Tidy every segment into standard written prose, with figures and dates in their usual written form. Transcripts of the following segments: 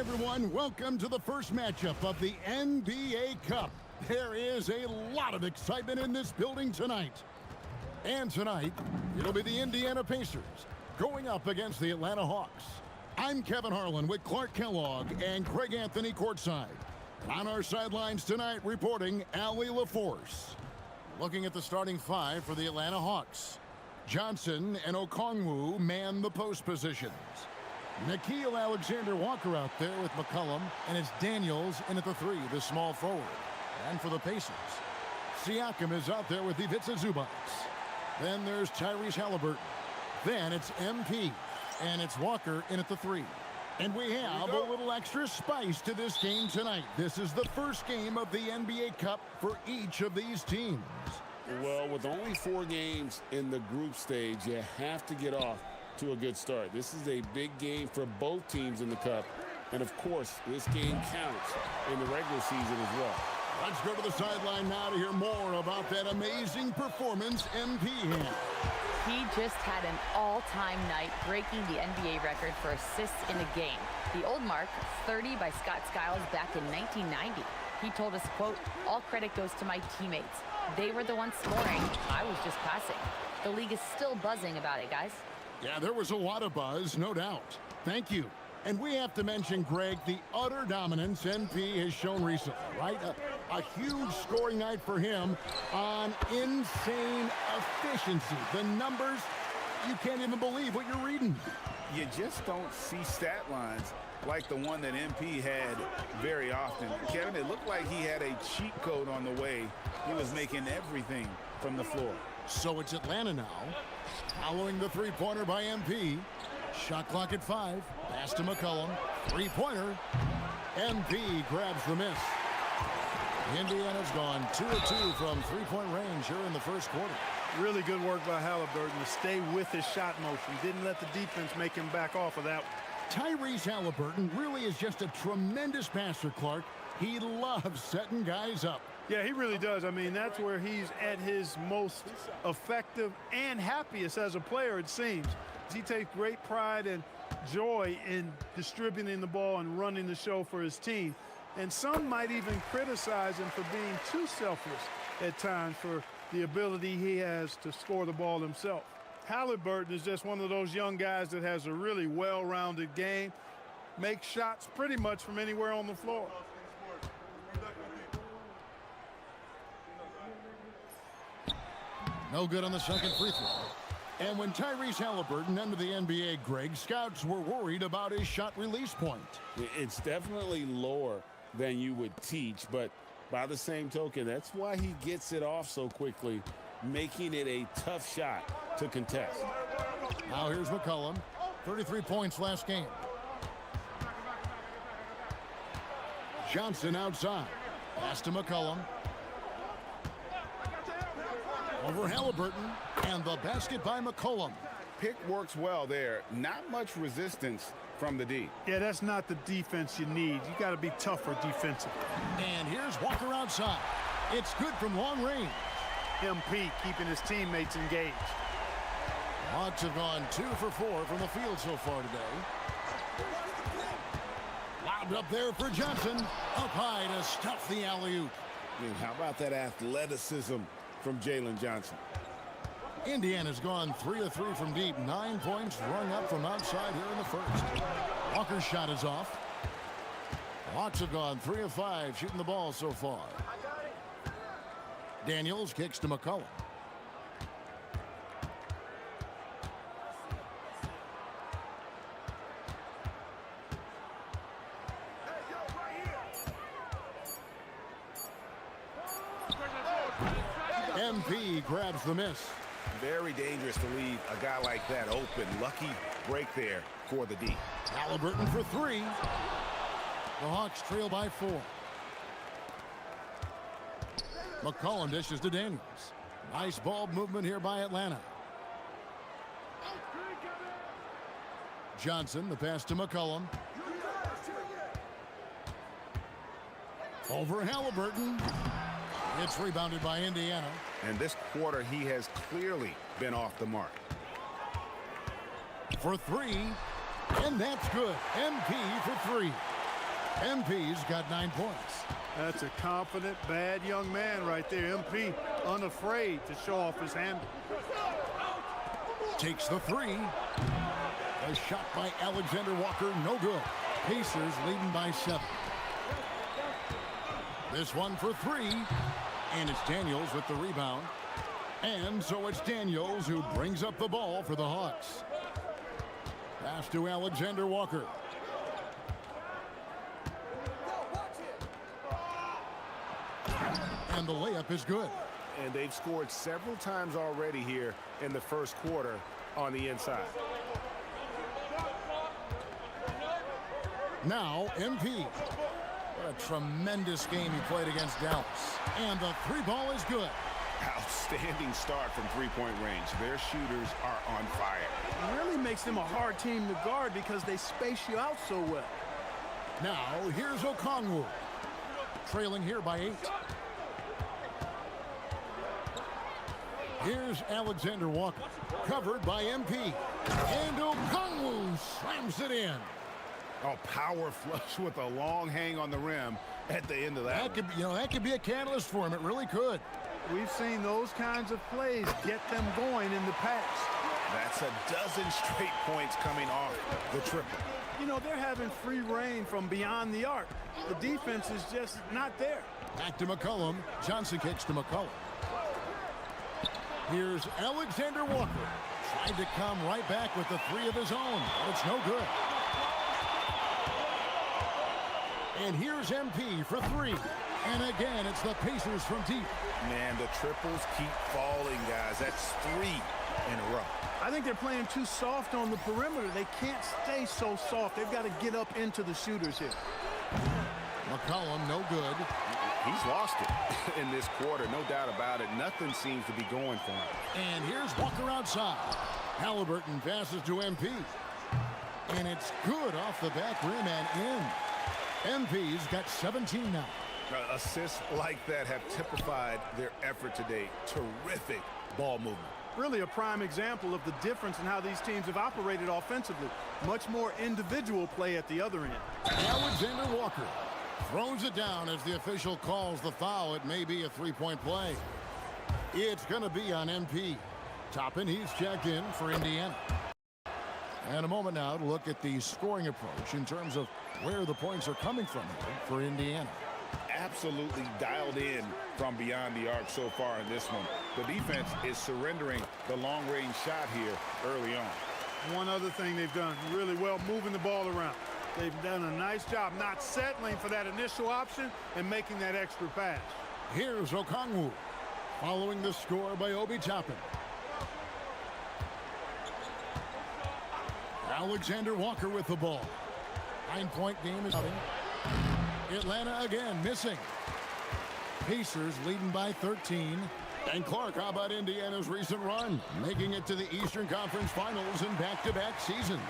everyone, welcome to the first matchup of the NBA Cup. There is a lot of excitement in this building tonight. And tonight, it'll be the Indiana Pacers going up against the Atlanta Hawks. I'm Kevin Harlan with Clark Kellogg and Craig Anthony courtside. And on our sidelines tonight, reporting Allie LaForce. Looking at the starting five for the Atlanta Hawks. Johnson and Okongwu man the post positions. Nickeil Alexander-Walker out there with McCollum, and it's Daniels in at the three, the small forward. And for the Pacers, Siakam is out there with Ivica Zubac. Then there's Tyrese Halliburton. Then it's MP, and it's Walker in at the three. And we have a little extra spice to this game tonight. This is the first game of the NBA Cup for each of these teams. Well, with only 4 games in the group stage, you have to get off to a good start. This is a big game for both teams in the Cup. And, of course, this game counts in the regular season as well. Let's go to the sideline now to hear more about that amazing performance MP had. He just had an all-time night, breaking the NBA record for assists in a game. The old mark, 30 by Scott Skiles back in 1990. He told us, quote, "All credit goes to my teammates. They were the ones scoring. I was just passing." The league is still buzzing about it, guys. Yeah, there was a lot of buzz, no doubt. Thank you. And we have to mention, Greg, the utter dominance NP has shown recently, right? A huge scoring night for him on insane efficiency. The numbers, you can't even believe what you're reading. You just don't see stat lines like the one that MP had very often. Kevin, it looked like he had a cheat code on the way. He was making everything from the floor. So it's Atlanta now, following the three-pointer by MP. Shot clock at 5. Pass to McCollum. Three-pointer. MP grabs the miss. Indiana's gone 2 of 2 from three-point range here in the first quarter. Really good work by Halliburton to stay with his shot motion. Didn't let the defense make him back off of that. Tyrese Halliburton really is just a tremendous passer, Clark. He loves setting guys up. Yeah, he really does. I mean, that's where he's at his most effective and happiest as a player, it seems. He takes great pride and joy in distributing the ball and running the show for his team. And some might even criticize him for being too selfless at times for the ability he has to score the ball himself. Halliburton is just one of those young guys that has a really well-rounded game, makes shots pretty much from anywhere on the floor. No good on the second free throw. And when Tyrese Halliburton entered the NBA, Greg, scouts were worried about his shot release point. It's definitely lower than you would teach, but by the same token, that's why he gets it off so quickly, making it a tough shot to contest. Now here's McCollum, 33 points last game. Johnson outside. Pass to McCollum. Over Halliburton, and the basket by McCollum. Pick works well there. Not much resistance from the D. Yeah, that's not the defense you need. You got to be tougher defensively. And here's Walker outside. It's good from long range. MP keeping his teammates engaged. Hawks have gone 2 for 4 from the field so far today. Lobbed up there for Johnson. Up high to stuff the alley-oop. How about that athleticism from Jalen Johnson? Indiana's gone 3 of 3 from deep. 9 points rung up from outside here in the first. Walker's shot is off. Hawks have gone 3 of 5 shooting the ball so far. Daniels kicks to McCollum. MP grabs the miss. Very dangerous to leave a guy like that open. Lucky break there for the D. Halliburton for 3. The Hawks trail by 4. McCollum dishes to Daniels. Nice ball movement here by Atlanta. Johnson, the pass to McCollum. Over Halliburton. It's rebounded by Indiana. And this quarter, he has clearly been off the mark. For 3, and that's good. MP for 3. MP's got 9 points. That's a confident, bad young man right there. MP unafraid to show off his handle. Takes the three. A shot by Alexander Walker, no good. Pacers leading by 7. This one for 3. And it's Daniels with the rebound. And so it's Daniels who brings up the ball for the Hawks. Pass to Alexander Walker. And the layup is good. And they've scored several times already here in the first quarter on the inside. Now MP. What a tremendous game he played against Dallas. And the 3 ball is good. Outstanding start from three-point range. Their shooters are on fire. It really makes them a hard team to guard because they space you out so well. Now here's Okongwu. Trailing here by 8. Here's Alexander Walker. Covered by MP. And Okongwu slams it in. Oh, power flush with a long hang on the rim at the end of that. That could be a catalyst for him. It really could. We've seen those kinds of plays get them going in the past. That's a dozen straight points coming off the triple. You know, they're having free reign from beyond the arc. The defense is just not there. Back to McCollum. Johnson kicks to McCollum. Here's Alexander Walker. Tried to come right back with the 3 of his own, but it's no good. And here's MP for 3. And again, it's the Pacers from deep. Man, the triples keep falling, guys. That's 3 in a row. I think they're playing too soft on the perimeter. They can't stay so soft. They've got to get up into the shooters here. McCollum, no good. He's lost it in this quarter, no doubt about it. Nothing seems to be going for him. And here's Walker outside. Halliburton passes to MP. And it's good off the back rim and in. MP's got 17 now. Assists like that have typified their effort today. Terrific ball movement. Really a prime example of the difference in how these teams have operated offensively. Much more individual play at the other end. Alexander Walker throws it down as the official calls the foul. It may be a 3-point play. It's going to be on MP. Toppin, he's checked in for Indiana. And a moment now to look at the scoring approach in terms of where the points are coming from here for Indiana. Absolutely dialed in from beyond the arc so far in this one. The defense is surrendering the long-range shot here early on. One other thing they've done really well, moving the ball around. They've done a nice job not settling for that initial option and making that extra pass. Here's Okongwu following the score by Obi Toppin. Alexander Walker with the ball. 9-point game is coming. Atlanta again missing. Pacers leading by 13. And Clark, how about Indiana's recent run? Making it to the Eastern Conference Finals in back-to-back seasons.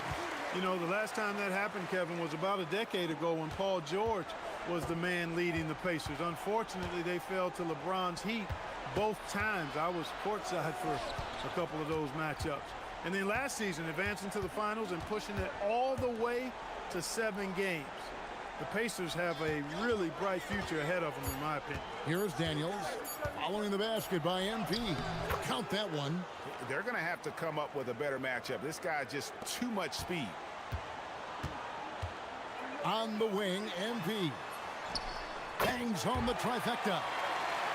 You know, the last time that happened, Kevin, was about a decade ago when Paul George was the man leading the Pacers. Unfortunately, they fell to LeBron's Heat both times. I was courtside for a couple of those matchups. And then last season, advancing to the finals and pushing it all the way to 7 games. The Pacers have a really bright future ahead of them, in my opinion. Here's Daniels following the basket by MP. Count that one. They're going to have to come up with a better matchup. This guy just too much speed. On the wing, MP. Bangs home the trifecta.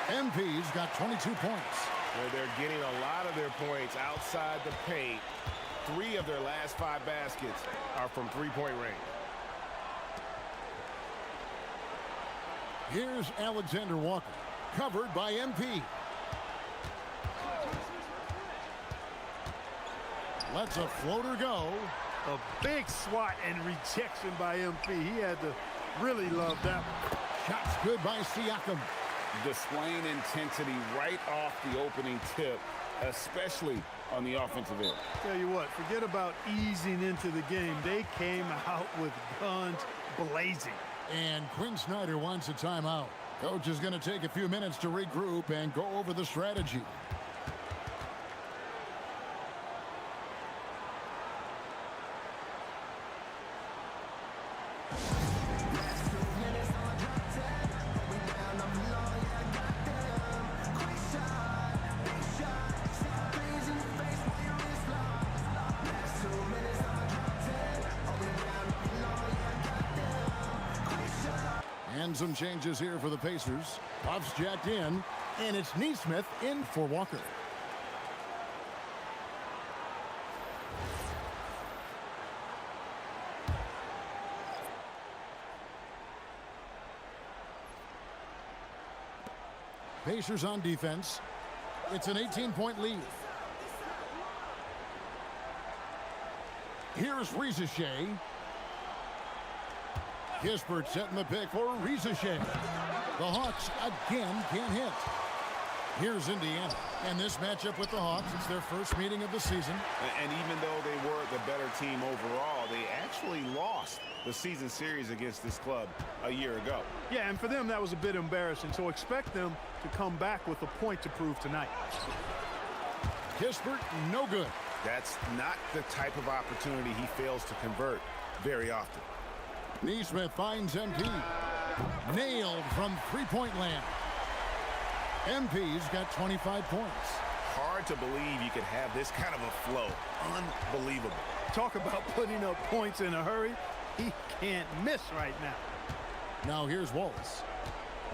MP's got 22 points. They're getting a lot of their points outside the paint. 3 of their last 5 baskets are from three-point range. Here's Alexander Walker, covered by MP. Lets a floater go. A big swat and rejection by MP. He had to really love that one. Shots good by Siakam. Displaying intensity right off the opening tip, especially on the offensive end. Tell you what, forget about easing into the game. They came out with guns blazing. And Quinn Snyder wants a timeout. Coach is going to take a few minutes to regroup and go over the strategy. And some changes here for the Pacers. Buffs jacked in, and it's Neesmith in for Walker. Pacers on defense. It's an 18-point lead. Here's Rizachet. Kispert setting the pick for Rizachet. The Hawks again can't hit. Here's Indiana. And this matchup with the Hawks, it's their first meeting of the season. And even though they were the better team overall, they actually lost the season series against this club a year ago. Yeah, and for them, that was a bit embarrassing. So expect them to come back with a point to prove tonight. Kispert, no good. That's not the type of opportunity he fails to convert very often. Neesmith finds MP. Nailed from three-point land. MP's got 25 points. Hard to believe you could have this kind of a flow. Unbelievable. Talk about putting up points in a hurry. He can't miss right now. Now here's Wallace.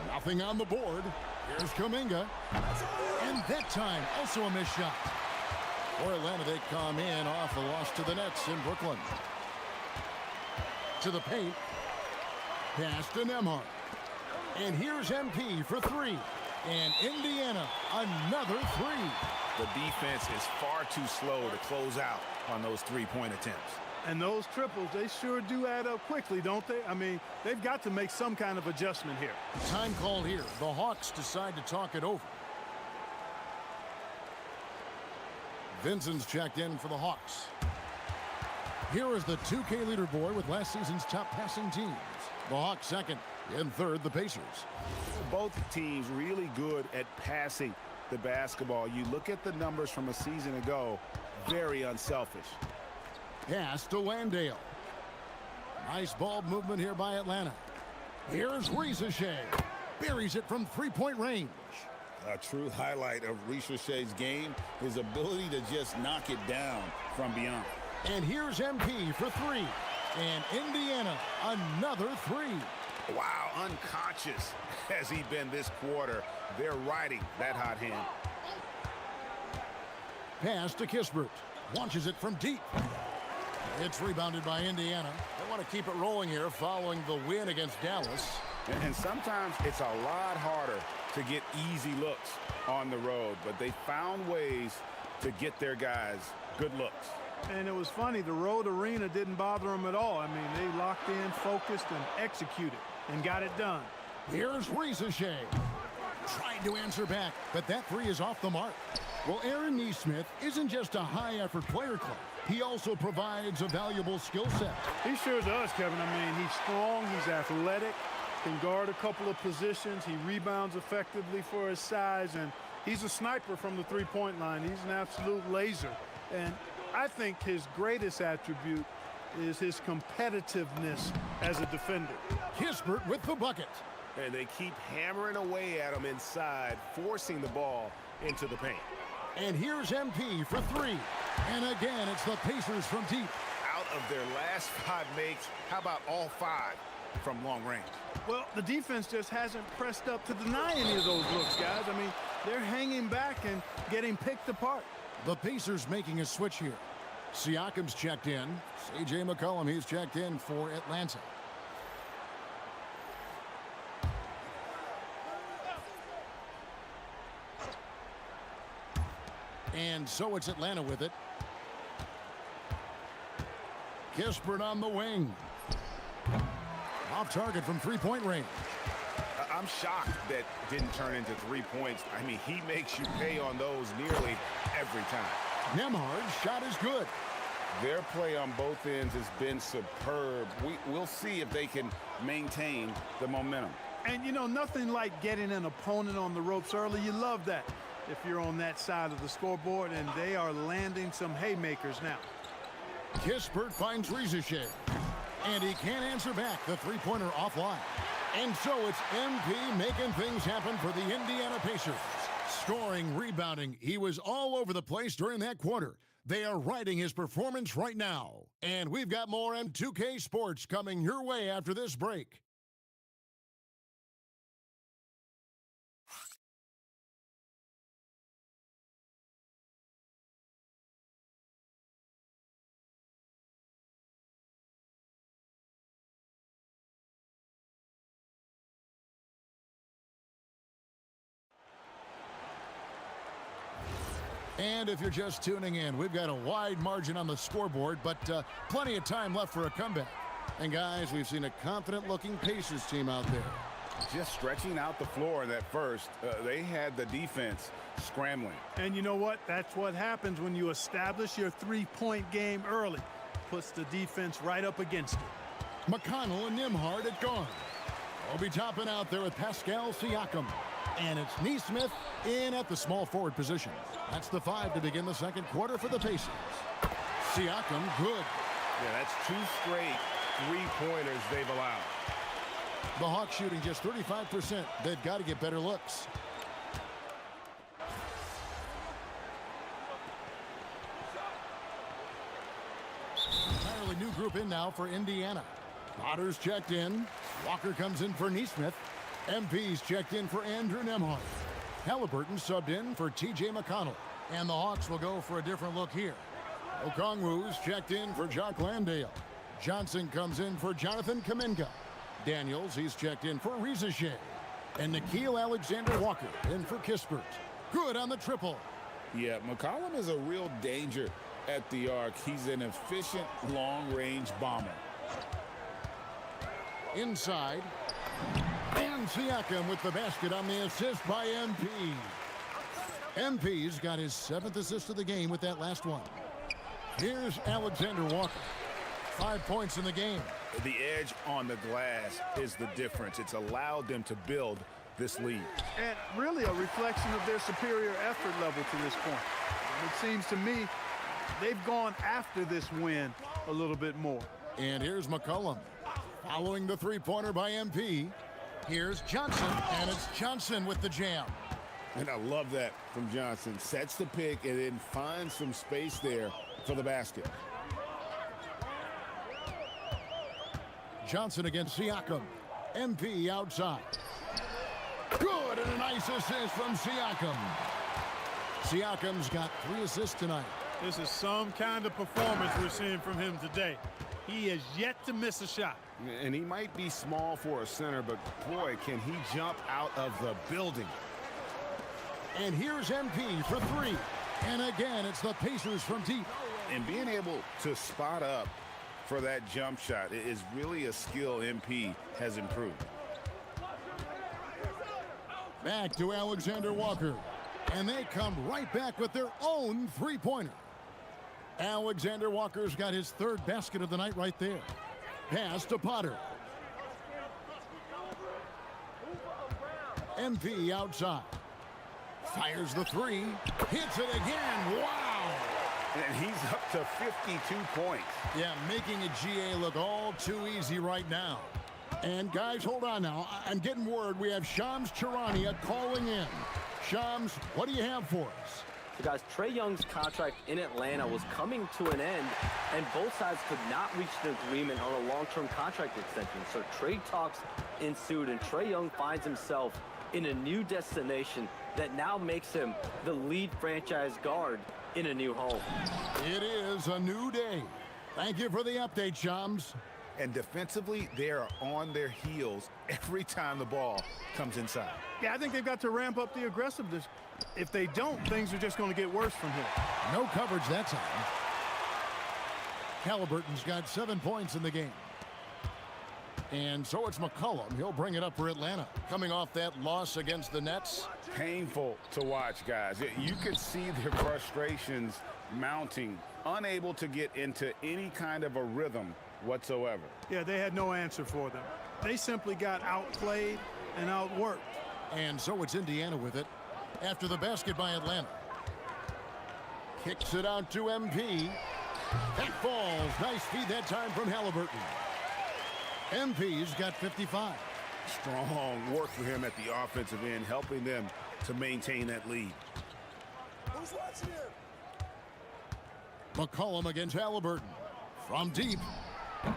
Nothing on the board. Here's Kuminga. And that time, also a missed shot. For Atlanta, they come in off the loss to the Nets in Brooklyn. To the paint. Pass to Nembhard. And here's MP for three. And Indiana, another three. The defense is far too slow to close out on those three-point attempts. And those triples, they sure do add up quickly, don't they? I mean, they've got to make some kind of adjustment here. Time called here. The Hawks decide to talk it over. Vincent's checked in for the Hawks. Here is the 2K leaderboard with last season's top passing teams. The Hawks second. In third, the Pacers. Both teams really good at passing the basketball. You look at the numbers from a season ago, very unselfish. Pass to Landale. Nice ball movement here by Atlanta. Here's Rizachet. Buries it from three-point range. A true highlight of Rizachet's game, his ability to just knock it down from beyond. And here's MP for three. And Indiana, another three. Wow, unconscious has he been this quarter. They're riding that hot hand. Pass to Kispert. Launches it from deep. It's rebounded by Indiana. They want to keep it rolling here following the win against Dallas. And sometimes it's a lot harder to get easy looks on the road, but they found ways to get their guys good looks. And it was funny, the road arena didn't bother them at all. I mean, they locked in, focused, and executed, and got it done. Here's Rizachet. Tried to answer back, but that three is off the mark. Well, Aaron Neesmith isn't just a high-effort player club. He also provides a valuable skill set. He sure does, Kevin. I mean, he's strong, he's athletic, can guard a couple of positions, he rebounds effectively for his size, and he's a sniper from the three-point line. He's an absolute laser. And I think his greatest attribute is his competitiveness as a defender. Kispert with the bucket. And they keep hammering away at him inside, forcing the ball into the paint. And here's MP for three. And again, it's the Pacers from deep. Out of their last 5 makes, how about all 5 from long range? Well, the defense just hasn't pressed up to deny any of those looks, guys. I mean, they're hanging back and getting picked apart. The Pacers making a switch here. Siakam's checked in. C.J. McCollum, he's checked in for Atlanta. And so it's Atlanta with it. Kispert on the wing. Off target from three-point range. I'm shocked that didn't turn into 3 points. I mean, he makes you pay on those nearly every time. Nembhard's shot is good. Their play on both ends has been superb. We'll see if they can maintain the momentum. And, you know, nothing like getting an opponent on the ropes early. You love that if you're on that side of the scoreboard, and they are landing some haymakers now. Kispert finds Rizachet. And he can't answer back. The three-pointer offline. And so it's MP making things happen for the Indiana Pacers. Scoring, rebounding. He was all over the place during that quarter. They are riding his performance right now. And we've got more M2K Sports coming your way after this break. And if you're just tuning in, we've got a wide margin on the scoreboard, but plenty of time left for a comeback. And guys, we've seen a confident-looking Pacers team out there. Just stretching out the floor in that first, they had the defense scrambling. And you know what? That's what happens when you establish your three-point game early. Puts the defense right up against it. McConnell and Nembhard at guard. We'll be topping out there with Pascal Siakam. And it's Nesmith in at the small forward position. That's the 5 to begin the second quarter for the Pacers. Siakam, good. Yeah, that's 2 straight three-pointers they've allowed. The Hawks shooting just 35%. They've got to get better looks. Entirely new group in now for Indiana. Potter's checked in. Walker comes in for Nesmith. MP's checked in for Andrew Nembhard. Halliburton subbed in for T.J. McConnell. And the Hawks will go for a different look here. Okongwu's checked in for Jock Landale. Johnson comes in for Jonathan Kuminga. Daniels, he's checked in for Reza Shea. And Nickeil Alexander-Walker in for Kispert. Good on the triple. Yeah, McCollum is a real danger at the arc. He's an efficient long-range bomber. Inside. And Siakam with the basket on the assist by MP. MP's got his 7th assist of the game with that last one. Here's Alexander Walker. 5 points in the game. The edge on the glass is the difference. It's allowed them to build this lead. And really a reflection of their superior effort level to this point. It seems to me they've gone after this win a little bit more. And here's McCollum. Following the three-pointer by MP. Here's Johnson, and it's Johnson with the jam. And I love that from Johnson. Sets the pick and then finds some space there for the basket. Johnson against Siakam. MP outside. Good, and a nice assist from Siakam. Siakam's got 3 assists tonight. This is some kind of performance we're seeing from him today. He has yet to miss a shot. And he might be small for a center, but boy, can he jump out of the building. And here's MP for 3. And again, it's the Pacers from deep. And being able to spot up for that jump shot is really a skill MP has improved. Back to Alexander Walker. And they come right back with their own three-pointer. Alexander Walker's got his 3rd basket of the night right there. Pass to Potter. MP outside. Fires the 3. Hits it again. Wow! And he's up to 52 points. Yeah, making a GA look all too easy right now. And guys, hold on now. I'm getting word we have Shams Charania calling in. Shams, what do you have for us? So guys, Trae Young's contract in Atlanta was coming to an end, and both sides could not reach an agreement on a long-term contract extension. So trade talks ensued, and Trae Young finds himself in a new destination that now makes him the lead franchise guard in a new home. It is a new day. Thank you for the update, Shams. And defensively, they are on their heels every time the ball comes inside. Yeah, I think they've got to ramp up the aggressiveness. If they don't, things are just going to get worse from here. No coverage that time. Halliburton's got 7 points in the game. And so it's McCollum. He'll bring it up for Atlanta. Coming off that loss against the Nets. Painful to watch, guys. You could see their frustrations mounting, unable to get into any kind of a rhythm whatsoever. Yeah, they had no answer for them. They simply got outplayed and outworked. And so it's Indiana with it after the basket by Atlanta. Kicks it out to MP. That falls. Nice feed that time from Halliburton. MP's got 55. Strong work for him at the offensive end, helping them to maintain that lead. Who's watching him? McCollum against Halliburton. From deep.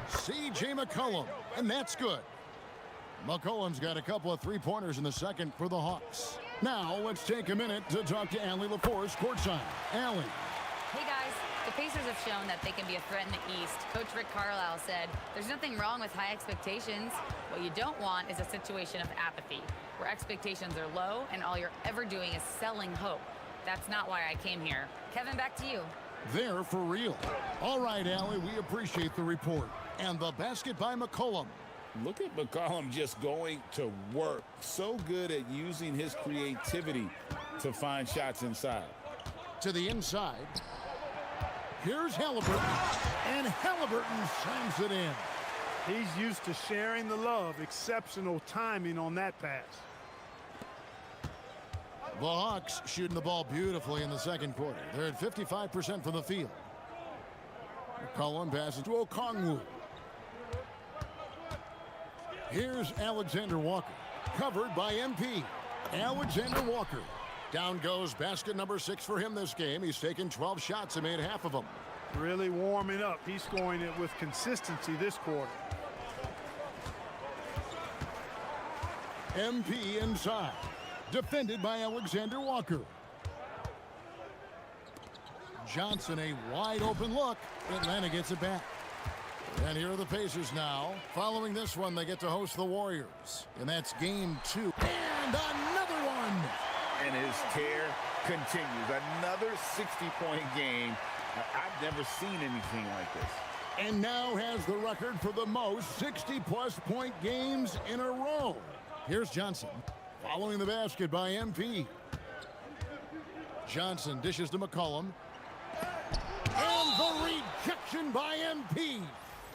C.J. McCollum. And that's good. McCollum's got a couple of three-pointers in the second for the Hawks. Now, let's take a minute to talk to Allie LaForce courtside. Allie. Hey guys, the Pacers have shown that they can be a threat in the East. Coach Rick Carlisle said, there's nothing wrong with high expectations. What you don't want is a situation of apathy, where expectations are low and all you're ever doing is selling hope. That's not why I came here. Kevin, back to you. They're for real. All right, Allie, we appreciate the report. And the basket by McCollum. Look at McCollum just going to work. So good at using his creativity to find shots inside. To the inside. Here's Halliburton. And Halliburton slams it in. He's used to sharing the love. Exceptional timing on that pass. The Hawks shooting the ball beautifully in the second quarter. They're at 55% from the field. McCollum passes to Okongwu. Here's Alexander Walker. Covered by MP. Alexander Walker. Down goes basket number 6 for him this game. He's taken 12 shots and made half of them. Really warming up. He's scoring it with consistency this quarter. MP inside. Defended by Alexander Walker. Johnson, a wide open look. Atlanta gets it back. And here are the Pacers now. Following this one, they get to host the Warriors. And that's game 2. And another one. And his tear continues. Another 60-point game. I've never seen anything like this. And now has the record for the most 60-plus point games in a row. Here's Johnson. Following the basket by MP. Johnson dishes to McCollum. And the rejection by MP.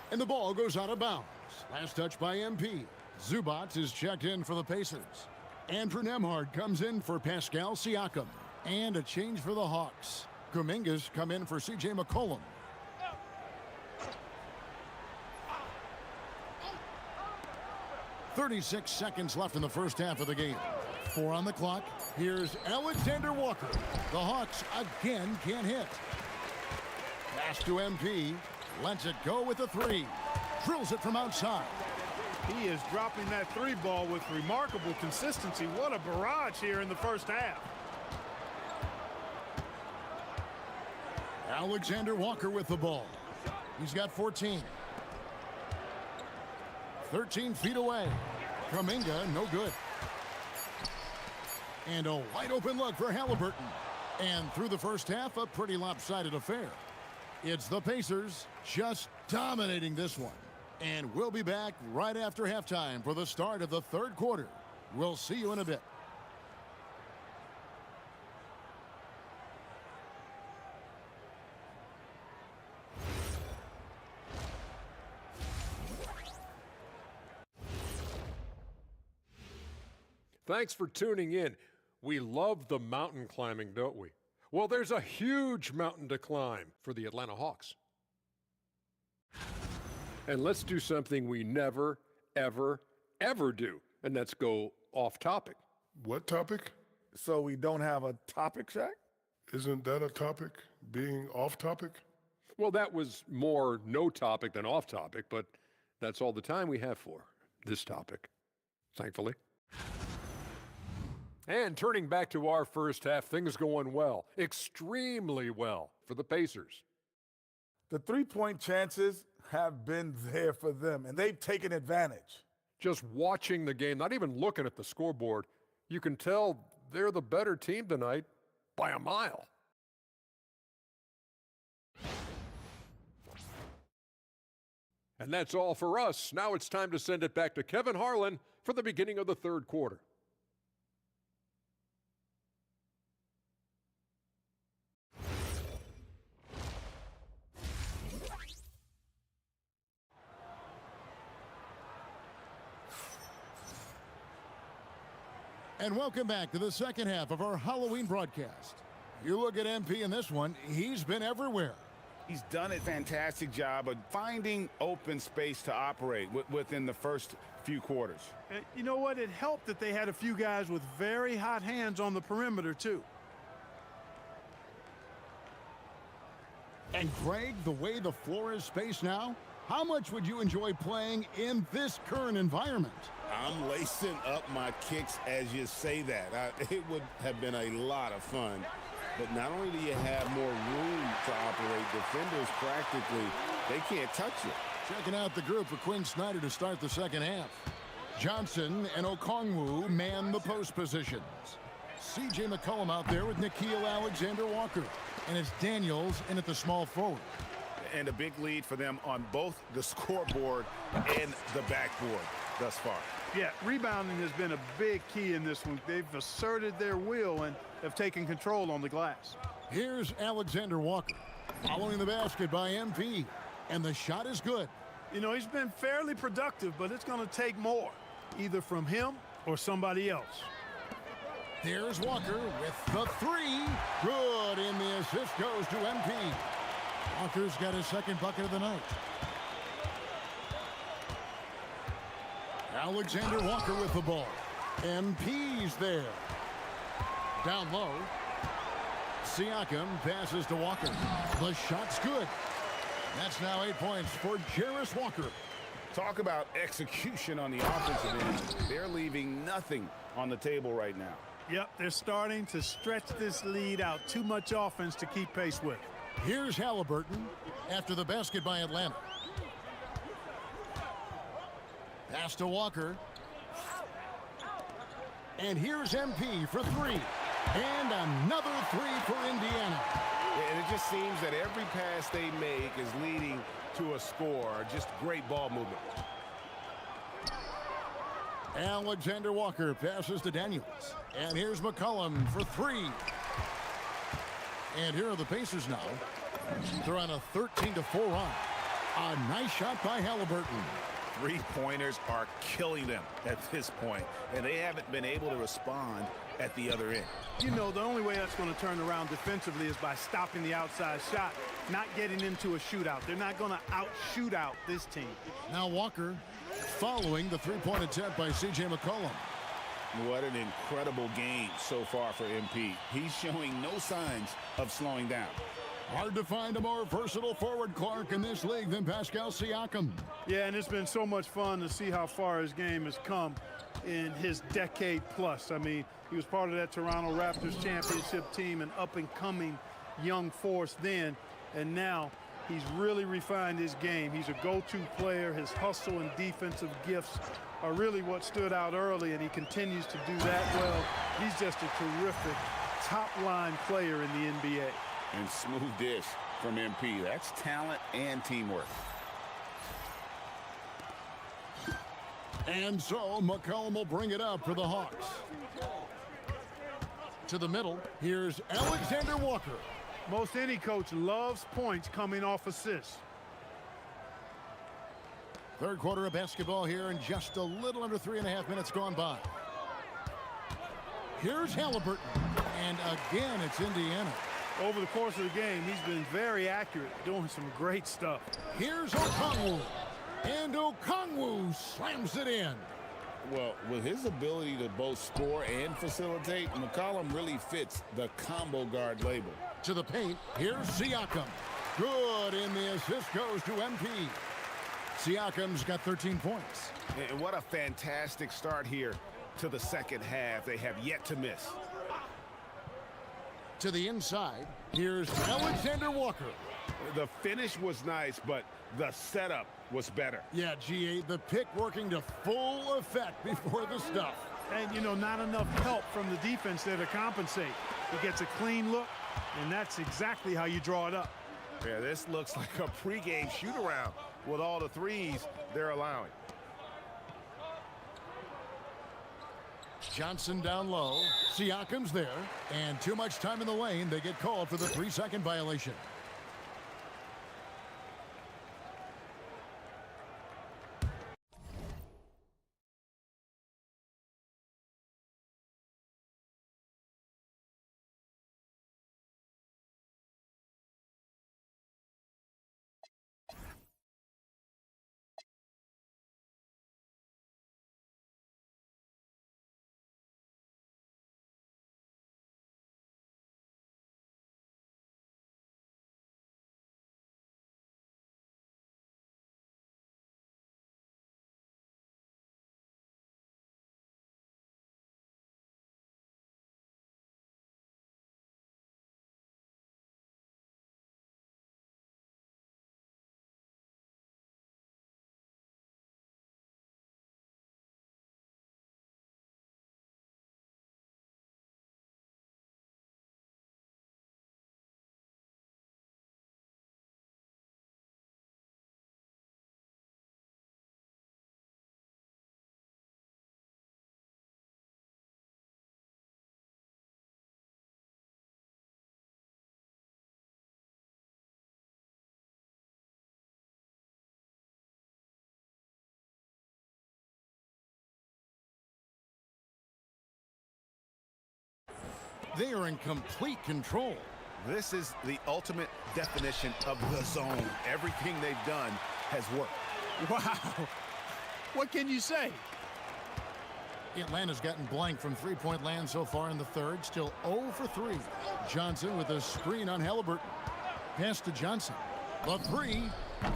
And the ball goes out of bounds. Last touch by MP. Zubac is checked in for the Pacers. Andrew Nembhard comes in for Pascal Siakam. And a change for the Hawks. Kuminga's come in for C.J. McCollum. "36 seconds left in the first half of the game. 4 on the clock. Here's Alexander Walker. The Hawks again can't hit. Pass to MP. Lets it go with a 3. Drills it from outside. He is dropping that 3 ball with remarkable consistency. What a barrage here in the first half. Alexander Walker with the ball. He's got 14. 13 feet away. Kuminga, no good. And a wide open look for Halliburton. And through the first half, a pretty lopsided affair. It's the Pacers just dominating this one. And we'll be back right after halftime for the start of the third quarter. We'll see you in a bit. Thanks for tuning in. We love the mountain climbing, don't we? Well, there's a huge mountain to climb for the Atlanta Hawks. And let's do something we never, ever, ever do, and that's go off topic. What topic? So we don't have a topic, Shaq? Isn't that a topic, being off topic? Well, that was more no topic than off topic, but that's all the time we have for this topic, thankfully. And turning back to our first half, things going well, extremely well for the Pacers. The three-point chances have been there for them, and they've taken advantage. Just watching the game, not even looking at the scoreboard, you can tell they're the better team tonight by a mile. And that's all for us. Now it's time to send it back to Kevin Harlan for the beginning of the third quarter. And welcome back to the second half of our Halloween broadcast. You look at MP in this one, he's been everywhere. He's done a fantastic job of finding open space to operate within the first few quarters. And you know what? It helped that they had a few guys with very hot hands on the perimeter, too. And Greg, the way the floor is spaced now, how much would you enjoy playing in this current environment? I'm lacing up my kicks as you say that. It would have been a lot of fun. But not only do you have more room to operate, defenders practically, they can't touch you. Checking out the group for Quinn Snyder to start the second half. Johnson and Okongwu man the post positions. C.J. McCollum out there with Nikhil Alexander-Walker. And it's Daniels in at the small forward. And a big lead for them on both the scoreboard and the backboard thus far. Yeah, rebounding has been a big key in this one. They've asserted their will and have taken control on the glass. Here's Alexander-Walker following the basket by MP. And the shot is good. You know, he's been fairly productive, but it's going to take more, either from him or somebody else. There's Walker with the three. Good, and the assist goes to MP. Walker's got his second bucket of the night. Alexander Walker with the ball. MP's there. Down low. Siakam passes to Walker. The shot's good. That's now 8 points for Jarris Walker. Talk about execution on the offensive end. They're leaving nothing on the table right now. Yep, they're starting to stretch this lead out. Too much offense to keep pace with. Here's Halliburton after the basket by Atlanta. Pass to Walker. And here's MP for three. And another three for Indiana. And it just seems that every pass they make is leading to a score. Just great ball movement. Alexander Walker passes to Daniels. And here's McCollum for three. And here are the Pacers now. They're on a 13-4 run. A nice shot by Halliburton. Three-pointers are killing them at this point, and they haven't been able to respond at the other end. You know, the only way that's going to turn around defensively is by stopping the outside shot, not getting into a shootout. They're not going to out-shoot out this team. Now Walker following the three-point attempt by C.J. McCollum. What an incredible game so far for MP. He's showing no signs of slowing down. Hard to find a more versatile forward, Clark, in this league than Pascal Siakam. Yeah, and it's been so much fun to see how far his game has come in his decade plus. I mean, he was part of that Toronto Raptors championship team, an up-and-coming young force then, and now he's really refined his game. He's a go-to player. His hustle and defensive gifts are really what stood out early, and he continues to do that well. He's just a terrific top-line player in the NBA. And smooth dish from MP. That's talent and teamwork. And so McCollum will bring it up for the Hawks. To the middle, here's Alexander Walker. Most any coach loves points coming off assists. Third quarter of basketball here, and just a little under 3.5 minutes gone by. Here's Halliburton, and again it's Indiana. Over the course of the game, he's been very accurate, doing some great stuff. Here's Okongwu, and Okongwu slams it in. Well, with his ability to both score and facilitate, McCollum really fits the combo guard label. To the paint, here's Siakam. Good, and the assist goes to MP. Siakam's got 13 points. And what a fantastic start here to the second half. They have yet to miss. To the inside, here's Alexander Walker. The finish was nice, but the setup was better. Yeah, G8, the pick working to full effect before the stuff. And, you know, not enough help from the defense there to compensate. He gets a clean look, and that's exactly how you draw it up. Yeah, this looks like a pregame shoot-around with all the threes they're allowing. Johnson down low. Siakam's there. And too much time in the lane. They get called for the 3-second violation. They are in complete control. This is the ultimate definition of the zone. Everything they've done has worked. Wow. What can you say? Atlanta's gotten blank from three-point land so far in the third. Still 0 for 3. Johnson with a screen on Halliburton. Pass to Johnson. The three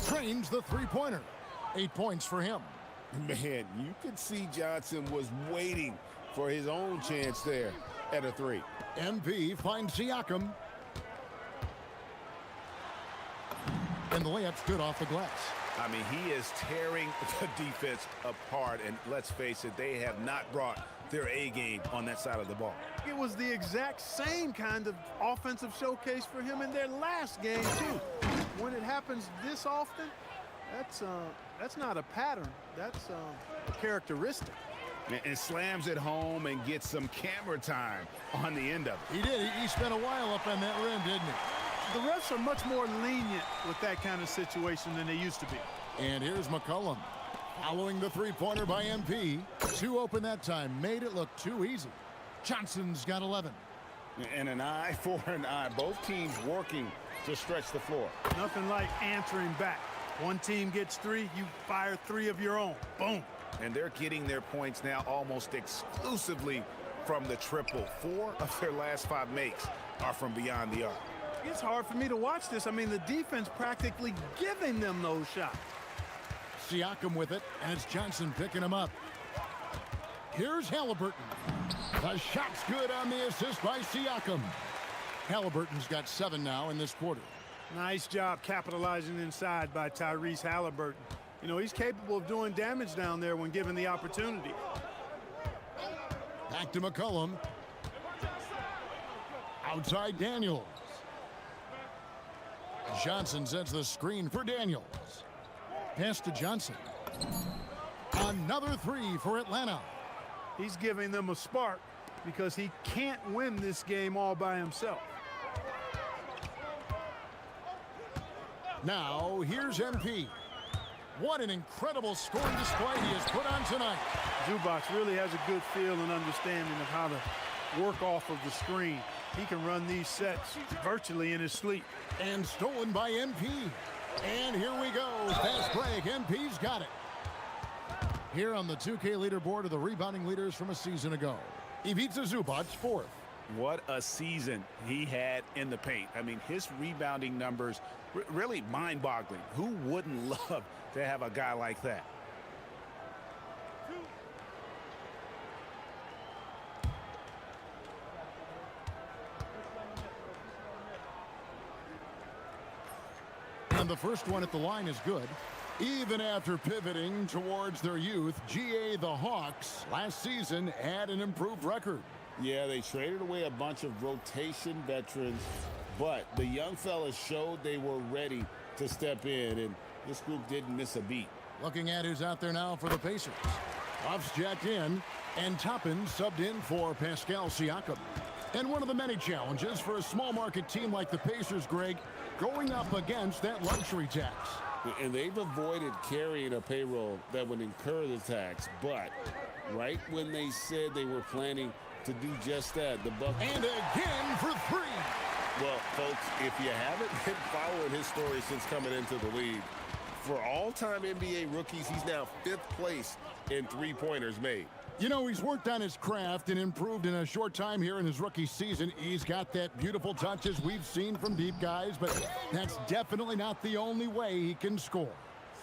trains the three-pointer. 8 points for him. Man, you could see Johnson was waiting for his own chance there at a three. MP finds Siakam. And the layup's good off the glass. I mean, he is tearing the defense apart, and let's face it, they have not brought their A game on that side of the ball. It was the exact same kind of offensive showcase for him in their last game, too. When it happens this often, that's not a pattern. That's a characteristic. And slams it home and gets some camera time on the end of it. He did. He spent a while up on that rim, didn't he? The refs are much more lenient with that kind of situation than they used to be. And here's McCollum. Following the three-pointer by MP. 2 open that time. Made it look too easy. Johnson's got 11. And an eye for an eye. Both teams working to stretch the floor. Nothing like answering back. One team gets 3, you fire 3 of your own. Boom. And they're getting their points now almost exclusively from the triple. 4 of their last 5 makes are from beyond the arc. It's hard for me to watch this. I mean, the defense practically giving them those shots. Siakam with it, and it's Johnson picking him up. Here's Halliburton. The shot's good on the assist by Siakam. Halliburton's got 7 now in this quarter. Nice job capitalizing inside by Tyrese Halliburton. You know, he's capable of doing damage down there when given the opportunity. Back to McCollum. Outside Daniels. Johnson sets the screen for Daniels. Pass to Johnson. Another 3 for Atlanta. He's giving them a spark because he can't win this game all by himself. Now, here's MP. What an incredible scoring display he has put on tonight. Zubac really has a good feel and understanding of how to work off of the screen. He can run these sets virtually in his sleep. And stolen by MP. And here we go. Fast break. MP's got it. Here on the 2K leaderboard are the rebounding leaders from a season ago. Ivica Zubac, 4th. What a season he had in the paint. I mean, his rebounding numbers really mind-boggling. Who wouldn't love to have a guy like that? And the first one at the line is good. Even after pivoting towards their youth, GA the Hawks last season had an improved record. Yeah, they traded away a bunch of rotation veterans, but the young fellas showed they were ready to step in, and this group didn't miss a beat. Looking at who's out there now for the Pacers. Buffs jacked in, and Toppin subbed in for Pascal Siakam. And one of the many challenges for a small market team like the Pacers, Greg, going up against that luxury tax. And they've avoided carrying a payroll that would incur the tax, but right when they said they were planning to do just that, the Bucks. And again for 3. Well, folks, if you haven't been following his story since coming into the league, for all-time NBA rookies, he's now 5th place in three-pointers made. You know, he's worked on his craft and improved in a short time here in his rookie season. He's got that beautiful touch as we've seen from deep guys, but that's definitely not the only way he can score.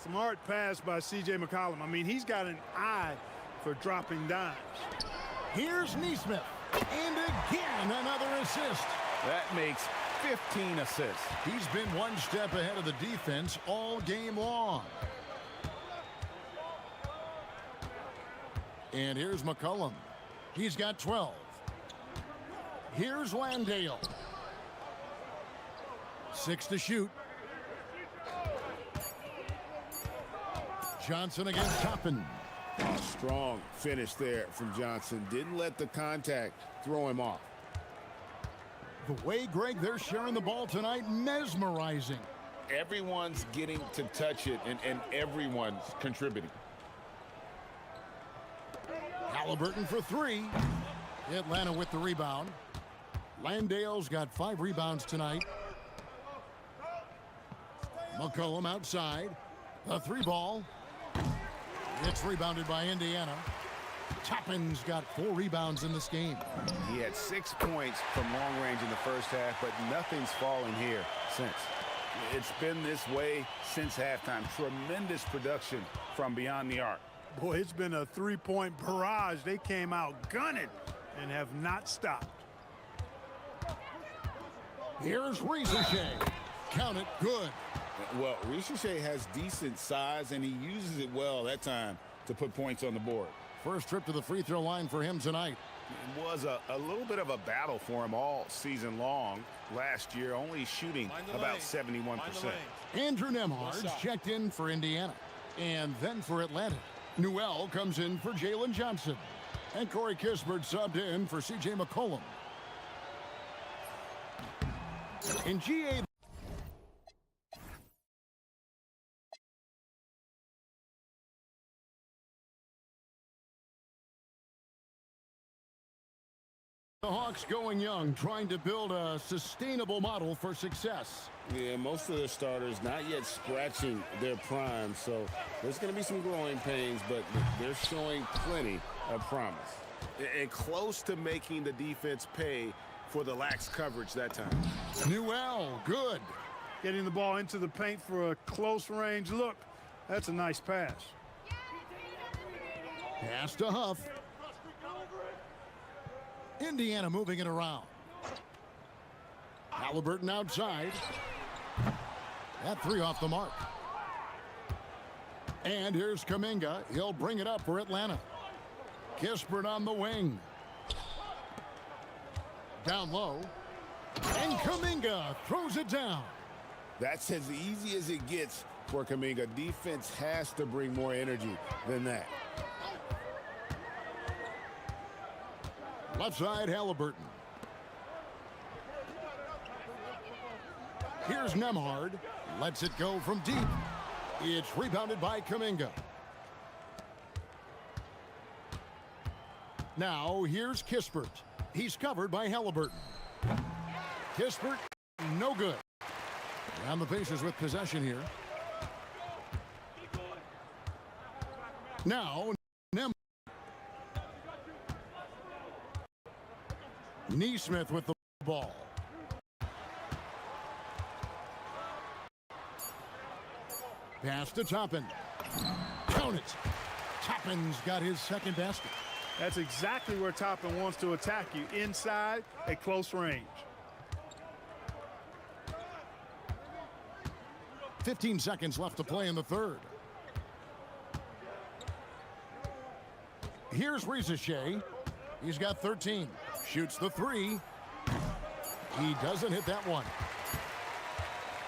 Smart pass by C.J. McCollum. I mean, he's got an eye for dropping dimes. Here's Nesmith. And again, another assist. That makes 15 assists. He's been one step ahead of the defense all game long. And here's McCollum. He's got 12. Here's Landale. 6 to shoot. Johnson against Toppin. A strong finish there from Johnson. Didn't let the contact throw him off. The way, Greg, they're sharing the ball tonight, mesmerizing. Everyone's getting to touch it, and everyone's contributing. Halliburton for 3. Atlanta with the rebound. Landale's got 5 rebounds tonight. McCollum outside. A 3-ball. It's rebounded by Indiana. Toppin's got 4 rebounds in this game. He had 6 points from long range in the first half, but nothing's fallen here since. It's been this way since halftime. Tremendous production from beyond the arc. Boy, it's been a 3-point barrage. They came out gunning and have not stopped. Here's Ricochet. Count it, good. Well, Ricochet has decent size, and he uses it well that time to put points on the board. First trip to the free throw line for him tonight. It was a little bit of a battle for him all season long. Last year, only shooting about 71%. Andrew Nembhard's checked in for Indiana. And then for Atlanta, Newell comes in for Jalen Johnson. And Corey Kispert subbed in for C.J. McCollum. In GA, the Hawks going young, trying to build a sustainable model for success. Yeah, most of their starters not yet scratching their prime, so there's going to be some growing pains, but they're showing plenty of promise. And close to making the defense pay for the lax coverage that time. Newell, good. Getting the ball into the paint for a close range look. That's a nice pass. Pass to Huff. Indiana moving it around. Halliburton outside. That 3 off the mark. And here's Kuminga. He'll bring it up for Atlanta. Kispert on the wing. Down low. And Kuminga throws it down. That's as easy as it gets for Kuminga. Defense has to bring more energy than that. Left side, Halliburton. Here's Nembhard. Lets it go from deep. It's rebounded by Kuminga. Now here's Kispert. He's covered by Halliburton. Kispert, no good. And the Pacers with possession here. Now, Neesmith with the ball. Pass to Toppin. Count it. Toppin's got his second basket. That's exactly where Toppin wants to attack you, inside at close range. 15 seconds left to play in the third. Here's Ricochet. He's got 13. Shoots the 3. He doesn't hit that one.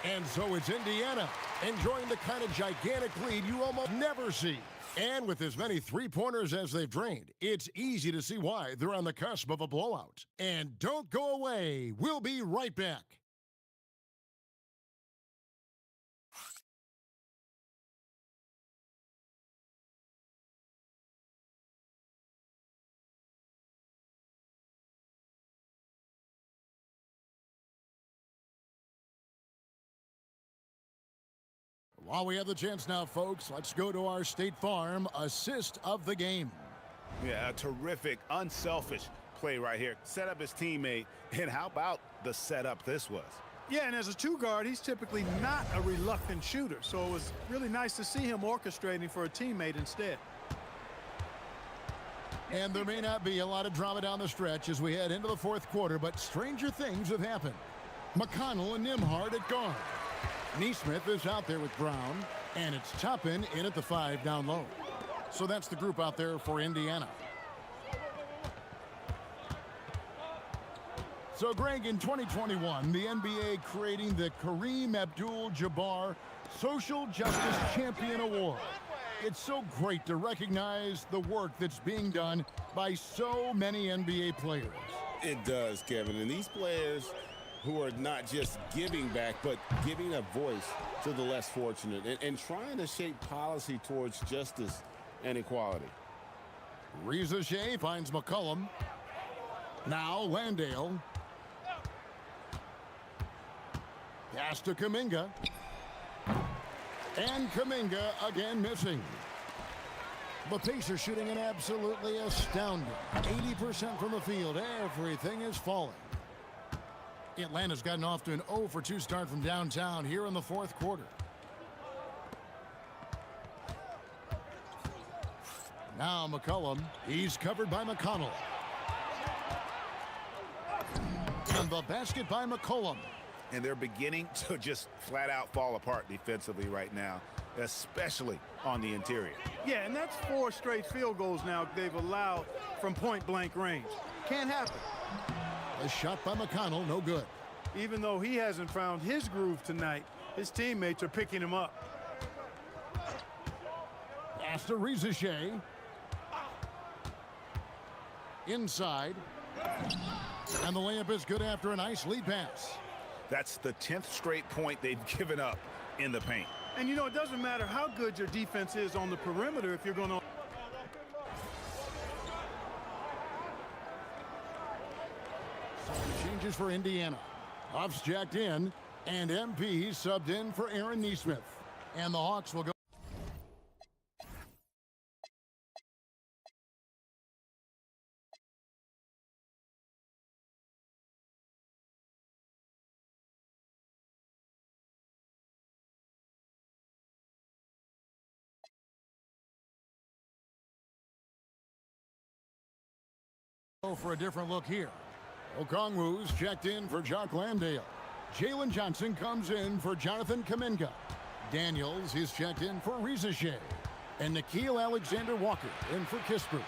And so it's Indiana enjoying the kind of gigantic lead you almost never see. And with as many 3-pointers as they've drained, it's easy to see why they're on the cusp of a blowout. And don't go away. We'll be right back. While we have the chance now, folks, let's go to our State Farm assist of the game. Yeah, a terrific, unselfish play right here. Set up his teammate, and how about the setup this was? Yeah, and as a 2-guard, he's typically not a reluctant shooter, so it was really nice to see him orchestrating for a teammate instead. And there may not be a lot of drama down the stretch as we head into the fourth quarter, but stranger things have happened. McConnell and Nembhard at guard. Neesmith is out there with Brown, and it's Toppin in at the 5 down low. So that's the group out there for Indiana. So, Greg, in 2021, the NBA creating the Kareem Abdul-Jabbar Social Justice Champion Award. It's so great to recognize the work that's being done by so many NBA players. It does, Kevin. And these players who are not just giving back, but giving a voice to the less fortunate and trying to shape policy towards justice and equality. Ricochet finds McCollum. Now Landale. Pass to Kuminga. And Kuminga again missing. The Pacers shooting an absolutely astounding 80% from the field. Everything is falling. Atlanta's gotten off to an 0 for 2 start from downtown here in the fourth quarter. Now McCollum. He's covered by McConnell. And the basket by McCollum. And they're beginning to just flat out fall apart defensively right now, especially on the interior. Yeah, and that's 4 straight field goals now they've allowed from point-blank range. Can't happen. A shot by McConnell, no good. Even though he hasn't found his groove tonight, his teammates are picking him up. Pass to Rizachet. Inside. And the layup is good after a nice lead pass. That's the 10th straight point they've given up in the paint. And you know, it doesn't matter how good your defense is on the perimeter if you're going to... Changes for Indiana. Huff's jacked in, and MP subbed in for Aaron Nesmith. And the Hawks will go. For a different look here. Okongwu's checked in for Jock Landale. Jalen Johnson comes in for Jonathan Kuminga. Daniels is checked in for Rizachet. And Nikhil Alexander-Walker in for Kispert.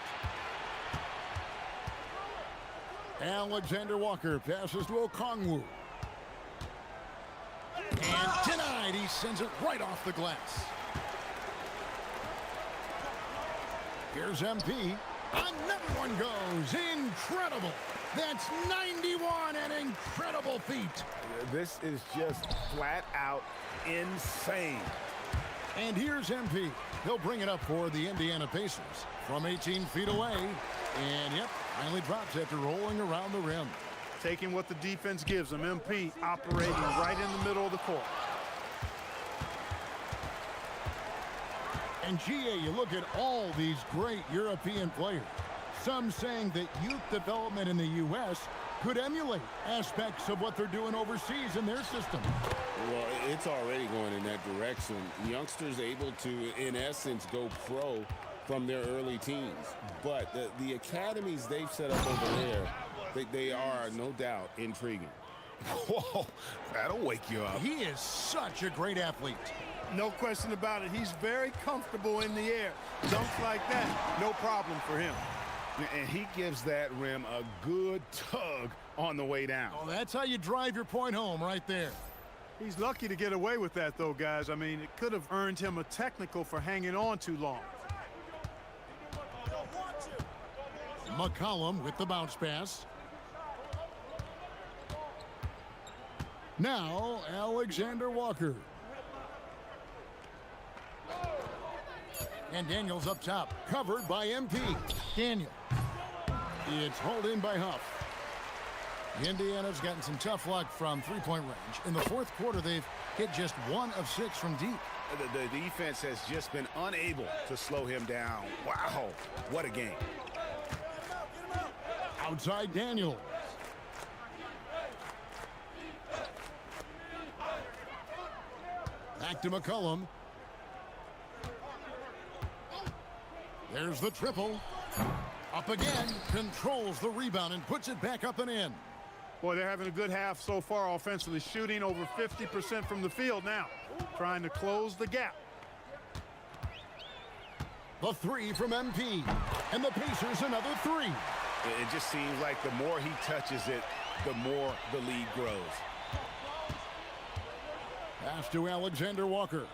Alexander-Walker passes to Okongwu. And denied. He sends it right off the glass. Here's MP. Another one goes. Incredible. That's 91, an incredible feat. This is just flat out insane. And here's MP. He'll bring it up for the Indiana Pacers from 18 feet away. And yep, finally drops after rolling around the rim. Taking what the defense gives them. MP operating right in the middle of the court. And GA, you look at all these great European players. Some saying that youth development in the U.S. could emulate aspects of what they're doing overseas in their system. Well, it's already going in that direction. Youngsters able to, in essence, go pro from their early teens. But the academies they've set up over there, they are, no doubt, intriguing. Whoa, that'll wake you up. He is such a great athlete. No question about it. He's very comfortable in the air. Dunks like that, no problem for him. And he gives that rim a good tug on the way down. Oh, that's how you drive your point home right there. He's lucky to get away with that, though, guys. I mean, it could have earned him a technical for hanging on too long. McCollum with the bounce pass. Now, Alexander Walker. And Daniels up top, covered by MP. Daniel. It's hauled in by Huff. Indiana's gotten some tough luck from three-point range. In the fourth quarter, they've hit just 1 of 6 from deep. The defense has just been unable to slow him down. Wow, what a game. Outside Daniels. Back to McCollum. There's the triple. Up again, controls the rebound and puts it back up and in. Boy, they're having a good half so far offensively, shooting over 50% from the field now, trying to close the gap. The three from MP, and the Pacers another 3. It just seems like the more he touches it, the more the lead grows. Pass to Alexander Walker.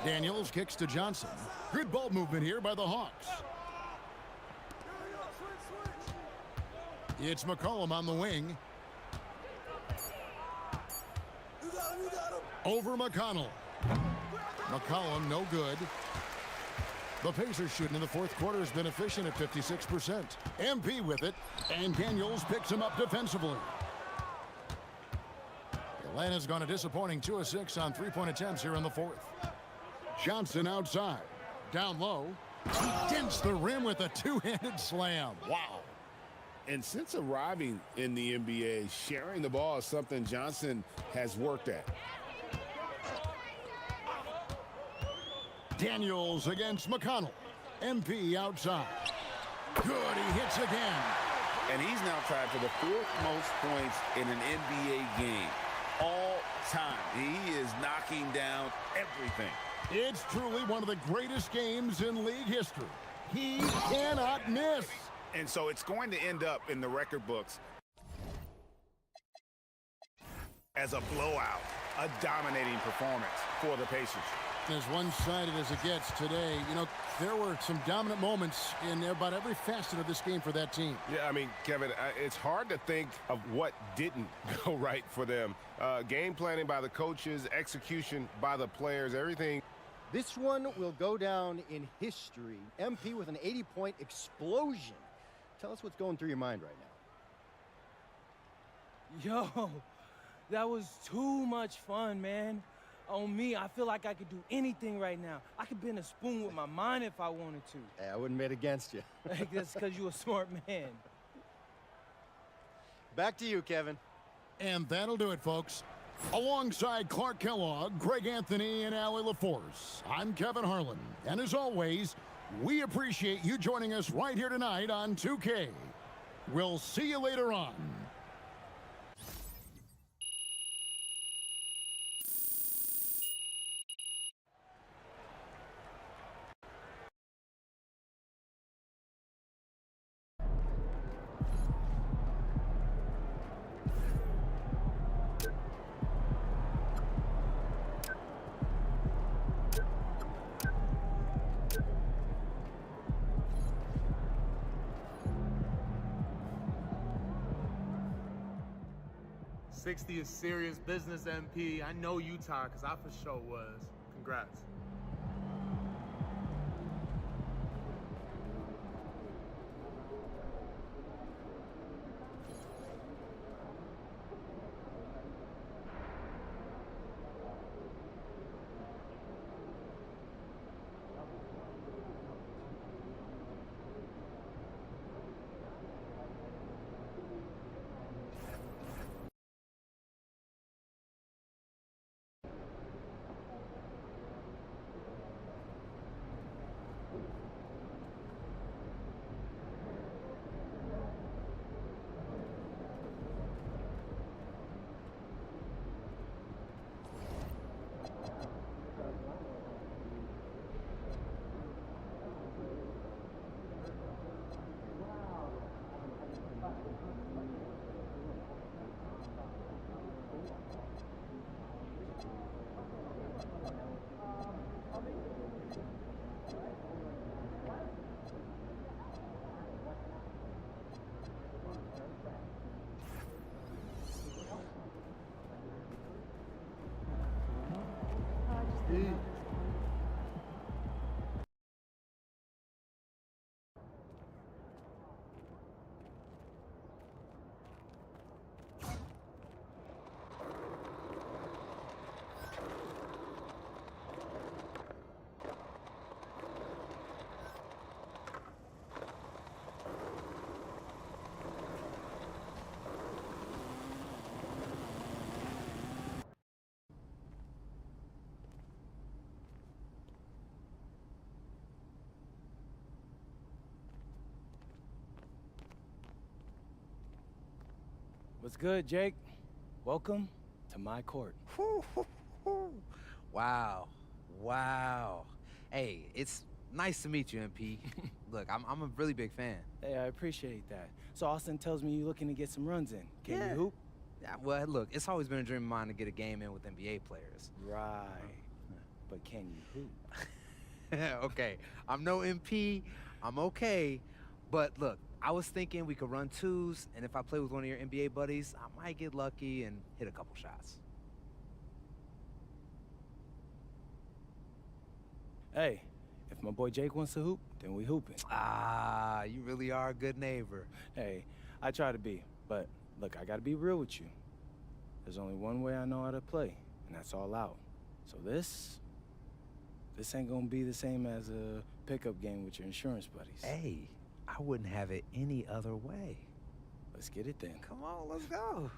Daniels kicks to Johnson. Good ball movement here by the Hawks. It's McCollum on the wing. Over McConnell. McCollum no good. The Pacers shooting in the fourth quarter has been efficient at 56%. MP with it, and Daniels picks him up defensively. Atlanta's gone a disappointing 2 of 6 on three-point attempts here in the fourth. Johnson outside. Down low. Against the rim with a two-handed slam. Wow. And since arriving in the NBA, sharing the ball is something Johnson has worked at. Daniels against McConnell. MP outside. Good, he hits again. And he's now tied for the 4th most points in an NBA game all time. He is knocking down everything. It's truly one of the greatest games in league history. He cannot miss. And so it's going to end up in the record books as a blowout, a dominating performance for the Pacers. As one-sided as it gets today, you know, there were some dominant moments in about every facet of this game for that team. Yeah, I mean, Kevin, it's hard to think of what didn't go right for them. Game planning by the coaches, execution by the players, everything. This one will go down in history. MP with an 80-point explosion. Tell us what's going through your mind right now. Yo, that was too much fun, man. On me, I feel like I could do anything right now. I could bend a spoon with my mind if I wanted to. Hey, I wouldn't bet against you. That's because you're a smart man. Back to you, Kevin. And that'll do it, folks. Alongside Clark Kellogg, Greg Anthony, and Allie LaForce, I'm Kevin Harlan. And as always, we appreciate you joining us right here tonight on 2K. We'll see you later on. '60 is serious business, MP. I know you tired, because I for sure was. Congrats. What's good, Jake? Welcome to my court. Wow. Wow. Hey, it's nice to meet you, MP. Look, I'm a really big fan. Hey, I appreciate that. So Austin tells me you're looking to get some runs in. Can you hoop? Yeah, well, look, it's always been a dream of mine to get a game in with NBA players. Right. But can you hoop? Okay, I'm no MP. I'm okay. But look, I was thinking we could run twos, and if I play with one of your NBA buddies, I might get lucky and hit a couple shots. Hey, if my boy Jake wants to hoop, then we hooping. Ah, you really are a good neighbor. Hey, I try to be, but look, I gotta be real with you. There's only one way I know how to play, and that's all out. So this ain't gonna be the same as a pickup game with your insurance buddies. Hey, I wouldn't have it any other way. Let's get it then. Come on, let's go.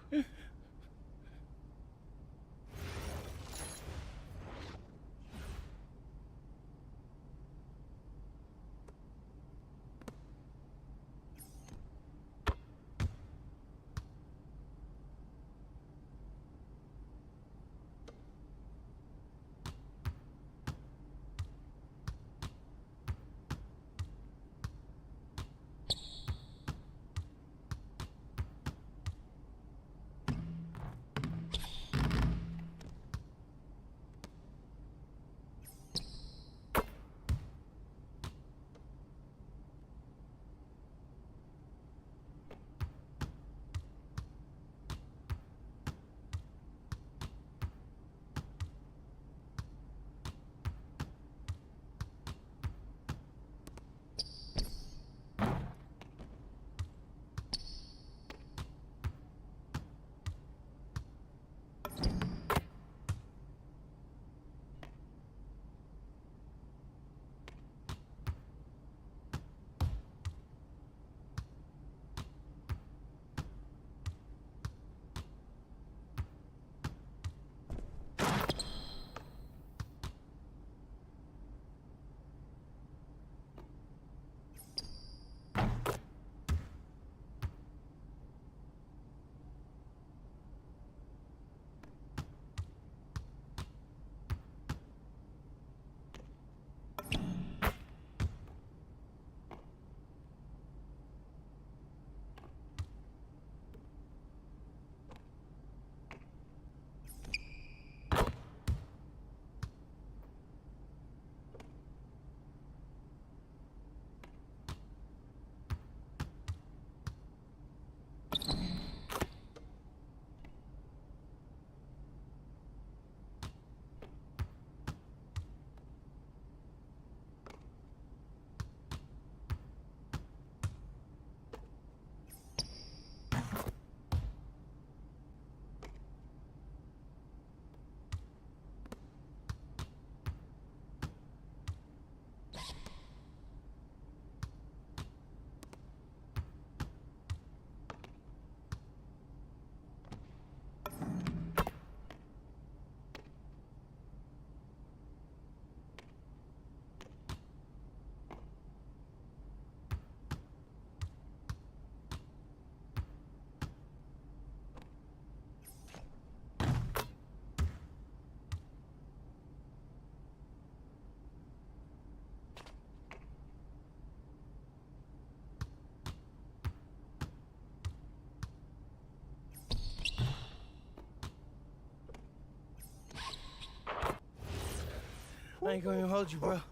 I ain't gonna even hold you, bro.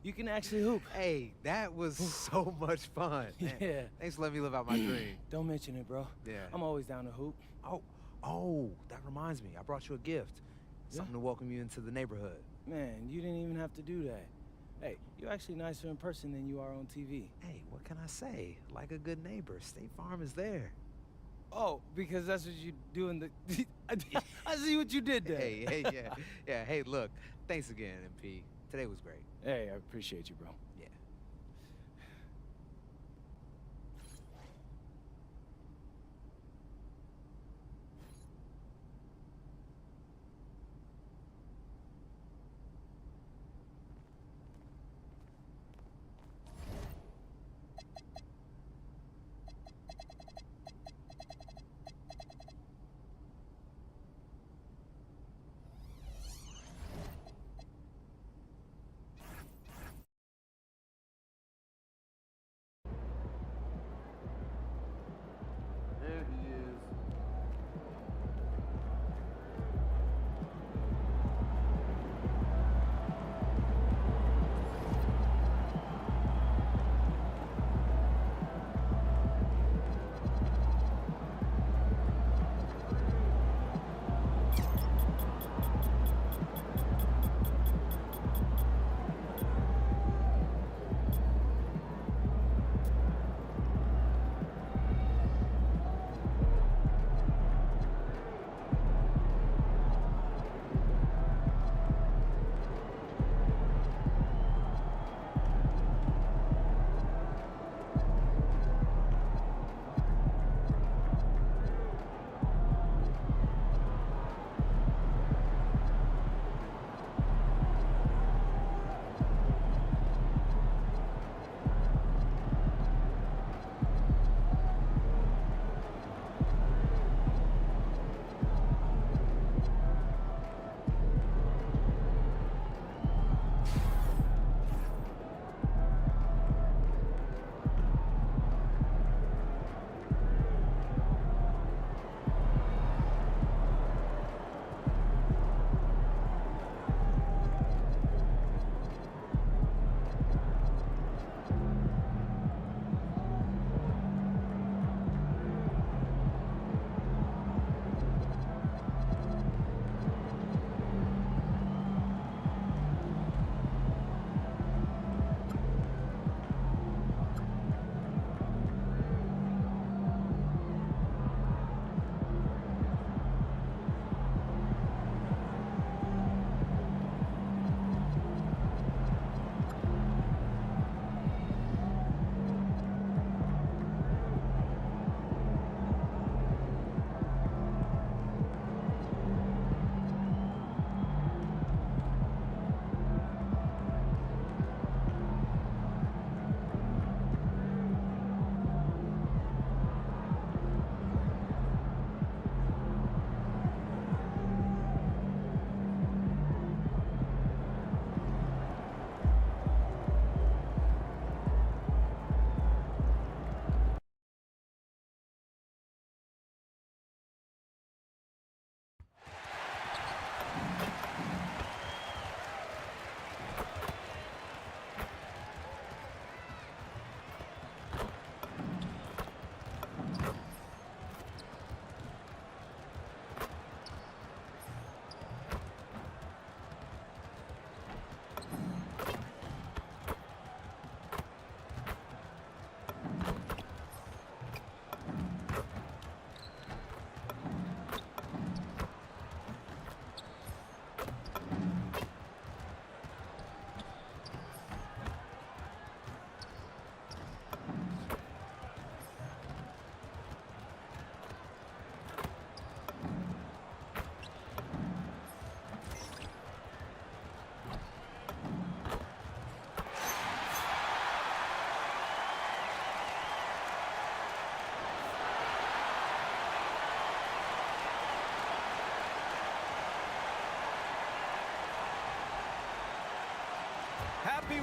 You can actually hoop. Hey, that was so much fun. Man, yeah. Thanks for letting me live out my dream. Don't mention it, bro. Yeah. I'm always down to hoop. Oh, that reminds me. I brought you a gift. Something to welcome you into the neighborhood. Man, you didn't even have to do that. Hey, you're actually nicer in person than you are on TV. Hey, what can I say? Like a good neighbor, State Farm is there. Oh, because that's what you do in the... I see what you did there. Hey, yeah. Hey, look, thanks again, MP. Today was great. Hey, I appreciate you, bro.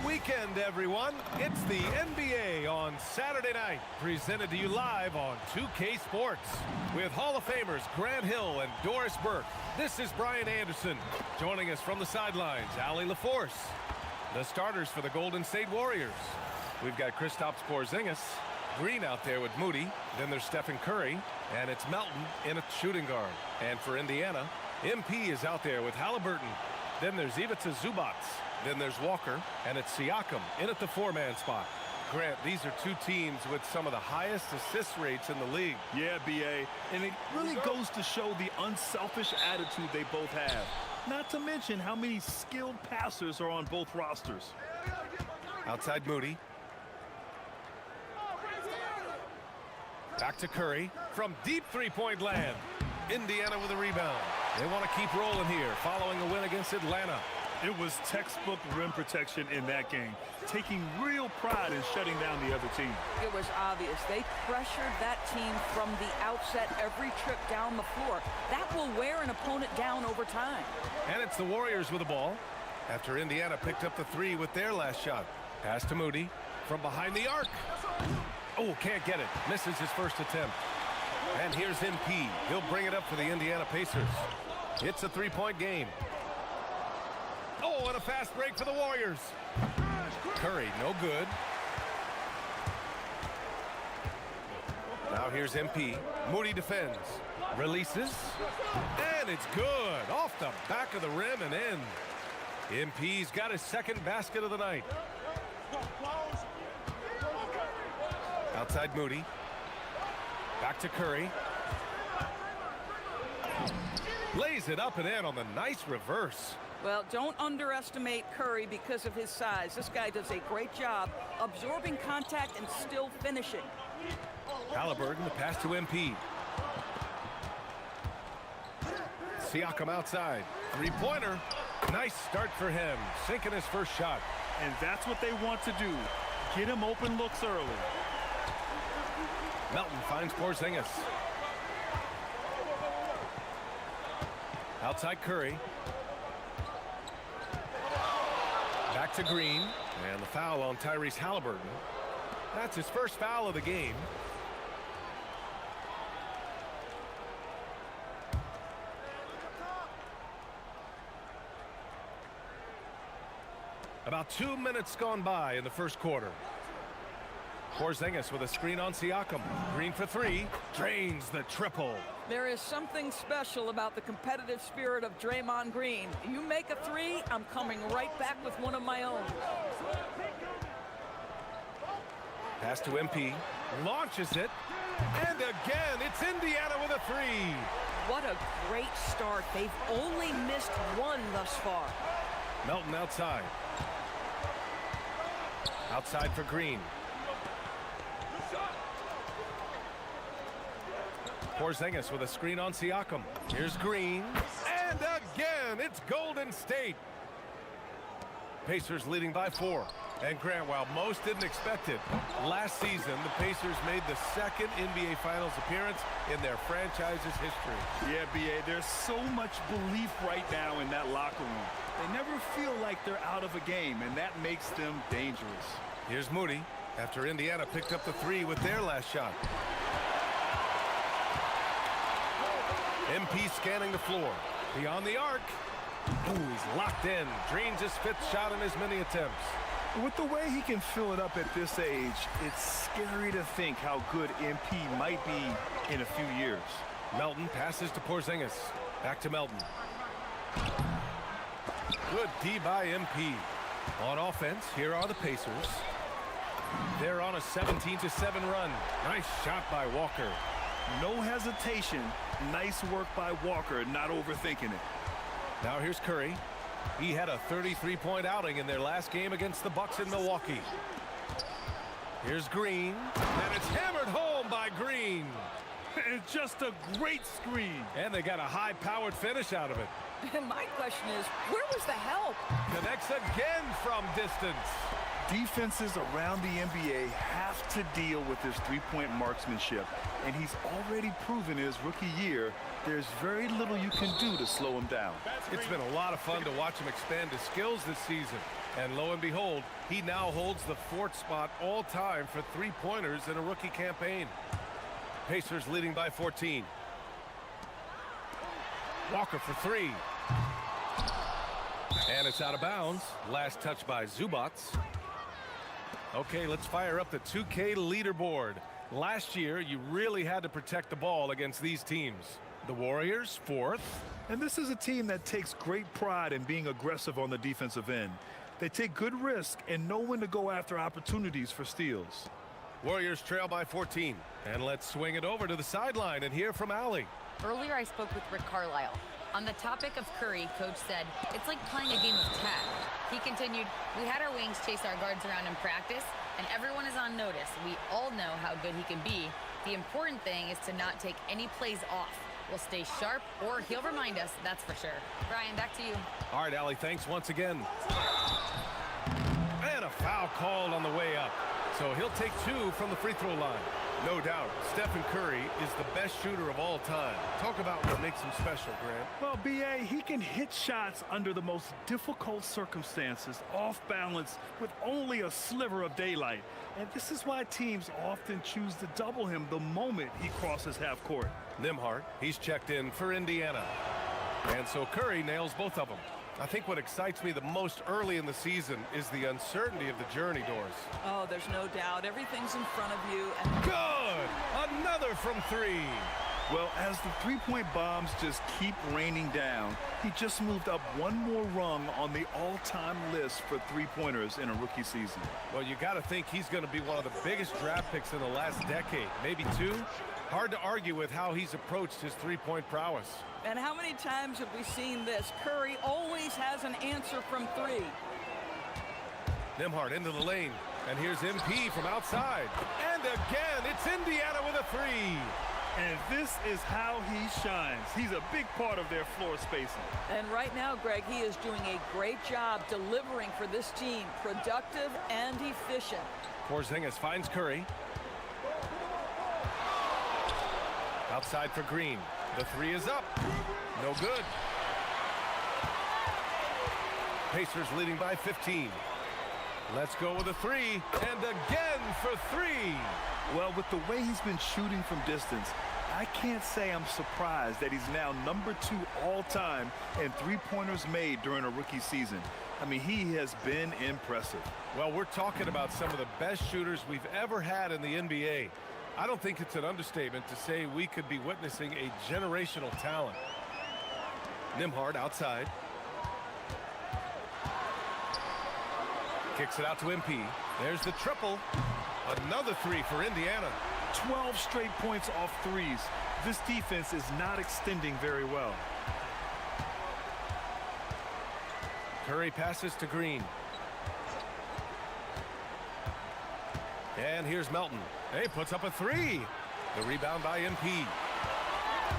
weekend, everyone. It's the NBA on Saturday night, presented to you live on 2K Sports. With Hall of Famers Grant Hill and Doris Burke, this is Brian Anderson. Joining us from the sidelines, Allie LaForce. The starters for the Golden State Warriors. We've got Kristaps Porzingis, Green out there with Moody. Then there's Stephen Curry, and it's Melton in a shooting guard. And for Indiana, MP is out there with Halliburton. Then there's Ivica Zubac. Then there's Walker, and it's Siakam in at the four-man spot. Grant, these are two teams with some of the highest assist rates in the league. Yeah, B.A., and it really goes to show the unselfish attitude they both have. Not to mention how many skilled passers are on both rosters. Outside Moody. Back to Curry from deep three-point land. Indiana with a rebound. They want to keep rolling here following a win against Atlanta. It was textbook rim protection in that game, taking real pride in shutting down the other team. It was obvious. They pressured that team from the outset every trip down the floor. That will wear an opponent down over time. And it's the Warriors with the ball after Indiana picked up the three with their last shot. Pass to Moody from behind the arc. Oh, can't get it. Misses his first attempt. And here's MP. He'll bring it up for the Indiana Pacers. It's a three-point game. Oh, and a fast break for the Warriors. Curry, no good. Now here's MP. Moody defends. Releases. And it's good. Off the back of the rim and in. MP's got his second basket of the night. Outside Moody. Back to Curry. Lays it up and in on the nice reverse. Well, don't underestimate Curry because of his size. This guy does a great job absorbing contact and still finishing. Halliburton, the pass to MP. Siakam outside. Three-pointer. Nice start for him. Sinking his first shot. And that's what they want to do. Get him open looks early. Melton finds Porzingis. Outside Curry. Back to Green. And the foul on Tyrese Halliburton. That's his first foul of the game. About 2 minutes gone by in the first quarter. Porzingis with a screen on Siakam. Green for three. Drains the triple. There is something special about the competitive spirit of Draymond Green. You make a three, I'm coming right back with one of my own. Pass to MP. Launches it. And again, it's Indiana with a three. What a great start. They've only missed one thus far. Melton outside. Outside for Green. Porzingis with a screen on Siakam. Here's Green. And again, it's Golden State. Pacers leading by 4. And Grant, while most didn't expect it, last season the Pacers made the second NBA Finals appearance in their franchise's history. Yeah, B.A., there's so much belief right now in that locker room. They never feel like they're out of a game, and that makes them dangerous. Here's Moody after Indiana picked up the three with their last shot. MP scanning the floor. Beyond the arc. Ooh, he's locked in. Drains his fifth shot in as many attempts. With the way he can fill it up at this age, it's scary to think how good MP might be in a few years. Melton passes to Porzingis. Back to Melton. Good D by MP. On offense, here are the Pacers. They're on a 17-7 run. Nice shot by Walker. No hesitation. Nice work by Walker, not overthinking it. Now here's Curry. He had a 33-point outing in their last game against the Bucks in Milwaukee. Here's Green. And it's hammered home by Green. It's just a great screen. And they got a high-powered finish out of it. My question is, where was the help? Connects again from distance. Defenses around the NBA have to deal with his three-point marksmanship, and he's already proven in his rookie year there's very little you can do to slow him down. It's been a lot of fun to watch him expand his skills this season. And lo and behold, he now holds the 4th spot all time for three-pointers in a rookie campaign. Pacers leading by 14. Walker for 3. And it's out of bounds. Last touch by Zubac. Okay, let's fire up the 2K leaderboard. Last year, you really had to protect the ball against these teams. The Warriors, 4th. And this is a team that takes great pride in being aggressive on the defensive end. They take good risk and know when to go after opportunities for steals. Warriors trail by 14. And let's swing it over to the sideline and hear from Allie. Earlier, I spoke with Rick Carlisle. On the topic of Curry, Coach said, it's like playing a game of tag. He continued, we had our wings chase our guards around in practice, and everyone is on notice. We all know how good he can be. The important thing is to not take any plays off. We'll stay sharp, or he'll remind us, that's for sure. Brian, back to you. All right, Allie, thanks once again. And a foul called on the way up. So he'll take 2 from the free throw line. No doubt, Stephen Curry is the best shooter of all time. Talk about what makes him special, Grant. Well, B.A., he can hit shots under the most difficult circumstances, off balance, with only a sliver of daylight. And this is why teams often choose to double him the moment he crosses half court. Nembhard, he's checked in for Indiana. And so Curry nails both of them. I think what excites me the most early in the season is the uncertainty of the journey, Doris. Oh, there's no doubt. Everything's in front of you. And good! Another from 3. Well, as the three-point bombs just keep raining down, he just moved up one more rung on the all-time list for three-pointers in a rookie season. Well, you got to think he's going to be one of the biggest draft picks in the last decade, maybe 2. Hard to argue with how he's approached his three-point prowess. And how many times have we seen this? Curry always has an answer from 3. Nembhard into the lane. And here's MP from outside. And again, it's Indiana with a 3. And this is how he shines. He's a big part of their floor spacing. And right now, Greg, he is doing a great job delivering for this team. Productive and efficient. Porzingis finds Curry. Outside for Green. The 3 is up. No good. Pacers leading by 15. Let's go with a 3. And again for 3. Well, with the way he's been shooting from distance, I can't say I'm surprised that he's now number 2 all-time in three-pointers made during a rookie season. I mean, he has been impressive. Well, we're talking about some of the best shooters we've ever had in the NBA. I don't think it's an understatement to say we could be witnessing a generational talent. Nembhard outside. Kicks it out to MP. There's the triple. Another 3 for Indiana. 12 straight points off threes. This defense is not extending very well. Curry passes to Green. And here's Melton. He puts up a 3. The rebound by MP.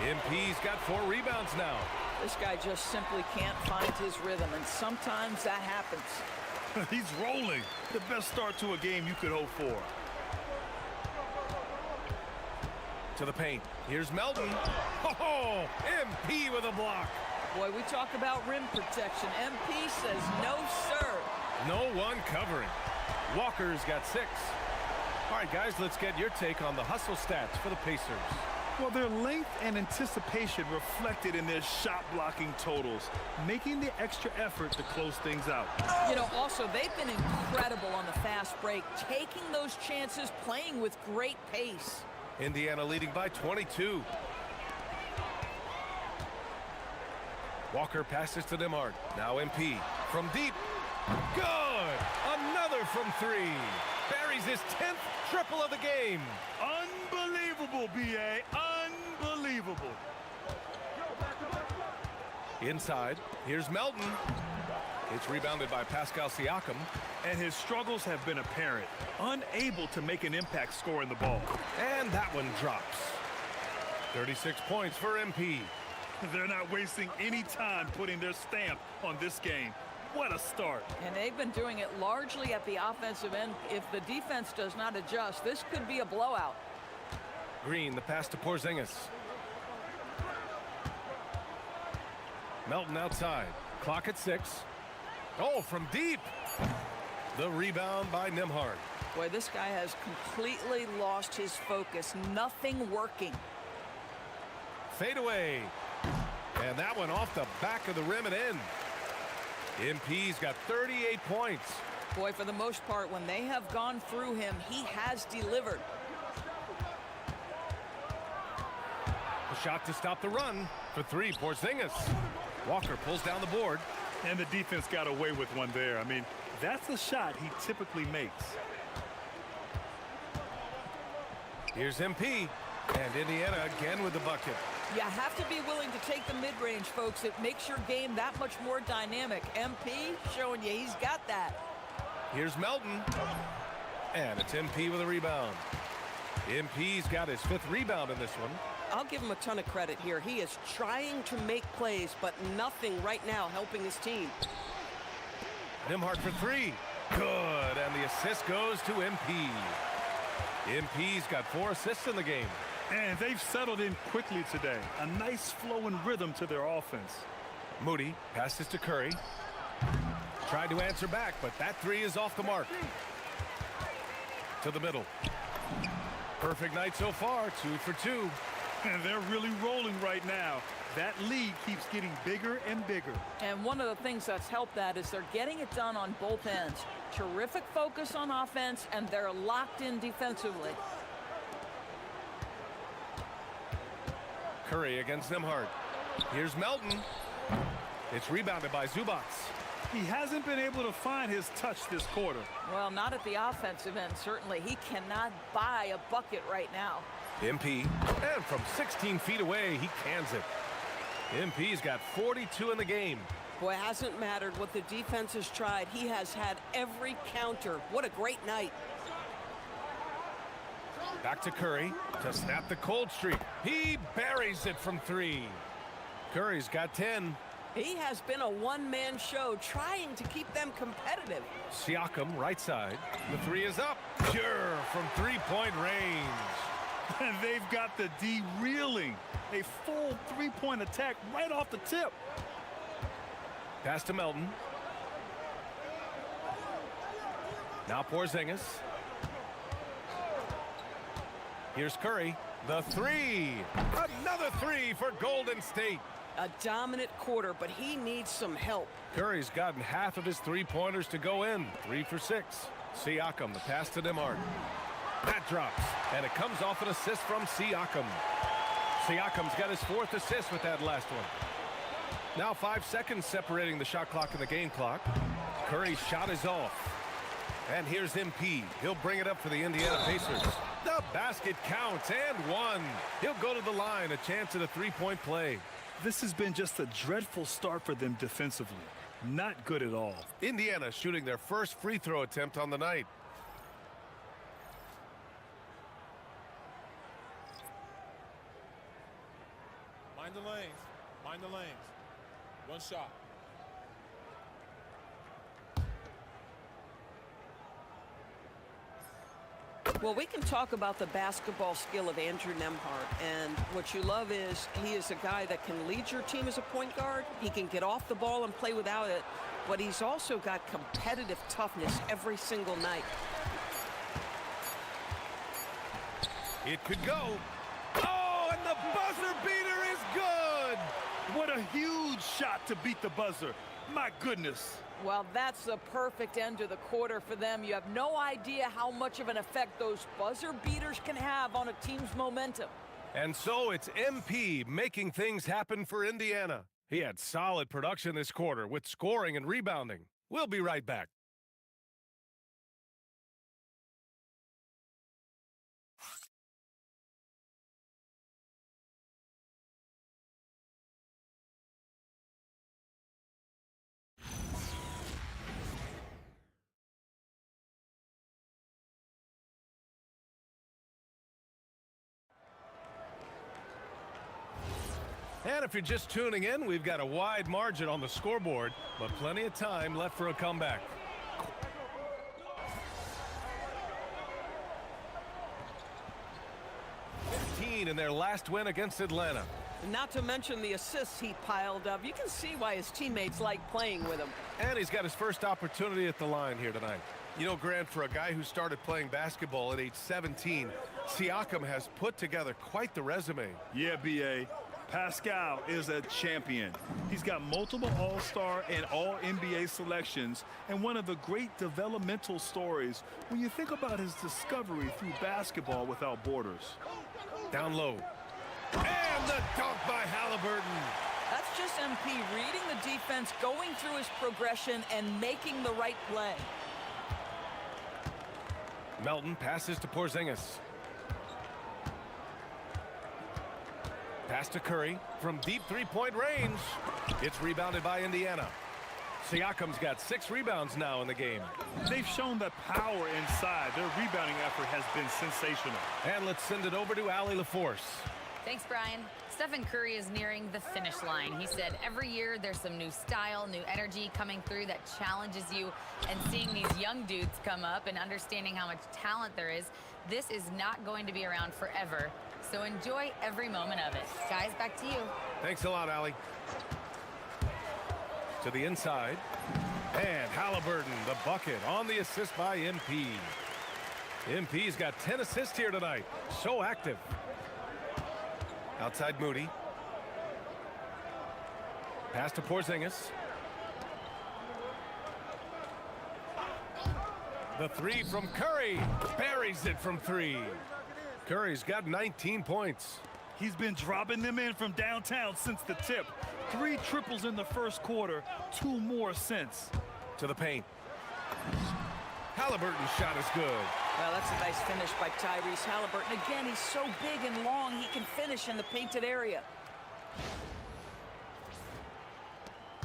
MP's got 4 rebounds now. This guy just simply can't find his rhythm, and sometimes that happens. He's rolling. The best start to a game you could hope for. To the paint. Here's Melton. Oh, MP with a block. Boy, we talk about rim protection. MP says no, sir. No one covering. Walker's got 6. All right, guys, let's get your take on the hustle stats for the Pacers. Well, their length and anticipation reflected in their shot blocking totals, making the extra effort to close things out. You know, also, they've been incredible on the fast break, taking those chances, playing with great pace. Indiana leading by 22. Walker passes to Nembhard. Now MP from deep. Good! Another from 3. Buries his 10th triple of the game. Unbelievable, B.A. Unbelievable. Inside, here's Melton. It's rebounded by Pascal Siakam. And his struggles have been apparent. Unable to make an impact scoring the ball. And that one drops. 36 points for MP. They're not wasting any time putting their stamp on this game. What a start. And they've been doing it largely at the offensive end. If the defense does not adjust, this could be a blowout. Green, the pass to Porzingis. Melton outside. Clock at 6. Oh, from deep. The rebound by Nembhard. Boy, this guy has completely lost his focus. Nothing working. Fade away. And that one off the back of the rim and in. MP's got 38 points. Boy, for the most part, when they have gone through him, he has delivered. A shot to stop the run for three. Porzingis. Walker pulls down the board. And the defense got away with one there. I mean, that's a shot he typically makes. Here's MP. And Indiana again with the bucket. You have to be willing to take the mid-range, folks. It makes your game that much more dynamic. MP showing you he's got that. Here's Melton. And it's MP with a rebound. MP's got his 5th rebound in this one. I'll give him a ton of credit here. He is trying to make plays, but nothing right now helping his team. Nembhard for 3. Good. And the assist goes to MP. MP's got 4 assists in the game. And they've settled in quickly today. A nice flow and rhythm to their offense. Moody passes to Curry. Tried to answer back, but that 3 is off the mark. To the middle. Perfect night so far, 2 for 2. And they're really rolling right now. That lead keeps getting bigger and bigger. And one of the things that's helped that is they're getting it done on both ends. Terrific focus on offense, and they're locked in defensively. Curry against Nembhard. Here's Melton. It's rebounded by Zubac. He hasn't been able to find his touch this quarter. Well, not at the offensive end, certainly. He cannot buy a bucket right now. MP, and from 16 feet away, he cans it. MP's got 42 in the game. Boy, it hasn't mattered what the defense has tried. He has had every counter. What a great night. Back to Curry to snap the cold streak. He buries it from 3. Curry's got 10. He has been a one-man show trying to keep them competitive. Siakam, right side. The 3 is up. Pure from 3-point range. And they've got the D reeling. A full 3-point attack right off the tip. Pass to Melton. Now Porzingis. Here's Curry. The 3. Another 3 for Golden State. A dominant quarter, but he needs some help. Curry's gotten half of his 3-pointers to go in. 3 for 6. Siakam, the pass to Nembhard. That drops, and it comes off an assist from Siakam. Siakam's got his 4th assist with that last one. Now 5 seconds separating the shot clock and the game clock. Curry's shot is off. And here's MP. He'll bring it up for the Indiana Pacers. The basket counts, and 1. He'll go to the line, a chance at a 3-point play. This has been just a dreadful start for them defensively. Not good at all. Indiana shooting their first free throw attempt on the night. Mind the lanes. Mind the lanes. One shot. Well, we can talk about the basketball skill of Andrew Nembhard, and what you love is he is a guy that can lead your team as a point guard. He can get off the ball and play without it, but he's also got competitive toughness every single night. It could go. Oh, and the buzzer beater is good. What a huge shot to beat the buzzer. My goodness. Well, that's the perfect end to the quarter for them. You have no idea how much of an effect those buzzer beaters can have on a team's momentum. And so it's MP making things happen for Indiana. He had solid production this quarter with scoring and rebounding. We'll be right back. And if you're just tuning in, we've got a wide margin on the scoreboard, but plenty of time left for a comeback. In their last win against Atlanta. Not to mention the assists he piled up. You can see why his teammates like playing with him. And he's got his first opportunity at the line here tonight. You know, Grant, for a guy who started playing basketball at age 17, Siakam has put together quite the resume. Yeah, B.A. Pascal is a champion. He's got multiple All-Star and All-NBA selections, and one of the great developmental stories when you think about his discovery through basketball without borders. Down low. And the dunk by Halliburton. That's just MP reading the defense, going through his progression, and making the right play. Melton passes to Porzingis. Pass to Curry from deep three-point range. It's rebounded by Indiana. Siakam's got 6 rebounds now in the game. They've shown that power inside. Their rebounding effort has been sensational. And let's send it over to Allie LaForce. Thanks, Brian. Stephen Curry is nearing the finish line. He said every year there's some new style, new energy coming through that challenges you. And seeing these young dudes come up and understanding how much talent there is, this is not going to be around forever. So enjoy every moment of it. Guys, back to you. Thanks a lot, Allie. To the inside. And Halliburton, the bucket on the assist by MP. MP's got 10 assists here tonight. So active. Outside Moody. Pass to Porzingis. The three from Curry. Buries it from 3. Curry's got 19 points. He's been dropping them in from downtown since the tip. 3 triples in the first quarter, 2 more since. To the paint. Halliburton's shot is good. Well, that's a nice finish by Tyrese Halliburton. Again, he's so big and long, he can finish in the painted area.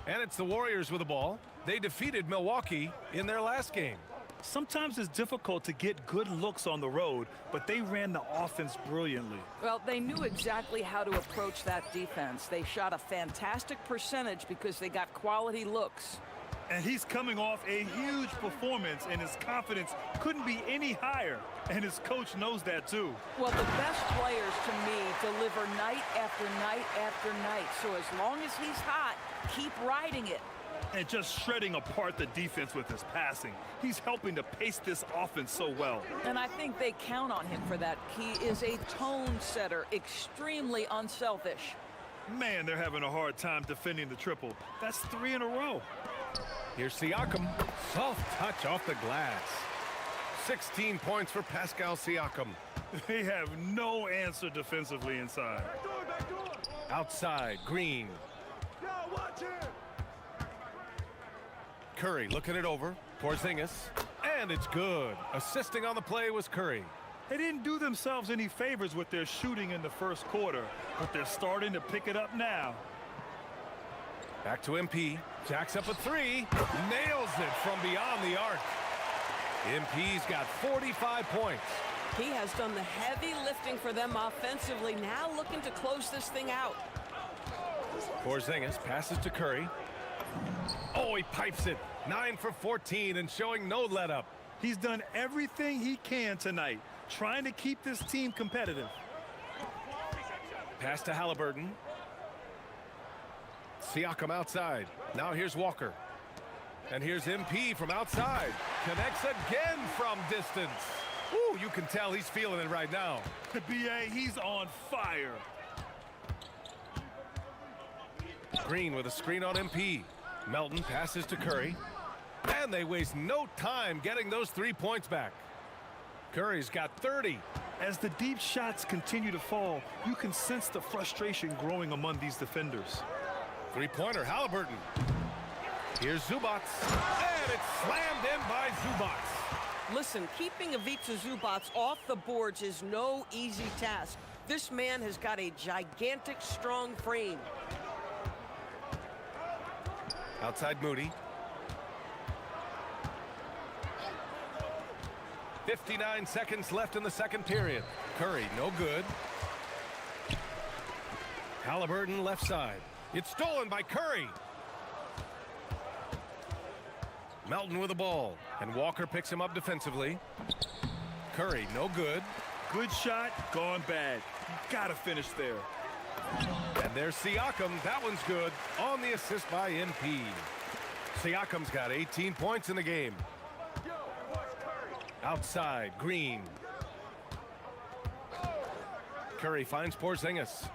And it's the Warriors with the ball. They defeated Milwaukee in their last game. Sometimes it's difficult to get good looks on the road, but they ran the offense brilliantly. Well, they knew exactly how to approach that defense. They shot a fantastic percentage because they got quality looks. And he's coming off a huge performance, and his confidence couldn't be any higher. And his coach knows that, too. Well, the best players, to me, deliver night after night after night. So as long as he's hot, keep riding it. And just shredding apart the defense with his passing. He's helping to pace this offense so well. And I think they count on him for that. He is a tone setter, extremely unselfish. Man, they're having a hard time defending the triple. That's 3 in a row. Here's Siakam. Soft touch off the glass. 16 points for Pascal Siakam. They have no answer defensively inside. Outside, Green. Curry looking it over. Porzingis. And it's good. Assisting on the play was Curry. They didn't do themselves any favors with their shooting in the first quarter, but they're starting to pick it up now. Back to MP. Jacks up a 3. Nails it from beyond the arc. MP's got 45 points. He has done the heavy lifting for them offensively. Now looking to close this thing out. Porzingis passes to Curry. Oh, he pipes it. 9 for 14 and showing no let up. He's done everything he can tonight, trying to keep this team competitive. Pass to Halliburton. Siakam outside. Now here's Walker. And here's MP from outside. Connects again from distance. Ooh, you can tell he's feeling it right now. B.A., he's on fire. Green with a screen on MP. Melton passes to Curry. And they waste no time getting those 3 points back. Curry's got 30. As the deep shots continue to fall, you can sense the frustration growing among these defenders. Three-pointer, Halliburton. Here's Zubac. And it's slammed in by Zubac. Listen, keeping Ivica Zubac off the boards is no easy task. This man has got a gigantic, strong frame. Outside Moody. 59 seconds left in the second period. Curry, no good. Halliburton left side. It's stolen by Curry. Melton with the ball. And Walker picks him up defensively. Curry, no good. Good shot, gone bad. You gotta finish there. And there's Siakam. That one's good on the assist by MP. Siakam's got 18 points in the game. Outside, Green. Curry finds Porzingis.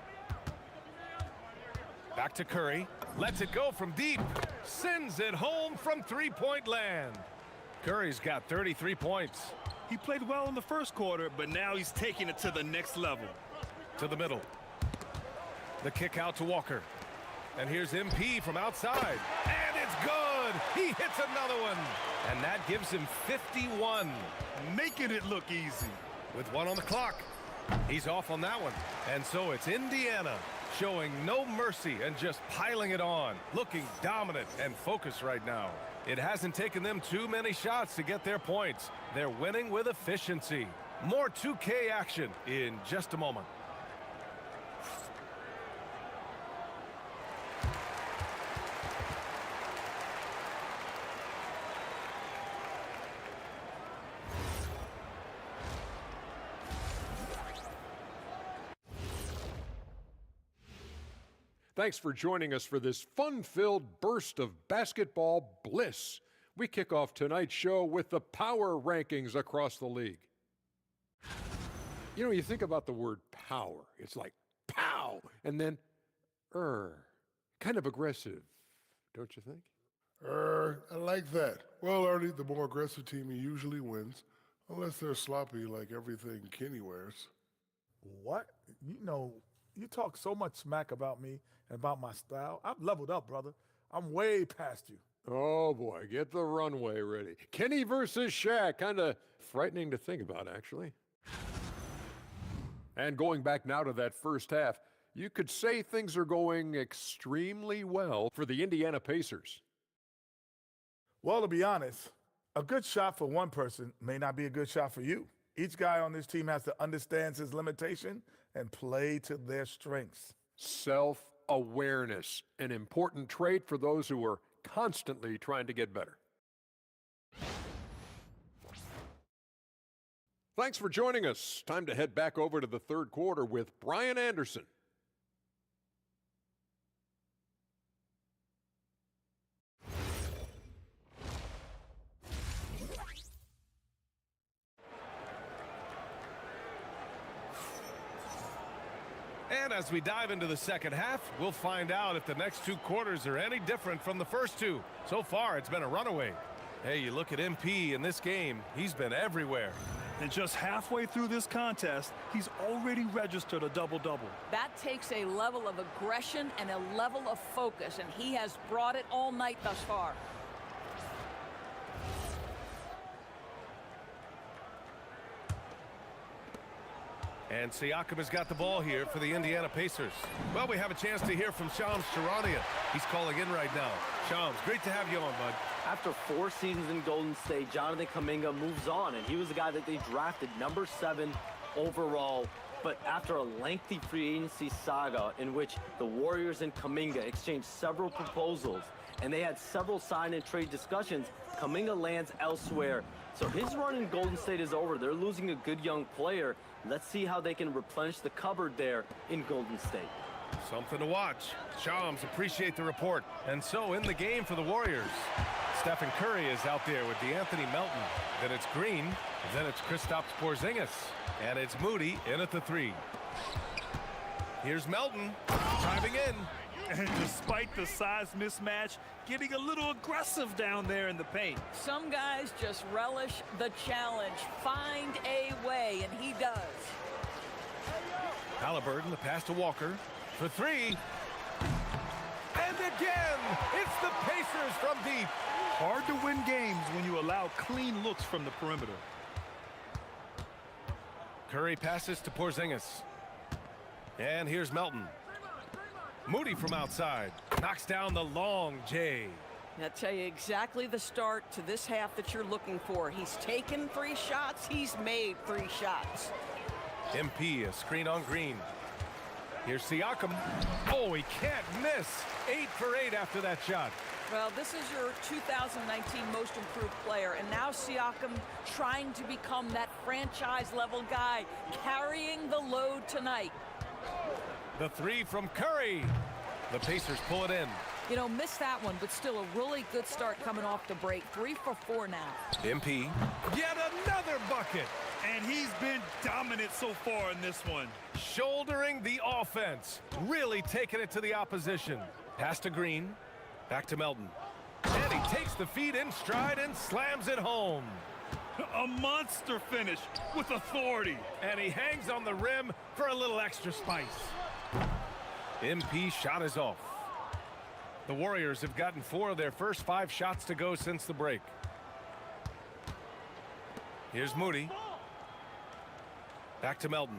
Back to Curry. Lets it go from deep. Sends it home from three-point land. Curry's got 33 points. He played well in the first quarter, but now he's taking it to the next level. To the middle. The kick out to Walker. And here's MP from outside. And it's good. He hits another one. And that gives him 51. Making it look easy. With 1 on the clock. He's off on that one. And so it's Indiana showing no mercy and just piling it on. Looking dominant and focused right now. It hasn't taken them too many shots to get their points. They're winning with efficiency. More 2K action in just a moment. Thanks for joining us for this fun-filled burst of basketball bliss. We kick off tonight's show with the power rankings across the league. You know, you think about the word power. It's like pow, and then kind of aggressive, don't you think? I like that. Well, Artie, the more aggressive team usually wins, unless they're sloppy like everything Kenny wears. What? You know, you talk so much smack about me and about my style. I've leveled up, brother. I'm way past you. Oh, boy, get the runway ready. Kenny versus Shaq, kind of frightening to think about, actually. And going back now to that first half, you could say things are going extremely well for the Indiana Pacers. Well, to be honest, a good shot for one person may not be a good shot for you. Each guy on this team has to understand his limitation and play to their strengths. Self-awareness, an important trait for those who are constantly trying to get better. Thanks for joining us. Time to head back over to the third quarter with Brian Anderson. And as we dive into the second half, we'll find out if the next 2 quarters are any different from the first 2. So far, it's been a runaway. Hey, you look at MP in this game, he's been everywhere. And just halfway through this contest, he's already registered a double-double. That takes a level of aggression and a level of focus, and he has brought it all night thus far. And Siakam has got the ball here for the Indiana Pacers. Well, we have a chance to hear from Shams Charania. He's calling in right now. Shams, great to have you on, bud. After 4 seasons in Golden State, Jonathan Kuminga moves on, and he was the guy that they drafted number 7 overall. But after a lengthy free agency saga in which the Warriors and Kuminga exchanged several proposals, and they had several sign and trade discussions, Kuminga lands elsewhere. So his run in Golden State is over. They're losing a good young player. Let's see how they can replenish the cupboard there in Golden State. Something to watch. Shams, appreciate the report. And so in the game for the Warriors, Stephen Curry is out there with DeAnthony Melton. Then it's Green. Then it's Kristaps Porzingis. And it's Moody in at the 3. Here's Melton driving in. And despite the size mismatch, getting a little aggressive down there in the paint. Some guys just relish the challenge. Find a way, and he does. Halliburton, the pass to Walker for 3. And again, it's the Pacers from deep. Hard to win games when you allow clean looks from the perimeter. Curry passes to Porzingis. And here's Melton. Moody from outside knocks down the long J. I'll tell you exactly the start to this half that you're looking for. He's taken 3 shots. He's made 3 shots. MP, a screen on Green. Here's Siakam. Oh, he can't miss. 8 for 8 after that shot. Well, this is your 2019 most improved player, and now Siakam trying to become that franchise-level guy, carrying the load tonight. The three from Curry. The Pacers pull it in. You know, missed that one, but still a really good start coming off the break. 3 for 4 now. MP. Yet another bucket. And he's been dominant so far in this one. Shouldering the offense. Really taking it to the opposition. Pass to Green. Back to Melton. And he takes the feed in stride and slams it home. A monster finish with authority. And he hangs on the rim for a little extra spice. MP shot is off. The Warriors have gotten 4 of their first 5 shots to go since the break. Here's Moody. Back to Melton.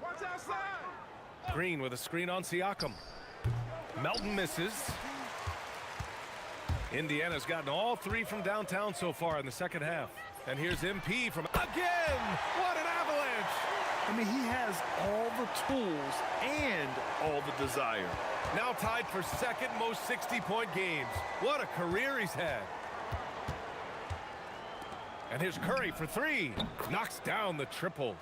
Watch outside. Green with a screen on Siakam. Melton misses. Indiana's gotten all 3 from downtown so far in the second half. And here's MP from again. What an avalanche. I mean, he has all the tools and all the desire. Now tied for second most 60-point games. What a career he's had. And here's Curry for 3. Knocks down the triple.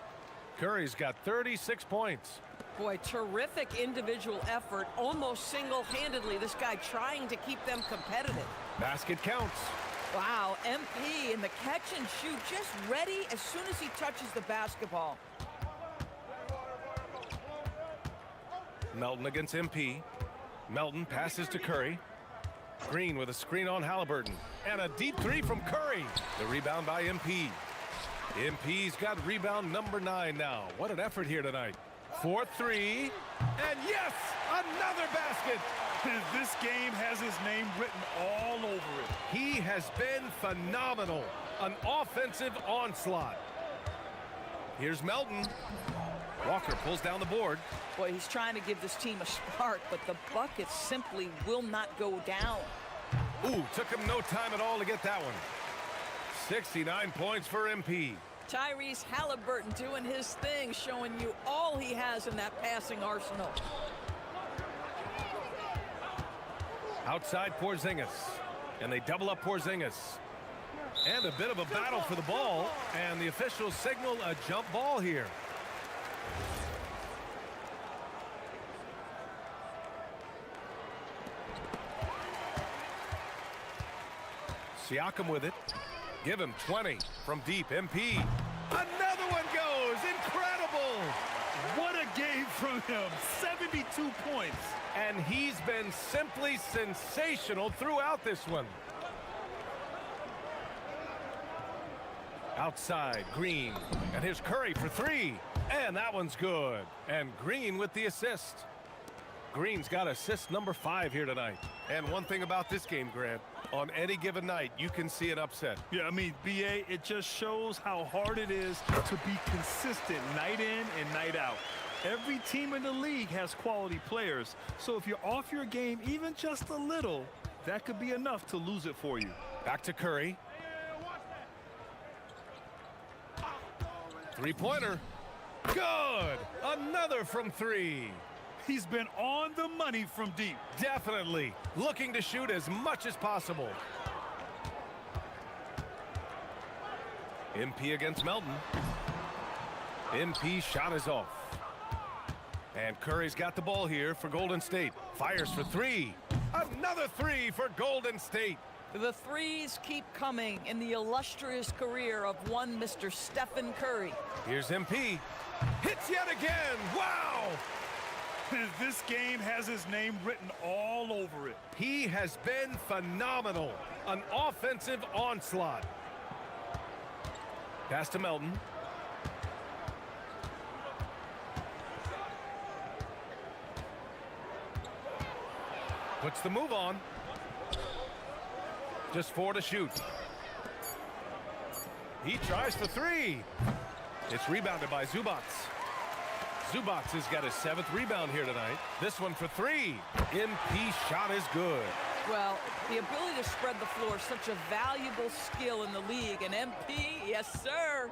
Curry's got 36 points. Boy, terrific individual effort, almost single-handedly. This guy trying to keep them competitive. Basket counts. Wow, MP in the catch and shoot, just ready as soon as he touches the basketball. Melton against MP. Melton passes to Curry. Green with a screen on Halliburton. And a deep 3 from Curry. The rebound by MP. MP's got rebound number 9 now. What an effort here tonight. 4-3. And yes, another basket. This game has his name written all over it. He has been phenomenal. An offensive onslaught. Here's Melton. Walker pulls down the board. Boy, he's trying to give this team a spark, but the bucket simply will not go down. Ooh, took him no time at all to get that one. 69 points for MP. Tyrese Halliburton doing his thing, showing you all he has in that passing arsenal. Outside Porzingis. And they double up Porzingis. And a bit of a battle for the ball. And the officials signal a jump ball here. Siakam with it. Give him 20 from deep. MP. Another one goes. Incredible. What a game from him. 72 points. And he's been simply sensational throughout this one. Outside, Green. And here's Curry for 3. And that one's good. And Green with the assist. Green's got assist number 5 here tonight. And one thing about this game, Grant, on any given night, you can see an upset. Yeah, I mean, BA, it just shows how hard it is to be consistent night in and night out. Every team in the league has quality players. So if you're off your game even just a little, that could be enough to lose it for you. Back to Curry. 3-pointer. Good. Another from 3. He's been on the money from deep. Definitely. Looking to shoot as much as possible. MP against Melton. MP shot is off. And Curry's got the ball here for Golden State. Fires for 3. Another 3 for Golden State. The threes keep coming in the illustrious career of one Mr. Stephen Curry. Here's MP. Hits yet again. Wow! This game has his name written all over it. He has been phenomenal. An offensive onslaught. Pass to Melton. Puts the move on. Just 4 to shoot. He tries for 3. It's rebounded by Zubac. Zubac has got his 7th rebound here tonight. This one for 3. MP shot is good. Well, the ability to spread the floor is such a valuable skill in the league. And MP, yes, sir.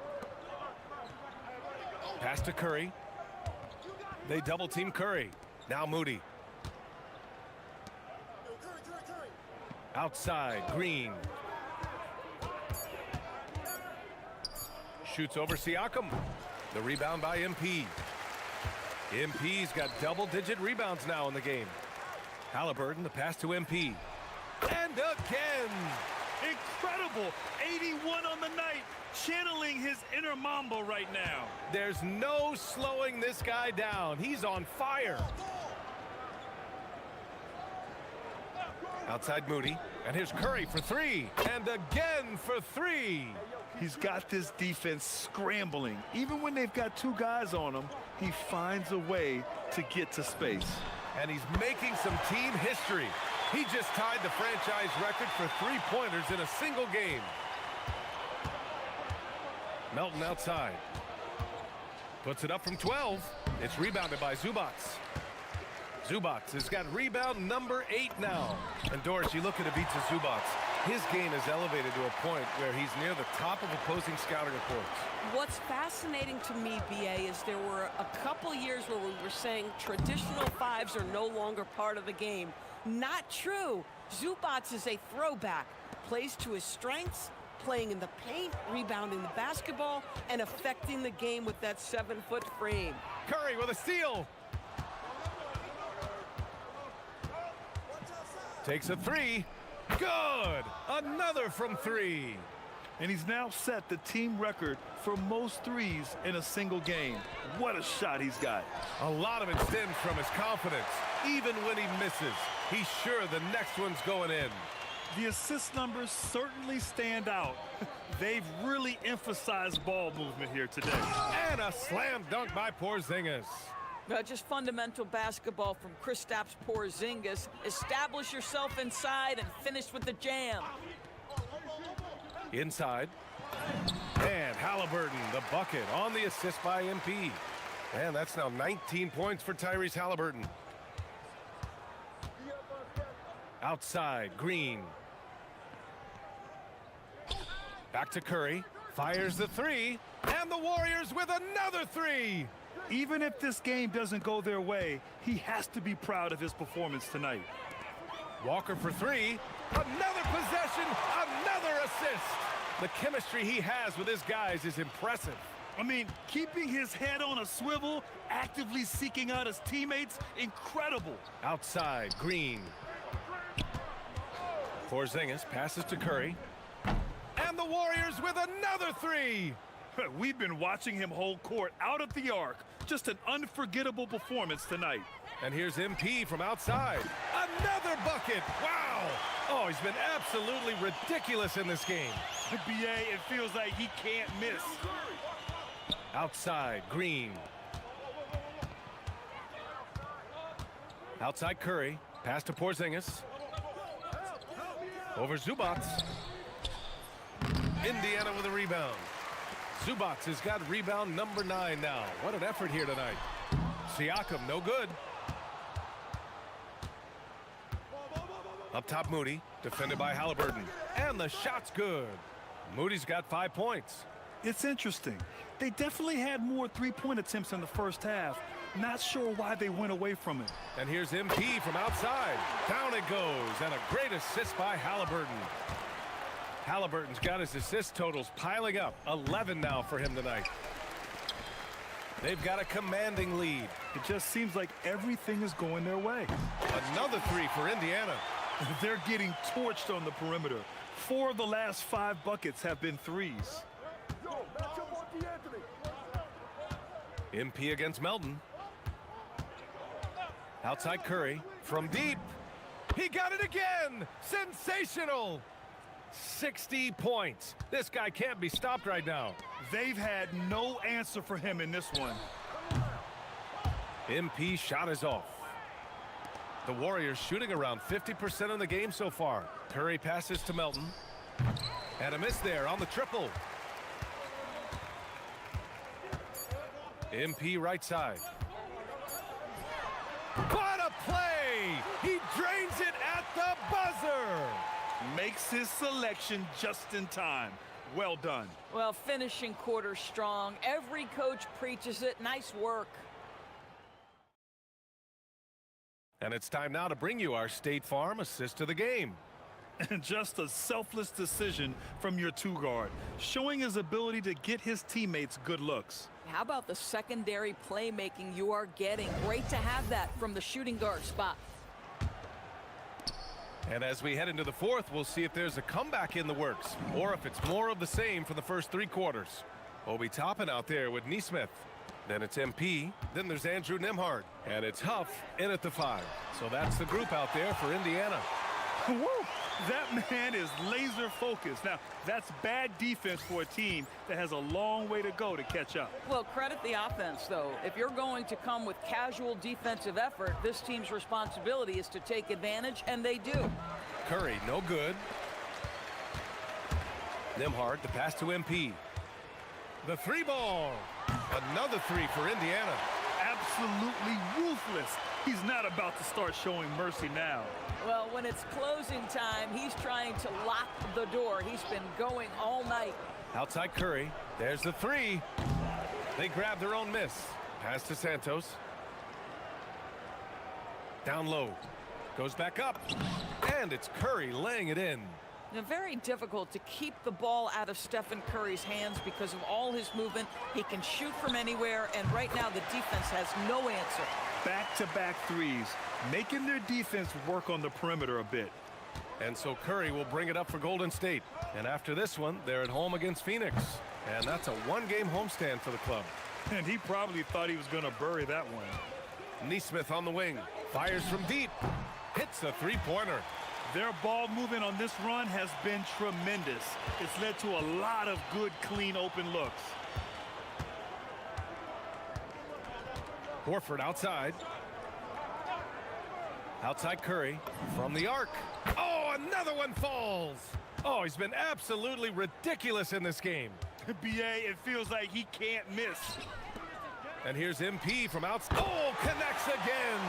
Pass to Curry. They double team Curry. Now Moody. Outside, Green. Shoots over Siakam. The rebound by MP. MP's got double-digit rebounds now in the game. Halliburton, the pass to MP. And again! Incredible! 81 on the night, channeling his inner Mamba right now. There's no slowing this guy down. He's on fire. Outside Moody, and here's Curry for three, and again for three. He's got this defense scrambling. Even when they've got two guys on him, he finds a way to get to space. And he's making some team history. He just tied the franchise record for three-pointers in a single game. Melton outside. Puts it up from 12. It's rebounded by Zubac. Zubac has got rebound number 8 now. And Doris, you look at Ivica Zubac. His game is elevated to a point where he's near the top of opposing scouting reports. What's fascinating to me, BA, is there were a couple years where we were saying traditional fives are no longer part of the game. Not true. Zubac is a throwback. Plays to his strengths, playing in the paint, rebounding the basketball, and affecting the game with that 7-foot frame. Curry with a steal. Takes a three. Good! Another from three. And he's now set the team record for most threes in a single game. What a shot he's got. A lot of it stems from his confidence. Even when he misses, he's sure the next one's going in. The assist numbers certainly stand out. They've really emphasized ball movement here today. And a slam dunk by Porzingis. Just fundamental basketball from Kristaps Porzingis. Establish yourself inside and finish with the jam. Inside. And Halliburton, the bucket on the assist by MP. And that's now 19 points for Tyrese Halliburton. Outside, Green. Back to Curry. Fires the three. And the Warriors with another three. Even if this game doesn't go their way, he has to be proud of his performance tonight. Walker for three. Another possession, another assist. The chemistry he has with his guys is impressive. I mean, keeping his head on a swivel, actively seeking out his teammates, incredible. Outside, Green. Porzingis passes to Curry. And the Warriors with another three. We've been watching him hold court out of the arc. Just an unforgettable performance tonight. And here's MP from outside. Another bucket. Wow. Oh, he's been absolutely ridiculous in this game. BA, it feels like he can't miss. Outside, Green. Outside, Curry. Pass to Porzingis. Over Zubac. Indiana with a rebound. Zubac has got rebound number 9 now. What an effort here tonight. Siakam, no good. Up top, Moody, defended by Halliburton. And the shot's good. Moody's got 5 points. It's interesting. They definitely had more three-point attempts in the first half. Not sure why they went away from it. And here's MP from outside. Down it goes, and a great assist by Halliburton. Halliburton's got his assist totals piling up. 11 now for him tonight. They've got a commanding lead. It just seems like everything is going their way. Another three for Indiana. They're getting torched on the perimeter. 4 of the last 5 buckets have been threes. MP against Melton. Outside Curry from deep. He got it again. Sensational. 60 points. This guy can't be stopped right now. They've had no answer for him in this one. MP shot is off. The Warriors shooting around 50% of the game so far. Curry passes to Melton. And a miss there on the triple. MP right side. What a play! He drains it at the buzzer! Makes his selection just in time. Well done. Well, finishing quarter strong. Every coach preaches it. Nice work. And it's time now to bring you our State Farm assist of the game. And just a selfless decision from your 2 guard, showing his ability to get his teammates good looks. How about the secondary playmaking you are getting? Great to have that from the shooting guard spot. And as we head into the fourth, we'll see if there's a comeback in the works or if it's more of the same for the first 3 quarters. Obi Toppin out there with Neesmith. Then it's MP. Then there's Andrew Nembhard. And it's Huff in at the 5. So that's the group out there for Indiana. Woo! That man is laser focused. Now, that's bad defense for a team that has a long way to go to catch up. Well, credit the offense, though. If you're going to come with casual defensive effort, this team's responsibility is to take advantage, and they do. Curry, no good. Nembhard, the pass to MP. The 3-ball. Another 3 for Indiana. Absolutely ruthless. He's not about to start showing mercy now. Well, when it's closing time, he's trying to lock the door. He's been going all night. Outside Curry. There's the 3. They grab their own miss. Pass to Santos. Down low. Goes back up. And it's Curry laying it in. Now, very difficult to keep the ball out of Stephen Curry's hands because of all his movement. He can shoot from anywhere, and right now the defense has no answer. Back-to-back threes, making their defense work on the perimeter a bit. And so Curry will bring it up for Golden State. And after this one, they're at home against Phoenix. And that's a 1-game homestand for the club. And he probably thought he was going to bury that one. Neesmith on the wing. Fires from deep. Hits a 3-pointer. Their ball movement on this run has been tremendous. It's led to a lot of good, clean, open looks. Horford outside. Outside Curry from the arc. Oh, another one falls. Oh, he's been absolutely ridiculous in this game. BA, it feels like he can't miss. And here's MP from outside. Oh, connects again.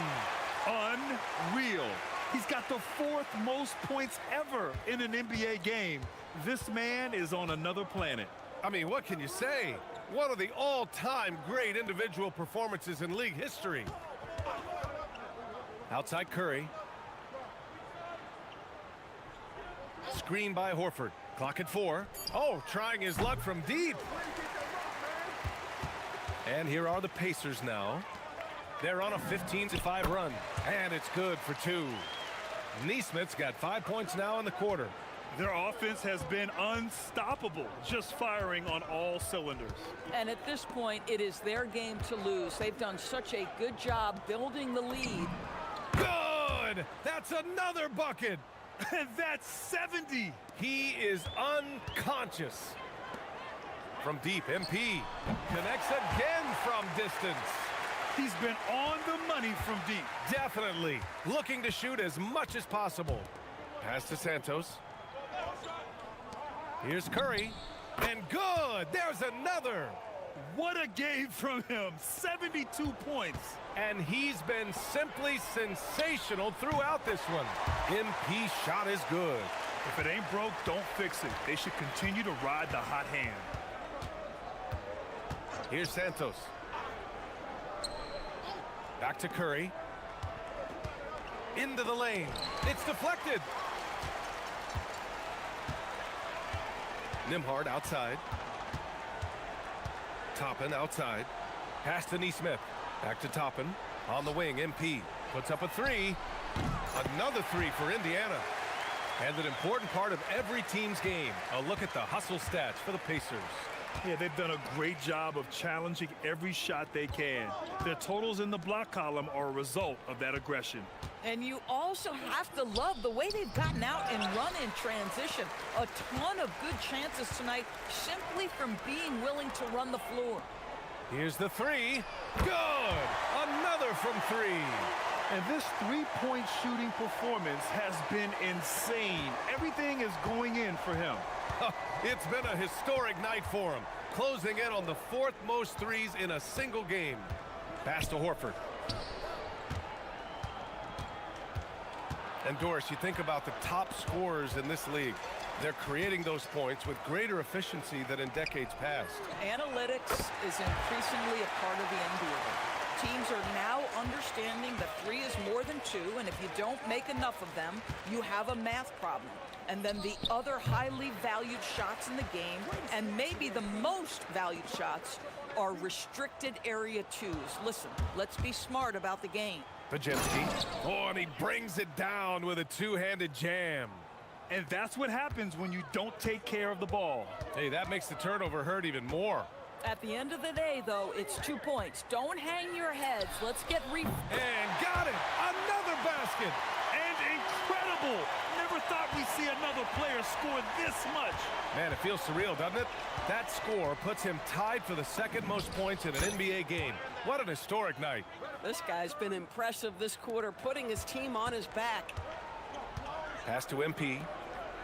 Unreal. He's got the 4th most points ever in an NBA game. This man is on another planet. I mean, what can you say? One of the all-time great individual performances in league history. Outside Curry. Screen by Horford. Clock at 4. Oh, trying his luck from deep. And here are the Pacers now. They're on a 15-5 run. And it's good for 2. Neesmith's got 5 points now in the quarter. Their offense has been unstoppable, just firing on all cylinders. And at this point, it is their game to lose. They've done such a good job building the lead. Good! That's another bucket! And that's 70! He is unconscious. From deep, MP connects again from distance. He's been on the money from deep. Definitely. Looking to shoot as much as possible. Pass to Santos. Here's Curry. And good! There's another! What a game from him. 72 points. And he's been simply sensational throughout this one. MP shot is good. If it ain't broke, don't fix it. They should continue to ride the hot hand. Here's Santos. Back to Curry. Into the lane. It's deflected. Nembhard outside. Toppin outside. Pass to Neesmith. Back to Toppin. On the wing, MP puts up a 3. Another 3 for Indiana. And an important part of every team's game. A look at the hustle stats for the Pacers. Yeah, they've done a great job of challenging every shot they can. Their totals in the block column are a result of that aggression. And you also have to love the way they've gotten out and run in transition. A ton of good chances tonight simply from being willing to run the floor. Here's the 3. Good! Another from 3. And this three-point shooting performance has been insane. Everything is going in for him. It's been a historic night for him, closing in on the 4th most threes in a single game. Pass to Horford. And Doris, you think about the top scorers in this league. They're creating those points with greater efficiency than in decades past. Analytics is increasingly a part of the NBA. Teams are now understanding that 3 is more than 2, and if you don't make enough of them, you have a math problem. And then the other highly valued shots in the game, and maybe the most valued shots, are restricted area twos. Listen, let's be smart about the game. Pajemski. Oh, and he brings it down with a two-handed jam. And that's what happens when you don't take care of the ball. Hey, that makes the turnover hurt even more. At the end of the day, though, it's 2 points. Don't hang your heads. Let's get And got it! Another basket! And incredible! Never thought we'd see another player score this much. Man, it feels surreal, doesn't it? That score puts him tied for the second most points in an NBA game. What an historic night. This guy's been impressive this quarter, putting his team on his back. Pass to MP.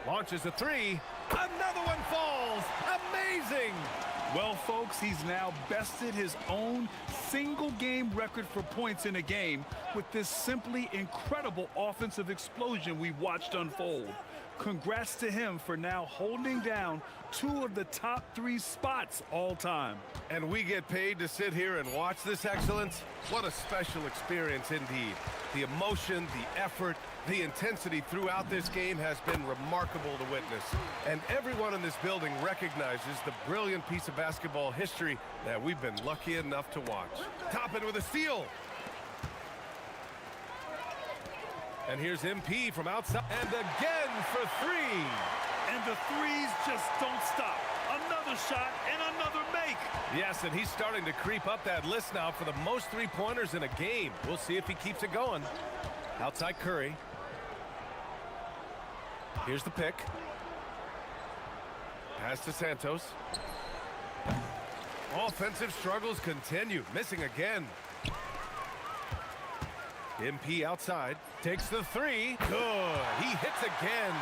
Launches a three. Another one falls. Amazing. Well, folks, he's now bested his own single-game record for points in a game with this simply incredible offensive explosion we watched unfold. Congrats to him for now holding down 2 of the top 3 spots all time. And we get paid to sit here and watch this excellence? What a special experience indeed. The emotion, the effort, the intensity throughout this game has been remarkable to witness. And everyone in this building recognizes the brilliant piece of basketball history that we've been lucky enough to watch. Toppin with a steal. And here's MP from outside. And again for 3. And the threes just don't stop. Another shot and another make. Yes, and he's starting to creep up that list now for the most three-pointers in a game. We'll see if he keeps it going. Outside Curry. Here's the pick. Pass to Santos. Offensive struggles continue. Missing again. MP outside. Takes the 3. Good. He hits again.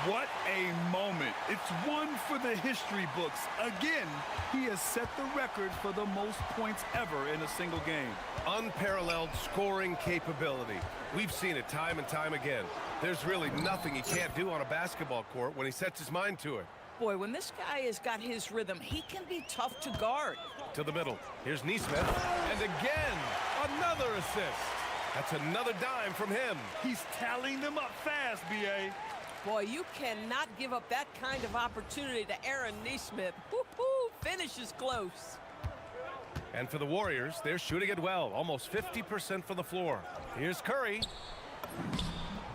What a moment. It's one for the history books. Again, he has set the record for the most points ever in a single game. Unparalleled scoring capability. We've seen it time and time again. There's really nothing he can't do on a basketball court when he sets his mind to it. Boy, when this guy has got his rhythm, he can be tough to guard. To the middle. Here's Nesmith. And again, another assist. That's another dime from him. He's tallying them up fast, B.A. Boy, you cannot give up that kind of opportunity to Aaron Nesmith. Woo-hoo, finish is close. And for the Warriors, they're shooting it well. Almost 50% from the floor. Here's Curry.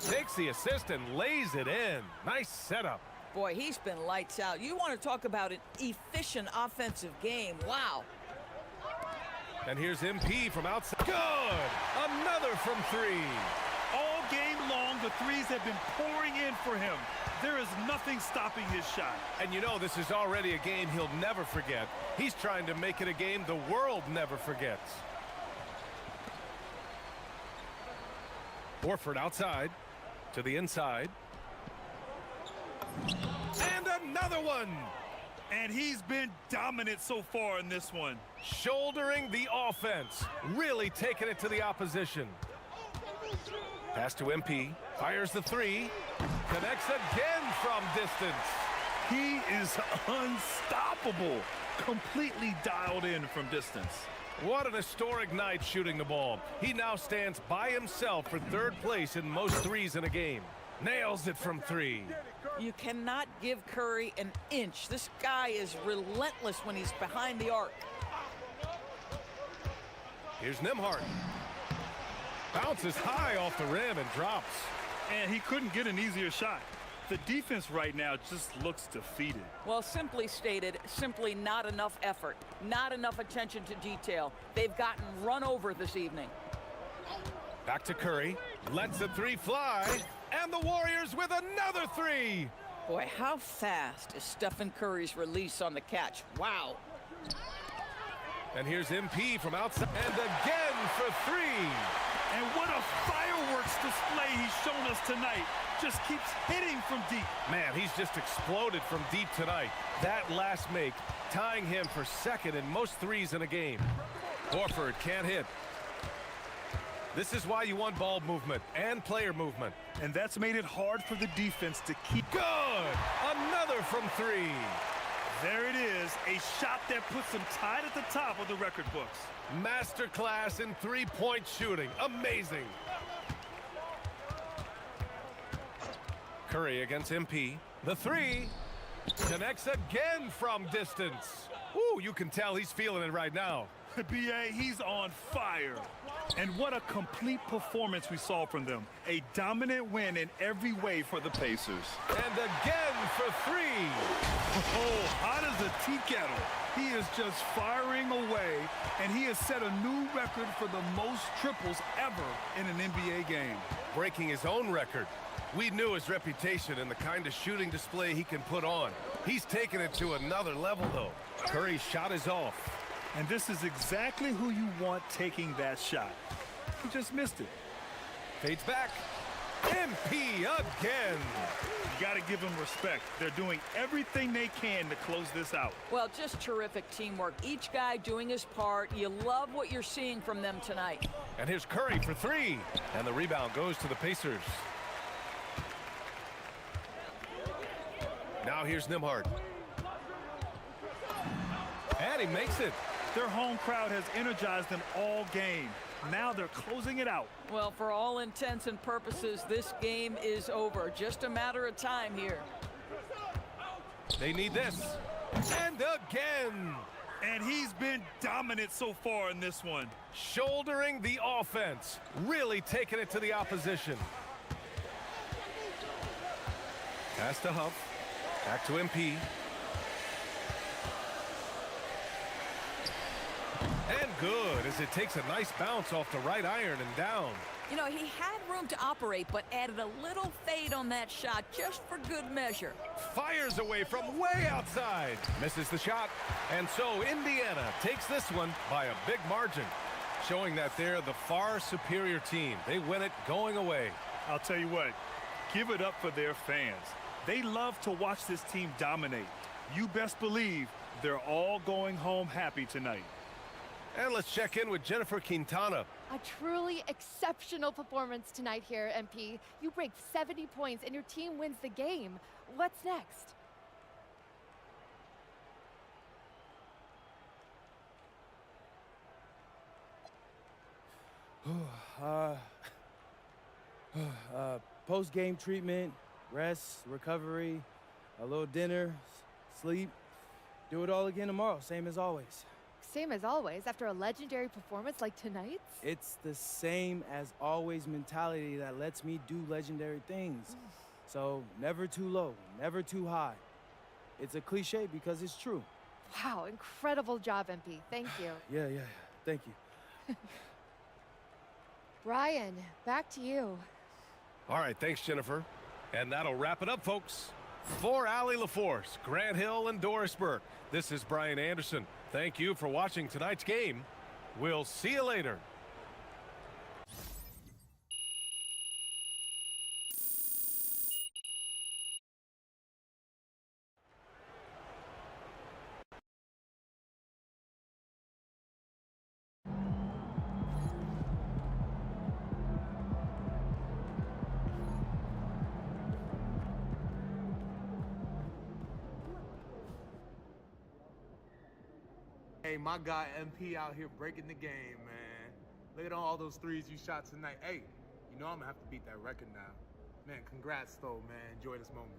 Takes the assist and lays it in. Nice setup. Boy, he's been lights out. You want to talk about an efficient offensive game. Wow. And here's MP from outside. Good! Another from 3. All game long, the threes have been pouring in for him. There is nothing stopping his shot. And you know this is already a game he'll never forget. He's trying to make it a game the world never forgets. Horford outside to the inside. And another one! And he's been dominant so far in this one. Shouldering the offense. Really taking it to the opposition. Pass to MP. Fires the 3. Connects again from distance. He is unstoppable. Completely dialed in from distance. What an historic night shooting the ball. He now stands by himself for 3rd place in most threes in a game. Nails it from 3. You cannot give Curry an inch. This guy is relentless when he's behind the arc. Here's Nembhard. Bounces high off the rim and drops. And he couldn't get an easier shot. The defense right now just looks defeated. Well, simply stated, simply not enough effort, not enough attention to detail. They've gotten run over this evening. Back to Curry. Lets the 3 fly. And the Warriors with another 3. Boy, how fast is Stephen Curry's release on the catch? Wow. And here's MP from outside. And again for 3. And what a fireworks display he's shown us tonight. Just keeps hitting from deep. Man, he's just exploded from deep tonight. That last make tying him for 2nd in most threes in a game. Horford can't hit. This is why you want ball movement and player movement. And that's made it hard for the defense to keep. Good! Another from 3. There it is, a shot that puts him tied at the top of the record books. Masterclass in 3-point shooting. Amazing. Curry against MP. The 3 connects again from distance. Ooh, you can tell he's feeling it right now. B.A., he's on fire. And what a complete performance we saw from them. A dominant win in every way for the Pacers. And again for three. Oh, hot as a tea kettle. He is just firing away, and he has set a new record for the most triples ever in an NBA game. Breaking his own record. We knew his reputation and the kind of shooting display he can put on. He's taken it to another level, though. Curry's shot is off. And this is exactly who you want taking that shot. He just missed it. Fades back. MP again. You got to give them respect. They're doing everything they can to close this out. Well, just terrific teamwork. Each guy doing his part. You love what you're seeing from them tonight. And here's Curry for three. And the rebound goes to the Pacers. Now here's Nembhard. And he makes it. Their home crowd has energized them all game. Now they're closing it out. Well, for all intents and purposes, this game is over. Just a matter of time here. They need this. And again. And he's been dominant so far in this one. Shouldering the offense. Really taking it to the opposition. Pass to Huff. Back to MP. And good, as it takes a nice bounce off the right iron and down. You know, he had room to operate, but added a little fade on that shot just for good measure. Fires away from way outside. Misses the shot. And so Indiana takes this one by a big margin, showing that they're the far superior team. They win it going away. I'll tell you what, give it up for their fans. They love to watch this team dominate. You best believe they're all going home happy tonight. And let's check in with Jennifer Quintana. A truly exceptional performance tonight here, MP. You break 70 points and your team wins the game. What's next? Post-game treatment, rest, recovery, a little dinner, sleep. Do it all again tomorrow, same as always. Same as always, after a legendary performance like tonight's? It's the same as always mentality that lets me do legendary things. So never too low, never too high. It's a cliche because it's true. Wow, incredible job, MP. Thank you. Yeah. Thank you. Brian, back to you. All right, thanks, Jennifer. And that'll wrap it up, folks. For Allie LaForce, Grant Hill, and Doris Burke, this is Brian Anderson. Thank you for watching tonight's game. We'll see you later. Hey, my guy MP out here breaking the game, man. Look at all those threes you shot tonight. Hey, you know I'm gonna have to beat that record now. Man, congrats though, man. Enjoy this moment.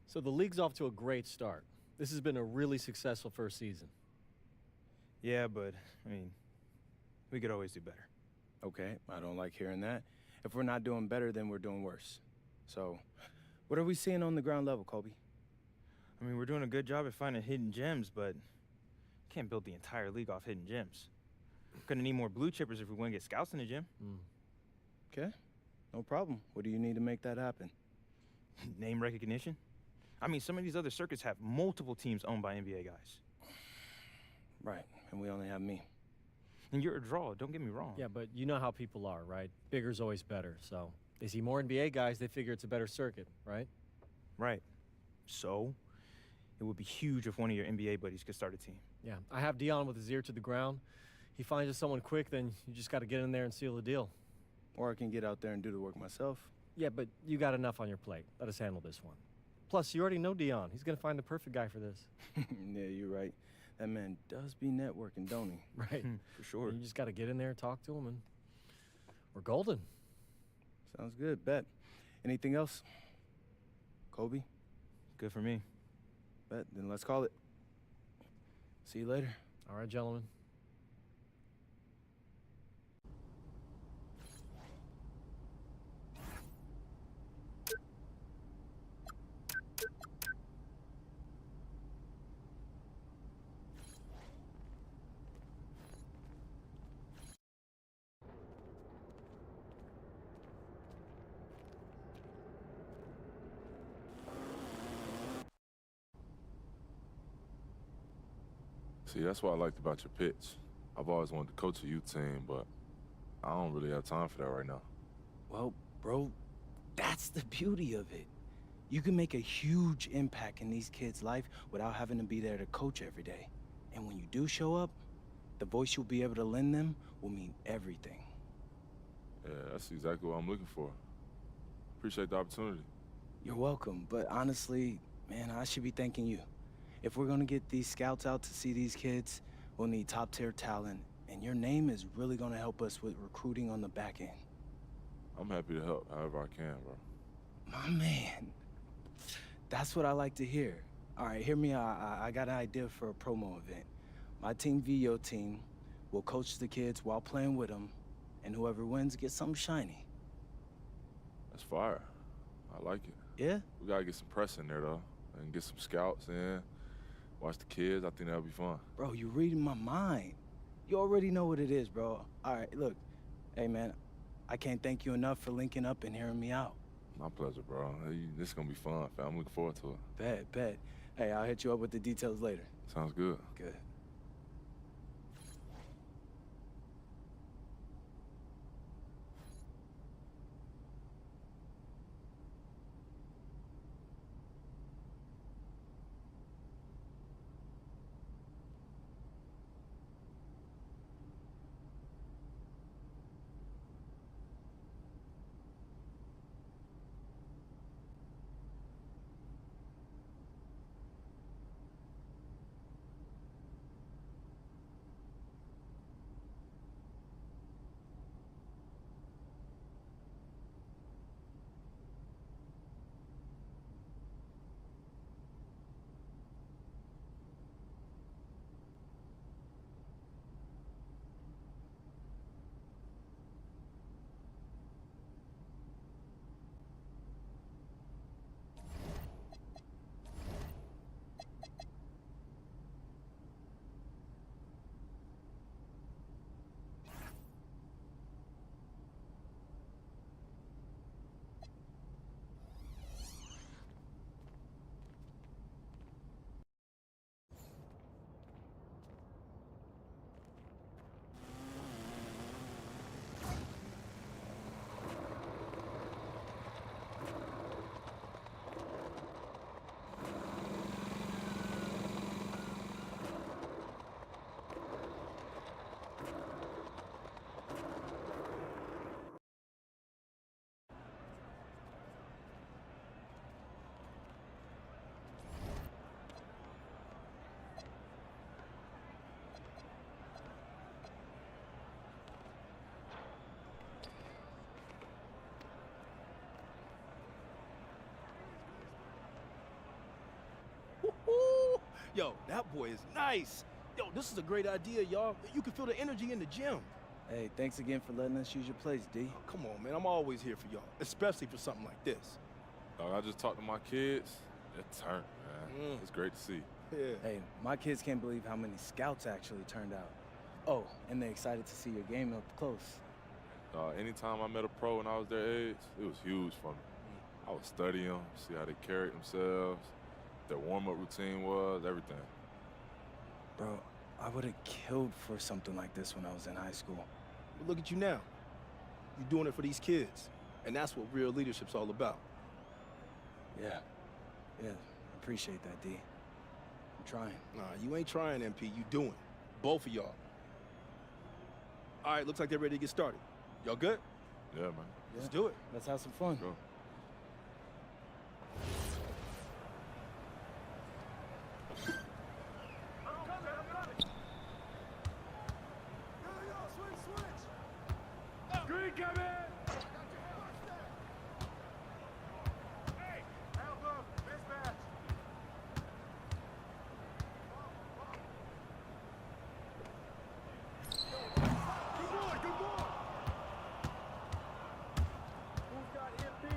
So the league's off to a great start. This has been a really successful first season. Yeah, but, I mean, we could always do better. Okay, I don't like hearing that. If we're not doing better, then we're doing worse. So, what are we seeing on the ground level, Kobe? I mean, we're doing a good job at finding hidden gems, but can't build the entire league off hidden gems. Gonna need more blue chippers if we want to get scouts in the gym. Okay, no problem. What do you need to make that happen? Name recognition? I mean, some of these other circuits have multiple teams owned by NBA guys. Right, and we only have me. And you're a draw, don't get me wrong. Yeah, but you know how people are, right? Bigger's always better, so they see more NBA guys, they figure it's a better circuit, right? Right. So, it would be huge if one of your NBA buddies could start a team. Yeah, I have Dion with his ear to the ground. He finds us someone quick, then you just got to get in there and seal the deal. Or I can get out there and do the work myself. Yeah, but you got enough on your plate. Let us handle this one. Plus, you already know Dion. He's going to find the perfect guy for this. Yeah, you're right. That man does be networking, don't he? Right. For sure. You just got to get in there, talk to him, and we're golden. Sounds good, bet. Anything else? Kobe? Good for me. Bet, then let's call it. See you later. All right, gentlemen. See, that's what I liked about your pitch. I've always wanted to coach a youth team, but I don't really have time for that right now. Well, bro, that's the beauty of it. You can make a huge impact in these kids' life without having to be there to coach every day. And when you do show up, the voice you'll be able to lend them will mean everything. Yeah, that's exactly what I'm looking for. Appreciate the opportunity. You're welcome, but honestly, man, I should be thanking you. If we're gonna get these scouts out to see these kids, we'll need top-tier talent, and your name is really gonna help us with recruiting on the back end. I'm happy to help however I can, bro. My man, that's what I like to hear. All right, hear me out. I got an idea for a promo event. My team v your team. We'll coach the kids while playing with them, and whoever wins gets something shiny. That's fire. I like it. Yeah? We gotta get some press in there, though, and get some scouts in. Watch the kids. I think that'll be fun. Bro, you're reading my mind. You already know what it is, bro. All right, look. Hey, man, I can't thank you enough for linking up and hearing me out. My pleasure, bro. Hey, this is gonna be fun, fam. I'm looking forward to it. Bet. Hey, I'll hit you up with the details later. Sounds good. Good. Yo, that boy is nice. Yo, this is a great idea, y'all. You can feel the energy in the gym. Hey, thanks again for letting us use your place, D. Oh, come on, man. I'm always here for y'all, especially for something like this. Dog, I just talked to my kids. It turned, man. It's great to see. Yeah. Hey, my kids can't believe how many scouts actually turned out. Oh, and they're excited to see your game up close. Anytime I met a pro when I was their age, it was huge for me. I I would study them, see how they carried themselves, their warm-up routine was, everything. Bro, I would have killed for something like this when I was in high school. But look at you now. You're doing it for these kids. And that's what real leadership's all about. Yeah, appreciate that, D. I'm trying. Nah, you ain't trying, MP. You doing. Both of y'all. All right, looks like they're ready to get started. Y'all good? Yeah, man. Let's do it. Let's have some fun. Go. Green coming! Hey, help up, mismatch. Good boy, good boy. Who's got MP?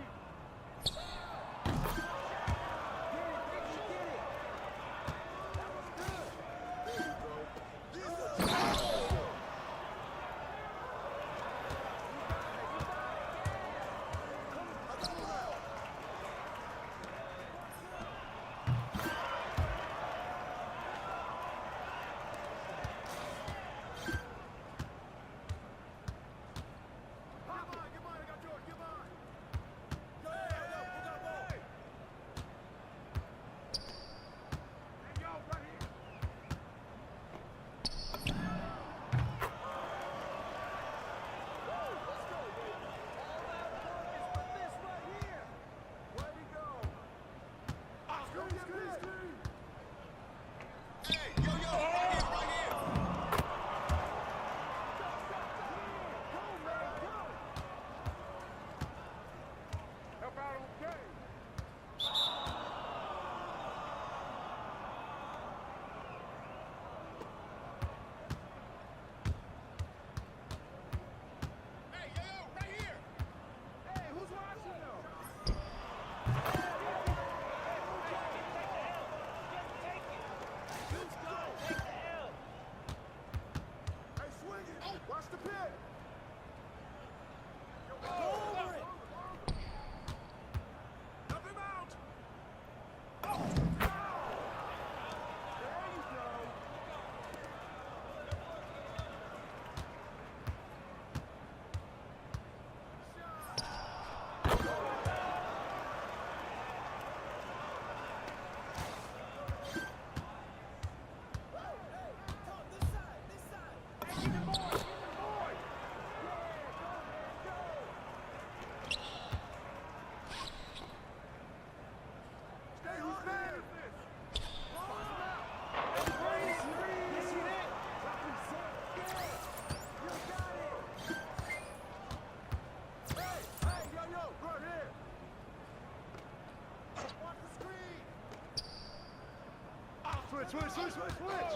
Switch!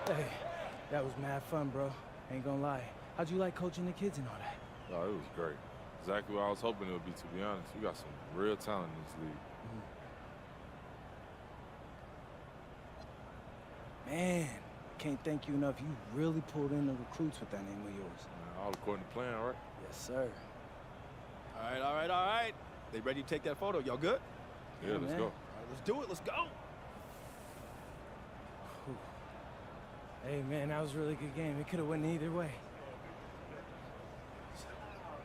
Hey, that was mad fun, bro. Ain't gonna lie. How'd you like coaching the kids and all that? Oh, it was great. Exactly what I was hoping it would be, to be honest. We got some real talent in this league. Man, can't thank you enough. You really pulled in the recruits with that name of yours. All according to plan, right? Yes, sir. All right. They ready to take that photo? Y'all good? Yeah, let's go. All right, let's do it. Let's go. Hey, man, that was a really good game. It could have went either way.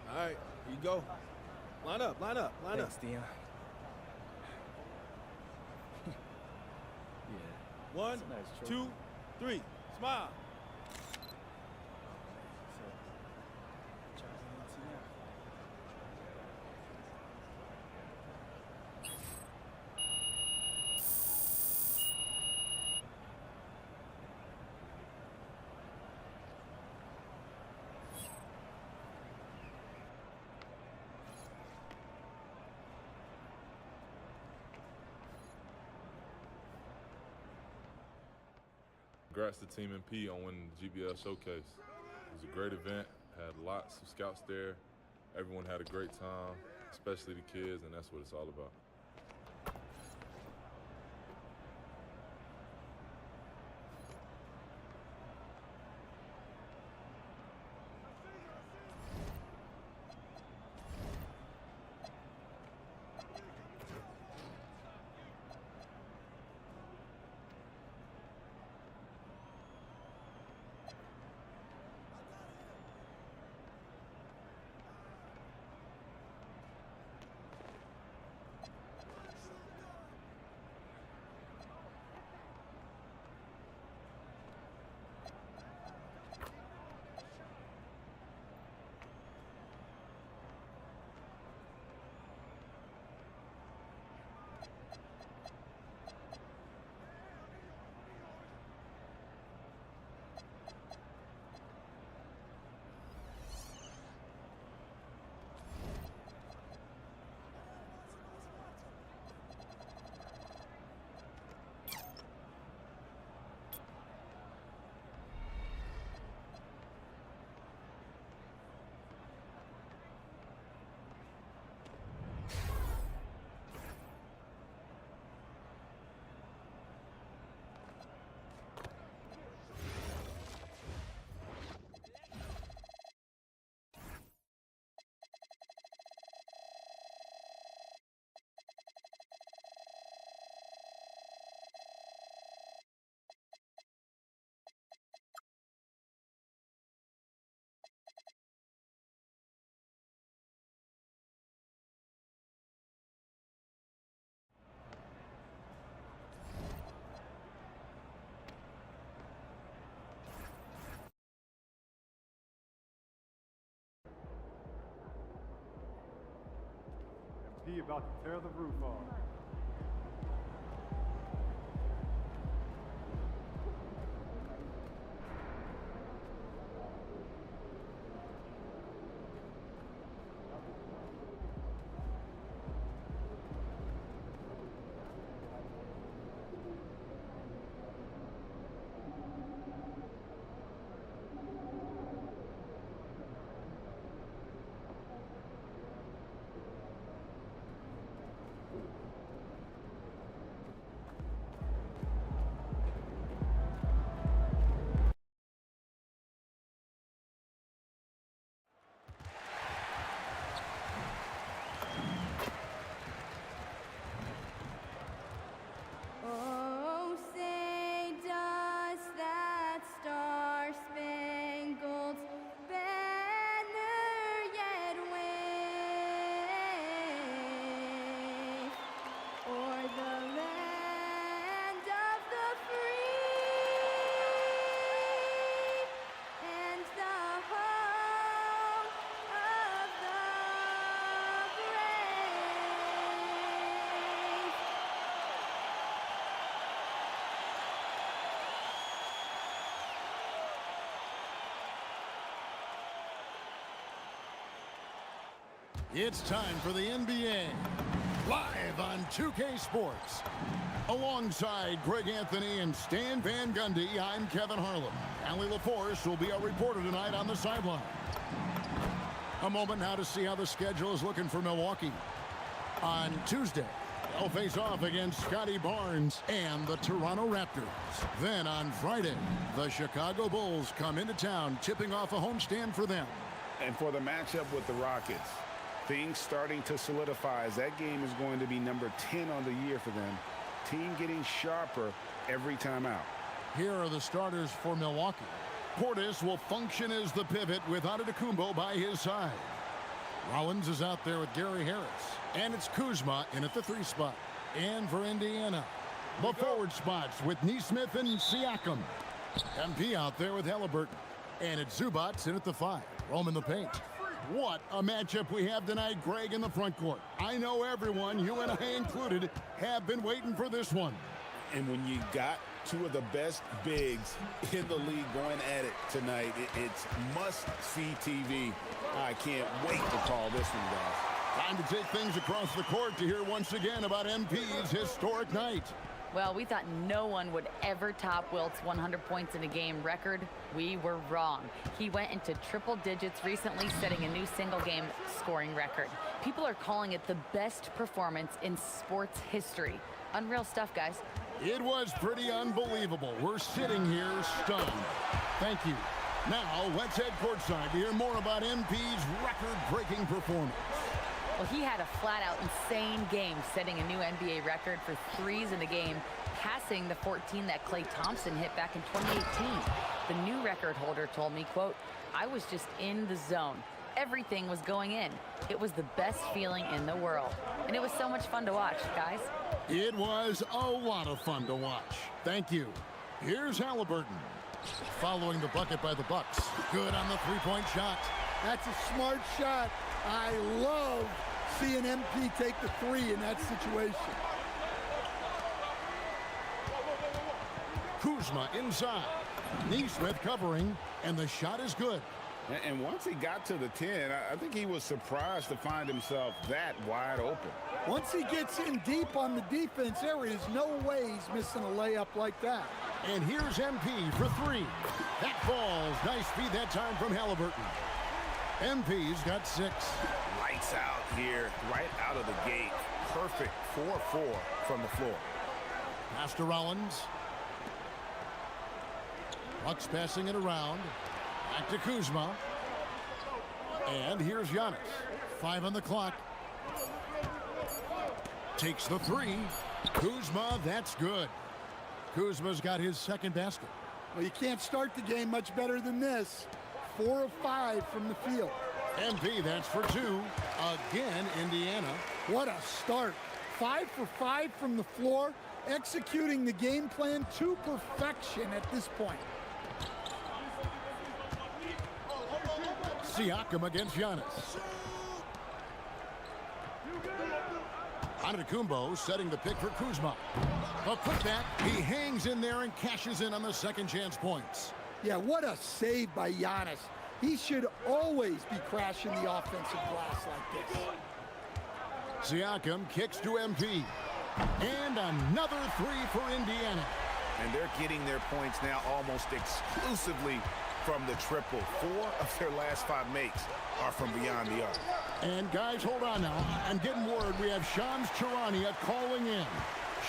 All right, here you go. Line up. Thanks, Dion. Yeah. 1, 2, 3. Smile. Congrats to Team MP on winning the GBL Showcase. It was a great event, had lots of scouts there. Everyone had a great time, especially the kids, and that's what it's all about. MP about to tear the roof off. Oh, say does that star-spangled banner yet wave o'er the land of the free and the home of the brave? It's time for the NBA, live on 2K Sports. Alongside Greg Anthony and Stan Van Gundy, I'm Kevin Harlan. Allie LaForce will be our reporter tonight on the sideline. A moment now to see how the schedule is looking for Milwaukee. On Tuesday, they'll face off against Scotty Barnes and the Toronto Raptors. Then on Friday, the Chicago Bulls come into town, tipping off a homestand for them. And for the matchup with the Rockets, things starting to solidify as that game is going to be number 10 on the year for them. Team getting sharper every time out. Here are the starters for Milwaukee. Portis will function as the pivot with Antetokounmpo by his side. Rollins is out there with Gary Harris. And it's Kuzma in at the 3 spot. And for Indiana, the forward spots with Nesmith and Siakam. MP out there with Halliburton. And it's Zubats in at the 5. Rome in the paint. What a matchup we have tonight, Greg, in the front court. I know everyone, you and I included, have been waiting for this one. And when you got two of the best bigs in the league going at it tonight, it's must-see TV. I can't wait to call this one, guys. Time to take things across the court to hear once again about MP's historic night. Well, we thought no one would ever top Wilt's 100 points in a game record. We were wrong. He went into triple digits recently, setting a new single-game scoring record. People are calling it the best performance in sports history. Unreal stuff, guys. It was pretty unbelievable. We're sitting here stunned. Thank you. Now, let's head courtside to hear more about MP's record-breaking performance. Well, he had a flat-out insane game, setting a new NBA record for threes in a game, passing the 14 that Klay Thompson hit back in 2018. The new record holder told me, quote, "I was just in the zone. Everything was going in. It was the best feeling in the world. And it was so much fun to watch, guys." It was a lot of fun to watch. Thank you. Here's Halliburton. Following the bucket by the Bucks. Good on the three-point shot. That's a smart shot. I love seeing MP take the three in that situation. Kuzma inside. Neesmith covering, and the shot is good. And once he got to the 10, I think he was surprised to find himself that wide open. Once he gets in deep on the defense, there is no way he's missing a layup like that. And here's MP for three. That falls. Nice feed that time from Halliburton. MP's got 6. Lights out here, right out of the gate. Perfect 4-4 from the floor. Pass to Rollins. Bucks passing it around. Back to Kuzma. And here's Giannis. 5 on the clock. Takes the 3. Kuzma, that's good. Kuzma's got his second basket. Well, you can't start the game much better than this. 4 of 5 from the field. MP, that's for 2. Again, Indiana. What a start. 5 for 5 from the floor, executing the game plan to perfection at this point. Siakam against Giannis. Antetokounmpo setting the pick for Kuzma. A putback. He hangs in there and cashes in on the second chance points. Yeah, what a save by Giannis. He should always be crashing the offensive glass like this. Siakam kicks to MP. And another 3 for Indiana. And they're getting their points now almost exclusively from the triple. 4 of their last 5 makes are from beyond the arc. And guys, hold on now. I'm getting word we have Shams Charania calling in.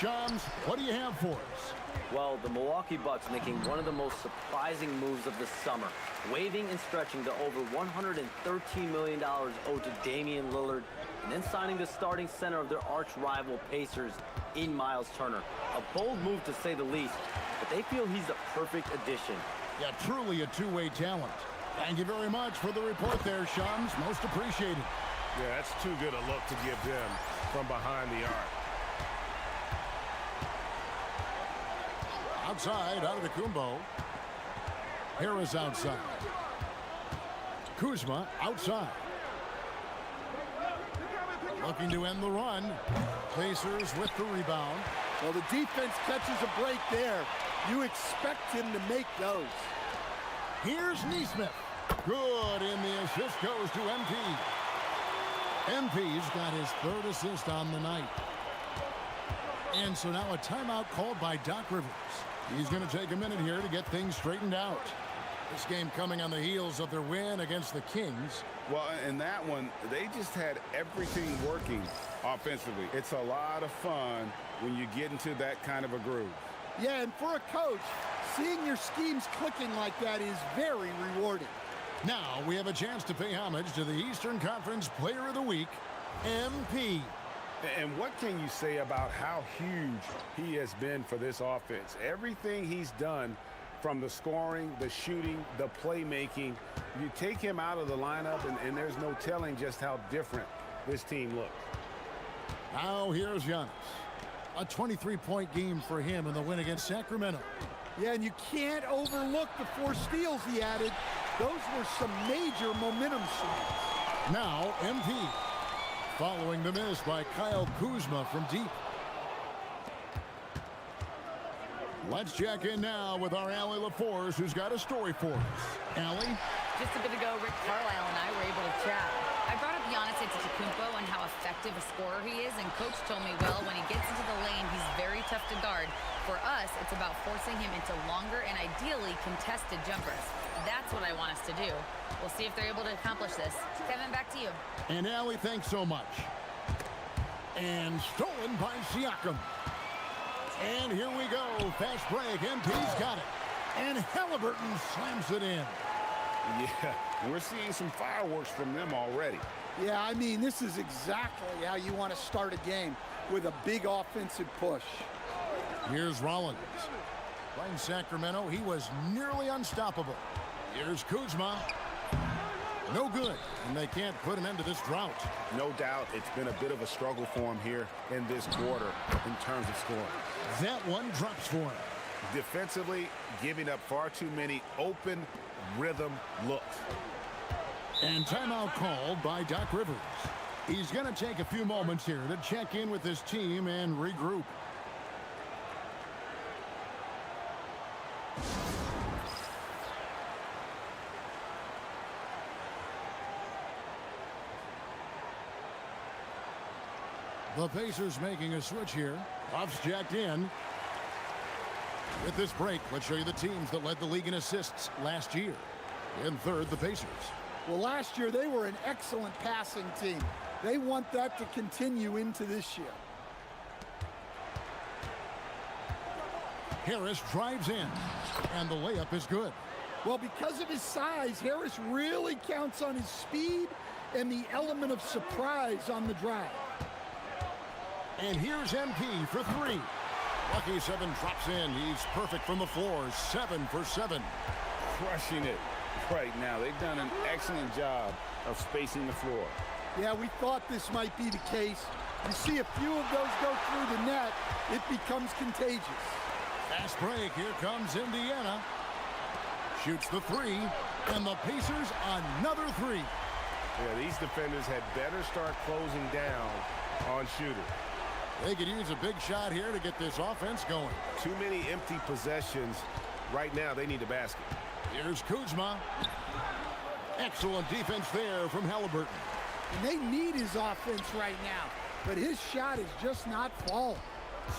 Shams, what do you have for us? Well, the Milwaukee Bucks making one of the most surprising moves of the summer, waiving and stretching to over $113 million owed to Damian Lillard, and then signing the starting center of their arch rival Pacers in Miles Turner. A bold move to say the least, but they feel he's the perfect addition. Yeah, truly a two-way talent. Thank you very much for the report there, Shams. Most appreciated. Yeah, that's too good a look to give them from behind the arc. Outside, Antetokounmpo. Harris outside. Kuzma outside. Looking to end the run. Pacers with the rebound. Well, the defense catches a break there. You expect him to make those. Here's Neesmith. Good, and the assist goes to MP. MP's got his 3rd assist on the night. And so now a timeout called by Doc Rivers. He's going to take a minute here to get things straightened out. This game coming on the heels of their win against the Kings. Well, in that one, they just had everything working offensively. It's a lot of fun when you get into that kind of a groove. Yeah, and for a coach, seeing your schemes clicking like that is very rewarding. Now we have a chance to pay homage to the Eastern Conference Player of the Week, MP. And what can you say about how huge he has been for this offense? Everything he's done, from the scoring, the shooting, the playmaking, you take him out of the lineup, and there's no telling just how different this team looks. Now here's Giannis. A 23-point game for him in the win against Sacramento. Yeah, and you can't overlook the 4 steals he added. Those were some major momentum swings. Now MP. Following the miss by Kyle Kuzma from deep. Let's check in now with our Allie LaForce, who's got a story for us. Allie? Just a bit ago, Rick Carlisle and I were able to chat. I brought up Giannis Antetokounmpo and how effective active a scorer he is, and Coach told me, well, when he gets into the lane, he's very tough to guard. For us, it's about forcing him into longer and ideally contested jumpers. That's what I want us to do. We'll see if they're able to accomplish this. Kevin, back to you. And Allie, thanks so much. And stolen by Siakam. And here we go. Fast break. MP's got it. And Halliburton slams it in. Yeah, we're seeing some fireworks from them already. Yeah, I mean, this is exactly how you want to start a game, with a big offensive push. Here's Rollins. Playing Sacramento, he was nearly unstoppable. Here's Kuzma. No good, and they can't put an end to this drought. No doubt it's been a bit of a struggle for him here in this quarter in terms of scoring. That one drops for him. Defensively, giving up far too many open rhythm looks. And timeout called by Doc Rivers. He's going to take a few moments here to check in with his team and regroup. The Pacers making a switch here. Buffs jacked in. With this break, let's show you the teams that led the league in assists last year. In third, the Pacers. Well, last year they were an excellent passing team. They want that to continue into this year. Harris drives in, and the layup is good. Well, because of his size, Harris really counts on his speed and the element of surprise on the drive. And here's MP for three. Lucky 7 drops in. He's perfect from the floor. 7 for 7. Crushing it right now. They've done an excellent job of spacing the floor. Yeah, we thought this might be the case. You see a few of those go through the net, it becomes contagious. Fast break. Here comes Indiana. Shoots the three, and the Pacers another three. Yeah, these defenders had better start closing down on shooters. They could use a big shot here to get this offense going. Too many empty possessions. Right now, they need a basket. Here's Kuzma. Excellent defense there from Halliburton. And they need his offense right now, but his shot is just not falling.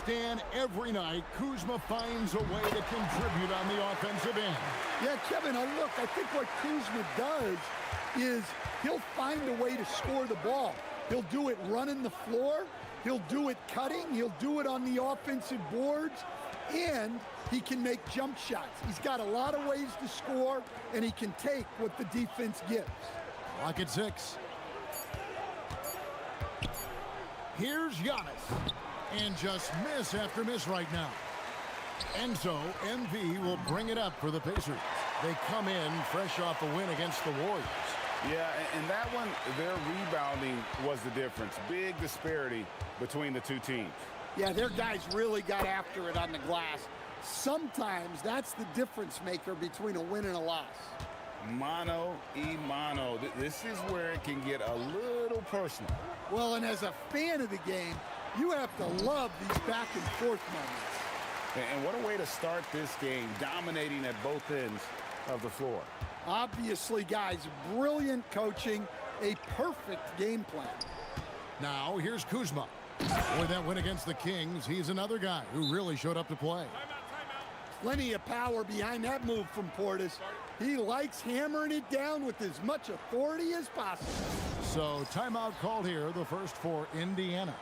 Stan, every night, Kuzma finds a way to contribute on the offensive end. Yeah, Kevin, look, I think what Kuzma does is he'll find a way to score the ball. He'll do it running the floor. He'll do it cutting. He'll do it on the offensive boards. And he can make jump shots. He's got a lot of ways to score, and he can take what the defense gives. Clock at 6. Here's Giannis. And just miss after miss right now. And so MV will bring it up for the Pacers. They come in fresh off a win against the Warriors. Yeah, and that one, their rebounding was the difference. Big disparity between the two teams. Yeah, their guys really got after it on the glass. Sometimes that's the difference maker between a win and a loss. Mano y mano. This is where it can get a little personal. Well, and as a fan of the game, you have to love these back and forth moments. And what a way to start this game, dominating at both ends of the floor. Obviously, guys, brilliant coaching, a perfect game plan. Now, here's Kuzma. With that win against the Kings, he's another guy who really showed up to play. Plenty of power behind that move from Portis. He likes hammering it down with as much authority as possible. So, timeout called here, the first for Indiana.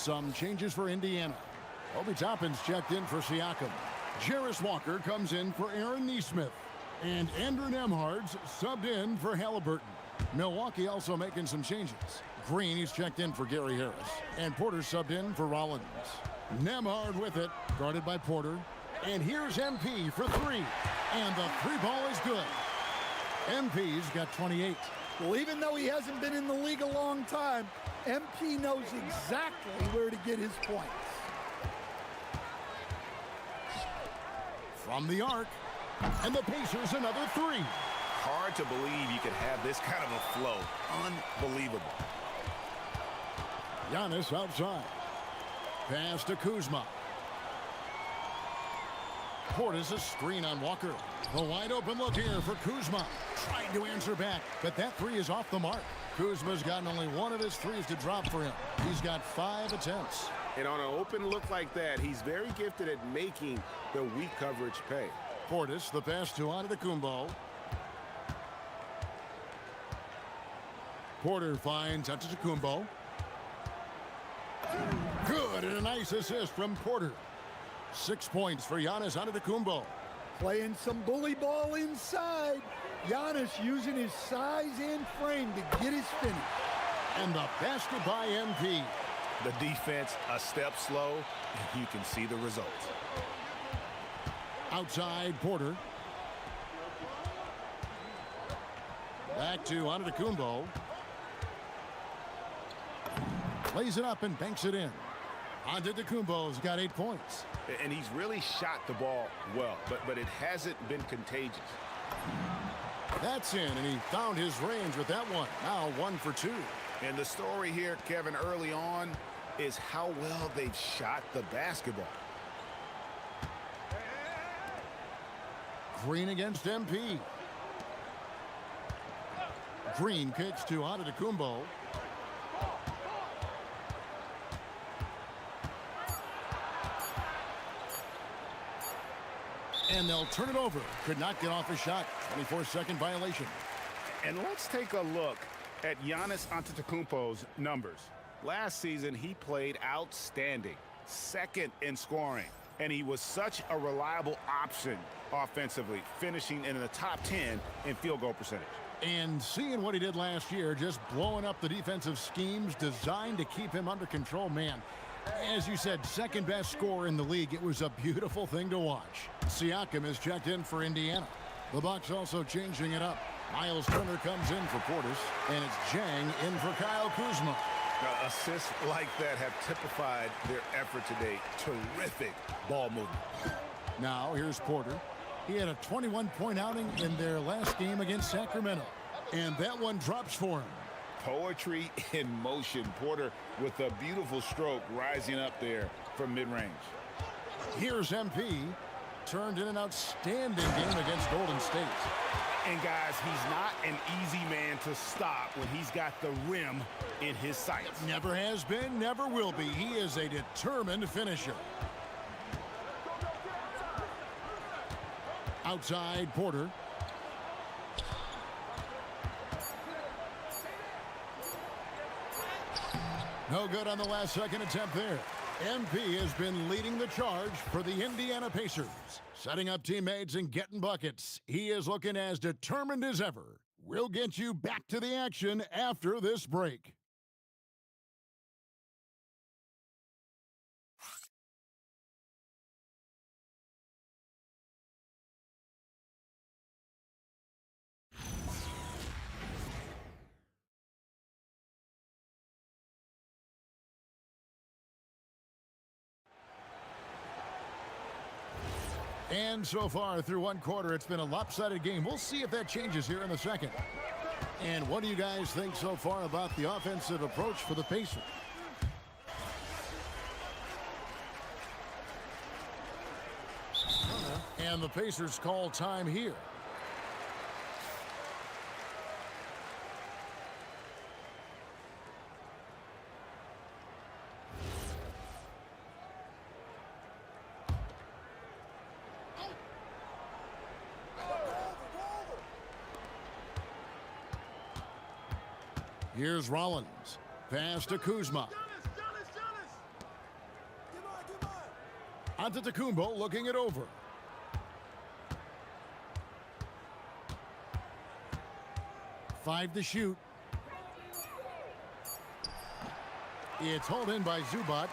Some changes for Indiana. Obi Toppin's checked in for Siakam. Jarris Walker comes in for Aaron Nesmith. And Andrew Nembhard's subbed in for Halliburton. Milwaukee also making some changes. Green, he's checked in for Gary Harris. And Porter subbed in for Rollins. Nembhard with it, guarded by Porter. And here's MP for three. And the three ball is good. MP's got 28. Well, even though he hasn't been in the league a long time, MP knows exactly where to get his points. From the arc, and the Pacers another three. Hard to believe you could have this kind of a flow. Unbelievable. Giannis outside. Pass to Kuzma. Portis' screen on Walker. The wide open look here for Kuzma. Trying to answer back, but that three is off the mark. Kuzma's gotten only one of his threes to drop for him. He's got 5 attempts. And on an open look like that, he's very gifted at making the weak coverage pay. Portis, the pass to Antetokounmpo. Porter finds Antetokounmpo. Good, and a nice assist from Porter. 6 points for Giannis Antetokounmpo. Playing some bully ball inside. Giannis using his size and frame to get his finish. And the basket by MP. The defense a step slow, and you can see the results. Outside Porter. Back to Antetokounmpo. Lays it up and banks it in. Antetokounmpo's got 8 points. And he's really shot the ball well, but it hasn't been contagious. That's in, and he found his range with that one. Now 1 for 2. And the story here, Kevin, early on is how well they've shot the basketball. Green against MP. Green kicks to Antetokounmpo. And they'll turn it over. Could not get off a shot. 24-second violation. And let's take a look at Giannis Antetokounmpo's numbers. Last season, he played outstanding. 2nd in scoring. And he was such a reliable option offensively, finishing in the top 10 in field goal percentage. And seeing what he did last year, just blowing up the defensive schemes designed to keep him under control, man. As you said, 2nd best scorer in the league. It was a beautiful thing to watch. Siakam is checked in for Indiana. The Bucks also changing it up. Miles Turner comes in for Portis, and it's Jang in for Kyle Kuzma. Assists like that have typified their effort today. Terrific ball movement. Now here's Porter. He had a 21-point outing in their last game against Sacramento. And that one drops for him. Poetry in motion. Porter with a beautiful stroke rising up there from mid-range. Here's MP. Turned in an outstanding game against Golden State. And guys, he's not an easy man to stop when he's got the rim in his sights. Never has been, never will be. He is a determined finisher. Outside Porter. No good on the last second attempt there. MP has been leading the charge for the Indiana Pacers. Setting up teammates and getting buckets. He is looking as determined as ever. We'll get you back to the action after this break. And so far through one quarter, it's been a lopsided game. We'll see if that changes here in the second. And what do you guys think so far about the offensive approach for the Pacers? And the Pacers call time here. Here's Rollins. Pass to Kuzma. Antetokounmpo looking it over. Five to shoot. It's hauled in by Zubac.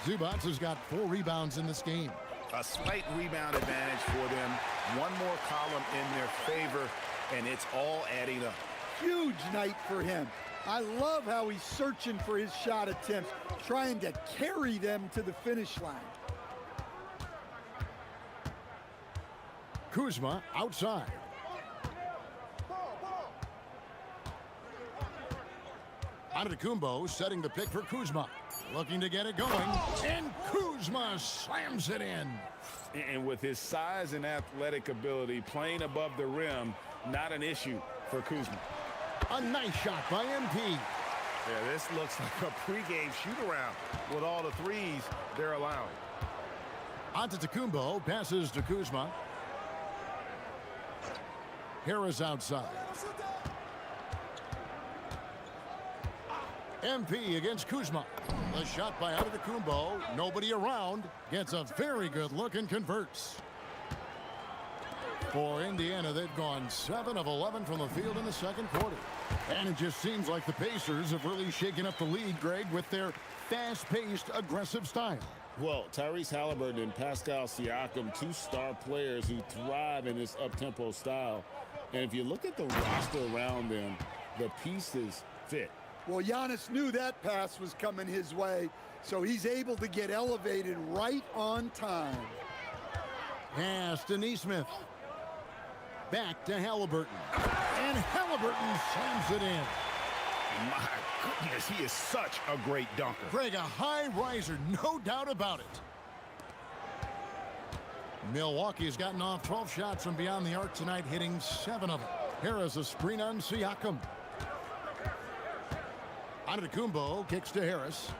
Zubac has got 4 rebounds in this game. A slight rebound advantage for them. One more column in their favor, and it's all adding up. Huge night for him. I love how he's searching for his shot attempts, trying to carry them to the finish line. Kuzma outside. Antetokounmpo setting the pick for Kuzma. Looking to get it going. And Kuzma slams it in. And with his size and athletic ability, playing above the rim, not an issue for Kuzma. A nice shot by MP. Yeah, this looks like a pregame shoot-around with all the threes they're allowing. Antetokounmpo passes to Kuzma. Harris outside. MP against Kuzma. The shot by Antetokounmpo. Nobody around. Gets a very good look and converts. For Indiana, they've gone 7 of 11 from the field in the second quarter. And it just seems like the Pacers have really shaken up the league, Greg, with their fast-paced, aggressive style. Well, Tyrese Halliburton and Pascal Siakam, 2 star players who thrive in this up-tempo style. And if you look at the roster around them, the pieces fit. Well, Giannis knew that pass was coming his way, so he's able to get elevated right on time. Pass to Nesmith. Back to Halliburton. And Halliburton slams it in. My goodness, he is such a great dunker. Greg, a high riser, no doubt about it. Milwaukee has gotten off 12 shots from beyond the arc tonight, hitting 7 of them. Here is a screen on Siakam. Antetokounmpo kicks to Harris.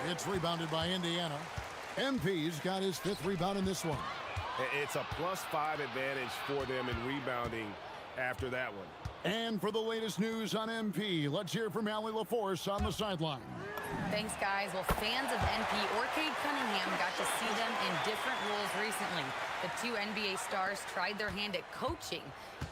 It's rebounded by Indiana. MP's got his 5th rebound in this one. It's a +5 advantage for them in rebounding after that one. And for the latest news on MP, let's hear from Allie LaForce on the sideline. Thanks, guys. Well, fans of NP or Cade Cunningham got to see them in different roles recently. The 2 NBA stars tried their hand at coaching,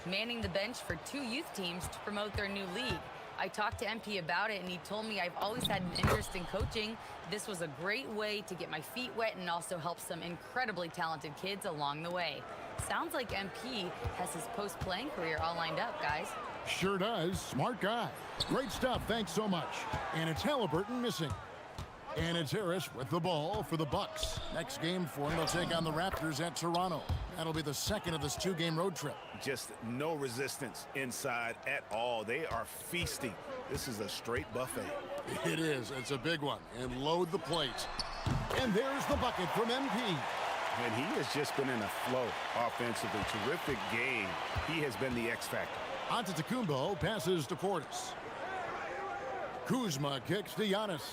manning the bench for 2 youth teams to promote their new league. I talked to MP about it, and he told me I've always had an interest in coaching. This was a great way to get my feet wet and also help some incredibly talented kids along the way. Sounds like MP has his post-playing career all lined up, guys. Sure does. Smart guy. Great stuff. Thanks so much. And it's Halliburton missing. And it's Harris with the ball for the Bucks. Next game for him, they'll take on the Raptors at Toronto. That'll be the second of this 2-game road trip. Just no resistance inside at all. They are feasting. This is a straight buffet. It is. It's a big one. And load the plate. And there's the bucket from MP. And he has just been in a flow offensively. Terrific game. He has been the X factor. Antetokounmpo passes to Portis. Kuzma kicks to Giannis.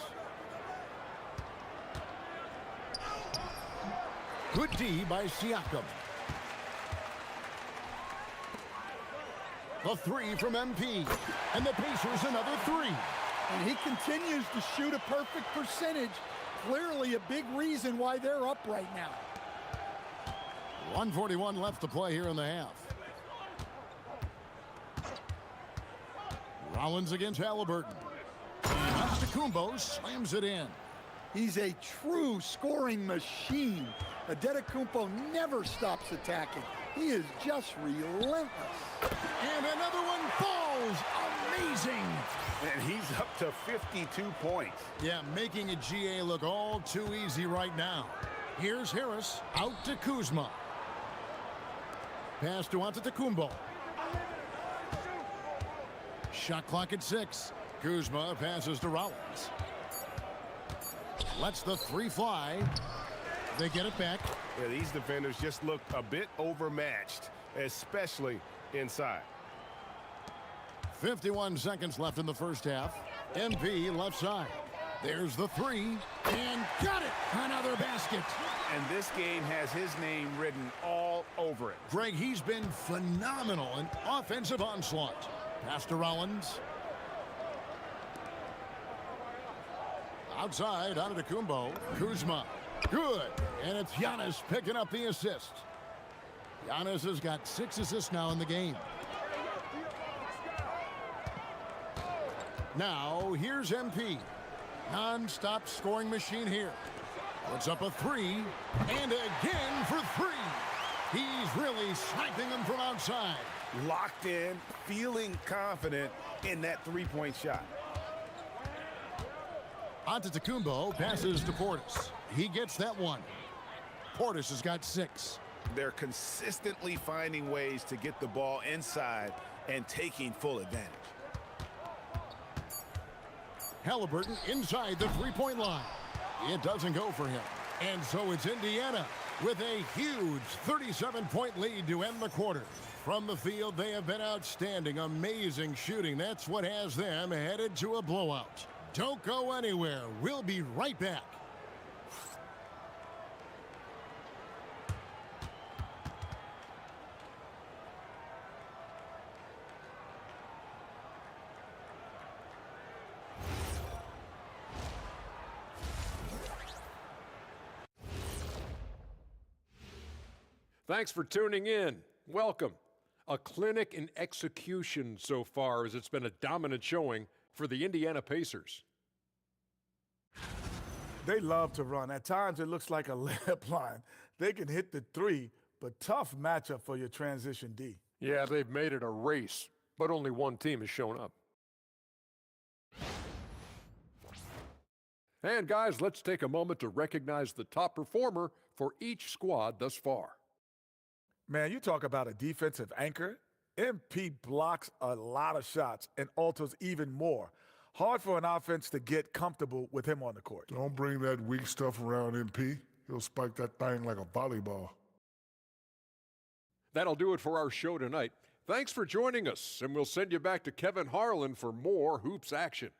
Good D by Siakam. The 3 from MP. And the Pacers another 3. And he continues to shoot a perfect percentage. Clearly a big reason why they're up right now. 1:41 left to play here in the half. Rollins against Halliburton. And Antetokounmpo slams it in. He's a true scoring machine. Antetokounmpo never stops attacking. He is just relentless. And another one falls. Amazing. And he's up to 52 points. Yeah, making a GA look all too easy right now. Here's Harris out to Kuzma. Pass to Antetokounmpo. Shot clock at 6. Kuzma passes to Rollins. Lets the 3 fly. They get it back. Yeah, these defenders just look a bit overmatched, especially inside. 51 seconds left in the first half. MP left side. There's the 3. And got it. Another basket. And this game has his name written all over it. Greg, he's been phenomenal in offensive onslaught. Pass to Rollins. Outside, Antetokounmpo. Kuzma. Good. And it's Giannis picking up the assist. Giannis has got 6 assists now in the game. Now, here's MP. Non-stop scoring machine here. Puts up a 3. And again for 3. He's really sniping them from outside. Locked in, feeling confident in that 3-point shot. Antetokounmpo passes to Portis. He gets that one. Portis has got 6. They're consistently finding ways to get the ball inside and taking full advantage. Halliburton inside the three-point line. It doesn't go for him. And so it's Indiana with a huge 37-point lead to end the quarter. From the field, they have been outstanding, amazing shooting. That's what has them headed to a blowout. Don't go anywhere. We'll be right back. Thanks for tuning in. Welcome. A clinic in execution so far, as it's been a dominant showing for the Indiana Pacers. They love to run. At times, it looks like a layup line. They can hit the three, but tough matchup for your transition D. Yeah, they've made it a race, but only one team has shown up. And guys, let's take a moment to recognize the top performer for each squad thus far. Man, you talk about a defensive anchor. MP blocks a lot of shots and alters even more. Hard for an offense to get comfortable with him on the court. Don't bring that weak stuff around MP. He'll spike that thing like a volleyball. That'll do it for our show tonight. Thanks for joining us, and we'll send you back to Kevin Harlan for more hoops action.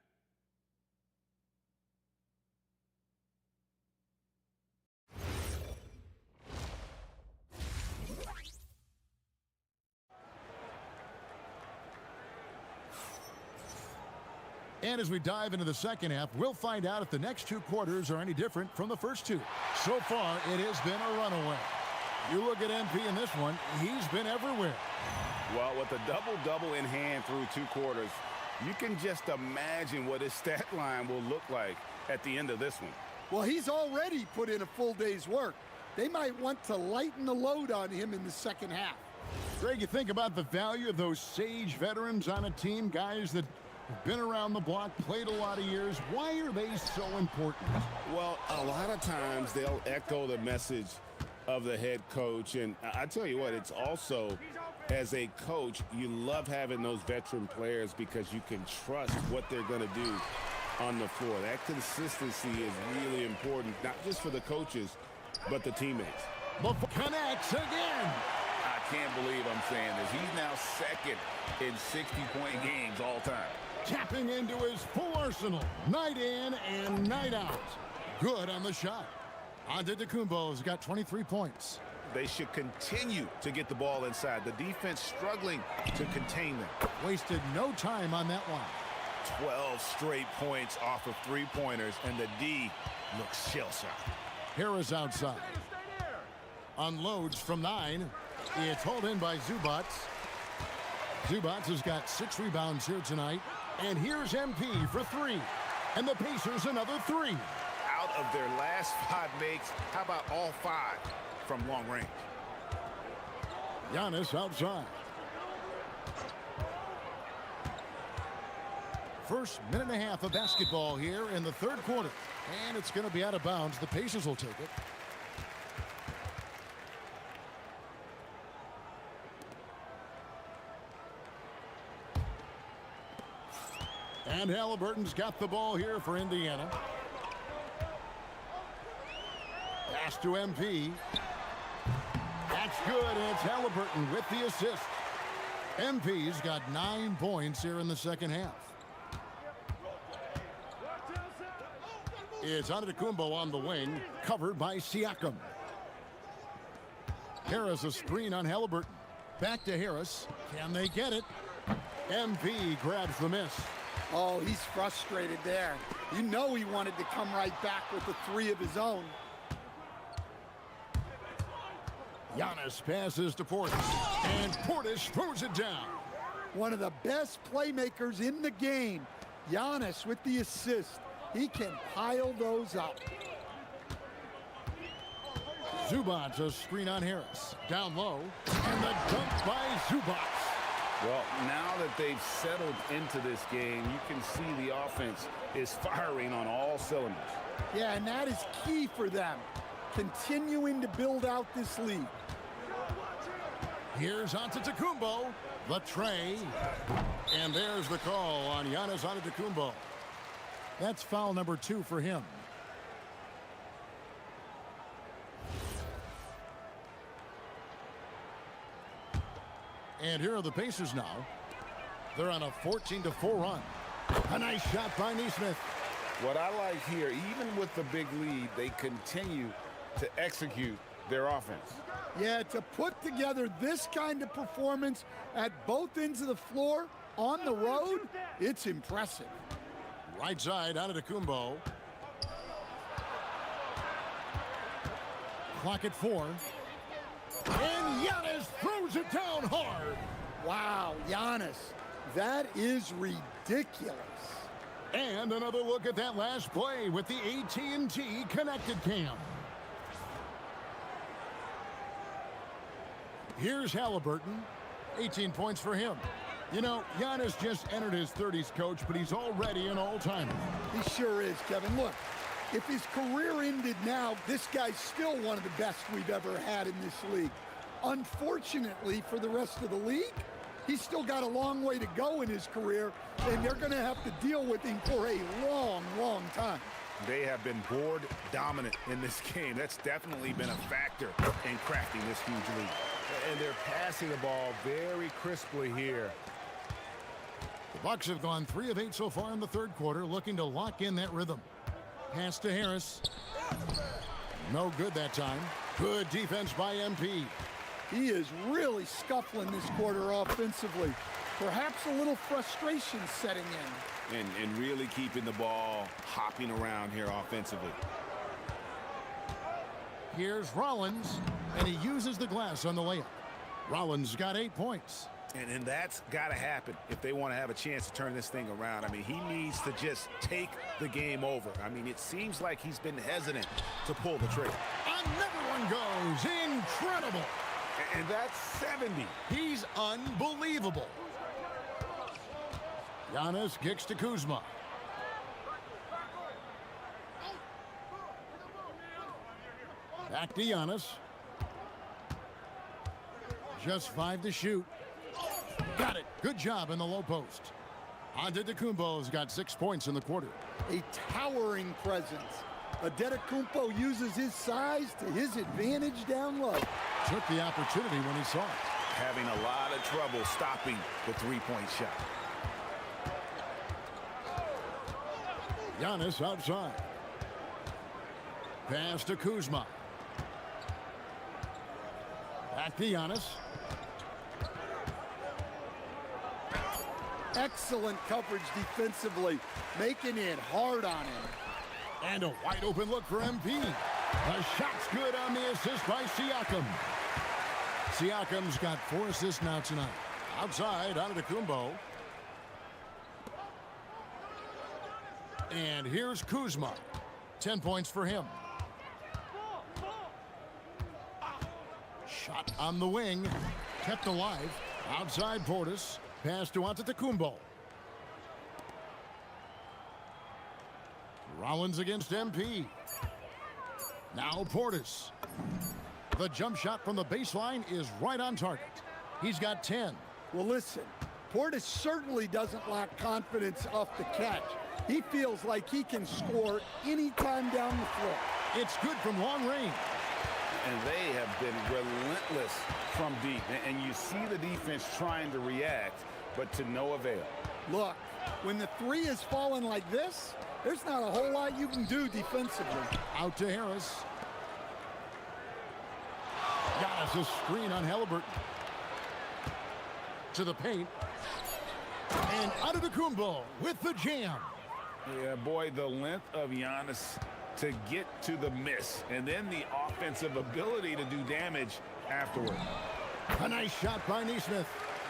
And as we dive into the second half, we'll find out if the next two quarters are any different from the first two. So far, it has been a runaway. You look at MP in this one, he's been everywhere. Well, with a double-double in hand through two quarters, you can just imagine what his stat line will look like at the end of this one. Well, he's already put in a full day's work. They might want to lighten the load on him in the second half. Greg, you think about the value of those sage veterans on a team, guys that have been around the block, played a lot of years. Why are they so important? Well, a lot of times they'll echo the message of the head coach. And I tell you what, it's also, as a coach, you love having those veteran players because you can trust what they're going to do on the floor. That consistency is really important, not just for the coaches, but the teammates. Connects again. I can't believe I'm saying this. He's now second in 60-point games all time. Tapping into his full arsenal, night in and night out. Good on the shot. Antetokounmpo's got 23 points. They should continue to get the ball inside. The defense struggling to contain them. Wasted no time on that one. 12 straight points off of three-pointers, and the D looks shell-shocked. Harris outside. Unloads from 9. It's hauled in by Zubac. Zubac has got 6 rebounds here tonight. And here's MP for 3. And the Pacers another 3. Out of their last 5 makes, how about all 5 from long range? Giannis outside. First minute and a half of basketball here in the third quarter. And it's going to be out of bounds. The Pacers will take it. And Halliburton's got the ball here for Indiana. Pass to MP. That's good, and it's Halliburton with the assist. MP's got 9 points here in the second half. It's Antetokounmpo on the wing, covered by Siakam. Harris a screen on Halliburton. Back to Harris. Can they get it? MP grabs the miss. Oh, he's frustrated there. You know he wanted to come right back with the 3 of his own. Giannis passes to Portis, and Portis throws it down. One of the best playmakers in the game. Giannis with the assist. He can pile those up. Zubac a screen on Harris. Down low, and the dunk by Zubac. Well, now that they've settled into this game, you can see the offense is firing on all cylinders. Yeah, and that is key for them, continuing to build out this lead. Here's Antetokounmpo, the tray, and there's the call on Giannis Antetokounmpo. That's foul number 2 for him. And here are the Pacers now. They're on a 14-4 run. A nice shot by Neesmith. What I like here, even with the big lead, they continue to execute their offense. Yeah, to put together this kind of performance at both ends of the floor on the road, it's impressive. Right side, Antetokounmpo. Clock at 4. And Giannis throws it down hard. Wow, Giannis, that is ridiculous. And another look at that last play with the AT&T connected cam. Here's Halliburton. 18 points for him. You know, Giannis just entered his 30s, coach, but he's already an all-timer. He sure is, Kevin. Look, if his career ended now, this guy's still one of the best we've ever had in this league. Unfortunately for the rest of the league, he's still got a long way to go in his career, and they're going to have to deal with him for a long, long time. They have been board dominant in this game. That's definitely been a factor in crafting this huge lead. And they're passing the ball very crisply here. The Bucks have gone 3 of 8 so far in the third quarter, looking to lock in that rhythm. Pass to Harris. No good that time. Good defense by MP. He is really scuffling this quarter offensively. Perhaps a little frustration setting in. And really keeping the ball hopping around here offensively. Here's Rollins, and he uses the glass on the layup. Rollins got 8 points. And that's got to happen if they want to have a chance to turn this thing around. I mean, he needs to just take the game over. I mean, it seems like he's been hesitant to pull the trigger. Another one goes. Incredible. And that's 70. He's unbelievable. Giannis kicks to Kuzma. Back to Giannis. Just 5 to shoot. Got it. Good job in the low post. Antetokounmpo's got 6 points in the quarter. A towering presence. Antetokounmpo uses his size to his advantage down low. Took the opportunity when he saw it. Having a lot of trouble stopping the three-point shot. Giannis outside. Pass to Kuzma. Back to Giannis. Excellent coverage defensively, making it hard on him. And a wide open look for MP. The shot's good on the assist by Siakam. Siakam's got 4 assists now tonight. Outside, Antetokounmpo. And here's Kuzma. 10 points for him. Shot on the wing. Kept alive. Outside Portis. Pass to Antetokounmpo. Rollins against MP. Now Portis. The jump shot from the baseline is right on target. He's got 10. Well, listen, Portis certainly doesn't lack confidence off the catch. He feels like he can score anytime down the floor. It's good from long range. And they have been relentless from deep. And you see the defense trying to react, but to no avail. Look, when the three is falling like this, there's not a whole lot you can do defensively. Out to Harris. Giannis, a screen on Halliburton. To the paint. And Antetokounmpo with the jam. Yeah, boy, the length of Giannis to get to the miss. And then the offensive ability to do damage afterward. A nice shot by Neesmith.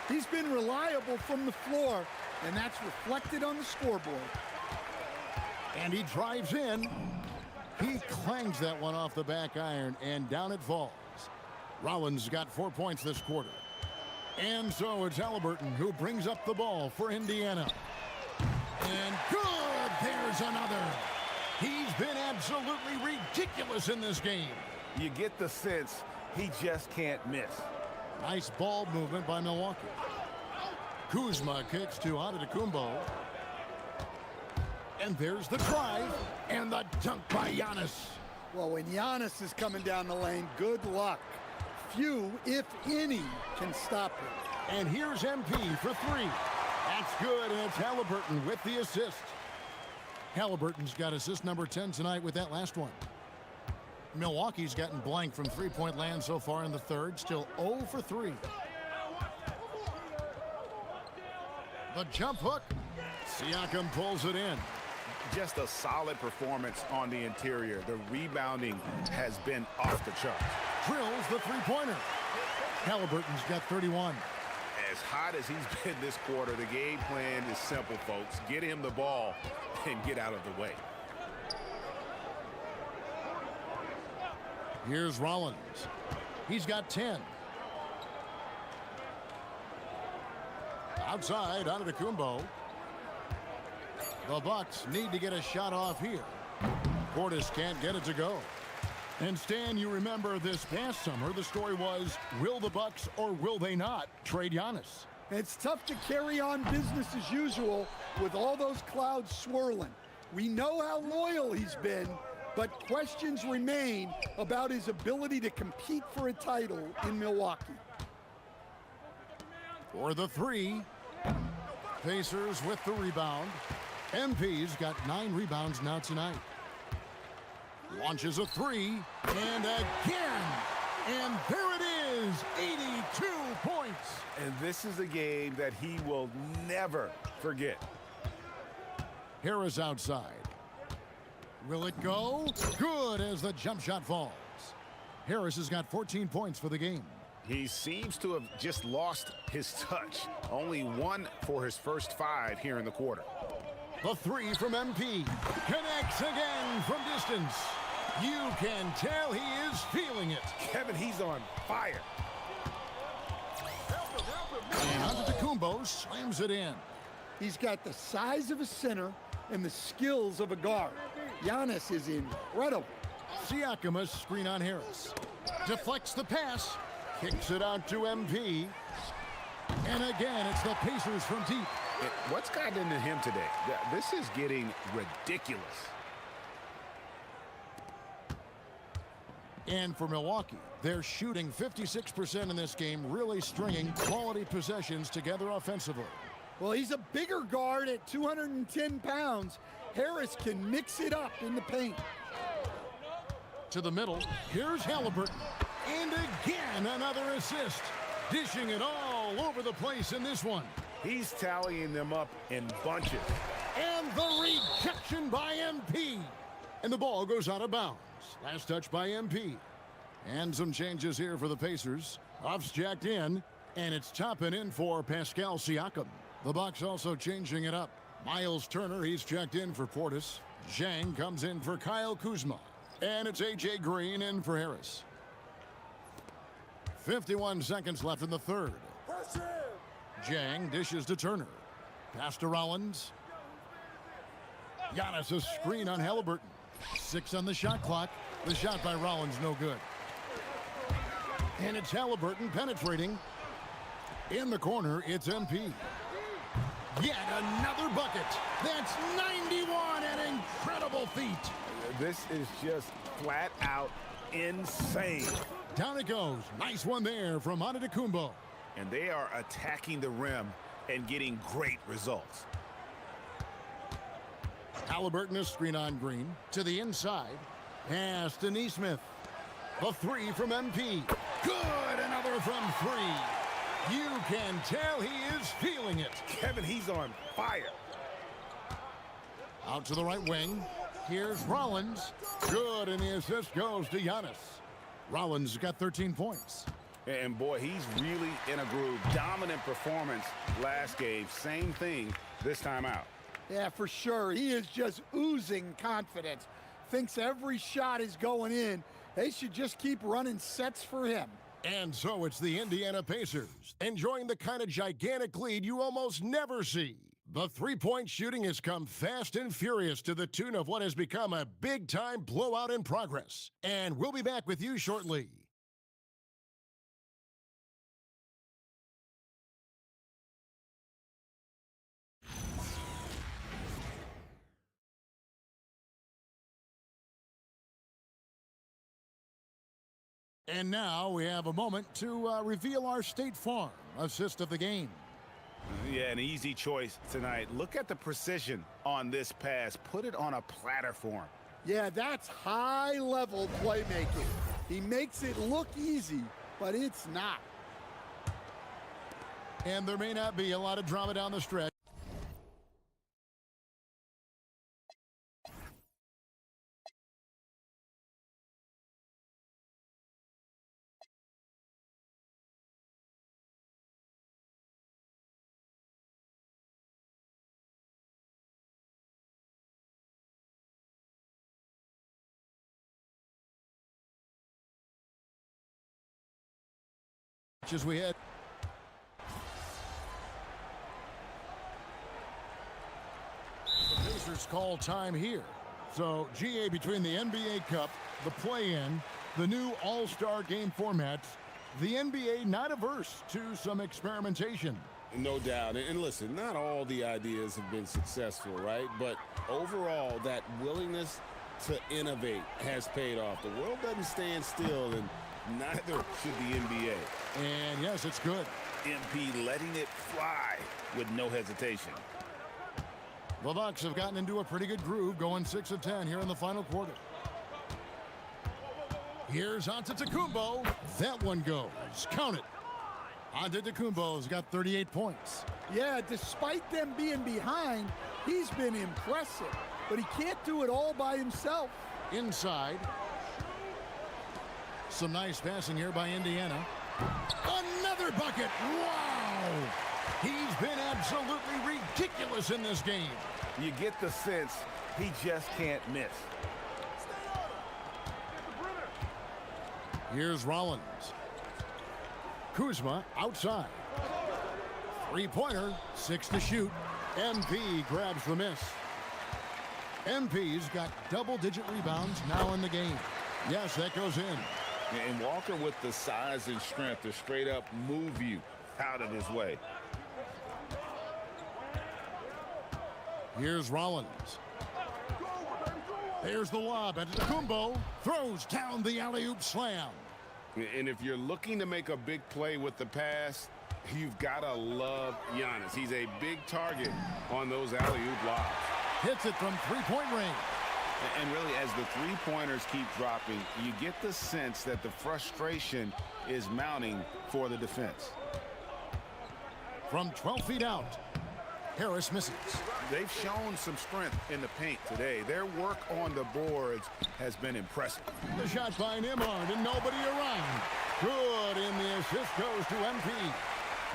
He's been reliable from the floor, and that's reflected on the scoreboard. And he drives in. He clangs that one off the back iron, and down it falls. Rollins got 4 points this quarter. And so it's Halliburton who brings up the ball for Indiana. And good! There's another. He's been absolutely ridiculous in this game. You get the sense he just can't miss. Nice ball movement by Milwaukee. Kuzma kicks to Antetokounmpo. And there's the drive and the dunk by Giannis. Well, when Giannis is coming down the lane, good luck. Few, if any, can stop him. And here's MP for three. That's good, and it's Halliburton with the assist. Halliburton's got assist number 10 tonight with that last one. Milwaukee's gotten blank from three-point land so far in the third, still 0 for 3. The jump hook. Siakam pulls it in. Just a solid performance on the interior. The rebounding has been off the charts. Drills the three-pointer. Halliburton's got 31. As hot as he's been this quarter, the game plan is simple, folks. Get him the ball and get out of the way. Here's Rollins. He's got 10. Outside, Antetokounmpo. The Bucks need to get a shot off here. Portis can't get it to go. And Stan, you remember this past summer, the story was, will the Bucks or will they not trade Giannis? It's tough to carry on business as usual with all those clouds swirling. We know how loyal he's been, but questions remain about his ability to compete for a title in Milwaukee. For the three, Pacers with the rebound. MP's got 9 rebounds now tonight. Launches a three, and again, and there it is, 82 points. And this is a game that he will never forget. Harris outside. Will it go? Good as the jump shot falls. Harris has got 14 points for the game. He seems to have just lost his touch. Only 1 for his first 5 here in the quarter. The three from MP connects again from distance. You can tell he is feeling it. Kevin, he's on fire. And Antetokounmpo slams it in. He's got the size of a center and the skills of a guard. Giannis is incredible. Siakam, a screen on Harris. Deflects the pass. Kicks it out to MP. And again, it's the Pacers from deep. What's gotten into him today? This is getting ridiculous. And for Milwaukee, they're shooting 56% in this game, really stringing quality possessions together offensively. Well, he's a bigger guard at 210 pounds. Harris can mix it up in the paint. To the middle, here's Halliburton. And again, another assist. Dishing it all over the place in this one. He's tallying them up in bunches. And the rejection by MP. And the ball goes out of bounds. Last touch by MP. And some changes here for the Pacers. Off's jacked in, and it's Toppin in for Pascal Siakam. The Bucks also changing it up. Miles Turner, he's checked in for Portis. Zhang comes in for Kyle Kuzma. And it's A.J. Green in for Harris. 51 seconds left in the third. Zhang dishes to Turner. Pass to Rollins. Giannis a screen on Halliburton. 6 on the shot clock. The shot by Rollins no good. And it's Halliburton penetrating. In the corner, it's MP. Yet another bucket. That's 91, an incredible feat. This is just flat out insane. Down it goes. Nice one there from Antetokounmpo. And they are attacking the rim and getting great results. Halliburton a screen on Green. To the inside. Pass to Nesmith. The three from MP. Good, another from 3. You can tell he is feeling it. Kevin, he's on fire. Out to the right wing. Here's Rollins. Good, and the assist goes to Giannis. Rollins got 13 points. And boy, he's really in a groove. Dominant performance last game. Same thing this time out. Yeah, for sure. He is just oozing confidence. Thinks every shot is going in. They should just keep running sets for him. And so it's the Indiana Pacers, enjoying the kind of gigantic lead you almost never see. The three-point shooting has come fast and furious to the tune of what has become a big-time blowout in progress. And we'll be back with you shortly. And now we have a moment to reveal our State Farm assist of the game. Yeah, an easy choice tonight. Look at the precision on this pass. Put it on a platter for him. Yeah, that's high-level playmaking. He makes it look easy, but it's not. And there may not be a lot of drama down the stretch. As we head. The Pacers call time here. So, GA, between the NBA Cup, the play-in, the new All-Star game formats, the NBA not averse to some experimentation. No doubt. And listen, not all the ideas have been successful, right? But overall, that willingness to innovate has paid off. The world doesn't stand still, and neither should the NBA. And yes, it's good. MP letting it fly with no hesitation. The Bucks have gotten into a pretty good groove, going 6 of 10 here in the final quarter. Here's Antetokounmpo. That one goes. Count it. Antetokounmpo's got 38 points. Yeah, despite them being behind, he's been impressive. But he can't do it all by himself. Inside. Some nice passing here by Indiana. Another bucket. Wow. He's been absolutely ridiculous in this game. You get the sense he just can't miss. Here's Rollins. Kuzma outside. Three-pointer, 6 to shoot. MP grabs the miss. MP's got double-digit rebounds now in the game. Yes, that goes in. And Walker with the size and strength to straight up move you out of his way. Here's Rollins. There's the lob. Antetokounmpo throws down the alley-oop slam. And if you're looking to make a big play with the pass, you've got to love Giannis. He's a big target on those alley-oop lobs. Hits it from three-point range. And really, as the three-pointers keep dropping, you get the sense that the frustration is mounting for the defense. From 12 feet out, Harris misses. They've shown some strength in the paint today. Their work on the boards has been impressive. The shot by Nimard and nobody around. Good, and the assist goes to MP.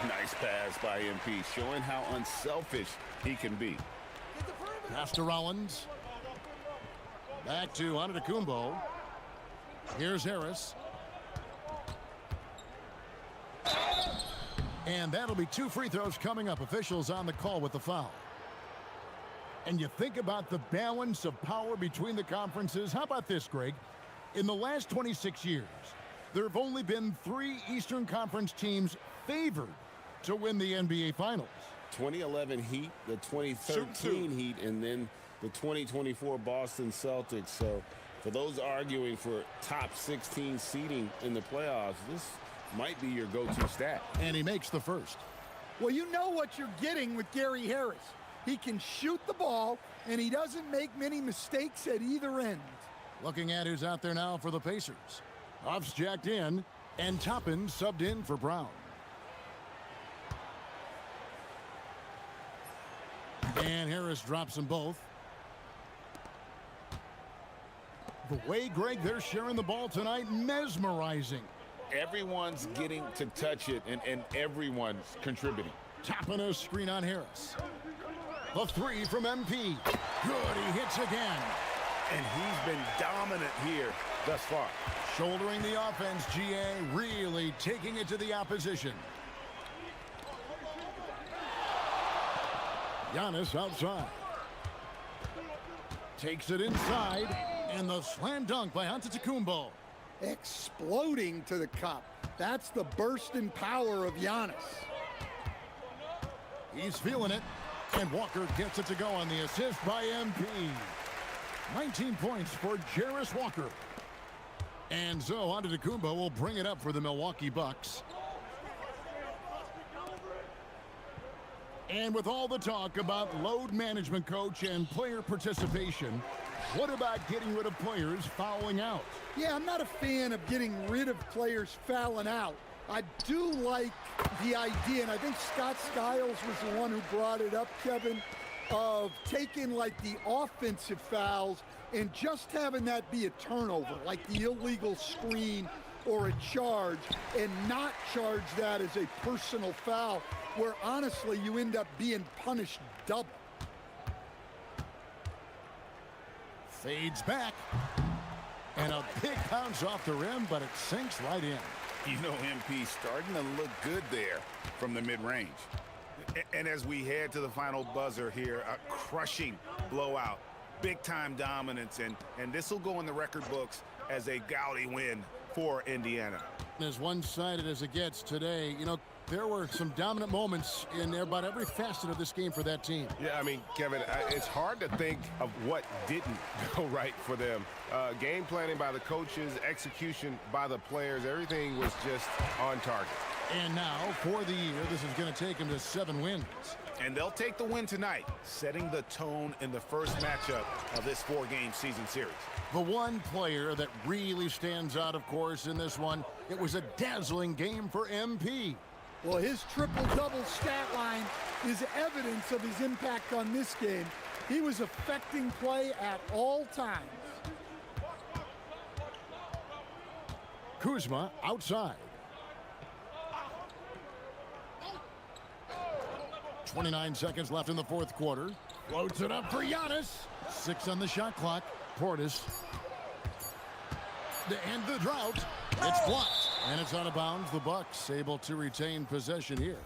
Nice pass by MP, showing how unselfish he can be. Pass to Rollins. Back to Antetokounmpo. Here's Harris. And that'll be 2 free throws coming up. Officials on the call with the foul. And you think about the balance of power between the conferences. How about this, Greg? In the last 26 years, there have only been 3 Eastern Conference teams favored to win the NBA Finals. 2011 Heat, the 2013 Heat, and then the 2024 Boston Celtics. So for those arguing for top 16 seeding in the playoffs, this might be your go-to stat. And he makes the first. Well, you know what you're getting with Gary Harris. He can shoot the ball, and he doesn't make many mistakes at either end. Looking at who's out there now for the Pacers. Huff's jacked in, and Toppin subbed in for Brown. And Harris drops them both. The way, Greg, they're sharing the ball tonight, mesmerizing. Everyone's getting to touch it, and everyone's contributing. Tapping a screen on Harris. The 3 from MP. Good, he hits again. And he's been dominant here thus far. Shouldering the offense, GA, really taking it to the opposition. Giannis outside. Takes it inside, and the slam dunk by Antetokounmpo. Exploding to the cup. That's the burst in power of Giannis. He's feeling it, and Walker gets it to go on the assist by MP. 19 points for Jarris Walker. And so Antetokounmpo will bring it up for the Milwaukee Bucks. And with all the talk about load management, coach, and player participation, what about getting rid of players fouling out? Yeah, I'm not a fan of getting rid of players fouling out. I do like the idea, and I think Scott Skiles was the one who brought it up, Kevin, of taking like the offensive fouls and just having that be a turnover, like the illegal screen or a charge, and not charge that as a personal foul, where honestly you end up being punished double. Fades back. And a big bounce off the rim, but it sinks right in. You know, MP starting to look good there from the mid-range. And as we head to the final buzzer here, a crushing blowout, big-time dominance, and this will go in the record books as a gaudy win for Indiana. As one-sided as it gets today, you know, there were some dominant moments in about every facet of this game for that team. Yeah, I mean, Kevin, it's hard to think of what didn't go right for them. Game planning by the coaches, execution by the players, everything was just on target. And now, for the year, this is going to take them to 7 wins. And they'll take the win tonight, setting the tone in the first matchup of this 4-game season series. The one player that really stands out, of course, in this one, it was a dazzling game for MP. Well, his triple-double stat line is evidence of his impact on this game. He was affecting play at all times. Kuzma outside. 29 seconds left in the fourth quarter. Floats it up for Giannis. 6 on the shot clock. Portis. To end the drought. It's blocked. And it's out of bounds. The Bucks able to retain possession here.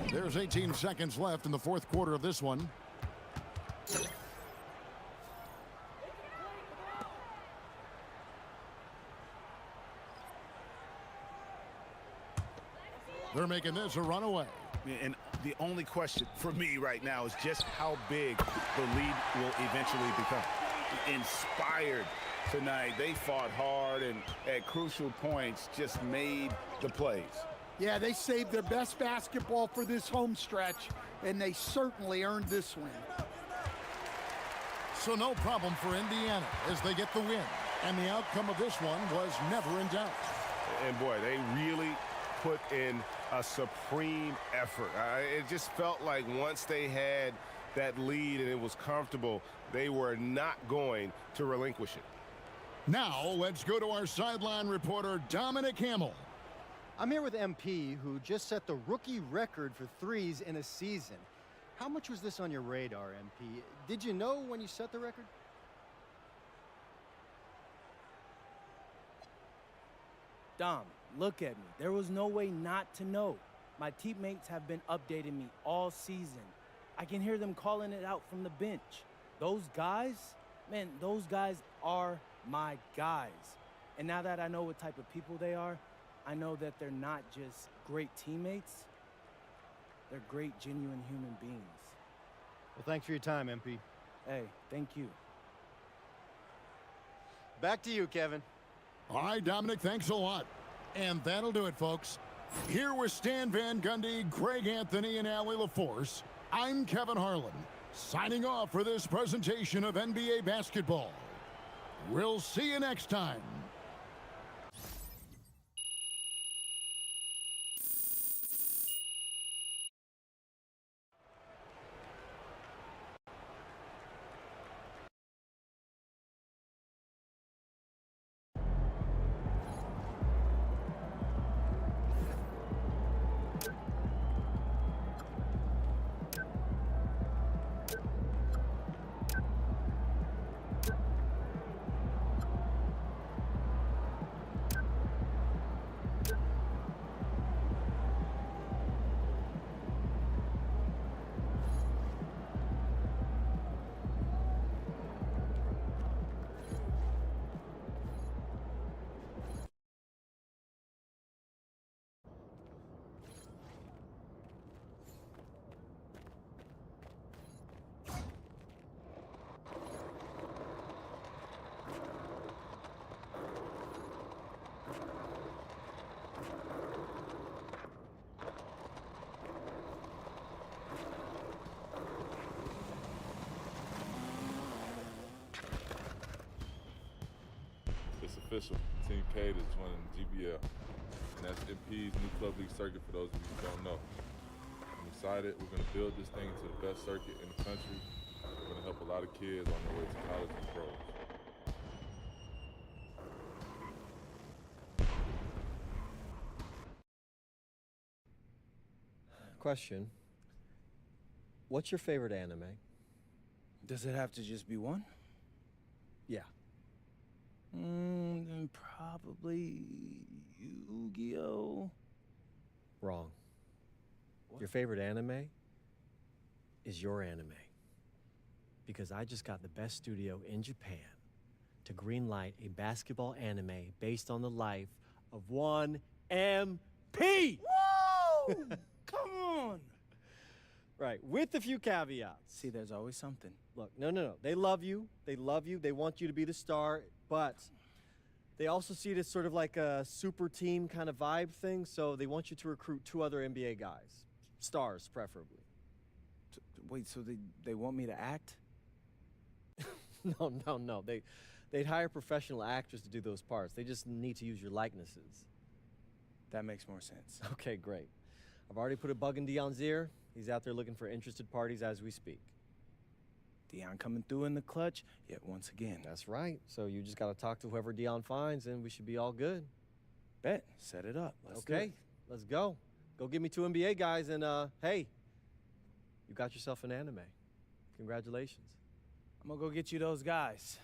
There's 18 seconds left in the fourth quarter of this one. They're making this a runaway. And the only question for me right now is just how big the lead will eventually become. Inspired tonight, they fought hard and at crucial points just made the plays. Yeah, they saved their best basketball for this home stretch, and they certainly earned this win. So no problem for Indiana as they get the win. And the outcome of this one was never in doubt. And boy, they really put in a supreme effort. It just felt like once they had that lead and it was comfortable, they were not going to relinquish it. Now let's go to our sideline reporter, Dominic Hamill. I'm here with MP, who just set the rookie record for threes in a season. How much was this on your radar, MP? Did you know when you set the record? Dom, look at me. There was no way not to know. My teammates have been updating me all season. I can hear them calling it out from the bench. Those guys, man, those guys are my guys. And now that I know what type of people they are, I know that they're not just great teammates, they're great, genuine human beings. Well, thanks for your time, MP. Hey, thank you. Back to you, Kevin. All right, Dominic, thanks a lot. And that'll do it, folks. Here with Stan Van Gundy, Greg Anthony, and Allie LaForce, I'm Kevin Harlan, signing off for this presentation of NBA basketball. We'll see you next time. official. Team K is joining GBL. And that's MP's new club league circuit for those of you who don't know. I'm excited. We're going to build this thing into the best circuit in the country. We're going to help a lot of kids on their way to college and pros. Question. What's your favorite anime? Does it have to just be one? Yeah. Then probably Yu-Gi-Oh! Wrong. Your favorite anime is your anime. Because I just got the best studio in Japan to greenlight a basketball anime based on the life of one MP! Whoa! Come on! Right, with a few caveats. See, there's always something. Look, no. They love you. They love you. They want you to be the star, but they also see it as sort of like a super team kind of vibe thing, so they want you to recruit 2 other NBA guys. Stars, preferably. Wait, so they want me to act? No. They'd hire professional actors to do those parts. They just need to use your likenesses. That makes more sense. Okay, great. I've already put a bug in Dion's ear. He's out there looking for interested parties as we speak. Dion coming through in the clutch, yet once again. That's right. So you just got to talk to whoever Dion finds, and we should be all good. Bet. Set it up. Let's do okay, it. let's go. Go give me 2 NBA guys, and hey, you got yourself an anime. Congratulations. I'm gonna go get you those guys.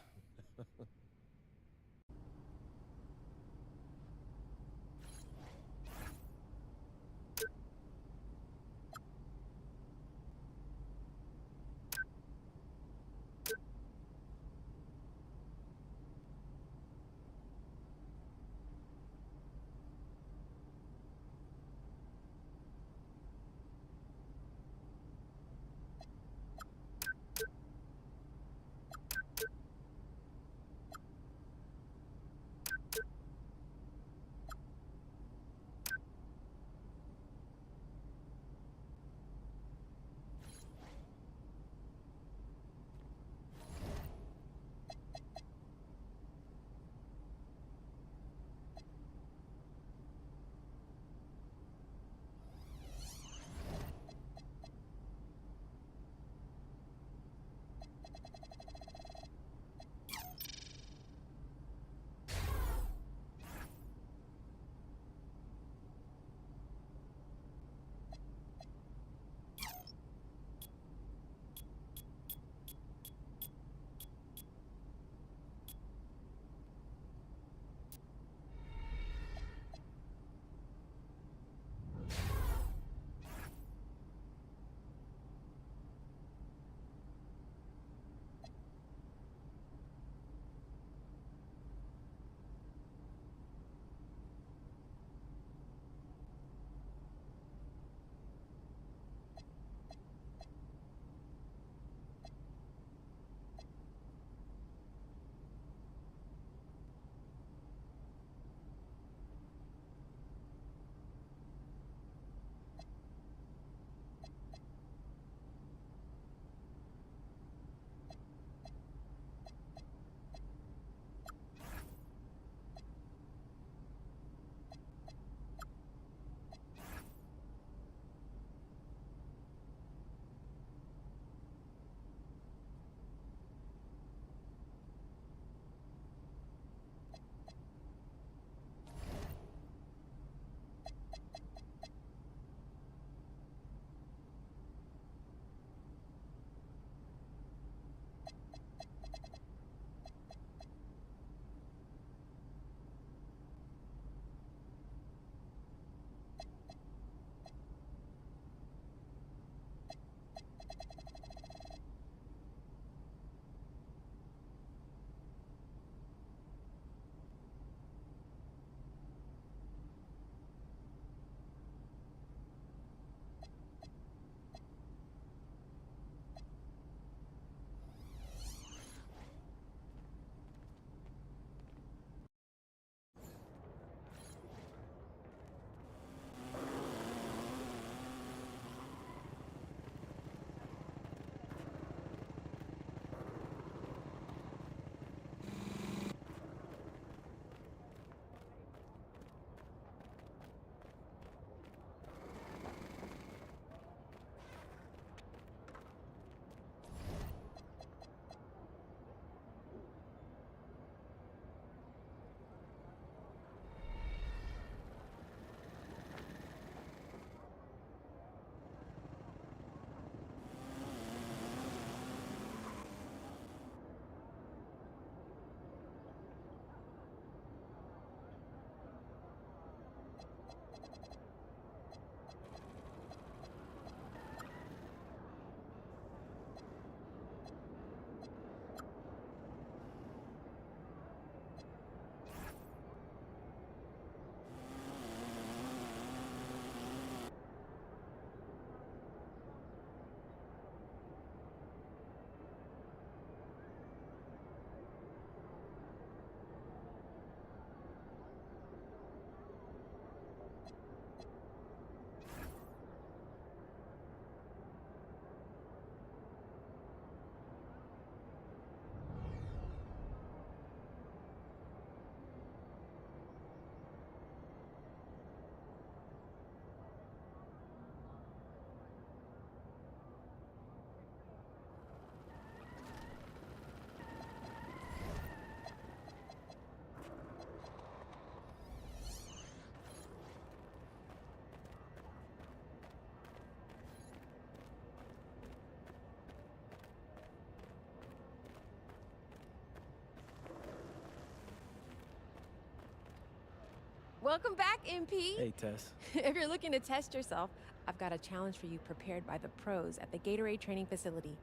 Welcome back, MP. Hey, Tess. If you're looking to test yourself, I've got a challenge for you prepared by the pros at the Gatorade training facility.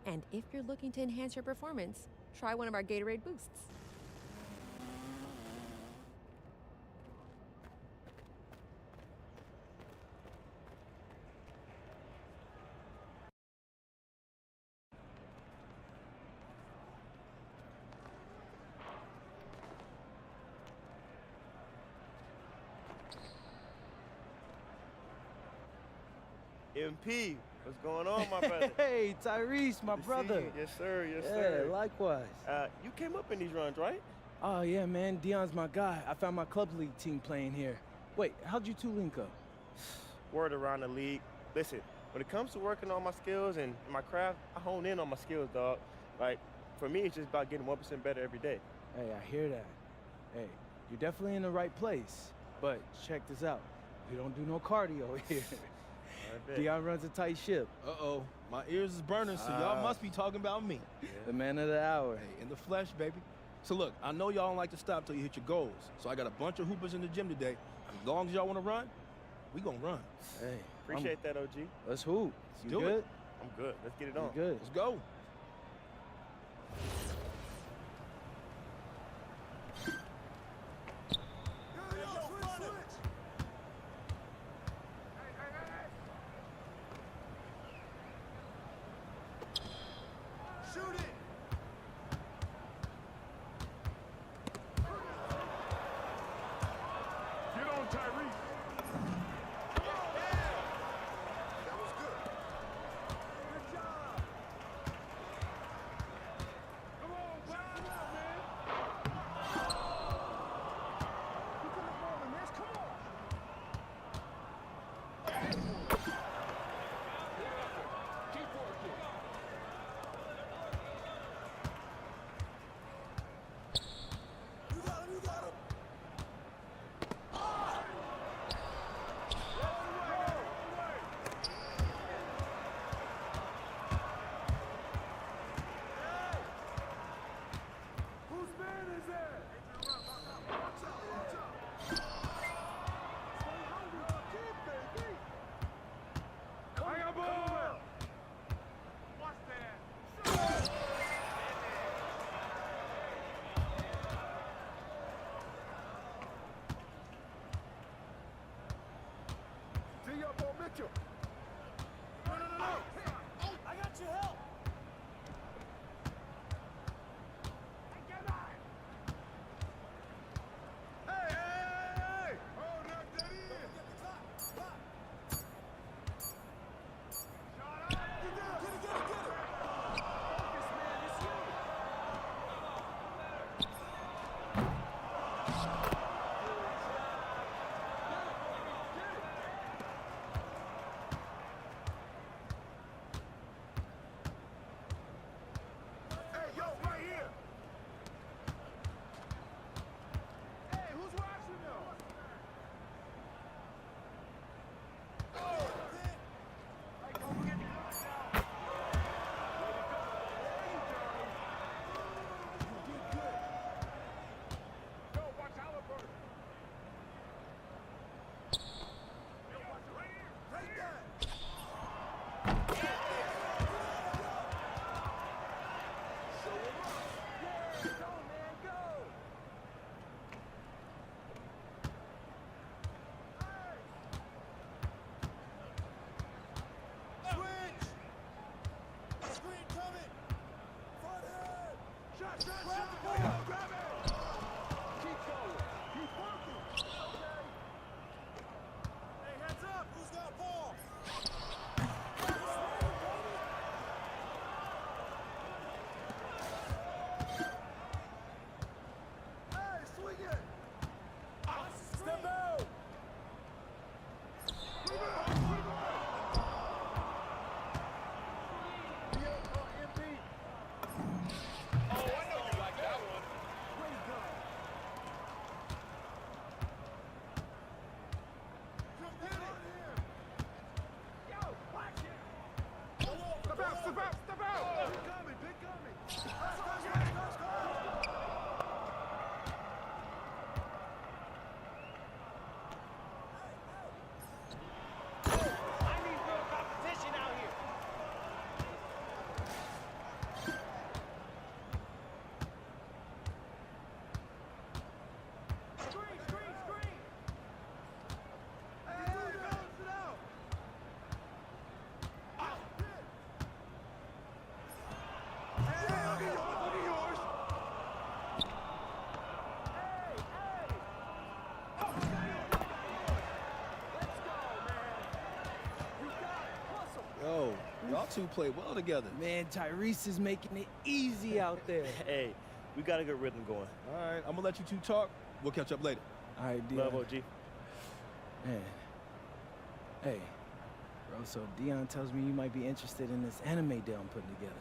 And if you're looking to enhance your performance, try one of our Gatorade boosts. MP, what's going on, my brother? Hey, Tyrese, my brother. Yes, sir. Yes, Yeah, sir. likewise. You came up in these runs, right? Oh, yeah, man. Dion's my guy. I found my club league team playing here. Wait, how'd you two link up? Word around the league. Listen, when it comes to working on my skills and my craft, I hone in on my skills, dog. Like, for me, it's just about getting 1% better every day. Hey, I hear that. Hey, you're definitely in the right place. But check this out. We don't do no cardio here. Dion runs a tight ship. Uh-oh, my ears is burning, so y'all must be talking about me. The man of the hour. Hey, in the flesh, baby. So look, I know y'all don't like to stop till you hit your goals. So I got a bunch of hoopers in the gym today. As long as y'all want to run, we gonna run. Hey, Appreciate that, OG. Let's hoop. Let's You do good? it. I'm good. Let's get it on. You good? Let's go. Get on, Tyrese. Mitchell. No. I got your help. Hey! Hold up, that is. Get it. Focus, man. It's you. Y'all two play well together. Man, Tyrese is making it easy out there. Hey, we got a good rhythm going. All right, I'm going to let you two talk. We'll catch up later. All right, Dion. Love, OG. Man. Hey, bro, so Dion tells me you might be interested in this anime deal I'm putting together.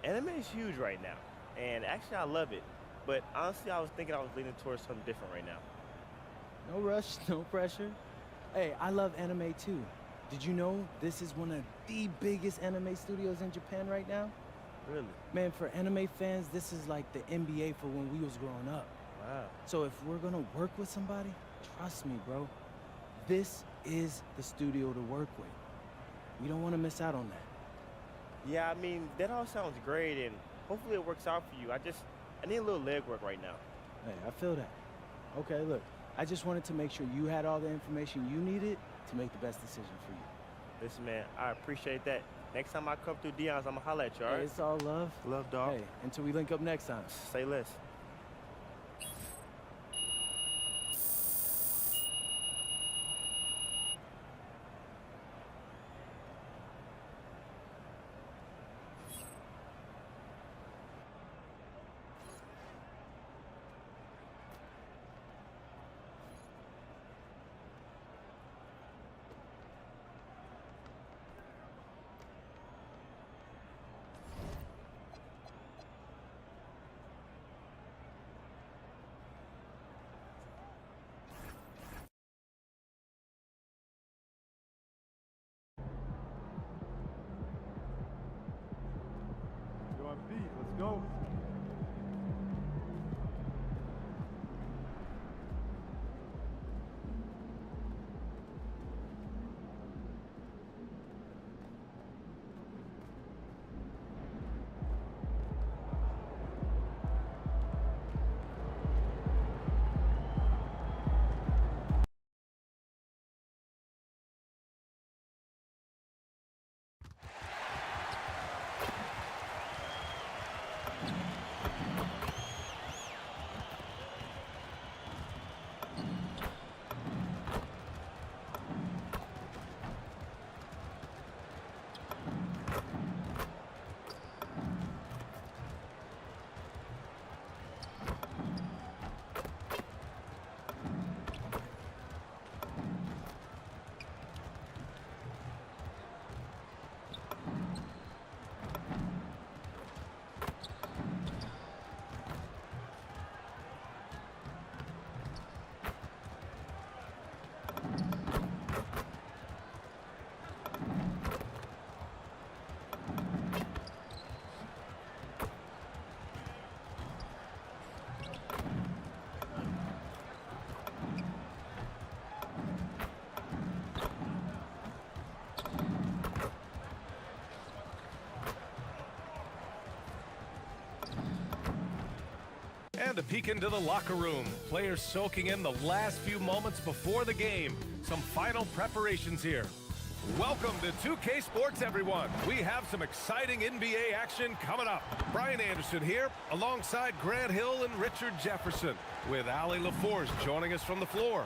Anime is huge right now, and actually I love it. But honestly, I was thinking I was leaning towards something different right now. No rush, no pressure. Hey, I love anime too. Did you know this is one of the biggest anime studios in Japan right now? Really? Man, for anime fans, this is like the NBA for when we was growing up. Wow. So if we're gonna work with somebody, trust me, bro, this is the studio to work with. We don't want to miss out on that. Yeah, I mean, that all sounds great, and hopefully it works out for you. I need a little legwork right now. Hey, I feel that. Okay, look, I just wanted to make sure you had all the information you needed to make the best decision for you. Listen, man, I appreciate that. Next time I come through Dion's, I'm gonna holler at you, all right? Hey, it's all love. Love, dog. Hey, until we link up next time. Say less. Yo, MP, let's go. And a peek into the locker room. Players soaking in the last few moments before the game. Some final preparations here. Welcome to 2K Sports, everyone. We have some exciting NBA action coming up. Brian Anderson here, alongside Grant Hill and Richard Jefferson, with Ali LaForce joining us from the floor.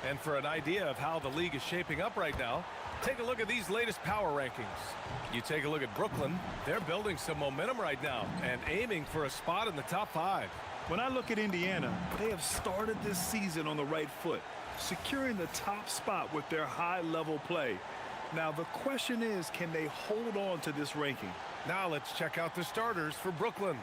And for an idea of how the league is shaping up right now, take a look at these latest power rankings. You take a look at Brooklyn, they're building some momentum right now and aiming for a spot in the top 5. When I look at Indiana, they have started this season on the right foot, securing the top spot with their high-level play. Now, the question is, can they hold on to this ranking? Now let's check out the starters for Brooklyn.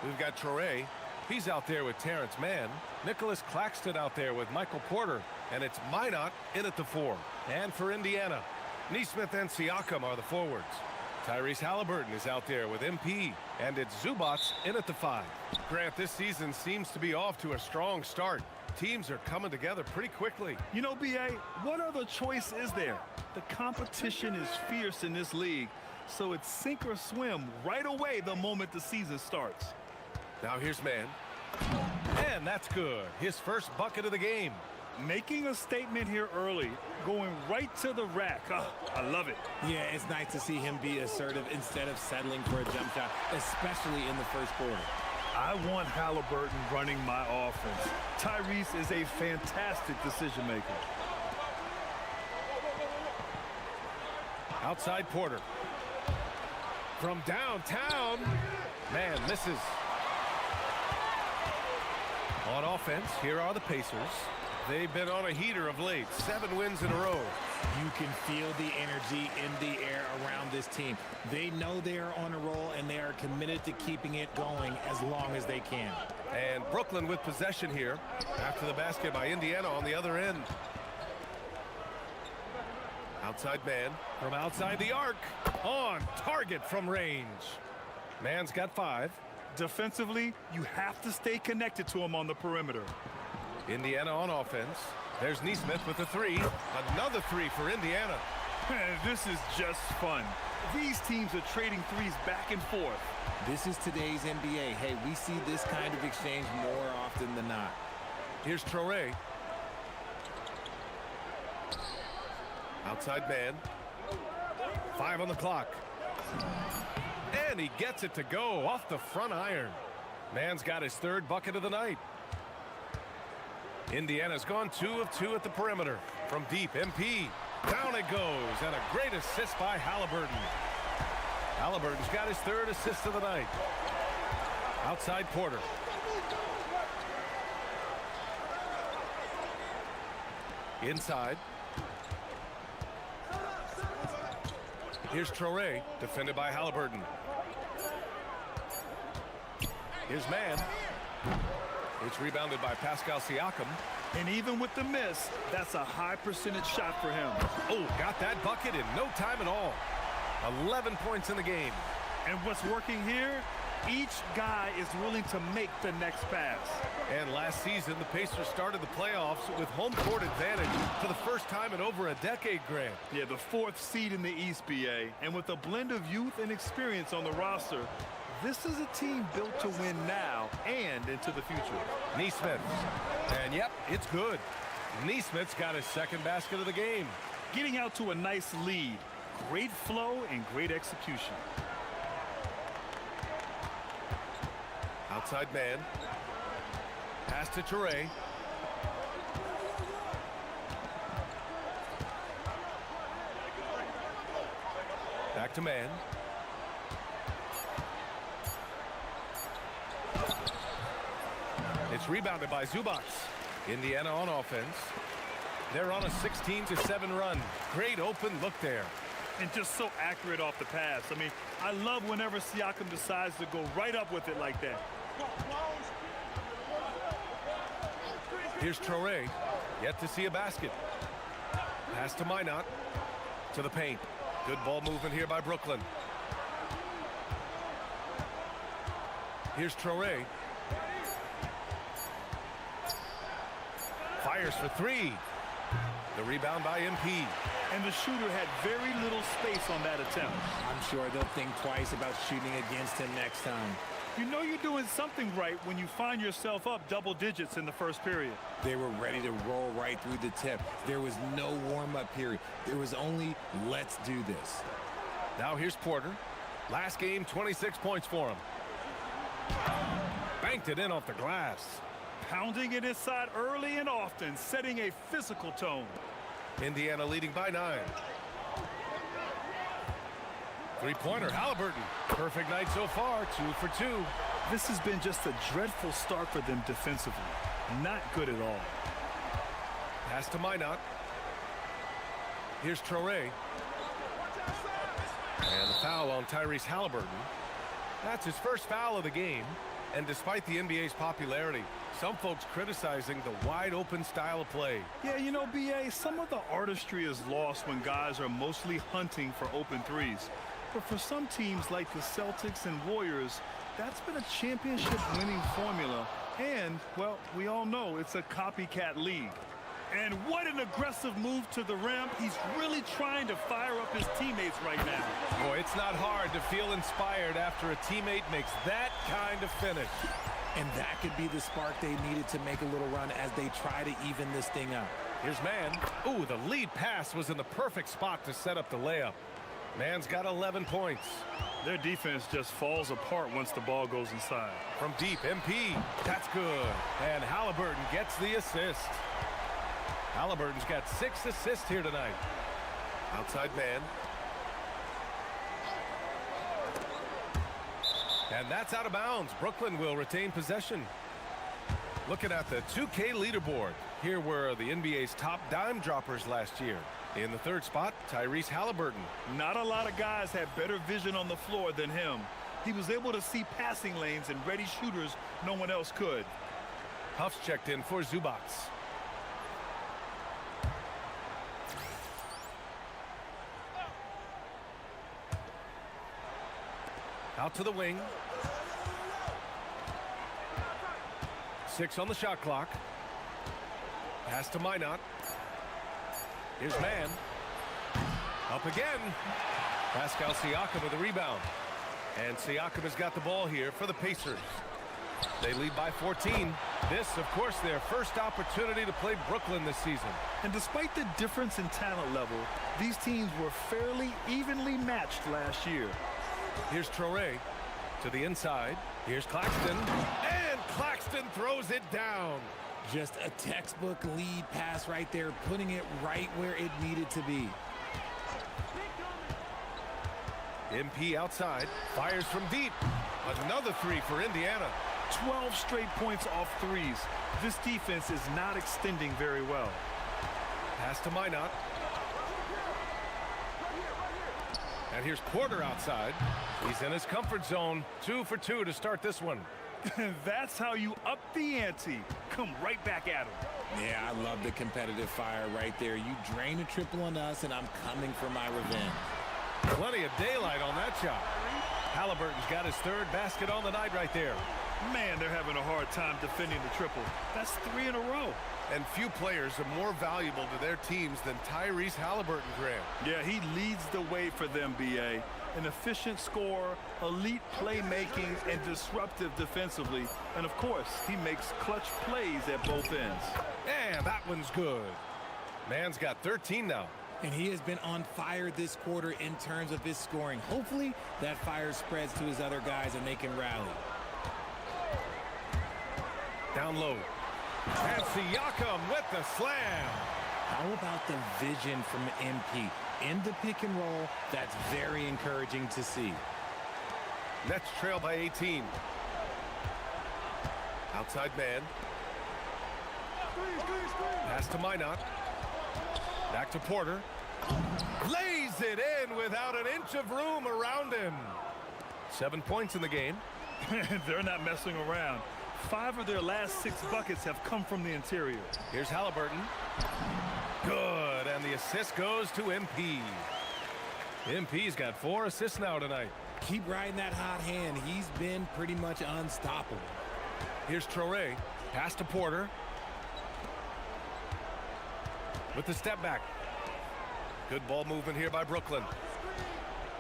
We've got Traore. He's out there with Terrence Mann. Nicholas Claxton out there with Michael Porter. And it's Minot in at the 4. And for Indiana, Nesmith and Siakam are the forwards. Tyrese Halliburton is out there with MP, and it's Zubac in at the 5. Grant, this season seems to be off to a strong start. Teams are coming together pretty quickly. You know, B.A., what other choice is there? The competition is fierce in this league, so it's sink or swim right away the moment the season starts. Now here's Mann. And that's good. His first bucket of the game. Making a statement here early, going right to the rack. Oh, I love it. Yeah, it's nice to see him be assertive instead of settling for a jump shot, especially in the first quarter. I want Halliburton running my offense. Tyrese is a fantastic decision maker. Outside Porter. From downtown, man misses. On offense, here are the Pacers. They've been on a heater of late, 7 wins in a row. You can feel the energy in the air around this team. They know they are on a roll, and they are committed to keeping it going as long as they can. And Brooklyn with possession here after the basket by Indiana on the other end. Outside man from outside the arc. On target from range. Man's got 5. Defensively, you have to stay connected to him on the perimeter. Indiana on offense. There's Neesmith with a 3. Another 3 for Indiana. This is just fun. These teams are trading threes back and forth. This is today's NBA. Hey, we see this kind of exchange more often than not. Here's Traore. Outside man. 5 on the clock. And he gets it to go off the front iron. Man's got his 3rd bucket of the night. Indiana's gone 2 of 2 at the perimeter. From deep, MP. Down it goes, and a great assist by Halliburton. Halliburton's got his 3rd assist of the night. Outside Porter. Inside. Here's Traore, defended by Halliburton. Here's man. It's rebounded by Pascal Siakam. And even with the miss, that's a high percentage shot for him. Oh, got that bucket in no time at all. 11 points in the game. And what's working here? Each guy is willing to make the next pass. And last season, the Pacers started the playoffs with home court advantage for the first time in over a decade, Grant. Yeah, the 4th seed in the East, BA. And with a blend of youth and experience on the roster, this is a team built to win now and into the future. Neesmith. And yep, it's good. Neesmith's got his 2nd basket of the game. Getting out to a nice lead. Great flow and great execution. Outside man. Pass to Traore. Back to man. It's rebounded by Zubac. Indiana on offense. They're on a 16-7 run. Great open look there. And just so accurate off the pass. I mean, I love whenever Siakam decides to go right up with it like that. Here's Traore. Yet to see a basket. Pass to Minot. To the paint. Good ball movement here by Brooklyn. Here's Traore. Fires for 3. The rebound by MP. And the shooter had very little space on that attempt. I'm sure they'll think twice about shooting against him next time. You know you're doing something right when you find yourself up double digits in the first period. They were ready to roll right through the tip. There was no warm-up period. There was only, let's do this. Now here's Porter. Last game, 26 points for him. Banked it in off the glass. Pounding it inside early and often, setting a physical tone. Indiana leading by 9. 3-pointer, Halliburton. Perfect night so far, 2 for 2. This has been just a dreadful start for them defensively. Not good at all. Pass to Minot. Here's Traore. And the foul on Tyrese Halliburton. That's his first foul of the game. And despite the NBA's popularity, some folks criticizing the wide-open style of play. Yeah, you know, BA, some of the artistry is lost when guys are mostly hunting for open threes. But for some teams like the Celtics and Warriors, that's been a championship-winning formula. And, well, we all know it's a copycat league. And what an aggressive move to the rim. He's really trying to fire up his teammates right now. Boy, it's not hard to feel inspired after a teammate makes that kind of finish. And that could be the spark they needed to make a little run as they try to even this thing up. Here's Man. Ooh, the lead pass was in the perfect spot to set up the layup. Man's got 11 points. Their defense just falls apart once the ball goes inside. From deep, MP. That's good. And Halliburton gets the assist. Halliburton's got 6 assists here tonight. Outside man. And that's out of bounds. Brooklyn will retain possession. Looking at the 2K leaderboard, here were the NBA's top dime droppers last year. In the third spot, Tyrese Halliburton. Not a lot of guys had better vision on the floor than him. He was able to see passing lanes and ready shooters no one else could. Huff's checked in for Zubac. Out to the wing. 6 on the shot clock. Pass to Minot. Here's Man. Up again. Pascal Siakam with a rebound. And Siakam has got the ball here for the Pacers. They lead by 14. This, of course, their first opportunity to play Brooklyn this season. And despite the difference in talent level, these teams were fairly evenly matched last year. Here's Traoré to the inside. Here's Claxton. And Claxton throws it down. Just a textbook lead pass right there, putting it right where it needed to be. MP outside, fires from deep. Another 3 for Indiana. 12 straight points off threes. This defense is not extending very well. Pass to Minot. And here's Porter outside. He's in his comfort zone. 2 for 2 to start this one. That's how you up the ante. Come right back at him. Yeah, I love the competitive fire right there. You drain a triple on us, and I'm coming for my revenge. Plenty of daylight on that shot. Halliburton's got his 3rd basket on the night right there. Man, they're having a hard time defending the triple. That's 3 in a row. And few players are more valuable to their teams than Tyrese Halliburton, Graham. Yeah, he leads the way for them, B.A. An efficient scorer, elite playmaking, and disruptive defensively. And, of course, he makes clutch plays at both ends. And that one's good. Man's got 13 now. And he has been on fire this quarter in terms of his scoring. Hopefully, that fire spreads to his other guys and they can rally. Down low. And Siakam with the slam. How about the vision from MP? In the pick and roll, that's very encouraging to see. Nets trail by 18. Outside man. Pass to Minot. Back to Porter. Lays it in without an inch of room around him. 7 points in the game. They're not messing around. 5 of their last 6 buckets have come from the interior. Here's Halliburton. Good, and the assist goes to MP. MP's got 4 assists now tonight. Keep riding that hot hand. He's been pretty much unstoppable. Here's Traoré. Pass to Porter. With the step back. Good ball movement here by Brooklyn.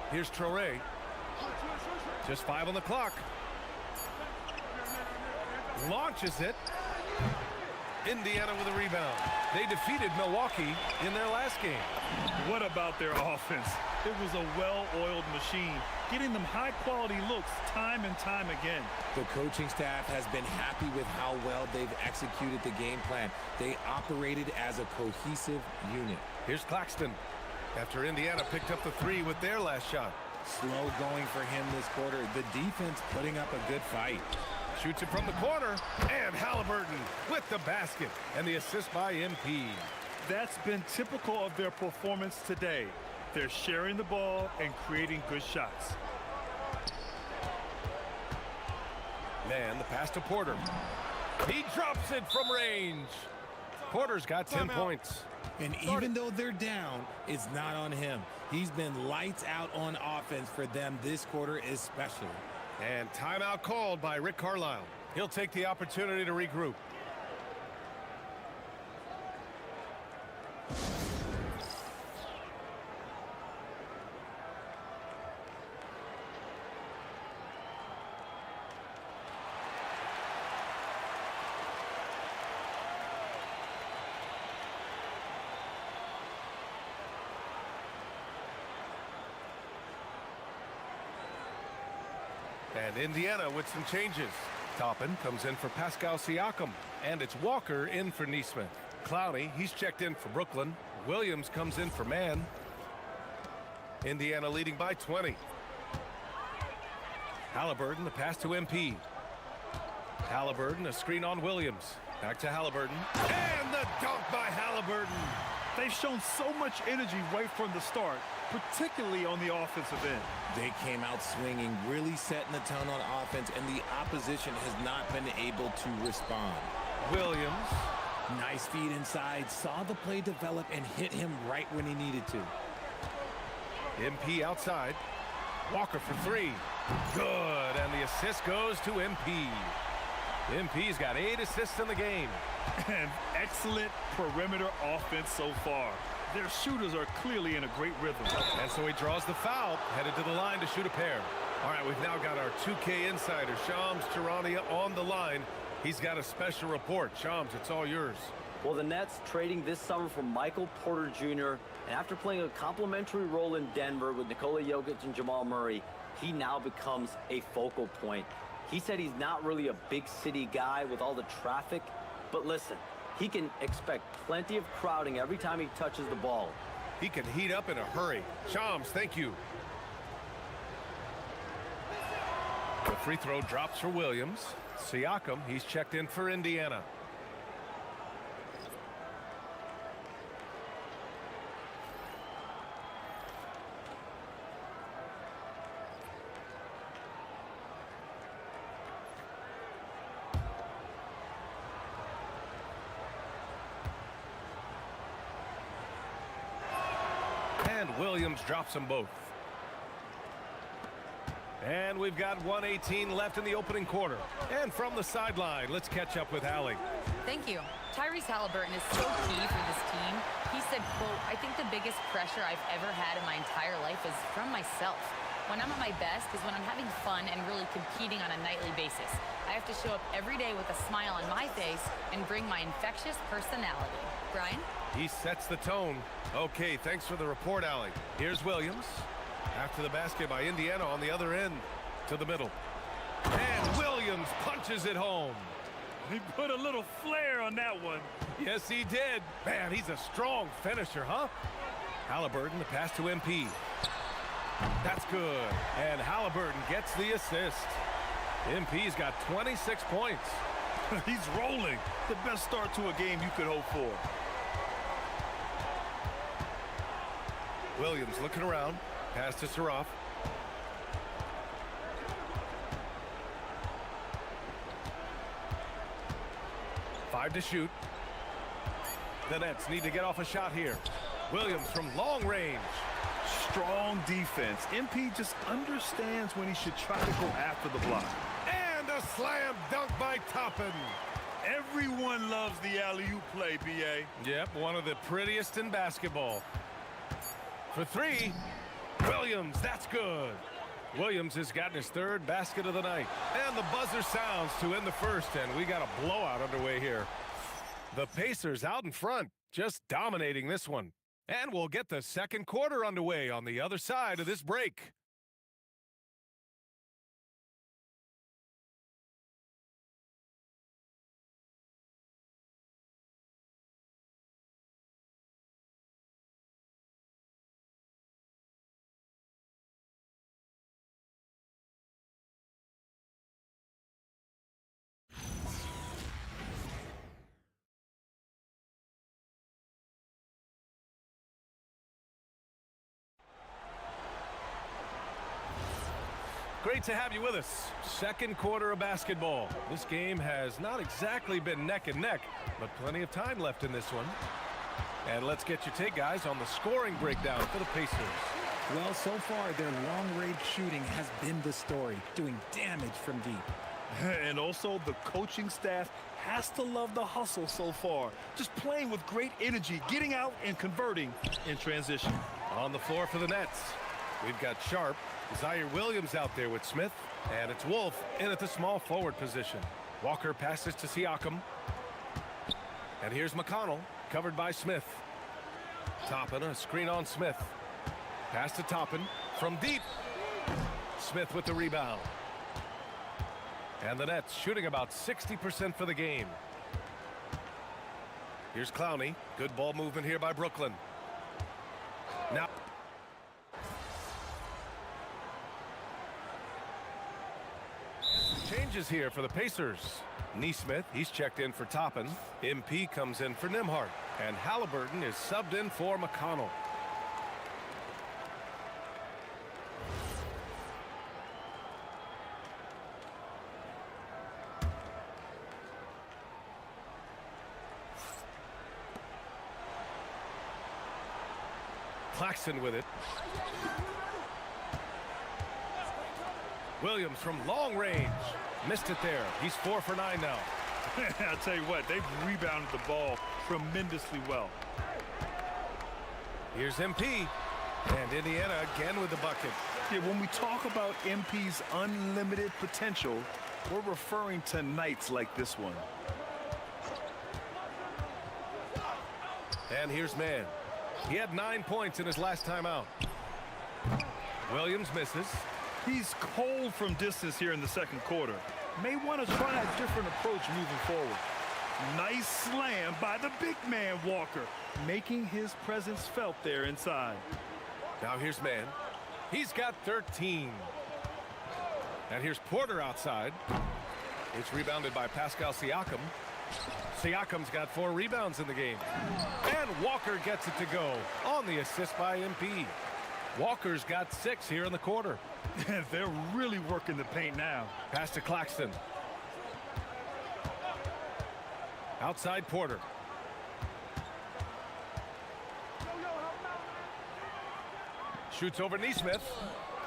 Here's Traoré. Just 5 on the clock. Launches it. Indiana with a rebound. They defeated Milwaukee in their last game. What about their offense? It was a well-oiled machine, getting them high-quality looks time and time again. The coaching staff has been happy with how well they've executed the game plan. They operated as a cohesive unit. Here's Claxton. After Indiana picked up the 3 with their last shot. Slow going for him this quarter. The defense putting up a good fight. Shoots it from the corner, and Halliburton with the basket and the assist by MP. That's been typical of their performance today. They're sharing the ball and creating good shots. Man, the pass to Porter. He drops it from range. Porter's got 10 points. And even though they're down, it's not on him. He's been lights out on offense for them this quarter especially. And timeout called by Rick Carlisle. He'll take the opportunity to regroup. And Indiana with some changes. Toppin comes in for Pascal Siakam. And it's Walker in for Nesmith. Clowney, he's checked in for Brooklyn. Williams comes in for Mann. Indiana leading by 20. Halliburton, the pass to MP. Halliburton, a screen on Williams. Back to Halliburton. And the dunk by Halliburton. They've shown so much energy right from the start, particularly on the offensive end. They came out swinging, really setting the tone on offense, and the opposition has not been able to respond. Williams. Nice feed inside, saw the play develop and hit him right when he needed to. MP outside. Walker for three. Good, and the assist goes to MP. MP's got 8 assists in the game. And excellent perimeter offense so far. Their shooters are clearly in a great rhythm. And so he draws the foul, headed to the line to shoot a pair. All right, we've now got our 2K insider, Shams Charania, on the line. He's got a special report. Shams, it's all yours. Well, the Nets trading this summer for Michael Porter Jr., and after playing a complimentary role in Denver with Nikola Jokic and Jamal Murray, he now becomes a focal point. He said he's not really a big city guy with all the traffic, but listen, he can expect plenty of crowding every time he touches the ball. He can heat up in a hurry. Shams, thank you. The free throw drops for Williams. Siakam, he's checked in for Indiana. And Williams drops them both. And we've got 1:18 left in the opening quarter. And from the sideline, let's catch up with Allie. Thank you. Tyrese Halliburton is so key for this team. He said, quote, "I think the biggest pressure I've ever had in my entire life is from myself. When I'm at my best is when I'm having fun and really competing on a nightly basis. I have to show up every day with a smile on my face and bring my infectious personality." Brian? He sets the tone. Okay, thanks for the report, Allie. Here's Williams. After the basket by Indiana on the other end to the middle. And Williams punches it home. He put a little flair on that one. Yes, he did. Man, he's a strong finisher, huh? Halliburton, the pass to MP. That's good. And Halliburton gets the assist. MP's got 26 points. He's rolling. The best start to a game you could hope for. Williams looking around. Pass to Saroff. Five to shoot. The Nets need to get off a shot here. Williams from long range. Strong defense. MP just understands when he should try to go after the block. And a slam dunk by Toppin. Everyone loves the alley-oop play, B.A. Yep, one of the prettiest in basketball. For three, Williams, that's good. Williams has gotten his 3rd basket of the night. And the buzzer sounds to end the first, and we got a blowout underway here. The Pacers out in front, just dominating this one. And we'll get the second quarter underway on the other side of this break. Great to have you with us. Second quarter of basketball. This game has not exactly been neck and neck, but plenty of time left in this one. And let's get your take, guys, on the scoring breakdown for the Pacers. Well, so far, their long-range shooting has been the story, doing damage from deep. And also, the coaching staff has to love the hustle so far. Just playing with great energy, getting out and converting in transition. On the floor for the Nets, we've got Sharp, Zaire Williams out there with Smith, and it's Wolf in at the small forward position. Walker passes to Siakam. And here's McConnell, covered by Smith. Toppin, a screen on Smith. Pass to Toppin from deep. Smith with the rebound. And the Nets shooting about 60% for the game. Here's Clowney. Good ball movement here by Brooklyn. Now changes here for the Pacers. Neesmith, he's checked in for Toppin. MP comes in for Nimhart. And Halliburton is subbed in for McConnell. Claxton with it. Williams from long range. Missed it there. He's 4 for 9 now. I'll tell you what, they've rebounded the ball tremendously well. Here's MP. And Indiana again with the bucket. Yeah, when we talk about MP's unlimited potential, we're referring to nights like this one. And here's Mann. He had 9 points in his last time out. Williams misses. He's cold from distance here in the second quarter. May want to try a different approach moving forward. Nice slam by the big man Walker, making his presence felt there inside. Now here's Mann. He's got 13. And here's Porter outside. It's rebounded by Pascal Siakam. Siakam's got 4 rebounds in the game. And Walker gets it to go on the assist by MP. Walker's got 6 here in the quarter. They're really working the paint now. Pass to Claxton. Outside Porter. Shoots over Neesmith.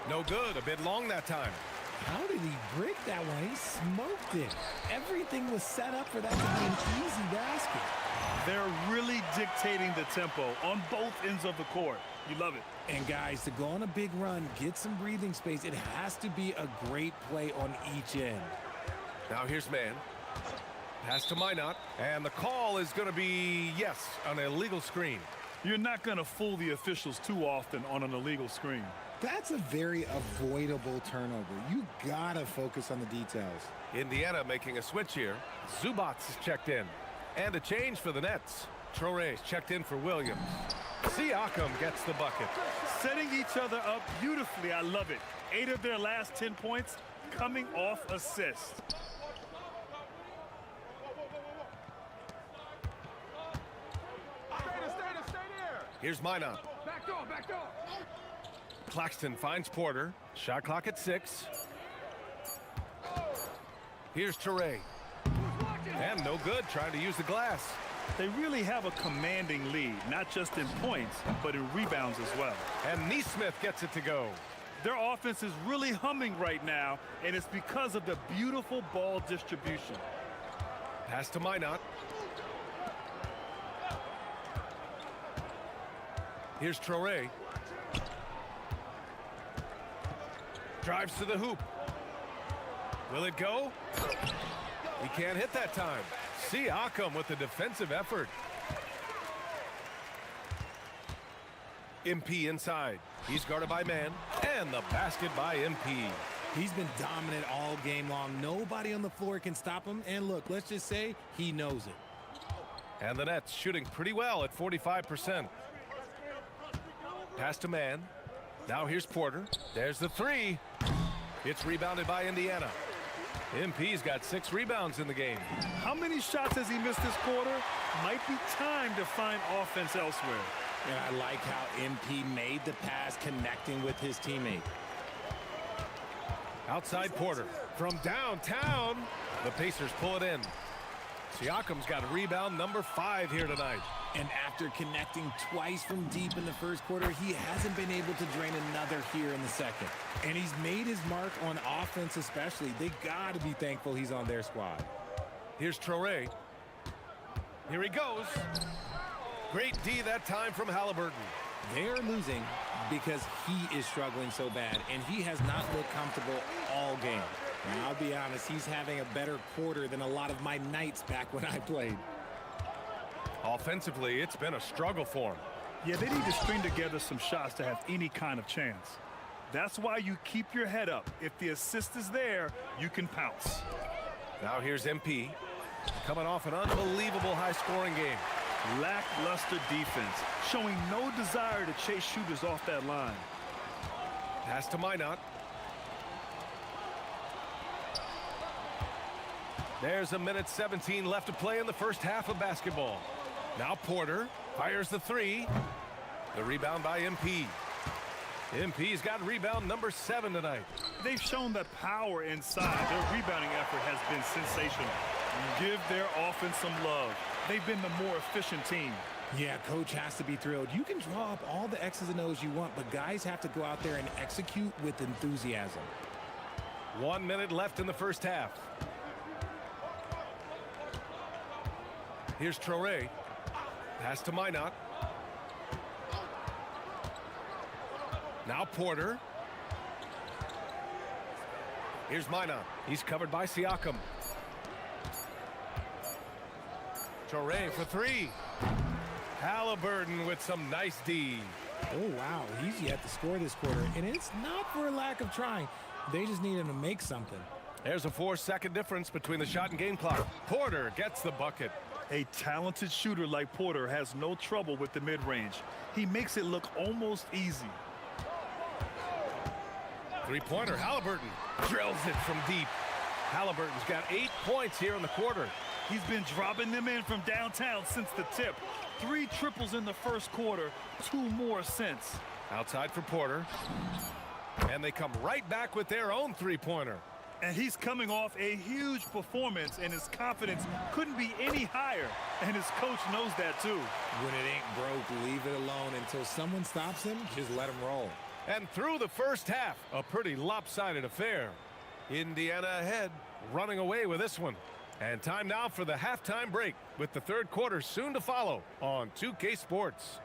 No good. A bit long that time. How did he break that one? He smoked it. Everything was set up for that to be an easy basket. They're really dictating the tempo on both ends of the court. You love it. And guys, to go on a big run, get some breathing space, it has to be a great play on each end. Now here's Mann. Pass to Minot. And the call is going to be, yes, an illegal screen. You're not going to fool the officials too often on an illegal screen. That's a very avoidable turnover. You gotta focus on the details. Indiana making a switch here. Zubac is checked in. And a change for the Nets. Traore's checked in for Williams. Siakam gets the bucket. Setting each other up beautifully. I love it. 8 of their last 10 points coming off assists. Here's Minot. Back door, back door. Claxton finds Porter. Shot clock at 6. Here's Traore. And no good, trying to use the glass. They really have a commanding lead, not just in points, but in rebounds as well. And Neesmith gets it to go. Their offense is really humming right now, and it's because of the beautiful ball distribution. Pass to Minot. Here's Traore. Drives to the hoop. Will it go? He can't hit that time. Siakam with the defensive effort. MP inside. He's guarded by Mann. And the basket by MP. He's been dominant all game long. Nobody on the floor can stop him. And look, let's just say he knows it. And the Nets shooting pretty well at 45%. Pass to Mann. Now here's Porter. There's the 3. It's rebounded by Indiana. MP's got 6 rebounds in the game. How many shots has he missed this quarter? Might be time to find offense elsewhere. And I like how MP made the pass connecting with his teammate. Outside Porter. From downtown, the Pacers pull it in. Siakam's got rebound number 5 here tonight. And after connecting twice from deep in the first quarter, he hasn't been able to drain another here in the second. And he's made his mark on offense especially. They got to be thankful he's on their squad. Here's Traore. Here he goes. Great D that time from Halliburton. They're losing because he is struggling so bad, and he has not looked comfortable all game. Now, I'll be honest, he's having a better quarter than a lot of my nights back when I played. Offensively, it's been a struggle for him. Yeah, they need to string together some shots to have any kind of chance. That's why you keep your head up. If the assist is there, you can pounce. Now here's MP. Coming off an unbelievable high-scoring game. Lackluster defense, showing no desire to chase shooters off that line. Pass to Minot. There's a minute 17 left to play in the first half of basketball. Now Porter fires the three. The rebound by MP. MP's got rebound number 7 tonight. They've shown that power inside. Their rebounding effort has been sensational. Give their offense some love. They've been the more efficient team. Yeah, coach has to be thrilled. You can draw up all the X's and O's you want, but guys have to go out there and execute with enthusiasm. 1 minute left in the first half. Here's Traore. Pass to Minot. Now Porter. Here's Minot. He's covered by Siakam. Traore for three. Halliburton with some nice D. Oh, wow. He's yet to score this quarter, and it's not for a lack of trying. They just need him to make something. There's a 4-second difference between the shot and game clock. Porter gets the bucket. A talented shooter like Porter has no trouble with the mid-range. He makes it look almost easy. Three-pointer, Halliburton drills it from deep. Halliburton's got 8 points here in the quarter. He's been dropping them in from downtown since the tip. 3 triples in the first quarter, 2 more since. Outside for Porter. And they come right back with their own three-pointer. And he's coming off a huge performance, and his confidence couldn't be any higher. And his coach knows that too. When it ain't broke, leave it alone until someone stops him. Just let him roll. And through the first half, a pretty lopsided affair. Indiana ahead, running away with this one. And time now for the halftime break, with the third quarter soon to follow on 2K Sports.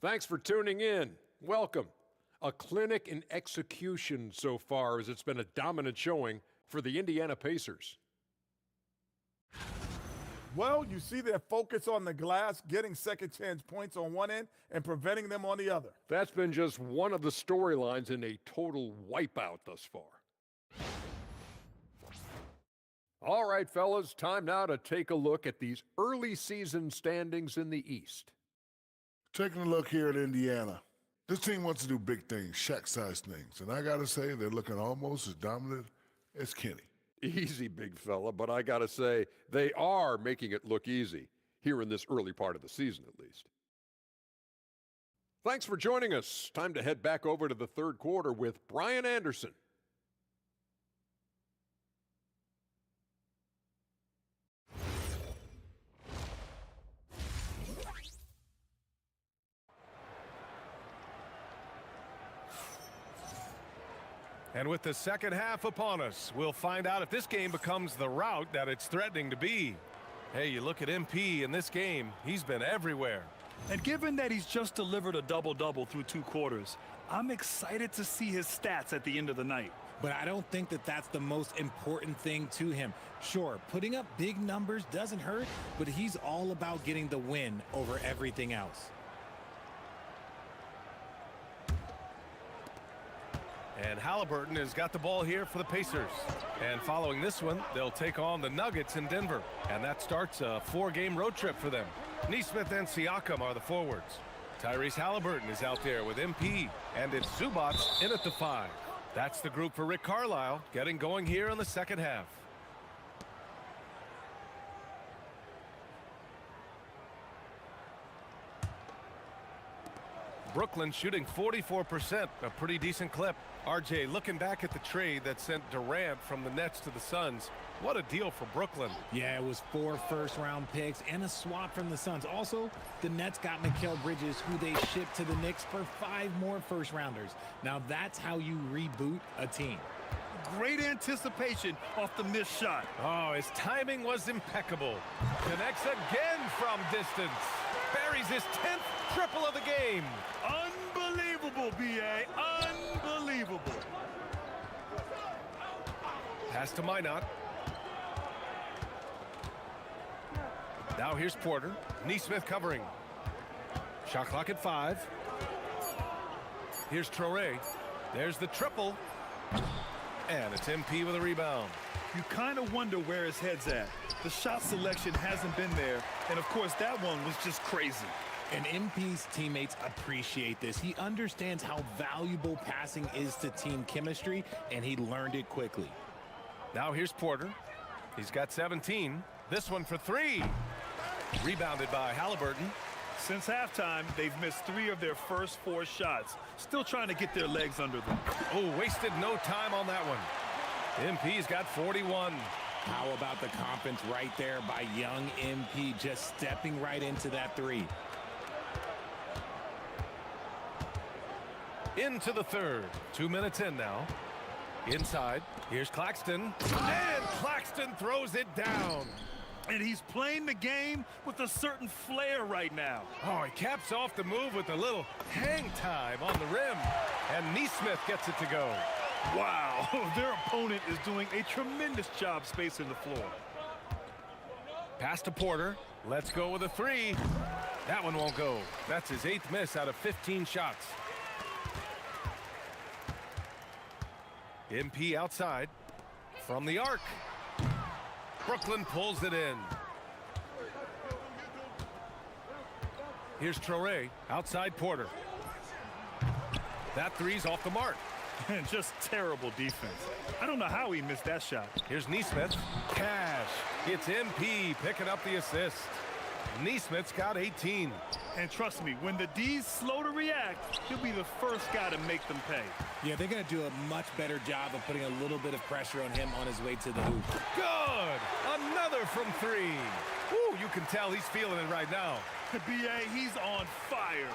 Thanks for tuning in. Welcome. A clinic in execution so far, as it's been a dominant showing for the Indiana Pacers. Well, you see their focus on the glass, getting second chance points on one end and preventing them on the other. That's been just one of the storylines in a total wipeout thus far. All right, fellas, time now to take a look at these early season standings in the East. Taking a look here at Indiana. This team wants to do big things, Shaq-sized things. And I got to say, they're looking almost as dominant as Kenny. Easy, big fella, but I got to say, they are making it look easy, here in this early part of the season at least. Thanks for joining us. Time to head back over to the third quarter with Brian Anderson. And with the second half upon us, we'll find out if this game becomes the rout that it's threatening to be. Hey, you look at MP in this game, he's been everywhere. And given that he's just delivered a double-double through 2 quarters, I'm excited to see his stats at the end of the night. But I don't think that that's the most important thing to him. Sure, putting up big numbers doesn't hurt, but he's all about getting the win over everything else. And Halliburton has got the ball here for the Pacers. And following this one, they'll take on the Nuggets in Denver. And that starts a 4-game road trip for them. Nesmith and Siakam are the forwards. Tyrese Halliburton is out there with MP. And it's Zubac in at the 5. That's the group for Rick Carlisle, getting going here in the second half. Brooklyn shooting 44%, a pretty decent clip. RJ, looking back at the trade that sent Durant from the Nets to the Suns, what a deal for Brooklyn. Yeah, it was 4 first-round picks and a swap from the Suns. Also, the Nets got Mikal Bridges, who they shipped to the Knicks for 5 more first-rounders. Now that's how you reboot a team. Great anticipation off the missed shot. Oh, his timing was impeccable. Connects again from distance. Buries his 10th triple of the game. Unbelievable, B.A. Unbelievable. Pass to Minot. Now here's Porter. Nesmith covering. Shot clock at 5. Here's Traore. There's the triple. And it's MP with a rebound. You kind of wonder where his head's at. The shot selection hasn't been there, and of course that one was just crazy. And MP's teammates appreciate this. He understands how valuable passing is to team chemistry, and he learned it quickly. Now here's Porter. He's got 17. This one for 3. Rebounded by Halliburton. Since halftime, they've missed 3 of their first 4 shots. Still trying to get their legs under them. Oh, wasted no time on that one. MP's got 41. How about the confidence right there by young MP, just stepping right into that 3. Into the third. 2 minutes in now. Inside. Here's Claxton. And Claxton throws it down. And he's playing the game with a certain flair right now. Oh, he caps off the move with a little hang time on the rim. And Neesmith gets it to go. Wow, their opponent is doing a tremendous job spacing the floor. Pass to Porter. Let's go with a 3. That one won't go. That's his 8th miss out of 15 shots. MP outside. From the arc. Brooklyn pulls it in. Here's Traore. Outside Porter. That 3's off the mark. And just terrible defense. I don't know how he missed that shot. Here's Neesmith. Cash. It's MP picking up the assist. Neesmith's got 18. And trust me, when the D's slow to react, he'll be the first guy to make them pay. Yeah, they're going to do a much better job of putting a little bit of pressure on him on his way to the hoop. Good! Another from 3. Woo, you can tell he's feeling it right now. B.A., he's on fire.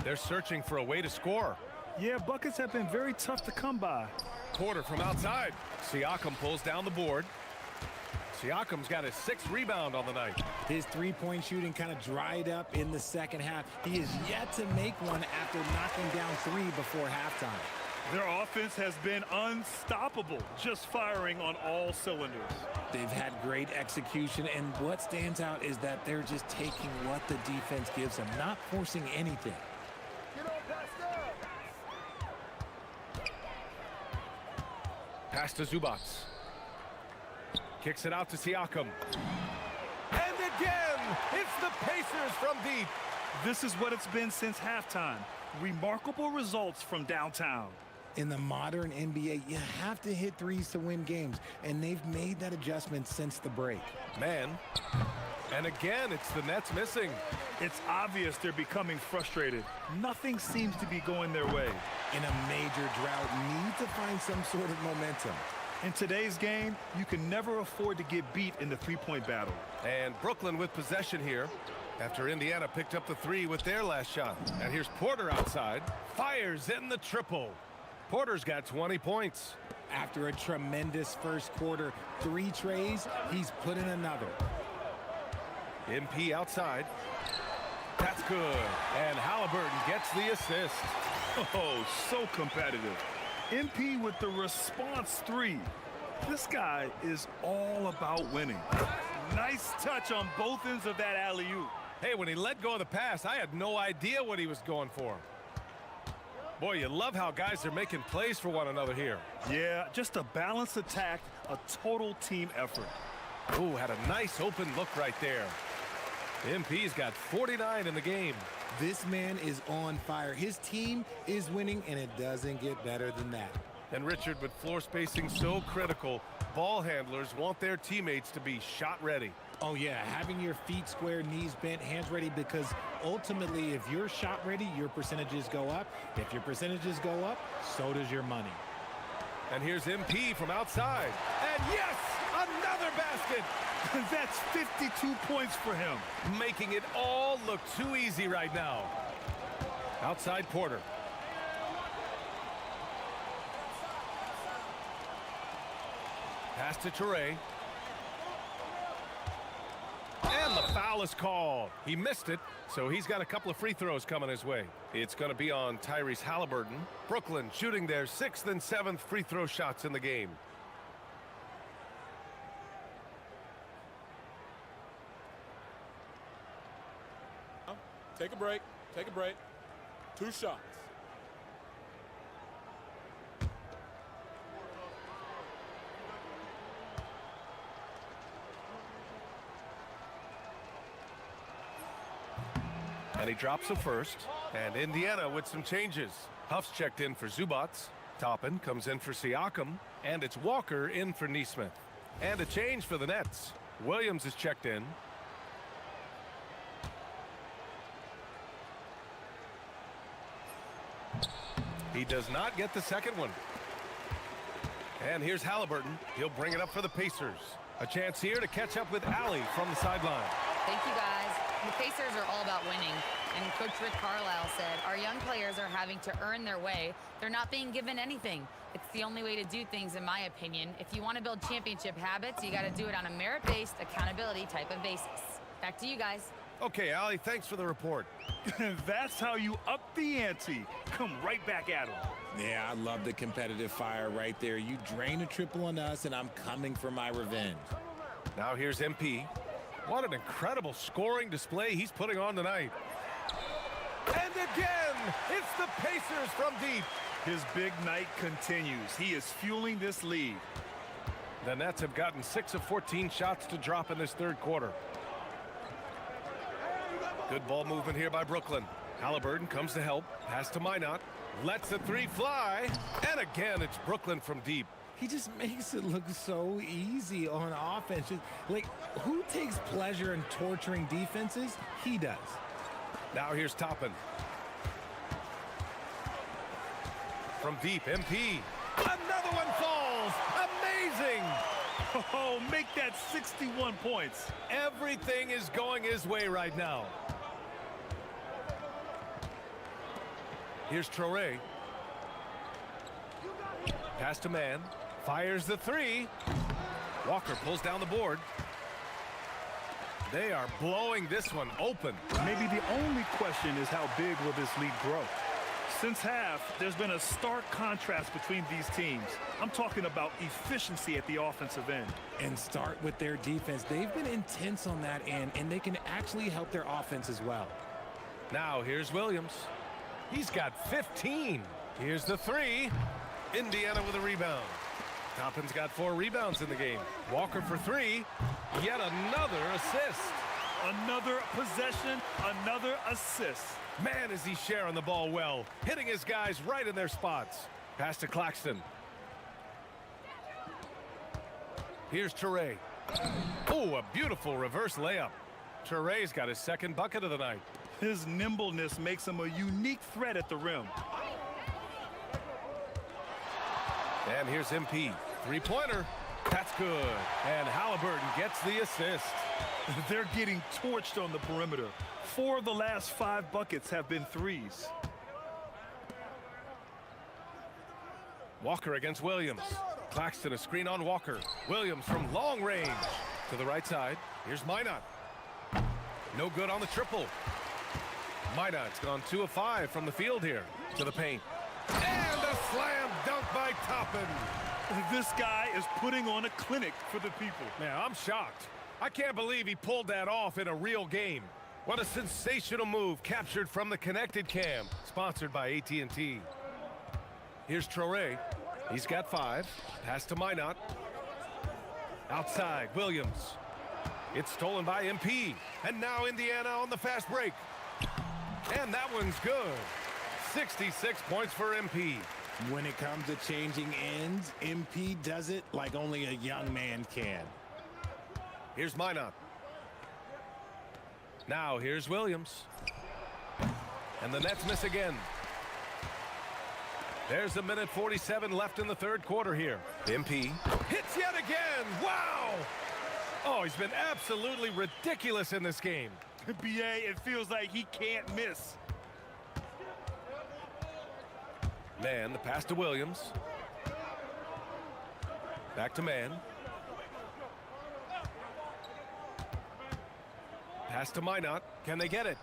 They're searching for a way to score. Yeah, buckets have been very tough to come by. Porter from outside. Siakam pulls down the board. Siakam's got his 6th rebound on the night. His three-point shooting kind of dried up in the second half. He is yet to make one after knocking down 3 before halftime. Their offense has been unstoppable, just firing on all cylinders. They've had great execution, and what stands out is that they're just taking what the defense gives them, not forcing anything. Pass to Zubac. Kicks it out to Siakam. And again, it's the Pacers from deep. This is what it's been since halftime. Remarkable results from downtown. In the modern NBA, you have to hit 3s to win games, and they've made that adjustment since the break. Man. And again, it's the Nets missing. It's obvious they're becoming frustrated. Nothing seems to be going their way. In a major drought, need to find some sort of momentum. In today's game, you can never afford to get beat in the three-point battle. And Brooklyn with possession here after Indiana picked up the 3 with their last shot. And here's Porter outside. Fires in the triple. Porter's got 20 points. After a tremendous first quarter, 3 trays, he's put in another. MP outside. That's good. And Halliburton gets the assist. Oh, so competitive. MP with the response 3. This guy is all about winning. Nice touch on both ends of that alley-oop. Hey, when he let go of the pass, I had no idea what he was going for. Boy, you love how guys are making plays for one another here. Yeah, just a balanced attack, a total team effort. Ooh, had a nice open look right there. MP's got 49 in the game. This man is on fire. His team is winning, and it doesn't get better than that. And Richard, with floor spacing so critical, ball handlers want their teammates to be shot ready. Oh, yeah, having your feet square, knees bent, hands ready, because ultimately, if you're shot ready, your percentages go up. If your percentages go up, so does your money. And here's MP from outside. And yes, another basket. That's 52 points for him. Making it all look too easy right now. Outside Porter. Pass to Traore. And the foul is called. He missed it, so he's got a couple of free throws coming his way. It's going to be on Tyrese Halliburton. Brooklyn shooting their 6th and 7th free throw shots in the game. Take a break. Take a break. 2 shots. And he drops the first. And Indiana with some changes. Huff's checked in for Zubats. Toppin comes in for Siakam. And it's Walker in for Neesmith. And a change for the Nets. Williams is checked in. He does not get the second one. And here's Halliburton. He'll bring it up for the Pacers. A chance here to catch up with Allie from the sideline. Thank you, guys. The Pacers are all about winning. And Coach Rick Carlisle said, our young players are having to earn their way. They're not being given anything. It's the only way to do things, in my opinion. If you want to build championship habits, you got to do it on a merit-based, accountability type of basis. Back to you guys. Okay, Allie, thanks for the report. That's how you up the ante. Come right back at him. Yeah, I love the competitive fire right there. You drain a triple on us, and I'm coming for my revenge. Now here's MP. What an incredible scoring display he's putting on tonight. And again, it's the Pacers from deep. His big night continues. He is fueling this lead. The Nets have gotten 6 of 14 shots to drop in this third quarter. Good ball movement here by Brooklyn. Halliburton comes to help. Pass to Minot. Lets the three fly. And again, it's Brooklyn from deep. He just makes it look so easy on offense. Like, who takes pleasure in torturing defenses? He does. Now here's Toppin. From deep, MP. Another one falls. Amazing. Oh, make that 61 points. Everything is going his way right now. Here's Traoré. Pass to man. Fires the three. Walker pulls down the board. They are blowing this one open. Maybe the only question is how big will this lead grow? Since half, there's been a stark contrast between these teams. I'm talking about efficiency at the offensive end. And start with their defense. They've been intense on that end, and they can actually help their offense as well. Now here's Williams. He's got 15. Here's the three. Indiana with a rebound. Toppin's got 4 rebounds in the game. Walker for 3. Yet another assist. Another possession, another assist. Man, is he sharing the ball well. Hitting his guys right in their spots. Pass to Claxton. Here's Traoré. Oh, a beautiful reverse layup. Touré's got his second bucket of the night. His nimbleness makes him a unique threat at the rim. And here's MP. Three-pointer. That's good. And Halliburton gets the assist. They're getting torched on the perimeter. 4 of the last 5 buckets have been threes. Walker against Williams. Claxton a screen on Walker. Williams from long range. To the right side. Here's Minot. No good on the triple. Minot's gone 2 of 5 from the field here. To the paint. And a slam dunk by Toppin. This guy is putting on a clinic for the people. Man, I'm shocked. I can't believe he pulled that off in a real game. What a sensational move captured from the Connected Cam, sponsored by AT&T. Here's Traoré. He's got 5. Pass to Minot. Outside, Williams. It's stolen by MP. And now Indiana on the fast break. And that one's good. 66 points for MP. When it comes to changing ends, MP does it like only a young man can. Here's Minot. Now here's Williams. And the Nets miss again. There's a minute 47 left in the third quarter here. MP hits yet again. Wow! Oh, he's been absolutely ridiculous in this game. BA, it feels like he can't miss. Man, the pass to Williams. Back to man. Pass to Minot. Can they get it?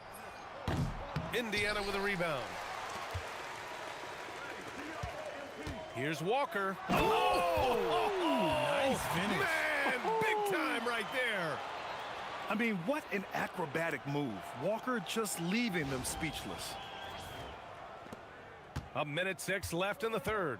Indiana with a rebound. Here's Walker. Nice finish. Man, big time right there. I mean, what an acrobatic move. Walker just leaving them speechless. A minute 6 left in the third.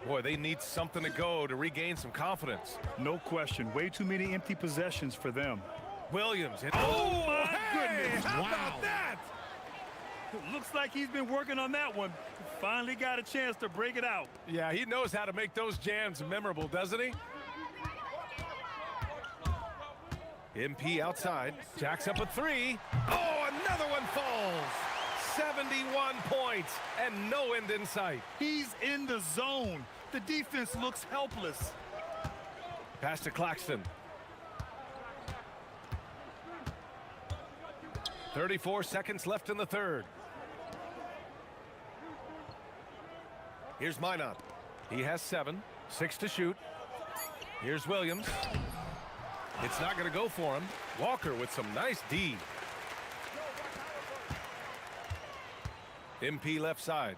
Boy, they need something to go to regain some confidence. No question. Way too many empty possessions for them. Williams. Oh, my goodness. How Wow. about that? Looks like he's been working on that one. Finally got a chance to break it out. Yeah, he knows how to make those jams memorable, doesn't he? MP outside, jacks up a three. Oh, another one falls. 71 points and no end in sight. He's in the zone. The defense looks helpless. Pass to Claxton. 34 seconds left in the third. Here's Minot. He has 7, 6 to shoot. Here's Williams. It's not going to go for him. Walker with some nice D. MP left side.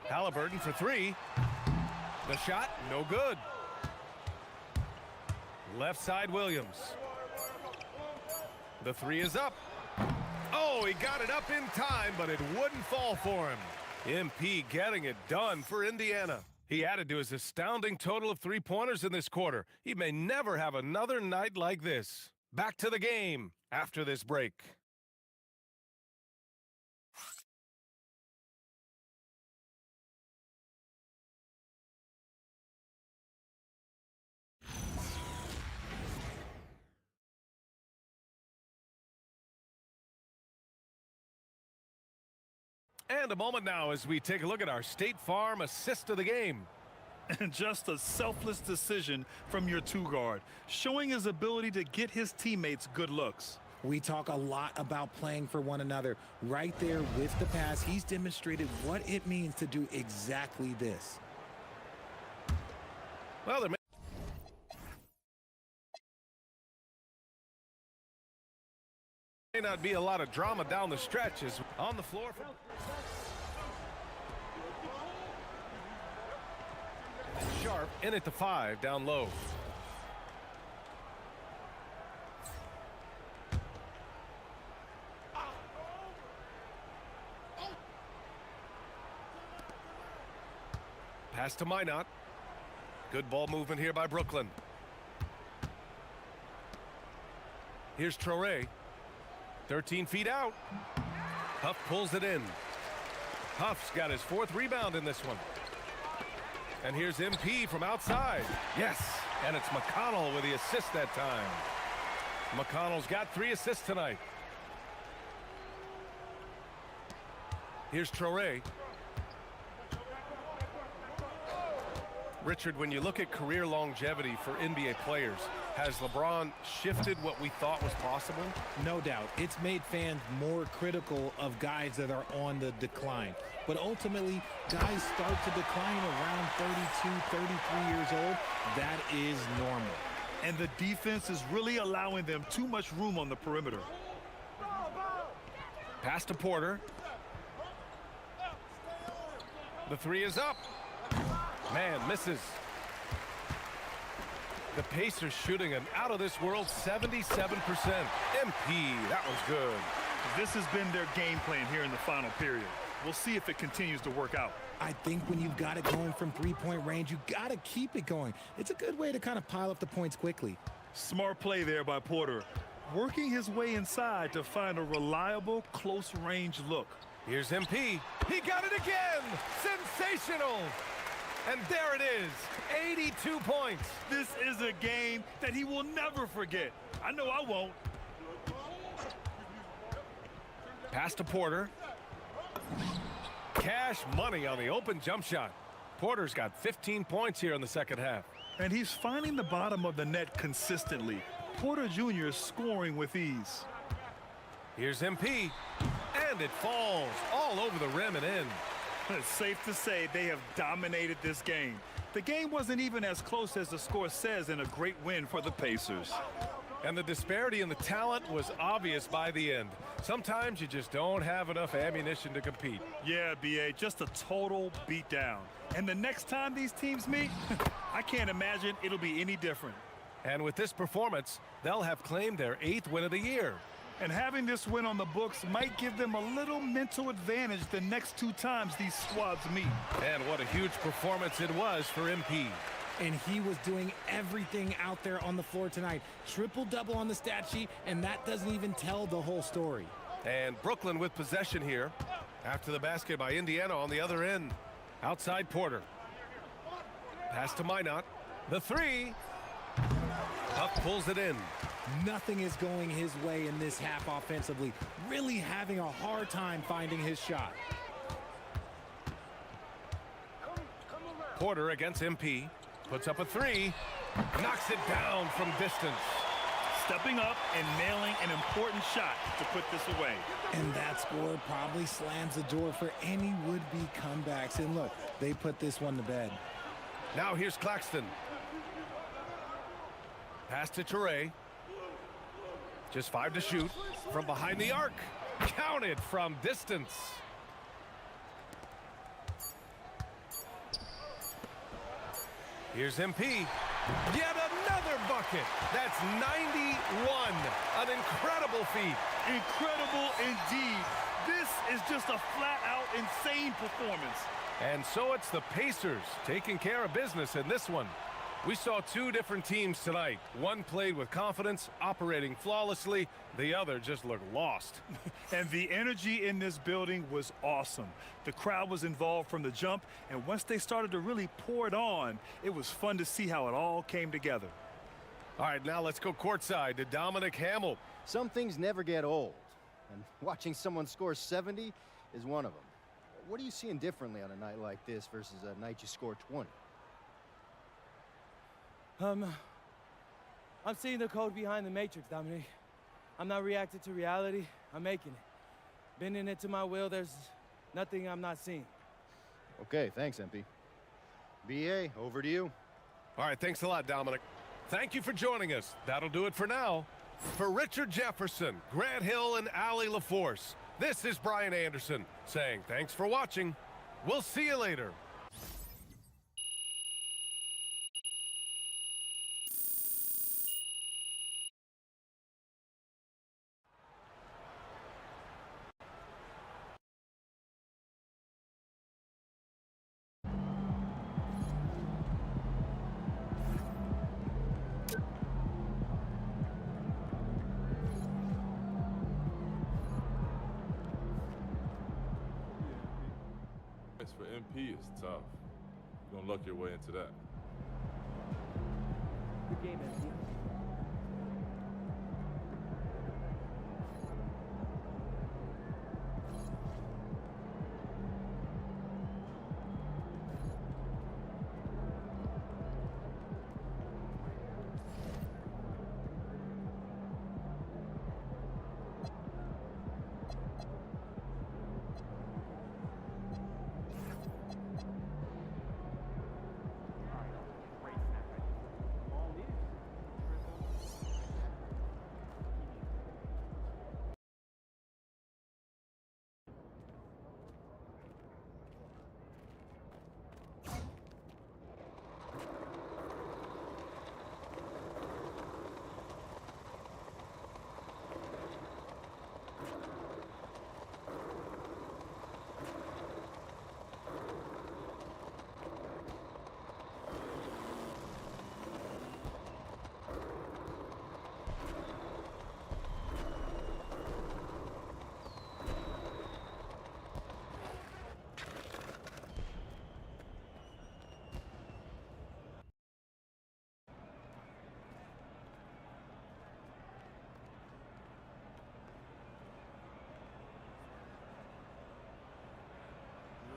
Halliburton for 3. The shot, no good. Left side Williams. The 3 is up. Oh, he got it up in time, but it wouldn't fall for him. MP getting it done for Indiana. He added to his astounding total of 3-pointers in this quarter. He may never have another night like this. Back to the game after this break. And a moment now as we take a look at our State Farm assist of the game. And just a selfless decision from your two-guard, showing his ability to get his teammates good looks. We talk a lot about playing for one another. Right there with the pass, he's demonstrated what it means to do exactly this. Well, there may not be a lot of drama down the stretches on the floor. Sharp in at the 5 down low. Pass to Minot. Good ball movement here by Brooklyn. Here's Traoré. 13 feet out. Huff pulls it in. Huff's got his 4th rebound in this one. And here's MP from outside. Yes, and it's McConnell with the assist that time. McConnell's got 3 assists tonight. Here's Traoré. Richard, when you look at career longevity for NBA players, has LeBron shifted what we thought was possible? No doubt. It's made fans more critical of guys that are on the decline. But ultimately, guys start to decline around 32, 33 years old. That is normal. And the defense is really allowing them too much room on the perimeter. Pass to Porter. The 3 is up. Man, misses. The Pacers shooting an out-of-this-world 77%. MP, that was good. This has been their game plan here in the final period. We'll see if it continues to work out. I think when you've got it going from three-point range, you got to keep it going. It's a good way to kind of pile up the points quickly. Smart play there by Porter, working his way inside to find a reliable, close-range look. Here's MP. He got it again! Sensational! And there it is, 82 points. This is a game that he will never forget. I know I won't. Pass to Porter. Cash money on the open jump shot. Porter's got 15 points here in the second half. And he's finding the bottom of the net consistently. Porter Jr. is scoring with ease. Here's MP. And it falls all over the rim and in. It's safe to say they have dominated this game. The game wasn't even as close as the score says in a great win for the Pacers. And the disparity in the talent was obvious by the end. Sometimes you just don't have enough ammunition to compete. Yeah, B.A., just a total beatdown. And the next time these teams meet, I can't imagine it'll be any different. And with this performance, they'll have claimed their 8th win of the year. And having this win on the books might give them a little mental advantage the next 2 times these squads meet. And what a huge performance it was for MP. and he was doing everything out there on the floor tonight. Triple-double on the stat sheet, and that doesn't even tell the whole story. And Brooklyn with possession here. After the basket by Indiana on the other end. Outside Porter. Pass to Minot. The three. Buck pulls it in. Nothing is going his way in this half offensively. Really having a hard time finding his shot. Porter against MP. Puts up a three. Knocks it down from distance. Stepping up and nailing an important shot to put this away. And that score probably slams the door for any would-be comebacks. And look, they put this one to bed. Now here's Claxton. Pass to Toure. Just 5 to shoot. From behind the arc. Counted from distance. Here's MP. Yet another bucket. That's 91. An incredible feat. Incredible indeed. This is just a flat-out insane performance. And so it's the Pacers taking care of business in this one. We saw two different teams tonight. One played with confidence, operating flawlessly. The other just looked lost. And the energy in this building was awesome. The crowd was involved from the jump, and once they started to really pour it on, it was fun to see how it all came together. All right, now let's go courtside to Dominic Hamill. Some things never get old, and watching someone score 70 is one of them. What are you seeing differently on a night like this versus a night you score 20? I'm seeing the code behind the matrix, Dominic. I'm not reacting to reality. I'm making it. Bending it to my will. There's nothing I'm not seeing. Okay, thanks, MP. BA, over to you. All right, thanks a lot, Dominic. Thank you for joining us. That'll do it for now. For Richard Jefferson, Grant Hill, and Allie LaForce, this is Brian Anderson saying thanks for watching. We'll see you later. For MP, it's tough. You're gonna luck your way into that. Good game, MP.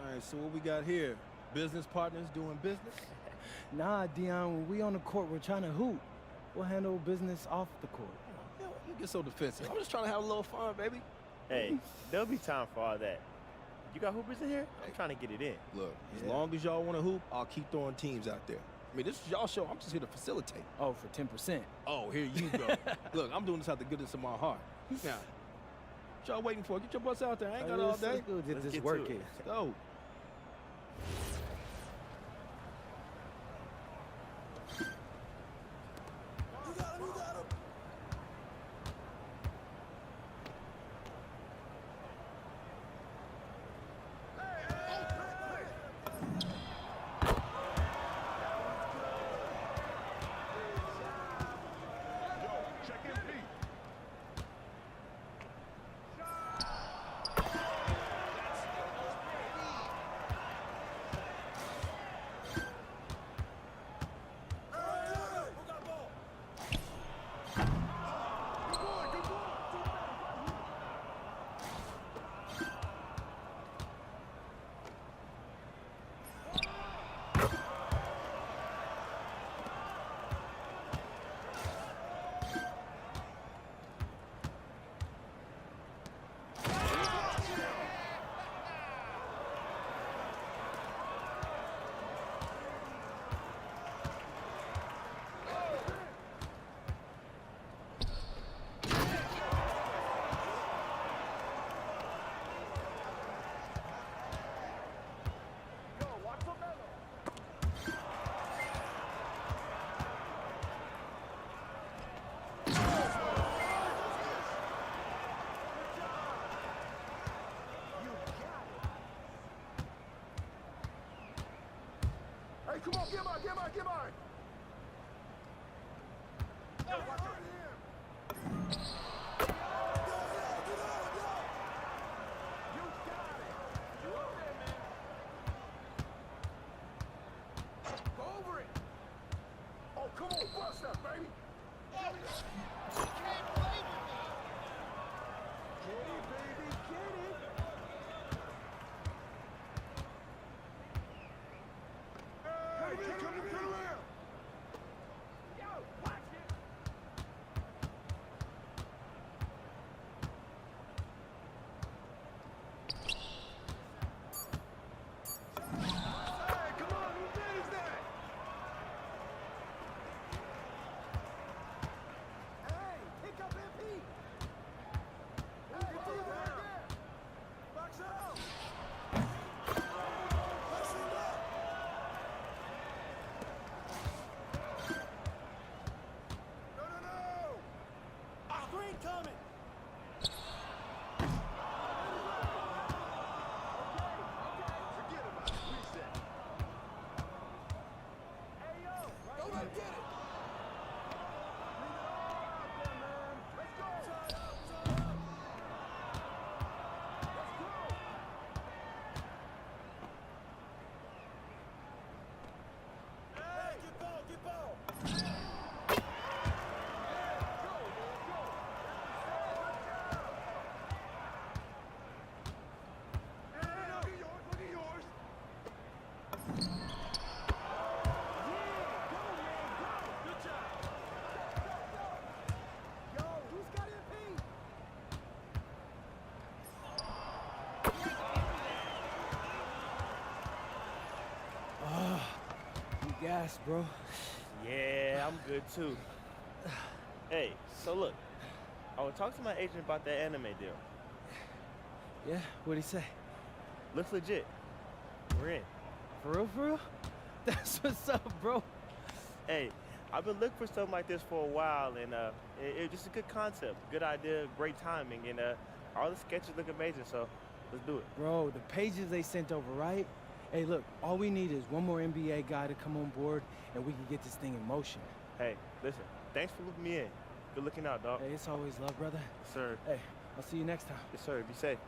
All right, so what we got here? Business partners doing business? Nah, Dion, when we on the court, we're trying to hoop. We'll handle business off the court. You get so defensive. I'm just trying to have a little fun, baby. Hey, there'll be time for all that. You got hoopers in here? I'm trying to get it in. Look, as long as y'all want to hoop, I'll keep throwing teams out there. I mean, this is y'all show. I'm just here to facilitate. Oh, for 10%. Oh, here you go. Look, I'm doing this out the goodness of my heart. Now, what y'all waiting for? Get your butts out there. I ain't got all day. Let's get work here. Let's go. come on, get by. Go over it. Oh, come on, bust that, baby. Gas, bro. Yeah, I'm good too. Hey, so look, I was talking to my agent about that anime deal. Yeah, what'd he say? Looks legit. We're in. For real? That's what's up, bro. Hey, I've been looking for something like this for a while, and it's just a good concept, good idea, great timing, and all the sketches look amazing, so let's do it. Bro, the pages they sent over, right? Hey, look, all we need is one more NBA guy to come on board, and we can get this thing in motion. Hey, listen, thanks for looping me in. Good looking out, dog. Hey, it's always love, brother. Yes, sir. Hey, I'll see you next time. Yes, sir. Be safe.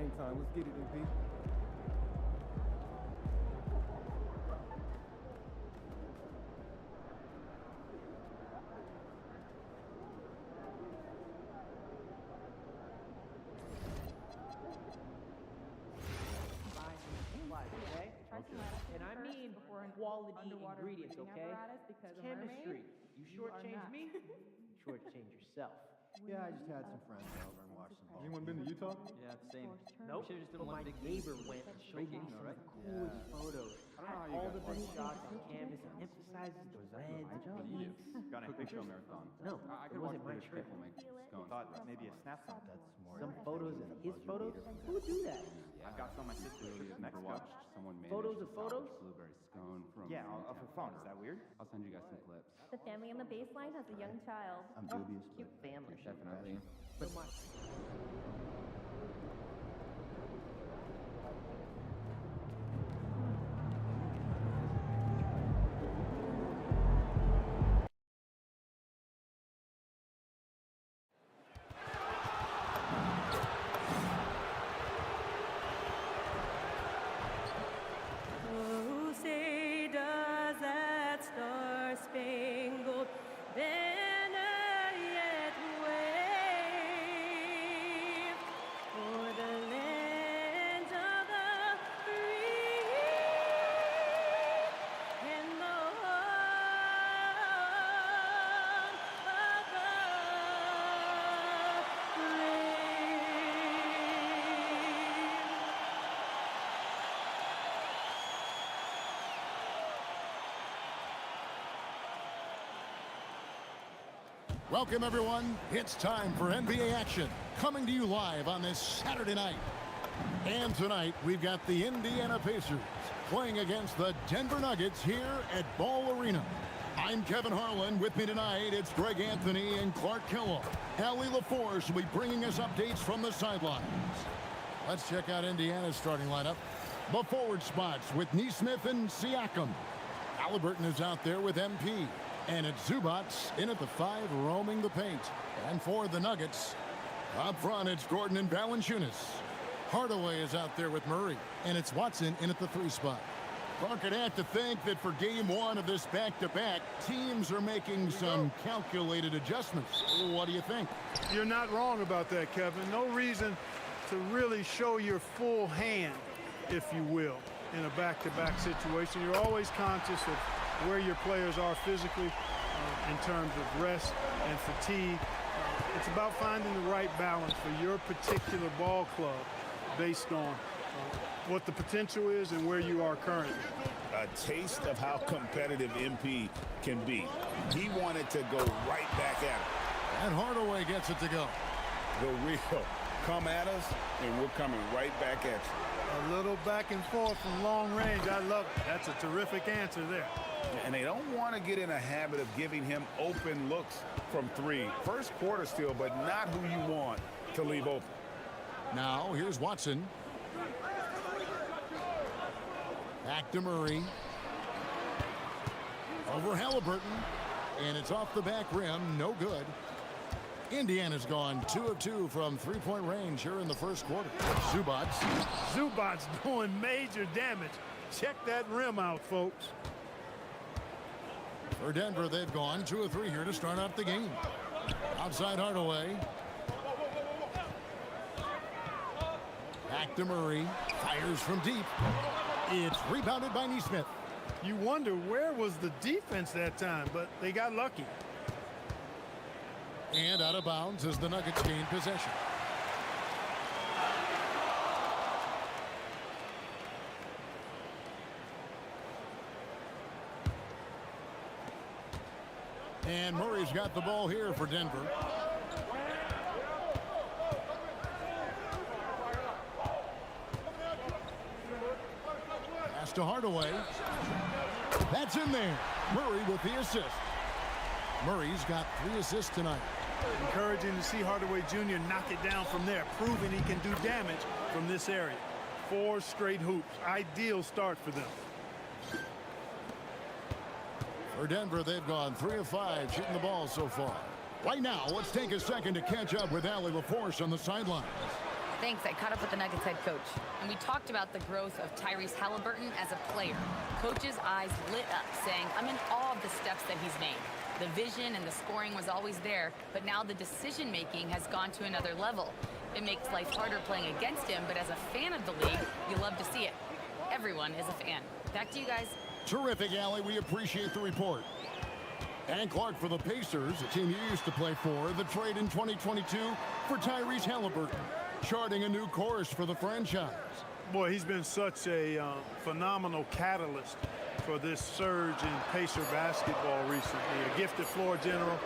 game time. Let's get it, MP. And I mean quality ingredients, okay? It's chemistry. You shortchange me, you shortchange yourself. Yeah, I just had some friends over and watched some ball. Anyone been to Utah? Yeah, same. Nope. Should've just done my neighbor went and showed me some of the coolest photos. All the best shots on canvas and emphasizes the reds and pinks. Got a picture marathon. No, it wasn't my trip. Thought maybe a snapshot. Some photos of his photos? Who would do that? I've got some of my sister's trip to Mexico. Someone made Photos of photos? blueberry scone from off her phone. Is that weird? I'll send you guys some clips. The family on the baseline has a young child. I'm dubious, Cute family. Definitely. But Oh, say does that star-spangled banner yet wave for the land of the free and the home of the brave. Welcome, everyone. It's time for NBA action, coming to you live on this Saturday night. And tonight, we've got the Indiana Pacers playing against the Denver Nuggets here at Ball Arena. I'm Kevin Harlan. With me tonight, it's Greg Anthony and Clark Kellogg. Allie LaForce will be bringing us updates from the sidelines. Let's check out Indiana's starting lineup. The forward spots with Neesmith and Siakam. Halliburton is out there with MP. And it's Zubats in at the 5, roaming the paint. And for the Nuggets, up front, it's Gordon and Valanciunas. Hardaway is out there with Murray. And it's Watson in at the 3 spot. Clark, I'd have to think that for game 1 of this back-to-back, teams are making some calculated adjustments. What do you think? You're not wrong about that, Kevin. No reason to really show your full hand, if you will, in a back-to-back situation. You're always conscious of where your players are physically in terms of rest and fatigue. It's about finding the right balance for your particular ball club based on what the potential is and where you are currently. A taste of how competitive MP can be. He wanted to go right back at it. And Hardaway gets it to go. The real come at us, and we're coming right back at you. A little back and forth from long range. I love it. That's a terrific answer there. And they don't want to get in a habit of giving him open looks from 3. First quarter still, but not who you want to leave open. Now, here's Watson. Back to Murray. Over Halliburton. And it's off the back rim. No good. Indiana's gone 2 of 2 from 3-point range here in the first quarter. Zubats doing major damage. Check that rim out, folks. For Denver, they've gone 2 of 3 here to start out the game. Outside Hardaway. Back to Murray. Fires from deep. It's rebounded by Neesmith. You wonder where was the defense that time, but they got lucky. And out of bounds as the Nuggets gain possession. And Murray's got the ball here for Denver. Pass to Hardaway. That's in there. Murray with the assist. Murray's got 3 assists tonight. Encouraging to see Hardaway Jr. knock it down from there, proving he can do damage from this area. 4 straight hoops. Ideal start for them. For Denver, they've gone 3 of 5 shooting the ball so far. Right now, let's take a second to catch up with Allie LaForce on the sidelines. Thanks. I caught up with the Nuggets head coach, and we talked about the growth of Tyrese Halliburton as a player. Coach's eyes lit up, saying, I'm in awe of the steps that he's made. The vision and the scoring was always there, but now the decision-making has gone to another level. It makes life harder playing against him, but as a fan of the league, you love to see it. Everyone is a fan. Back to you guys. Terrific, Allie. We appreciate the report. And Clark for the Pacers, a team you used to play for. The trade in 2022 for Tyrese Halliburton, charting a new course for the franchise. Boy, he's been such a phenomenal catalyst for this surge in Pacer basketball recently. A gifted floor general,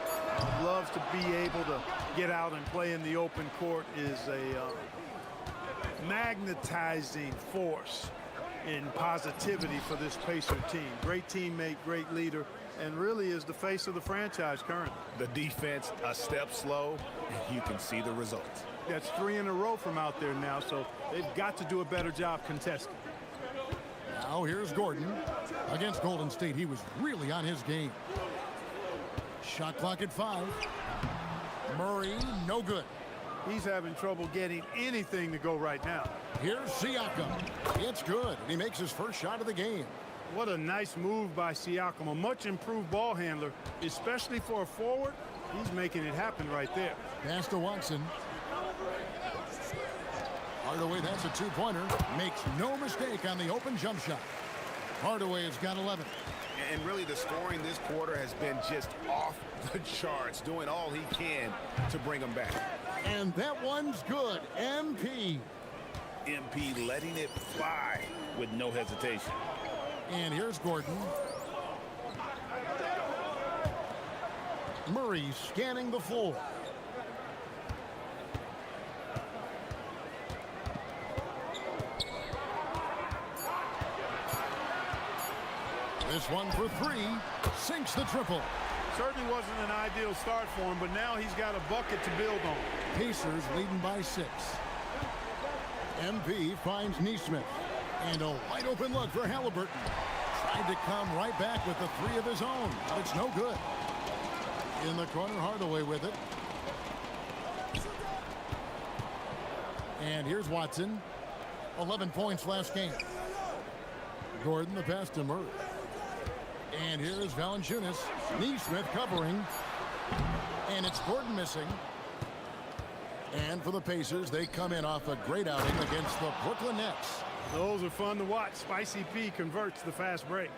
loves to be able to get out and play in the open court, is a magnetizing force in positivity for this Pacer team. Great teammate, great leader, and really is the face of the franchise currently. The defense a step slow, and you can see the results. That's 3 in a row from out there now, so they've got to do a better job contesting. Now here's Gordon. Against Golden State, he was really on his game. Shot clock at 5. Murray, no good. He's having trouble getting anything to go right now. Here's Siakam. It's good, and he makes his first shot of the game. What a nice move by Siakam, a much improved ball handler, especially for a forward. He's making it happen right there. Pass to Watson. Hardaway, that's a two-pointer. Makes no mistake on the open jump shot. Hardaway has got 11. And really the scoring this quarter has been just off the charts, doing all he can to bring them back. And that one's good. MP. MP letting it fly with no hesitation. And here's Gordon. Murray scanning the floor. This one for 3. Sinks the triple. Certainly wasn't an ideal start for him, but now he's got a bucket to build on. Pacers leading by 6. MP finds Neesmith. And a wide open look for Halliburton. Tried to come right back with the 3 of his own, but it's no good. In the corner, Hardaway with it. And here's Watson. 11 points last game. Gordon, the pass to Murray. And here's Valanciunas. Neesmith covering. And it's Gordon missing. And for the Pacers, they come in off a great outing against the Brooklyn Nets. Those are fun to watch. Spicy P converts the fast break.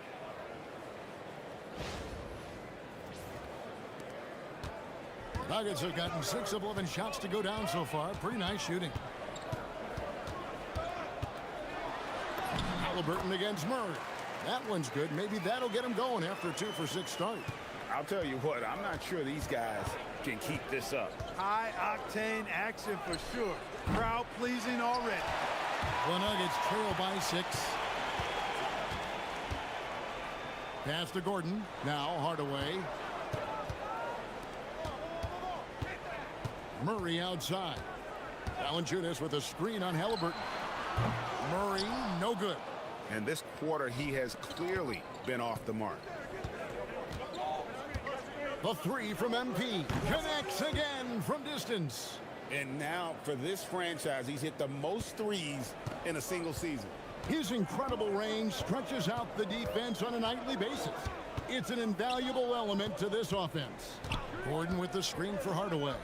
Nuggets have gotten 6 of 11 shots to go down so far. Pretty nice shooting. Halliburton against Murray. That one's good. Maybe that'll get him going after a 2-for-6 start. I'll tell you what, I'm not sure these guys can keep this up. High-octane action for sure. Crowd-pleasing already. The Nuggets trail by 6. Pass to Gordon. Now Hardaway. Murray outside. Valanciunas with a screen on Halliburton. Murray, no good. And this quarter, he has clearly been off the mark. The 3 from MP. Connects again from distance. And now, for this franchise, he's hit the most threes in a single season. His incredible range stretches out the defense on a nightly basis. It's an invaluable element to this offense. Gordon with the screen for Hardaway.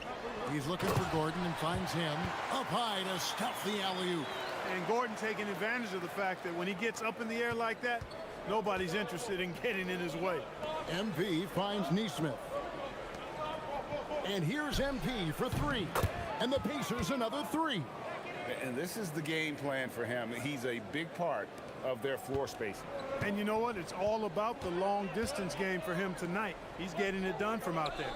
He's looking for Gordon and finds him up high to stuff the alley-oop. And Gordon taking advantage of the fact that when he gets up in the air like that, nobody's interested in getting in his way. MP finds Neesmith. And here's MP for 3. And the Pacers another 3. And this is the game plan for him. He's a big part of their floor spacing. And you know what? It's all about the long distance game for him tonight. He's getting it done from out there.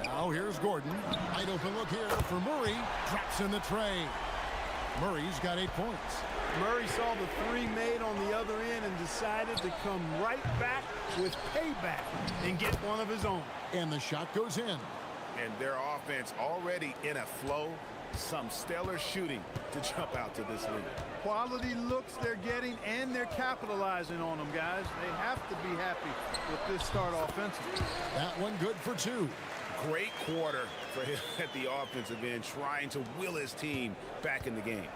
Now here's Gordon. Wide open look here for Murray. Drops in the tray. Murray's got 8 points. Murray saw the 3 made on the other end and decided to come right back with payback and get one of his own. And the shot goes in. And their offense already in a flow. Some stellar shooting to jump out to this lead. Quality looks they're getting, and they're capitalizing on them, guys. They have to be happy with this start offensively. That one good for 2. Great quarter for him at the offensive end, trying to will his team back in the game.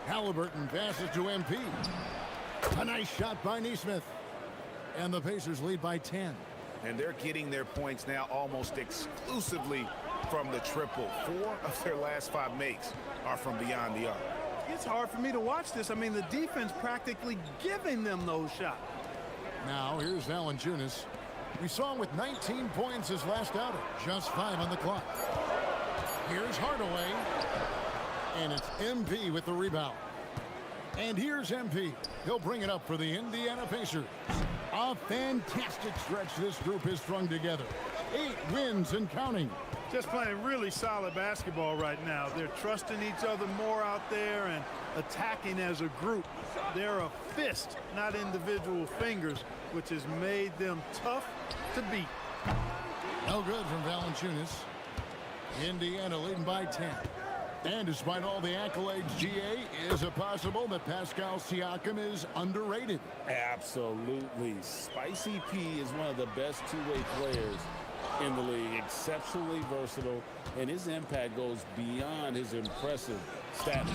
Halliburton passes to MP. A nice shot by Neesmith. And the Pacers lead by 10. And they're getting their points now almost exclusively from the triple. 4 of their last 5 makes are from beyond the arc. It's hard for me to watch this. I mean, the defense practically giving them those shots. Now, here's Valanciunas. We saw him with 19 points his last outing. Just 5 on the clock. Here's Hardaway. And it's MP with the rebound. And here's MP. He'll bring it up for the Indiana Pacers. A fantastic stretch this group has strung together. 8 wins and counting. Just playing really solid basketball right now. They're trusting each other more out there and attacking as a group. They're a fist, not individual fingers, which has made them tough to beat. No good from Valanciunas. Indiana leading by 10. And despite all the accolades, GA, is it possible that Pascal Siakam is underrated? Absolutely. Spicy P is one of the best two-way players in the league. Exceptionally versatile, and his impact goes beyond his impressive stats.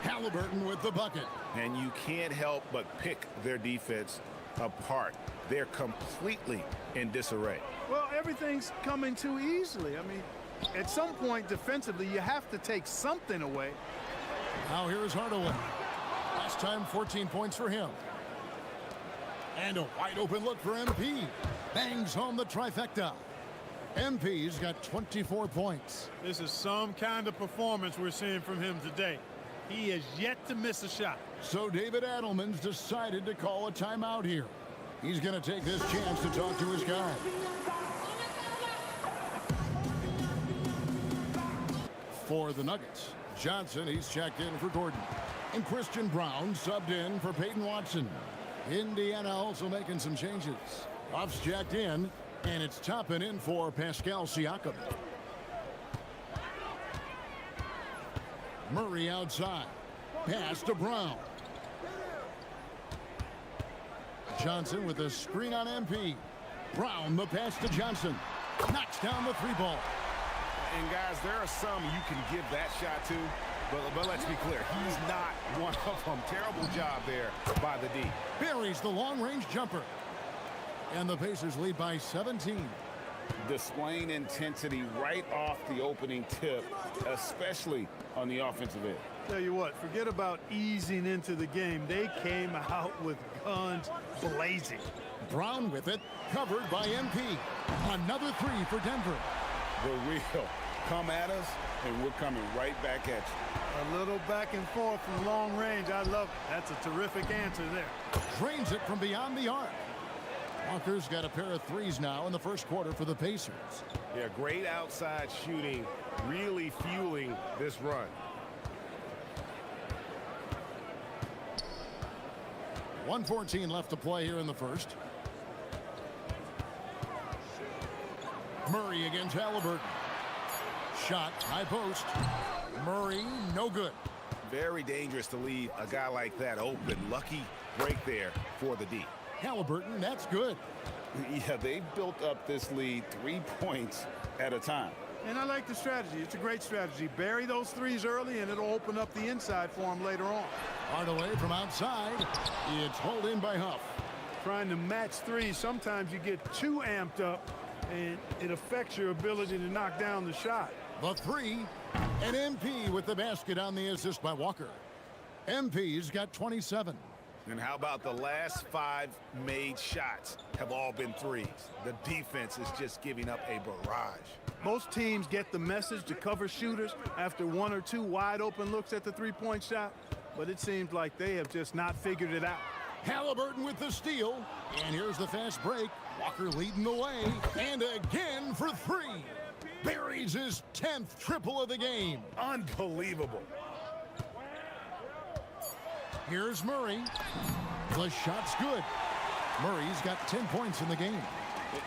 Halliburton with the bucket. And you can't help but pick their defense apart. They're completely in disarray. Well, everything's coming too easily. I mean, at some point defensively, you have to take something away. Now here's Hardaway. Last time, 14 points for him. And a wide open look for MP. Bangs home the trifecta. MP's got 24 points. This is some kind of performance we're seeing from him today. He has yet to miss a shot. So David Adelman's decided to call a timeout here. He's going to take this chance to talk to his guy. For the Nuggets, Johnson, he's checked in for Gordon. And Christian Brown subbed in for Peyton Watson. Indiana also making some changes. Ruff's jacked in, and it's Toppin in for Pascal Siakam. Murray outside. Pass to Brown. Johnson with a screen on MP. Brown, the pass to Johnson. Knocks down the 3-ball. And guys, there are some you can give that shot to, but let's be clear, he's not one of them. Terrible job there by the D. Buries the long-range jumper. And the Pacers lead by 17. Displaying intensity right off the opening tip, especially on the offensive end. Tell you what, forget about easing into the game. They came out with guns blazing. Brown with it, covered by MP. Another 3 for Denver. The real come at us, and we're coming right back at you. A little back and forth from long range. I love it. That's a terrific answer there. Drains it from beyond the arc. Walker's got a pair of 3s now in the first quarter for the Pacers. Yeah, great outside shooting, really fueling this run. .114 left to play here in the first. Murray against Halliburton. Shot, high post. Murray, no good. Very dangerous to leave a guy like that open. Lucky break there for the D. Halliburton, that's good. Yeah, they've built up this lead 3 points at a time. And I like the strategy. It's a great strategy. Bury those 3s early, and it'll open up the inside for them later on. Hardaway from outside. It's hauled in by Huff. Trying to match 3s, sometimes you get too amped up, and it affects your ability to knock down the shot. The 3, and MP with the basket on the assist by Walker. MP's got 27. And how about the last 5 made shots have all been 3s? The defense is just giving up a barrage. Most teams get the message to cover shooters after 1 or 2 wide open looks at the 3-point shot, but it seems like they have just not figured it out. Halliburton with the steal, and here's the fast break. Walker leading the way, and again for 3. Buries his 10th triple of the game. Unbelievable. Here's Murray. The shot's good. Murray's got 10 points in the game.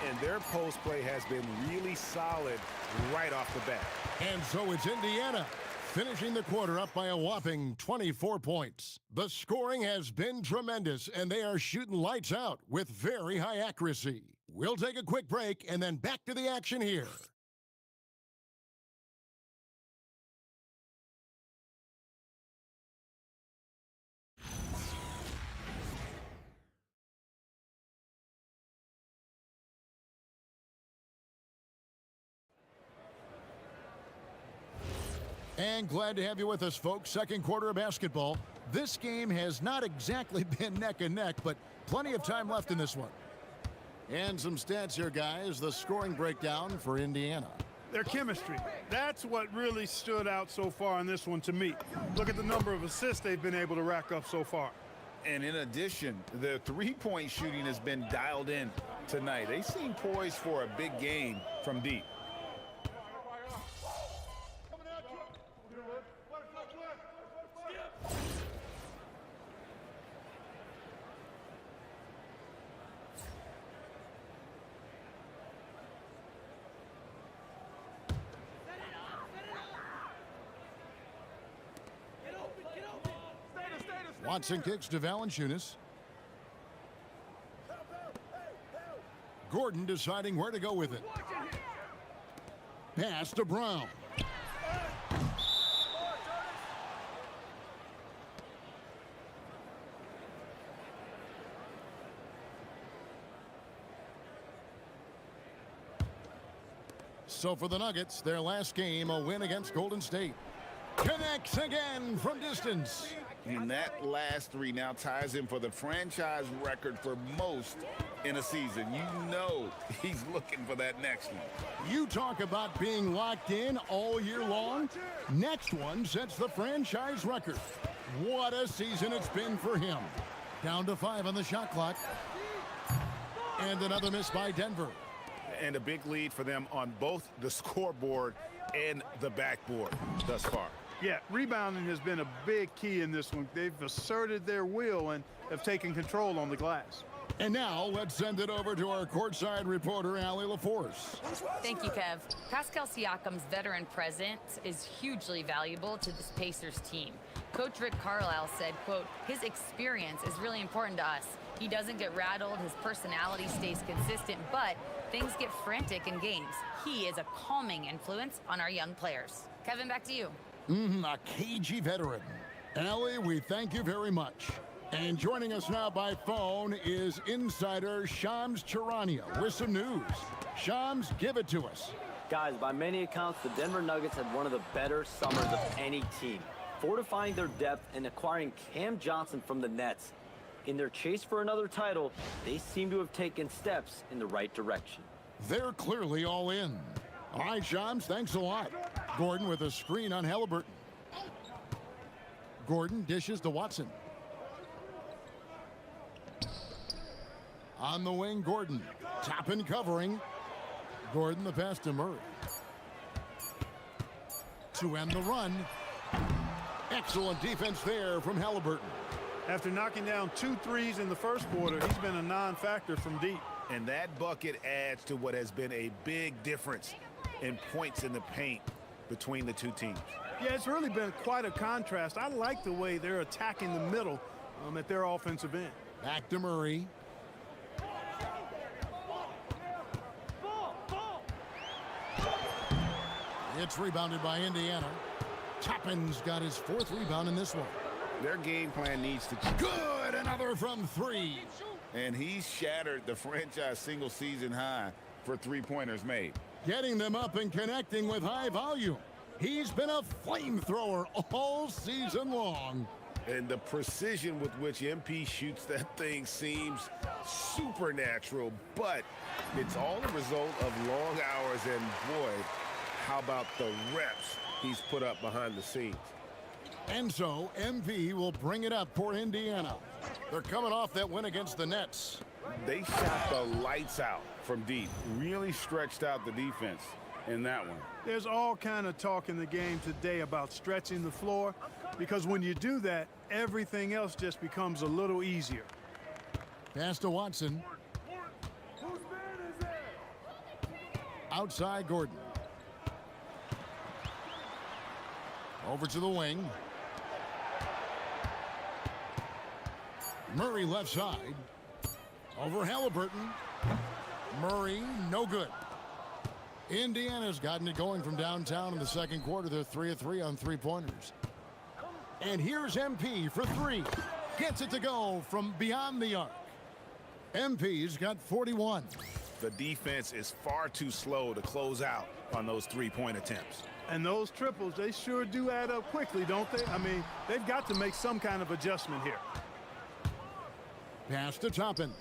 And their post play has been really solid right off the bat. And so it's Indiana finishing the quarter up by a whopping 24 points. The scoring has been tremendous, and they are shooting lights out with very high accuracy. We'll take a quick break and then back to the action here. And glad to have you with us, folks. Second quarter of basketball. This game has not exactly been neck and neck, but plenty of time left in this one. And some stats here, guys. The scoring breakdown for Indiana. Their chemistry. That's what really stood out so far in this one to me. Look at the number of assists they've been able to rack up so far. And in addition, the three-point shooting has been dialed in tonight. They seem poised for a big game from deep. Watson kicks to Valanciunas. Gordon deciding where to go with it. Pass to Brown. So for the Nuggets, their last game, a win against Golden State. Connects again from distance. And that last three now ties him for the franchise record for most in a season. You know he's looking for that next one. You talk about being locked in all year long. Next one sets the franchise record. What a season it's been for him. Down to 5 on the shot clock. And another miss by Denver. And a big lead for them on both the scoreboard and the backboard thus far. Yeah, rebounding has been a big key in this one. They've asserted their will and have taken control on the glass. And now let's send it over to our courtside reporter, Allie LaForce. Thank you, Kev. Pascal Siakam's veteran presence is hugely valuable to this Pacers team. Coach Rick Carlisle said, quote, his experience is really important to us. He doesn't get rattled, his personality stays consistent, but things get frantic in games. He is a calming influence on our young players. Kevin, back to you. A cagey veteran. Allie, we thank you very much. And joining us now by phone is insider Shams Charania with some news. Shams, give it to us. Guys, by many accounts, the Denver Nuggets had one of the better summers of any team, fortifying their depth and acquiring Cam Johnson from the Nets. In their chase for another title, they seem to have taken steps in the right direction. They're clearly all in. All right, Shams, thanks a lot. Gordon with a screen on Halliburton. Gordon dishes to Watson. On the wing, Gordon. Top and covering. Gordon the pass to Murray. To end the run. Excellent defense there from Halliburton. After knocking down 2 threes in the first quarter, he's been a non-factor from deep. And that bucket adds to what has been a big difference in points in the paint between the two teams. Yeah, it's really been quite a contrast. I like the way they're attacking the middle at their offensive end. Back to Murray. It's rebounded by Indiana. Toppin's got his 4th rebound in this one. Their game plan needs to... Good! Another from 3. And he's shattered the franchise single-season high for three-pointers made. Getting them up and connecting with high volume. He's been a flamethrower all season long. And the precision with which MP shoots that thing seems supernatural, but it's all the result of long hours, and boy, how about the reps he's put up behind the scenes. And so MP will bring it up for Indiana. They're coming off that win against the Nets. They shot the lights out from deep, really stretched out the defense in that one. There's all kind of talk in the game today about stretching the floor, because when you do that, everything else just becomes a little easier. Pass to Watson. Outside Gordon. Over to the wing. Murray left side. Over Halliburton. Murray, no good. Indiana's gotten it going from downtown in the second quarter. They're 3 of 3 on three-pointers. And here's MP for 3. Gets it to go from beyond the arc. MP's got 41. The defense is far too slow to close out on those three-point attempts. And those triples, they sure do add up quickly, don't they? I mean, they've got to make some kind of adjustment here. Pass to Toppin.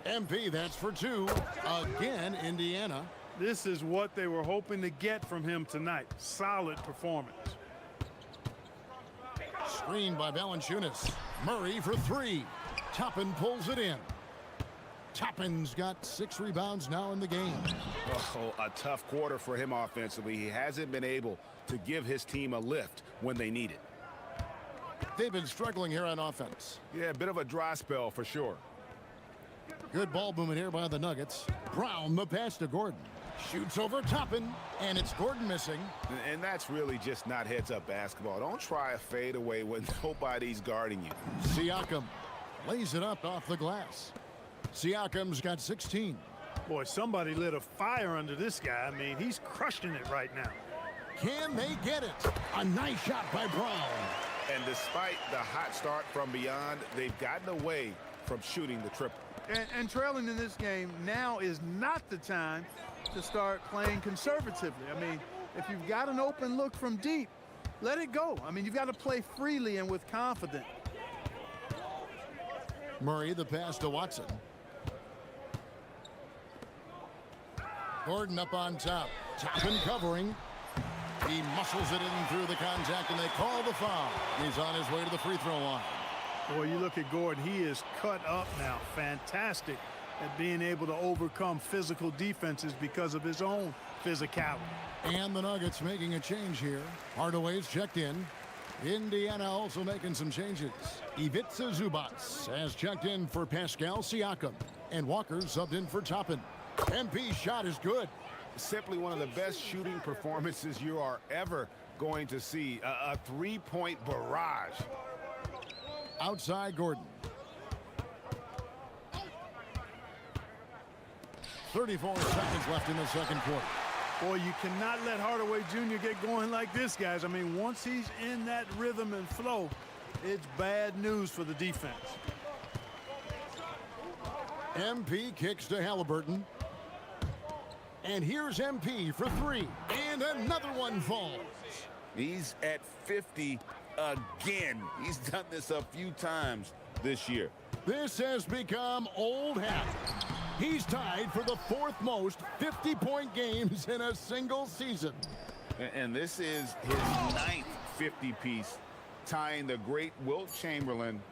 MP, that's for two. Again, Indiana. This is what they were hoping to get from him tonight. Solid performance. Screen by Valanciunas. Murray for three. Toppin pulls it in. Toppin's got 6 rebounds now in the game. Oh, a tough quarter for him offensively. He hasn't been able to give his team a lift when they need it. They've been struggling here on offense. Yeah, a bit of a dry spell for sure. Good ball movement here by the Nuggets. Brown, the pass to Gordon. Shoots over Toppin, and it's Gordon missing. And that's really just not heads-up basketball. Don't try a fadeaway when nobody's guarding you. Siakam lays it up off the glass. Siakam's got 16. Boy, somebody lit a fire under this guy. I mean, he's crushing it right now. Can they get it? A nice shot by Brown. And despite the hot start from beyond, they've gotten away from shooting the triple. And trailing in this game now is not the time to start playing conservatively. I mean, if you've got an open look from deep, let it go. I mean, you've got to play freely and with confidence. Murray, the pass to Watson. Gordon up on top. Toppin covering. He muscles it in through the contact, and they call the foul. He's on his way to the free throw line. Boy, you look at Gordon. He is cut up now. Fantastic at being able to overcome physical defenses because of his own physicality. And the Nuggets making a change here. Hardaway's checked in. Indiana also making some changes. Ivica Zubac has checked in for Pascal Siakam. And Walker subbed in for Toppin. MP's shot is good. Simply one of the best shooting performances you are ever going to see. A three-point barrage. Outside Gordon. 34 seconds left in the second quarter. Boy, you cannot let Hardaway Jr. get going like this, guys. I mean, once he's in that rhythm and flow, it's bad news for the defense. MP kicks to Halliburton. And here's MP for three. And another one falls. He's at 50 again. He's done this a few times this year. This has become old hat. He's tied for the 4th most 50-point games in a single season. And this is his 9th 50-piece, tying the great Wilt Chamberlain.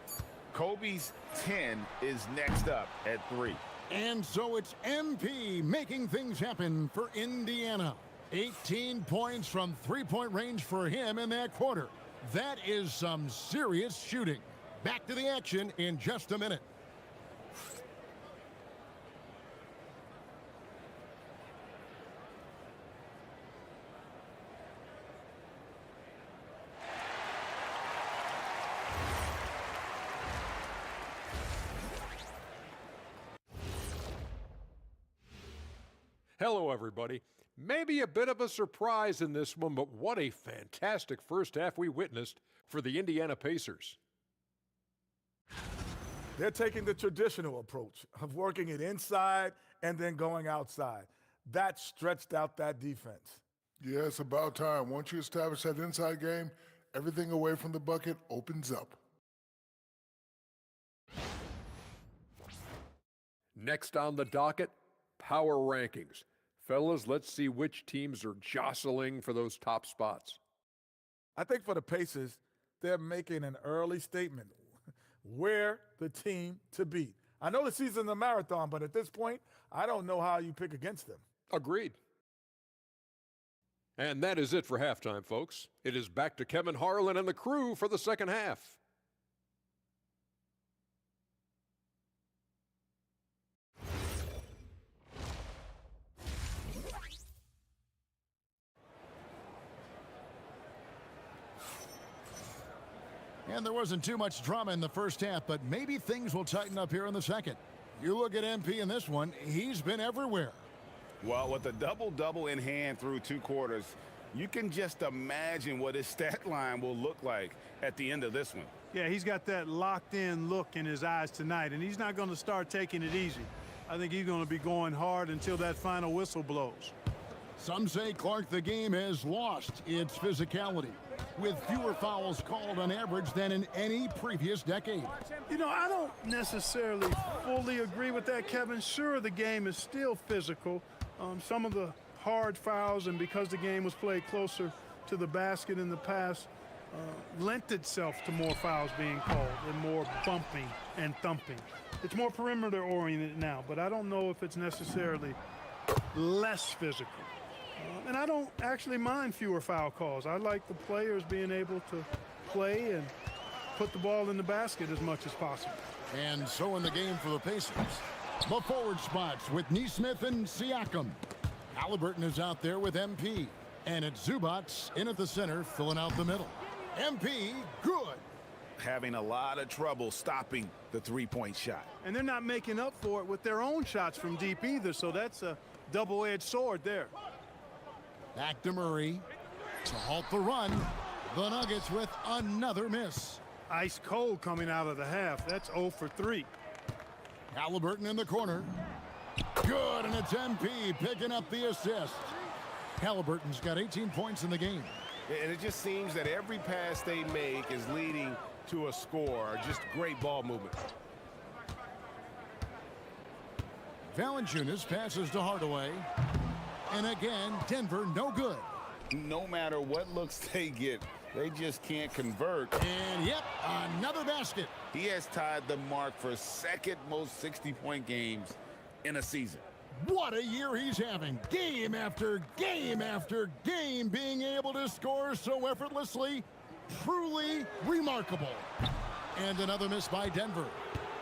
Kobe's 10 is next up at 3. And so it's MP making things happen for Indiana. 18 points from three-point range for him in that quarter. That is some serious shooting. Back to the action in just a minute. Hello, everybody. Maybe a bit of a surprise in this one, but what a fantastic first half we witnessed for the Indiana Pacers. They're taking the traditional approach of working it inside and then going outside. That stretched out that defense. Yeah, it's about time. Once you establish that inside game, everything away from the bucket opens up. Next on the docket, power rankings. Fellas, let's see which teams are jostling for those top spots. I think for the Pacers, they're making an early statement. We're the team to beat. I know the season's a marathon, but at this point, I don't know how you pick against them. Agreed. And that is it for halftime, folks. It is back to Kevin Harlan and the crew for the second half. And there wasn't too much drama in the first half, but maybe things will tighten up here in the second. You look at MP in this one, he's been everywhere. Well, with a double-double in hand through 2 quarters, you can just imagine what his stat line will look like at the end of this one. Yeah, he's got that locked-in look in his eyes tonight, and he's not going to start taking it easy. I think he's going to be going hard until that final whistle blows. Some say, Clark, the game has lost its physicality, with fewer fouls called on average than in any previous decade. You know, I don't necessarily fully agree with that, Kevin. Sure, the game is still physical. Some of the hard fouls, and because the game was played closer to the basket in the past, lent itself to more fouls being called and more bumping and thumping. It's more perimeter oriented now, but I don't know if it's necessarily less physical. And I don't actually mind fewer foul calls. I like the players being able to play and put the ball in the basket as much as possible. And so in the game for the Pacers, the forward spots with Nesmith and Siakam. Halliburton is out there with MP. And it's Zubats in at the center, filling out the middle. MP, good. Having a lot of trouble stopping the three-point shot. And they're not making up for it with their own shots from deep either, so that's a double-edged sword there. Back to Murray to halt the run. The Nuggets with another miss. Ice cold coming out of the half. That's 0 for 3. Halliburton in the corner. Good, and it's MP picking up the assist. Halliburton's got 18 points in the game. And it just seems that every pass they make is leading to a score. Just great ball movement. Valanciunas passes to Hardaway. And again, Denver no good. No matter what looks they get, they just can't convert. And yep, another basket. He has tied the mark for second most 60-point games in a season. What a year he's having. Game after game after game, being able to score so effortlessly. Truly remarkable. And another miss by Denver.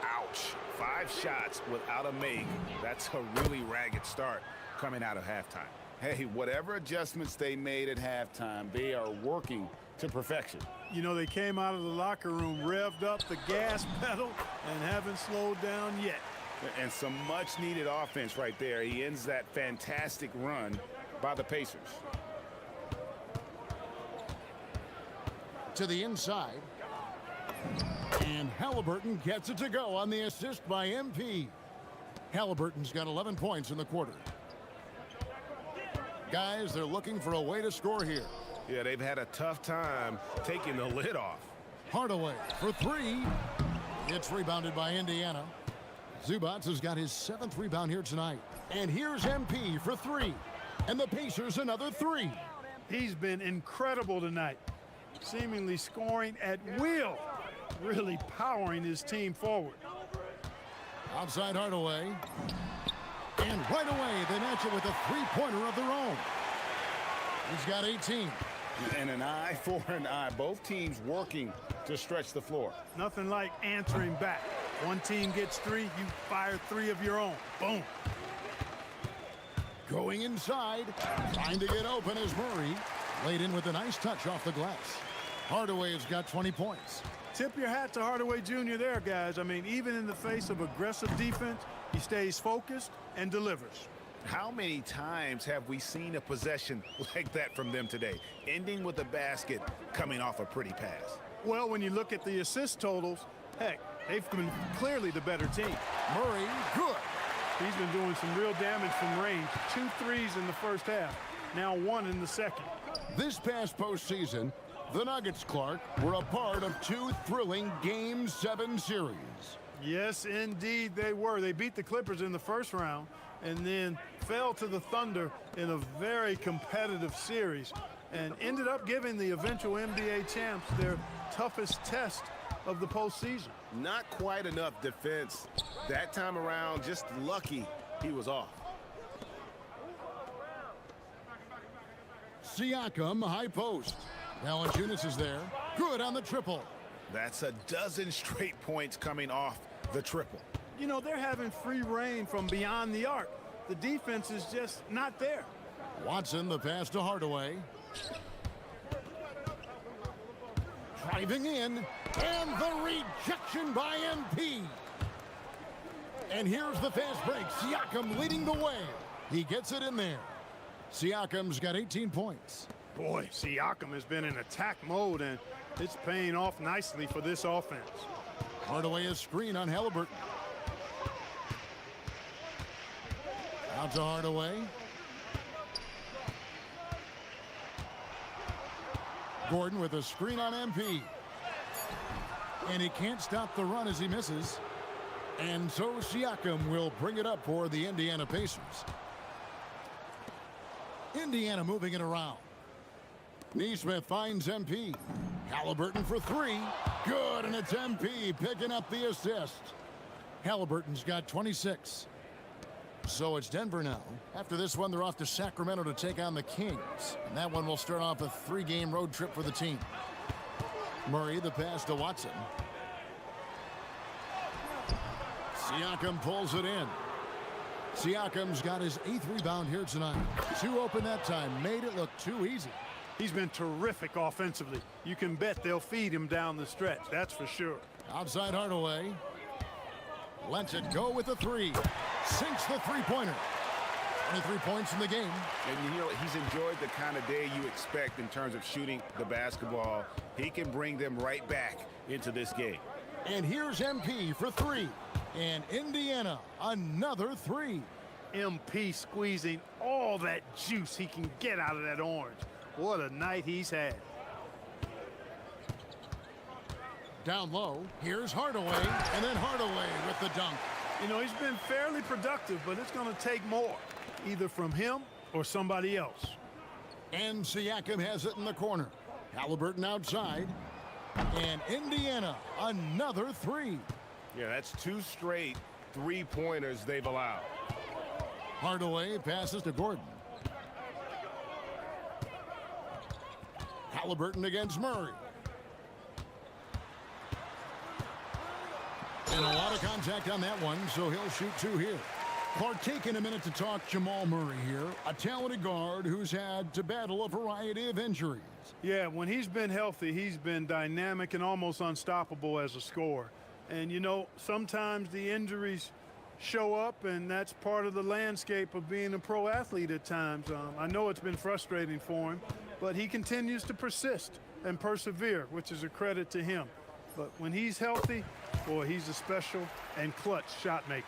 Ouch. 5 shots without a make. That's a really ragged start coming out of halftime. Hey, whatever adjustments they made at halftime, they are working to perfection. You know, they came out of the locker room, revved up the gas pedal, and haven't slowed down yet. And some much-needed offense right there. He ends that fantastic run by the Pacers. To the inside. And Halliburton gets it to go on the assist by MP. Halliburton's got 11 points in the quarter. Guys, they're looking for a way to score here. Yeah, they've had a tough time taking the lid off. Hardaway for 3. It's rebounded by Indiana. Zubats has got his 7th rebound here tonight. And here's MP for 3. And the Pacers another 3. He's been incredible tonight, seemingly scoring at will, really powering his team forward. Outside Hardaway. And right away, they match it with a three-pointer of their own. He's got 18. And an eye for an eye. Both teams working to stretch the floor. Nothing like answering back. One team gets 3, you fire 3 of your own. Boom. Going inside, trying to get open is Murray. Laid in with a nice touch off the glass. Hardaway has got 20 points. Tip your hat to Hardaway Jr. there, guys. I mean, even in the face of aggressive defense, he stays focused and delivers. How many times have we seen a possession like that from them today, ending with a basket coming off a pretty pass? Well, when you look at the assist totals, heck, they've been clearly the better team. Murray, good. He's been doing some real damage from range. 2 threes in the first half, now 1 in the second. This past postseason, the Nuggets, Clark, were a part of 2 thrilling Game 7 series. Yes, indeed they were. They beat the Clippers in the first round and then fell to the Thunder in a very competitive series and ended up giving the eventual NBA champs their toughest test of the postseason. Not quite enough defense that time around. Just lucky he was off. Siakam, high post. Valanciunas is there. Good on the triple. That's a dozen straight points coming off the triple. You know, they're having free reign from beyond the arc. The defense is just not there. Watson, the pass to Hardaway. Driving in, and the rejection by MP. And here's the fast break. Siakam leading the way. He gets it in there. Siakam's got 18 points. Boy, Siakam has been in attack mode, and it's paying off nicely for this offense. Hardaway a screen on Halliburton. Out to Hardaway. Gordon with a screen on MP. And he can't stop the run as he misses. And so Siakam will bring it up for the Indiana Pacers. Indiana moving it around. Neesmith finds MP. Halliburton for three. Good, and it's MP picking up the assist. Halliburton's got 26. So it's Denver now. After this one, they're off to Sacramento to take on the Kings. And that one will start off a 3-game road trip for the team. Murray, the pass to Watson. Siakam pulls it in. Siakam's got his 8th rebound here tonight. 2 open that time, made it look too easy. He's been terrific offensively. You can bet they'll feed him down the stretch, that's for sure. Outside Hardaway. Lets it go with the 3. Sinks the three-pointer. 23 points in the game. And you know, he's enjoyed the kind of day you expect in terms of shooting the basketball. He can bring them right back into this game. And here's MP for 3. And Indiana, another 3. MP squeezing all that juice he can get out of that orange. What a night he's had. Down low, here's Hardaway, and then Hardaway with the dunk. You know, he's been fairly productive, but it's going to take more, either from him or somebody else. And Siakam has it in the corner. Halliburton outside. And Indiana, another 3. Yeah, that's 2 straight three-pointers they've allowed. Hardaway passes to Gordon. Halliburton against Murray. And a lot of contact on that one, so he'll shoot 2 here. Clark, taking a minute to talk Jamal Murray here, a talented guard who's had to battle a variety of injuries. Yeah, when he's been healthy, he's been dynamic and almost unstoppable as a scorer. And, you know, sometimes the injuries show up, and that's part of the landscape of being a pro athlete at times. I know it's been frustrating for him, but he continues to persist and persevere, which is a credit to him. But when he's healthy, boy, he's a special and clutch shot maker.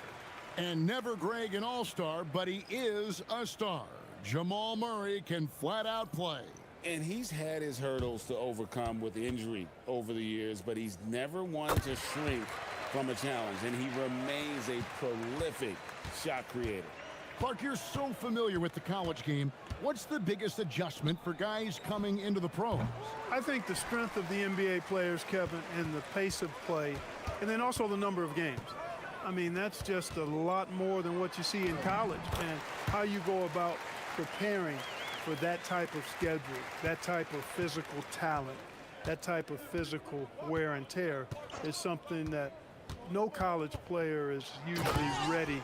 And never Greg an all-star, but he is a star. Jamal Murray can flat out play. And he's had his hurdles to overcome with injury over the years, but he's never wanted to shrink from a challenge, and he remains a prolific shot creator. Clark, you're so familiar with the college game. What's the biggest adjustment for guys coming into the pros? I think the strength of the NBA players, Kevin, and the pace of play, and then also the number of games. I mean, that's just a lot more than what you see in college, and how you go about preparing for that type of schedule, that type of physical talent, that type of physical wear and tear is something that no college player is usually ready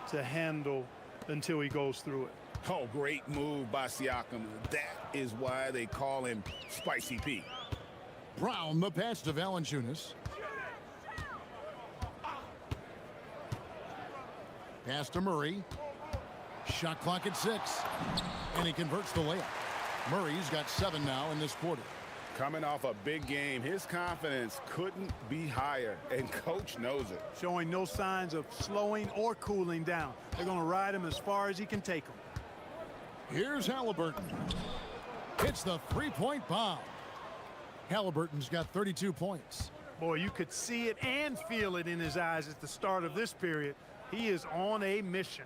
to handle until he goes through it. Oh, great move by Siakam. That is why they call him Spicy P. Brown, the pass to Valanciunas. Pass to Murray. Shot clock at 6. And he converts the layup. Murray's got 7 now in this quarter. Coming off a big game, his confidence couldn't be higher, and coach knows it. Showing no signs of slowing or cooling down. They're going to ride him as far as he can take him. Here's Halliburton. Hits the three-point bomb. Halliburton's got 32 points. Boy, you could see it and feel it in his eyes at the start of this period. He is on a mission.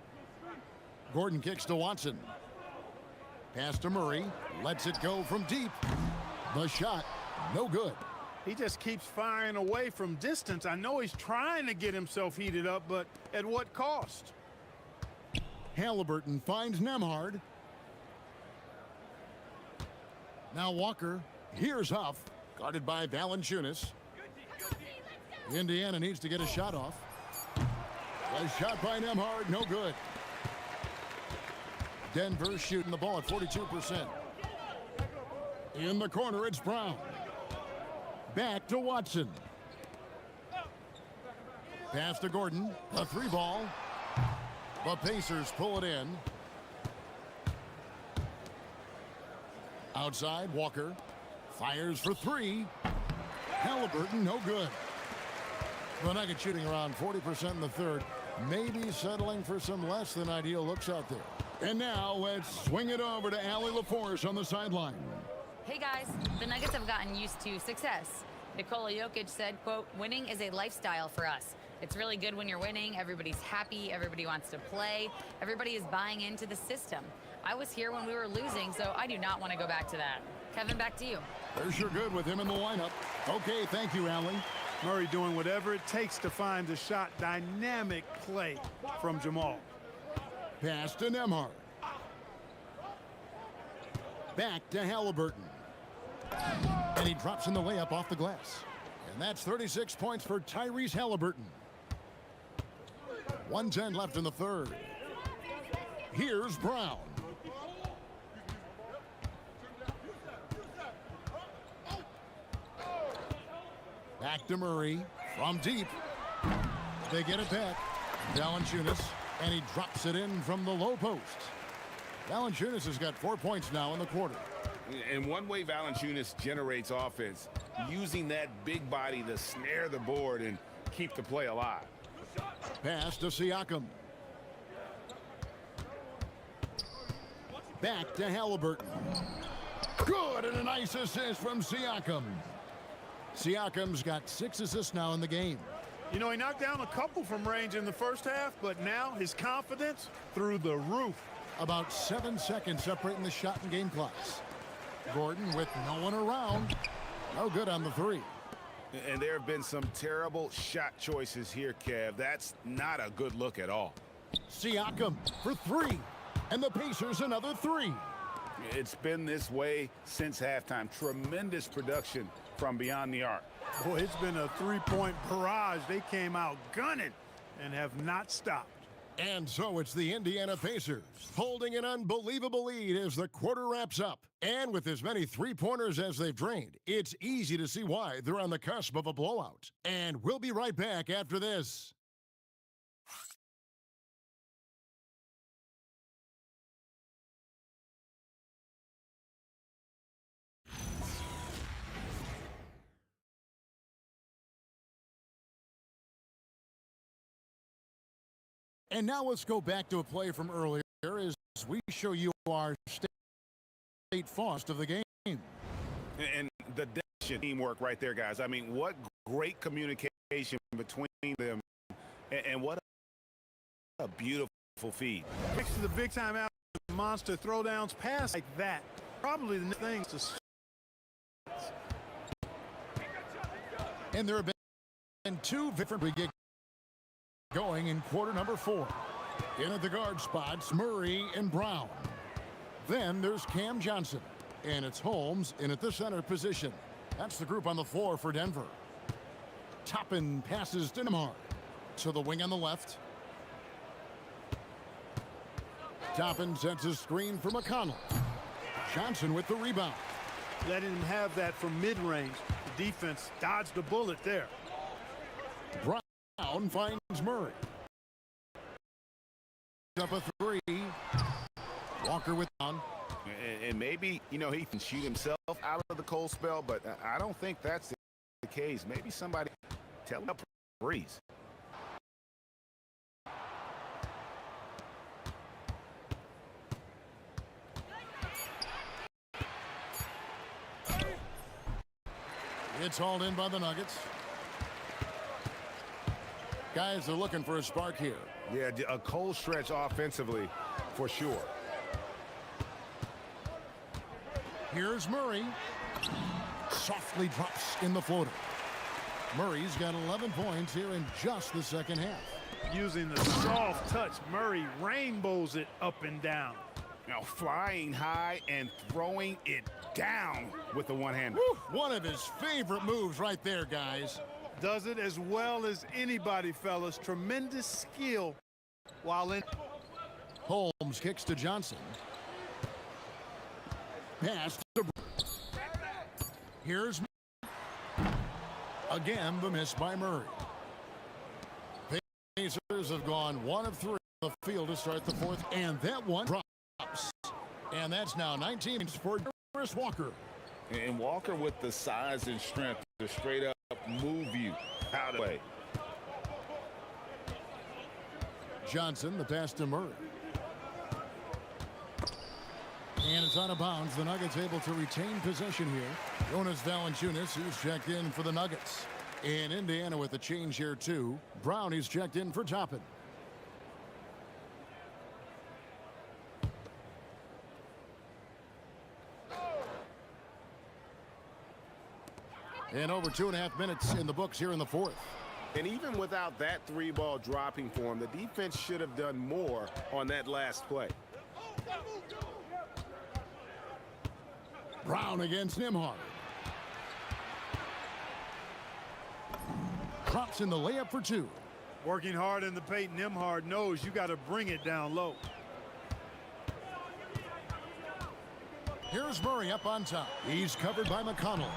Gordon kicks to Watson. Pass to Murray. Lets it go from deep. The shot, no good. He just keeps firing away from distance. I know he's trying to get himself heated up, but at what cost? Halliburton finds Nembhard. Now Walker. Here's Huff, guarded by Valanciunas. Indiana needs to get a shot off. A shot by Nembhard, no good. Denver shooting the ball at 42%. In the corner, it's Brown. Back to Watson. Pass to Gordon. A 3-ball. The Pacers pull it in. Outside, Walker. Fires for 3. Halliburton, no good. The Nuggets shooting around 40% in the third. Maybe settling for some less than ideal looks out there. And now let's swing it over to Allie LaForce on the sideline. Hey guys, the Nuggets have gotten used to success. Nikola Jokic said, quote, winning is a lifestyle for us. It's really good when you're winning. Everybody's happy. Everybody wants to play. Everybody is buying into the system. I was here when we were losing, so I do not want to go back to that. Kevin, back to you. They're sure good with him in the lineup. Okay, thank you, Allie. Murray doing whatever it takes to find the shot. Dynamic play from Jamal. Pass to Nembhard. Back to Halliburton. And he drops in the layup off the glass. And that's 36 points for Tyrese Halliburton. 1:10 left in the third. Here's Brown. Back to Murray from deep. They get it back. Valanciunas, and he drops it in from the low post. Valanciunas has got 4 points now in the quarter. And one way Valanciunas generates offense, using that big body to snare the board and keep the play alive. Pass to Siakam. Back to Halliburton. Good, and a nice assist from Siakam. Siakam's got 6 assists now in the game. You know, he knocked down a couple from range in the first half, but now his confidence through the roof. About 7 seconds separating the shot and game clocks. Gordon with no one around. No good on the three. And there have been some terrible shot choices here, Kev. That's not a good look at all. Siakam for 3. And the Pacers another 3. It's been this way since halftime. Tremendous production from beyond the arc. Boy, it's been a three-point barrage. They came out gunning and have not stopped. And so it's the Indiana Pacers holding an unbelievable lead as the quarter wraps up. And with as many three-pointers as they've drained, it's easy to see why they're on the cusp of a blowout. And we'll be right back after this. And now let's go back to a play from earlier as we show you our state first of the game. And the teamwork right there, guys. I mean, what great communication between them, and what a beautiful feed. Next to the big time out, monster throwdowns, pass like that. Probably the thing to. And there have been 2 different we get going in quarter number 4. In at the guard spots, Murray and Brown. Then there's Cam Johnson. And it's Holmes in at the center position. That's the group on the floor for Denver. Toppin passes to Nembhard. To the wing on the left. Toppin sets a screen for McConnell. Johnson with the rebound. Letting him have that from mid-range. The defense dodged the bullet there. Brown finds Murray. Up a 3. Walker with on. And maybe, you know, he can shoot himself out of the cold spell, but I don't think that's the case. Maybe somebody tell him to freeze. It's hauled in by the Nuggets. Guys are looking for a spark here. Yeah, a cold stretch offensively for sure. Here's Murray. Softly drops in the floater. Murray's got 11 points here in just the second half. Using the soft touch, Murray rainbows it up and down. Now flying high and throwing it down with the one-hander. One of his favorite moves right there, guys. Does it as well as anybody, fellas. Tremendous skill while in. Holmes kicks to Johnson. Pass to. Here's again the miss by Murray. Pacers have gone 1 of 3 on the field to start the fourth, and that one drops. And that's now 19 for Chris Walker. And Walker with the size and strength to straight up move you out of the way. Johnson, the pass to Murray. And it's out of bounds. The Nuggets able to retain possession here. Jonas Valanciunas, who's checked in for the Nuggets. In Indiana with the change here, too. Brown, he's checked in for Toppin. And over 2.5 minutes in the books here in the fourth. And even without that three-ball dropping for him, the defense should have done more on that last play. Brown against Nembhard. Drops in the layup for two. Working hard in the paint, Nembhard knows you got to bring it down low. Here's Murray up on top. He's covered by McConnell.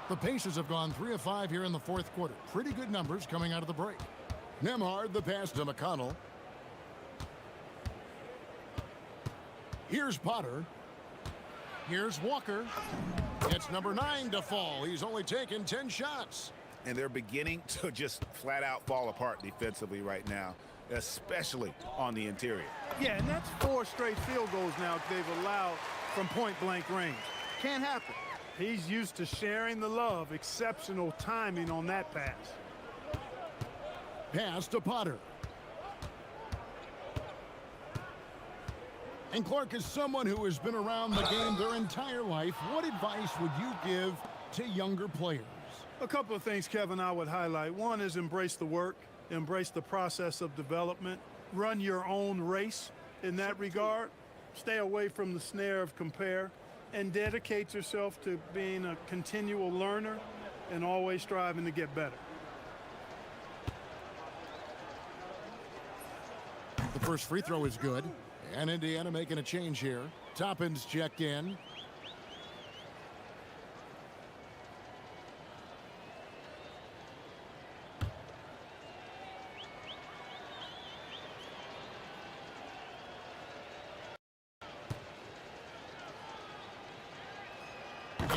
The Pacers have gone 3 of 5 here in the fourth quarter. Pretty good numbers coming out of the break. Nembhard, the pass to McConnell. Here's Potter. Here's Walker. It's number 9 to fall. He's only taken 10 shots. And they're beginning to just flat out fall apart defensively right now, especially on the interior. Yeah, and that's 4 straight field goals now they've allowed from point-blank range. Can't happen. He's used to sharing the love. Exceptional timing on that pass. Pass to Potter. And Clark is someone who has been around the game their entire life. What advice would you give to younger players? A couple of things, Kevin, I would highlight. One is embrace the work, embrace the process of development, run your own race in that regard, stay away from the snare of compare, and dedicate yourself to being a continual learner and always striving to get better. The first free throw is good, and Indiana making a change here. Toppin's checked in.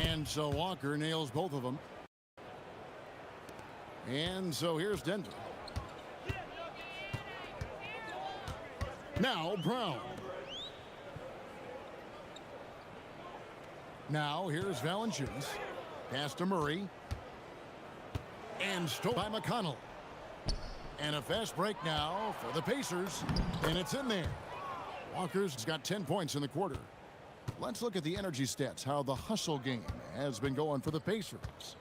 And so Walker nails both of them. And so here's Denver. Now Brown. Now here's Valanciunas. Pass to Murray. And stole by McConnell. And a fast break now for the Pacers. And it's in there. Walker's got 10 points in the quarter. Let's look at the energy stats, how the hustle game has been going for the Pacers.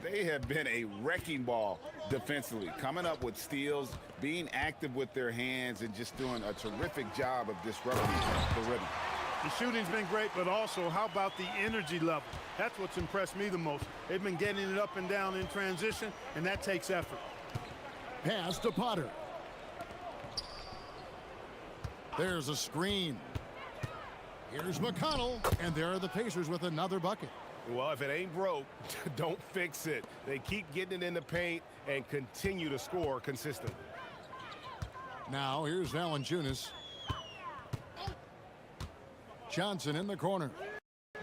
They have been a wrecking ball defensively, coming up with steals, being active with their hands, and just doing a terrific job of disrupting the rhythm. The shooting's been great, but also how about the energy level? That's what's impressed me the most. They've been getting it up and down in transition, and that takes effort. Pass to Potter. There's a screen. Here's McConnell, and there are the Pacers with another bucket. Well, if it ain't broke, don't fix it. They keep getting it in the paint and continue to score consistently. Now here's Valanciunas. Johnson in the corner.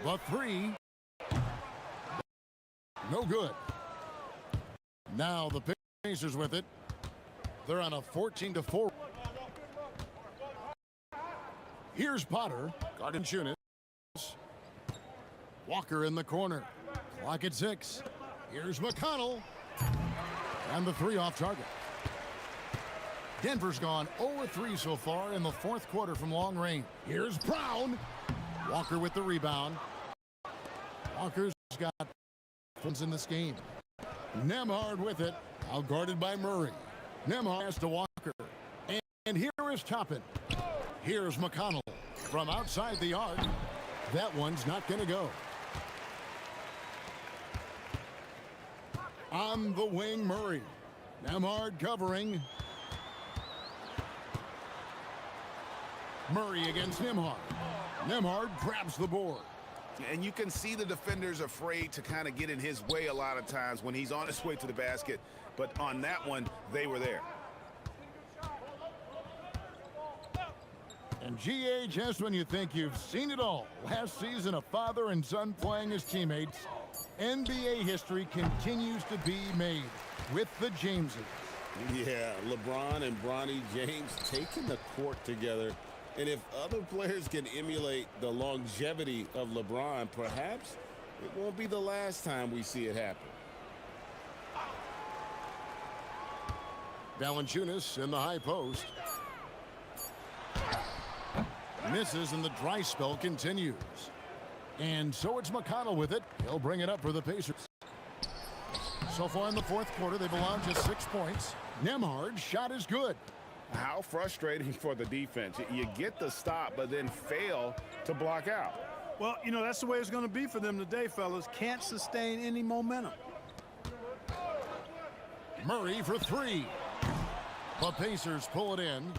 The three. No good. Now the Pacers with it. They're on a 14-4. Here's Potter. Valanciunas. Walker in the corner. Clock at 6. Here's McConnell. And the three off target. Denver's gone 0-3 so far in the fourth quarter from long range. Here's Brown. Walker with the rebound. Walker's got points in this game. Nembhard with it. Out guarded by Murray. Nembhard has to Walker. And here is Toppin. Here's McConnell from outside the arc. That one's not going to go. On the wing, Murray. Nembhard covering. Murray against Nembhard. Nembhard grabs the board. And you can see the defenders afraid to kind of get in his way a lot of times when he's on his way to the basket. But on that one, they were there. And GA, just when you think you've seen it all, last season a father and son playing as teammates, NBA history continues to be made with the Jameses. Yeah, LeBron and Bronny James taking the court together And if other players can emulate the longevity of LeBron, perhaps it won't be the last time we see it happen. Valanciunas in the high post. Misses, and the dry spell continues. And so it's McConnell with it. He'll bring it up for the Pacers. So far in the fourth quarter, they've allowed just 6 points. Nembhard's shot is good. How frustrating for the defense. You get the stop, but then fail to block out. Well, you know, that's the way it's going to be for them today, fellas. Can't sustain any momentum. Murray for 3. The Pacers pull it in.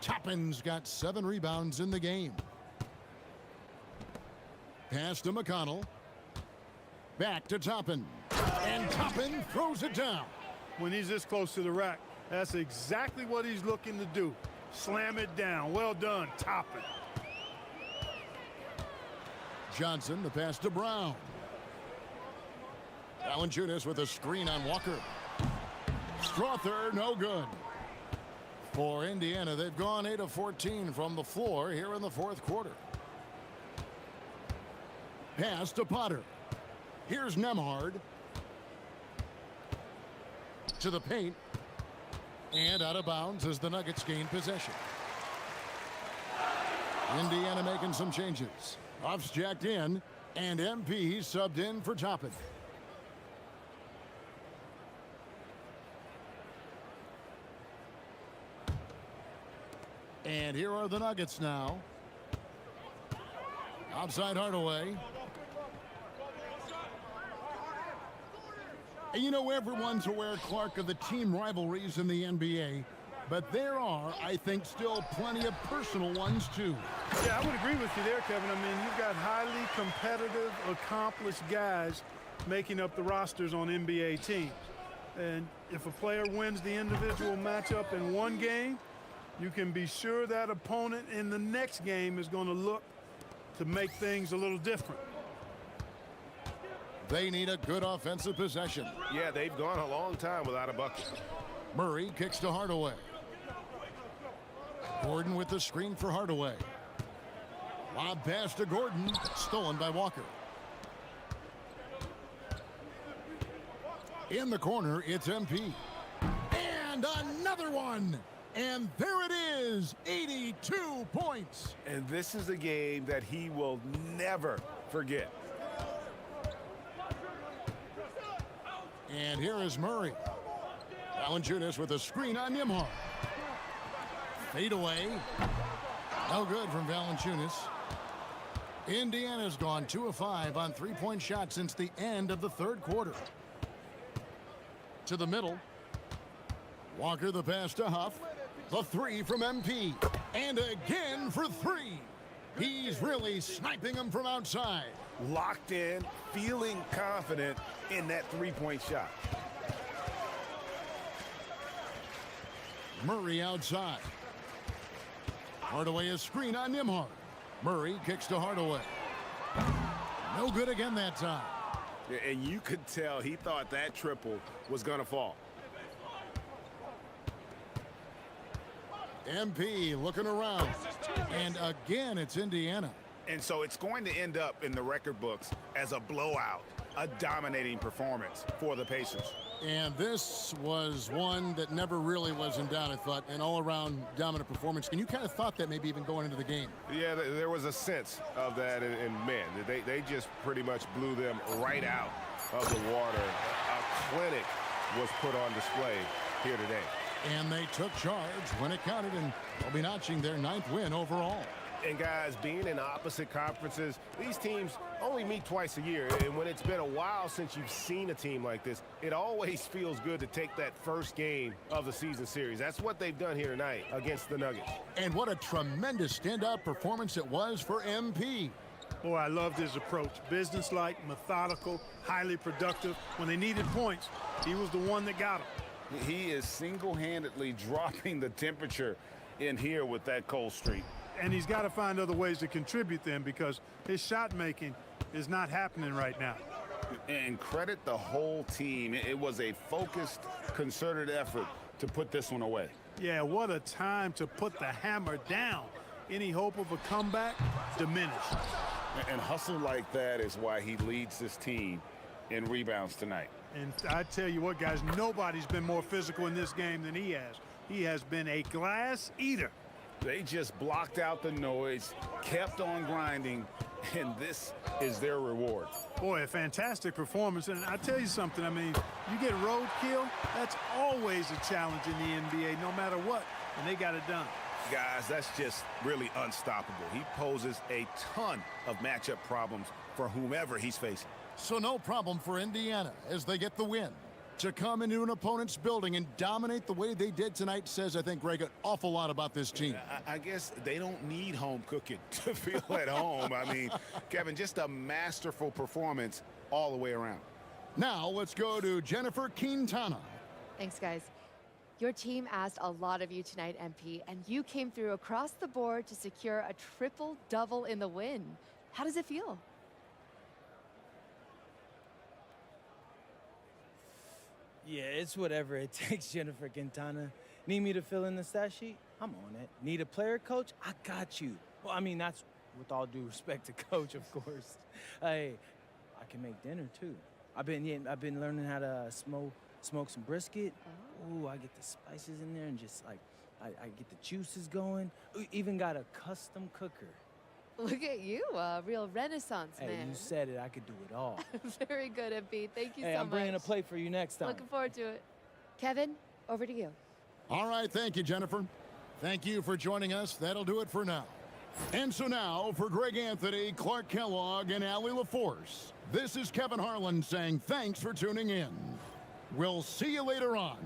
Toppin's got 7 rebounds in the game. Pass to McConnell. Back to Toppin. And Toppin throws it down. When he's this close to the rack, that's exactly what he's looking to do. Slam it down. Well done, Toppin. Johnson, the pass to Brown. Valanciunas with a screen on Walker. Strother, no good. For Indiana, they've gone 8 of 14 from the floor here in the fourth quarter. Pass to Potter. Here's Nembhard. To the paint. And out of bounds as the Nuggets gain possession. Indiana making some changes. Off's jacked in, and MP subbed in for Toppin. And here are the Nuggets now. Outside Hardaway. And you know, everyone's aware, Clark, of the team rivalries in the NBA. But there are, I think, still plenty of personal ones, too. Yeah, I would agree with you there, Kevin. I mean, you've got highly competitive, accomplished guys making up the rosters on NBA teams. And if a player wins the individual matchup in one game, you can be sure that opponent in the next game is going to look to make things a little different. They need a good offensive possession. Yeah, they've gone a long time without a bucket. Murray kicks to Hardaway. Gordon with the screen for Hardaway. Lob pass to Gordon. Stolen by Walker. In the corner, it's MP. And another one. And there it is, 82 points. And this is a game that he will never forget. And here is Murray. Valanciunas with a screen on Nembhard. Fade away. No good from Valanciunas. Indiana's gone 2 of 5 on three-point shots since the end of the third quarter. To the middle. Walker the pass to Huff. The 3 from MP. And again for 3. He's really sniping them from outside. Locked in, feeling confident in that three-point shot. Murray outside. Hardaway is screen on Nembhard. Murray kicks to Hardaway. No good again that time. And you could tell he thought that triple was going to fall. MP looking around. And again, it's Indiana. And so it's going to end up in the record books as a blowout, a dominating performance for the Pacers. And this was one that never really was in doubt, I thought, an all-around dominant performance. And you kind of thought that maybe even going into the game. Yeah, there was a sense of that, and man, they just pretty much blew them right out of the water. A clinic was put on display here today. And they took charge when it counted, and they'll be notching their 9th win overall. And guys, being in opposite conferences, these teams only meet twice a year. And when it's been a while since you've seen a team like this, it always feels good to take that first game of the season series. That's what they've done here tonight against the Nuggets. And what a tremendous standout performance it was for MP. Boy, I loved his approach. Businesslike, methodical, highly productive. When they needed points, he was the one that got them. He is single-handedly dropping the temperature in here with that cold streak. And he's got to find other ways to contribute them because his shot making is not happening right now. And credit the whole team. It was a focused, concerted effort to put this one away. Yeah, what a time to put the hammer down. any hope of a comeback diminished. And hustle like that is why he leads this team in rebounds tonight. And I tell you what, guys, nobody's been more physical in this game than he has. He has been a glass eater. They just blocked out the noise, kept on grinding, and this is their reward. Boy, a fantastic performance. And I tell you something, I mean, you get roadkill, that's always a challenge in the NBA, no matter what, and they got it done. Guys, that's just really unstoppable. He poses a ton of matchup problems for whomever he's facing. So no problem for Indiana as they get the win. To come into an opponent's building and dominate the way they did tonight says, I think, Greg, an awful lot about this team. I guess they don't need home cooking to feel at home. I mean, Kevin, just a masterful performance all the way around. Now let's go to Jennifer Quintana. Thanks, guys. Your team asked a lot of you tonight, MP, and you came through across the board to secure a triple-double in the win. How does it feel? Yeah, it's whatever it takes, Jennifer Quintana. Need me to fill in the stat sheet? I'm on it. Need a player coach? I got you. Well, I mean, that's with all due respect to coach, of course. Hey, I can make dinner too. I've been learning how to smoke some brisket. Ooh, I get the spices in there and just like I get the juices going. Even got a custom cooker. Look at you, a real renaissance Hey, man. you said it. I could do it all. Very good, MP. Thank you Hey, so much. I'm bringing a plate for you next time. Looking forward to it. Kevin, over to you. All right, thank you, Jennifer. Thank you for joining us. That'll do it for now. And so now, for Greg Anthony, Clark Kellogg, and Allie LaForce, this is Kevin Harlan saying thanks for tuning in. We'll see you later on.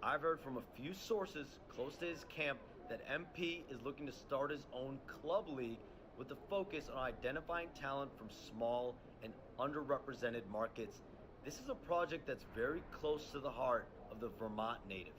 I've heard from a few sources close to his camp that MP is looking to start his own club league with a focus on identifying talent from small and underrepresented markets. This is a project that's very close to the heart of the Vermont native.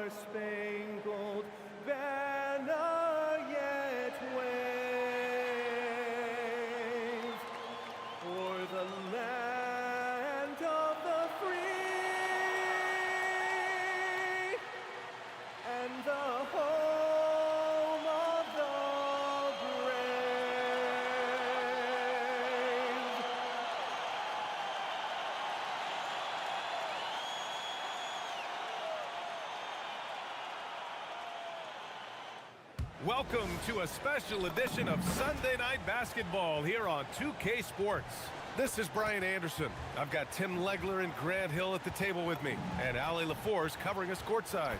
star-spangled banner yet wave o'er the land of the free and the home of the brave. Welcome to a special edition of Sunday Night Basketball here on 2K Sports. This is Brian Anderson. I've got Tim Legler and Grant Hill at the table with me, and Ali LaForce covering us courtside.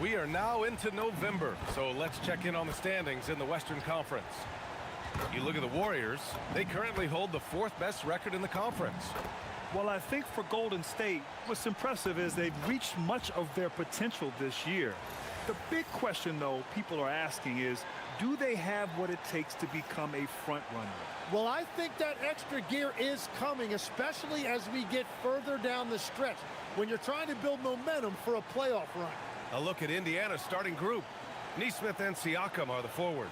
We are now into November, so let's check in on the standings in the Western Conference. You look at the Warriors, they currently hold the 4th best record in the conference. Well, I think for Golden State, what's impressive is they've reached much of their potential this year. The big question, though, people are asking is, do they have what it takes to become a front runner? Well, I think that extra gear is coming, especially as we get further down the stretch, when you're trying to build momentum for a playoff run. A look at Indiana's starting group. Neesmith and Siakam are the forwards.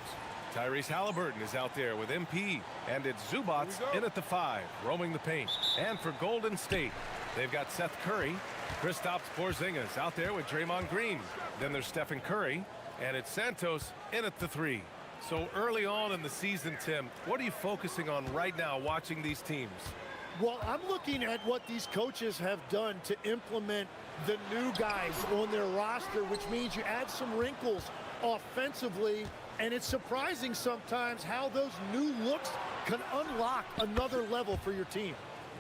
Tyrese Halliburton is out there with MP, and it's Zubats in at the 5, roaming the paint. And for Golden State, they've got Seth Curry, Kristaps Porzingis out there with Draymond Green. Then there's Stephen Curry, and it's Santos in at the 3. So early on in the season, Tim, what are you focusing on right now watching these teams? Well, I'm looking at what these coaches have done to implement the new guys on their roster, which means you add some wrinkles offensively, and it's surprising sometimes how those new looks can unlock another level for your team.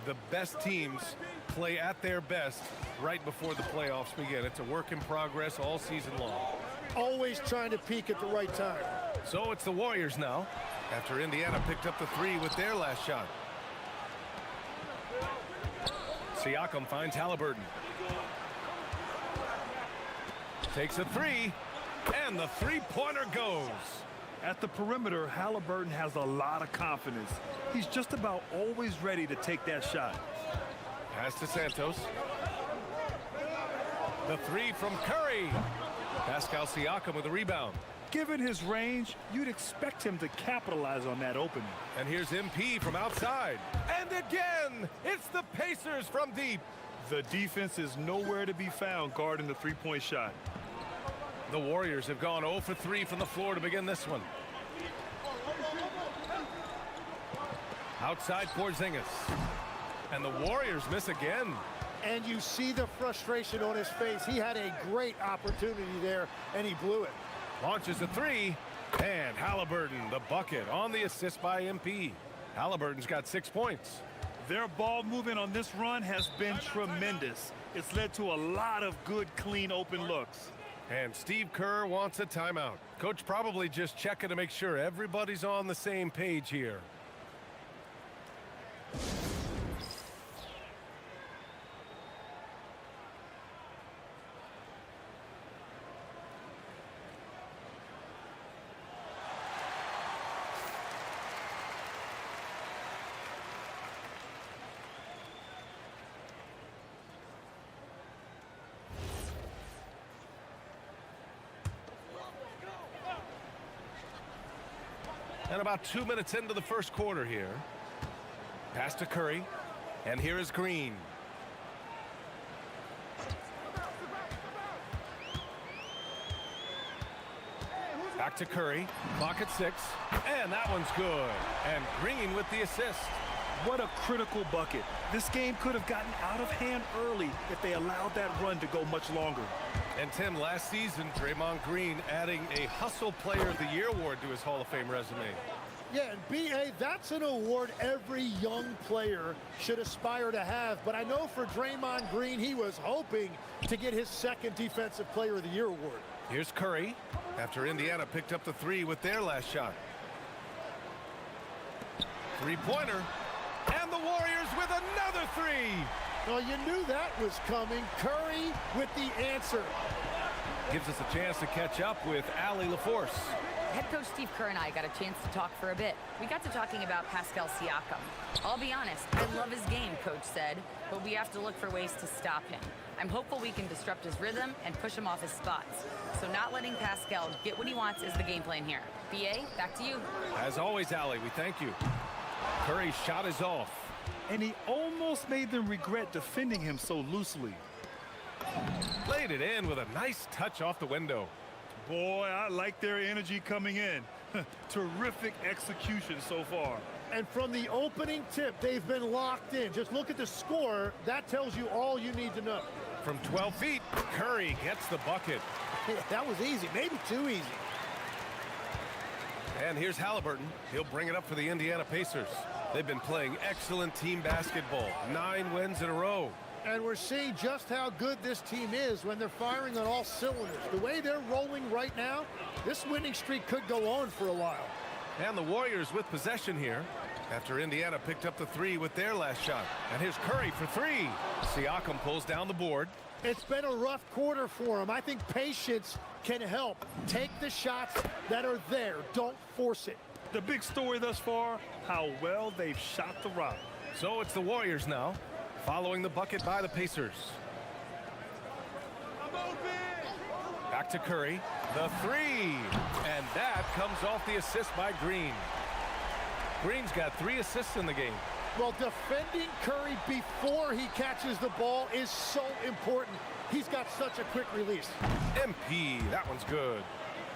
The best teams play at their best right before the playoffs begin. It's a work in progress all season long. Always trying to peak at the right time. So it's the Warriors now, after Indiana picked up the 3 with their last shot. Siakam finds Halliburton. Takes a 3, and the three-pointer goes. At the perimeter, Halliburton has a lot of confidence. He's just about always ready to take that shot. Pass to Santos. The 3 from Curry. Pascal Siakam with a rebound. Given his range, you'd expect him to capitalize on that opening. And here's MP from outside. And again, it's the Pacers from deep. The defense is nowhere to be found guarding the three-point shot. The Warriors have gone 0 for 3 from the floor to begin this one. Outside Porzingis. And the Warriors miss again. And you see the frustration on his face. He had a great opportunity there, and he blew it. Launches a 3, and Halliburton, the bucket, on the assist by MP. Halliburton's got 6 points. Their ball movement on this run has been tremendous. It's led to a lot of good, clean, open looks. And Steve Kerr wants a timeout. Coach probably just checking to make sure everybody's on the same page here. And about 2 minutes into the first quarter here. Pass to Curry. And here is Green. Back to Curry. Clock at 6. And that one's good. And Green with the assist. What a critical bucket. This game could have gotten out of hand early if they allowed that run to go much longer. And Tim, last season, Draymond Green adding a Hustle Player of the Year award to his Hall of Fame resume. Yeah, and B.A., that's an award every young player should aspire to have. But I know for Draymond Green, he was hoping to get his 2nd Defensive Player of the Year award. Here's Curry after Indiana picked up the 3 with their last shot. Three-pointer. And the Warriors with another 3. Well, you knew that was coming. Curry with the answer. Gives us a chance to catch up with Ali LaForce. Head coach Steve Kerr and I got a chance to talk for a bit. We got to talking about Pascal Siakam. I'll be honest, I love his game, coach said, but we have to look for ways to stop him. I'm hopeful we can disrupt his rhythm and push him off his spots. So not letting Pascal get what he wants is the game plan here. BA, back to you. As always, Allie, we thank you. Curry's shot is off. And he almost made them regret defending him so loosely. Laid it in with a nice touch off the window. Boy, I like their energy coming in. Terrific execution so far. And from the opening tip, they've been locked in. Just look at the score. That tells you all you need to know. From 12 feet, Curry gets the bucket. That was easy, maybe too easy. And here's Halliburton. He'll bring it up for the Indiana Pacers. They've been playing excellent team basketball. 9 wins in a row. And we're seeing just how good this team is when they're firing on all cylinders. The way they're rolling right now, this winning streak could go on for a while. And the Warriors with possession here after Indiana picked up the 3 with their last shot. And here's Curry for 3. Siakam pulls down the board. It's been a rough quarter for him. I think patience can help. Take the shots that are there. Don't force it. The big story thus far, how well they've shot the rock. So it's the Warriors now, following the bucket by the Pacers. Back to Curry, the 3, and that comes off the assist by Green. Green's got 3 assists in the game. Well, defending Curry before he catches the ball is so important. He's got such a quick release. MP, that one's good.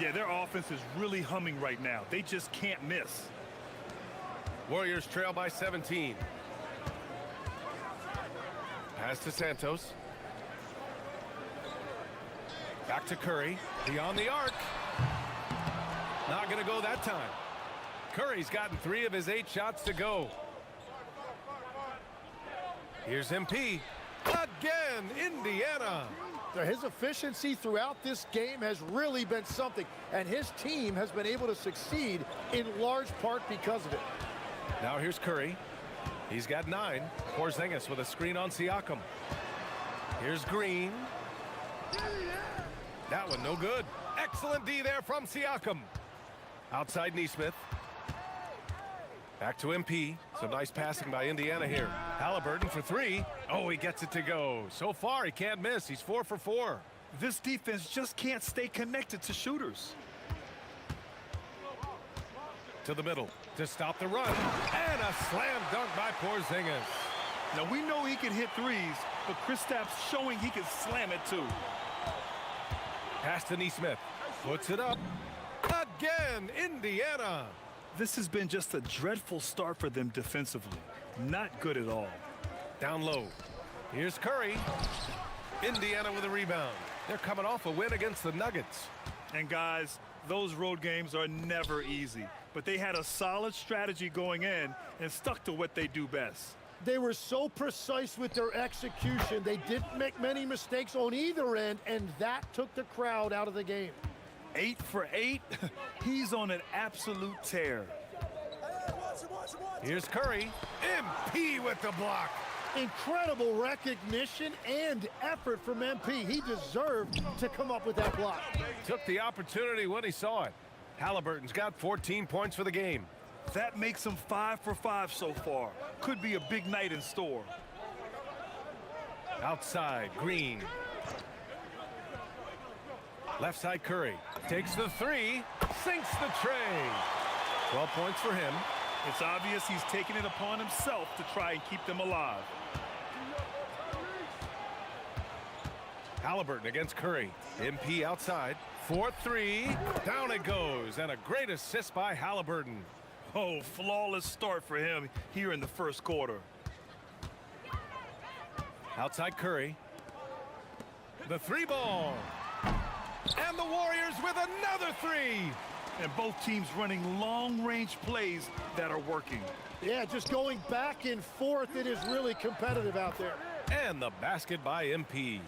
Yeah, their offense is really humming right now. They just can't miss. Warriors trail by 17. Pass to Santos. Back to Curry. Beyond the arc. Not going to go that time. Curry's gotten 3 of his 8 shots to go. Here's MP. Again, Indiana. His efficiency throughout this game has really been something, and his team has been able to succeed in large part because of it. Now here's Curry. He's got 9. Porzingis with a screen on Siakam. Here's Green. That one no good. Excellent D there from Siakam. Outside Nesmith. Back to MP. Some nice passing by Indiana here. Halliburton for 3. Oh, he gets it to go. So far, he can't miss. He's 4 for 4. This defense just can't stay connected to shooters. To the middle to stop the run. And a slam dunk by Porzingis. Now, we know he can hit 3s, but Kristaps showing he can slam it too. Pass to Nesmith. Puts it up. Again, Indiana. This has been just a dreadful start for them defensively. Not good at all. Down low. Here's Curry. Indiana with a rebound. They're coming off a win against the Nuggets. And guys, those road games are never easy. But they had a solid strategy going in and stuck to what they do best. They were so precise with their execution. They didn't make many mistakes on either end, and that took the crowd out of the game. 8 for 8. He's on an absolute tear. Here's Curry. MP with the block. Incredible recognition and effort from MP. He deserved to come up with that block. Took the opportunity when he saw it. Halliburton's got 14 points for the game. That makes him 5 for 5 so far. Could be a big night in store. Outside, Green. Left side, Curry. Takes the 3. Sinks the tray. 12 points for him. It's obvious he's taking it upon himself to try and keep them alive. Halliburton against Curry. MP outside. 4-3. Down it goes. And a great assist by Halliburton. Oh, flawless start for him here in the first quarter. Outside Curry. The 3 ball. And the Warriors with another 3. And both teams running long-range plays that are working. Yeah, just going back and forth. It is really competitive out there. And the basket by MP.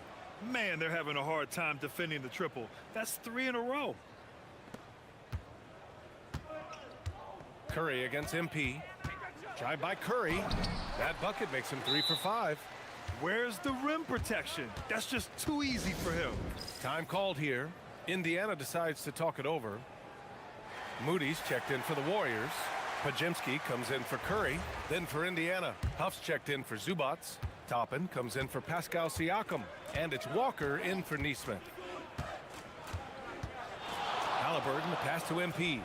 Man, they're having a hard time defending the triple. That's 3 in a row. Curry against MP. Drive by Curry. That bucket makes him 3 for 5. Where's the rim protection? That's just too easy for him. Time called here. Indiana decides to talk it over. Moody's checked in for the Warriors. Pajemski comes in for Curry. Then for Indiana, Huff's checked in for Zubats. Toppin comes in for Pascal Siakam. And it's Walker in for Neesmith. Halliburton, the pass to MP.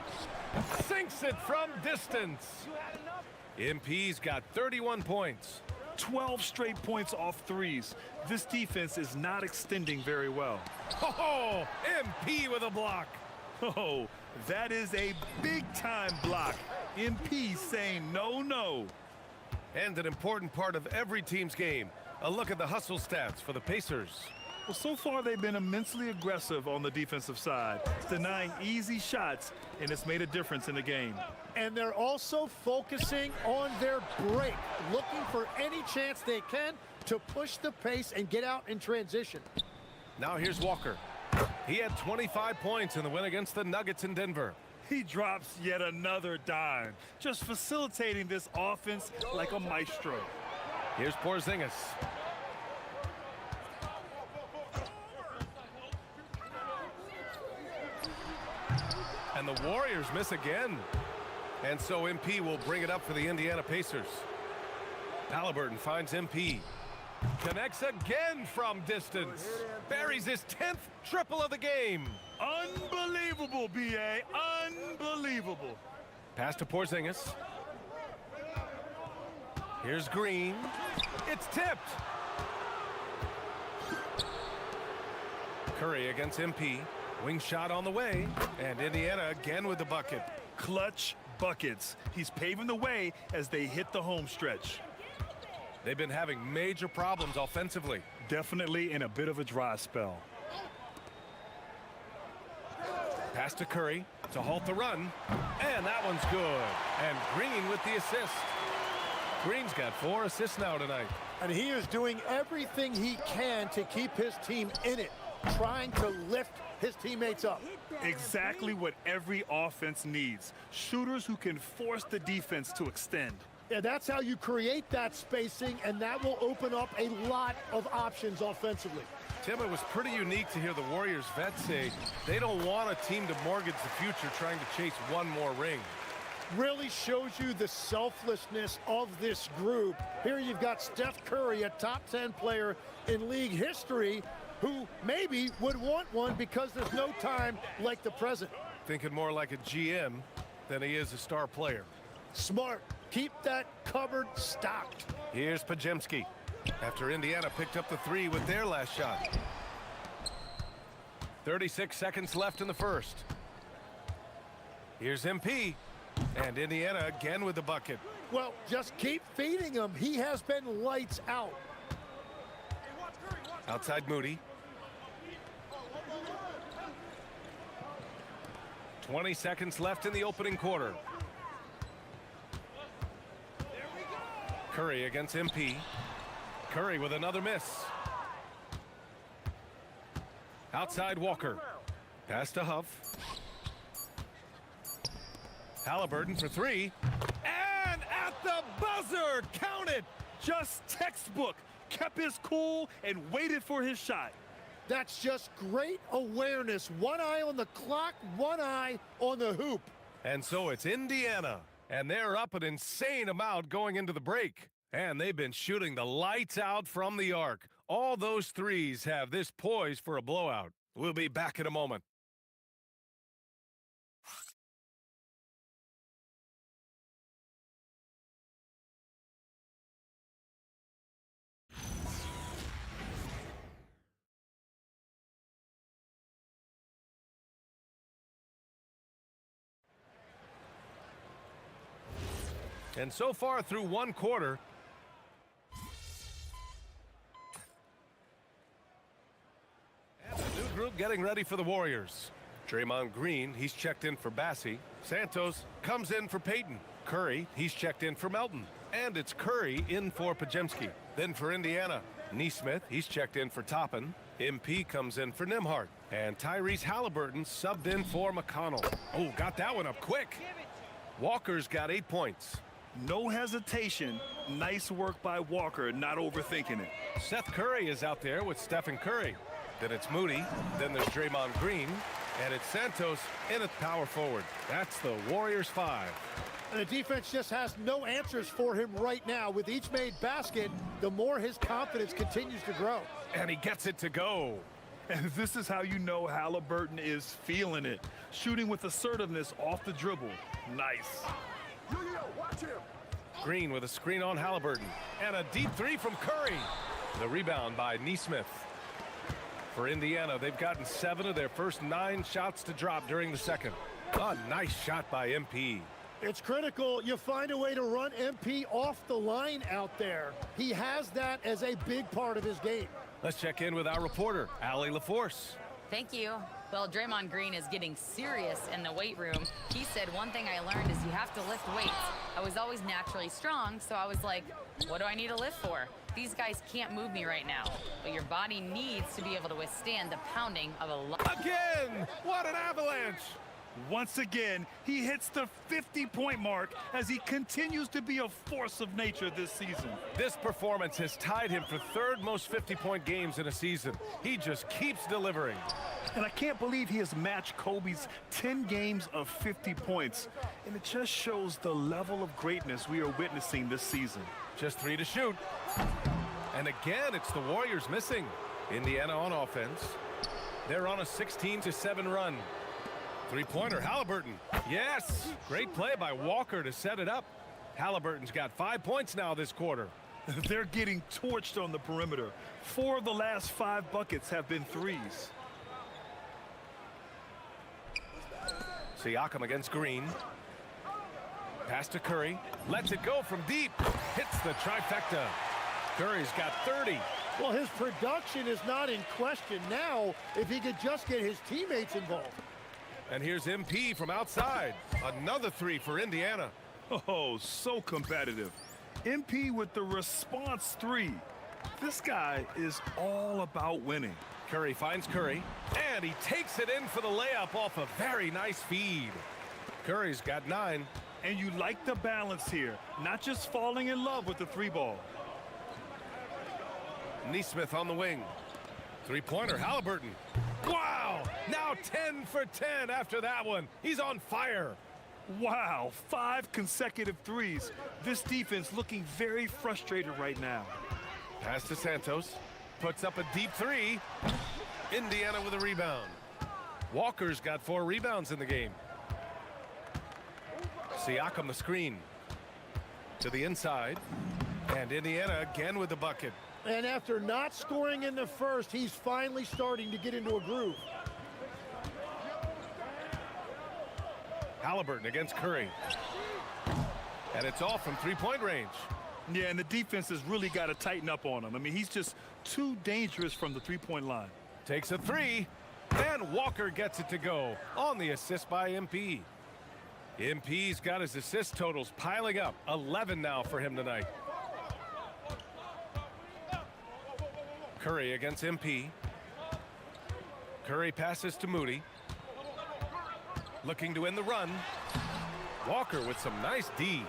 Sinks it from distance. MP's got 31 points. 12 straight points off threes. This defense is not extending very well. Oh, MP with a block. Oh, that is a big-time block. MP saying no, no. And an important part of every team's game. A look at the hustle stats for the Pacers. Well, so far they've been immensely aggressive on the defensive side, denying easy shots, and it's made a difference in the game. And they're also focusing on their break, looking for any chance they can to push the pace and get out in transition. Now here's Walker. He had 25 points in the win against the Nuggets in Denver. He drops yet another dime, just facilitating this offense like a maestro. Here's Porzingis. And the Warriors miss again. And so MP will bring it up for the Indiana Pacers. Halliburton finds MP. Connects again from distance. Buries his 10th triple of the game. Unbelievable, B.A. Unbelievable. Pass to Porzingis. Here's Green. It's tipped. Curry against MP. Wing shot on the way. And Indiana again with the bucket. Clutch buckets. He's paving the way as they hit the home stretch. They've been having major problems offensively. Definitely in a bit of a dry spell. Pass to Curry to halt the run. And that one's good. And Green with the assist. Green's got 4 assists now tonight. And he is doing everything he can to keep his team in it, trying to lift his teammates up. Exactly what every offense needs. Shooters who can force the defense to extend. Yeah, that's how you create that spacing, and that will open up a lot of options offensively. Tim, it was pretty unique to hear the Warriors vets say they don't want a team to mortgage the future trying to chase one more ring. Really shows you the selflessness of this group. Here you've got Steph Curry, a top 10 player in league history, who maybe would want one because there's no time like the present. Thinking more like a GM than he is a star player. Smart. Keep that cupboard stocked. Here's Pajemski after Indiana picked up the 3 with their last shot. 36 seconds left in the first. Here's MP. And Indiana again with the bucket. Well, just keep feeding him. He has been lights out. Outside Moody. 20 seconds left in the opening quarter. Curry against MP. Curry with another miss. Outside Walker. Pass to Huff. Halliburton for 3. And at the buzzer, count it. Just textbook. Kept his cool and waited for his shot. That's just great awareness. One eye on the clock, one eye on the hoop. And so it's Indiana. And they're up an insane amount going into the break. And they've been shooting the lights out from the arc. All those threes have this poised for a blowout. We'll be back in a moment. And so far through one quarter, and the new group getting ready for the Warriors. Draymond Green, he's checked in for Bassie. Santos comes in for Payton. Curry, he's checked in for Melton. And it's Curry in for Pajemski. Then for Indiana, Neesmith, he's checked in for Toppin. MP comes in for Nembhard. And Tyrese Halliburton subbed in for McConnell. Oh, got that one up quick. Walker's got 8 points. No hesitation. Nice work by Walker, not overthinking it. Seth Curry is out there with Stephen Curry. Then it's Moody. Then there's Draymond Green. And it's Santos in at power forward. That's the Warriors 5. And the defense just has no answers for him right now. With each made basket, the more his confidence continues to grow. And he gets it to go. And this is how you know Halliburton is feeling it. Shooting with assertiveness off the dribble. Nice. Watch him. Green with a screen on Halliburton. And a deep three from Curry. The rebound by Neesmith. For Indiana, they've gotten 7 of their first 9 shots to drop during the second. A nice shot by MP. It's critical you find a way to run MP off the line out there. He has that as a big part of his game. Let's check in with our reporter, Allie LaForce. Thank you. Well, Draymond Green is getting serious in the weight room. He said, one thing I learned is you have to lift weights. I was always naturally strong, so I was like, what do I need to lift for? These guys can't move me right now, but your body needs to be able to withstand the pounding of a lot. Again! What an avalanche! Once again, he hits the 50-point mark as he continues to be a force of nature this season. This performance has tied him for 3rd most 50-point games in a season. He just keeps delivering. And I can't believe he has matched Kobe's 10 games of 50 points. And it just shows the level of greatness we are witnessing this season. Just 3 to shoot. And again, it's the Warriors missing. Indiana on offense. They're on a 16-7 run. Three-pointer, Halliburton. Yes! Great play by Walker to set it up. Halliburton's got 5 points now this quarter. They're getting torched on the perimeter. 4 of the last 5 buckets have been threes. Siakam against Green. Pass to Curry. Lets it go from deep. Hits the trifecta. Curry's got 30. Well, his production is not in question now if he could just get his teammates involved. And here's MP from outside. Another 3 for Indiana. Oh, so competitive. MP with the response 3. This guy is all about winning. Curry finds Curry, and he takes it in for the layup off a very nice feed. Curry's got 9. And you like the balance here, not just falling in love with the 3-ball. Neesmith on the wing. Three-pointer, Halliburton. Wow! Now 10 for 10 after that one. He's on fire. Wow, 5 consecutive threes. This defense looking very frustrated right now. Pass to Santos. Puts up a deep 3. Indiana with a rebound. Walker's got 4 rebounds in the game. Siakam the screen. To the inside. And Indiana again with the bucket. And after not scoring in the first, he's finally starting to get into a groove. Halliburton against Curry. And it's all from 3-point range. Yeah, and the defense has really got to tighten up on him. I mean, he's just too dangerous from the 3-point line. Takes a 3, and Walker gets it to go on the assist by MP. MP's got his assist totals piling up. 11 now for him tonight. Curry against MP. Curry passes to Moody. Looking to win the run. Walker with some nice D.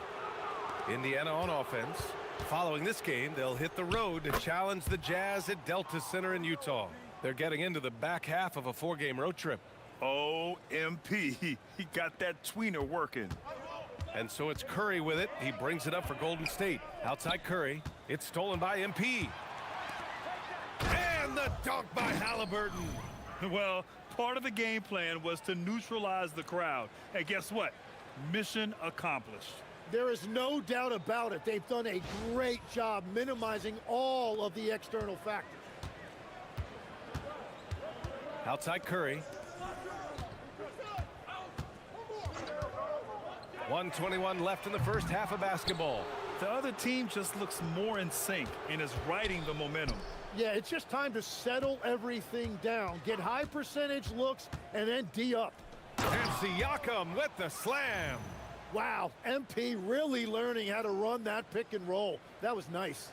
Indiana on offense. Following this game, they'll hit the road to challenge the Jazz at Delta Center in Utah. They're getting into the back half of a 4-game road trip. Oh, MP, he got that tweener working. And so it's Curry with it. He brings it up for Golden State. Outside Curry. It's stolen by MP. And the dunk by Halliburton. Well, part of the game plan was to neutralize the crowd. And guess what? Mission accomplished. There is no doubt about it. They've done a great job minimizing all of the external factors. Outside Curry. 1:21 left in the first half of basketball. The other team just looks more in sync and is riding the momentum. Yeah, it's just time to settle everything down. Get high percentage looks and then D up. And Siakam with the slam. Wow, MP really learning how to run that pick and roll. That was nice.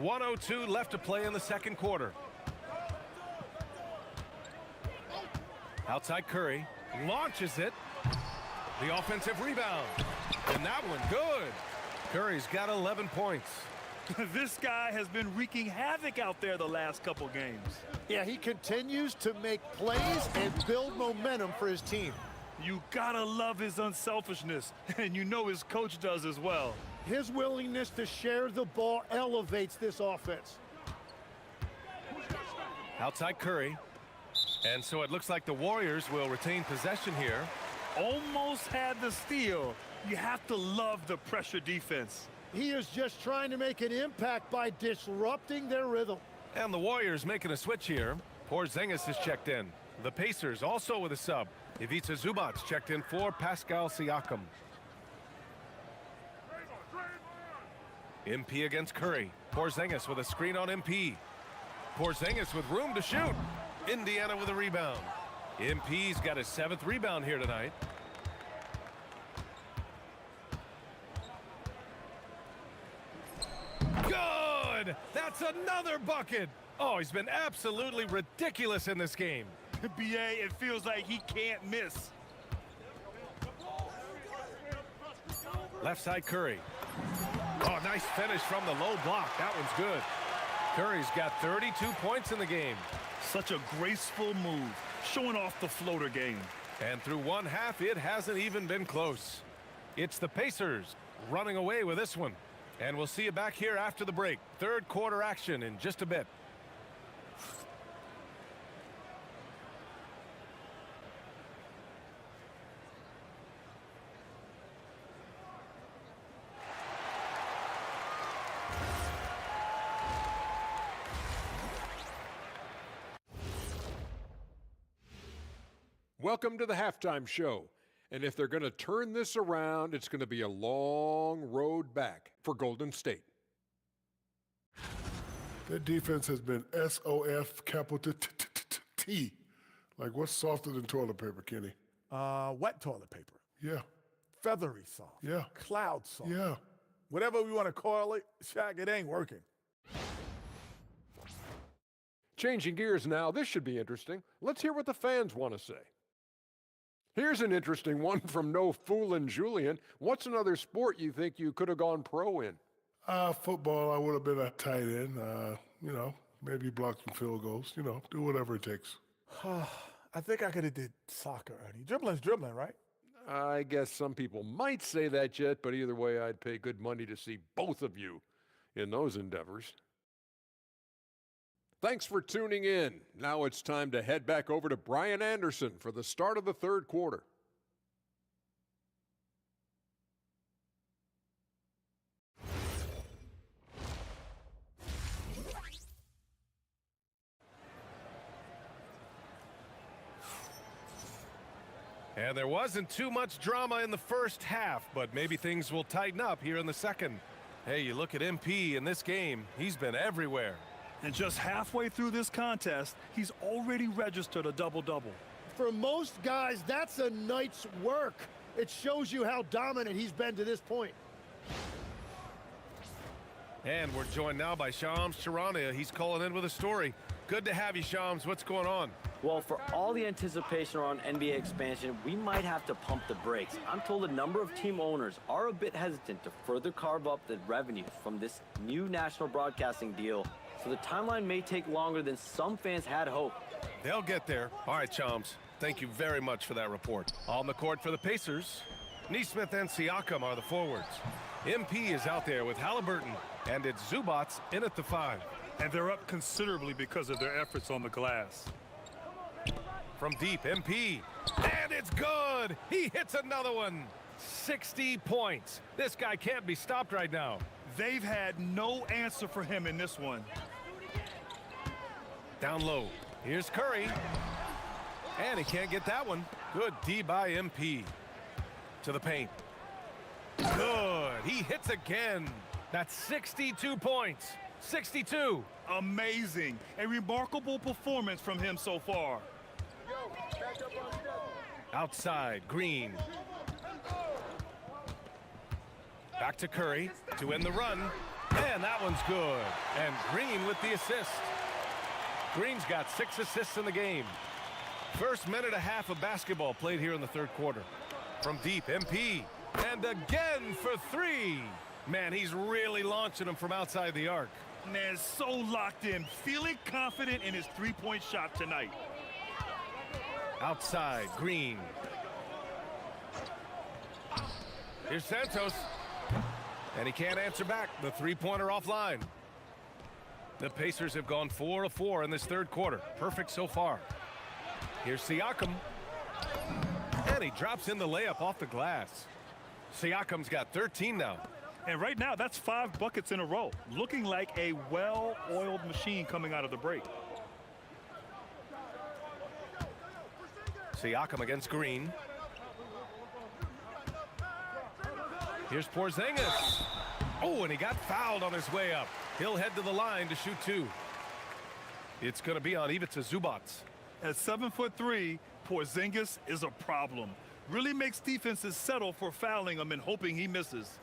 .102 left to play in the second quarter. Outside Curry. Launches it. The offensive rebound. And that one good. Curry's got 11 points. This guy has been wreaking havoc out there the last couple games. Yeah, he continues to make plays and build momentum for his team. You gotta love his unselfishness, and you know his coach does as well. His willingness to share the ball elevates this offense. Outside Curry. And so it looks like the Warriors will retain possession here. Almost had the steal. You have to love the pressure defense. He is just trying to make an impact by disrupting their rhythm. And the Warriors making a switch here. Porzingis is checked in. The Pacers also with a sub. Ivica Zubac checked in for Pascal Siakam. MP against Curry. Porzingis with a screen on MP. Porzingis with room to shoot. Indiana with a rebound. MP's got his 7th rebound here tonight. Good! That's another bucket! Oh, he's been absolutely ridiculous in this game. BA, it feels like he can't miss. Left side Curry. Oh, nice finish from the low block. That one's good. Curry's got 32 points in the game. Such a graceful move, showing off the floater game. And through one half, it hasn't even been close. It's the Pacers running away with this one. And we'll see you back here after the break. Third quarter action in just a bit. Welcome to the halftime show. And if they're going to turn this around, it's going to be a long road back for Golden State. Their defense has been SOF capital T. Like, what's softer than toilet paper, Kenny? Wet toilet paper. Yeah. Feathery soft. Yeah. Cloud soft. Yeah. Whatever we want to call it, Shaq, it ain't working. Changing gears now, this should be interesting. Let's hear what the fans want to say. Here's an interesting one from No Foolin' Julian. What's another sport you think you could have gone pro in? Football, I would have been a tight end. You know, maybe block some field goals. You know, do whatever it takes. I think I could have did soccer, Ernie. Dribbling's dribbling, right? I guess some people might say that yet, but either way, I'd pay good money to see both of you in those endeavors. Thanks for tuning in. Now it's time to head back over to Brian Anderson for the start of the third quarter. And there wasn't too much drama in the first half, but maybe things will tighten up here in the second. Hey, you look at MP in this game, he's been everywhere. And just halfway through this contest, he's already registered a double-double. For most guys, that's a night's work. It shows you how dominant he's been to this point. And we're joined now by Shams Charania. He's calling in with a story. Good to have you, Shams. What's going on? Well, for all the anticipation around NBA expansion, we might have to pump the brakes. I'm told a number of team owners are a bit hesitant to further carve up the revenue from this new national broadcasting deal. So the timeline may take longer than some fans had hoped. They'll get there. All right, Shams. Thank you very much for that report. On the court for the Pacers, Nesmith and Siakam are the forwards. MP is out there with Halliburton, and it's Zubac in at the 5. And they're up considerably because of their efforts on the glass. From deep, MP. And it's good! He hits another one! 60 points. This guy can't be stopped right now. They've had no answer for him in this one. Down low. Here's Curry. And he can't get that one. Good D by MP. To the paint. Good. He hits again. That's 62 points. 62. Amazing. A remarkable performance from him so far. Outside, Green. Back to Curry to end the run. And that one's good. And Green with the assist. Green's got 6 assists in the game. First minute and a half of basketball played here in the third quarter. From deep, MP. And again for 3. Man, he's really launching them from outside the arc. Man, so locked in, feeling confident in his three-point shot tonight. Outside, Green. Here's Santos. And he can't answer back. The three-pointer offline. The Pacers have gone 4 of 4 in this third quarter. Perfect so far. Here's Siakam. And he drops in the layup off the glass. Siakam's got 13 now. And right now, that's 5 buckets in a row. Looking like a well-oiled machine coming out of the break. Siakam against Green. Here's Porzingis. Oh, and he got fouled on his way up. He'll head to the line to shoot 2. It's going to be on Ivica Zubac. At 7'3", Porzingis is a problem. Really makes defenses settle for fouling him and hoping he misses.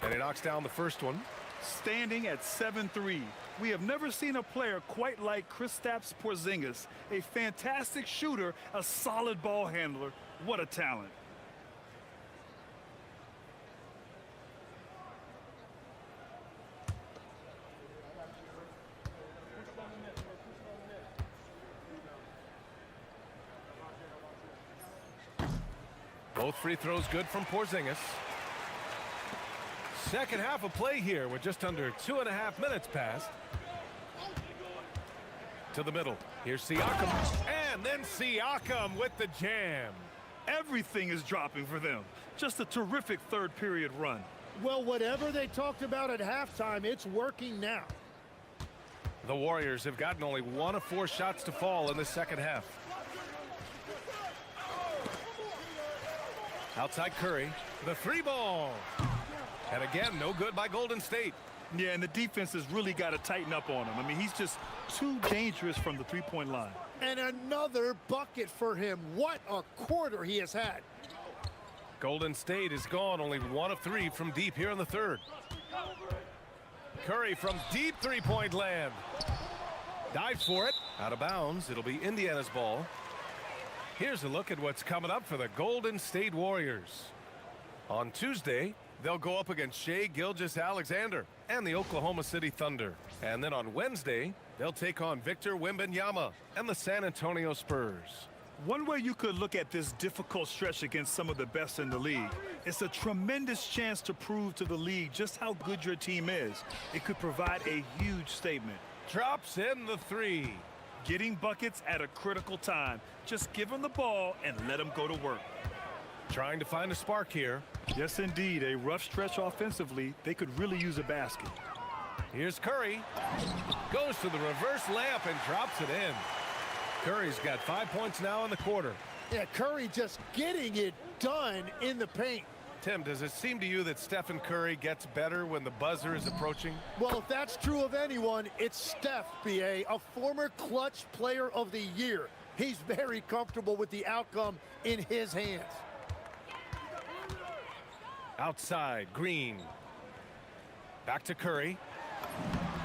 And he knocks down the first one. Standing at 7'3", we have never seen a player quite like Kristaps Porzingis. A fantastic shooter, a solid ball handler. What a talent. Both free throws good from Porzingis. Second half of play here with just under 2.5 minutes passed. To the middle. Here's Siakam. And then Siakam with the jam. Everything is dropping for them. Just a terrific third period run. Well, whatever they talked about at halftime, it's working now. The Warriors have gotten only 1 of 4 shots to fall in the second half. Outside Curry. The 3-ball. And again, no good by Golden State. Yeah, and the defense has really got to tighten up on him. I mean, he's just too dangerous from the three-point line. And another bucket for him. What a quarter he has had. Golden State is gone only 1 of 3 from deep here in the third. Curry from deep three-point land. Dives for it. Out of bounds. It'll be Indiana's ball. Here's a look at what's coming up for the Golden State Warriors. On Tuesday, they'll go up against Shai Gilgeous-Alexander and the Oklahoma City Thunder. And then on Wednesday, they'll take on Victor Wembanyama and the San Antonio Spurs. One way you could look at this difficult stretch against some of the best in the league, it's a tremendous chance to prove to the league just how good your team is. It could provide a huge statement. Drops in the 3. Getting buckets at a critical time. Just give them the ball and let them go to work. Trying to find a spark here. Yes, indeed. A rough stretch offensively. They could really use a basket. Here's Curry. Goes to the reverse layup and drops it in. Curry's got 5 points now in the quarter. Yeah, Curry just getting it done in the paint. Tim, does it seem to you that Stephen Curry gets better when the buzzer is approaching? Well, if that's true of anyone, it's Steph, B.A., a former clutch player of the year. He's very comfortable with the outcome in his hands. Outside, Green. Back to Curry.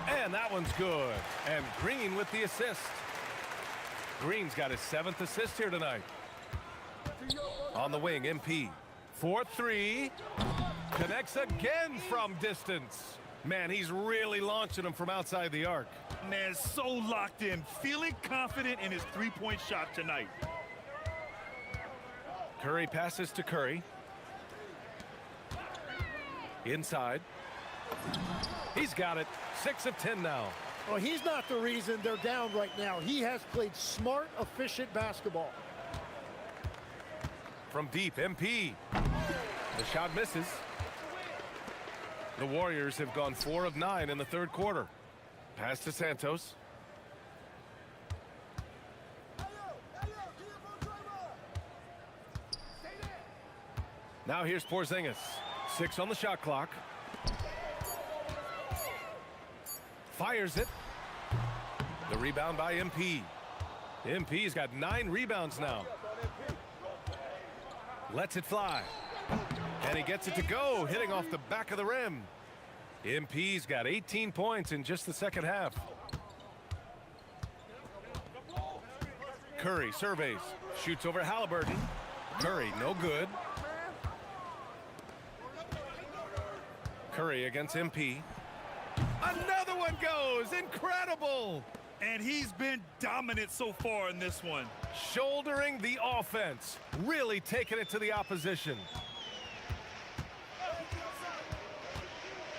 And that one's good. And Green with the assist. Green's got his 7th assist here tonight. On the wing, MP. 4-3. Connects again from distance. Man, he's really launching them from outside the arc. Man, so locked in, feeling confident in his three-point shot tonight. Curry passes to Curry. Inside. He's got it. 6 of 10 now. Well, he's not the reason they're down right now. He has played smart, efficient basketball. From deep, MP. The shot misses. The Warriors have gone 4 of 9 in the third quarter. Pass to Santos. Now here's Porzingis. 6 on the shot clock. Fires it. The rebound by MP. MP's got 9 rebounds now. Lets it fly. And he gets it to go, hitting off the back of the rim. MP's got 18 points in just the second half. Curry surveys, shoots over Halliburton. Curry, no good. Curry against MP. Another one goes, incredible! And he's been dominant so far in this one. Shouldering the offense, really taking it to the opposition.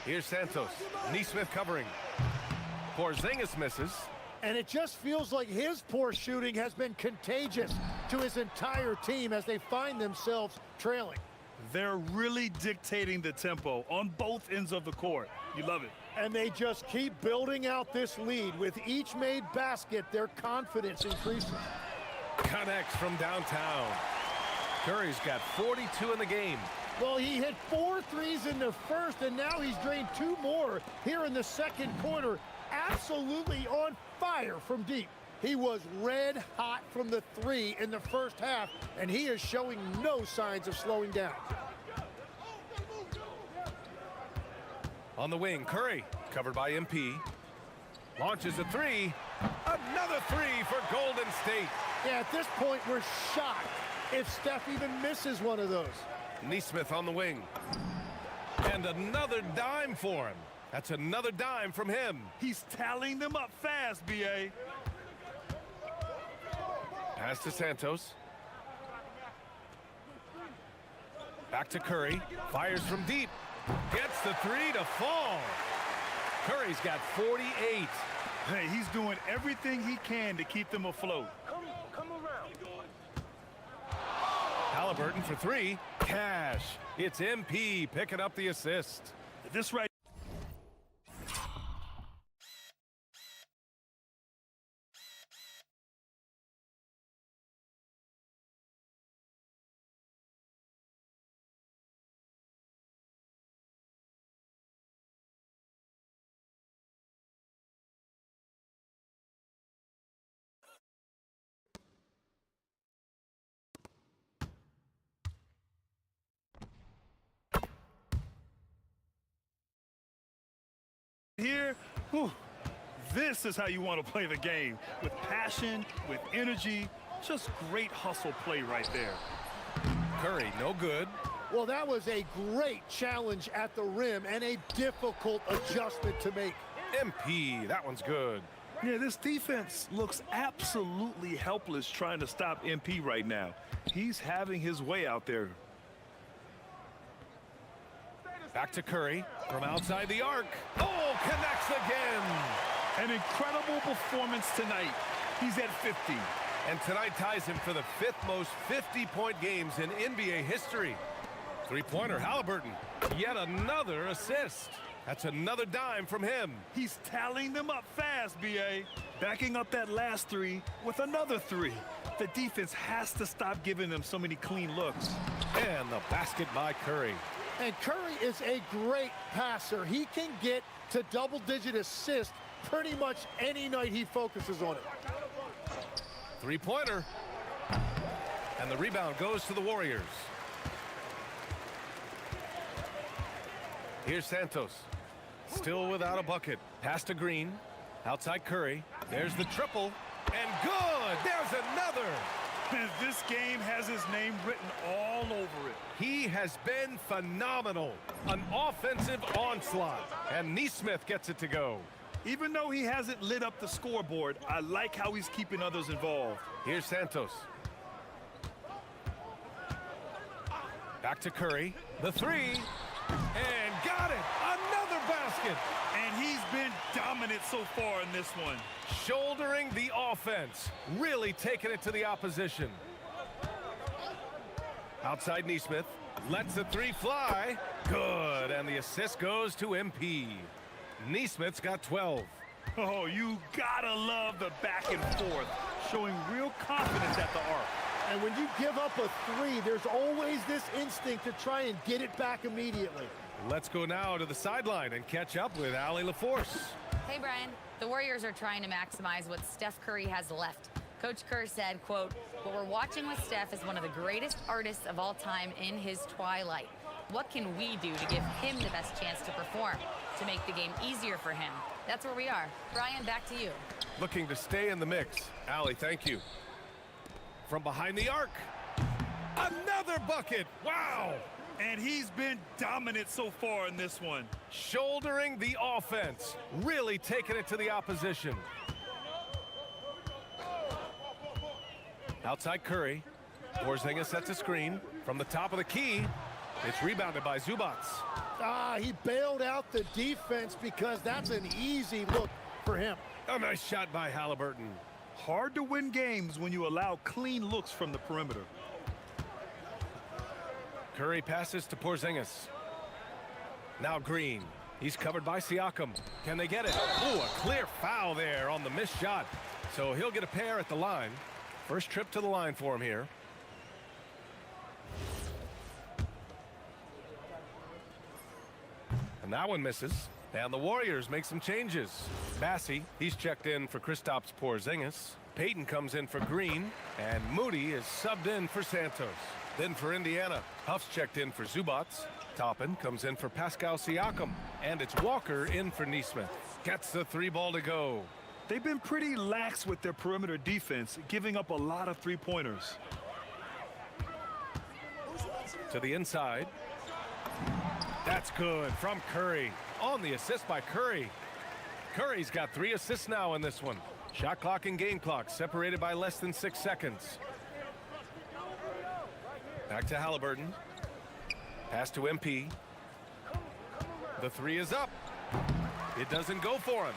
Here's Santos, Neesmith covering. Porzingis misses. And it just feels like his poor shooting has been contagious to his entire team as they find themselves trailing. They're really dictating the tempo on both ends of the court. You love it. And they just keep building out this lead. With each made basket, their confidence increases. Connects from downtown. Curry's got 42 in the game. Well, he hit 4 threes in the first, and now he's drained 2 more here in the second quarter. Absolutely on fire from deep. He was red hot from the 3 in the first half, and he is showing no signs of slowing down. On the wing, Curry, covered by MP. Launches a 3. Another 3 for Golden State. Yeah, at this point, we're shocked if Steph even misses one of those. Neesmith on the wing. And another dime for him. That's another dime from him. He's tallying them up fast, B.A. Pass to Santos. Back to Curry. Fires from deep. Gets the 3 to fall. Curry's got 48. Hey, he's doing everything he can to keep them afloat. Come around. Halliburton for 3. Cash. It's MP picking up the assist. This right. Here, whew, this is how you want to play the game. With passion, with energy, just great hustle play right there. Curry, no good. Well, that was a great challenge at the rim and a difficult adjustment to make. MP, that one's good. Yeah, this defense looks absolutely helpless trying to stop MP right now. He's having his way out there. Back to Curry from outside the arc. Oh, connects again. An incredible performance tonight. He's at 50. And tonight ties him for the 5th most 50-point games in NBA history. Three-pointer, Halliburton. Yet another assist. That's another dime from him. He's tallying them up fast, B.A. Backing up that last 3 with another 3. The defense has to stop giving them so many clean looks. And the basket by Curry. And Curry is a great passer. He can get to double-digit assists pretty much any night he focuses on it. Three-pointer. And the rebound goes to the Warriors. Here's Santos. Still without a bucket. Pass to Green. Outside Curry. There's the triple. And good! There's another! And this game has his name written all over it. He has been phenomenal. An offensive onslaught. And Neesmith gets it to go. Even though he hasn't lit up the scoreboard, I like how he's keeping others involved. Here's Santos. Back to Curry. The 3. And got it! Another basket! And he's been dominant so far in this one. Shouldering the offense. Really taking it to the opposition. Outside Neesmith. Lets the 3 fly. Good. And the assist goes to MP. Neesmith's got 12. Oh, you gotta love the back and forth. Showing real confidence at the arc. And when you give up a 3, there's always this instinct to try and get it back immediately. Let's go now to the sideline and catch up with Allie LaForce. Hey, Brian. The Warriors are trying to maximize what Steph Curry has left. Coach Kerr said, quote, "What we're watching with Steph is one of the greatest artists of all time in his twilight. What can we do to give him the best chance to perform? to make the game easier for him. That's where we are. Brian, back to you. Looking to stay in the mix. Allie, thank you. From behind the arc. Another bucket. Wow. And he's been dominant so far in this one. Shouldering the offense. Really taking it to the opposition. Outside Curry. Porzingis sets a screen. From the top of the key, it's rebounded by Zubac. He bailed out the defense because that's an easy look for him. A nice shot by Halliburton. Hard to win games when you allow clean looks from the perimeter. Curry passes to Porzingis. Now Green. He's covered by Siakam. Can they get it? Ooh, a clear foul there on the missed shot. So he'll get a pair at the line. First trip to the line for him here. And that one misses. And the Warriors make some changes. Bassey, he's checked in for Kristaps Porzingis. Payton comes in for Green. And Moody is subbed in for Santos. Then for Indiana, Huff's checked in for Zubac. Toppin comes in for Pascal Siakam. And it's Walker in for Nesmith. Gets the three ball to go. They've been pretty lax with their perimeter defense, giving up a lot of three-pointers. To the inside. That's good from Curry. On the assist by Curry. Curry's got 3 assists now in this one. Shot clock and game clock separated by less than 6 seconds. Back to Halliburton. Pass to MP. The 3 is up. It doesn't go for him.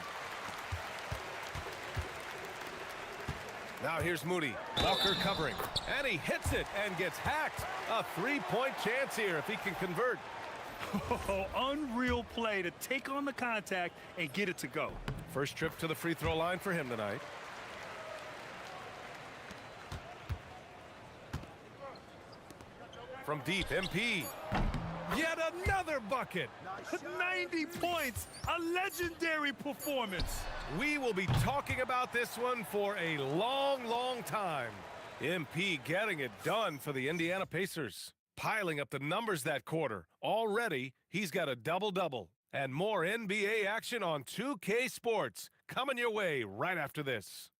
Now here's Moody. Walker covering. And he hits it and gets hacked. A 3-point chance here if he can convert. Oh, unreal play to take on the contact and get it to go. First trip to the free throw line for him tonight. From deep, MP. Yet another bucket. 90 points. A legendary performance. We will be talking about this one for a long, long time. MP getting it done for the Indiana Pacers. Piling up the numbers that quarter. Already, he's got a double-double. And more NBA action on 2K Sports. Coming your way right after this.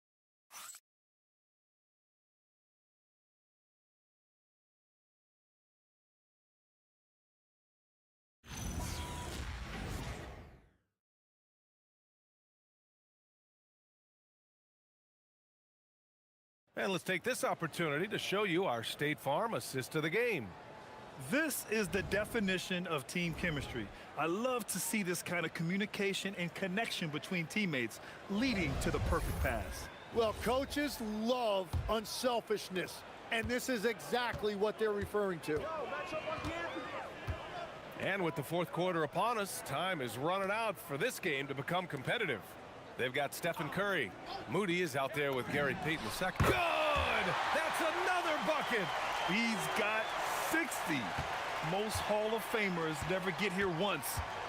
And let's take this opportunity to show you our State Farm assist of the game. This is the definition of team chemistry. I love to see this kind of communication and connection between teammates leading to the perfect pass. Well, coaches love unselfishness, and this is exactly what they're referring to. And with the fourth quarter upon us, time is running out for this game to become competitive. They've got Stephen Curry. Moody is out there with Gary Payton II. Good! That's another bucket! He's got 60. Most Hall of Famers never get here once.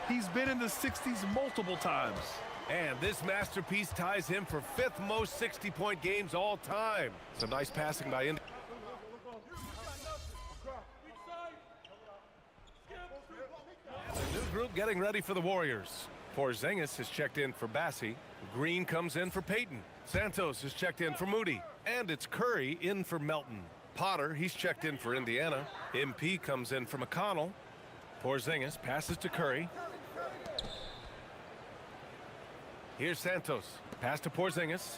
He's been in the 60s multiple times. And this masterpiece ties him for 5th most 60-point games all time. Some nice passing by Indy. The new group getting ready for the Warriors. Porzingis is checked in for Bassey. Green comes in for Payton. Santos is checked in for Moody. And it's Curry in for Melton. Potter, he's checked in for Indiana. MP comes in for McConnell. Porzingis passes to Curry. Here's Santos. Pass to Porzingis.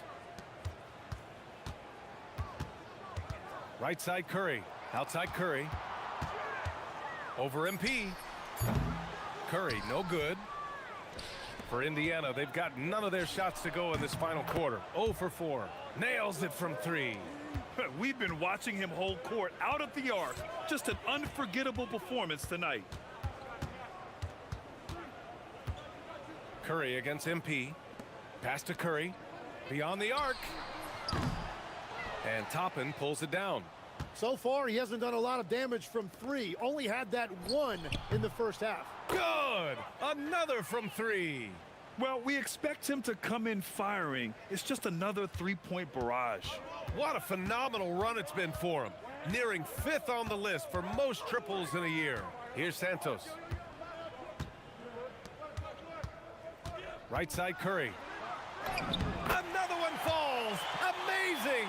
Right side Curry. Outside Curry. Over MP. Curry, no good. For Indiana, they've got none of their shots to go in this final quarter. 0 for 4. Nails it from 3. We've been watching him hold court out of the arc. Just an unforgettable performance tonight. Curry against MP. Pass to Curry. Beyond the arc. And Toppin pulls it down. So far, he hasn't done a lot of damage from 3. Only had that 1 in the first half. Good! Another from 3. Well, we expect him to come in firing. It's just another three-point barrage. What a phenomenal run it's been for him. Nearing 5th on the list for most triples in a year. Here's Santos. Right side Curry. Another one falls. Amazing.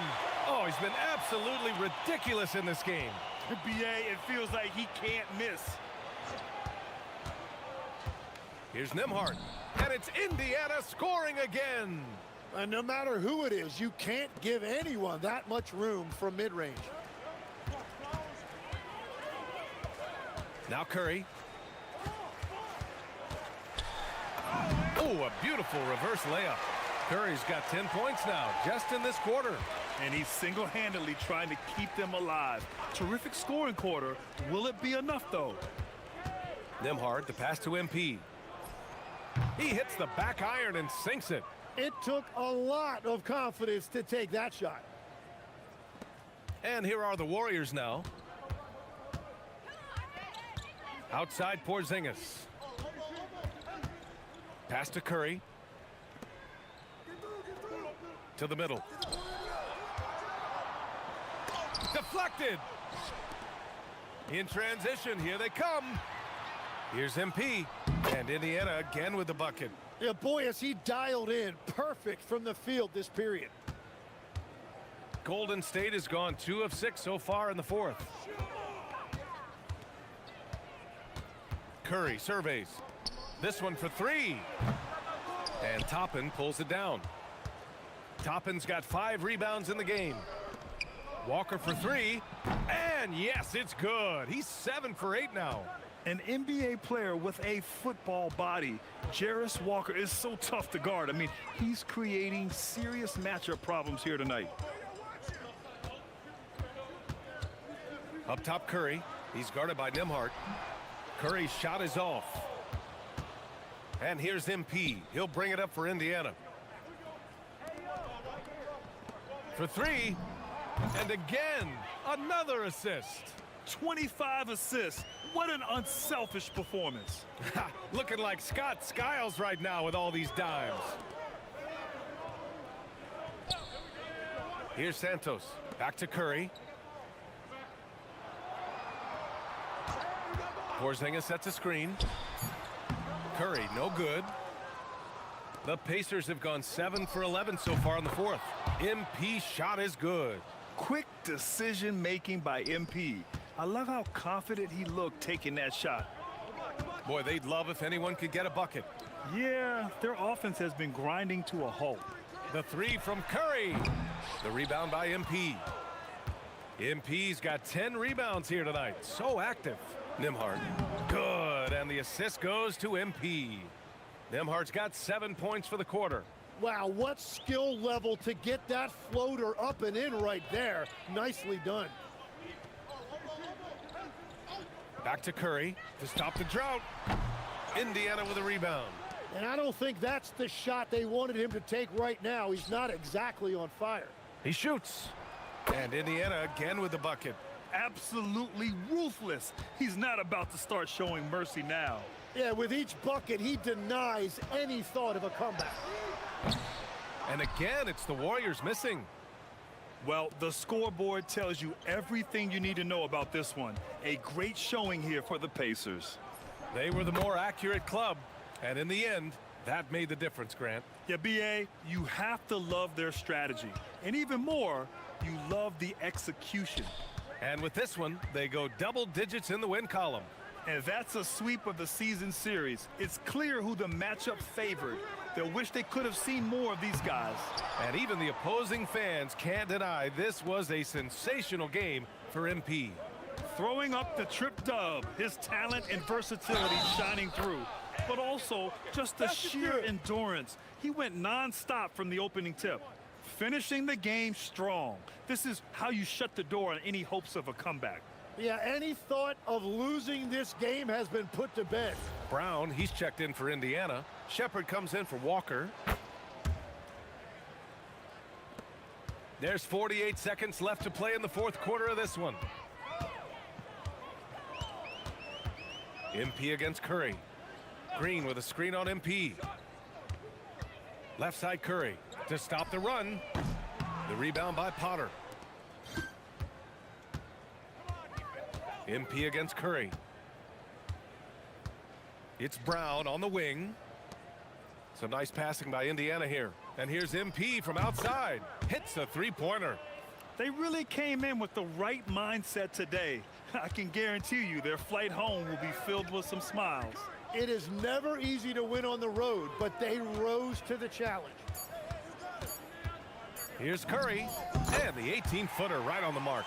Oh, he's been absolutely ridiculous in this game. BA, it feels like he can't miss. Here's Nembhard. And it's Indiana scoring again. And no matter who it is, you can't give anyone that much room from mid-range. Now Curry. Oh, a beautiful reverse layup. Curry's got 10 points now, just in this quarter. And he's single-handedly trying to keep them alive. Terrific scoring quarter. Will it be enough, though? Nembhard, the pass to MP. He hits the back iron and sinks it. It took a lot of confidence to take that shot. And here are the Warriors now. Outside Porzingis. Pass to Curry. To the middle. Deflected. In transition, here they come. Here's MP. And Indiana again with the bucket. Yeah, boy, has he dialed in. Perfect from the field this period. Golden State has gone 2 of 6 so far in the fourth. Curry surveys. This one for 3. And Toppin pulls it down. Toppin's got 5 rebounds in the game. Walker for 3. And yes, it's good. He's 7 for 8 now. An NBA player with a football body. Jarris Walker is so tough to guard. I mean, he's creating serious matchup problems here tonight. Up top, Curry. He's guarded by Nembhard. Curry's shot is off. And here's MP. He'll bring it up for Indiana. For 3. And again, another assist. 25 assists. What an unselfish performance. Looking like Scott Skiles right now with all these dimes. Here's Santos. Back to Curry. Porzingis sets a screen. Curry, no good. The Pacers have gone 7 for 11 so far in the fourth. MP shot is good. Quick decision making by MP. I love how confident he looked taking that shot. Boy, they'd love if anyone could get a bucket. Yeah, their offense has been grinding to a halt. The 3 from Curry. The rebound by MP. MP's got 10 rebounds here tonight. So active. Nembhard. Good. And the assist goes to MP. Nembhard's got 7 points for the quarter. Wow, what skill level to get that floater up and in right there. Nicely done. Back to Curry to stop the drought. Indiana with a rebound. And I don't think that's the shot they wanted him to take right now. He's not exactly on fire. He shoots. And Indiana again with the bucket. Absolutely ruthless. He's not about to start showing mercy now. Yeah, with each bucket, he denies any thought of a comeback. And again, it's the Warriors missing. Well, the scoreboard tells you everything you need to know about this one. A great showing here for the Pacers. They were the more accurate club. And in the end, that made the difference, Grant. Yeah, BA, you have to love their strategy. And even more, you love the execution. And with this one, they go double digits in the win column. And that's a sweep of the season series. It's clear who the matchup favored. They'll wish they could have seen more of these guys. And even the opposing fans can't deny this was a sensational game for MP. Throwing up the trip dub, his talent and versatility shining through. But also just the sheer endurance. He went non-stop from the opening tip. Finishing the game strong. This is how you shut the door on any hopes of a comeback. Yeah, any thought of losing this game has been put to bed. Brown, he's checked in for Indiana. Shepard comes in for Walker. There's 48 seconds left to play in the fourth quarter of this one. MP against Curry. Green with a screen on MP. Left side Curry to stop the run. The rebound by Potter. MP against Curry. It's Brown on the wing. Some nice passing by Indiana here. And here's MP from outside. Hits a three-pointer. They really came in with the right mindset today. I can guarantee you their flight home will be filled with some smiles. It is never easy to win on the road, but they rose to the challenge. Here's Curry, and the 18-footer right on the mark.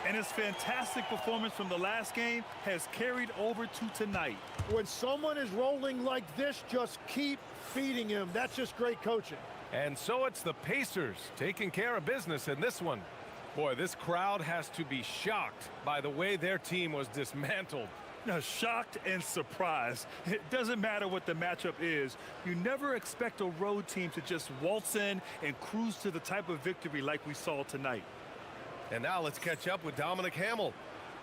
And his fantastic performance from the last game has carried over to tonight. When someone is rolling like this, just keep feeding him. That's just great coaching. And so it's the Pacers taking care of business in this one. Boy, this crowd has to be shocked by the way their team was dismantled. Now, shocked and surprised. It doesn't matter what the matchup is. You never expect a road team to just waltz in and cruise to the type of victory like we saw tonight. And now let's catch up with Dominic Hamill.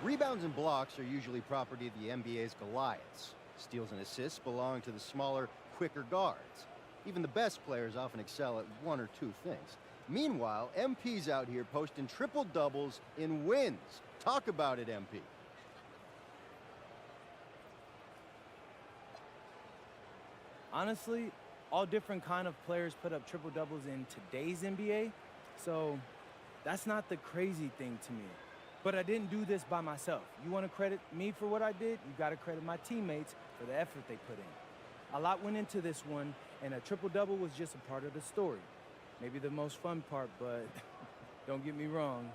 Rebounds and blocks are usually property of the NBA's Goliaths. Steals and assists belong to the smaller, quicker guards. Even the best players often excel at one or two things. Meanwhile, MP's out here posting triple-doubles in wins. Talk about it, MP. Honestly, all different kind of players put up triple-doubles in today's NBA, so that's not the crazy thing to me. But I didn't do this by myself. You want to credit me for what I did, you got to credit my teammates for the effort they put in. A lot went into this one, and a triple-double was just a part of the story. Maybe the most fun part, but don't get me wrong,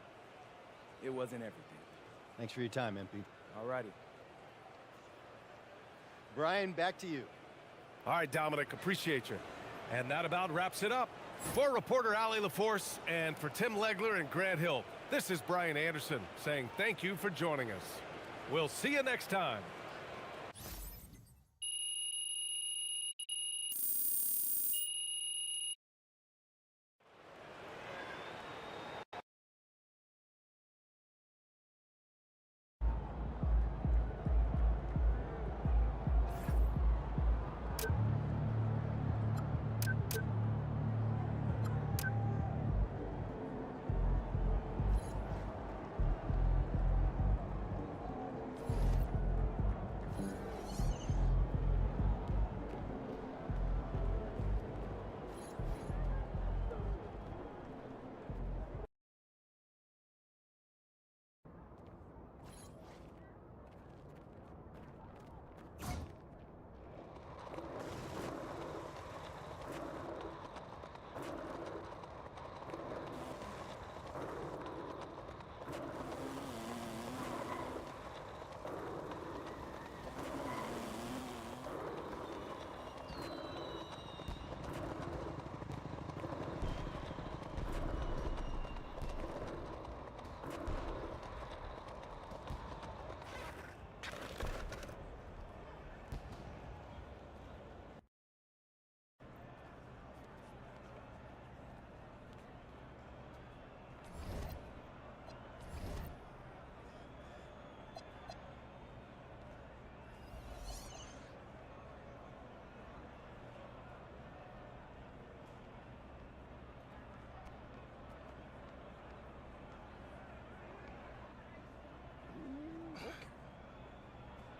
it wasn't everything. Thanks for your time, MP. All righty. Brian, back to you. All right, Dominic, appreciate you. And that about wraps it up. For reporter Allie LaForce and for Tim Legler and Grant Hill, this is Brian Anderson saying thank you for joining us. We'll see you next time.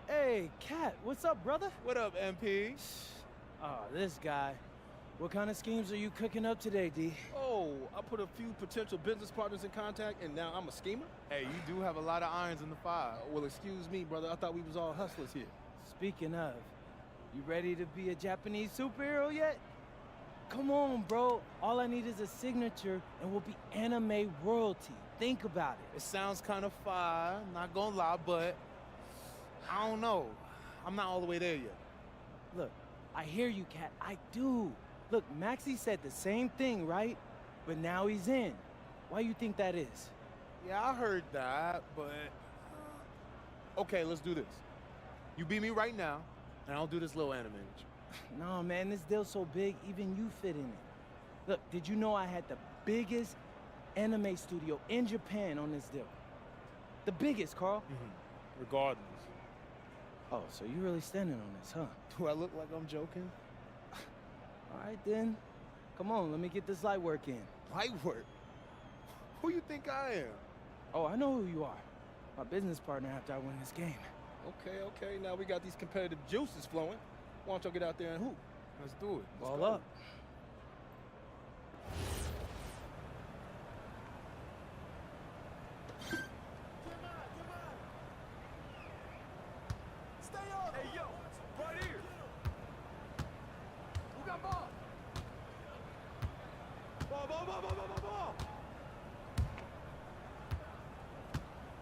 Hey, Cat, what's up, brother? What up, MP? Oh, this guy. What kind of schemes are you cooking up today, D? Oh, I put a few potential business partners in contact, and now I'm a schemer? Hey, you do have a lot of irons in the fire. Well, excuse me, brother. I thought we was all hustlers here. Speaking of, you ready to be a Japanese superhero yet? Come on, bro. All I need is a signature, and we'll be anime royalty. Think about it. It sounds kind of fire, not gonna lie, but I don't know. I'm not all the way there yet. Look, I hear you, Cat. I do. Look, Maxie said the same thing, right? But now he's in. Why you think that is? Yeah, I heard that, but okay, let's do this. You beat me right now, and I'll do this little anime with you. No, man, this deal's so big, even you fit in it. Look, did you know I had the biggest anime studio in Japan on this deal? The biggest, Carl. Regardless. Oh, so you really standing on this, huh? Do I look like I'm joking? All right, then. Come on, let me get this light work in. Light work? Who you think I am? Oh, I know who you are. My business partner after I win this game. Okay, now we got these competitive juices flowing. Why don't y'all get out there and hoop? Let's do it. Let's Ball go. up. Hey, yo, right here. Who got ball? Ball.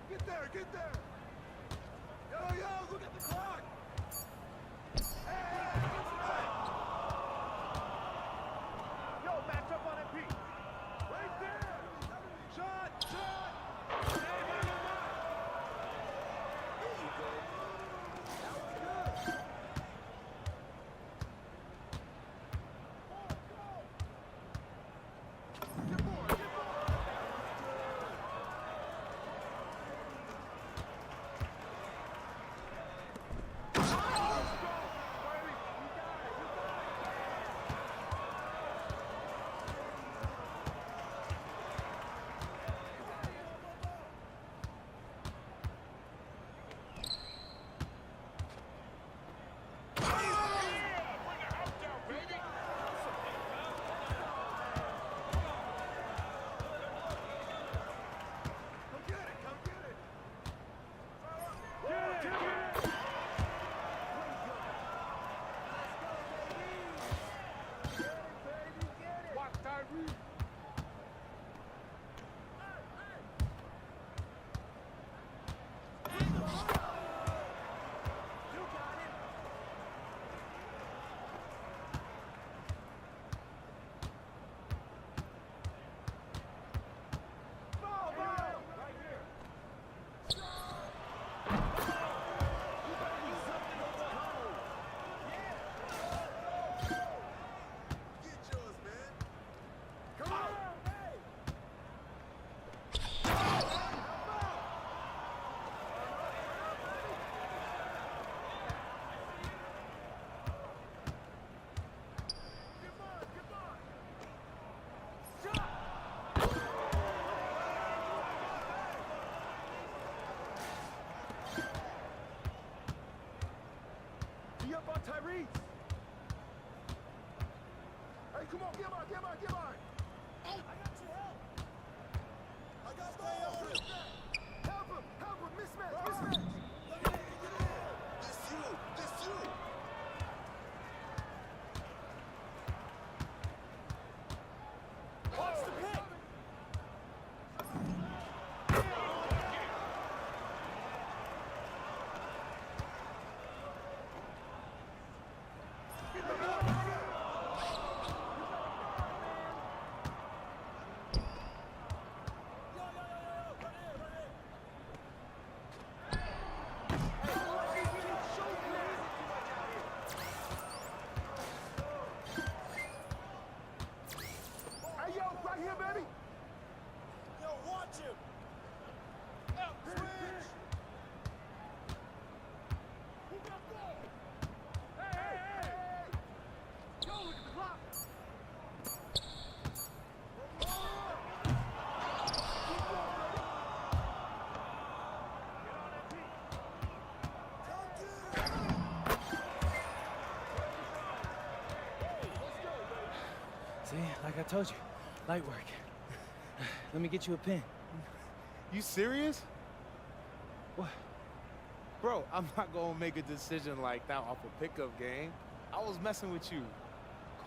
Get there. Yo, look at the clock. Hey, yo, match up on MP. Right there. Shot. Hey, there you go. That was good. Be up on Tyrese. Hey, come on, get on. I got your help. I got ball. Help him. Mismatch. Get in. This you. Watch the pick. Hey, yo, right here, baby. Yo, watch him. Switch. Who got ball? Hey. Yo, look at the clock. See, like I told you, light work. Let me get you a pen. You serious? What? Bro, I'm not gonna make a decision like that off a pickup game. I was messing with you.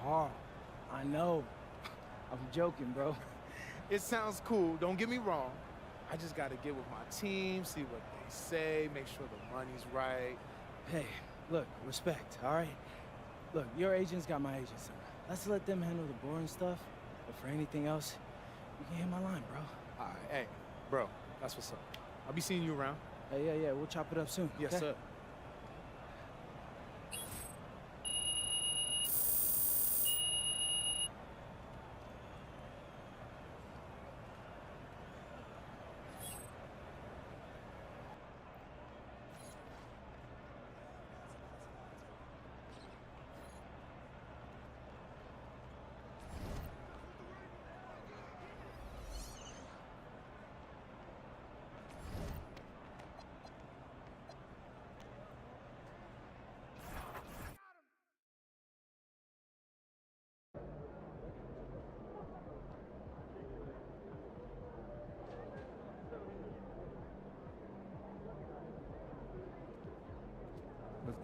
Carl, I know. I'm joking, bro. It sounds cool, don't get me wrong. I just gotta get with my team, see what they say, make sure the money's right. Hey, look, respect, all right? Look, your agent's got my agent's number. Let's let them handle the boring stuff. But for anything else, you can hit my line, bro. All right, hey, bro, that's what's up. I'll be seeing you around. Hey, yeah, we'll chop it up soon. Yes, okay? sir.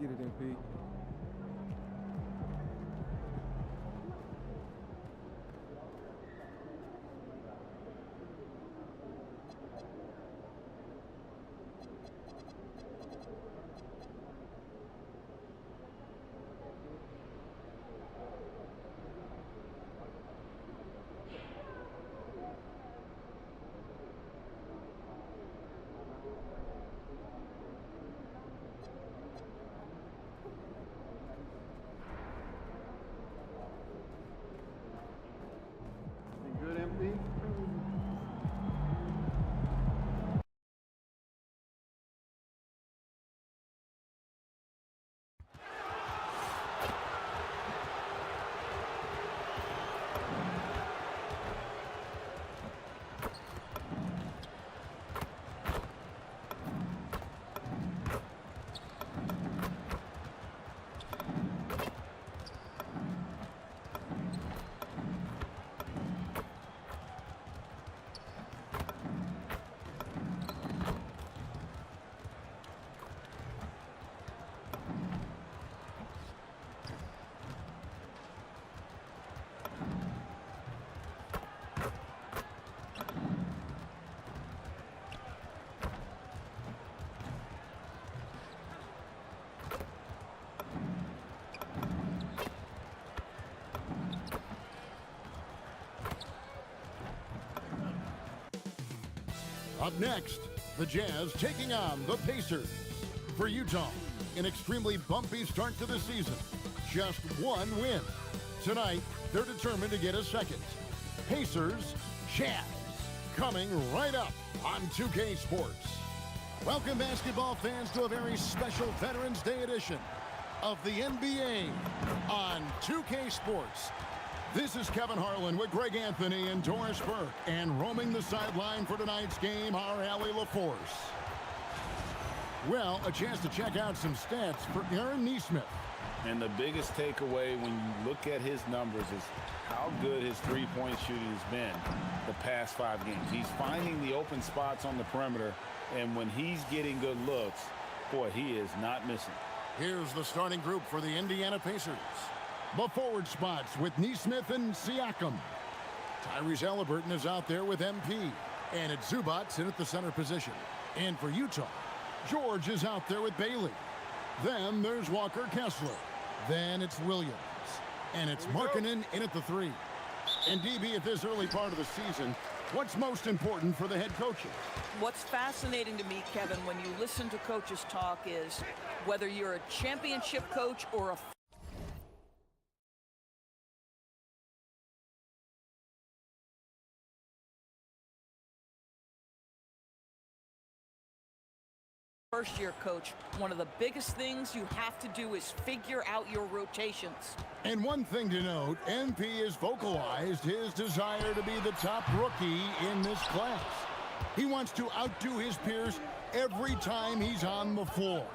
get it, MP. Good, MP? Up next, the Jazz taking on the Pacers. For Utah, an extremely bumpy start to the season. Just one win. Tonight, they're determined to get a second. Pacers, Jazz, coming right up on 2K Sports. Welcome, basketball fans, to a very special Veterans Day edition of the NBA on 2K Sports. This is Kevin Harlan with Greg Anthony and Doris Burke, and roaming the sideline for tonight's game, our Allie LaForce. Well, a chance to check out some stats for Aaron Nesmith. And the biggest takeaway when you look at his numbers is how good his three-point shooting has been the past 5 games. He's finding the open spots on the perimeter, and when he's getting good looks, boy, he is not missing. Here's the starting group for the Indiana Pacers. The forward spots with Nesmith and Siakam. Tyrese Halliburton is out there with MP. And it's Zubac in at the center position. And for Utah, George is out there with Bailey. Then there's Walker Kessler. Then it's Williams. And it's Markkanen in at the 3. And DB, at this early part of the season, what's most important for the head coaches? What's fascinating to me, Kevin, when you listen to coaches talk is whether you're a championship coach or a first-year coach, one of the biggest things you have to do is figure out your rotations. And one thing to note, MP has vocalized his desire to be the top rookie in this class. He wants to outdo his peers every time he's on the floor.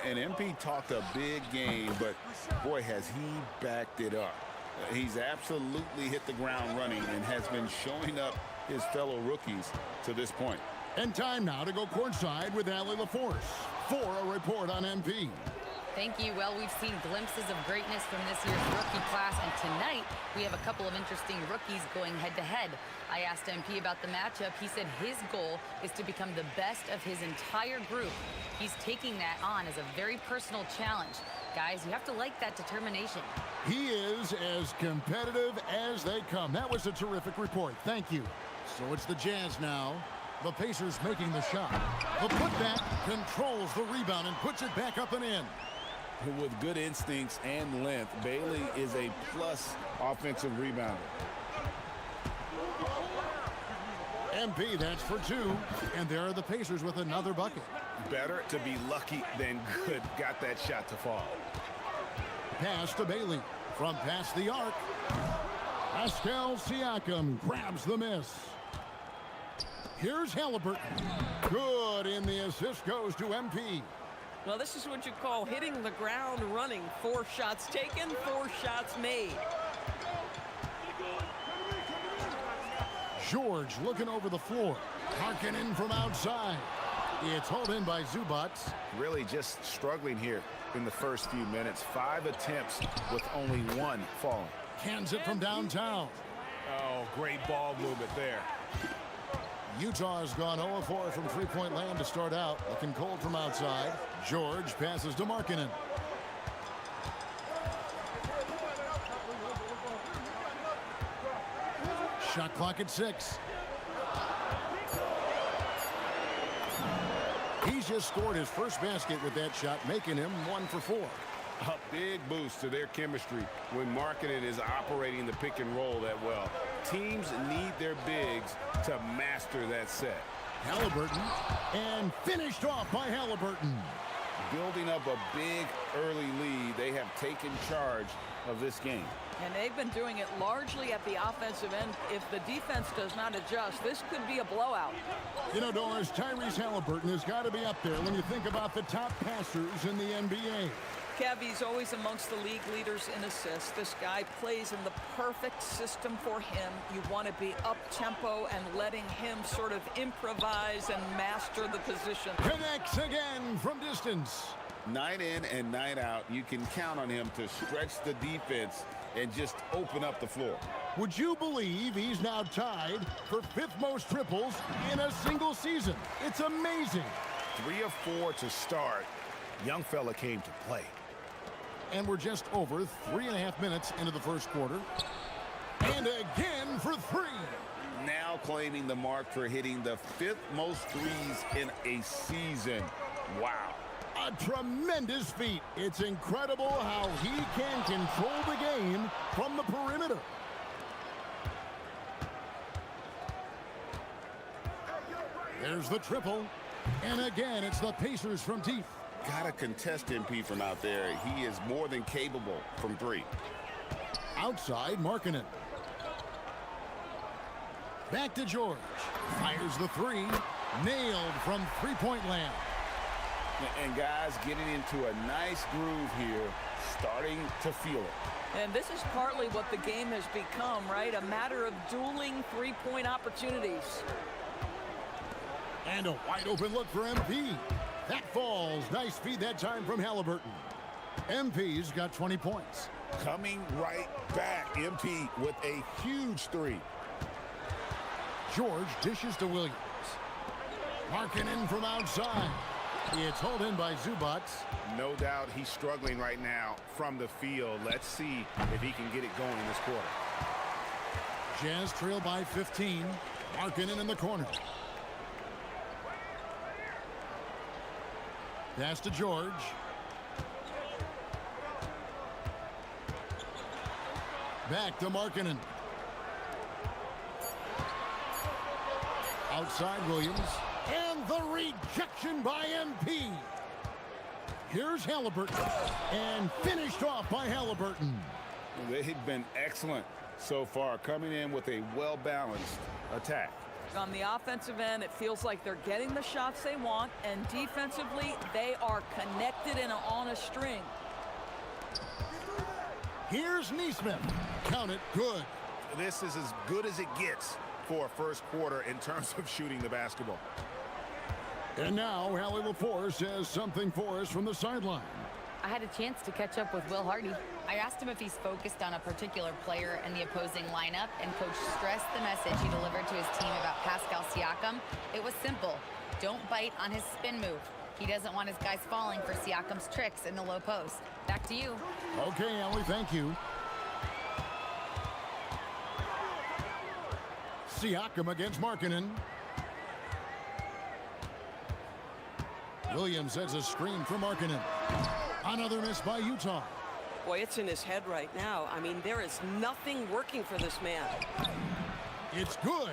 And MP talked a big game, but boy, has he backed it up. He's absolutely hit the ground running and has been showing up his fellow rookies to this point. And time now to go courtside with Allie LaForce for a report on MP. Thank you. Well, we've seen glimpses of greatness from this year's rookie class, and tonight we have a couple of interesting rookies going head-to-head. I asked MP about the matchup. He said his goal is to become the best of his entire group. He's taking that on as a very personal challenge. Guys, you have to like that determination. He is as competitive as they come. That was a terrific report. Thank you. So it's the Jazz now. The Pacers making the shot. The putback controls the rebound and puts it back up and in. With good instincts and length, Bailey is a plus offensive rebounder. MP, that's for 2. And there are the Pacers with another bucket. Better to be lucky than good. Got that shot to fall. Pass to Bailey. From past the arc. Pascal Siakam grabs the miss. Here's Halliburton. Good, and the assist goes to MP. Well, this is what you call hitting the ground running. 4 shots taken, 4 shots made. George looking over the floor. Markkanen from outside. It's hauled in by Zubats. Really just struggling here in the first few minutes. 5 attempts with only 1 falling. Cans it from downtown. Oh, great ball movement there. Utah's gone 0-4 from three-point land to start out. Looking cold from outside. George passes to Markkanen. Shot clock at 6. He's just scored his first basket with that shot, making him 1 for 4. A big boost to their chemistry when Markkanen is operating the pick and roll that well. Teams need their bigs to master that set. Halliburton, and finished off by Halliburton. Building up a big early lead, they have taken charge of this game. And they've been doing it largely at the offensive end. If the defense does not adjust, this could be a blowout. You know, Doris, Tyrese Halliburton has got to be up there when you think about the top passers in the NBA. Kev, he's always amongst the league leaders in assists. This guy plays in the perfect system for him. You want to be up-tempo and letting him sort of improvise and master the position. Connects again from distance. Night in and night out, you can count on him to stretch the defense and just open up the floor. Would you believe he's now tied for 5th most triples in a single season? It's amazing. 3 of 4 to start. Young fella came to play. And we're just over 3.5 minutes into the first quarter. And again for 3. Now claiming the mark for hitting the 5th most threes in a season. Wow. A tremendous feat. It's incredible how he can control the game from the perimeter. There's the triple. And again, it's the Pacers from deep. Gotta contest MP from out there. He is more than capable from 3. Outside, Markkanen. Back to George. Fires the 3. Nailed from three-point land. And guys getting into a nice groove here, starting to feel it. And this is partly what the game has become, right? A matter of dueling three-point opportunities. And a wide-open look for MP. That falls. Nice feed that time from Halliburton. MP's got 20 points. Coming right back, MP with a huge 3. George dishes to Williams. Markkanen from outside. It's hauled in by Zubats. No doubt he's struggling right now from the field. Let's see if he can get it going this quarter. Jazz trail by 15. Markkanen in the corner. Pass to George. Back to Markkanen. Outside Williams. And the rejection by MP. Here's Halliburton. And finished off by Halliburton. They've been excellent so far, coming in with a well-balanced attack. On the offensive end, it feels like they're getting the shots they want, and defensively, they are connected and on a string. Here's Neesmith. Count it good. This is as good as it gets for a first quarter in terms of shooting the basketball. And now, Hallie LaForce has something for us from the sideline. I had a chance to catch up with Will Hardy. I asked him if he's focused on a particular player in the opposing lineup, and Coach stressed the message he delivered to his team about Pascal Siakam. It was simple. Don't bite on his spin move. He doesn't want his guys falling for Siakam's tricks in the low post. Back to you. Okay, Allie, thank you. Siakam against Markkanen. Williams has a screen for Markkanen. Another miss by Utah. Boy, it's in his head right now. I mean, there is nothing working for this man. It's good.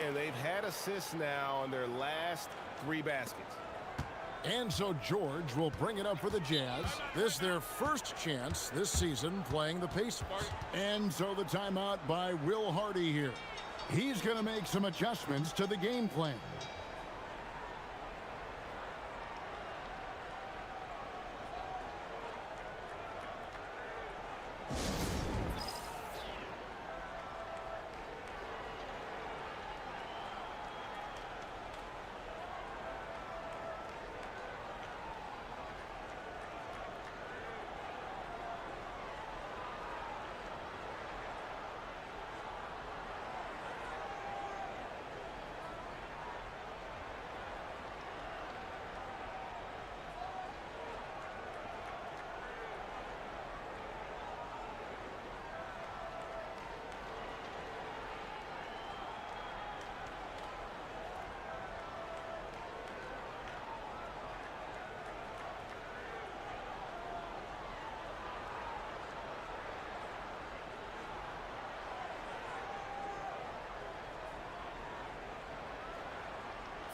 And they've had assists now on their last 3 baskets. And so George will bring it up for the Jazz. This is their first chance this season playing the Pacers. And so the timeout by Will Hardy here. He's going to make some adjustments to the game plan.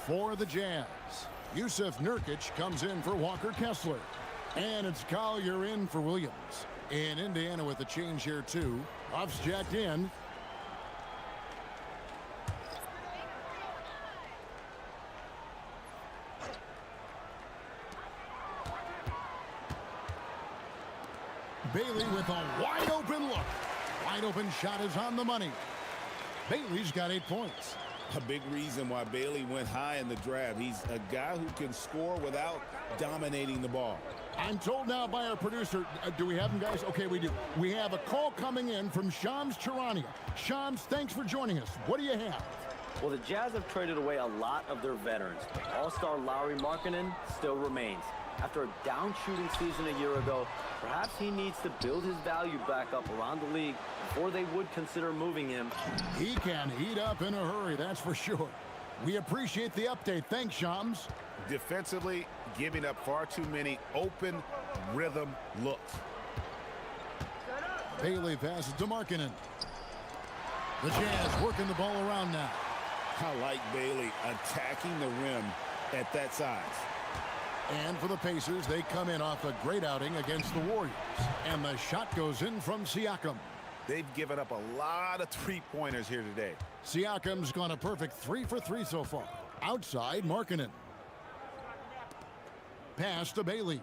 For the Jazz, Yusuf Nurkic comes in for Walker Kessler. And it's Collier in for Williams. And Indiana with the change here, too. Ruff's jacked in. Bailey with a wide open look. Wide open shot is on the money. Bailey's got 8 points. A big reason why Bailey went high in the draft. He's a guy who can score without dominating the ball. I'm told now by our producer, do we have him, guys? Okay, we do. We have a call coming in from Shams Charania. Shams, thanks for joining us. What do you have? Well, the Jazz have traded away a lot of their veterans. All-star Lauri Markkanen still remains. After a down shooting season a year ago, perhaps he needs to build his value back up around the league before they would consider moving him. He can heat up in a hurry, that's for sure. We appreciate the update. Thanks, Shams. Defensively, giving up far too many open rhythm looks. Bailey passes to Markkanen. The Jazz working the ball around now. I like Bailey attacking the rim at that size. And for the Pacers, they come in off a great outing against the Warriors. And the shot goes in from Siakam. They've given up a lot of three-pointers here today. Siakam's gone a perfect 3 for 3 so far. Outside, Markkanen. Pass to Bailey.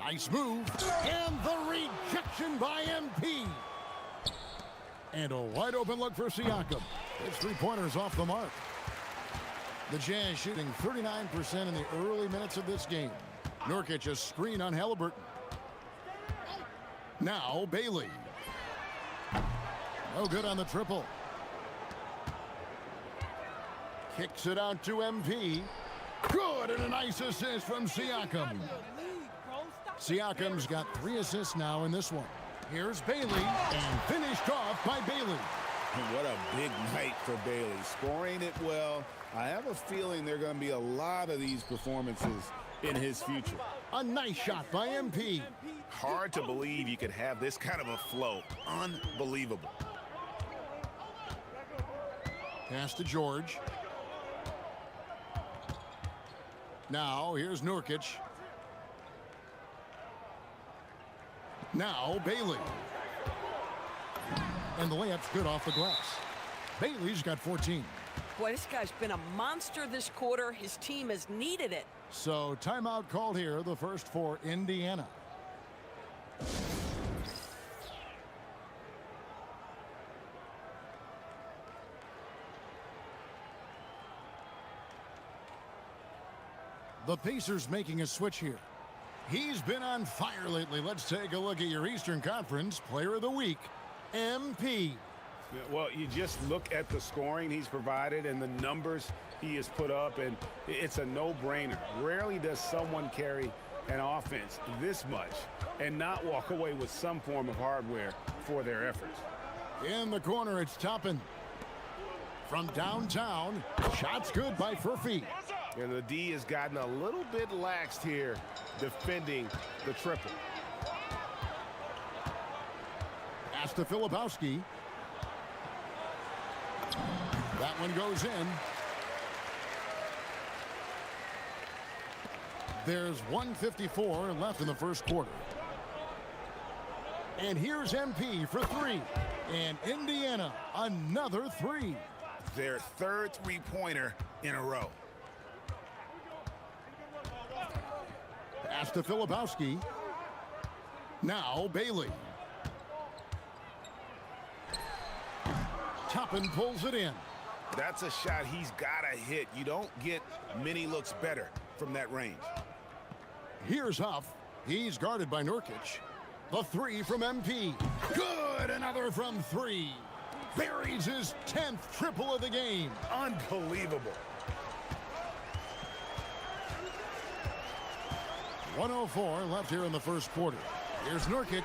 Nice move. And the rejection by MP. And a wide open look for Siakam. His three-pointers off the mark. The Jazz shooting 39% in the early minutes of this game. Nurkic a screen on Halliburton. Now Bailey. No good on the triple. Kicks it out to MP. Good, and a nice assist from Siakam. Siakam's got 3 assists now in this one. Here's Bailey, and finished off by Bailey. What a big night for Bailey. Scoring it well. I have a feeling there are going to be a lot of these performances in his future. A nice shot by MP. Hard to believe you could have this kind of a flow. Unbelievable. Pass to George. Now here's Nurkic. Now Bailey. And the layup's good off the glass. Bailey's got 14. Boy, this guy's been a monster this quarter. His team has needed it. So timeout called here, the first for Indiana. The Pacers making a switch here. He's been on fire lately. Let's take a look at your Eastern Conference Player of the Week, MP. Well, you just look at the scoring he's provided and the numbers he has put up, and it's a no-brainer. Rarely does someone carry an offense this much and not walk away with some form of hardware for their efforts. In the corner, it's Toppin. From downtown, shots good by Furphy. And the D has gotten a little bit laxed here defending the triple. Pass to Filipowski. That one goes in. There's 1:54 left in the first quarter. And here's MP for 3. And Indiana, another 3. Their third three-pointer in a row. Pass to Filipowski. Now Bailey. Toppin pulls it in. That's a shot he's got to hit. You don't get many looks better from that range. Here's Huff. He's guarded by Nurkic. The 3 from MP. Good, another from 3. Buries his 10th triple of the game. Unbelievable. 1:04 left here in the first quarter. Here's Nurkic.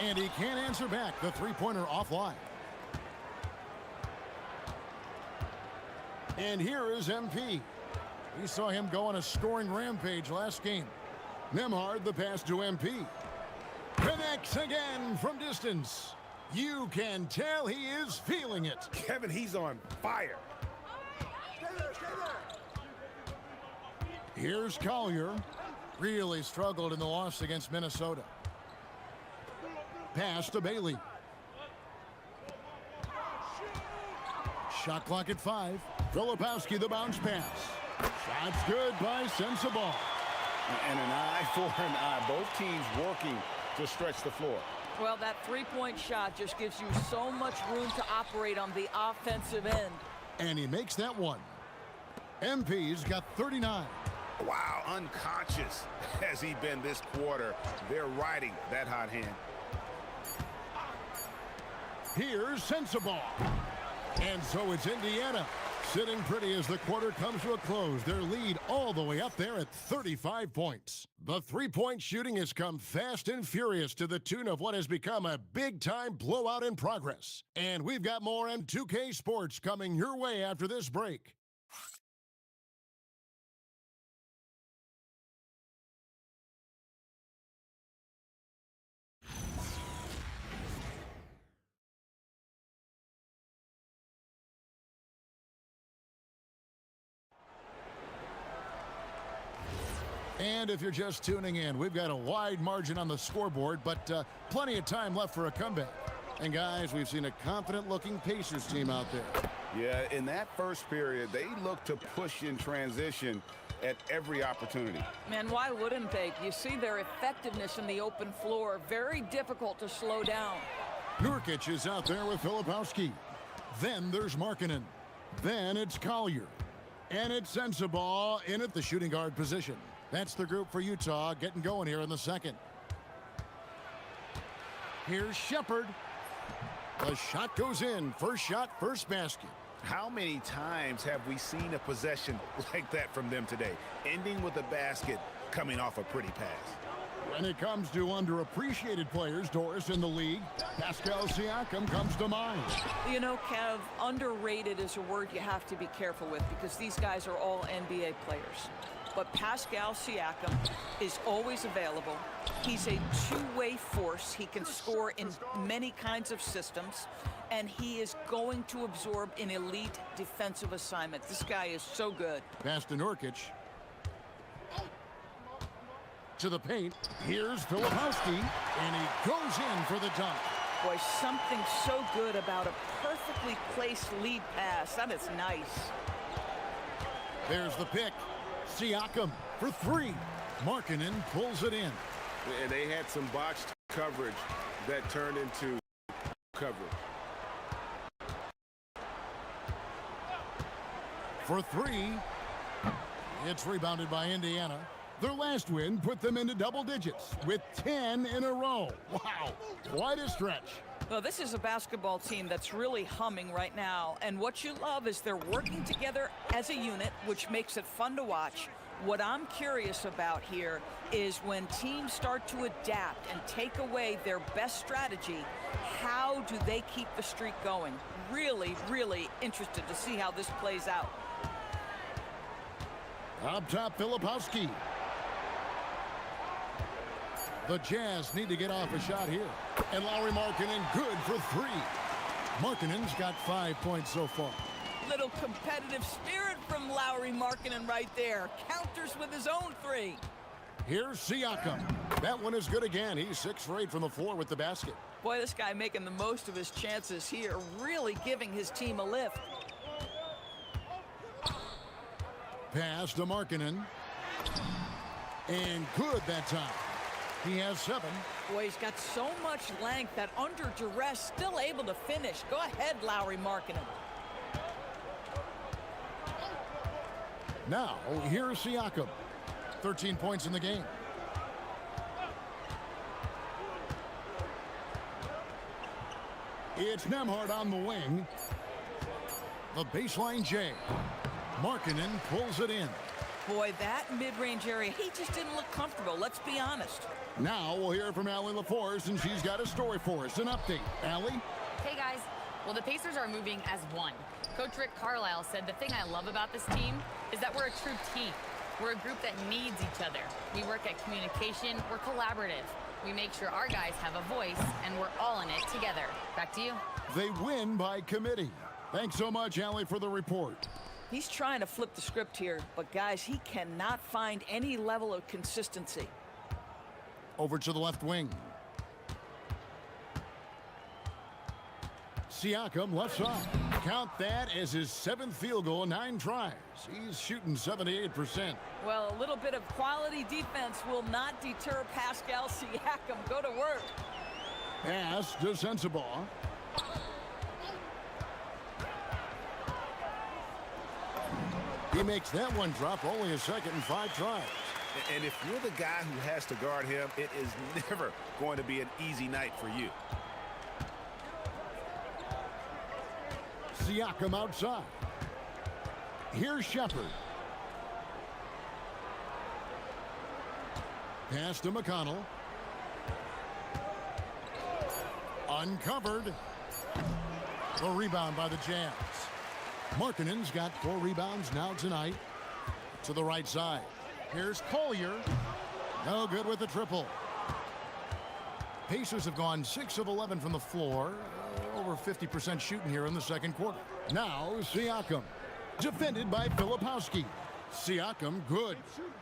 And he can't answer back. The three-pointer offline. And here is MP. We saw him go on a scoring rampage last game. Nembhard, the pass to MP. Connects again from distance. You can tell he is feeling it. Kevin, he's on fire. Here's Collier. Really struggled in the loss against Minnesota. Pass to Bailey. Shot clock at 5. Filipowski, the bounce pass. Shot's good by Sensabaugh. And an eye for an eye. Both teams working to stretch the floor. Well, that three-point shot just gives you so much room to operate on the offensive end. And he makes that one. MP's got 39. Wow, unconscious has he been this quarter. They're riding that hot hand. Here's Sensabaugh. And so it's Indiana sitting pretty as the quarter comes to a close. Their lead all the way up there at 35 points. The three-point shooting has come fast and furious to the tune of what has become a big-time blowout in progress. And we've got more M2K Sports coming your way after this break. And if you're just tuning in, we've got a wide margin on the scoreboard, but plenty of time left for a comeback. And guys, we've seen a confident-looking Pacers team out there. Yeah, in that first period, they looked to push in transition at every opportunity. Man, why wouldn't they? You see their effectiveness in the open floor. Very difficult to slow down. Nurkic is out there with Filipowski. Then there's Markkanen. Then it's Collier. And it's Sensabaugh in at the shooting guard position. That's the group for Utah getting going here in the second. Here's Shepherd. The shot goes in. First shot, first basket. How many times have we seen a possession like that from them today, ending with a basket coming off a pretty pass? When it comes to underappreciated players, Doris, in the league, Pascal Siakam comes to mind. You know, Kev, underrated is a word you have to be careful with because these guys are all NBA players. But Pascal Siakam is always available. He's a two-way force. He can score in many kinds of systems, and he is going to absorb an elite defensive assignment. This guy is so good. Pass to Nurkic. To the paint. Here's Filipowski, and he goes in for the dunk. Boy, something so good about a perfectly placed lead pass. That is nice. There's the pick. Siakam for three. Markkanen pulls it in. And they had some botched coverage that turned into coverage. For three. It's rebounded by Indiana. Their last win put them into double digits with 10 in a row. Wow, quite a stretch. Well, this is a basketball team that's really humming right now. And what you love is they're working together as a unit, which makes it fun to watch. What I'm curious about here is when teams start to adapt and take away their best strategy, how do they keep the streak going? Really, really interested to see how this plays out. Up top, Filipowski. The Jazz need to get off a shot here. And Lauri Markkanen good for three. Markkanen's got 5 points so far. Little competitive spirit from Lauri Markkanen right there. Counters with his own three. Here's Siakam. That one is good again. He's 6 for 8 from the floor with the basket. Boy, this guy making the most of his chances here, really giving his team a lift. Pass to Markkanen. And good that time. He has 7. Boy, he's got so much length that under duress, still able to finish. Go ahead, Lauri Markkanen. Now, here's Siakam. 13 points in the game. It's Nembhard on the wing. The baseline J. Markkanen pulls it in. Boy, that mid-range area, he just didn't look comfortable, let's be honest. Now we'll hear from Allie LaForce, and she's got a story for us. An update. Allie? Hey, guys. Well, the Pacers are moving as one. Coach Rick Carlisle said the thing I love about this team is that we're a true team. We're a group that needs each other. We work at communication. We're collaborative. We make sure our guys have a voice, and we're all in it together. Back to you. They win by committee. Thanks so much, Allie, for the report. He's trying to flip the script here, but guys, he cannot find any level of consistency. Over to the left wing. Siakam, left side. Count that as his 7th field goal in 9 tries. He's shooting 78%. Well, a little bit of quality defense will not deter Pascal Siakam. Go to work. Pass to Sensabaugh. He makes that one drop, only a second and 5 tries. And if you're the guy who has to guard him, it is never going to be an easy night for you. Siakam outside. Here's Shepard. Pass to McConnell. Uncovered. A rebound by the Jazz. Markkanen's got 4 rebounds now tonight. To the right side. Here's Collier. No good with the triple. Pacers have gone 6 of 11 from the floor. Over 50% shooting here in the second quarter. Now Siakam. Defended by Filipowski. Siakam good.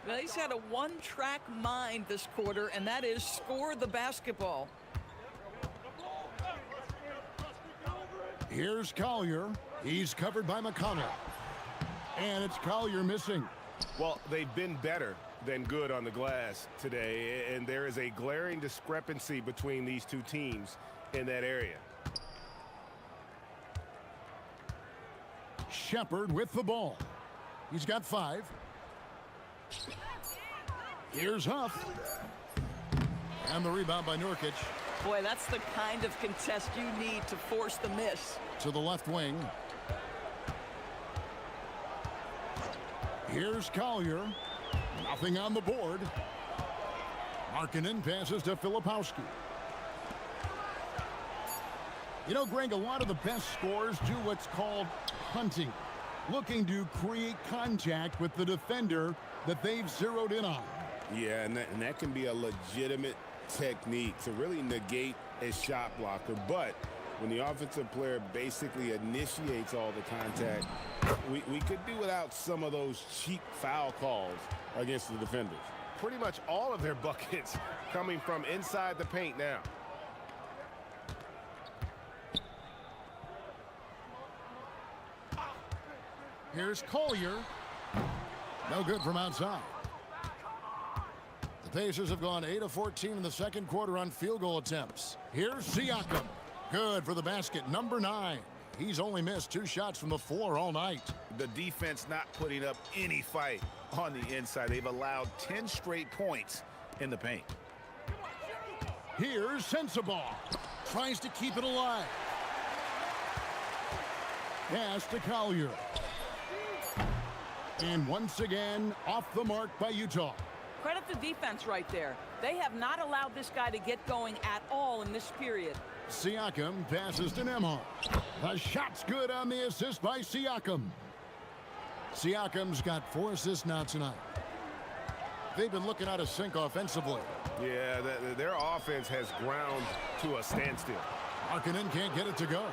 Well, he's had a one-track mind this quarter, and that is score the basketball. Here's Collier. He's covered by McConnell. And it's Collier missing. Well, they've been better than good on the glass today, and there is a glaring discrepancy between these two teams in that area. Shepard with the ball. He's got 5. Here's Huff. And the rebound by Nurkic. Boy, that's the kind of contest you need to force the miss. To the left wing. Here's Collier. Nothing on the board. Markkanen passes to Filipowski. You know, Greg, a lot of the best scorers do what's called hunting, looking to create contact with the defender that they've zeroed in on. Yeah, and that can be a legitimate technique to really negate a shot blocker. But when the offensive player basically initiates all the contact, we could do without some of those cheap foul calls against the defenders. Pretty much all of their buckets coming from inside the paint now. Here's Collier. No good from outside. The Pacers have gone 8 of 14 in the second quarter on field goal attempts. Here's Siakam. Good for the basket, number 9. He's only missed 2 shots from the floor all night. The defense not putting up any fight on the inside. They've allowed 10 straight points in the paint. Here's Sensabaugh. Tries to keep it alive. Pass to Collier. And once again, off the mark by Utah. Credit the defense right there. They have not allowed this guy to get going at all in this period. Siakam passes to Nembhard. The shot's good on the assist by Siakam. Siakam's got 4 assists now tonight. They've been looking out of sync offensively. Yeah, their offense has ground to a standstill. Markkanen can't get it to go.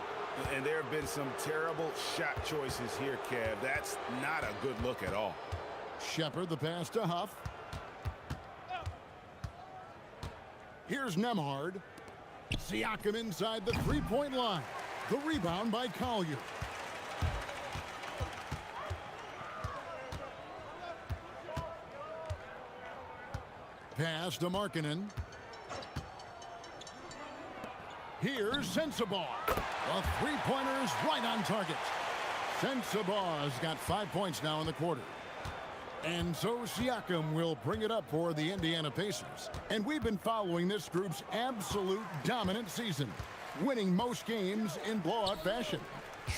And there have been some terrible shot choices here, Kev. That's not a good look at all. Shepard, the pass to Huff. Here's Nembhard. Siakam inside the 3-point line. The rebound by Collier. Pass to Markkanen. Here's Sensabaugh. The 3-pointer's right on target. Sensabaugh's got 5 points now in the quarter. And so Siakam will bring it up for the Indiana Pacers. And we've been following this group's absolute dominant season, winning most games in blowout fashion.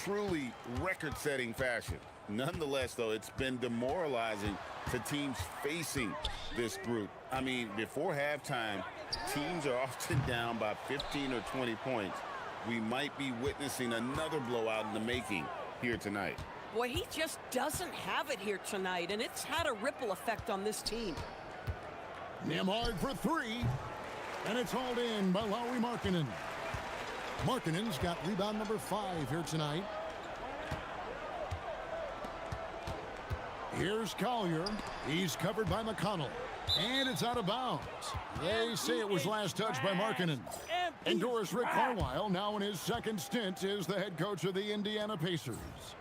Truly record-setting fashion. Nonetheless, though, it's been demoralizing to teams facing this group. I mean, before halftime, teams are often down by 15 or 20 points. We might be witnessing another blowout in the making here tonight. Boy, he just doesn't have it here tonight, and it's had a ripple effect on this team. Nembhard for 3, and it's hauled in by Lauri Markkanen. Markkanen's got rebound number 5 here tonight. Here's Collier. He's covered by McConnell. And it's out of bounds. They say it was last touched by Markkanen. And Doris Rick Carlisle, now in his second stint, is the head coach of the Indiana Pacers.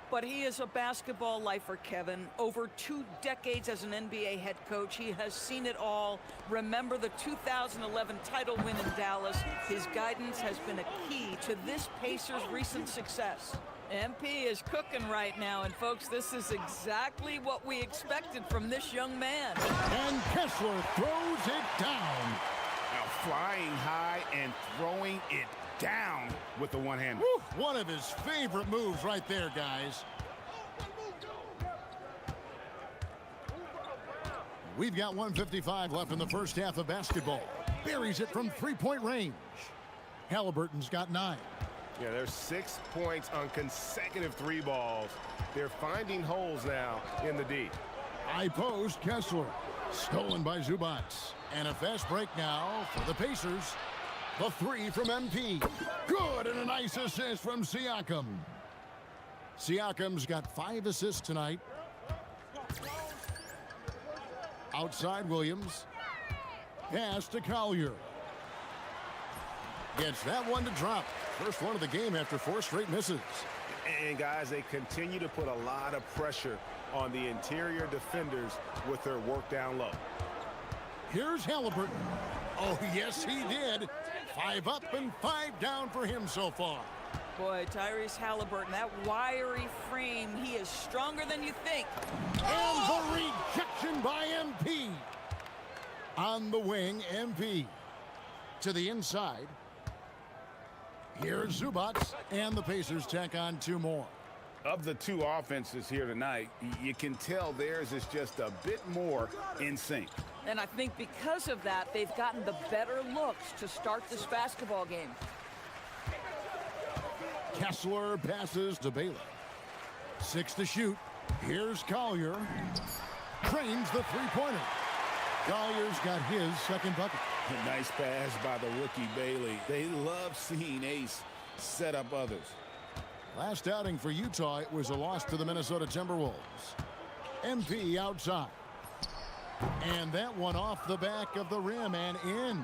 But he is a basketball lifer, Kevin. Over 2 decades as an NBA head coach, he has seen it all. Remember the 2011 title win in Dallas. His guidance has been a key to this Pacers' recent success. MP is cooking right now, and folks, this is exactly what we expected from this young man. And Kessler throws it down. Now flying high and throwing it down with the one-hander. One of his favorite moves right there, guys. We've got 1:55 left in the first half of basketball. Buries it from three-point range. Halliburton's got 9. Yeah, there's 6 points on consecutive 3 balls. They're finding holes now in the D. High post, Kessler. Stolen by Zubats. And a fast break now for the Pacers. The 3 from MP. Good, and a nice assist from Siakam. Siakam's got 5 assists tonight. Outside Williams. Pass to Collier. Gets that one to drop. First one of the game after 4 straight misses. And guys, they continue to put a lot of pressure on the interior defenders with their work down low. Here's Halliburton. Oh, yes, he did. 5 up and 5 down for him so far. Boy, Tyrese Halliburton, that wiry frame, he is stronger than you think. And the rejection by MP. On the wing, MP. To the inside. Here's Zubats, and the Pacers tack on 2 more. Of the 2 offenses here tonight, you can tell theirs is just a bit more in sync. And I think because of that, they've gotten the better looks to start this basketball game. Kessler passes to Baylor. 6 to shoot. Here's Collier. Trains the three-pointer. Collier's got his second bucket. A nice pass by the rookie Bailey. They love seeing Ace set up others. Last outing for Utah, it was a loss to the Minnesota Timberwolves. MP outside. And that one off the back of the rim and in.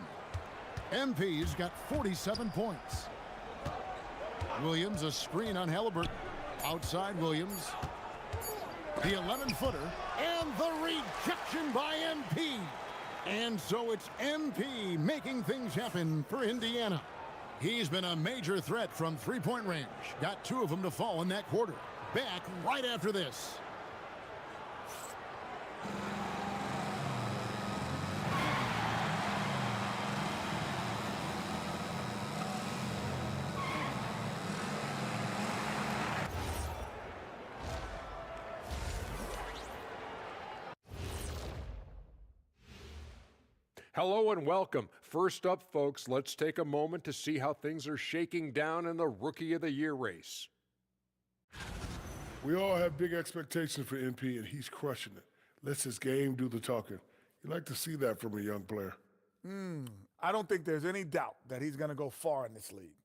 MP's got 47 points. Williams, a screen on Halliburton. Outside Williams. The 11-footer. And the rejection by MP. And so it's MP making things happen for Indiana. He's been a major threat from three-point range. Got 2 of them to fall in that quarter. Back right after this. Hello and welcome. First up, folks, let's take a moment to see how things are shaking down in the Rookie of the Year race. We all have big expectations for MP, and he's crushing it. Lets his game do the talking. You like to see that from a young player. I don't think there's any doubt that he's going to go far in this league.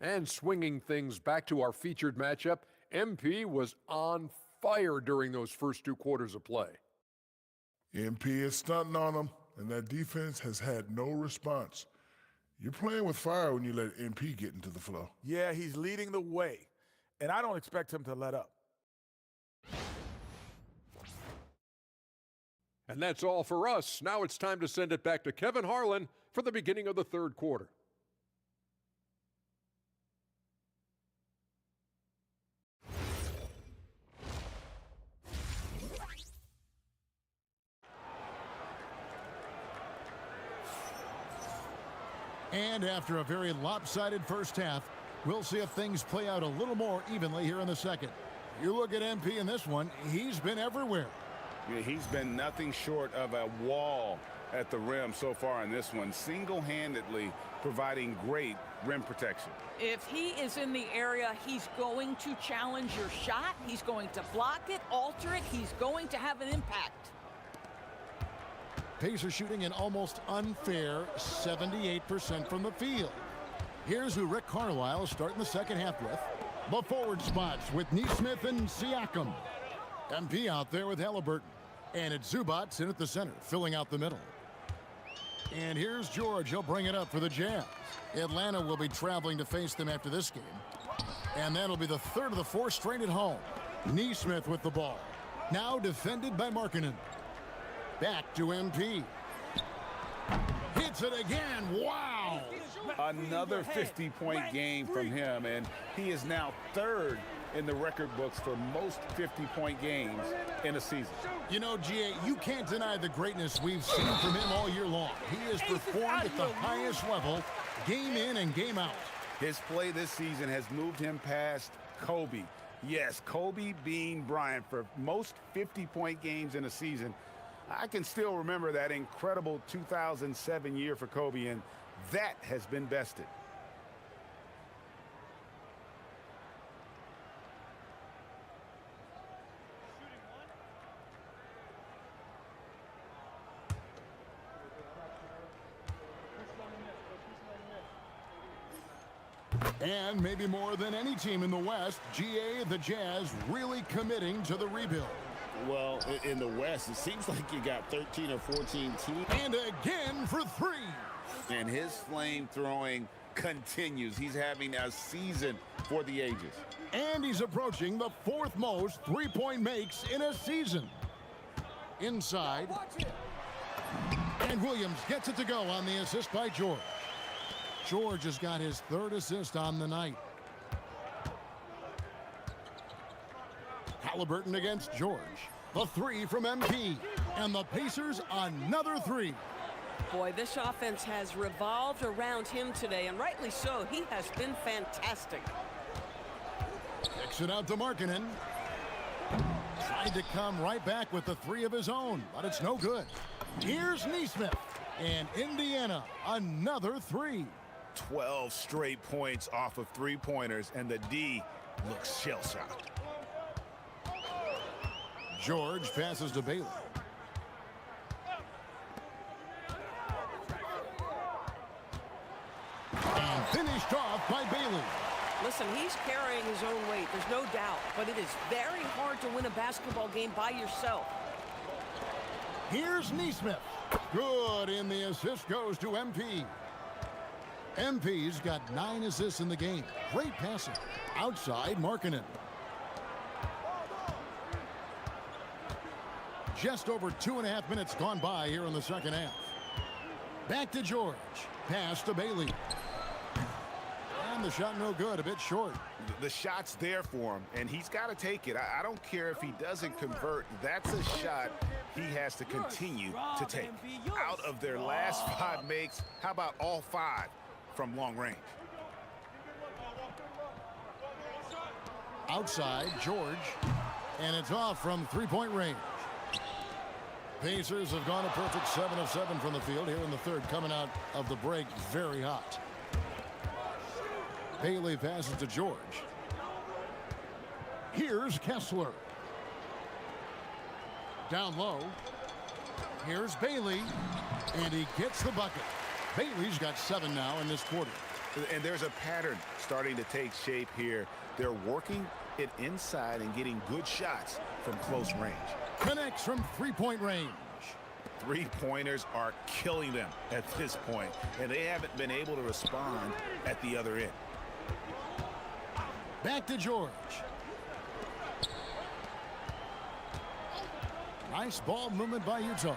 And swinging things back to our featured matchup, MP was on fire during those first 2 quarters of play. MP is stunting on him, and that defense has had no response. You're playing with fire when you let MP get into the flow. Yeah, he's leading the way, and I don't expect him to let up. And that's all for us. Now it's time to send it back to Kevin Harlan for the beginning of the 3rd quarter. And after a very lopsided first half, we'll see if things play out a little more evenly here in the second. You look at MP in this one, he's been everywhere. Yeah, he's been nothing short of a wall at the rim so far in this one, single-handedly providing great rim protection. If he is in the area, he's going to challenge your shot. He's going to block it, alter it. He's going to have an impact. Pacers shooting an almost unfair 78% from the field. Here's who Rick Carlisle is starting the second half with. The forward spots with Neesmith and Siakam. MP out there with Halliburton. And it's Zubats in at the center, filling out the middle. And here's George. He'll bring it up for the Jazz. Atlanta will be traveling to face them after this game. And that'll be the third of the four straight at home. Neesmith with the ball. Now defended by Markkanen. Back to MP. Hits it again. Wow. Another 50-point game from him, and he is now third in the record books for most 50-point games in a season. You know, G.A., you can't deny the greatness we've seen from him all year long. He has performed at the highest level, game in and game out. His play this season has moved him past Kobe. Yes, Kobe being Bryant for most 50-point games in a season. I can still remember that incredible 2007 year for Kobe, and that has been bested. And maybe more than any team in the West, GA, the Jazz, really committing to the rebuild. Well, in the West, it seems like you got 13 or 14 teams. And again for three. And his flame throwing continues. He's having a season for the ages. And he's approaching the fourth most three-point makes in a season. Inside. And Williams gets it to go on the assist by George. George has got his third assist on the night. Halliburton against George. The three from MP. And the Pacers another three. Boy, this offense has revolved around him today, and rightly so. He has been fantastic. Kicks it out to Markkanen. Tried to come right back with the three of his own, but it's no good. Here's Neesmith. And Indiana, another three. 12 straight points off of three-pointers, and the D looks shell-shocked. George passes to Bailey. And finished off by Bailey. Listen, he's carrying his own weight, there's no doubt, but it is very hard to win a basketball game by yourself. Here's Neesmith. Good, and the assist goes to MP. MP's got 9 assists in the game. Great passing. Outside, Markkanen. Just over 2.5 minutes gone by here in the second half. Back to George. Pass to Bailey. And the shot no good, a bit short. The shot's there for him, and he's got to take it. I don't care if he doesn't convert. That's a shot he has to continue to take. Out of their last 5 makes, how about all 5 from long range? Outside, George. And it's off from three-point range. Pacers have gone a perfect 7 of 7 from the field here in the third, coming out of the break very hot. Bailey passes to George. Here's Kessler. Down low. Here's Bailey. And he gets the bucket. Bailey's got 7 now in this quarter. And there's a pattern starting to take shape here. They're working it inside and getting good shots from close range. Connects from three-point range. Three-pointers are killing them at this point, and they haven't been able to respond at the other end. Back to George. Nice ball movement by Utah.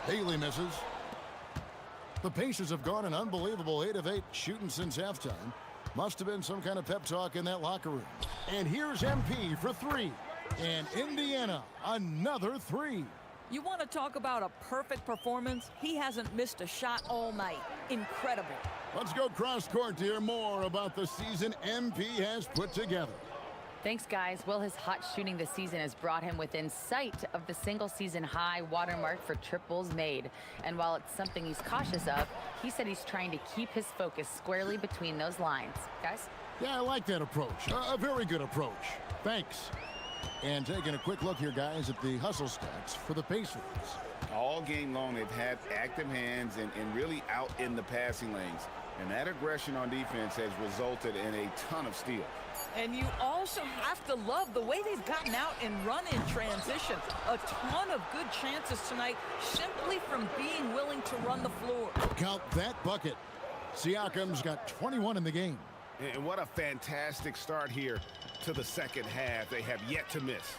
Bailey misses. The Pacers have gone an unbelievable 8 of 8 shooting since halftime. Must have been some kind of pep talk in that locker room. And here's MP for 3. And Indiana, another 3. You want to talk about a perfect performance? He hasn't missed a shot all night. Incredible. Let's go cross court to hear more about the season MP has put together. Thanks, guys. Well, his hot shooting this season has brought him within sight of the single-season high watermark for triples made. And while it's something he's cautious of, he said he's trying to keep his focus squarely between those lines. Guys? Yeah, I like that approach. A very good approach. Thanks. And taking a quick look here, guys, at the hustle stats for the Pacers. All game long, they've had active hands and really out in the passing lanes. And that aggression on defense has resulted in a ton of steals. And you also have to love the way they've gotten out and run in transition. A ton of good chances tonight simply from being willing to run the floor. Count that bucket. Siakam's got 21 in the game. And what a fantastic start here to the second half. They have yet to miss.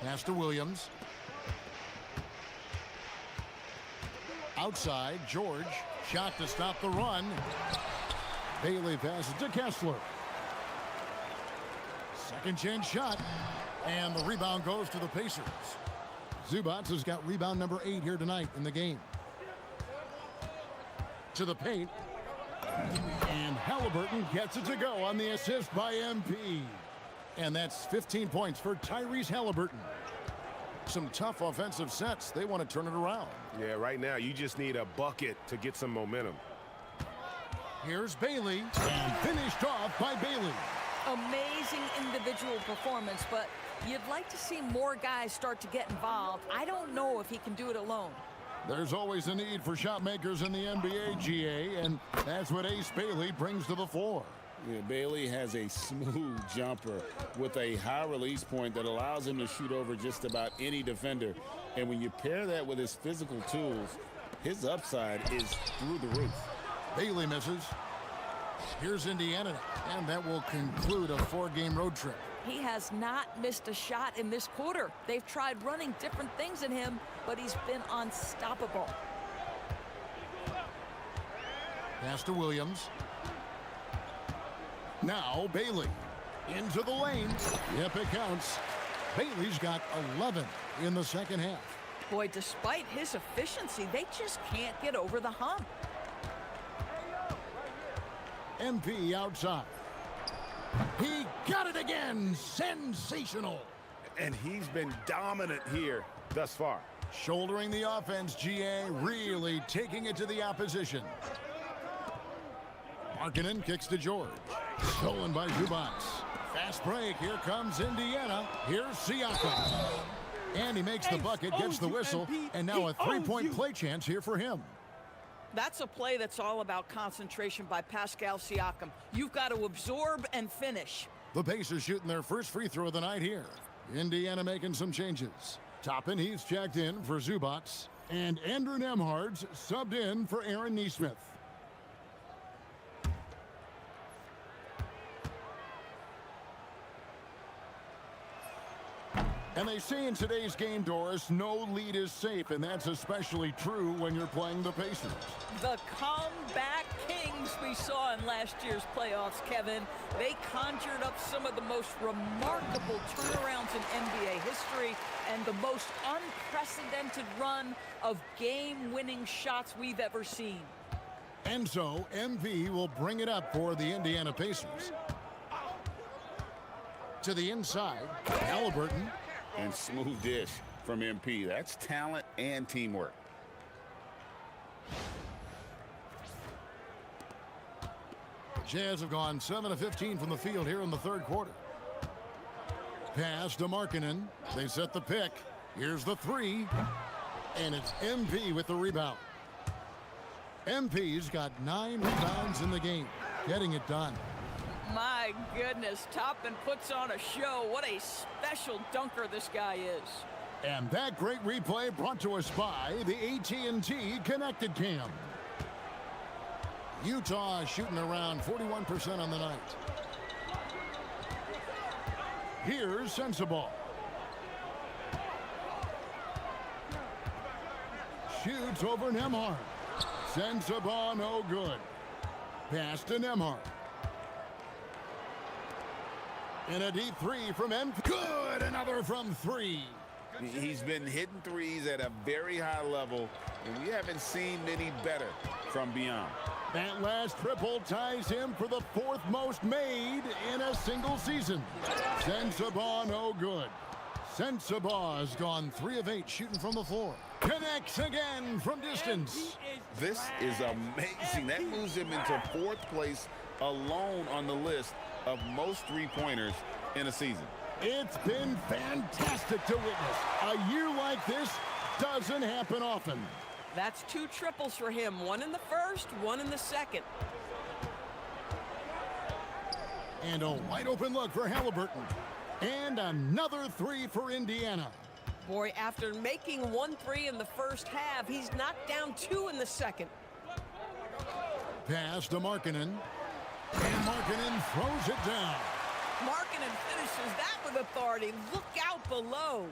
Pass to Williams. Outside, George. Shot to stop the run. Bailey passes to Kessler. Second chance shot. And the rebound goes to the Pacers. Zubac has got rebound number 8 here tonight in the game. To the paint. And Halliburton gets it to go on the assist by MP. And that's 15 points for Tyrese Halliburton. Some tough offensive sets. They want to turn it around. Yeah, right now you just need a bucket to get some momentum. Here's Bailey, and finished off by Bailey. Amazing individual performance, but you'd like to see more guys start to get involved. I don't know if he can do it alone. There's always a need for shot makers in the NBA, GA, and that's what Ace Bailey brings to the floor. Yeah, Bailey has a smooth jumper with a high release point that allows him to shoot over just about any defender. And when you pair that with his physical tools, his upside is through the roof. Bailey misses. Here's Indiana, and that will conclude a 4-game road trip. He has not missed a shot in this quarter. They've tried running different things in him, but he's been unstoppable. Pass to Williams. Now Bailey into the lane. Yep, it counts. Bailey's got 11 in the second half. Boy, despite his efficiency, they just can't get over the hump. MP outside. He got it again. Sensational. And he's been dominant here thus far. Shouldering the offense, GA, really taking it to the opposition. Markkanen kicks to George. Stolen by Zubac. Fast break. Here comes Indiana. Here's Siakam. And he makes the bucket, gets the whistle, and now a three-point play chance here for him. That's a play that's all about concentration by Pascal Siakam. You've got to absorb and finish. The Pacers shooting their first free throw of the night here. Indiana making some changes. Toppin, he's checked in for Zubac. And Andrew Nembhard's subbed in for Aaron Nesmith. And they say in today's game, Doris, no lead is safe, and that's especially true when you're playing the Pacers. The comeback kings we saw in last year's playoffs, Kevin. They conjured up some of the most remarkable turnarounds in NBA history and the most unprecedented run of game-winning shots we've ever seen. And so, MP will bring it up for the Indiana Pacers. To the inside, Halliburton. And smooth dish from MP. That's talent and teamwork. Jazz have gone 7 of 15 from the field here in the third quarter. Pass to Markkanen. They set the pick. Here's the three. And it's MP with the rebound. MP's got 9 rebounds in the game. Getting it done. My goodness, Toppin puts on a show. What a special dunker this guy is. And that great replay brought to us by the AT&T Connected Cam. Utah shooting around 41% on the night. Here's Sensabaugh. Shoots over Nembhard. Sensabaugh no good. Pass to Nembhard. And a deep three from M. Good, another from three. He's been hitting threes at a very high level, and we haven't seen many better from beyond. That last triple ties him for the 4th most made in a single season. Sensabaugh no good. Sensabaugh has gone 3 of 8 shooting from the floor. Connects again from distance. This is amazing. That moves him into 4th place alone on the list of most three-pointers in a season. It's been fantastic to witness. A year like this doesn't happen often. That's 2 triples for him. 1 in the first, 1 in the second. And a wide open look for Halliburton. And another 3 for Indiana. Boy, after making 1 3 in the first half, he's knocked down 2 in the second. Pass to Markkanen. And Markkanen throws it down. Markkanen finishes that with authority. Look out below.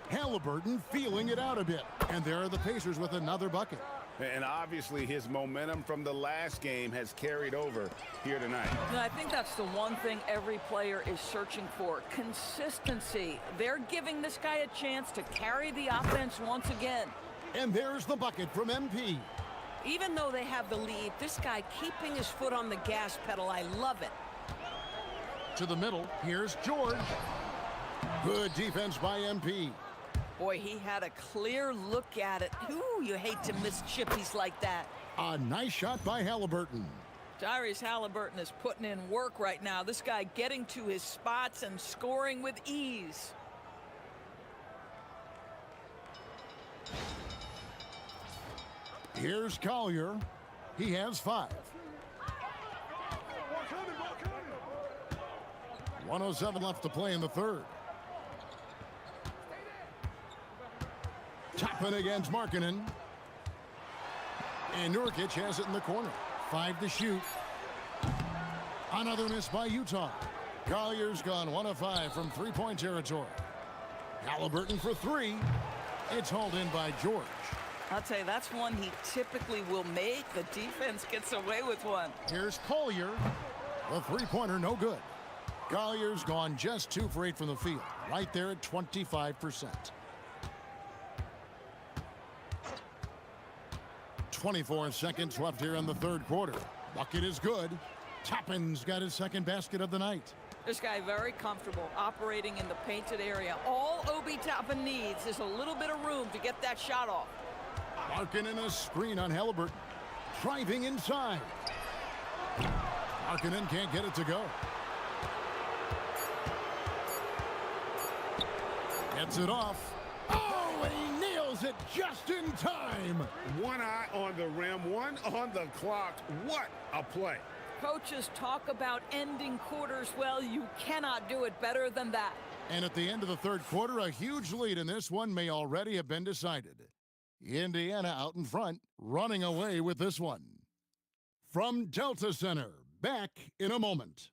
Halliburton feeling it out a bit. And there are the Pacers with another bucket. And obviously his momentum from the last game has carried over here tonight. And I think that's the one thing every player is searching for, consistency. They're giving this guy a chance to carry the offense once again. And there's the bucket from MP. Even though they have the lead, this guy keeping his foot on the gas pedal, I love it. To the middle, here's George. Good defense by MP. Boy, he had a clear look at it. Ooh, you hate to miss chippies like that. A nice shot by Halliburton. Tyrese Halliburton is putting in work right now. This guy getting to his spots and scoring with ease. Here's Collier. He has 5. 1:07 left to play in the third. Toppin against Markkanen. And Nurkic has it in the corner. 5 to shoot. Another miss by Utah. Collier's gone 1 of 5 from 3-point territory. Halliburton for 3. It's hauled in by George. I'll tell you, that's one he typically will make. The defense gets away with one. Here's Collier. The 3-pointer, no good. Collier's gone just 2 for 8 from the field. Right there at 25%. 24 seconds left here in the third quarter. Bucket is good. Toppin's got his second basket of the night. This guy very comfortable operating in the painted area. All Obi Toppin needs is a little bit of room to get that shot off. Markkanen a screen on Halliburton. Driving inside. Markkanen can't get it to go. Gets it off. Oh, and he nails it just in time. One eye on the rim, one on the clock. What a play. Coaches talk about ending quarters. Well, you cannot do it better than that. And at the end of the third quarter, a huge lead in this one may already have been decided. Indiana out in front, running away with this one. From Delta Center, back in a moment.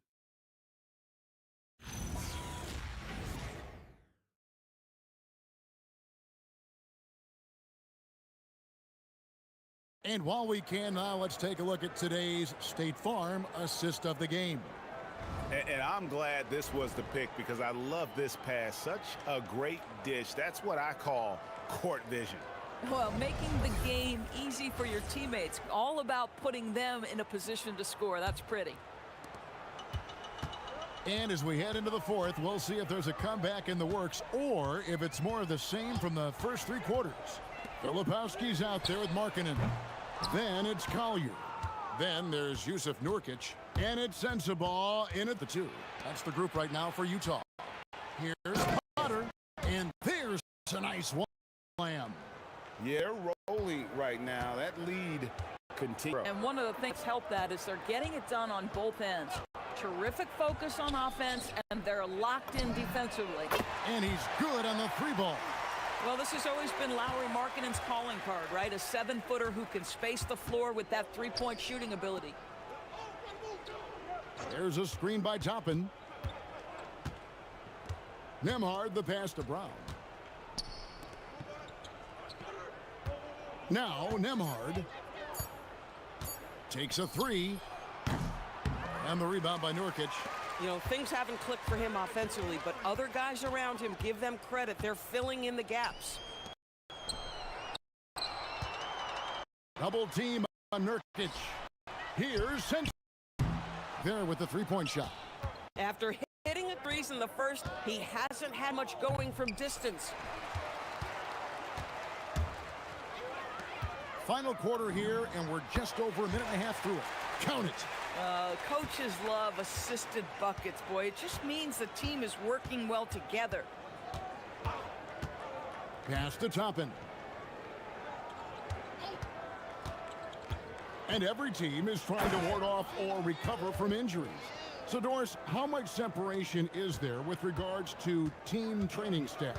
And while we can now, let's take a look at today's State Farm assist of the game. And I'm glad this was the pick because I love this pass. Such a great dish. That's what I call court vision. Well, making the game easy for your teammates. All about putting them in a position to score. That's pretty. And as we head into the fourth, we'll see if there's a comeback in the works or if it's more of the same from the first 3 quarters. Filipowski's out there with Markkanen. Then it's Collier. Then there's Yusuf Nurkic. And it's Sensabaugh in at the 2. That's the group right now for Utah. Here's Potter. And there's a nice one. Slam. Yeah, rolling right now. That lead continues. And one of the things help that is they're getting it done on both ends. Terrific focus on offense, and they're locked in defensively. And he's good on the 3-ball. Well, this has always been Lauri Markkanen's calling card, right? A 7-footer who can space the floor with that 3-point shooting ability. There's a screen by Toppin. Nembhard the pass to Brown. Now Nembhard takes a 3. And the rebound by Nurkic. You know, things haven't clicked for him offensively, but other guys around him, give them credit. They're filling in the gaps. Double team on Nurkic. Here's Sensabaugh there with the 3-point shot. After hitting a threes in the first, he hasn't had much going from distance. Final quarter here, and we're just over a minute and a half through it. Count it. Coaches love assisted buckets, boy. It just means the team is working well together. Pass to Toppin. And every team is trying to ward off or recover from injuries. So, Doris, how much separation is there with regards to team training staffs?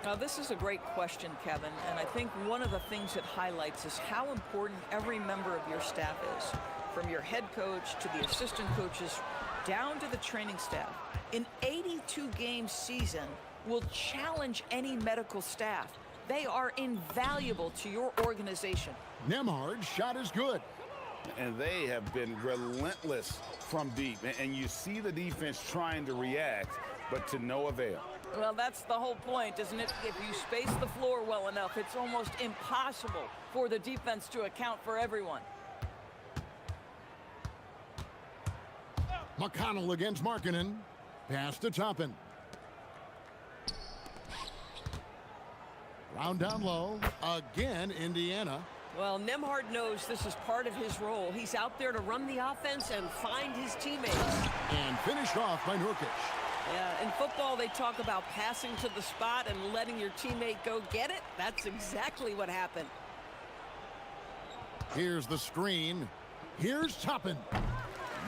Now, this is a great question, Kevin, and I think one of the things it highlights is how important every member of your staff is, from your head coach to the assistant coaches, down to the training staff. An 82-game season will challenge any medical staff. They are invaluable to your organization. Nemhard's shot is good. And they have been relentless from deep. And you see the defense trying to react, but to no avail. Well, that's the whole point, isn't it? If you space the floor well enough, it's almost impossible for the defense to account for everyone. McConnell against Markkanen. Pass to Toppin. Round down low. Again, Indiana. Well, Nemhard knows this is part of his role. He's out there to run the offense and find his teammates. And finished off by Nurkic. Yeah, in football, they talk about passing to the spot and letting your teammate go get it. That's exactly what happened. Here's the screen. Here's Toppin.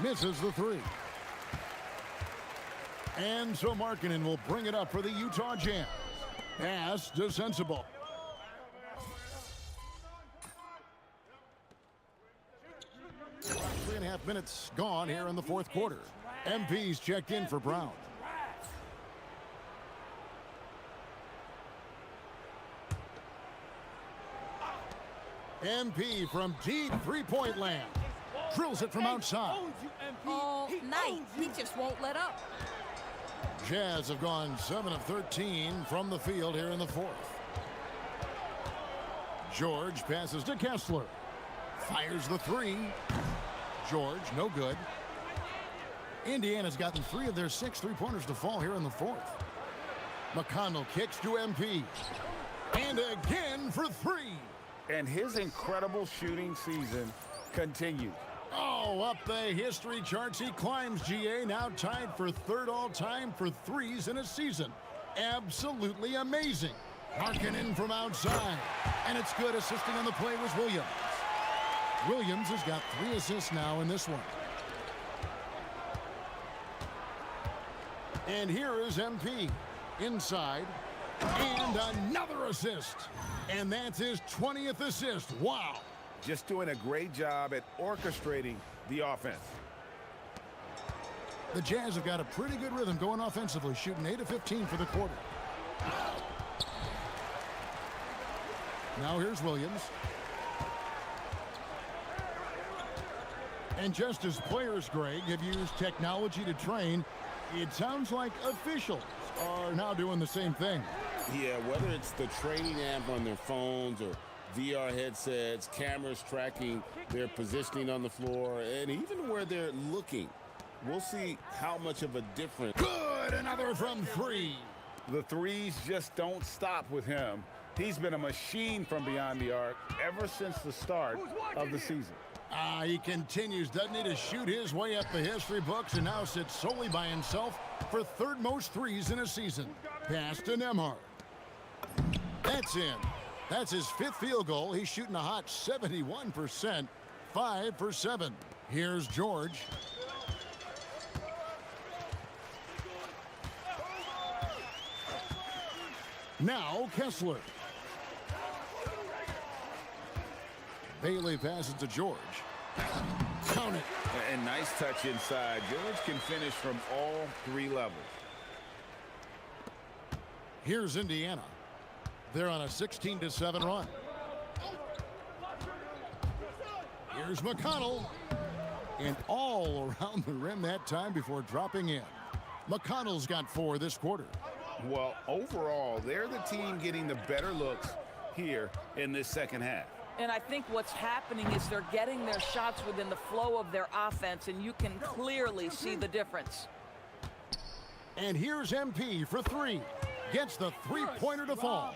Misses the three. And so Markkanen will bring it up for the Utah Jazz. Pass to Sensible. Three and a half minutes gone here in the fourth quarter. MP's checked in for Brown. MP from deep three-point land. Drills it from outside. Oh, nice. He just won't let up. Jazz have gone 7 of 13 from the field here in the fourth. George passes to Kessler. Fires the three. George, no good. Indiana's gotten 3 of their 6 three-pointers to fall here in the fourth. McConnell kicks to MP. And again for 3. And his incredible shooting season continues. Oh, up the history charts he climbs, GA, now tied for 3rd all-time for threes in a season. Absolutely amazing. Markkanen from outside. And it's good. Assisting on the play was Williams. Williams has got 3 assists now in this one. And here is MP. Inside. And another assist. And that's his 20th assist. Wow. Just doing a great job at orchestrating the offense. The Jazz have got a pretty good rhythm going offensively, shooting 8 of 15 for the quarter. Now here's Williams. And just as players, Greg, have used technology to train, it sounds like officials are now doing the same thing. Yeah, whether it's the training app on their phones or VR headsets, cameras tracking their positioning on the floor, and even where they're looking. We'll see how much of a difference. Good, another from 3. The threes just don't stop with him. He's been a machine from beyond the arc ever since the start of the season. He continues, doesn't he, to shoot his way up the history books and now sits solely by himself for 3rd most threes in a season. Pass to Nemhard. That's in. That's his 5th field goal. He's shooting a hot 71%, 5 for 7. Here's George. Now Kessler. Bailey passes to George. Count it. And nice touch inside. George can finish from all 3 levels. Here's Indiana. They're on a 16-7 run. Here's McConnell. And all around the rim that time before dropping in. McConnell's got 4 this quarter. Well, overall, they're the team getting the better looks here in this second half. And I think what's happening is they're getting their shots within the flow of their offense, and you can clearly see the difference. And here's MP for 3. Gets the three-pointer to fall.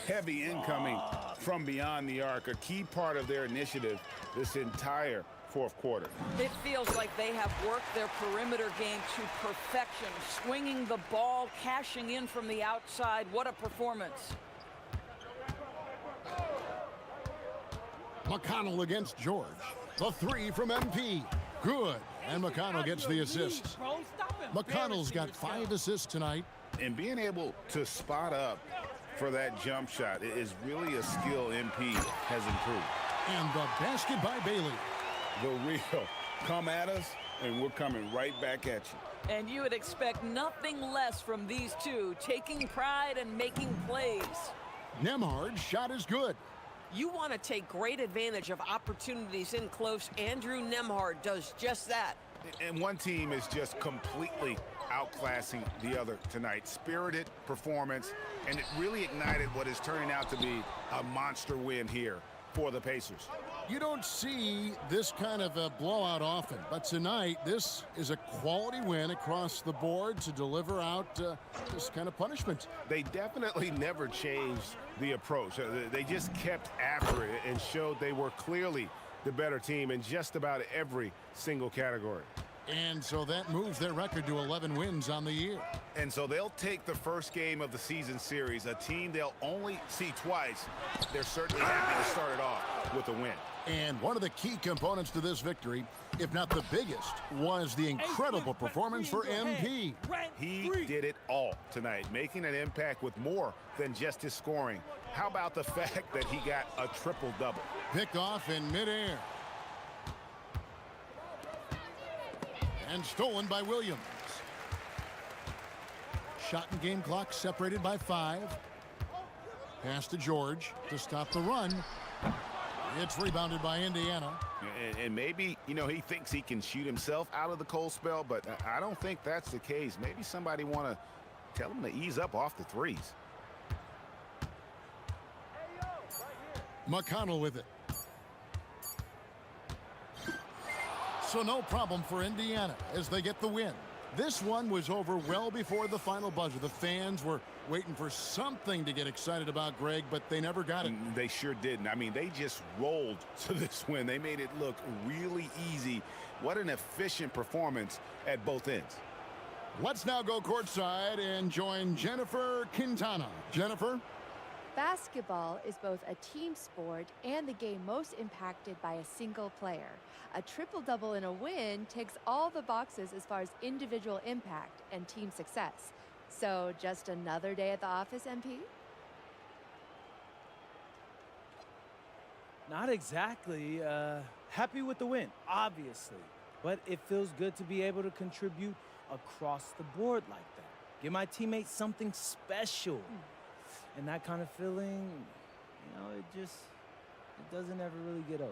Heavy incoming from beyond the arc, a key part of their initiative this entire fourth quarter. It feels like they have worked their perimeter game to perfection, swinging the ball, cashing in from the outside. What a performance. McConnell against George. The three from MP. Good. And McConnell gets the assist. McConnell's got 5 assists tonight. And being able to spot up for that jump shot is really a skill MP has improved. And the basket by Bailey. The real. Come at us, and we're coming right back at you. And you would expect nothing less from these two, taking pride and making plays. Nemhard's shot is good. You want to take great advantage of opportunities in close. Andrew Nemhard does just that. And one team is just completely outclassing the other tonight. Spirited performance, and it really ignited what is turning out to be a monster win here for the Pacers. You don't see this kind of a blowout often, but tonight this is a quality win across the board to deliver out this kind of punishment. They definitely never changed the approach. They just kept after it and showed they were clearly the better team in just about every single category. And so that moves their record to 11 wins on the year. And so they'll take the first game of the season series, a team they'll only see twice. They're certainly happy to start it off with a win. And one of the key components to this victory, if not the biggest, was the incredible performance for MP. He did it all tonight, making an impact with more than just his scoring. How about the fact that he got a triple-double? Picked off in midair. And stolen by Williams. Shot and game clock separated by 5. Pass to George to stop the run. It's rebounded by Indiana. And maybe, you know, he thinks he can shoot himself out of the cold spell, but I don't think that's the case. Maybe somebody want to tell him to ease up off the threes. McConnell with it. So no problem for Indiana as they get the win. This one was over well before the final buzzer. The fans were waiting for something to get excited about, Greg, but they never got it. They sure didn't. I mean, they just rolled to this win. They made it look really easy. What an efficient performance at both ends. Let's now go courtside and join Jennifer Quintana. Jennifer? Basketball is both a team sport and the game most impacted by a single player. A triple-double in a win ticks all the boxes as far as individual impact and team success. So just another day at the office, MP? Not exactly. Happy with the win, obviously. But it feels good to be able to contribute across the board like that. Give my teammates something special. And that kind of feeling, you know, it doesn't ever really get old.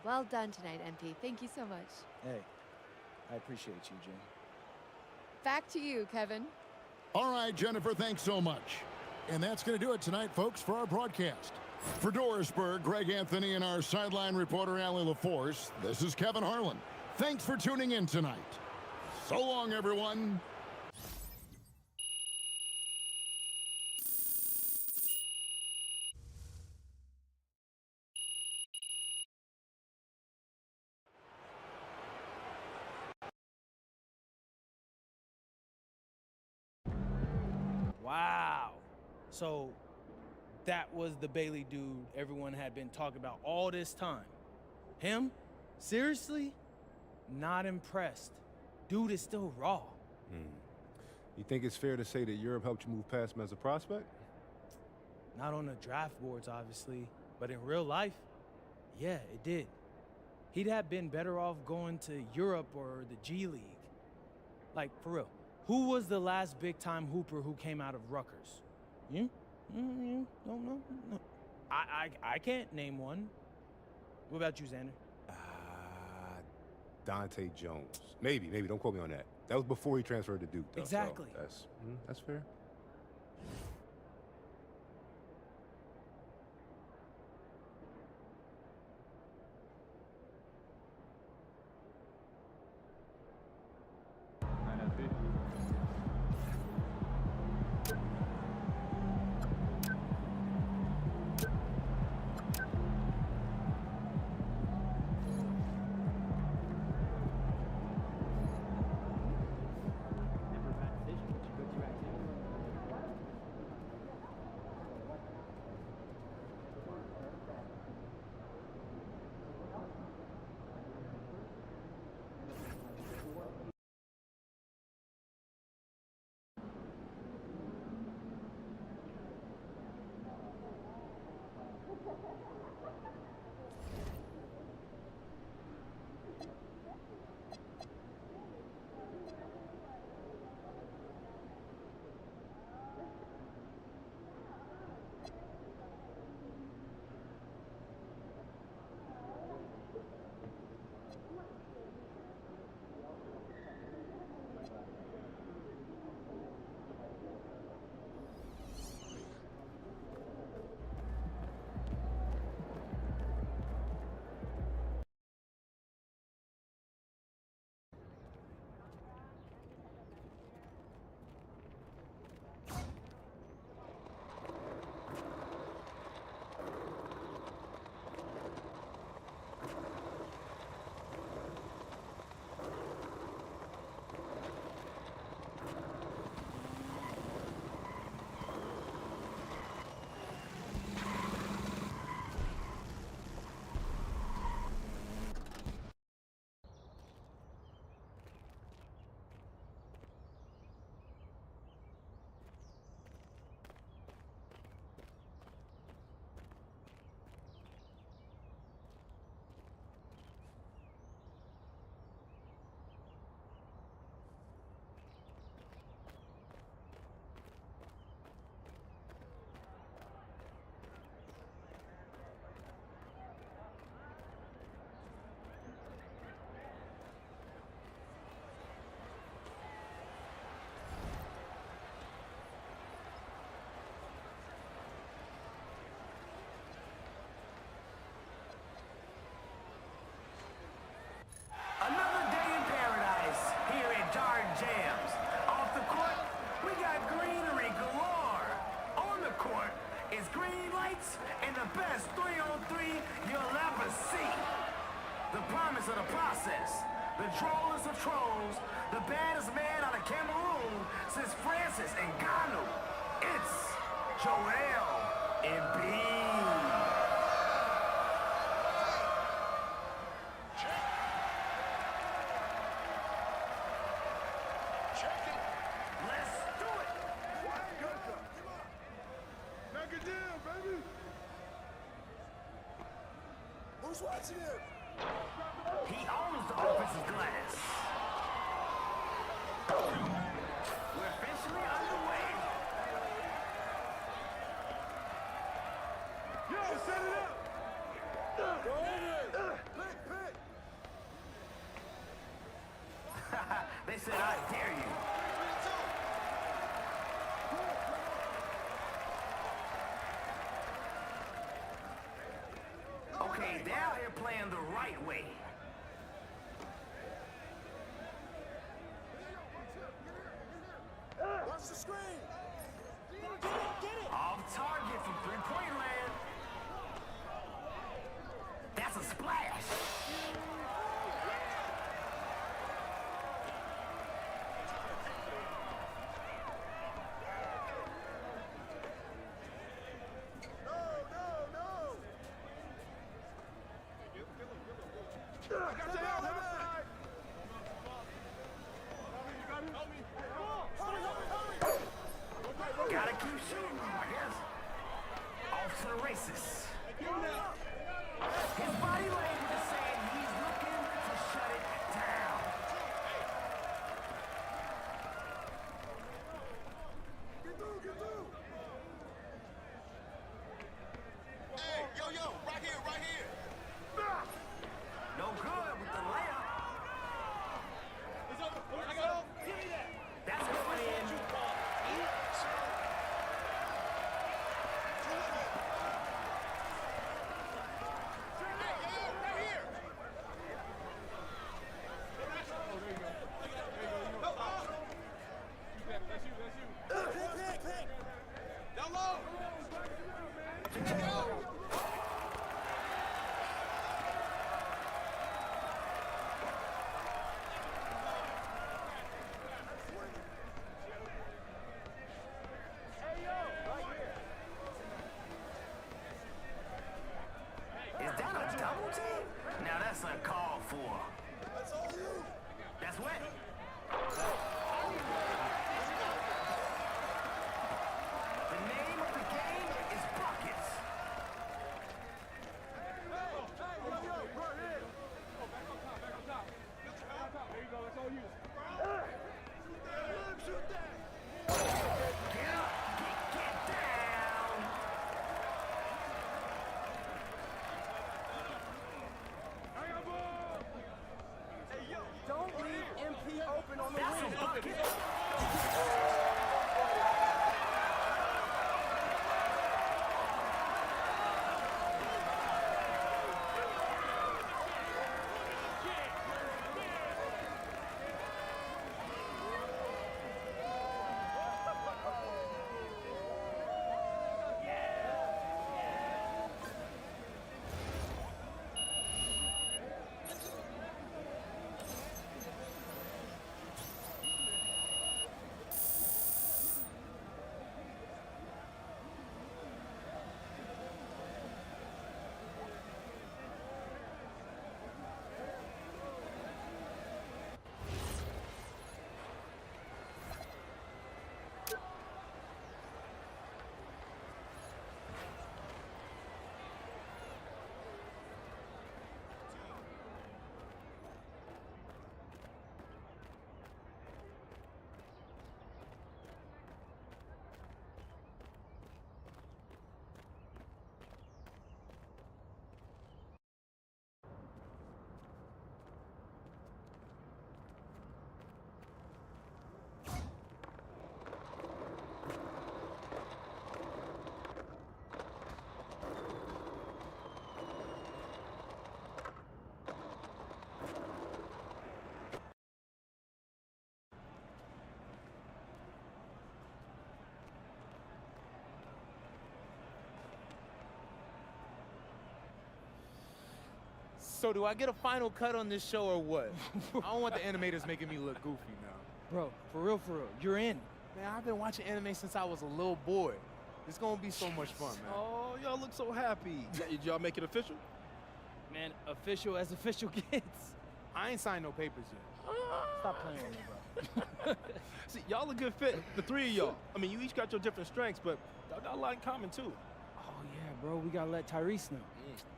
Well done tonight, MP. Thank you so much. Hey, I appreciate you, Jen. Back to you, Kevin. All right, Jennifer, thanks so much. And that's going to do it tonight, folks, for our broadcast. For Dorisburg, Greg Anthony, and our sideline reporter, Allie LaForce, this is Kevin Harlan. Thanks for tuning in tonight. So long, everyone. Wow. So that was the Bailey dude everyone had been talking about all this time. Him? Seriously? Not impressed. Dude is still raw. You think it's fair to say that Europe helped you move past him as a prospect? Not on the draft boards, obviously, but in real life, yeah, it did. He'd have been better off going to Europe or the G League. Like, for real. Who was the last big-time hooper who came out of Rutgers? You? You? No. I can't name one. What about you, Xander? Dante Jones. Maybe. Don't quote me on that. That was before he transferred to Duke, though. Exactly. So that's fair. regardless of the process. The trollest of trolls, the baddest man out of Cameroon since Francis Ngannou. It's Joel Embiid. Let's do it. Knock it down, baby. Who's watching him? He owns the offensive glass. We're officially underway. Yo, set it up. Go ahead. Pick. They said, I dare you. Okay, they're out here playing the right way. Watch the screen. Get it. Off target from three-point land. That's a splash. Gotta keep shooting, I guess. Off to the races. His body language is saying he's looking to shut it down. Get through. Hey, yo, right here. No good with the layup. That's a foot in. Is that a double team? Now that's uncalled for. That's all you. That's wet. The name of the game is buckets. Get down. Don't leave MP So do I get a final cut on this show or what? I don't want the animators making me look goofy now. Bro, for real, you're in. Man, I've been watching anime since I was a little boy. It's gonna be so much fun, man. Oh, y'all look so happy. Did y'all make it official? Man, official as official gets. I ain't signed no papers yet. Stop playing with me, bro. See, y'all a good fit, the three of y'all. I mean, you each got your different strengths, but y'all got a lot in common, too. Oh, yeah, bro, we gotta let Tyrese know.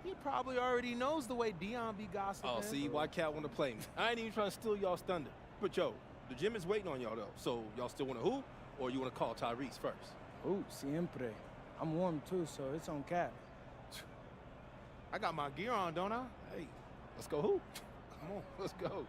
He probably already knows the way Dion be gossiping. Oh, see, why Cat want to play me? I ain't even trying to steal y'all's thunder. But, yo, the gym is waiting on y'all, though. So, y'all still want to hoop, or you want to call Tyrese first? Ooh, siempre. I'm warm, too, so it's on Cat. I got my gear on, don't I? Hey, let's go hoop. Come on, let's go.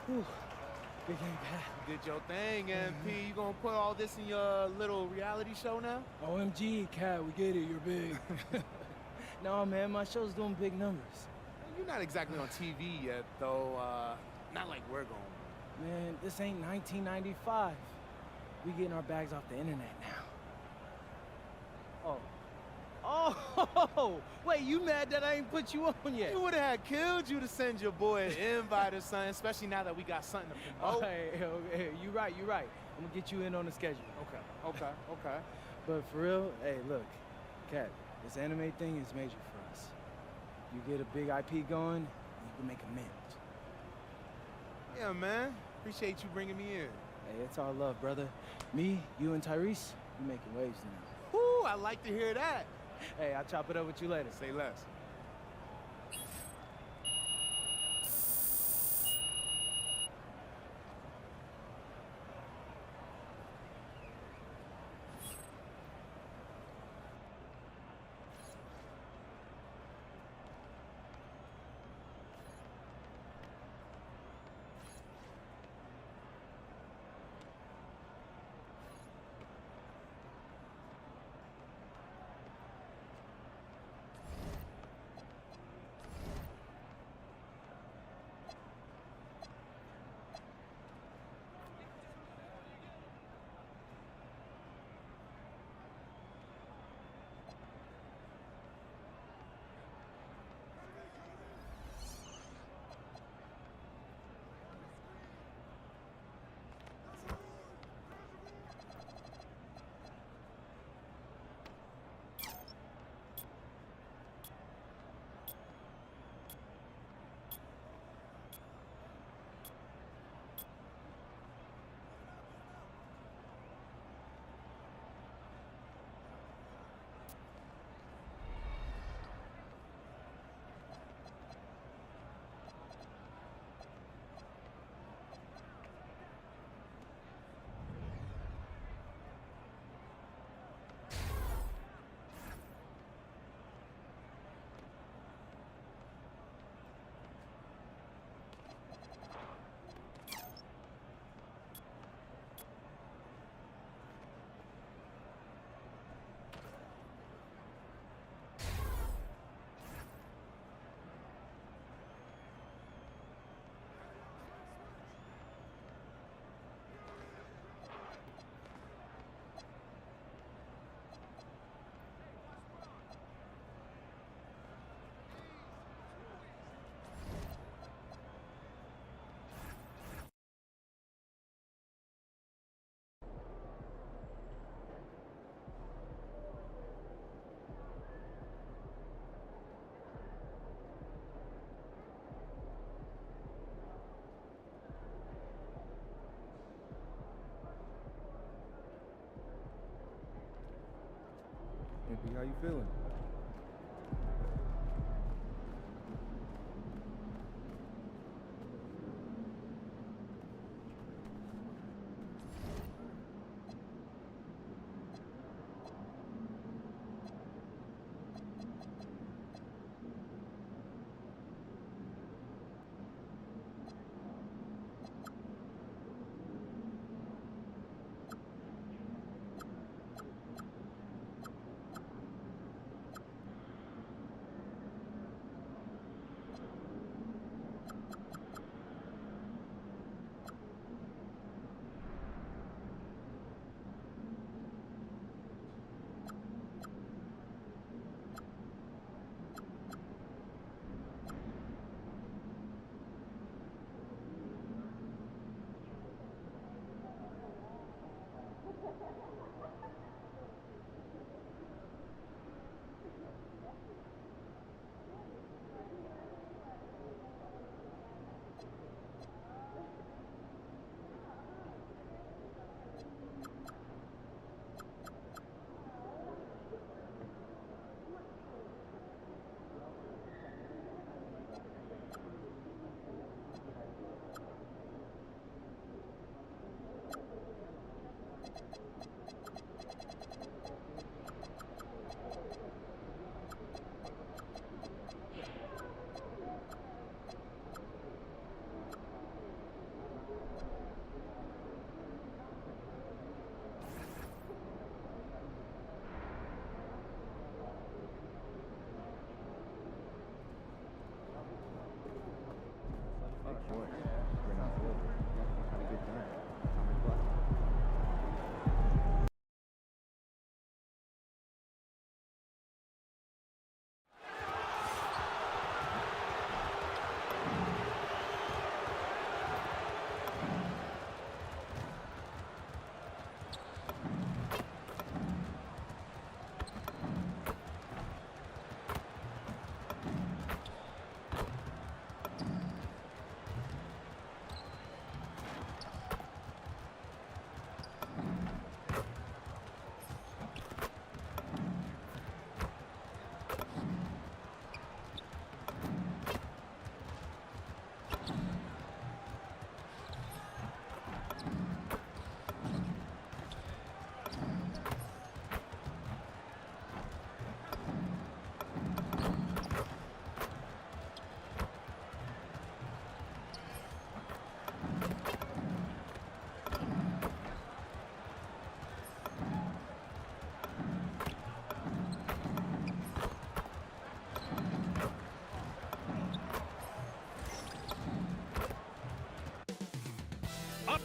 Whew. Big game, Pat. You did your thing, MP. You gonna put all this in your little reality show now? OMG, Cat, we get it. You're big. No, man, my show's doing big numbers. You're not exactly on TV yet, though. Not like we're going. Man, this ain't 1995. We getting our bags off the internet now. Oh. Oh, wait, you mad that I ain't put you on yet? You would have killed you to send your boy an invite or something, especially now that we got something to promote. Oh, hey, you right. I'm gonna get you in on the schedule. Okay. But for real, hey, look, Cat, this anime thing is major for us. You get a big IP going, you can make a mint. Yeah, man. Appreciate you bringing me in. Hey, it's all love, brother. Me, you, and Tyrese, we making waves now. Woo, I like to hear that. Hey, I'll chop it up with you later. Say less. MP, how you feeling?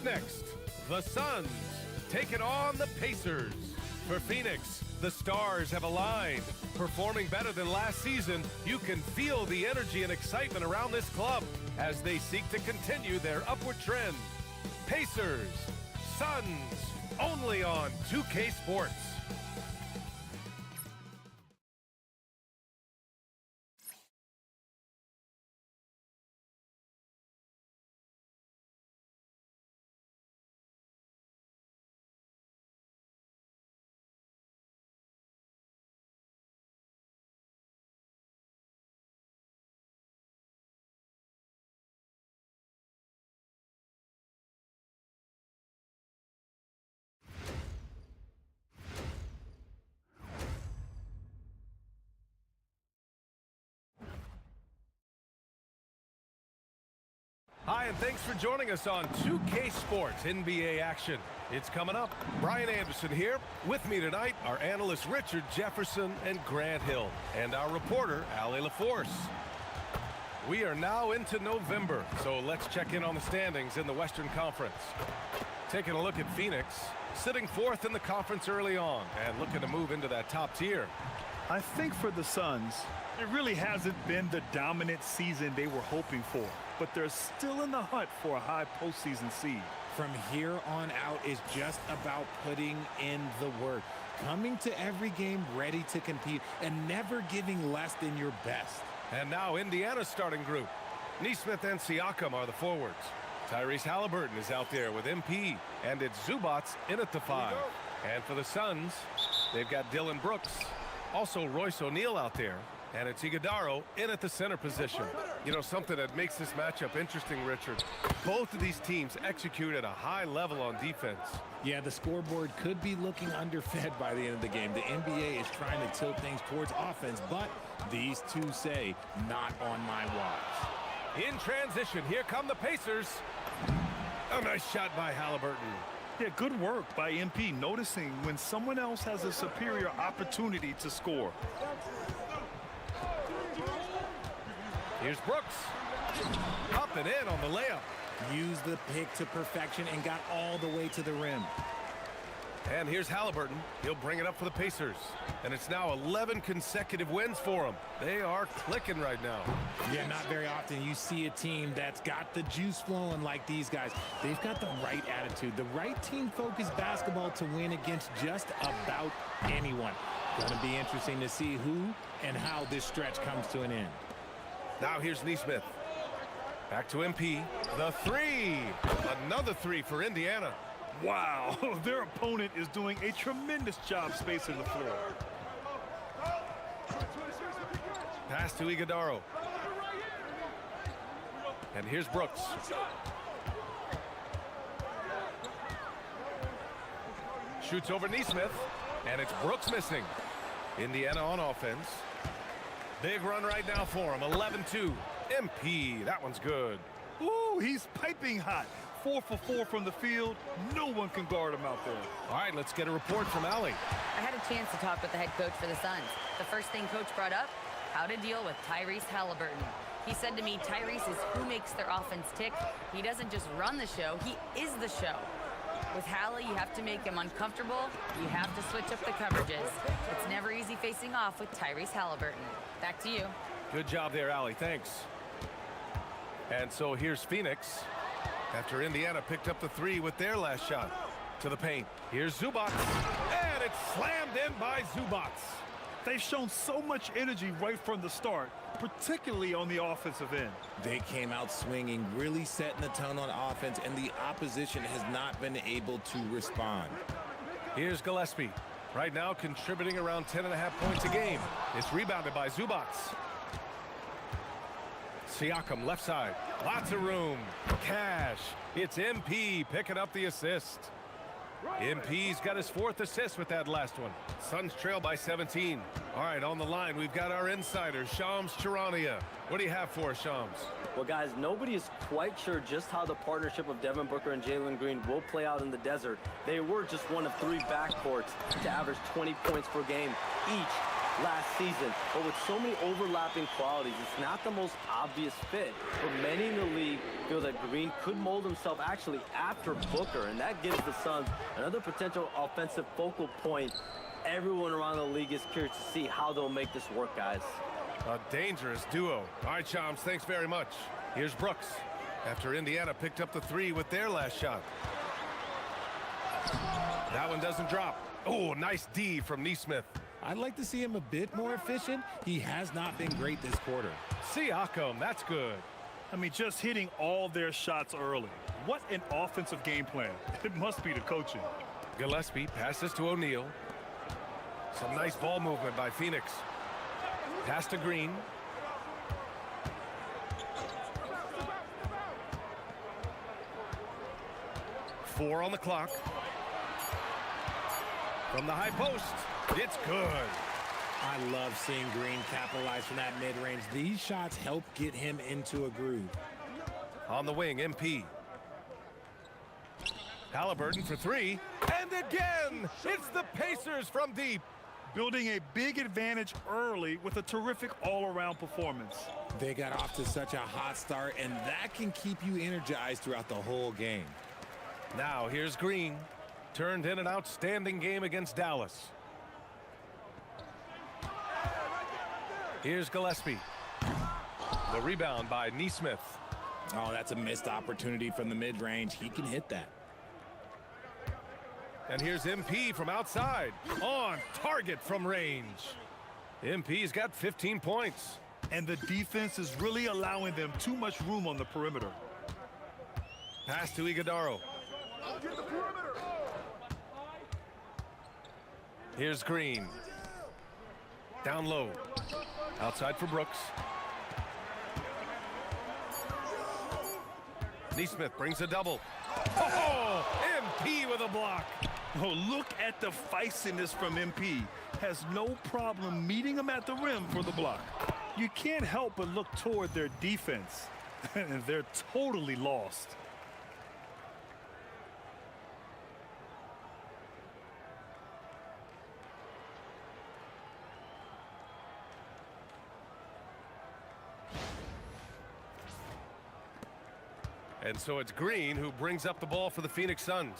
Up next, the Suns taking on the Pacers. For Phoenix, the stars have aligned. Performing better than last season, you can feel the energy and excitement around this club as they seek to continue their upward trend. Pacers, Suns, only on 2K Sports. Hi, and thanks for joining us on 2K Sports NBA action. It's coming up. Brian Anderson here. With me tonight, our analysts Richard Jefferson and Grant Hill, and our reporter, Allie LaForce. We are now into November, so let's check in on the standings in the Western Conference. Taking a look at Phoenix, sitting fourth in the conference early on, and looking to move into that top tier. I think for the Suns, it really hasn't been the dominant season they were hoping for, but they're still in the hunt for a high postseason seed. From here on out is just about putting in the work, coming to every game ready to compete, and never giving less than your best. And now Indiana's starting group. Neesmith and Siakam are the forwards. Tyrese Halliburton is out there with MP, and it's Zubats in at the 5. And for the Suns, they've got Dylan Brooks, also Royce O'Neal out there, and it's Iguodala in at the center position. You know, something that makes this matchup interesting, Richard. Both of these teams execute at a high level on defense. Yeah, the scoreboard could be looking underfed by the end of the game. The NBA is trying to tilt things towards offense, but these two say, not on my watch. In transition, here come the Pacers. A nice shot by Halliburton. Yeah, good work by MP, noticing when someone else has a superior opportunity to score. Here's Brooks. Up and in on the layup. Used the pick to perfection and got all the way to the rim. And here's Halliburton. He'll bring it up for the Pacers. And it's now 11 consecutive wins for them. They are clicking right now. Yeah, not very often you see a team that's got the juice flowing like these guys. They've got the right attitude, the right team-focused basketball to win against just about anyone. Going to be interesting to see who and how this stretch comes to an end. Now here's Neesmith. Back to MP. The 3. Another 3 for Indiana. Wow, their opponent is doing a tremendous job spacing the floor. Pass to Iguodala. And here's Brooks. Shoots over Neesmith, and it's Brooks missing. Indiana on offense. Big run right now for him, 11-2. MP, that one's good. Ooh, he's piping hot. 4 for 4 from the field. No one can guard him out there. All right, let's get a report from Allie. I had a chance to talk with the head coach for the Suns. The first thing coach brought up, how to deal with Tyrese Halliburton. He said to me, Tyrese is who makes their offense tick. He doesn't just run the show, he is the show. With Hallie, you have to make him uncomfortable. You have to switch up the coverages. It's never easy facing off with Tyrese Halliburton. Back to you. Good job there, Allie. Thanks. And so here's Phoenix. After Indiana picked up the 3 with their last shot. To the paint. Here's Zubats. And it's slammed in by Zubats. They've shown so much energy right from the start, particularly on the offensive end. They came out swinging, really setting the tone on offense, and the opposition has not been able to respond. Here's Gillespie. Right now contributing around 10.5 points a game. It's rebounded by Zubats. Siakam left side. Lots of room. Cash. It's MP picking up the assist. MP's got his 4th assist with that last one. Suns trail by 17. All right, on the line, we've got our insider, Shams Charania. What do you have for us, Shams? Well, guys, nobody is quite sure just how the partnership of Devin Booker and Jalen Green will play out in the desert. They were just one of 3 backcourts to average 20 points per game each last season. But with so many overlapping qualities, it's not the most obvious fit. But many in the league feel that Green could mold himself actually after Booker, and that gives the Suns another potential offensive focal point. Everyone around the league is curious to see how they'll make this work, guys. A dangerous duo. All right, Shams, thanks very much. Here's Brooks after Indiana picked up the 3 with their last shot. That one doesn't drop. Oh, nice D from Neesmith. I'd like to see him a bit more efficient. He has not been great this quarter. Siakam, that's good. I mean, just hitting all their shots early. What an offensive game plan. It must be the coaching. Gillespie passes to O'Neal. Some nice ball movement by Phoenix. Pass to Green. Four on the clock. From the high post, it's good. I love seeing Green capitalize from that mid-range. These shots help get him into a groove. On the wing, MP. Halliburton for 3. And again, it's the Pacers from deep. Building a big advantage early with a terrific all-around performance. They got off to such a hot start, and that can keep you energized throughout the whole game. Now here's Green. Turned in an outstanding game against Dallas. Here's Gillespie. The rebound by Neesmith. Oh, that's a missed opportunity from the mid-range. He can hit that. And here's MP from outside. On target from range. MP's got 15 points. And the defense is really allowing them too much room on the perimeter. Pass to Iguodaro. Here's Green. Down low. Outside for Brooks. Neesmith brings a double. Oh, MP with a block. Oh, look at the feistiness from MP. Has no problem meeting him at the rim for the block. You can't help but look toward their defense. And they're totally lost. And so it's Green who brings up the ball for the Phoenix Suns.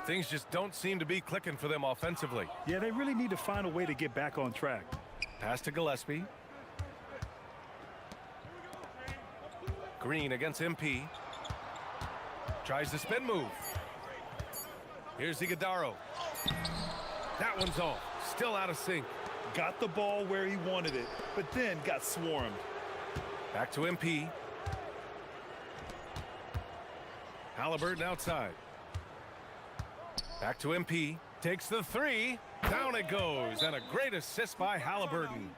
Things just don't seem to be clicking for them offensively. Yeah, they really need to find a way to get back on track. Pass to Gillespie. Green against MP. Tries the spin move. Here's Iguodaro. That one's off. Still out of sync. Got the ball where he wanted it, but then got swarmed. Back to MP. Halliburton outside. Back to MP. Takes the 3. Down it goes. And a great assist by Halliburton.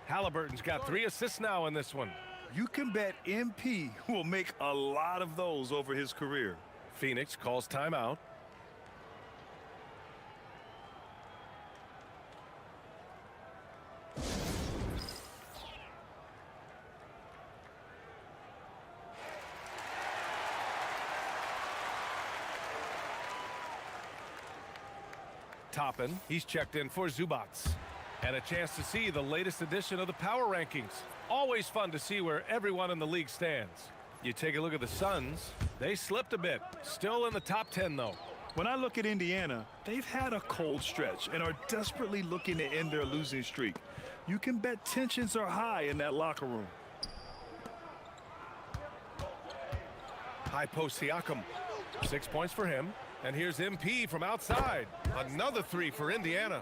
Halliburton's got 3 assists now in this one. You can bet MP will make a lot of those over his career. Phoenix calls timeout. Toppin, he's checked in for Zubats. And a chance to see the latest edition of the power rankings. Always fun to see where everyone in the league stands. You take a look at the Suns, they slipped a bit. Still in the top 10, though. When I look at Indiana, they've had a cold stretch and are desperately looking to end their losing streak. You can bet tensions are high in that locker room. High post Siakam. 6 points for him. And here's MP from outside. Another 3 for Indiana.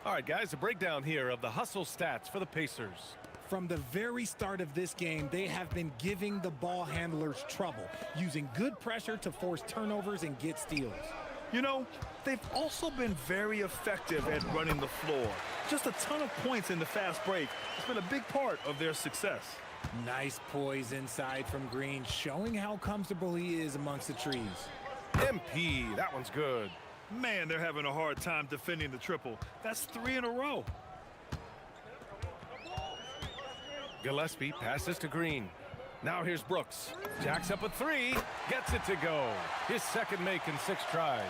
All right, guys, a breakdown here of the hustle stats for the Pacers. From the very start of this game, they have been giving the ball handlers trouble, using good pressure to force turnovers and get steals. You know, they've also been very effective at running the floor. Just a ton of points in the fast break. It's been a big part of their success. Nice poise inside from Green, showing how comfortable he is amongst the trees. MP, that one's good. Man, they're having a hard time defending the triple. That's 3 in a row. Gillespie passes to Green. Now here's Brooks. Jacks up a 3. Gets it to go. His second make in 6 tries.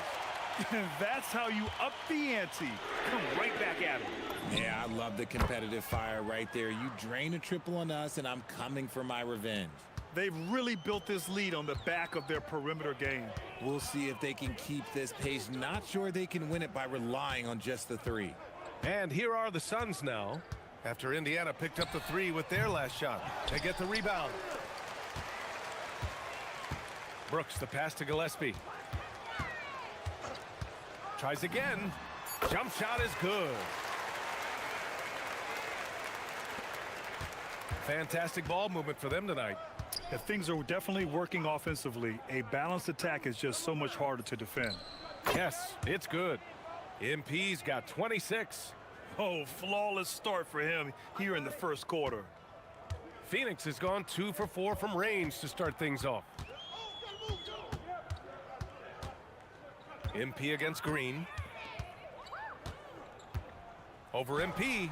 And that's how you up the ante. Come right back at him. Yeah, I love the competitive fire right there. You drain a triple on us, and I'm coming for my revenge. They've really built this lead on the back of their perimeter game. We'll see if they can keep this pace. Not sure they can win it by relying on just the three. And here are the Suns now. After Indiana picked up the three with their last shot. They get the rebound. Brooks, the pass to Gillespie. Tries again. Jump shot is good. Fantastic ball movement for them tonight. If things are definitely working offensively, a balanced attack is just so much harder to defend. Yes, it's good. MP's got 26. Oh, flawless start for him here in the first quarter. Phoenix has gone 2 for 4 from range to start things off. MP against Green. Over MP.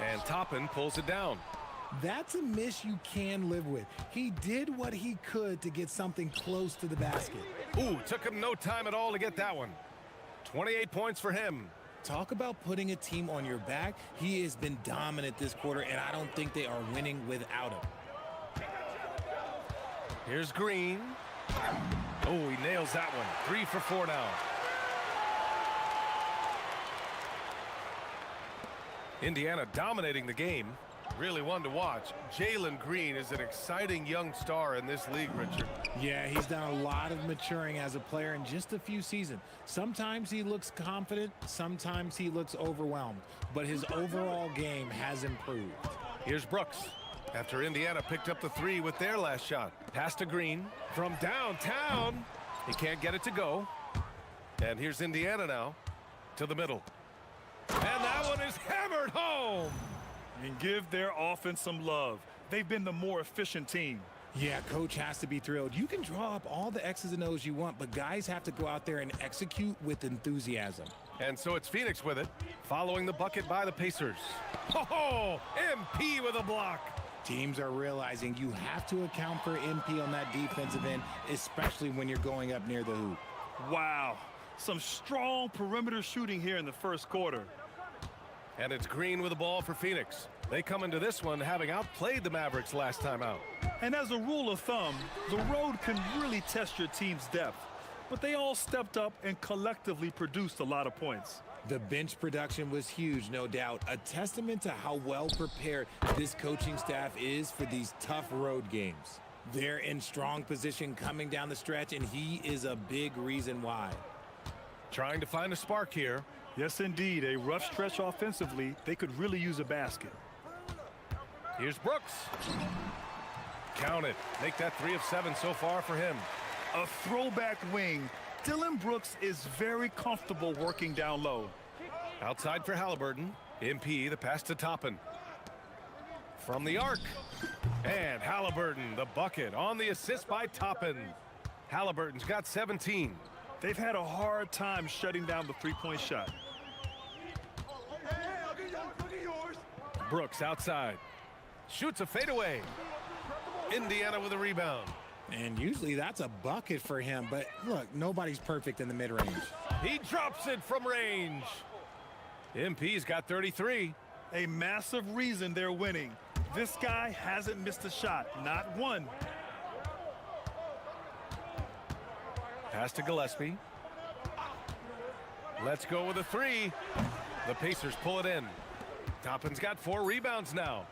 And Toppin pulls it down. That's a miss you can live with. He did what he could to get something close to the basket. Ooh, took him no time at all to get that one. 28 points for him. Talk about putting a team on your back. He has been dominant this quarter, and I don't think they are winning without him. Here's Green. Oh, he nails that one. 3 for 4 now. Indiana dominating the game. Really one to watch. Jalen Green is an exciting young star in this league, Richard. Yeah, he's done a lot of maturing as a player in just a few seasons. Sometimes he looks confident, sometimes he looks overwhelmed, but his overall game has improved. Here's Brooks. After Indiana picked up the three with their last shot. Pass to Green from downtown. He can't get it to go. And here's Indiana now to the middle. And that one is hammered home. And give their offense some love. They've been the more efficient team. Yeah, coach has to be thrilled. You can draw up all the X's and O's you want, but guys have to go out there and execute with enthusiasm. And so it's Phoenix with it, following the bucket by the Pacers. Oh, MP with a block. Teams are realizing you have to account for MP on that defensive end, especially when you're going up near the hoop. Wow, some strong perimeter shooting here in the first quarter. And it's Green with the ball for Phoenix. They come into this one having outplayed the Mavericks last time out. And as a rule of thumb, the road can really test your team's depth. But they all stepped up and collectively produced a lot of points. The bench production was huge, no doubt. A testament to how well prepared this coaching staff is for these tough road games. They're in strong position coming down the stretch, and he is a big reason why. Trying to find a spark here. Yes, indeed. A rough stretch offensively. They could really use a basket. Here's Brooks. Count it. Make that 3 of 7 so far for him. A throwback wing. Dylan Brooks is very comfortable working down low. Outside for Halliburton. MP, the pass to Toppin. From the arc. And Halliburton, the bucket on the assist by Toppin. Halliburton's got 17. They've had a hard time shutting down the three-point shot. Brooks outside. Shoots a fadeaway. Indiana with a rebound. And usually that's a bucket for him, but look, nobody's perfect in the mid-range. He drops it from range. MP's got 33. A massive reason they're winning. This guy hasn't missed a shot, not one. Pass to Gillespie. Let's go with a 3. The Pacers pull it in. Toppin's got 4 rebounds now.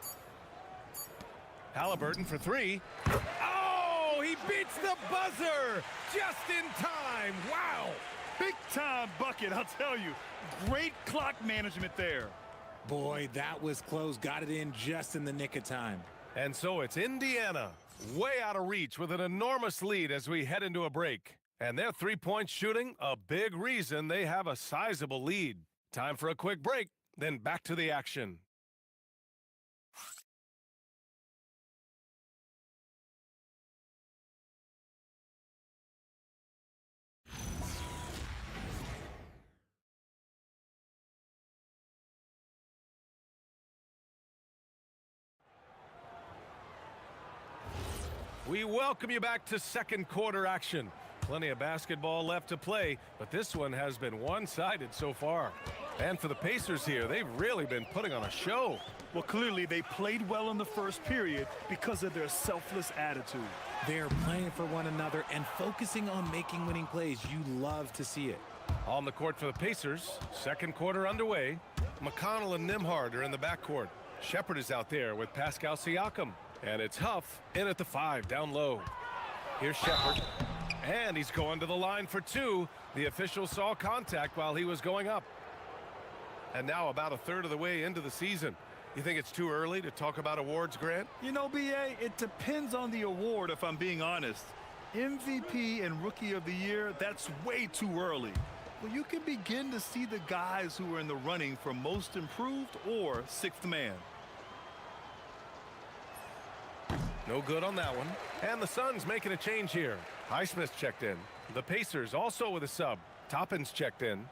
Halliburton for 3. Oh, he beats the buzzer just in time. Wow. Big time bucket, I'll tell you. Great clock management there. Boy, that was close. Got it in just in the nick of time. And so it's Indiana way out of reach with an enormous lead as we head into a break. And their three-point shooting, a big reason they have a sizable lead. Time for a quick break, then back to the action. We welcome you back to second quarter action. Plenty of basketball left to play, but this one has been one-sided so far. And for the Pacers here, they've really been putting on a show. Well, clearly they played well in the first period because of their selfless attitude. They're playing for one another and focusing on making winning plays. You love to see it. On the court for the Pacers, second quarter underway. McConnell and Nembhard are in the backcourt. Shepard is out there with Pascal Siakam. And it's Huff in at the 5, down low. Here's Shepard. And he's going to the line for 2. The official saw contact while he was going up. And now about a third of the way into the season. You think it's too early to talk about awards, Grant? You know, B.A., it depends on the award, if I'm being honest. MVP and Rookie of the Year, that's way too early. Well, you can begin to see the guys who are in the running for Most Improved or Sixth Man. No good on that one. And the Suns making a change here. Highsmith checked in. The Pacers also with a sub. Toppin's checked in.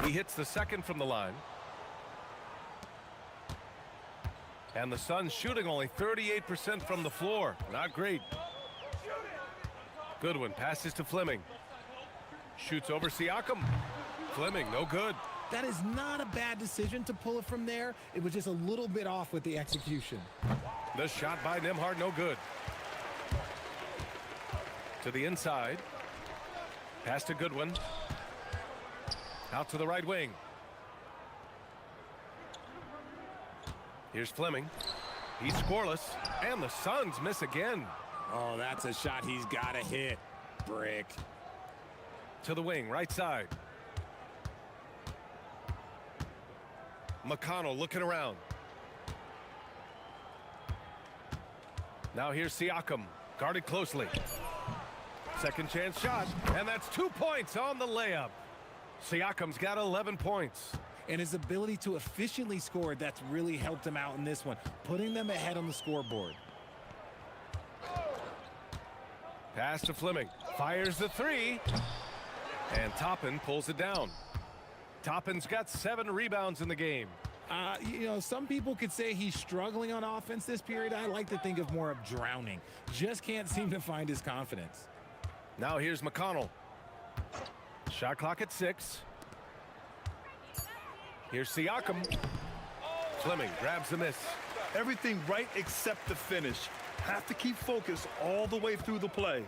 He hits the second from the line. And the Suns shooting only 38% from the floor. Not great. Goodwin passes to Fleming. Shoots over Siakam. Fleming, no good. That is not a bad decision to pull it from there. It was just a little bit off with the execution. The shot by Nembhard, no good. To the inside. Pass to Goodwin. Out to the right wing. Here's Fleming. He's scoreless. And the Suns miss again. Oh, that's a shot he's got to hit. Brick. To the wing, right side. McConnell looking around. Now here's Siakam. Guarded closely. Second chance shot. And that's 2 points on the layup. Siakam's got 11 points. And his ability to efficiently score, that's really helped him out in this one, putting them ahead on the scoreboard. Pass to Fleming. Fires the 3. And Toppin pulls it down. Toppin's got 7 rebounds in the game. You know, some people could say he's struggling on offense this period. I like to think of more of drowning. Just can't seem to find his confidence. Now here's McConnell. Shot clock at 6. Here's Siakam. Fleming grabs the miss. Everything right except the finish. Have to keep focused all the way through the play.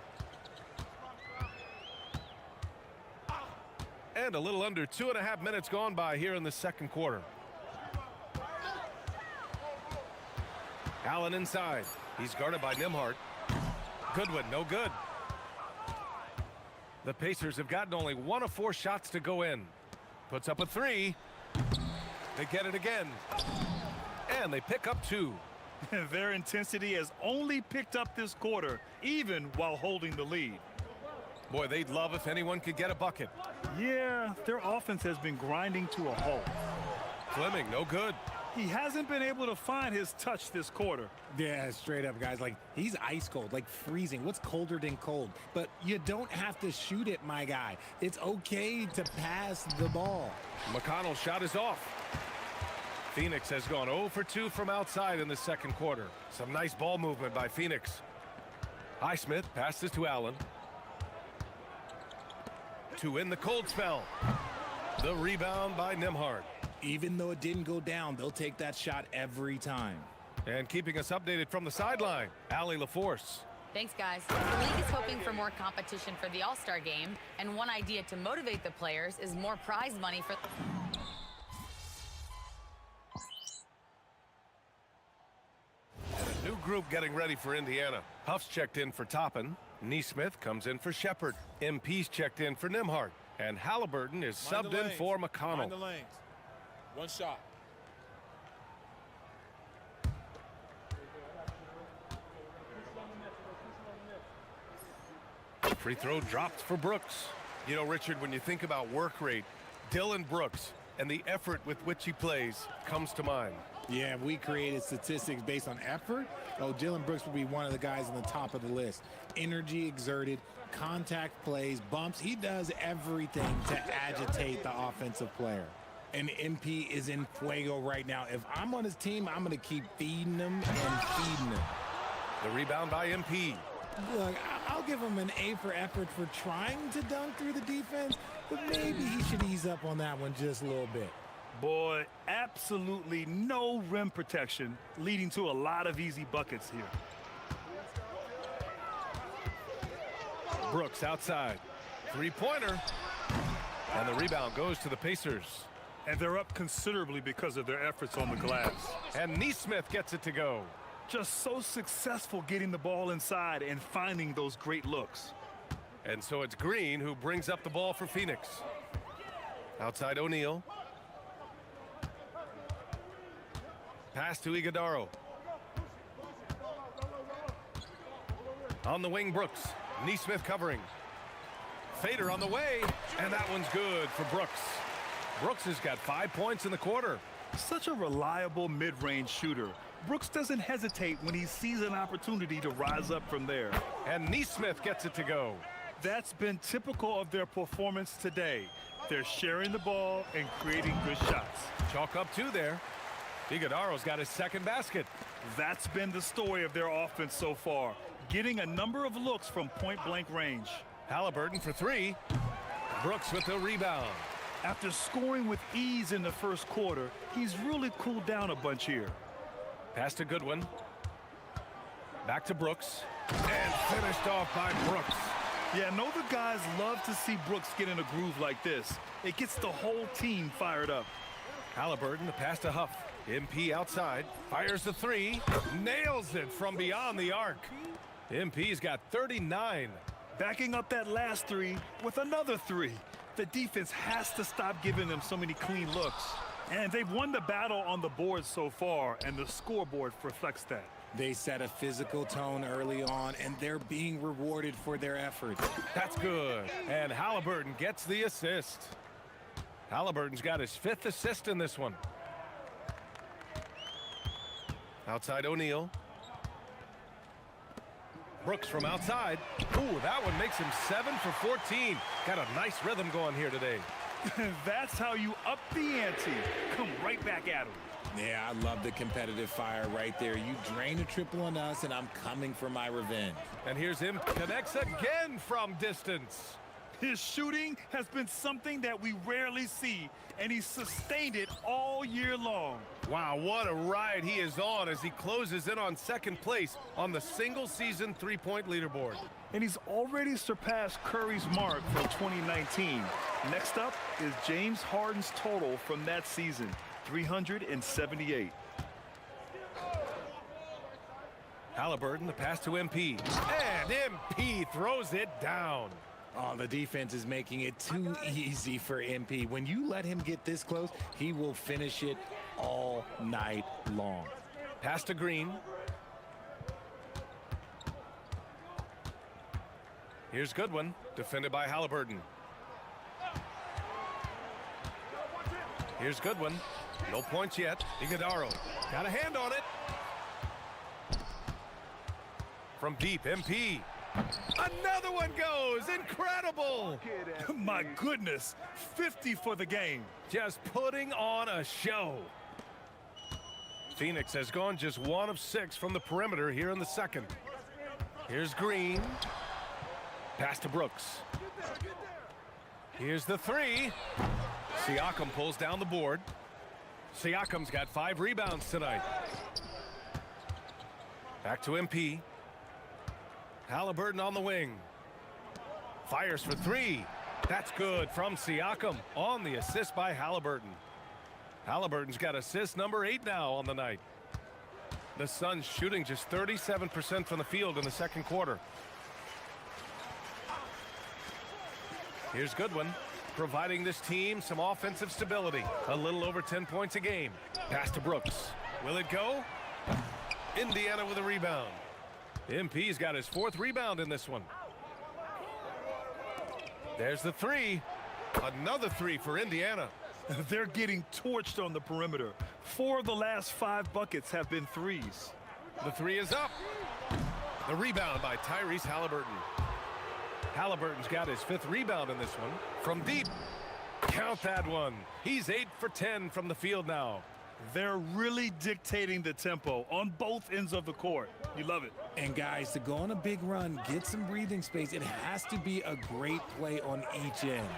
And a little under 2.5 minutes gone by here in the second quarter. Allen inside. He's guarded by Nembhard. Goodwin, no good. The Pacers have gotten only 1 of 4 shots to go in. Puts up a 3. They get it again. And they pick up 2. Their intensity has only picked up this quarter, even while holding the lead. Boy, they'd love if anyone could get a bucket. Yeah, their offense has been grinding to a halt. Fleming, no good. He hasn't been able to find his touch this quarter. Yeah, straight up, guys. Like, he's ice cold, like freezing. What's colder than cold? But you don't have to shoot it, my guy. It's okay to pass the ball. McConnell's shot is off. Phoenix has gone 0 for 2 from outside in the second quarter. Some nice ball movement by Phoenix. Highsmith passes to Allen. To win the cold spell. The rebound by Nembhard. Even though it didn't go down, they'll take that shot every time. And keeping us updated from the sideline, Allie LaForce. Thanks, guys. The league is hoping for more competition for the All-Star game, and one idea to motivate the players is more prize money for... And a new group getting ready for Indiana. Huff's checked in for Toppin. Neesmith comes in for Shepard. MP's checked in for Nembhard. And Halliburton is subbed in for McConnell. Mind the lanes. One shot. Free throw dropped for Brooks. You know, Richard, when you think about work rate, Dylan Brooks and the effort with which he plays comes to mind. Yeah, if we created statistics based on effort, oh, Jalen Brooks would be one of the guys on the top of the list. Energy exerted, contact plays, bumps. He does everything to agitate the offensive player. And MP is in fuego right now. If I'm on his team, I'm going to keep feeding him and feeding him. The rebound by MP. Look, I'll give him an A for effort for trying to dunk through the defense, but maybe he should ease up on that one just a little bit. Boy, absolutely no rim protection, leading to a lot of easy buckets here. Brooks outside. Three-pointer. And the rebound goes to the Pacers. And they're up considerably because of their efforts on the glass. And Neesmith gets it to go. Just so successful getting the ball inside and finding those great looks. And so it's Green who brings up the ball for Phoenix. Outside O'Neal. Pass to Iguodaro. On the wing, Brooks. Neesmith covering. Fader on the way, and that one's good for Brooks. Brooks has got 5 points in the quarter. Such a reliable mid-range shooter. Brooks doesn't hesitate when he sees an opportunity to rise up from there. And Neesmith gets it to go. That's been typical of their performance today. They're sharing the ball and creating good shots. Chalk up 2 there. Iguodaro's got his second basket. That's been the story of their offense so far, getting a number of looks from point-blank range. Halliburton for 3. Brooks with the rebound. After scoring with ease in the first quarter, he's really cooled down a bunch here. Pass to Goodwin. Back to Brooks. And finished off by Brooks. Yeah, I know the guys love to see Brooks get in a groove like this. It gets the whole team fired up. Halliburton, the pass to Huff. MP outside. Fires the 3. Nails it from beyond the arc. MP's got 39. Backing up that last 3 with another 3. The defense has to stop giving them so many clean looks. And they've won the battle on the board so far, and the scoreboard reflects that. They set a physical tone early on, and they're being rewarded for their effort. That's good. And Halliburton gets the assist. Halliburton's got his 5th assist in this one. Outside O'Neal. Brooks from outside. Ooh, that one makes him 7 for 14. Got a nice rhythm going here today. That's how you up the ante. Come right back at him. Yeah, I love the competitive fire right there. You drain a triple on us, and I'm coming for my revenge. And here's him. Connects again from distance. His shooting has been something that we rarely see, and he's sustained it all year long. Wow, what a ride he is on as he closes in on second place on the single-season three-point leaderboard. And he's already surpassed Curry's mark from 2019. Next up is James Harden's total from that season, 378. Halliburton, the pass to MP. And MP throws it down. Oh, the defense is making it too easy for MP. When you let him get this close, he will finish it all night long. Pass to Green. Here's Goodwin, defended by Halliburton. Here's Goodwin. No points yet. Iguodaro got a hand on it. From deep, MP. Another one goes. Incredible. My goodness. 50 for the game. Just putting on a show. Phoenix has gone just 1 of 6 from the perimeter here in the second. Here's Green. Pass to Brooks. Here's the 3. Siakam pulls down the board. Siakam's got 5 rebounds tonight. Back to MP. Halliburton on the wing. Fires for 3. That's good from Siakam on the assist by Halliburton. Halliburton's got assist number 8 now on the night. The Suns shooting just 37% from the field in the second quarter. Here's Goodwin, providing this team some offensive stability. A little over 10 points a game. Pass to Brooks. Will it go? Indiana with a rebound. MP's got his 4th rebound in this one. There's the 3. Another 3 for Indiana. They're getting torched on the perimeter. 4 of the last 5 buckets have been threes. The three is up. The rebound by Tyrese Halliburton. Halliburton's got his 5th rebound in this one. From deep. Count that one. He's 8 for 10 from the field now. They're really dictating the tempo on both ends of the court. You love it. And guys, to go on a big run, get some breathing space, it has to be a great play on each end.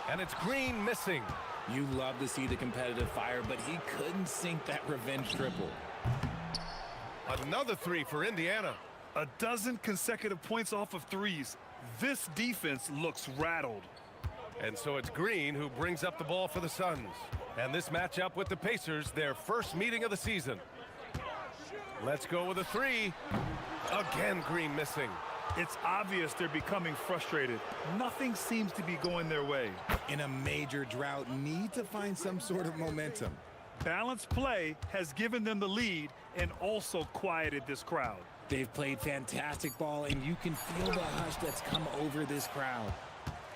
And it's Green missing. You love to see the competitive fire, but he couldn't sink that revenge triple. Another 3 for Indiana. A dozen consecutive points off of threes. This defense looks rattled. And so it's Green who brings up the ball for the Suns. And this matchup with the Pacers, their first meeting of the season. Let's go with a 3. Again, Green missing. It's obvious they're becoming frustrated. Nothing seems to be going their way. In a major drought, need to find some sort of momentum. Balanced play has given them the lead and also quieted this crowd. They've played fantastic ball, and you can feel the hush that's come over this crowd.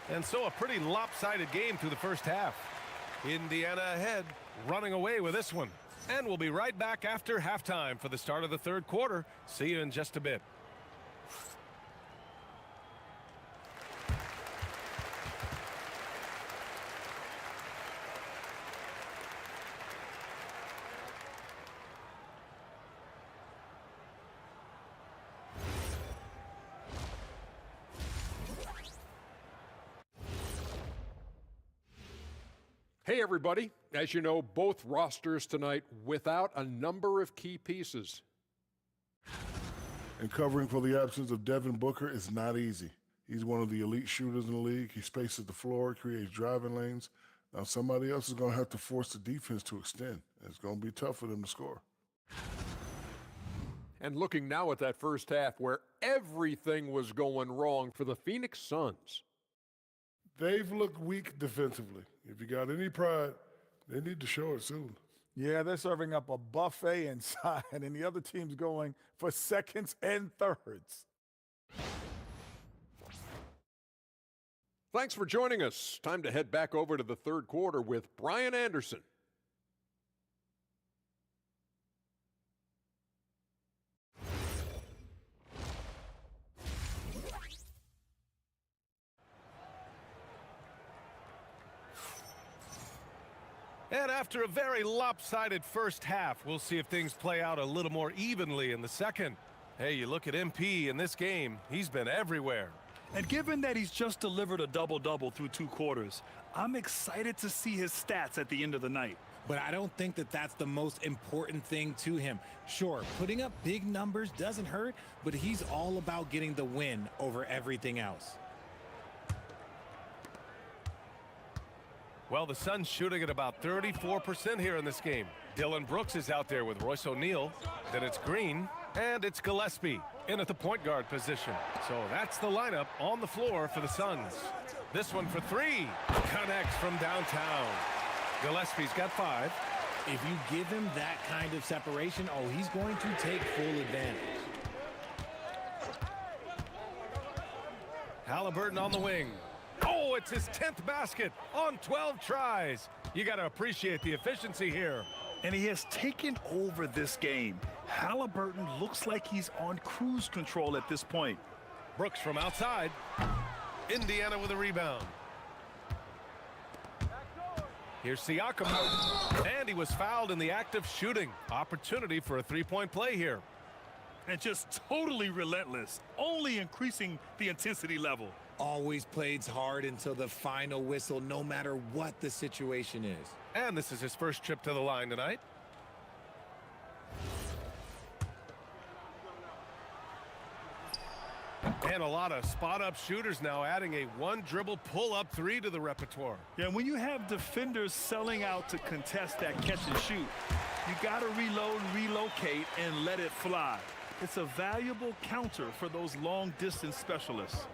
And so a pretty lopsided game through the first half. Indiana ahead, running away with this one. And we'll be right back after halftime for the start of the third quarter. See you in just a bit. Hey, everybody. As you know, both rosters tonight without a number of key pieces. And covering for the absence of Devin Booker is not easy. He's one of the elite shooters in the league. He spaces the floor, creates driving lanes. Now somebody else is going to have to force the defense to extend. It's going to be tough for them to score. And looking now at that first half where everything was going wrong for the Phoenix Suns. They've looked weak defensively. If you got any pride, they need to show it soon. Yeah, they're serving up a buffet inside, and the other team's going for seconds and thirds. Thanks for joining us. Time to head back over to the third quarter with Brian Anderson. And after a very lopsided first half, we'll see if things play out a little more evenly in the second. Hey, you look at MP in this game, he's been everywhere. And given that he's just delivered a double-double through 2 quarters, I'm excited to see his stats at the end of the night. But I don't think that that's the most important thing to him. Sure, putting up big numbers doesn't hurt, but he's all about getting the win over everything else. Well, the Suns shooting at about 34% here in this game. Dylan Brooks is out there with Royce O'Neal. Then it's Green, and it's Gillespie in at the point guard position. So that's the lineup on the floor for the Suns. This one for 3. Connects from downtown. Gillespie's got 5. If you give him that kind of separation, oh, he's going to take full advantage. Halliburton on the wing. Oh, it's his 10th basket on 12 tries. You got to appreciate the efficiency here. And he has taken over this game. Halliburton looks like he's on cruise control at this point. Brooks from outside. Indiana with a rebound. Here's Siakam. And he was fouled in the act of shooting. Opportunity for a 3-point play here. And just totally relentless, only increasing the intensity level. Always plays hard until the final whistle, no matter what the situation is. And this is his first trip to the line tonight. And a lot of spot-up shooters now, adding a 1-dribble pull-up 3 to the repertoire. Yeah, when you have defenders selling out to contest that catch and shoot, you got to reload, relocate, and let it fly. It's a valuable counter for those long-distance specialists.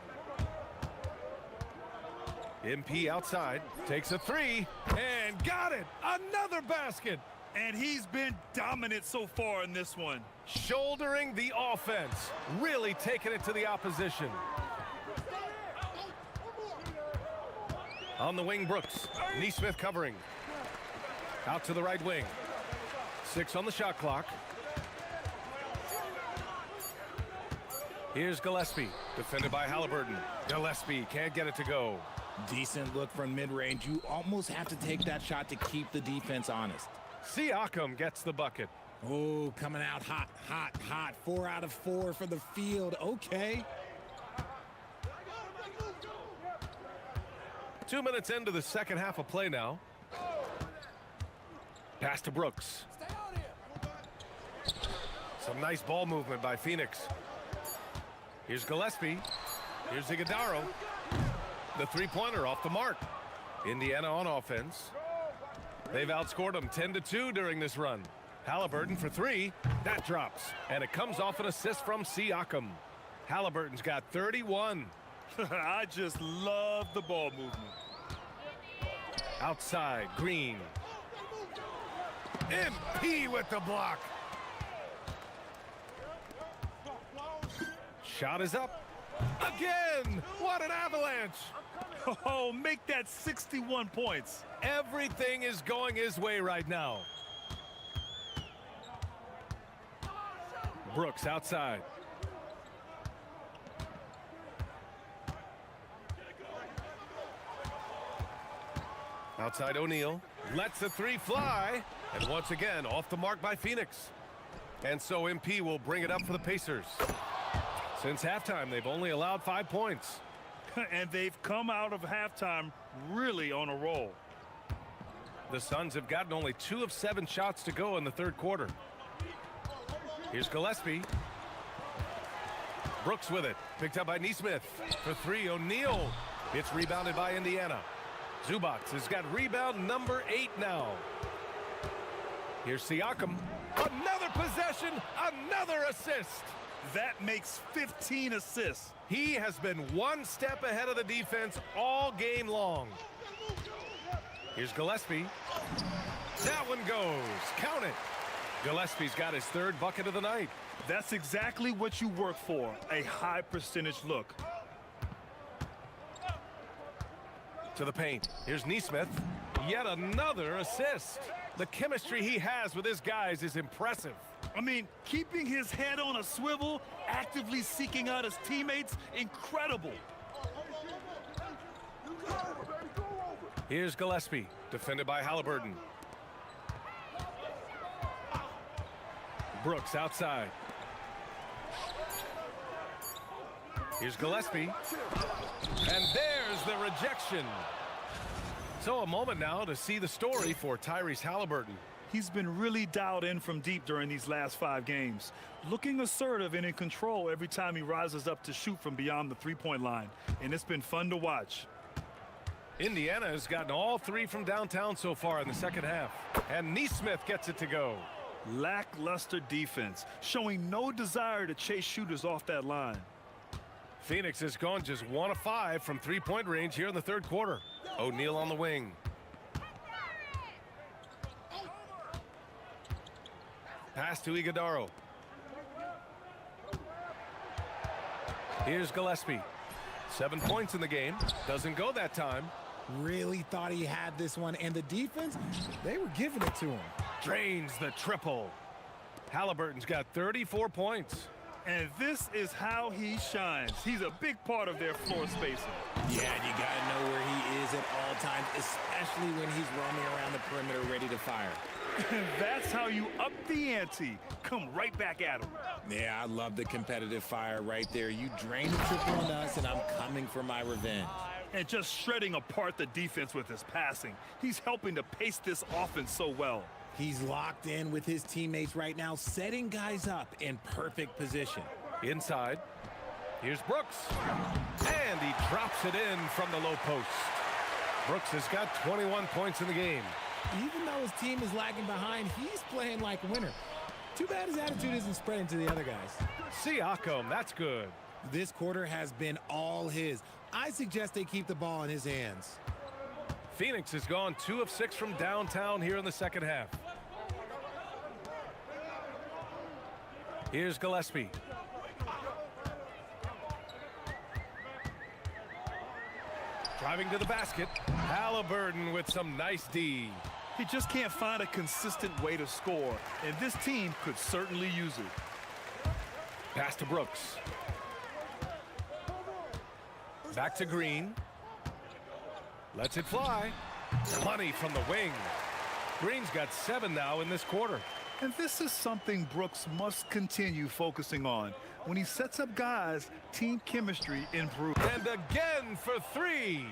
MP outside, takes a 3, and got it! Another basket! And he's been dominant so far in this one. Shouldering the offense, really taking it to the opposition. On the wing, Brooks. Neesmith covering. Out to the right wing. 6 on the shot clock. Here's Gillespie, defended by Halliburton. Gillespie can't get it to go. Decent look from mid-range. You almost have to take that shot to keep the defense honest. Siakam gets the bucket. Oh, coming out hot, hot, hot. 4 out of 4 for the field. Okay. 2 minutes into the second half of play now. Pass to Brooks. Some nice ball movement by Phoenix. Here's Gillespie. Here's Iguodala. The three-pointer off the mark. Indiana on offense. They've outscored them 10-2 during this run. Halliburton for 3. That drops. And it comes off an assist from Siakam. Halliburton's got 31. I just love the ball movement. Outside, Green. MP with the block. Shot is up. Again! What an avalanche! Oh, make that 61 points. Everything is going his way right now. Brooks outside. Outside O'Neal. Lets the 3 fly. And once again, off the mark by Phoenix. And so MP will bring it up for the Pacers. Since halftime, they've only allowed 5 points. And they've come out of halftime really on a roll. The Suns have gotten only 2 of 7 shots to go in the third quarter. Here's Gillespie. Brooks with it. Picked up by Neesmith. For 3, O'Neal. It's rebounded by Indiana. Zubac has got rebound number 8 now. Here's Siakam. Another possession, another assist. That makes 15 assists. He has been one step ahead of the defense all game long. Here's Gillespie. That one goes. Count it. Gillespie's got his 3rd bucket of the night. That's exactly what you work for, a high percentage look. To the paint. Here's Neesmith. Yet another assist. The chemistry he has with his guys is impressive. I mean, keeping his head on a swivel, actively seeking out his teammates, incredible. Here's Gillespie, defended by Halliburton. Brooks outside. Here's Gillespie. And there's the rejection. So a moment now to see the story for Tyrese Halliburton. He's been really dialed in from deep during these last 5 games. Looking assertive and in control every time he rises up to shoot from beyond the three-point line. And it's been fun to watch. Indiana has gotten all 3 from downtown so far in the second half. And Neesmith gets it to go. Lackluster defense, showing no desire to chase shooters off that line. Phoenix has gone just 1 of 5 from three-point range here in the third quarter. O'Neal on the wing. Pass to Iguodala. Here's Gillespie. 7 points in the game. Doesn't go that time. Really thought he had this one, and the defense, they were giving it to him. Drains the triple. Halliburton's got 34 points. And this is how he shines. He's a big part of their floor spacing. Yeah, and you got to know where he is at all times, especially when he's roaming around the perimeter ready to fire. That's how you up the ante. Come right back at him. Yeah, I love the competitive fire right there. You drain the triple on us, and I'm coming for my revenge. And just shredding apart the defense with his passing. He's helping to pace this offense so well. He's locked in with his teammates right now, setting guys up in perfect position. Inside. Here's Brooks. And he drops it in from the low post. Brooks has got 21 points in the game. Even though his team is lagging behind, he's playing like a winner. Too bad his attitude isn't spreading to the other guys. Siakam, that's good. This quarter has been all his. I suggest they keep the ball in his hands. Phoenix has gone 2 of 6 from downtown here in the second half. Here's Gillespie. Driving to the basket. Halliburton with some nice D. He just can't find a consistent way to score, and this team could certainly use it. Pass to Brooks. Back to Green. Lets it fly. Money from the wing. Green's got 7 now in this quarter. And this is something Brooks must continue focusing on. When he sets up guys, team chemistry improves. And again for 3.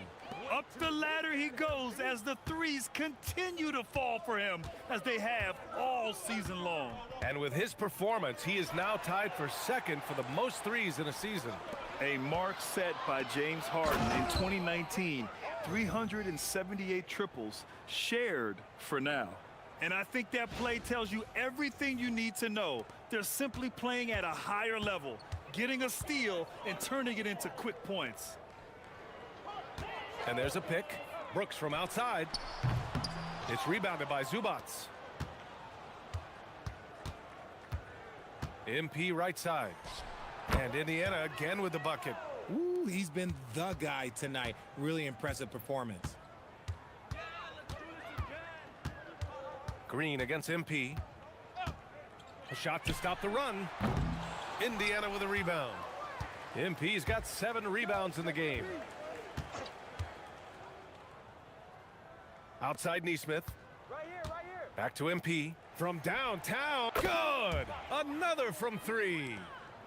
Up the ladder he goes as the threes continue to fall for him, as they have all season long. And with his performance, he is now tied for second for the most threes in a season. A mark set by James Harden in 2019, 378 triples shared for now. And I think that play tells you everything you need to know. They're simply playing at a higher level, getting a steal and turning it into quick points. And there's a pick. Brooks from outside. It's rebounded by Zubats. MP right side. And Indiana again with the bucket. Ooh, he's been the guy tonight. Really impressive performance. Green against MP. A shot to stop the run. Indiana with a rebound. MP's got 7 rebounds in the game. Outside Neesmith. Right here, right here. Back to MP. From downtown. Good! Another from 3.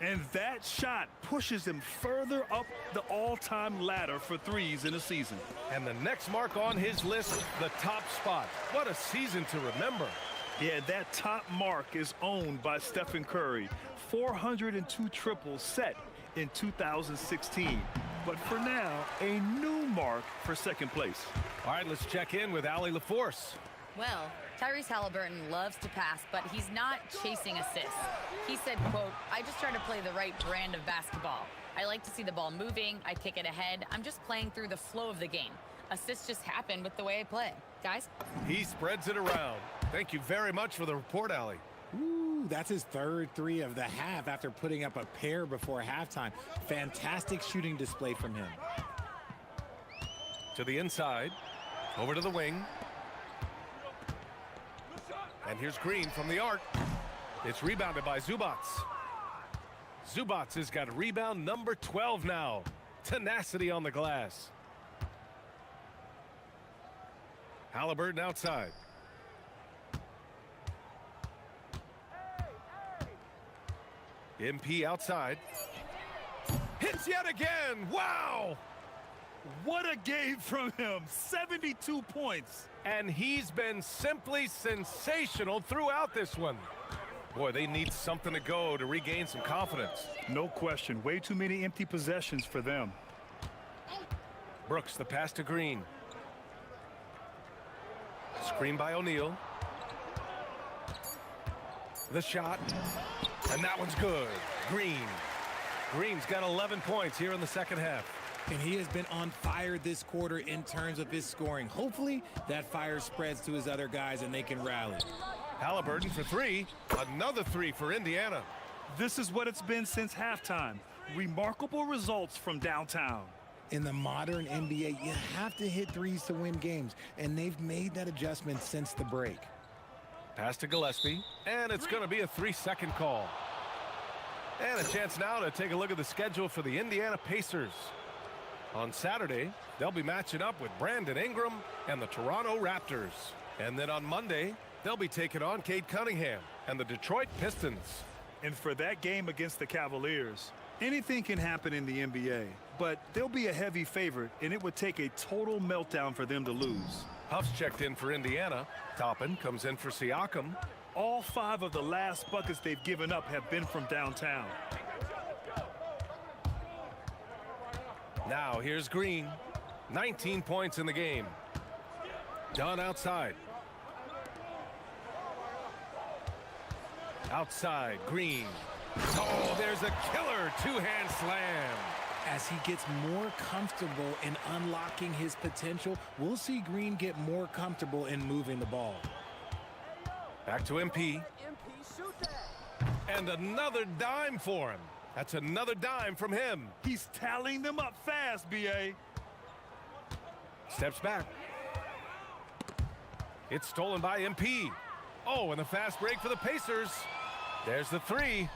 And that shot pushes him further up the all-time ladder for threes in a season. And the next mark on his list, the top spot. What a season to remember. Yeah, that top mark is owned by Stephen Curry. 402 triples set in 2016. But for now, a new mark for second place. All right, let's check in with Allie LaForce. Well, Tyrese Halliburton loves to pass, but he's not chasing assists. He said, quote, "I just try to play the right brand of basketball. I like to see the ball moving. I kick it ahead. I'm just playing through the flow of the game. Assists just happen with the way I play." Guys? He spreads it around. Thank you very much for the report, Allie. Ooh, that's his 3rd 3 of the half after putting up a pair before halftime. Fantastic shooting display from him. To the inside. Over to the wing. And here's Green from the arc. It's rebounded by Zubats. Zubats has got rebound number 12 now. Tenacity on the glass. Halliburton outside. MP outside. Hits yet again. Wow! What a game from him. 72 points. And he's been simply sensational throughout this one. Boy, they need something to go to regain some confidence. No question. Way too many empty possessions for them. Brooks, the pass to Green. Screen by O'Neal. The shot. And that one's good. Green. Green's got 11 points here in the second half. And he has been on fire this quarter in terms of his scoring. Hopefully that fire spreads to his other guys and they can rally. Halliburton for 3. Another 3 for Indiana. This is what it's been since halftime. Remarkable results from downtown. In the modern NBA, you have to hit threes to win games, and they've made that adjustment since the break. Pass to Gillespie, and it's going to be a 3-second call. And a chance now to take a look at the schedule for the Indiana Pacers. On Saturday, they'll be matching up with Brandon Ingram and the Toronto Raptors. And then on Monday, they'll be taking on Cade Cunningham and the Detroit Pistons. And for that game against the Cavaliers, anything can happen in the NBA, but they'll be a heavy favorite, and it would take a total meltdown for them to lose. Huff's checked in for Indiana. Toppin comes in for Siakam. All 5 of the last buckets they've given up have been from downtown. Now here's Green. 19 points in the game. Dunn outside. Outside, Green. Oh, there's a killer 2-hand slam. As he gets more comfortable in unlocking his potential, we'll see Green get more comfortable in moving the ball. Back to MP. And another dime for him. That's another dime from him. He's tallying them up fast, B.A. Steps back. It's stolen by MP. Oh, and the fast break for the Pacers. There's the three.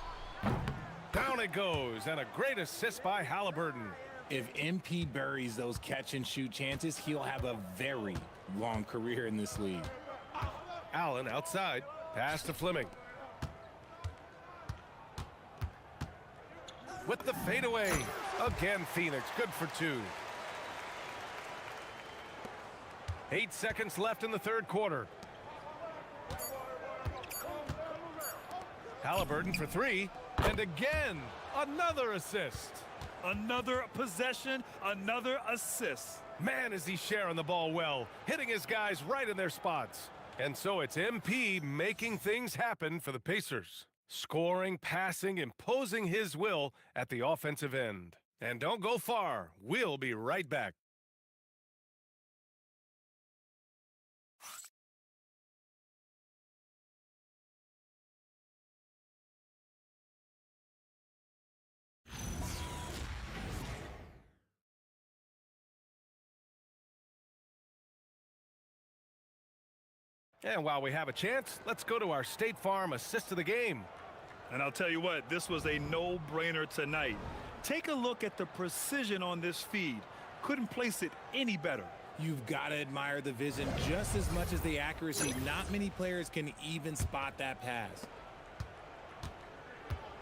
Down it goes, and a great assist by Halliburton. If MP buries those catch-and-shoot chances, he'll have a very long career in this league. Allen outside. Pass to Fleming. With the fadeaway. Again, Phoenix. Good for two. 8 seconds left in the third quarter. Halliburton for three. And again, another assist. Another possession, another assist. Man, is he sharing the ball well, hitting his guys right in their spots. And so it's MP making things happen for the Pacers. Scoring, passing, imposing his will at the offensive end. And don't go far. We'll be right back. And while we have a chance, let's go to our State Farm assist of the game. And I'll tell you what, this was a no-brainer tonight. Take a look at the precision on this feed. Couldn't place it any better. You've got to admire the vision just as much as the accuracy. Not many players can even spot that pass.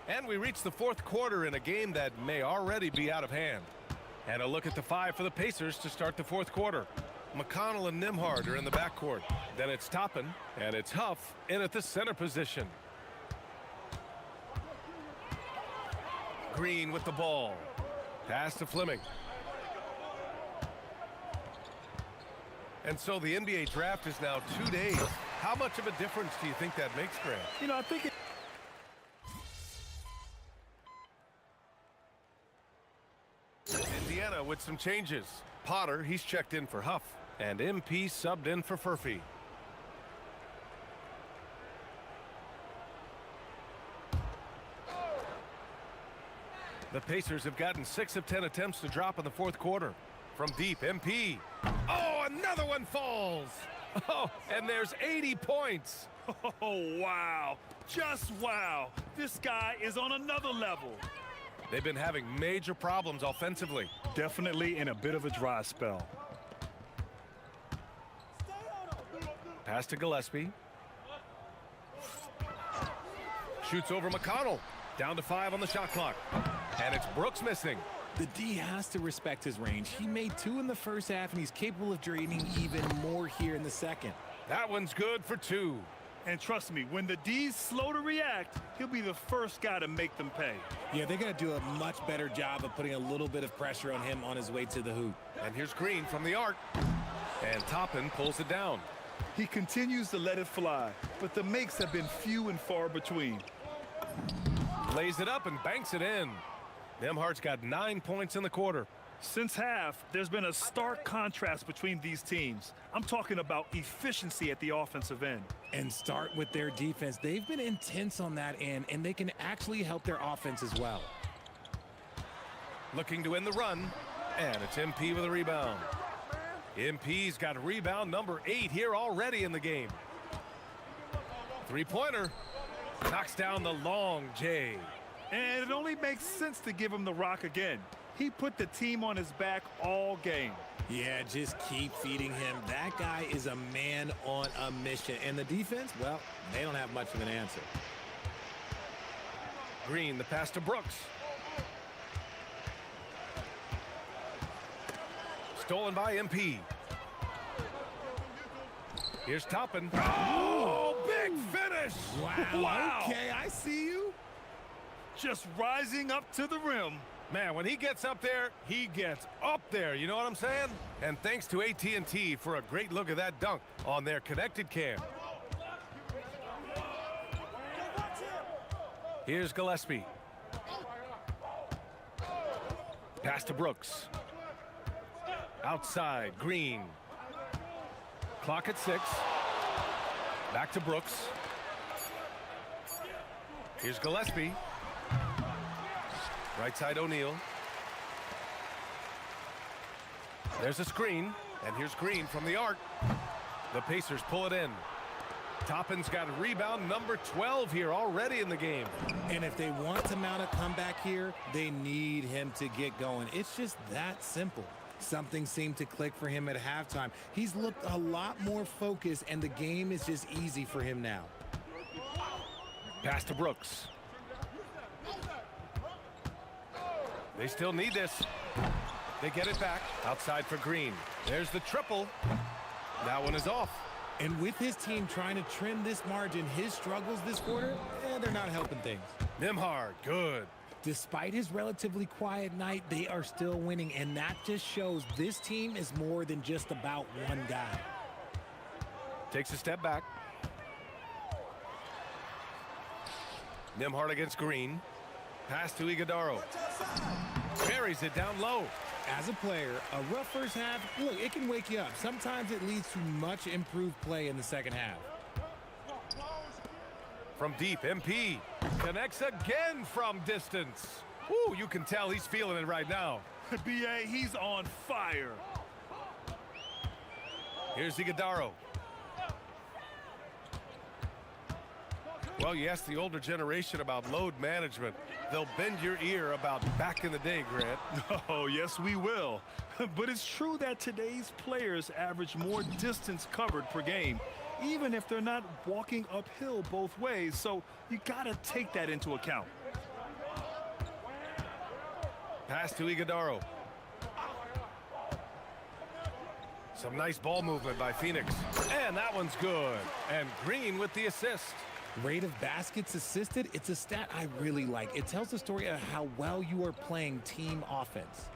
And we reach the fourth quarter in a game that may already be out of hand. And a look at the five for the Pacers to start the fourth quarter. McConnell and Nembhard are in the backcourt. Then it's Toppin, and it's Huff in at the center position. Green with the ball. Pass to Fleming. And so the NBA draft is now 2 days. How much of a difference do you think that makes, Grant? You know, I think it... Indiana with some changes. Potter, he's checked in for Huff. And MP subbed in for Furphy. The Pacers have gotten 6 of 10 attempts to drop in the fourth quarter. From deep, MP. Oh, another one falls. Oh, and there's 80 points. Oh, wow. Just wow. This guy is on another level. They've been having major problems offensively. Definitely in a bit of a dry spell. Pass to Gillespie. Shoots over McConnell. Down to 5 on the shot clock. And it's Brooks missing. The D has to respect his range. He made 2 in the first half, and he's capable of draining even more here in the second. That one's good for 2. And trust me, when the D's slow to react, he'll be the first guy to make them pay. Yeah, they got to do a much better job of putting a little bit of pressure on him on his way to the hoop. And here's Green from the arc. And Toppin pulls it down. He continues to let it fly, but the makes have been few and far between. Lays it up and banks it in. Nembhard's got 9 points in the quarter. Since half, there's been a stark contrast between these teams. I'm talking about efficiency at the offensive end. And start with their defense. They've been intense on that end, and they can actually help their offense as well. Looking to end the run, and it's MP with a rebound. MP's got rebound number 8 here already in the game. Three-pointer. Knocks down the long J. And it only makes sense to give him the rock again. He put the team on his back all game. Yeah, just keep feeding him. That guy is a man on a mission. And the defense, well, they don't have much of an answer. Green, the pass to Brooks. Stolen by MP. Here's Toppin. Oh, big finish! Wow. Okay, I see you. Just rising up to the rim. Man, when he gets up there, he gets up there. You know what I'm saying? And thanks to AT&T for a great look at that dunk on their connected cam. Here's Gillespie. Pass to Brooks. Outside, Green. Clock at 6. Back to Brooks. Here's Gillespie. Right side O'Neal. There's a screen. And here's Green from the arc. The Pacers pull it in. Toppin's got a rebound number 12 here already in the game. And if they want to mount a comeback here, they need him to get going. It's just that simple. Something seemed to click for him at halftime. He's looked a lot more focused, and the game is just easy for him now. Pass to Brooks. They still need this. They get it back. Outside for Green. There's the triple. That one is off. And with his team trying to trim this margin, his struggles this quarter, they're not helping things. Nembhard, good. Despite his relatively quiet night, they are still winning, and that just shows this team is more than just about one guy. Takes a step back. Nembhard against Green. Pass to Iguodaro. Buries it down low. As a player, a rough first half, look, it can wake you up. Sometimes it leads to much improved play in the second half. From deep, MP connects again from distance. Ooh, you can tell he's feeling it right now. B.A., he's on fire. Here's Iguodaro. Well, you ask the older generation about load management. They'll bend your ear about back in the day, Grant. Oh, yes, we will. But it's true that today's players average more distance covered per game, even if they're not walking uphill both ways. So you got to take that into account. Pass to Iguodaro. Some nice ball movement by Phoenix. And that one's good. And Green with the assist. Rate of baskets assisted, it's a stat I really like. It tells the story of how well you are playing team offense.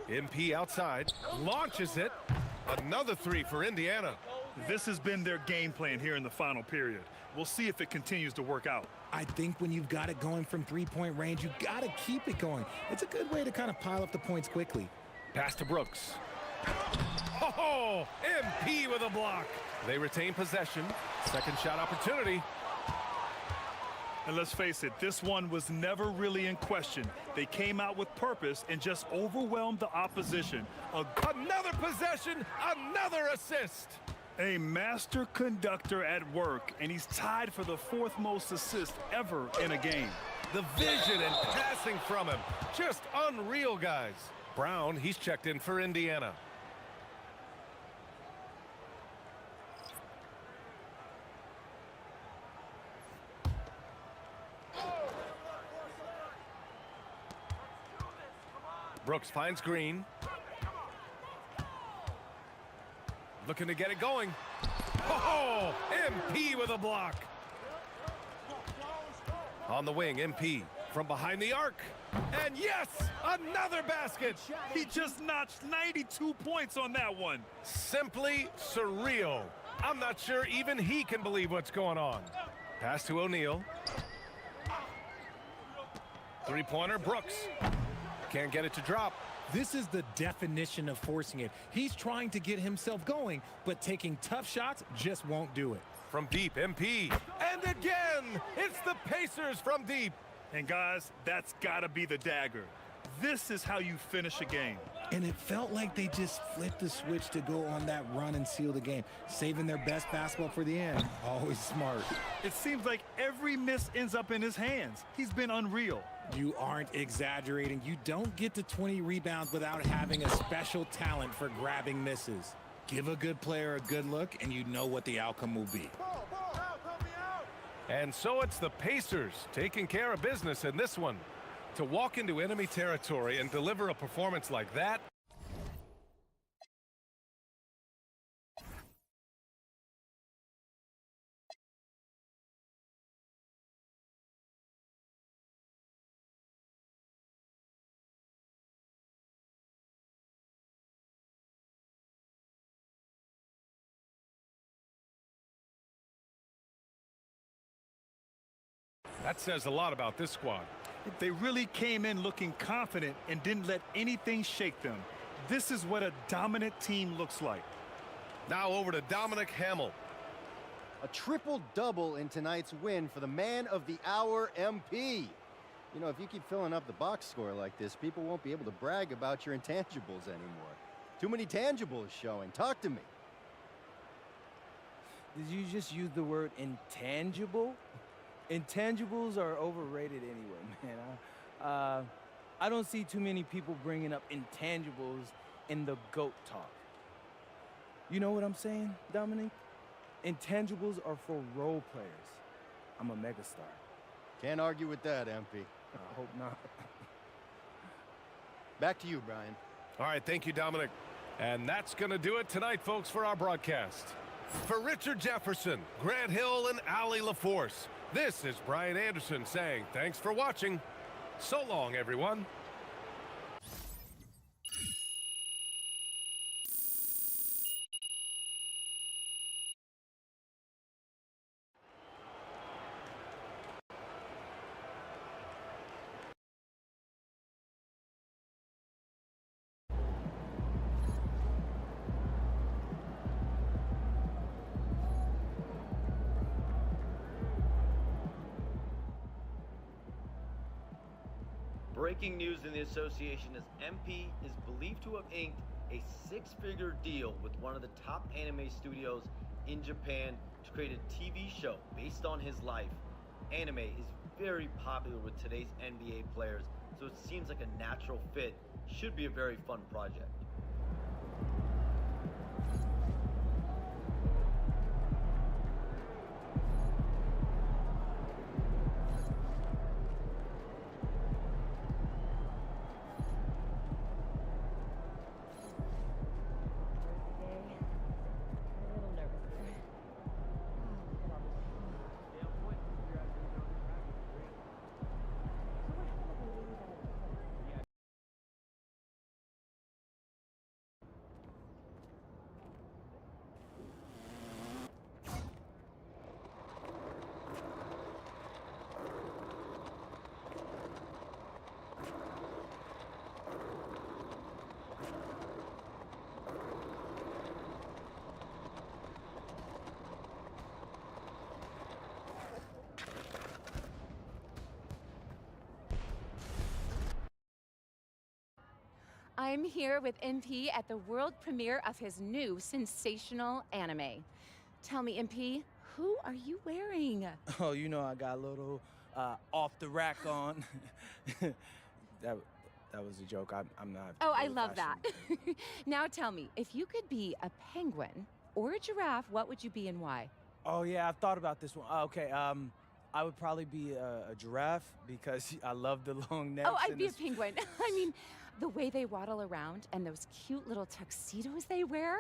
MP outside, launches it. Another three for Indiana. This has been their game plan here in the final period. We'll see if it continues to work out. I think when you've got it going from three-point range, you got to keep it going. It's a good way to kind of pile up the points quickly. Pass to Brooks. Oh, MP with a block. They retain possession. Second shot opportunity. And let's face it, this one was never really in question. They came out with purpose and just overwhelmed the opposition. Another possession, another assist. A master conductor at work, and he's tied for the fourth most assists ever in a game. The vision and passing from him, just unreal, guys. Brown, he's checked in for Indiana. Brooks finds Green. Looking to get it going. Oh, MP with a block. On the wing, MP from behind the arc. And yes, another basket. He just notched 92 points on that one. Simply surreal. I'm not sure even he can believe what's going on. Pass to O'Neal. Three-pointer, Brooks. Can't get it to drop. This is the definition of forcing it. He's trying to get himself going, but taking tough shots just won't do it. From deep, MP. And again, it's the Pacers from deep. And guys, that's got to be the dagger. This is how you finish a game. And it felt like they just flipped the switch to go on that run and seal the game, saving their best basketball for the end. Always smart. It seems like every miss ends up in his hands. He's been unreal. You aren't exaggerating. You don't get to 20 rebounds without having a special talent for grabbing misses. Give a good player a good look, and you know what the outcome will be. And so it's the Pacers taking care of business in this one. To walk into enemy territory and deliver a performance like that. That says a lot about this squad. They really came in looking confident and didn't let anything shake them. This is what a dominant team looks like. Now over to Dominic Hamill. A triple-double in tonight's win for the man of the hour, MP. You know, if you keep filling up the box score like this, people won't be able to brag about your intangibles anymore. Too many tangibles showing. Talk to me. Did you just use the word intangible? Intangibles are overrated anyway, man. I don't see too many people bringing up intangibles in the GOAT talk. You know what I'm saying, Dominic? Intangibles are for role players. I'm a megastar. Can't argue with that, MP. I hope not. Back to you, Brian. All right, thank you, Dominic. And that's going to do it tonight, folks, for our broadcast. For Richard Jefferson, Grant Hill, and Allie LaForce, this is Brian Anderson saying thanks for watching. So long, everyone. Breaking news in the association is MP is believed to have inked a six-figure deal with one of the top anime studios in Japan to create a TV show based on his life. Anime is very popular with today's NBA players, so it seems like a natural fit. Should be a very fun project. I'm here with MP at the world premiere of his new sensational anime. Tell me, MP, who are you wearing? Oh, you know I got a little off the rack on. that was a joke. I'm not. Oh, I love that. Now tell me, if you could be a penguin or a giraffe, what would you be and why? Oh yeah, I've thought about this one. Okay, I would probably be a giraffe because I love the long necks. Oh, I'd be a penguin. I mean, the way they waddle around and those cute little tuxedos they wear.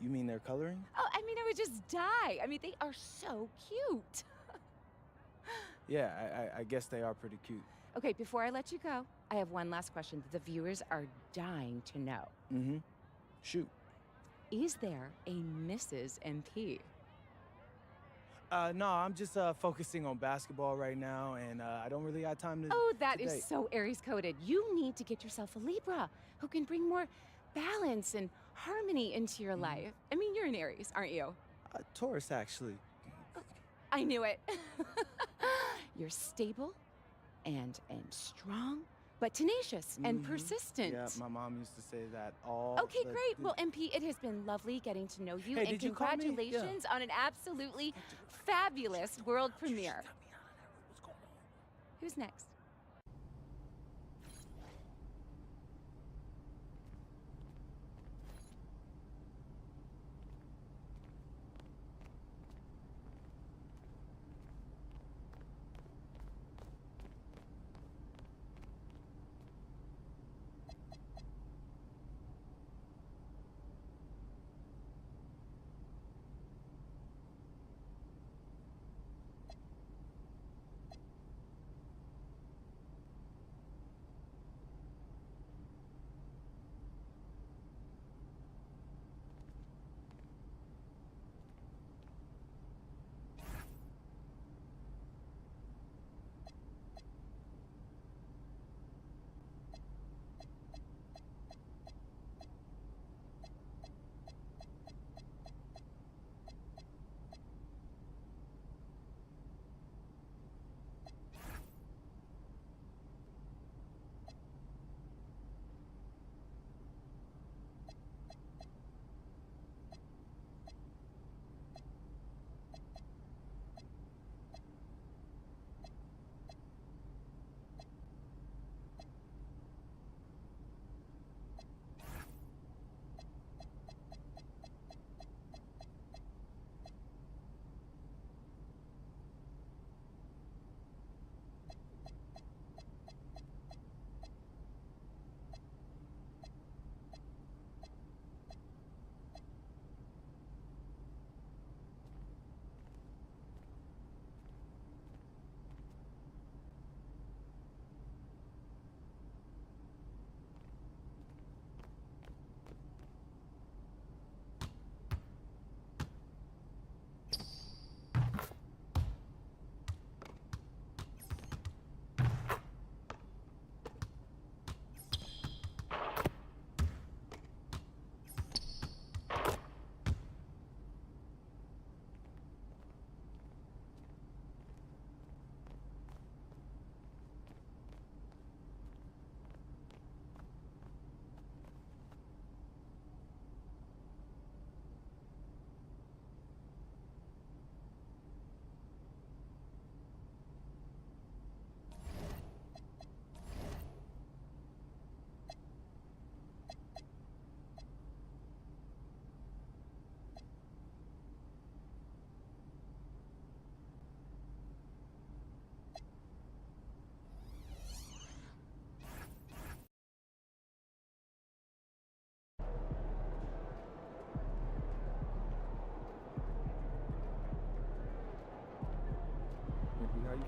You mean they're coloring? Oh, I mean, I would just die. I mean, they are so cute. Yeah, I guess they are pretty cute. Okay, before I let you go, I have one last question that the viewers are dying to know. Mm-hmm. Shoot. Is there a Mrs. MP? No, I'm just focusing on basketball right now, and I don't really have time to. Oh, that is date. so Aries-coded. You need to get yourself a Libra who can bring more balance and harmony into your life. I mean, you're an Aries, aren't you? Taurus, actually. I knew it. You're stable and strong, but tenacious and persistent. Yeah, my mom used to say that all. Okay, great. Well, MP, it has been lovely getting to know you, Hey, and did you call me? congratulations on an absolutely fabulous world premiere. Who's next?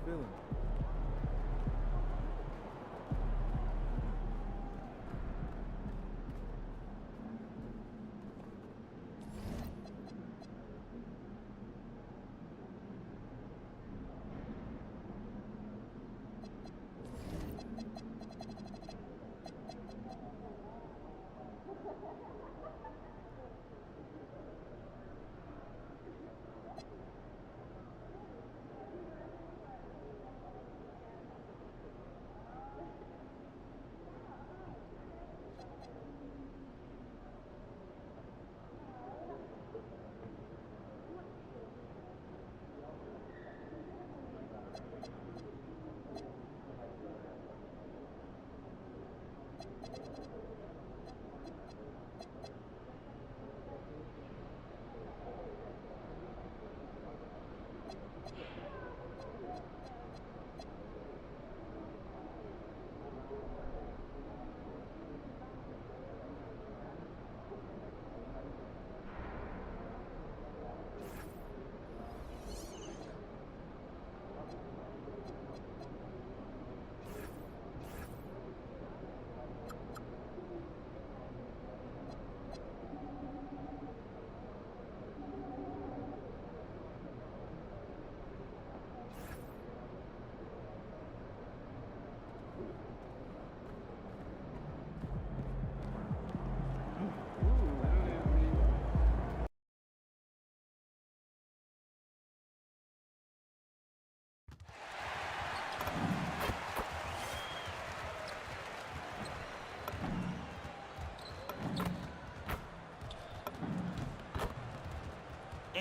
feeling.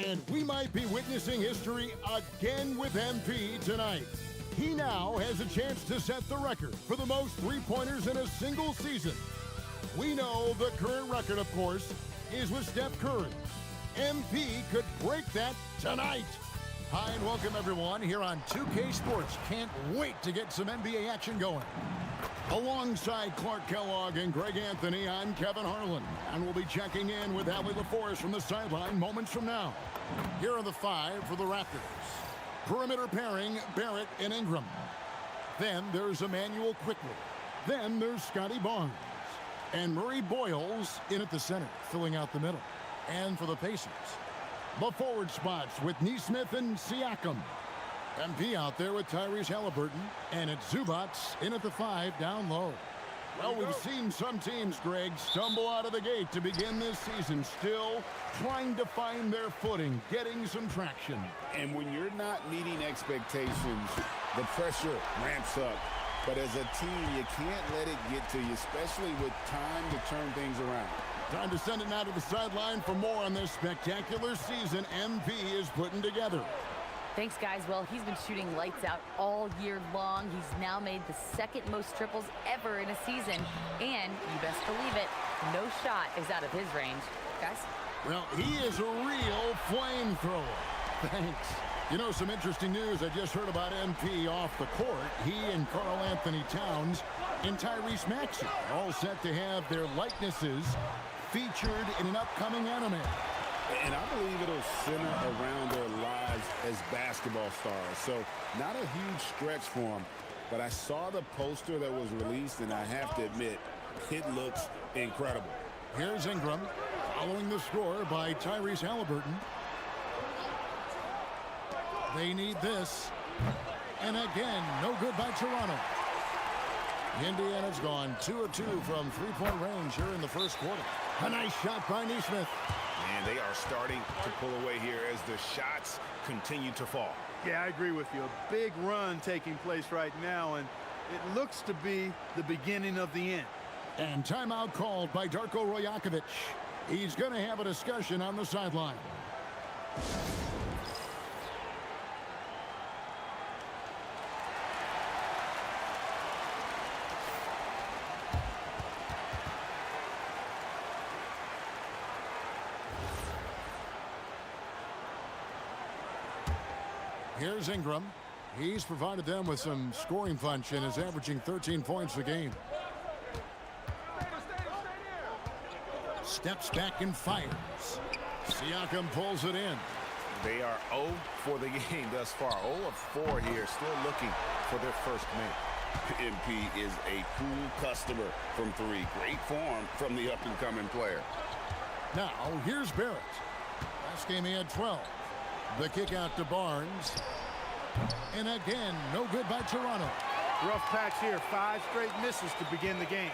And we might be witnessing history again with MP tonight. He now has a chance to set the record for the most three-pointers in a single season. We know the current record, of course, is with Steph Curry. MP could break that tonight. Hi, and welcome, everyone, here on 2K Sports. Can't wait to get some NBA action going. Alongside Clark Kellogg and Greg Anthony, I'm Kevin Harlan, and we'll be checking in with Allie LaForest from the sideline moments from now. Here are the five for the Raptors. Perimeter pairing, Barrett and Ingram. Then there's Emmanuel Quickly. Then there's Scotty Barnes. And Murray Boyles in at the center, filling out the middle. And for the Pacers, the forward spots with Neesmith and Siakam. MP out there with Tyrese Halliburton, and it's Zubac in at the 5 down low. Well, we've seen some teams, Greg, stumble out of the gate to begin this season, still trying to find their footing, getting some traction. And when you're not meeting expectations, the pressure ramps up. But as a team, you can't let it get to you, especially with time to turn things around. Time to send it now to the sideline for more on this spectacular season MP is putting together. Thanks, guys. Well, he's been shooting lights out all year long. He's now made the second most triples ever in a season. And you best believe it, no shot is out of his range. Guys? Well, he is a real flamethrower. Thanks. You know, some interesting news I just heard about MP off the court. He and Karl Anthony Towns and Tyrese Maxey all set to have their likenesses featured in an upcoming anime. And I believe it'll center around their lives as basketball stars. So not a huge stretch for them. But I saw the poster that was released, and I have to admit, it looks incredible. Here's Ingram following the score by Tyrese Halliburton. They need this. And again, no good by Toronto. Indiana's gone 2 of 2 from three-point range here in the first quarter. A nice shot by Neesmith. And they are starting to pull away here as the shots continue to fall. Yeah, I agree with you. A big run taking place right now, and it looks to be the beginning of the end. And timeout called by Darko Rajakovic. He's going to have a discussion on the sideline. Here's Ingram. He's provided them with some scoring punch and is averaging 13 points a game. Steps back and fires. Siakam pulls it in. They are 0 for the game thus far. 0 of 4 here, still looking for their first make. MP is a cool customer from 3. Great form from the up-and-coming player. Now, here's Barrett. Last game he had 12. The kick out to Barnes. And again, no good by Toronto. Rough patch here. 5 straight misses to begin the game.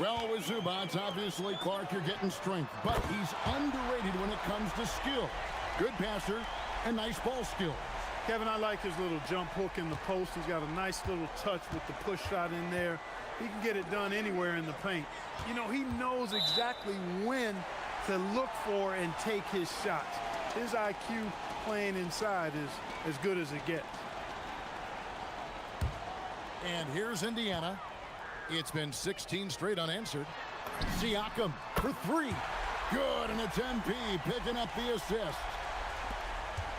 Well, with Zubats, obviously, Clark, you're getting strength. But he's underrated when it comes to skill. Good passer and nice ball skills. Kevin, I like his little jump hook in the post. He's got a nice little touch with the push shot in there. He can get it done anywhere in the paint. You know, he knows exactly when to look for and take his shots. His IQ playing inside is as good as it gets. And here's Indiana. It's been 16 straight unanswered. Siakam for 3. Good, and it's MP picking up the assist.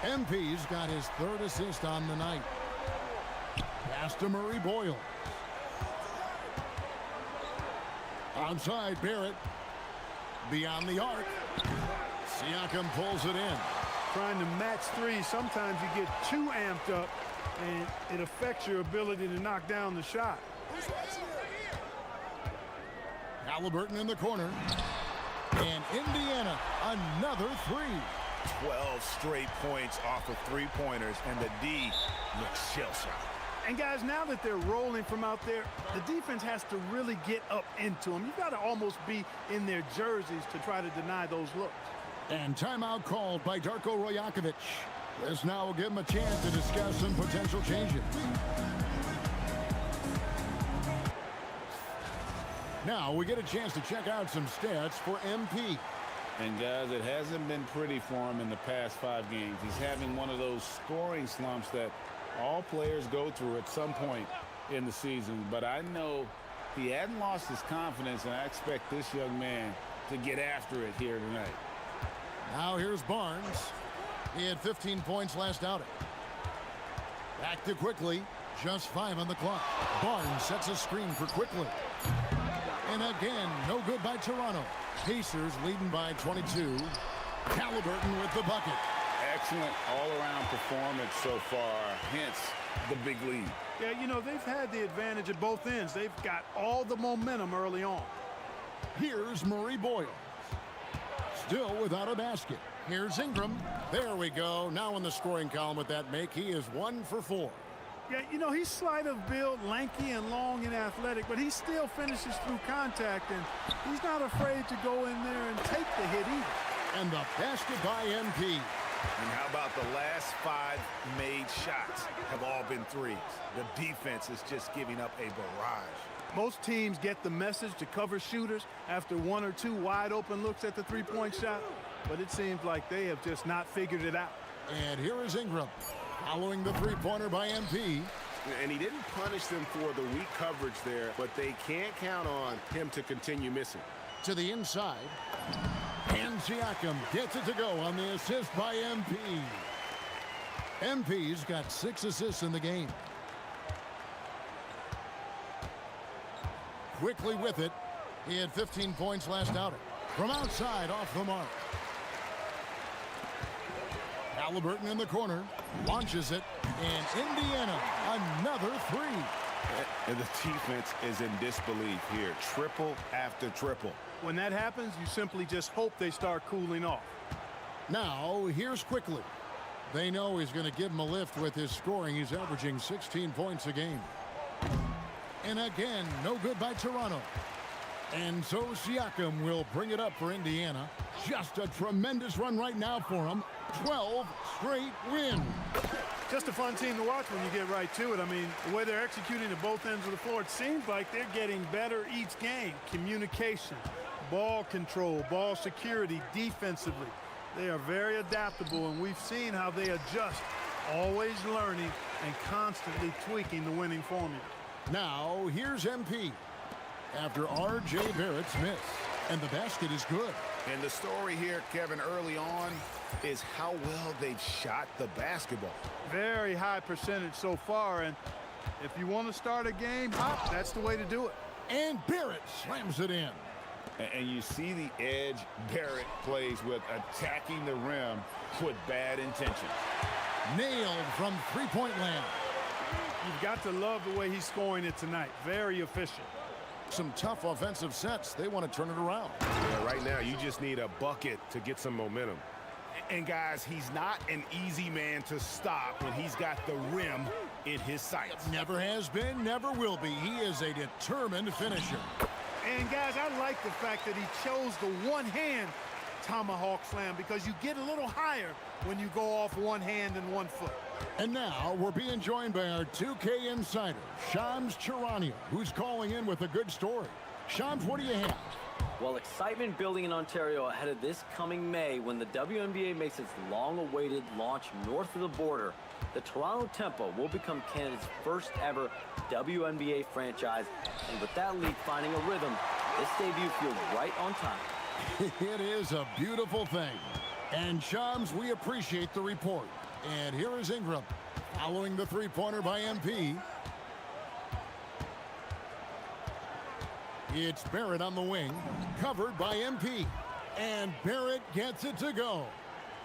MP's got his 3rd assist on the night. Pass to Murray Boyle. Outside Barrett. Beyond the arc. Siakam pulls it in. Trying to match 3, sometimes you get too amped up and it affects your ability to knock down the shot. Halliburton in the corner. And Indiana, another 3. 12 straight points off of 3-pointers, and the D looks shell-shocked. And guys, now that they're rolling from out there, the defense has to really get up into them. You've got to almost be in their jerseys to try to deny those looks. And timeout called by Darko Rajakovic. This now will give him a chance to discuss some potential changes. Now we get a chance to check out some stats for MP. And guys, it hasn't been pretty for him in the past 5 games. He's having one of those scoring slumps that all players go through at some point in the season. But I know he hadn't lost his confidence, and I expect this young man to get after it here tonight. Now here's Barnes. He had 15 points last outing. Back to Quickly. Just 5 on the clock. Barnes sets a screen for Quickly. And again, no good by Toronto. Pacers leading by 22. Halliburton with the bucket. Excellent all-around performance so far, hence the big lead. Yeah, you know, they've had the advantage at both ends. They've got all the momentum early on. Here's Murray Boyle. Still without a basket. Here's Ingram. There we go. Now in the scoring column with that make, he is 1 for 4. Yeah, you know, he's slight of build, lanky and long and athletic, but he still finishes through contact, and he's not afraid to go in there and take the hit either. And the basket by MP. And how about the last 5 made shots have all been threes? The defense is just giving up a barrage. Most teams get the message to cover shooters after 1 or 2 wide open looks at the 3-point shot, but it seems like they have just not figured it out. And here is Ingram. Following the 3-pointer by MP. And he didn't punish them for the weak coverage there, but they can't count on him to continue missing. To the inside. And Siakam gets it to go on the assist by MP. MP's got 6 assists in the game. Quickly with it. He had 15 points last outing. From outside, off the mark. Halliburton in the corner, launches it, and Indiana, another 3. And the defense is in disbelief here. Triple after triple. When that happens, you simply just hope they start cooling off. Now, here's Quickly. They know he's going to give him a lift with his scoring. He's averaging 16 points a game. And again, no good by Toronto. And so Siakam will bring it up for Indiana. Just a tremendous run right now for him. 12 straight wins. Just a fun team to watch when you get right to it. I mean, the way they're executing at both ends of the floor, it seems like they're getting better each game. Communication, ball control, ball security, defensively. They are very adaptable, and we've seen how they adjust, always learning and constantly tweaking the winning formula. Now, here's MP. After R.J. Barrett's miss. And the basket is good. And the story here, Kevin, early on is how well they've shot the basketball. Very high percentage so far, and if you want to start a game, that's the way to do it. And Barrett slams it in. And you see the edge Barrett plays with, attacking the rim with bad intentions. Nailed from three-point land. You've got to love the way he's scoring it tonight. Very efficient. Some tough offensive sets. They want to turn it around. Yeah, right now, you just need a bucket to get some momentum. And guys, he's not an easy man to stop when he's got the rim in his sights. Never has been, never will be. He is a determined finisher. And guys, I like the fact that he chose the one-hand tomahawk slam because you get a little higher when you go off one hand and 1 foot. And now we're being joined by our 2K insider, Shams Charania, who's calling in with a good story. Shams, what do you have? Well, excitement building in Ontario ahead of this coming May when the WNBA makes its long-awaited launch north of the border. The Toronto Tempo will become Canada's first ever WNBA franchise. And with that league finding a rhythm, this debut feels right on time. It is a beautiful thing. And Shams, we appreciate the report. And here is Ingram following the three-pointer by MP. It's Barrett on the wing, covered by MP. And Barrett gets it to go.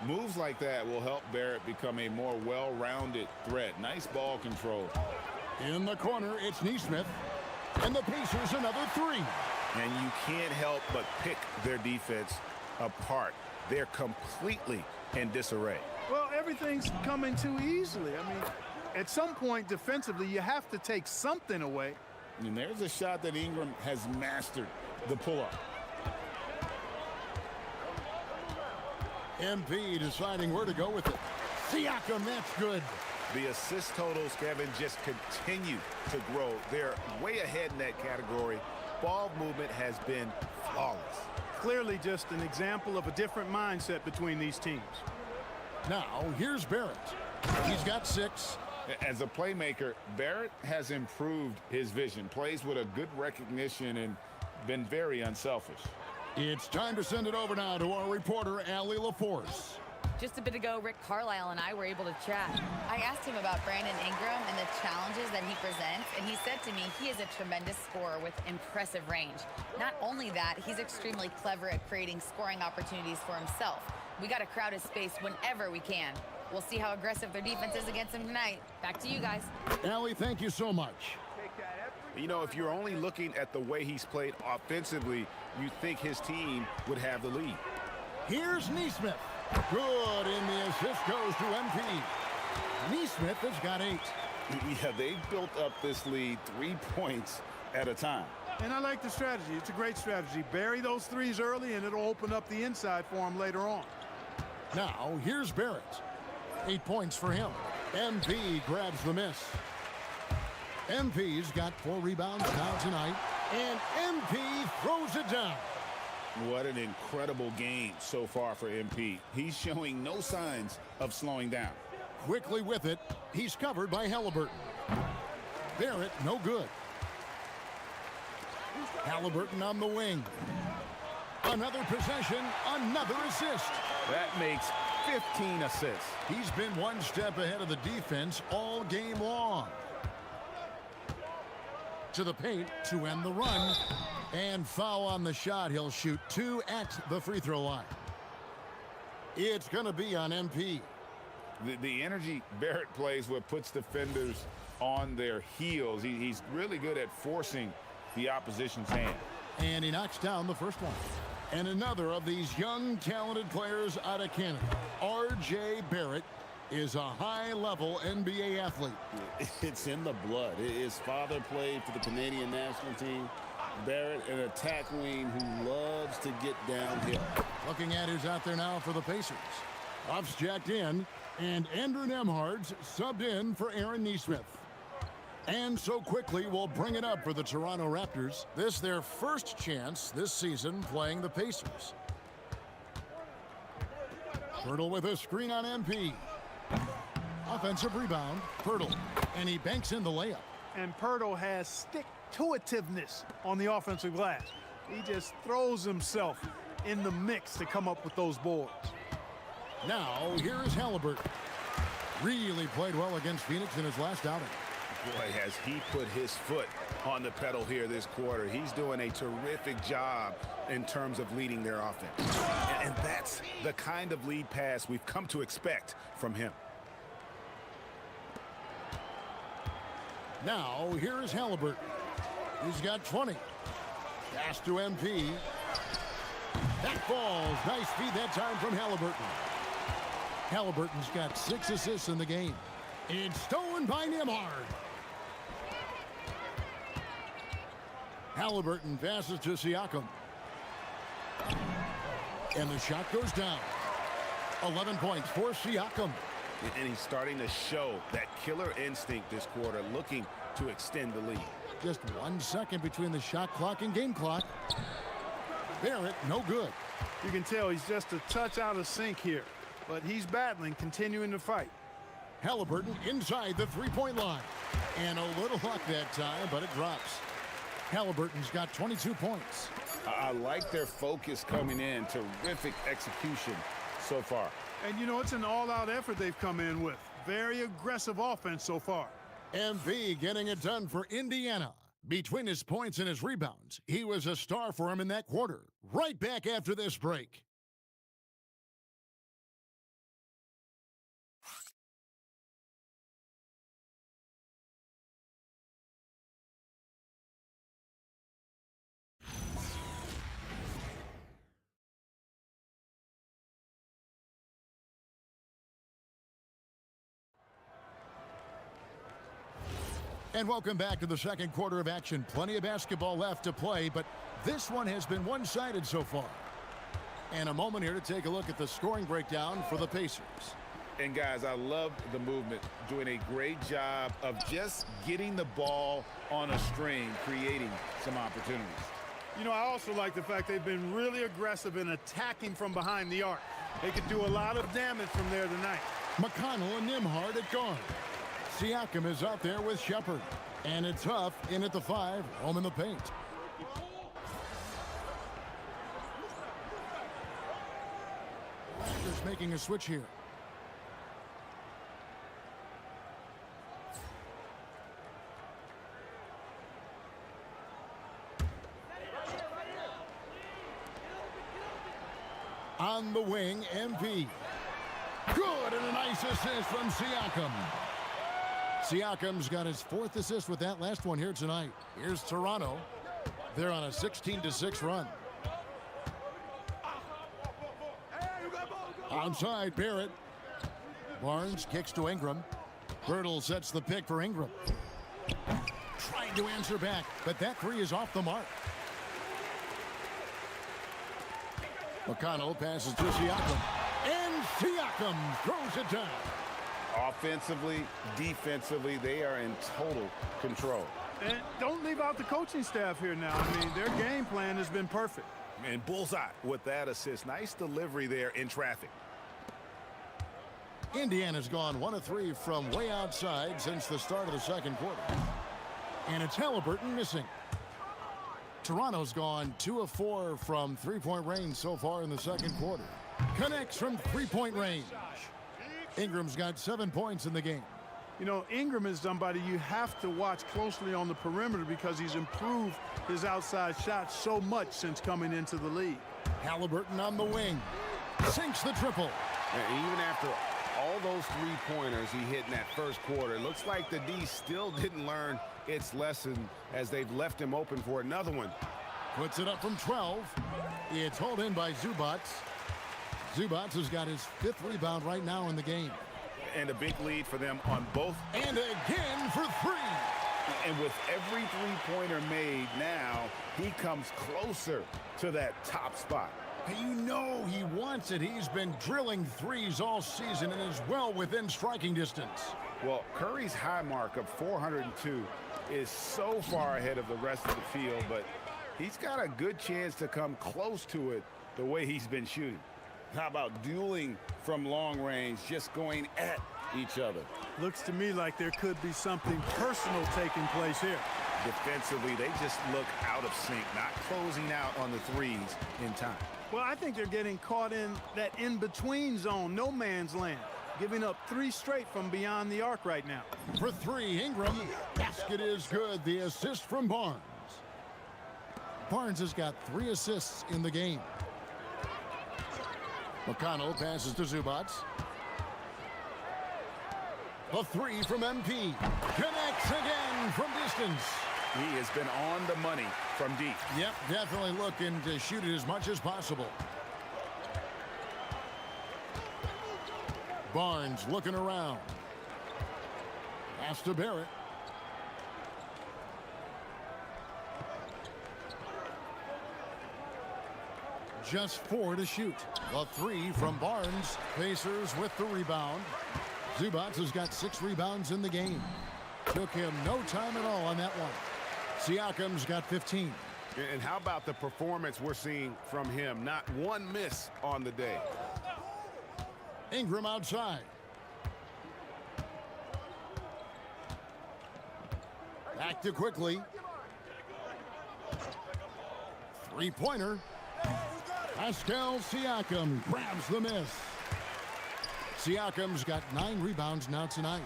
Moves like that will help Barrett become a more well-rounded threat. Nice ball control. In the corner, it's Neesmith. And the Pacers another three. And you can't help but pick their defense apart. They're completely in disarray. Well, everything's coming too easily. I mean, at some point defensively, you have to take something away. And there's a shot that Ingram has mastered, the pull-up. MP deciding where to go with it. Siakam, that's good. The assist totals, Kevin, just continue to grow. They're way ahead in that category. Ball movement has been flawless. Clearly just an example of a different mindset between these teams. Now, here's Barrett. He's got 6. As a playmaker, Barrett has improved his vision, plays with a good recognition and been very unselfish. It's time to send it over now to our reporter, Allie LaForce. Just a bit ago, Rick Carlisle and I were able to chat. I asked him about Brandon Ingram and the challenges that he presents, and he said to me he is a tremendous scorer with impressive range. Not only that, he's extremely clever at creating scoring opportunities for himself. We got to crowd his space whenever we can. We'll see how aggressive their defense is against him tonight. Back to you guys. Allie, thank you so much. You know, if you're only looking at the way he's played offensively, you think his team would have the lead. Here's Neesmith. Good, and the assist goes to MP. Neesmith has got 8. Yeah, they've built up this lead 3 points at a time. And I like the strategy. It's a great strategy. Bury those threes early, and it'll open up the inside for him later on. Now, here's Barrett. 8 points for him. MP grabs the miss. MP's got 4 rebounds now tonight, and MP throws it down. What an incredible game so far for MP. He's showing no signs of slowing down. Quickly with it, he's covered by Halliburton. Barrett, no good. Halliburton on the wing. Another possession, another assist. That makes 15 assists. He's been one step ahead of the defense all game long. To the paint to end the run. And foul on the shot. He'll shoot 2 at the free throw line. It's going to be on MP. The energy Barrett plays with puts defenders on their heels. He's really good at forcing the opposition's hand. And he knocks down the first one. And another of these young, talented players out of Canada, R.J. Barrett, is a high-level NBA athlete. It's in the blood. His father played for the Canadian national team. Barrett, an attack wing who loves to get downhill. Looking at who's out there now for the Pacers. Ruff's jacked in, and Andrew Nembhard's subbed in for Aaron Neesmith. And so quickly, we'll bring it up for the Toronto Raptors. This their first chance this season playing the Pacers. Pirtle with a screen on MP. Offensive rebound, Pirtle, and he banks in the layup. And Pirtle has stick-to-itiveness on the offensive glass. He just throws himself in the mix to come up with those boards. Now, here is Halliburton. Really played well against Phoenix in his last outing. Boy, has he put his foot on the pedal here this quarter. He's doing a terrific job in terms of leading their offense. And that's the kind of lead pass we've come to expect from him. Now, here is Halliburton. He's got 20. Pass to MP. That falls. Nice feed that time from Halliburton. Halliburton's got 6 assists in the game. It's stolen by Nembhard. Halliburton passes to Siakam. And the shot goes down. 11 points for Siakam. And he's starting to show that killer instinct this quarter, looking to extend the lead. Just 1 second between the shot clock and game clock. Barrett, no good. You can tell he's just a touch out of sync here, but he's battling, continuing to fight. Halliburton inside the three-point line. And a little luck that time, but it drops. Halliburton's got 22 points. I like their focus coming in. Terrific execution so far. And, you know, it's an all-out effort they've come in with. Very aggressive offense so far. MV getting it done for Indiana. Between his points and his rebounds, he was a star for him in that quarter. Right back after this break. And welcome back to the second quarter of action. Plenty of basketball left to play, but this one has been one-sided so far. And a moment here to take a look at the scoring breakdown for the Pacers. And guys, I love the movement, doing a great job of just getting the ball on a string, creating some opportunities. You know, I also like the fact they've been really aggressive in attacking from behind the arc. They could do a lot of damage from there tonight. McConnell and Nembhard at guard. Siakam is out there with Shepard. And it's Huff in at the 5, home in the paint. Raptors making a switch here. On the wing, MP. Good, and a nice assist from Siakam. Siakam's got his 4th assist with that last one here tonight. Here's Toronto. They're on a 16-6 run. Onside, Barrett. Barnes kicks to Ingram. Birtle sets the pick for Ingram. Trying to answer back, but that 3 is off the mark. McConnell passes to Siakam. And Siakam throws it down. Offensively, defensively, they are in total control. And don't leave out the coaching staff here now. I mean, their game plan has been perfect. And bullseye with that assist. Nice delivery there in traffic. Indiana's gone 1 of 3 from way outside since the start of the second quarter. And it's Halliburton missing. Toronto's gone 2 of 4 from three-point range so far in the second quarter. Connects from three-point range. Ingram's got 7 points in the game. You know, Ingram is somebody you have to watch closely on the perimeter because he's improved his outside shot so much since coming into the league. Halliburton on the wing. Sinks the triple. And even after all those three-pointers he hit in that first quarter, it looks like the D still didn't learn its lesson as they've left him open for another one. Puts it up from 12. It's hauled in by Zubac. Zubac has got his 5th rebound right now in the game. And a big lead for them on both. And again for 3. And with every three-pointer made now, he comes closer to that top spot. You know he wants it. He's been drilling threes all season and is well within striking distance. Well, Curry's high mark of 402 is so far ahead of the rest of the field, but he's got a good chance to come close to it the way he's been shooting. How about dueling from long range, just going at each other? Looks to me like there could be something personal taking place here. Defensively, they just look out of sync, not closing out on the threes in time. Well, I think they're getting caught in that in-between zone, no man's land. giving up 3 straight from beyond the arc right now. For 3, Ingram. Basket is good. The assist from Barnes. Barnes has got 3 assists in the game. McConnell passes to Zubac. A 3 from MP. Connects again from distance. He has been on the money from deep. Yep, definitely looking to shoot it as much as possible. Barnes looking around. Pass to Barrett. Just 4 to shoot. A 3 from Barnes. Pacers with the rebound. Zubac has got 6 rebounds in the game. Took him no time at all on that one. Siakam's got 15. And how about the performance we're seeing from him? Not one miss on the day. Ingram outside. Back to quickly. 3-pointer. Pascal Siakam grabs the miss. Siakam's got 9 rebounds now tonight.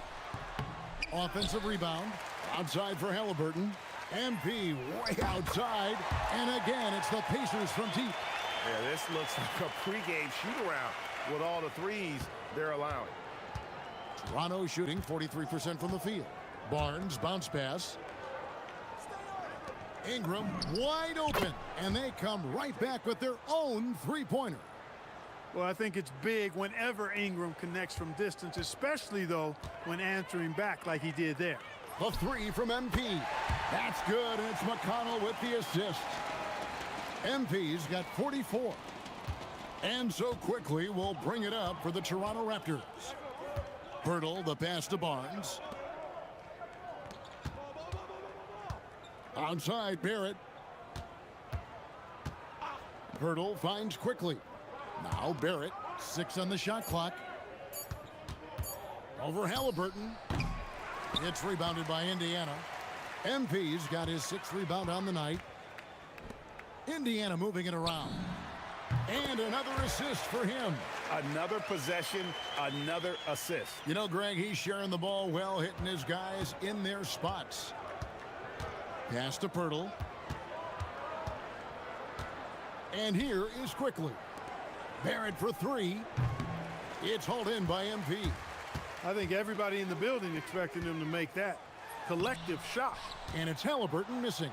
Offensive rebound. Outside for Halliburton. MP way outside. And again, it's the Pacers from deep. Yeah, this looks like a pregame shoot-around with all the threes they're allowing. Toronto shooting 43% from the field. Barnes bounce pass. Ingram wide open. And they come right back with their own 3-pointer. Well, I think it's big whenever Ingram connects from distance, especially, though, when answering back like he did there. A 3 from MP. That's good, and it's McConnell with the assist. MP's got 44. And so quickly, we'll bring it up for the Toronto Raptors. Hurdle, the pass to Barnes. Outside, Barrett. Hurdle finds quickly. Now Barrett, 6 on the shot clock. Over Halliburton. It's rebounded by Indiana. MP's got his 6th rebound on the night. Indiana moving it around. And another assist for him. Another possession, another assist. You know, Greg, he's sharing the ball well, hitting his guys in their spots. Pass to Pirtle. And here is quickly. Barrett for 3. It's hauled in by MP. I think everybody in the building expected him to make that collective shot. And it's Halliburton missing.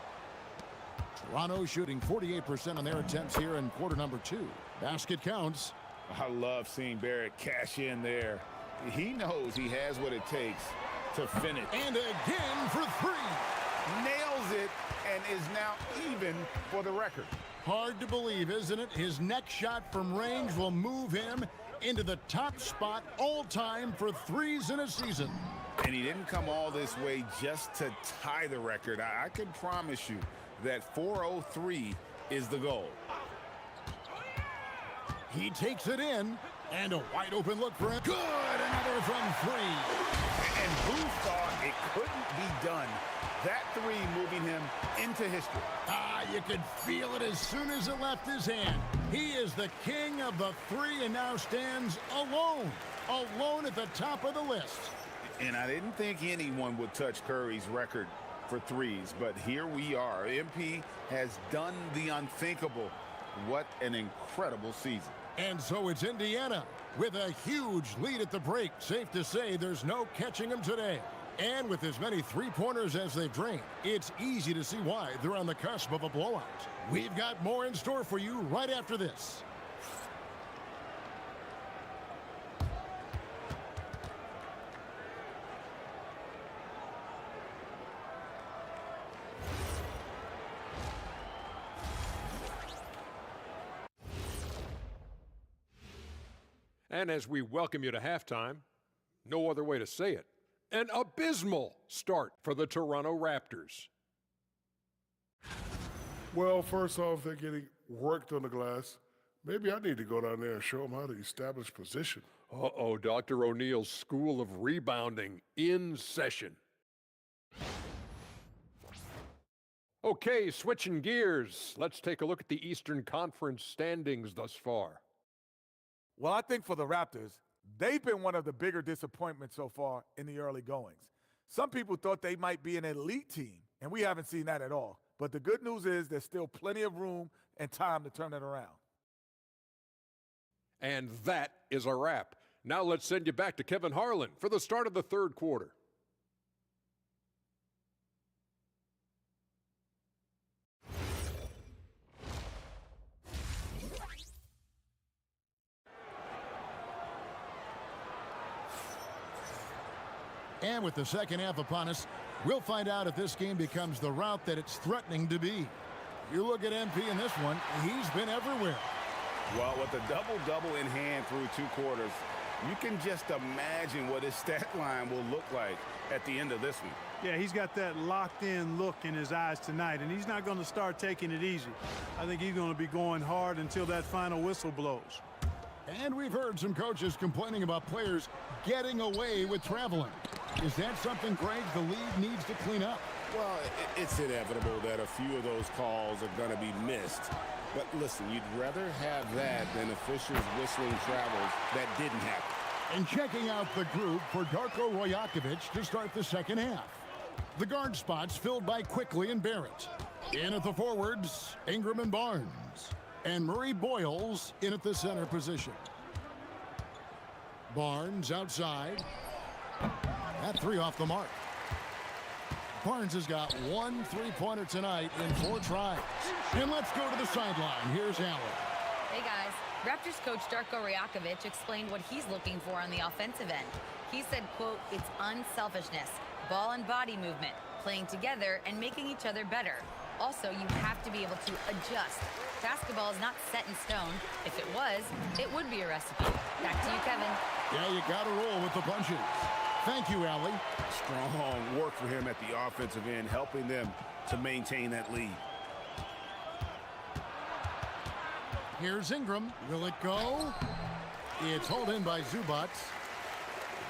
Toronto shooting 48% on their attempts here in quarter number 2. Basket counts. I love seeing Barrett cash in there. He knows he has what it takes to finish. And again for 3. Nails it and is now even for the record. Hard to believe, isn't it? His next shot from range will move him into the top spot all time for threes in a season. And he didn't come all this way just to tie the record. I can promise you that 403 is the goal. He takes it in, and a wide open look for him. Good, another from 3. And who thought it couldn't be done? That 3 moving him into history. You could feel it as soon as it left his hand. He is the king of the 3 and now stands alone at the top of the list. And I didn't think anyone would touch Curry's record for threes, but here we are. MP has done the unthinkable. What an incredible season. And so it's Indiana with a huge lead at the break. Safe to say there's no catching them today. And with as many 3-pointers as they've drained, it's easy to see why they're on the cusp of a blowout. We've got more in store for you right after this. And as we welcome you to halftime, no other way to say it, an abysmal start for the Toronto Raptors. Well, first off, they're getting worked on the glass. Maybe I need to go down there and show them how to establish position. Uh-oh, Dr. O'Neill's School of Rebounding in session. Okay, switching gears. Let's take a look at the Eastern Conference standings thus far. Well, I think for the Raptors, They've been one of the bigger disappointments so far in the early goings. Some people thought they might be an elite team, and we haven't seen that at all. But the good news is there's still plenty of room and time to turn it around. And that is a wrap. Now let's send you back to Kevin Harlan for the start of the third quarter. And with the second half upon us, we'll find out if this game becomes the route that it's threatening to be. You look at MP in this one, he's been everywhere. Well, with a double-double in hand through 2 quarters, you can just imagine what his stat line will look like at the end of this one. Yeah, he's got that locked-in look in his eyes tonight, and he's not going to start taking it easy. I think he's going to be going hard until that final whistle blows. And we've heard some coaches complaining about players getting away with traveling. Is that something, Greg, the league needs to clean up? Well, it's inevitable that a few of those calls are going to be missed. But listen, you'd rather have that than officials whistling travels that didn't happen. And checking out the group for Darko Rojakovic to start the second half. The guard spots filled by Quickly and Barrett. In at the forwards, Ingram and Barnes. And Murray Boyles in at the center position. Barnes outside. That 3 off the mark. Barnes has got 1 3-pointer tonight in 4 tries. And let's go to the sideline. Here's Allen. Hey, guys. Raptors coach Darko Rajakovic explained what he's looking for on the offensive end. He said, quote, it's unselfishness, ball and body movement, playing together and making each other better. Also, you have to be able to adjust. Basketball is not set in stone. If it was, it would be a recipe. Back to you, Kevin. Yeah, you got to roll with the punches. Thank you, Allie. Strong work for him at the offensive end, helping them to maintain that lead. Here's Ingram. Will it go? It's hauled in by Zubac.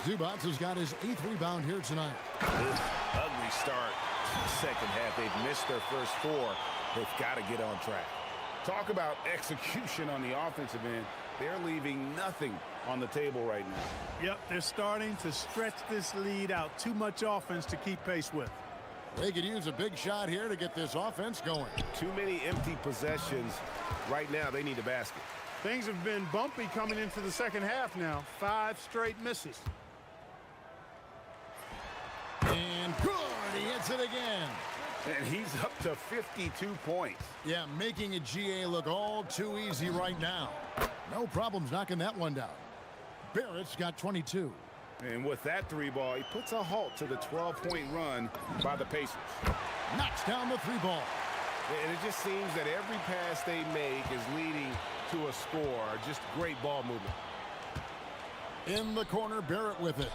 Zubac has got his 8th rebound here tonight. Ugly start to the second half. They've missed their first 4. They've got to get on track. Talk about execution on the offensive end. They're leaving nothing on the table right now. Yep, they're starting to stretch this lead out. Too much offense to keep pace with. They could use a big shot here to get this offense going. Too many empty possessions. Right now, they need a basket. Things have been bumpy coming into the second half now. 5 straight misses. And good. He hits it again. And he's up to 52 points. Yeah, making a GA look all too easy right now. No problems knocking that one down. Barrett's got 22. And with that 3-ball, he puts a halt to the 12-point run by the Pacers. Knocks down the 3-ball. And it just seems that every pass they make is leading to a score. Just great ball movement. In the corner, Barrett with it.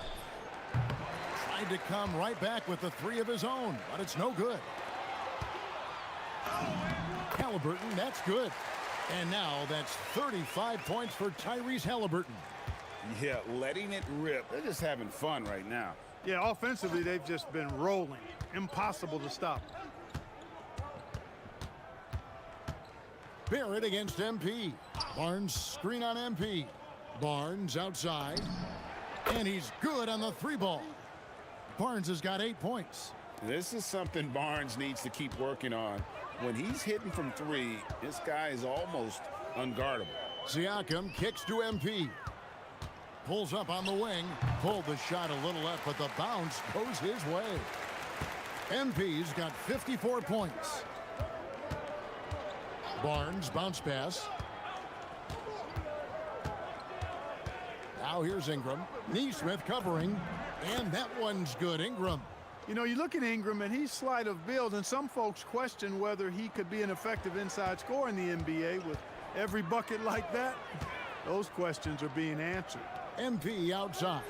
Tried to come right back with the 3 of his own, but it's no good. Halliburton, that's good. And now that's 35 points for Tyrese Halliburton. Yeah, letting it rip. They're just having fun right now. Yeah, offensively, they've just been rolling. Impossible to stop. Barrett against MP. Barnes screen on MP. Barnes outside. And he's good on the 3-ball. Barnes has got 8 points. This is something Barnes needs to keep working on. When he's hitting from 3, this guy is almost unguardable. Siakam kicks to MP. Pulls up on the wing. Pulled the shot a little left, but the bounce goes his way. MP's got 54 points. Barnes bounce pass. Now here's Ingram. Neesmith covering. And that one's good. Ingram. You know, you look at Ingram, and he's slight of build, and some folks question whether he could be an effective inside scorer in the NBA with every bucket like that. Those questions are being answered. MP outside.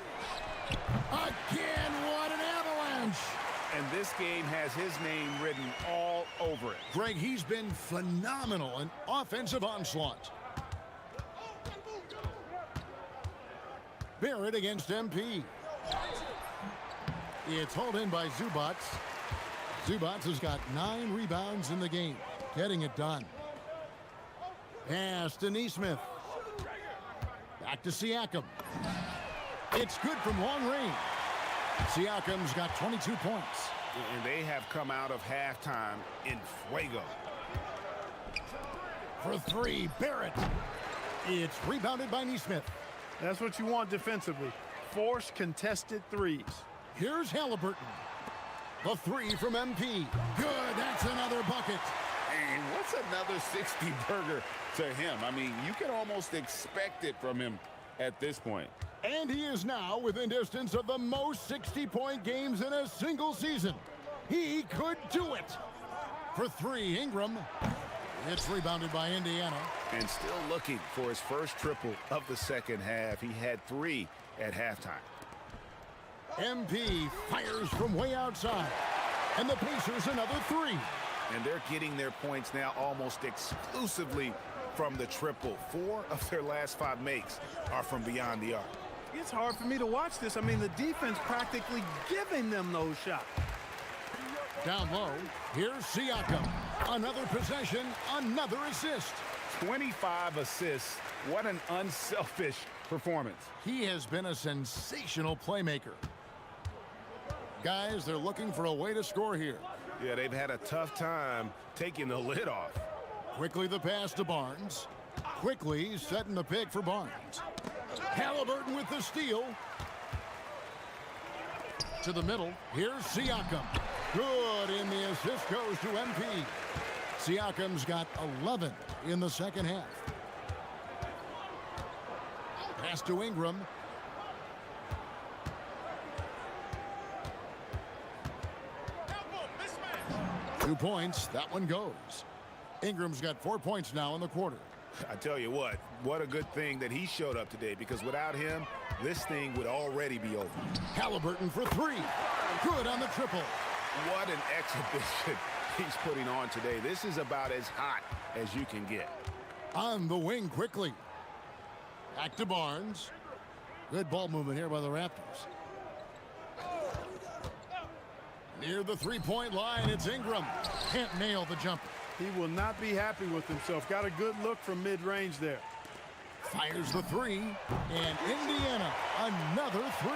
Again, what an avalanche! And this game has his name written all over it. Greg, he's been phenomenal in offensive onslaught. Barrett against MP. It's hauled in by Zubac. Zubac has got 9 rebounds in the game, getting it done. Pass to Neesmith. Back to Siakam. It's good from long range. Siakam's got 22 points. And they have come out of halftime in fuego. For three, Barrett. It's rebounded by Neesmith. That's what you want defensively. Force contested threes. Here's Halliburton. The three from MP. Good, that's another bucket. And what's another 60-burger to him? I mean, you can almost expect it from him at this point. And he is now within distance of the most 60-point games in a single season. He could do it. For three, Ingram. It's rebounded by Indiana. And still looking for his first triple of the second half. He had 3 at halftime. MP fires from way outside. And the Pacers another 3. And they're getting their points now almost exclusively from the triple. 4 of their last 5 makes are from beyond the arc. It's hard for me to watch this. I mean, the defense practically giving them those shots. Down low, here's Siakam. Another possession, another assist. 25 assists. What an unselfish performance. He has been a sensational playmaker. Guys, they're looking for a way to score here. Yeah, they've had a tough time taking the lid off. Quickly the pass to Barnes. Quickly setting the pick for Barnes. Halliburton with the steal. To the middle, here's Siakam. Good, and the assist goes to MP. Siakam's got 11 in the second half. Pass to Ingram. Two points, that one goes. Ingram's got 4 points now in the quarter. I tell you what a good thing that he showed up today, because without him, this thing would already be over. Halliburton for 3. Good on the triple. What an exhibition he's putting on today. This is about as hot as you can get. On the wing quickly. Back to Barnes. Good ball movement here by the Raptors. Near the three-point line, it's Ingram. Can't nail the jumper. He will not be happy with himself. Got a good look from mid-range there. Fires the 3, and Indiana, another 3.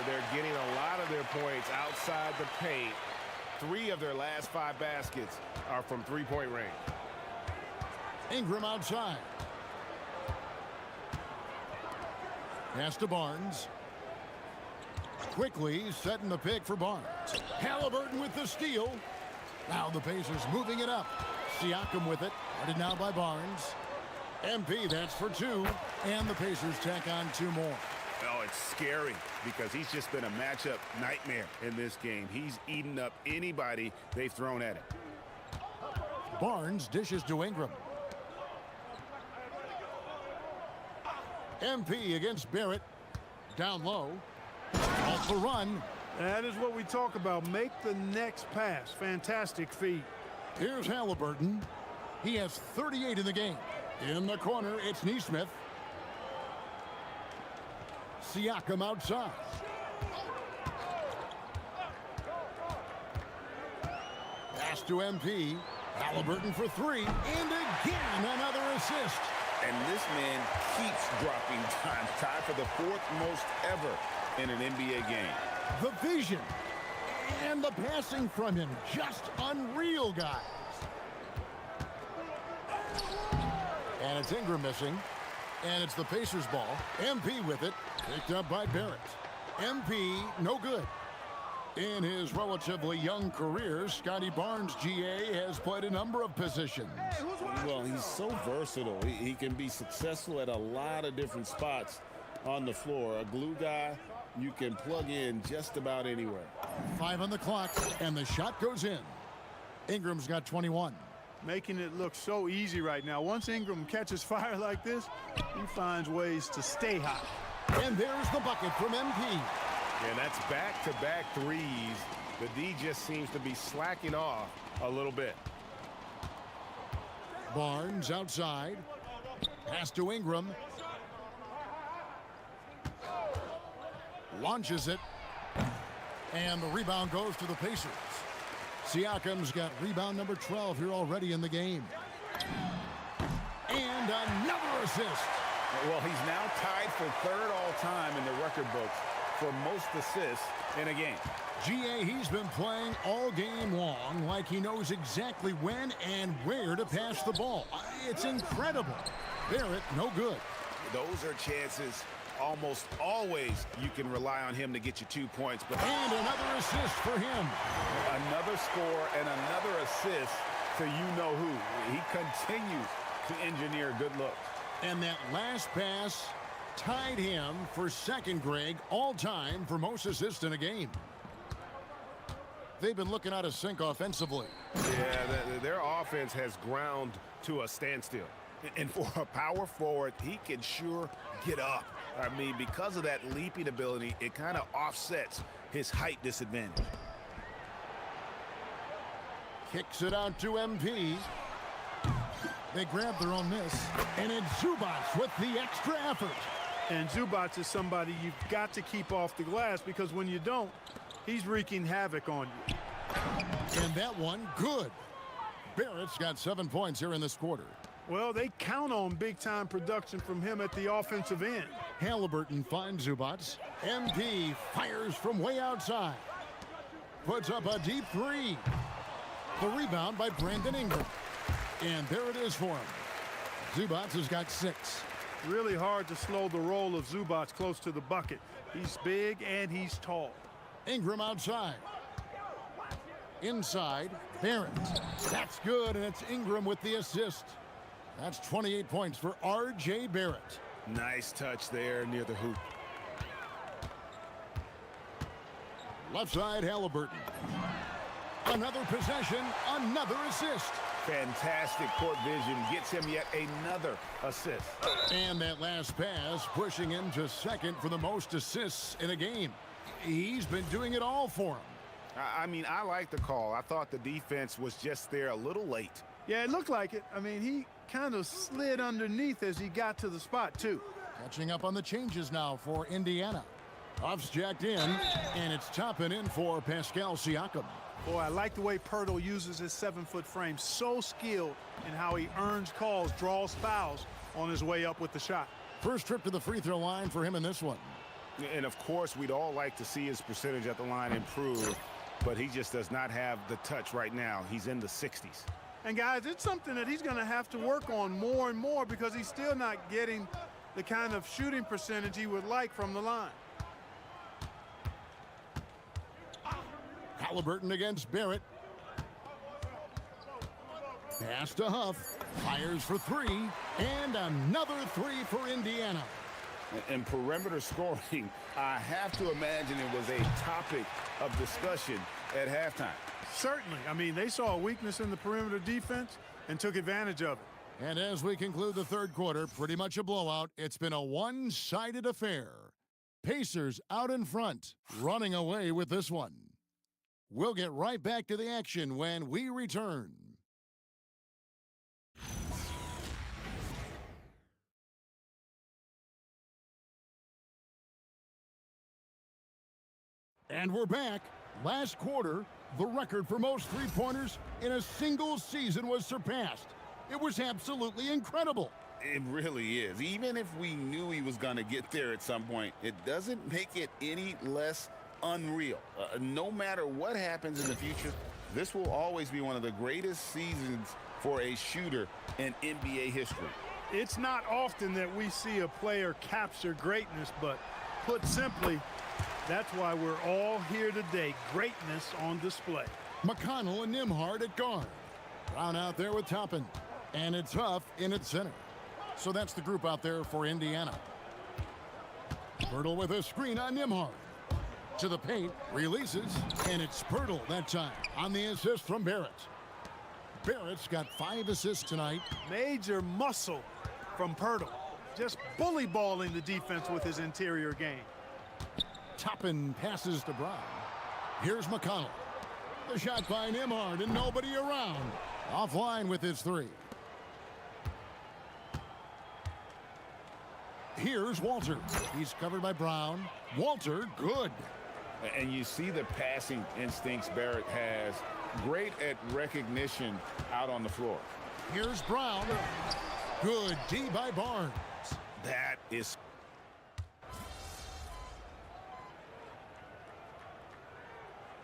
They're getting a lot of their points outside the paint. 3 of their last 5 baskets are from three-point range. Ingram outside. Pass to Barnes. Quickly setting the pick for Barnes. Halliburton with the steal. Now the Pacers moving it up. Siakam with it. Guarded now by Barnes. MP, that's for 2. And the Pacers tack on 2 more. Oh, it's scary because he's just been a matchup nightmare in this game. He's eaten up anybody they've thrown at him. Barnes dishes to Ingram. MP against Barrett. Down low. Off the run. That is what we talk about. Make the next pass. Fantastic feat. Here's Halliburton. He has 38 in the game. In the corner, it's Neesmith. Siakam outside. Pass to MP. Halliburton for 3. And again, another assist. And this man keeps dropping time. Tied for the 4th most ever in an NBA game. The vision and the passing from him, just unreal, guys. And it's Ingram missing, and it's the Pacers ball. MP with it, picked up by Barrett. MP, no good. In his relatively young career, Scotty Barnes, GA, has played a number of positions. Well, he's so versatile. He can be successful at a lot of different spots on the floor. A glue guy, you can plug in just about anywhere. 5 on the clock, and the shot goes in. Ingram's got 21. Making it look so easy right now. Once Ingram catches fire like this, he finds ways to stay hot. And there's the bucket from MP. And that's back-to-back threes. The D just seems to be slacking off a little bit. Barnes outside. Pass to Ingram. Launches it. And the rebound goes to the Pacers. Siakam's got rebound number 12 here already in the game. And another assist. Well, he's now tied for third all-time in the record books for most assists in a game. GA, he's been playing all game long like he knows exactly when and where to pass the ball. It's incredible. Barrett, no good. Those are chances almost always you can rely on him to get you 2 points. And another assist for him. Another score and another assist to you-know-who. He continues to engineer good looks. And that last pass tied him for second, Greg, all-time for most assists in a game. They've been looking out of sync offensively. Yeah, their offense has ground to a standstill. And for a power forward, he can sure get up. I mean, because of that leaping ability, it kind of offsets his height disadvantage. Kicks it out to MP. They grab their own miss. And it's Zubac with the extra effort. And Zubac is somebody you've got to keep off the glass, because when you don't, he's wreaking havoc on you. And that one, good. Barrett's got 7 points here in this quarter. Well, they count on big-time production from him at the offensive end. Halliburton finds Zubac. MP fires from way outside. Puts up a deep three. The rebound by Brandon Ingram. And there it is for him. Zubac has got 6. Really hard to slow the roll of Zubac close to the bucket. He's big and he's tall. Ingram outside. Inside, Barrett. That's good, and it's Ingram with the assist. That's 28 points for R.J. Barrett. Nice touch there near the hoop. Left side, Halliburton. Another possession, another assist. Fantastic court vision gets him yet another assist. And that last pass pushing him to second for the most assists in a game. He's been doing it all for him. I mean, I like the call. I thought the defense was just there a little late. Yeah, it looked like it. I mean, he kind of slid underneath as he got to the spot, too. Catching up on the changes now for Indiana. Off's jacked in, and it's topping in for Pascal Siakam. Boy, I like the way Pirtle uses his 7-foot frame. So skilled in how he earns calls, draws fouls on his way up with the shot. First trip to the free throw line for him in this one. And, of course, we'd all like to see his percentage at the line improve, but he just does not have the touch right now. He's in the 60s. And, guys, it's something that he's going to have to work on more and more, because he's still not getting the kind of shooting percentage he would like from the line. Halliburton against Barrett. Pass to Huff. Fires for 3. And another 3 for Indiana. In perimeter scoring, I have to imagine it was a topic of discussion at halftime. Certainly. I mean, they saw a weakness in the perimeter defense and took advantage of it. And as we conclude the third quarter, pretty much a blowout. It's been a one-sided affair. Pacers out in front, running away with this one. We'll get right back to the action when we return. And we're back. Last quarter, the record for most three-pointers in a single season was surpassed. It was absolutely incredible. It really is. Even if we knew he was going to get there at some point, it doesn't make it any less unreal. No matter what happens in the future, this will always be one of the greatest seasons for a shooter in NBA history. It's not often that we see a player capture greatness, but put simply, that's why we're all here today. Greatness on display. McConnell and Nembhard at guard. Brown out there with Toppin. And it's Huff in at center. So that's the group out there for Indiana. Pirtle with a screen on Nembhard. To the paint, releases, and it's Pirtle that time on the assist from Barrett. Barrett's got 5 assists tonight. Major muscle from Pirtle. Just bully balling the defense with his interior game. Toppin passes to Brown. Here's McConnell. The shot by Nembhard and nobody around. Offline with his 3. Here's Walter. He's covered by Brown. Walter, good. And you see the passing instincts Barrett has. Great at recognition out on the floor. Here's Brown. Good D by Barnes. That is...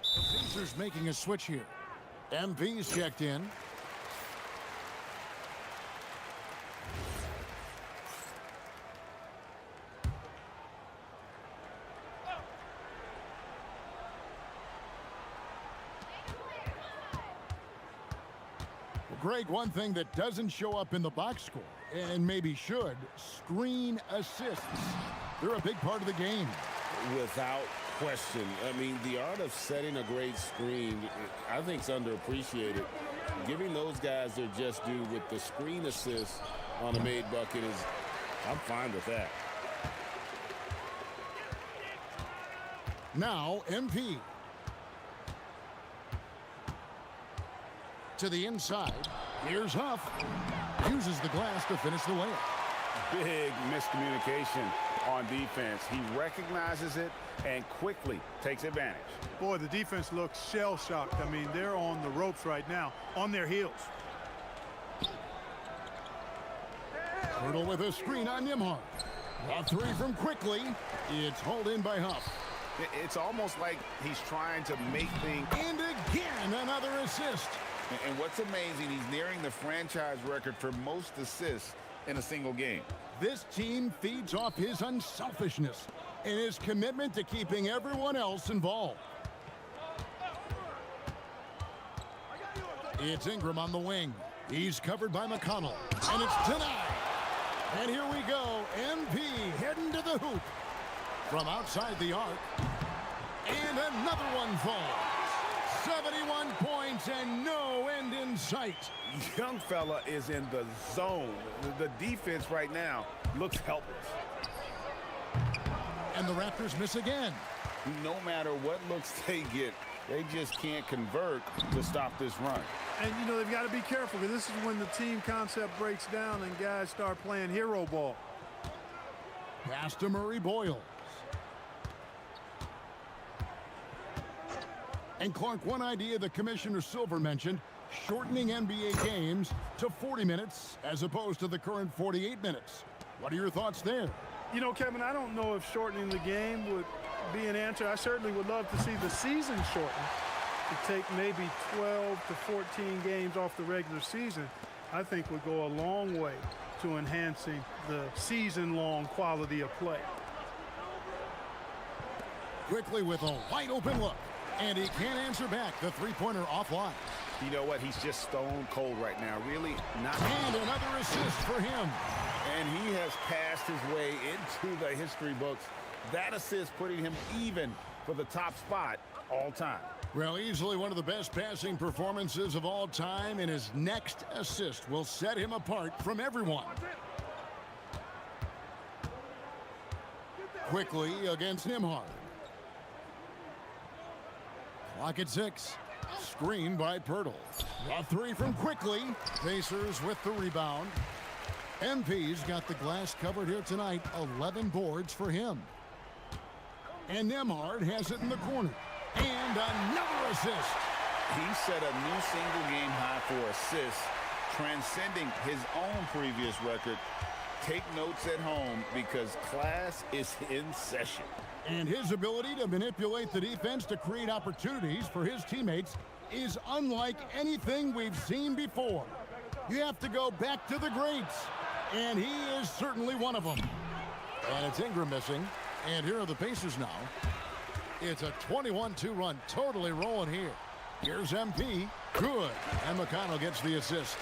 The Pacers making a switch here. MV's checked in. Greg, one thing that doesn't show up in the box score, and maybe should, screen assists. They're a big part of the game. Without question. I mean, the art of setting a great screen, I think, is underappreciated. Giving those guys their just due with the screen assist on a made bucket is, I'm fine with that. Now, MP. To the inside. Here's Huff. Uses the glass to finish the layup. Big miscommunication on defense. He recognizes it and quickly takes advantage. Boy, the defense looks shell-shocked. I mean, they're on the ropes right now, on their heels. Hurdle with a screen on Nimhart. A three from quickly. It's hauled in by Huff. It's almost like he's trying to make things... And again, another assist. And what's amazing, he's nearing the franchise record for most assists in a single game. This team feeds off his unselfishness and his commitment to keeping everyone else involved. It's Ingram on the wing. He's covered by McConnell. And it's denied. And here we go. MP heading to the hoop. From outside the arc. And another one falls. 71 points and no end in sight. Young fella is in the zone. The defense right now looks helpless. And the Raptors miss again. No matter what looks they get, they just can't convert to stop this run. And, you know, they've got to be careful because this is when the team concept breaks down and guys start playing hero ball. Pass to Murray Boyles. And Clark, one idea that Commissioner Silver mentioned, shortening NBA games to 40 minutes as opposed to the current 48 minutes. What are your thoughts there? You know, Kevin, I don't know if shortening the game would be an answer. I certainly would love to see the season shortened to take maybe 12 to 14 games off the regular season. I think would go a long way to enhancing the season-long quality of play. Quickly with a wide open look. And he can't answer back. The three-pointer offline. You know what? He's just stone cold right now. Really not. And another assist for him. And he has passed his way into the history books. That assist putting him even for the top spot all time. Well, easily one of the best passing performances of all time, and his next assist will set him apart from everyone. Quickly against Nimhart. Clock at 6. Screen by Pirtle. A three from quickly. Pacers with the rebound. MP's got the glass covered here tonight. 11 boards for him. And Nimhart has it in the corner. And another assist. He set a new single-game high for assists, transcending his own previous record. Take notes at home because class is in session. And his ability to manipulate the defense to create opportunities for his teammates is unlike anything we've seen before. You have to go back to the greats, and he is certainly one of them. And it's Ingram missing, and here are the Pacers now. It's a 21-2 run, totally rolling here. Here's MP, good, and McConnell gets the assist.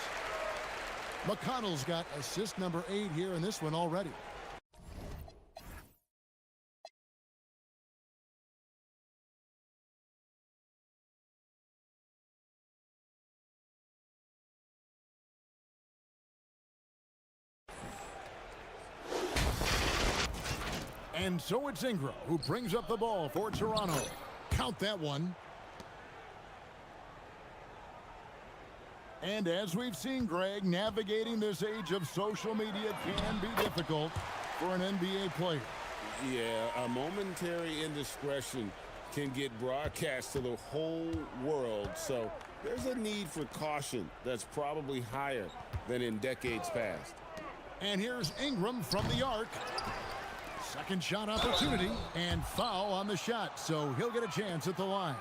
McConnell's got assist number 8 here in this one already. And so it's Ingram who brings up the ball for Toronto. Count that one. And as we've seen, Greg, navigating this age of social media can be difficult for an NBA player. Yeah, a momentary indiscretion can get broadcast to the whole world. So there's a need for caution that's probably higher than in decades past. And here's Ingram from the arc. Second shot opportunity and foul on the shot, so he'll get a chance at the line.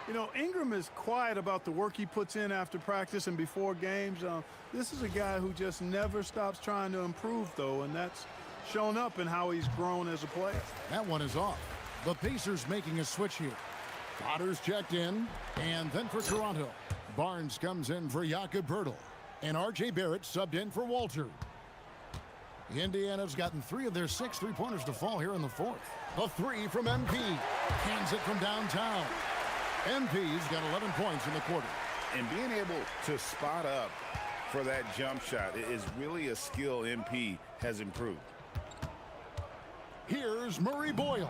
You know, Ingram is quiet about the work he puts in after practice and before games. This is a guy who just never stops trying to improve, though, and that's shown up in how he's grown as a player. That one is off. The Pacers making a switch here. Potter's checked in, and then for Toronto, Barnes comes in for Jakob Poeltl, and R.J. Barrett subbed in for Walter. Indiana's gotten 3 of their 6 3-pointers to fall here in the fourth. The 3 from MP. Hands it from downtown. MP's got 11 points in the quarter. And being able to spot up for that jump shot is really a skill MP has improved. Here's Murray Boyle.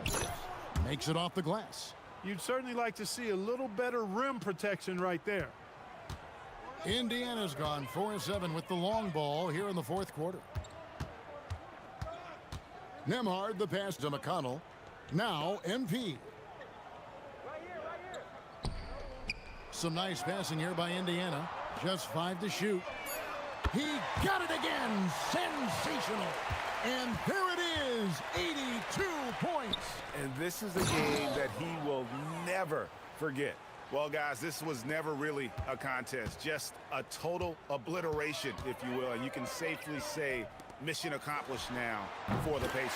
Makes it off the glass. You'd certainly like to see a little better rim protection right there. Indiana's gone 4-7 with the long ball here in the fourth quarter. Nembhard the pass to McConnell. Now MP. Some nice passing here by Indiana. Just 5 to shoot. He got it again. Sensational. And there it is. 82 points. And this is a game that he will never forget. Well, guys, this was never really a contest. Just a total obliteration, if you will. And you can safely say mission accomplished now for the Pacers.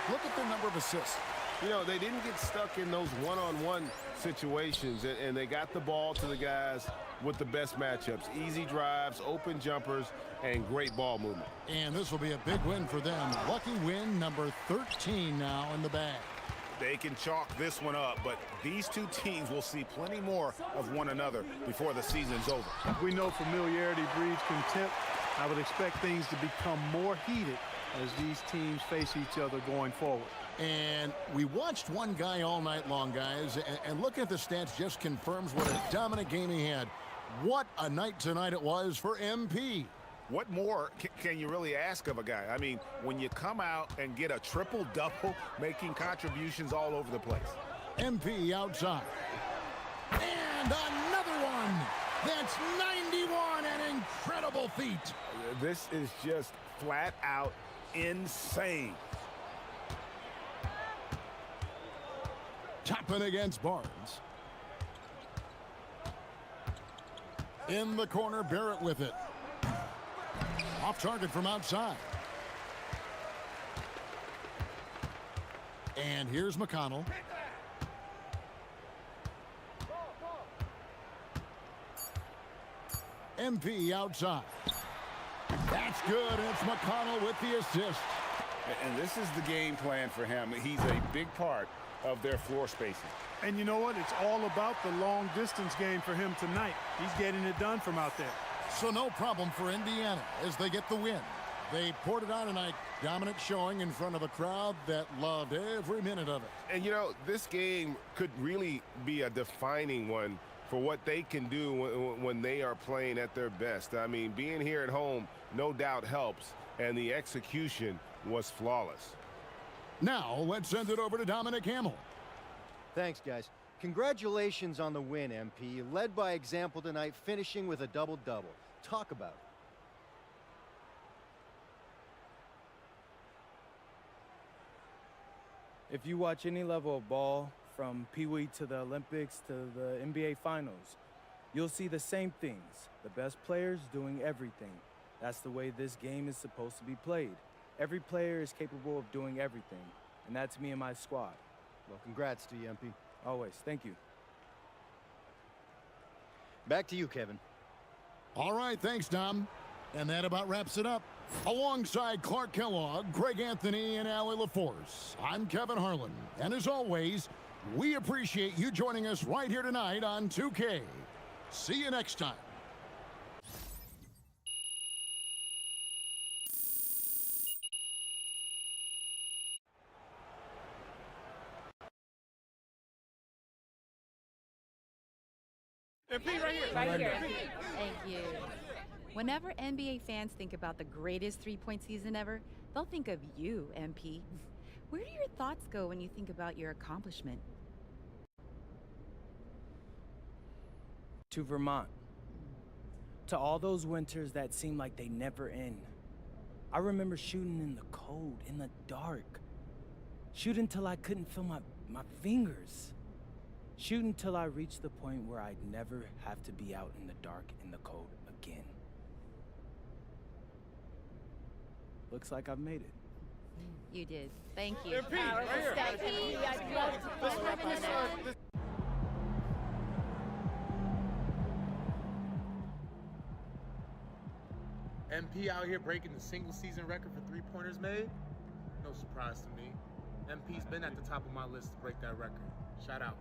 Look at the number of assists. You know, they didn't get stuck in those one-on-one situations, and they got the ball to the guys with the best matchups. Easy drives, open jumpers, and great ball movement. And this will be a big win for them. Lucky win number 13 now in the bag. They can chalk this one up, but these two teams will see plenty more of one another before the season's over. We know familiarity breeds contempt. I would expect things to become more heated as these teams face each other going forward. And we watched one guy all night long, guys, and looking at the stats just confirms what a dominant game he had. What a night tonight it was for MP. What more can you really ask of a guy? I mean, when you come out and get a triple-double, making contributions all over the place. MP outside. And another one. That's 91, an incredible feat. This is just flat out insane. Tapping against Barnes. In the corner, Barrett with it. Off target from outside. And here's McConnell. MP outside. That's good. It's McConnell with the assist. And this is the game plan for him. He's a big part of their floor spacing. And you know what? It's all about the long distance game for him tonight. He's getting it done from out there. So no problem for Indiana as they get the win. They poured it on tonight. Dominant showing in front of a crowd that loved every minute of it. And you know, this game could really be a defining one for what they can do when they are playing at their best. I mean, being here at home no doubt helps, and the execution was flawless. Now let's send it over to Dominic Hamill. Thanks, guys. Congratulations on the win, MP. You led by example tonight, finishing with a double-double. Talk about it. If you watch any level of ball, from Pee Wee to the Olympics to the NBA Finals, you'll see the same things. The best players doing everything. That's the way this game is supposed to be played. Every player is capable of doing everything, and that's me and my squad. Well, congrats to you, MP. Always. Thank you. Back to you, Kevin. All right, thanks, Dom. And that about wraps it up. Alongside Clark Kellogg, Greg Anthony, and Allie LaForce, I'm Kevin Harlan. And as always, we appreciate you joining us right here tonight on 2K. See you next time. MP right here. Right here. Thank you. Whenever NBA fans think about the greatest three-point season ever, they'll think of you, MP. Where do your thoughts go when you think about your accomplishment? To Vermont. To all those winters that seem like they never end. I remember shooting in the cold, in the dark. Shooting till I couldn't feel my fingers. Shooting till I reached the point where I'd never have to be out in the dark, in the cold again. Looks like I've made it. You did. Thank you. MP, right here. I'd love to have another one. MP out here breaking the single season record for three-pointers made? No surprise to me. MP's been at the top of my list to break that record. Shout out.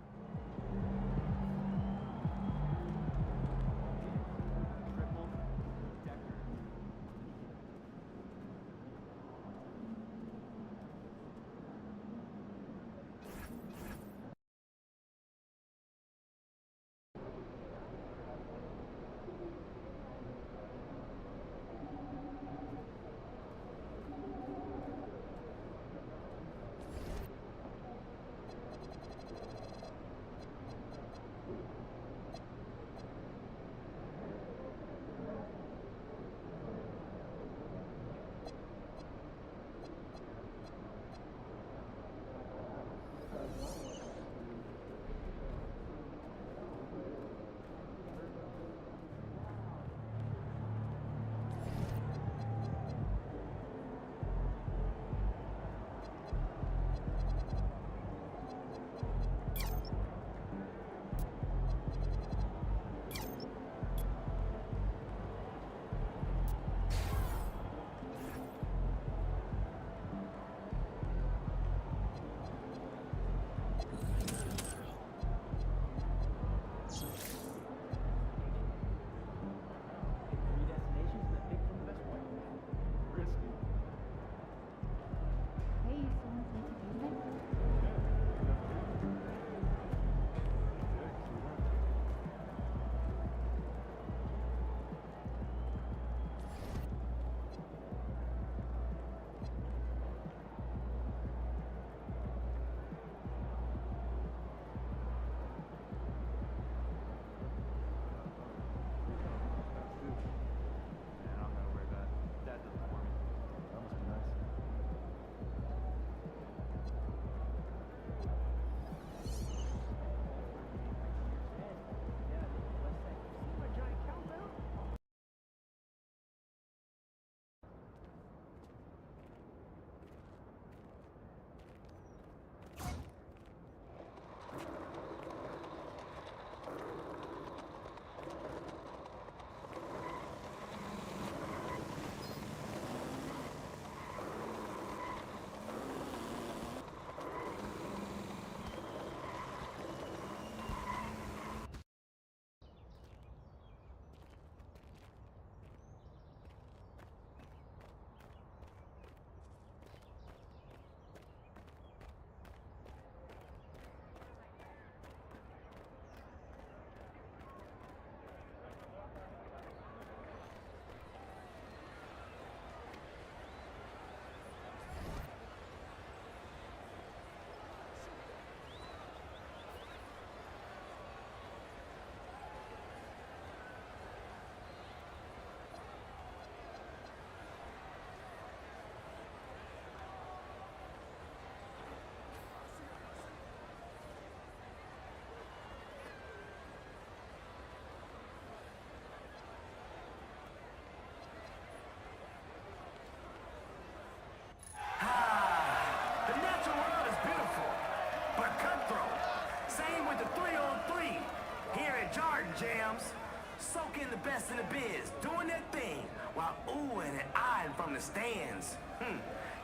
Soaking the best in the biz, doing their thing, while oohing and eyeing from the stands.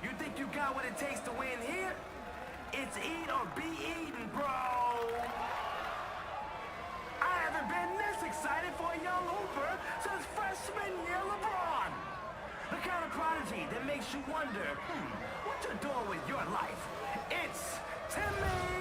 You think you got what it takes to win here? It's eat or be eaten, bro. I haven't been this excited for a young hooper since freshman year LeBron. The kind of prodigy that makes you wonder, what you're doing with your life. It's Timmy!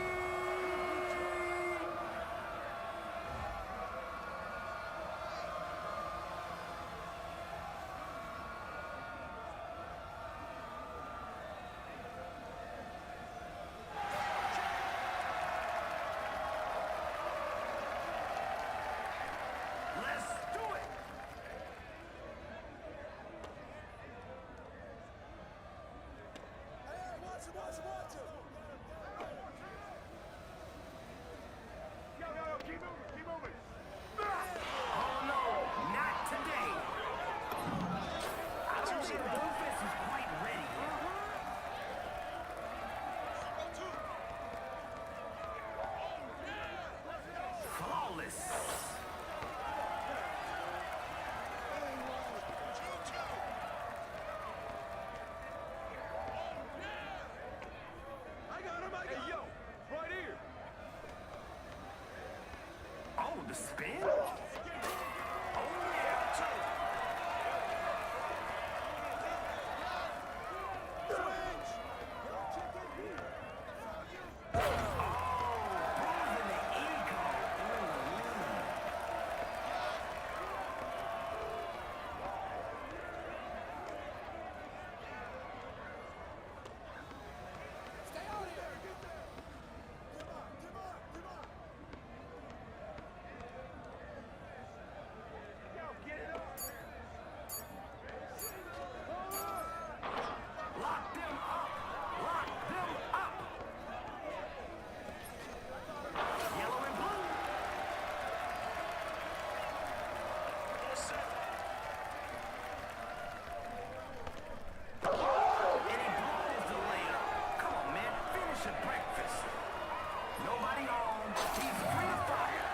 Holding on. He's free to fire.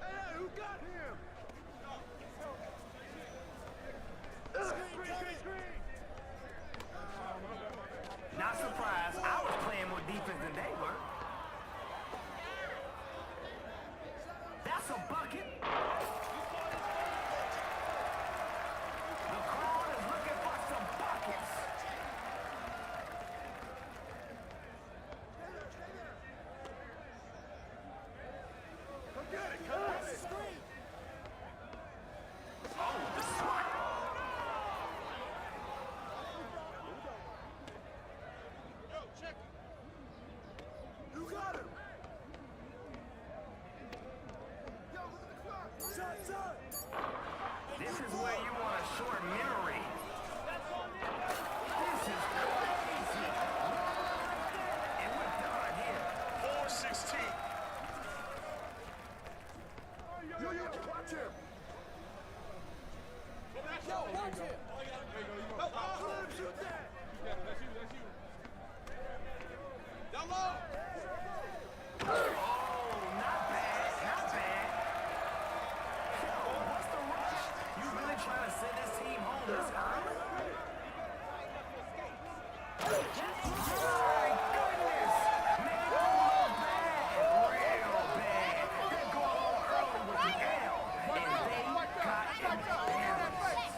Hey, who got him? Not surprised. I was playing more defense than they were. That's a bucket. The crowd is looking for some buckets. Come get it, come on. Screen. Oh, the swat. Yo, check it. You got him. Yo, look at the clock. Shot. This is where you want a short memory. This is crazy. And we're done here. 4-16. Yo, watch him. Yo, watch him. No, I'll let him shoot that. That's you. Down low. Oh, not bad. Yo, what's the rush? You really trying to send this team home this early? My goodness! Man, go all bad. Real bad. They go all early with the L. And they got embarrassed.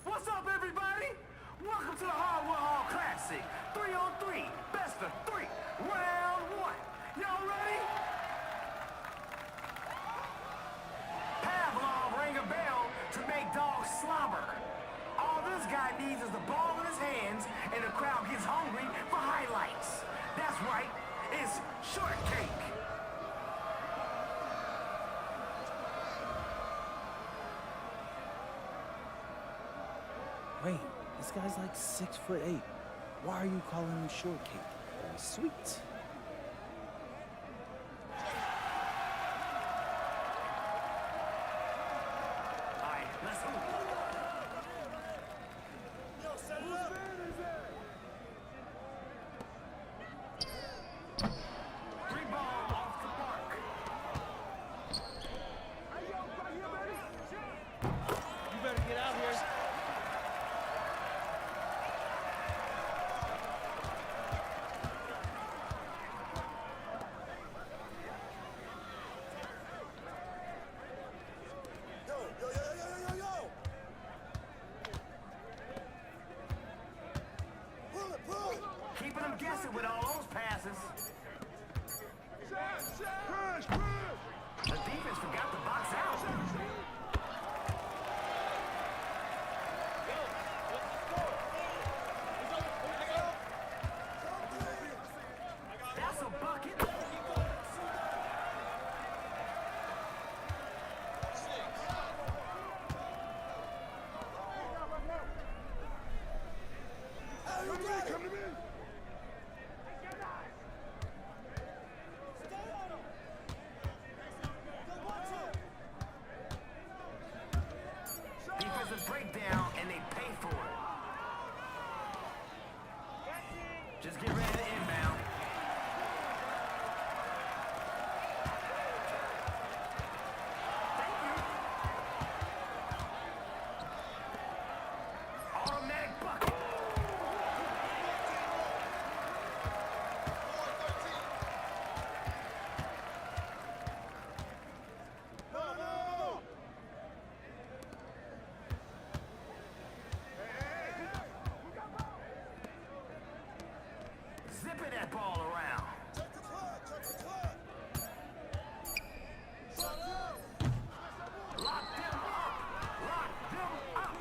What's up, everybody? Welcome to the Hardwood Hall Classic. 3-on-3, best of 3, round 1. Y'all ready? Pavlov rang a bell to make dogs slobber. All this guy needs is the ball in his hands, and the crowd gets hungry for highlights. That's right, it's shortcake. Wait, this guy's like 6'8". Why are you calling him shortcake? He's sweet. Alright, let's move. Free ball off the mark. You better get out here. decent with all those passes. The defense forgot to box out. That's a bucket. Come to me. Defensive breakdown, and they pay for it. Just get ready to inbound. Thank you. Automatic bucket. Zipping that ball around. Lock them up. Lock them up.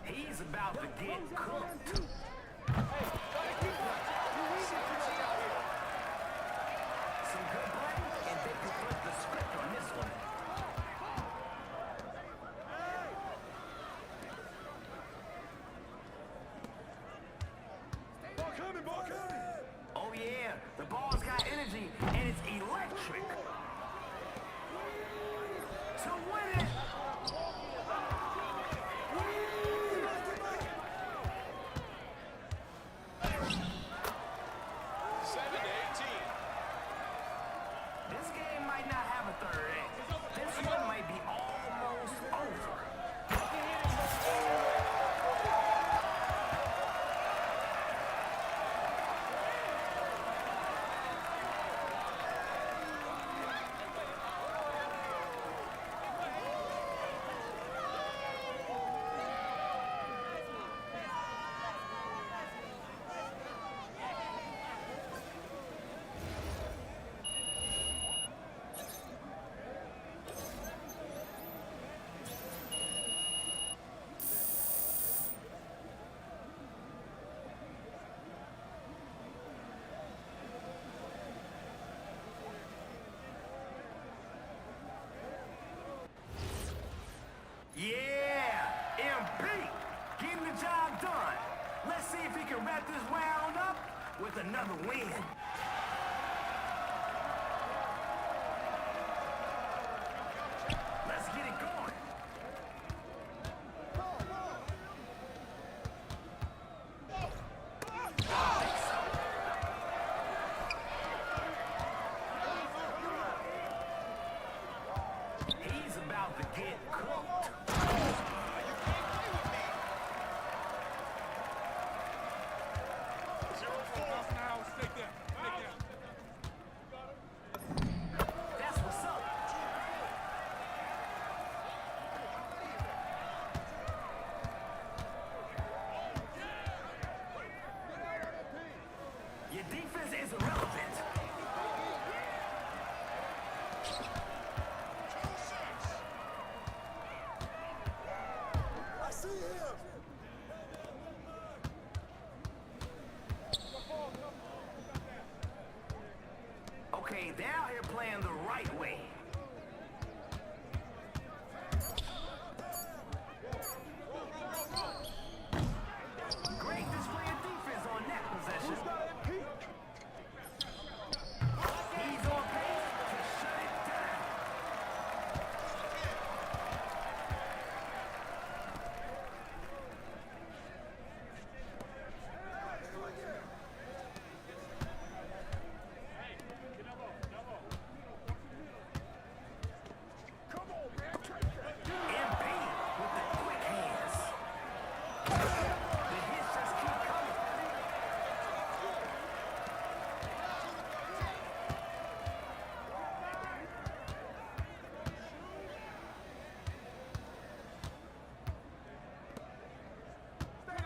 He's about to get cooked. Some good play, and they can flip the script on this one. Oh yeah, the ball's got energy and it's electric. To win it. This game might not have a third act. This one might be almost over. Yeah, MP, getting the job done. Let's see if he can wrap this round up with another win. Let's get it going. He's about to get cooked. Now, take that.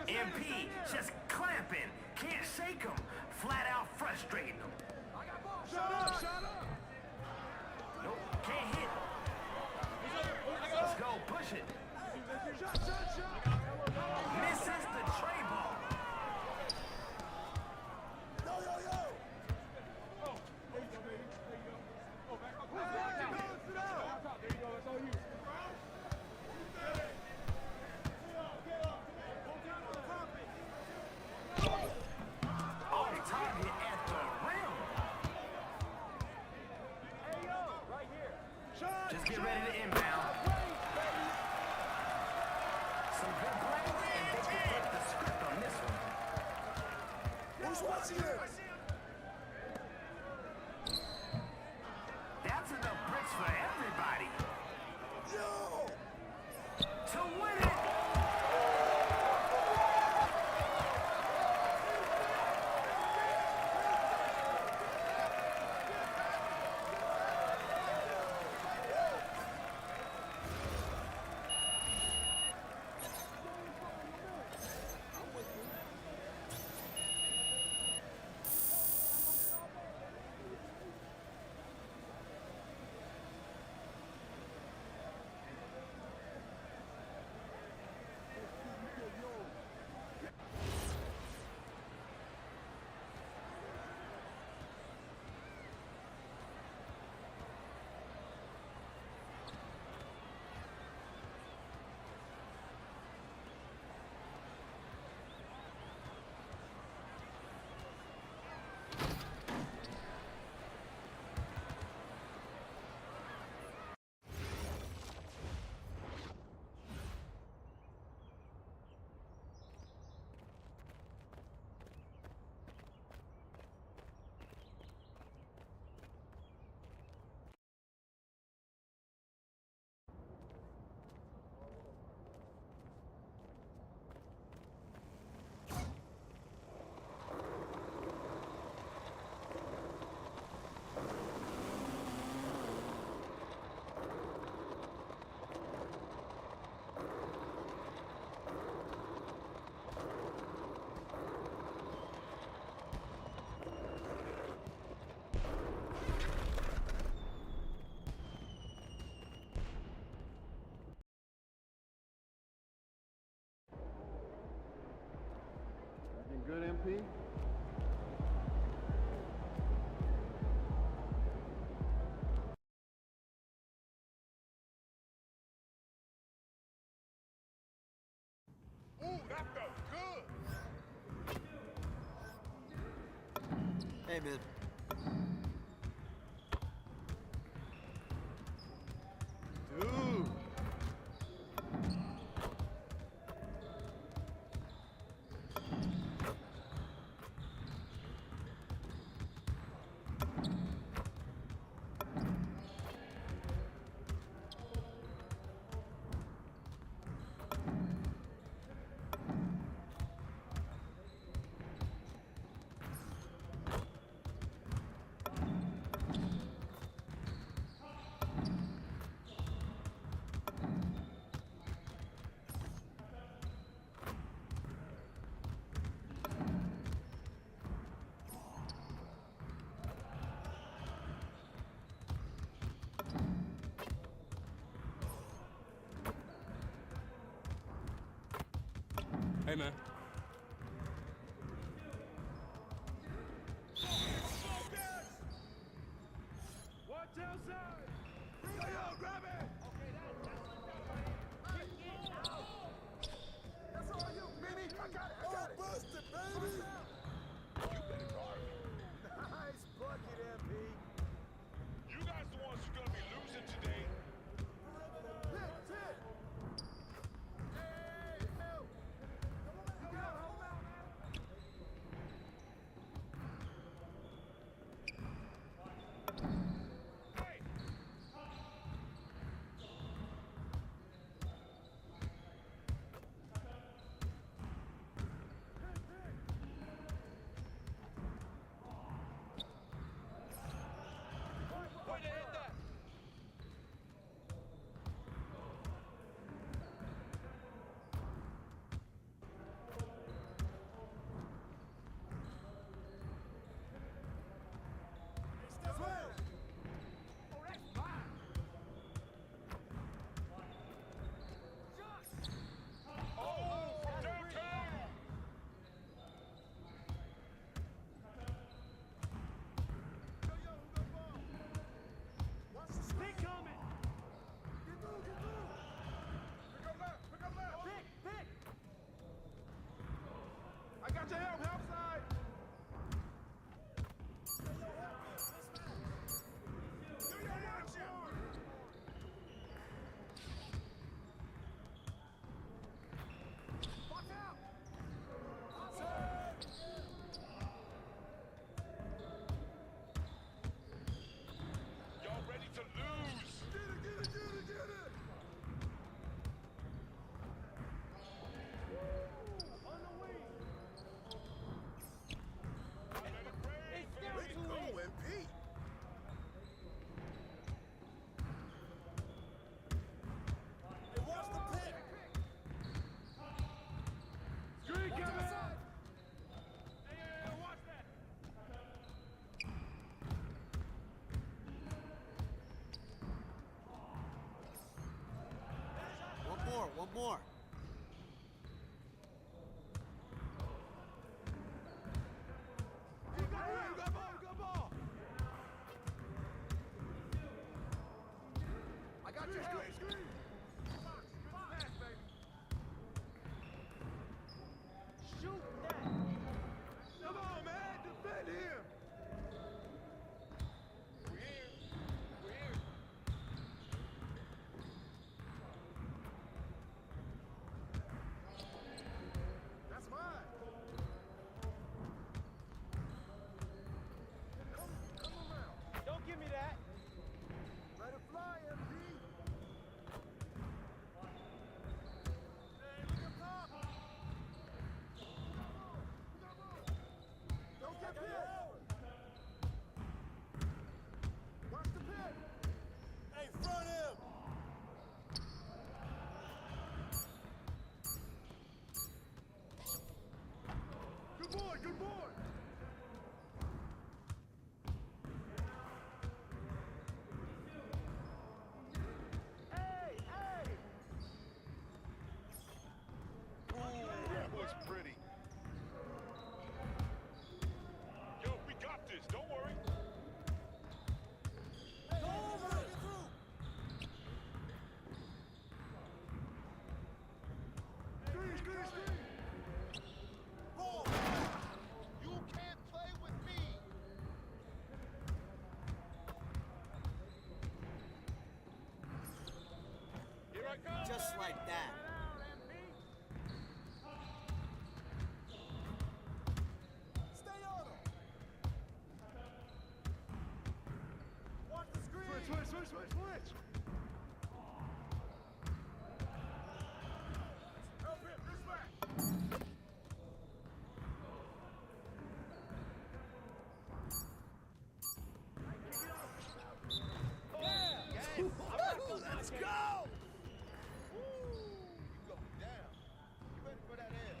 MP just clamping. Can't shake him. Flat out frustrating him. Shut up! Shut up! Nope, can't hit. Let's go, push it. Misses the tray ball. Yo, yo, yo! Oh, there you go, baby. There you go. Oh, back up. Balance it out. There you go. That's all you. On target at the rim. Just get ready to inbound. Some good play, and they can flip the script on this one. Who's watching it? That's enough bricks for everybody. Yo! To win it. Looking good, MP? Ooh, that felt good. Hey, man. Dude. Hey, man. Watch outside. Yo, grab it. That's all you, Minnie. I got it. Busted, baby. You better guard me. Nice bucket, MP. You guys the ones who are gonna be losing today. Hit. Hey, help. One more. You got ball. I got your help. Pass, baby. Shoot that. Come on, man. Defend him. We're here. That's mine. Come around. Don't give me that. Let it fly, MP. Hey, look up top. Don't get hit. Watch the pit. Hey, front him. Good boy, good boy. Hey, hey. Ooh, that was pretty. Yo, we got this. Don't worry. Go over, get through. Screen. Ball. You can't play with me. Here I come. Just like that. Stay on him. Watch the screen. Switch. Help him, this way. Let's go! You go down. You ready for that air?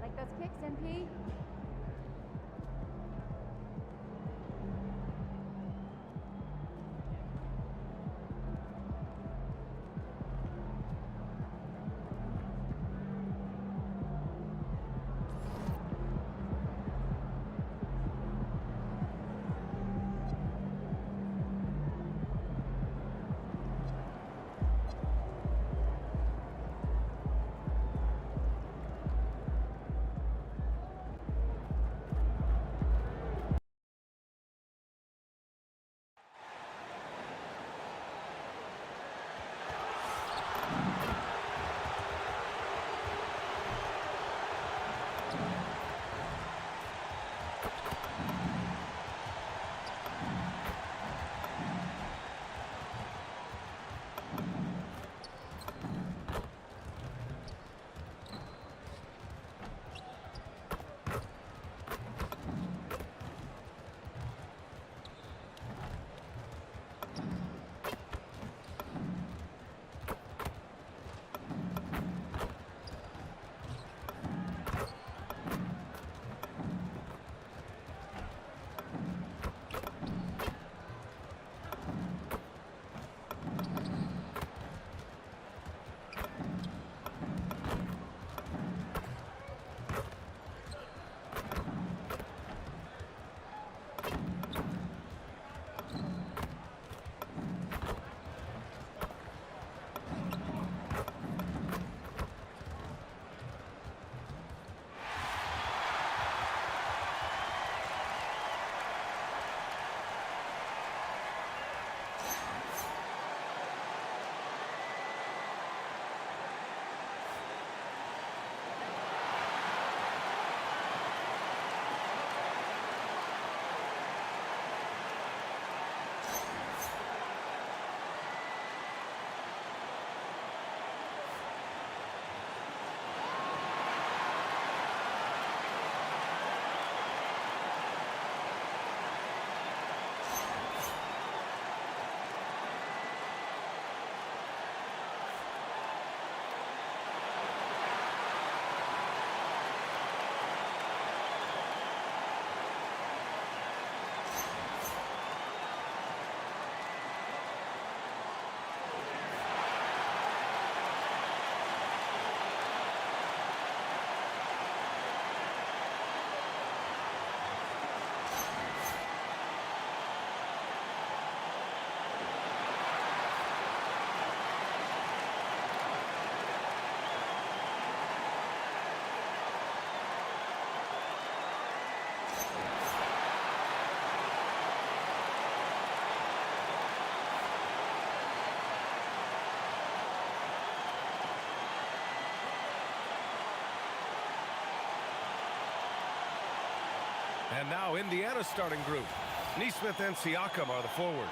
Like those kicks, MP? And now Indiana's starting group. Neesmith and Siakam are the forwards.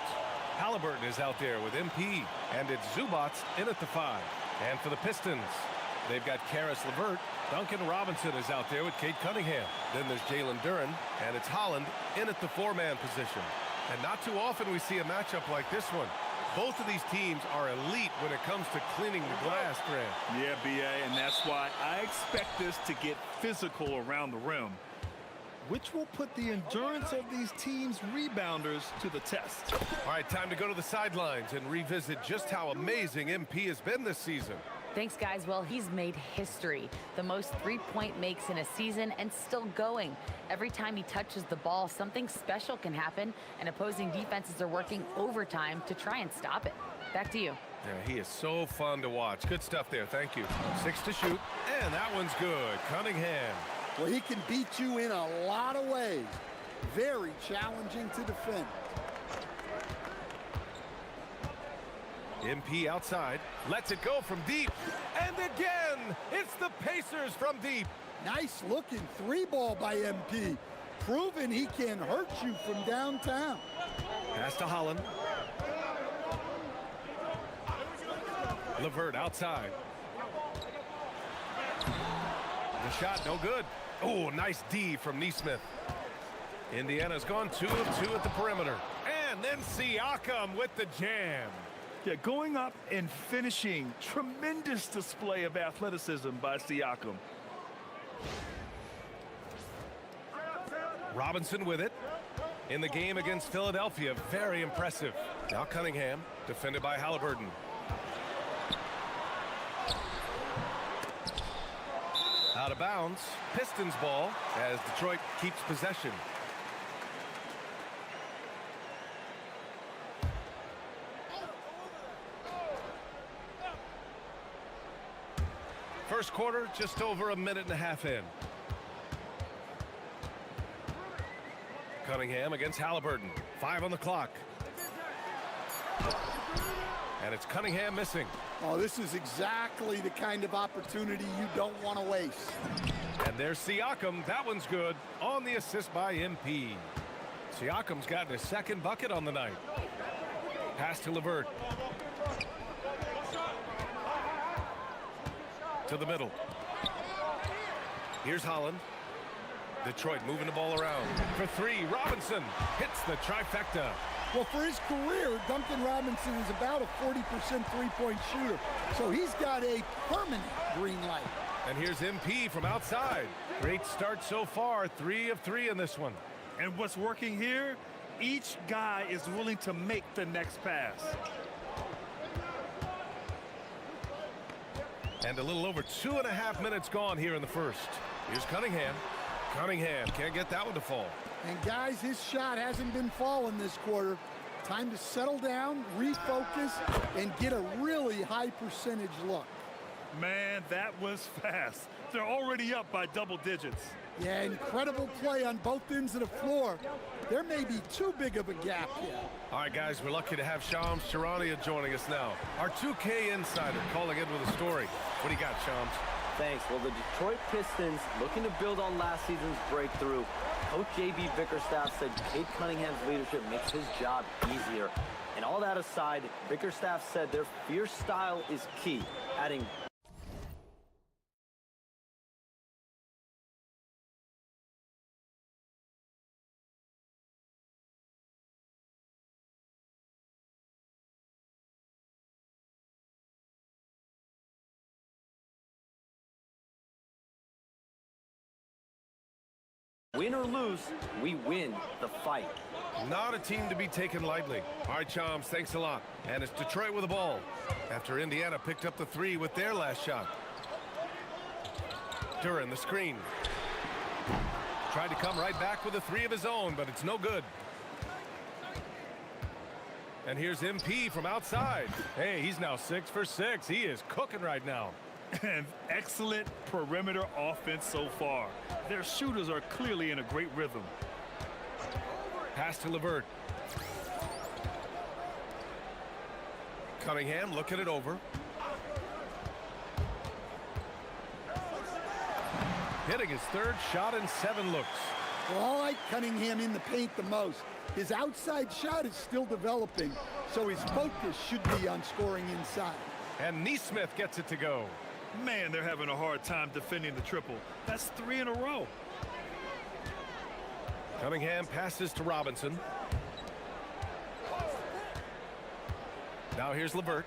Halliburton is out there with MP, and it's Zubats in at the 5. And for the Pistons, they've got Karis LeVert. Duncan Robinson is out there with Kate Cunningham. Then there's Jalen Duren, and it's Holland in at the 4-man position. And not too often we see a matchup like this one. Both of these teams are elite when it comes to cleaning the glass, Grant. Yeah, B.A., and that's why I expect this to get physical around the rim, which will put the endurance of these teams' rebounders to the test. All right, time to go to the sidelines and revisit just how amazing MP has been this season. Thanks, guys. Well, he's made history. The most three-point makes in a season and still going. Every time he touches the ball, something special can happen, and opposing defenses are working overtime to try and stop it. Back to you. Yeah, he is so fun to watch. Good stuff there. Thank you. 6 to shoot, and that one's good. Cunningham. Well, he can beat you in a lot of ways. Very challenging to defend. MP outside, lets it go from deep, and again, it's the Pacers from deep. Nice looking 3-ball by MP, proving he can hurt you from downtown. Pass to Holland. LeVert outside. The shot no good. Oh, nice D from Neesmith. Indiana's gone 2 of 2 at the perimeter. And then Siakam with the jam. Yeah, going up and finishing. Tremendous display of athleticism by Siakam. Robinson with it. In the game against Philadelphia, very impressive. Now Cunningham, defended by Halliburton. Out of bounds, Pistons ball as Detroit keeps possession. First quarter, just over a minute and a half in. Cunningham against Halliburton. 5 on the clock. And it's Cunningham missing. Oh, this is exactly the kind of opportunity you don't want to waste. And there's Siakam. That one's good on the assist by MP. Siakam's gotten his second bucket on the night. Pass to LeVert. To the middle. Here's Holland. Detroit moving the ball around. For 3, Robinson hits the trifecta. Well, for his career, Duncan Robinson is about a 40% three-point shooter. So he's got a permanent green light. And here's MP from outside. Great start so far. 3 of 3 in this one. And what's working here, each guy is willing to make the next pass. And a little over 2.5 minutes gone here in the first. Here's Cunningham. Cunningham can't get that one to fall. And guys, his shot hasn't been falling this quarter. Time to settle down, refocus, and get a really high percentage look. Man, that was fast. They're already up by double digits. Yeah, incredible play on both ends of the floor. There may be too big of a gap here. All right, guys, we're lucky to have Shams Charania joining us now. Our 2K insider calling in with a story. What do you got, Shams? Thanks. Well, the Detroit Pistons looking to build on last season's breakthrough. Coach J.B. Bickerstaff said Kate Cunningham's leadership makes his job easier. And all that aside, Bickerstaff said their fierce style is key, adding win or lose, we win the fight. Not a team to be taken lightly. All right, Chams, thanks a lot. And it's Detroit with the ball after Indiana picked up the 3 with their last shot. Duren, the screen. Tried to come right back with a 3 of his own, but it's no good. And here's MP from outside. Hey, he's now 6 for 6. He is cooking right now. And excellent perimeter offense so far. Their shooters are clearly in a great rhythm. Pass to LeVert. Cunningham looking it over. Hitting his 3rd shot in 7 looks. Well, I like Cunningham in the paint the most. His outside shot is still developing, so his focus should be on scoring inside. And Neesmith gets it to go. Man, they're having a hard time defending the triple. That's 3 in a row. Cunningham passes to Robinson. Now here's LeVert.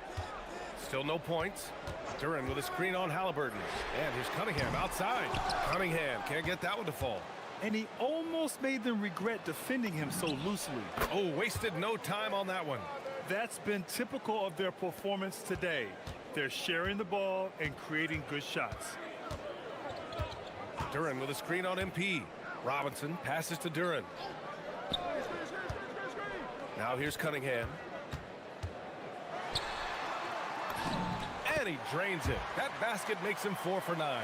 Still no points. Duran with a screen on Halliburton. And here's Cunningham outside. Cunningham can't get that one to fall. And he almost made them regret defending him so loosely. Oh, wasted no time on that one. That's been typical of their performance today. They're sharing the ball and creating good shots. Duran with a screen on MP. Robinson passes to Duran. Now here's Cunningham. And he drains it. That basket makes him 4 for 9.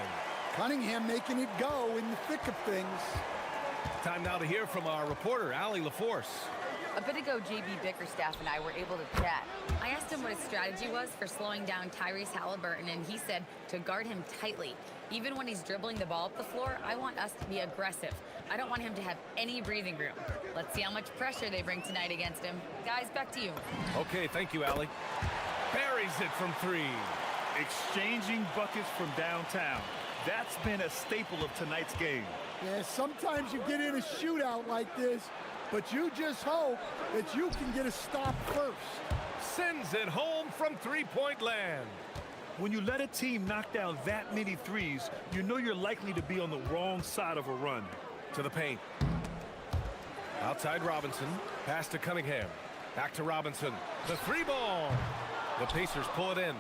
Cunningham making it go in the thick of things. Time now to hear from our reporter, Allie LaForce. A bit ago, JB Bickerstaff and I were able to chat. I asked him what his strategy was for slowing down Tyrese Halliburton, and he said to guard him tightly. Even when he's dribbling the ball up the floor, I want us to be aggressive. I don't want him to have any breathing room. Let's see how much pressure they bring tonight against him. Guys, back to you. Okay, thank you, Allie. Buries it from 3. Exchanging buckets from downtown. That's been a staple of tonight's game. Yeah, sometimes you get in a shootout like this, but you just hope that you can get a stop first. Sends it home from three-point land. When you let a team knock down that many threes, you know you're likely to be on the wrong side of a run. To the paint. Outside Robinson. Pass to Cunningham. Back to Robinson. The 3-ball. The Pacers pull it in.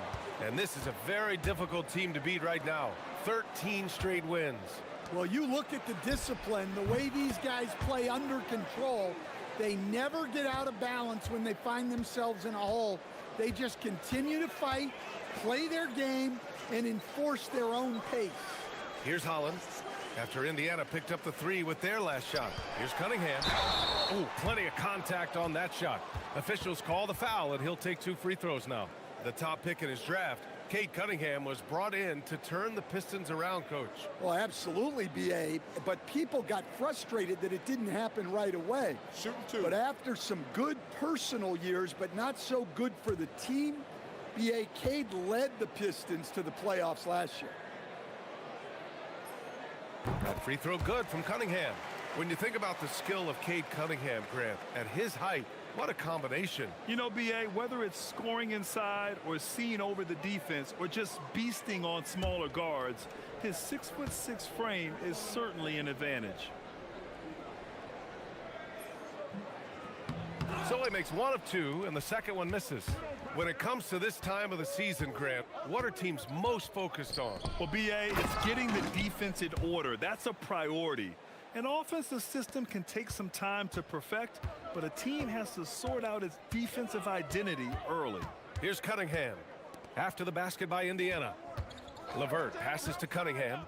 And this is a very difficult team to beat right now. 13 straight wins. Well, you look at the discipline, the way these guys play under control. They never get out of balance when they find themselves in a hole. They just continue to fight, play their game, and enforce their own pace. Here's Holland. After Indiana picked up the 3 with their last shot. Here's Cunningham. Oh, plenty of contact on that shot. Officials call the foul, and he'll take 2 free throws now. The top pick in his draft, Cade Cunningham, was brought in to turn the Pistons around, Coach. Well, absolutely, B.A., but people got frustrated that it didn't happen right away. Shooting 2. But after some good personal years, but not so good for the team, B.A., Cade led the Pistons to the playoffs last year. That free throw good from Cunningham. When you think about the skill of Cade Cunningham, Grant, at his height, what a combination. You know, B.A., whether it's scoring inside or seeing over the defense or just beasting on smaller guards, his 6'6" frame is certainly an advantage. So he makes 1 of 2, and the second one misses. When it comes to this time of the season, Grant, what are teams most focused on? Well, B.A., it's getting the defense in order. That's a priority. An offensive system can take some time to perfect, but a team has to sort out its defensive identity early. Here's Cunningham. After the basket by Indiana. LeVert passes to Cunningham.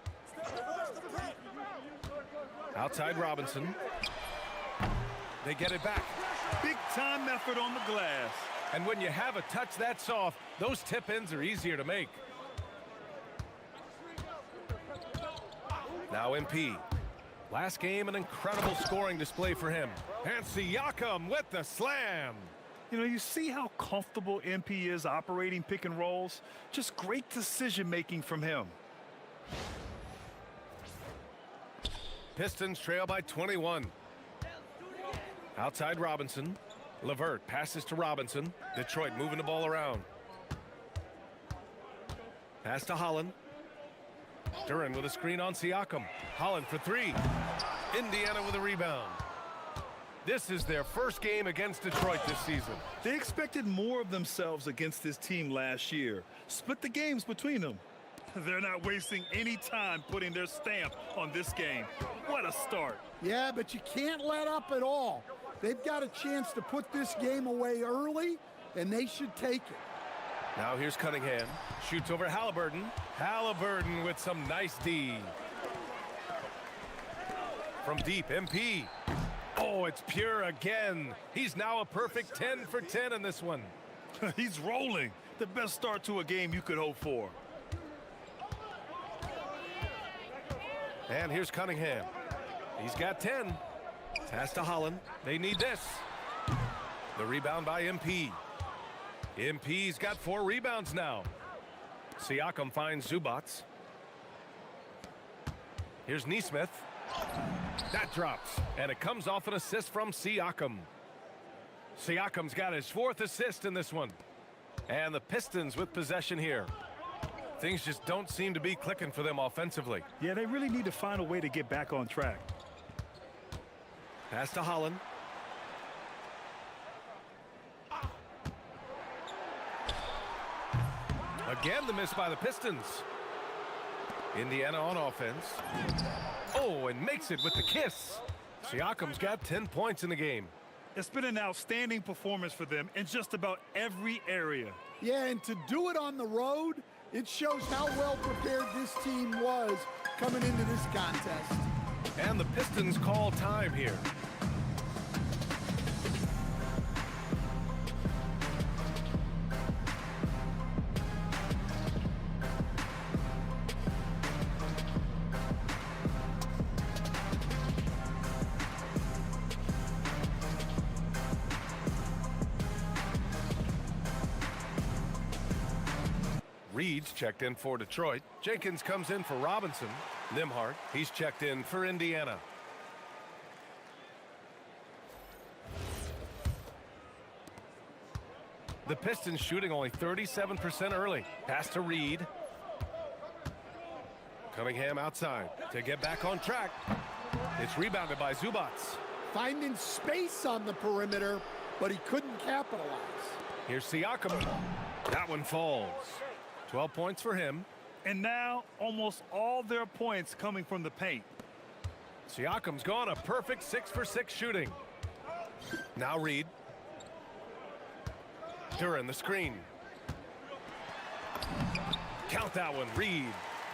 Outside Robinson. They get it back. Big time effort on the glass. And when you have a touch that soft, those tip-ins are easier to make. Now MP. Last game, an incredible scoring display for him. And Siakam with the slam. You know, you see how comfortable MP is operating pick and rolls? Just great decision-making from him. Pistons trail by 21. Outside Robinson. LeVert passes to Robinson. Detroit moving the ball around. Pass to Holland. Duran with a screen on Siakam. Holland for 3. Indiana with a rebound. This is their first game against Detroit this season. They expected more of themselves against this team last year. Split the games between them. They're not wasting any time putting their stamp on this game. What a start. Yeah, but you can't let up at all. They've got a chance to put this game away early, and they should take it. Now here's Cunningham. Shoots over Halliburton. Halliburton with some nice D. From deep, MP. Oh, it's pure again. He's now a perfect 10 for 10 in this one. He's rolling. The best start to a game you could hope for. And here's Cunningham. He's got 10. Pass to Holland. They need this. The rebound by MP. MP's got 4 rebounds now. Siakam finds Zubats. Here's Neesmith. That drops, and it comes off an assist from Siakam. Siakam's got his 4th assist in this one. And the Pistons with possession here. Things just don't seem to be clicking for them offensively. Yeah, they really need to find a way to get back on track. Pass to Holland. Again, the miss by the Pistons. Indiana on offense. Oh, and makes it with the kiss. Siakam's got 10 points in the game. It's been an outstanding performance for them in just about every area. Yeah, and to do it on the road, it shows how well prepared this team was coming into this contest. And the Pistons call time here. Reed's checked in for Detroit. Jenkins comes in for Robinson. Nimhart, he's checked in for Indiana. The Pistons shooting only 37% early. Pass to Reed. Cunningham outside to get back on track. It's rebounded by Zubats. Finding space on the perimeter, but he couldn't capitalize. Here's Siakam. That one falls. 12 points for him. And now almost all their points coming from the paint. Siakam's gone a perfect 6 for 6 shooting. Now Reed. Duran the screen. Count that one, Reed.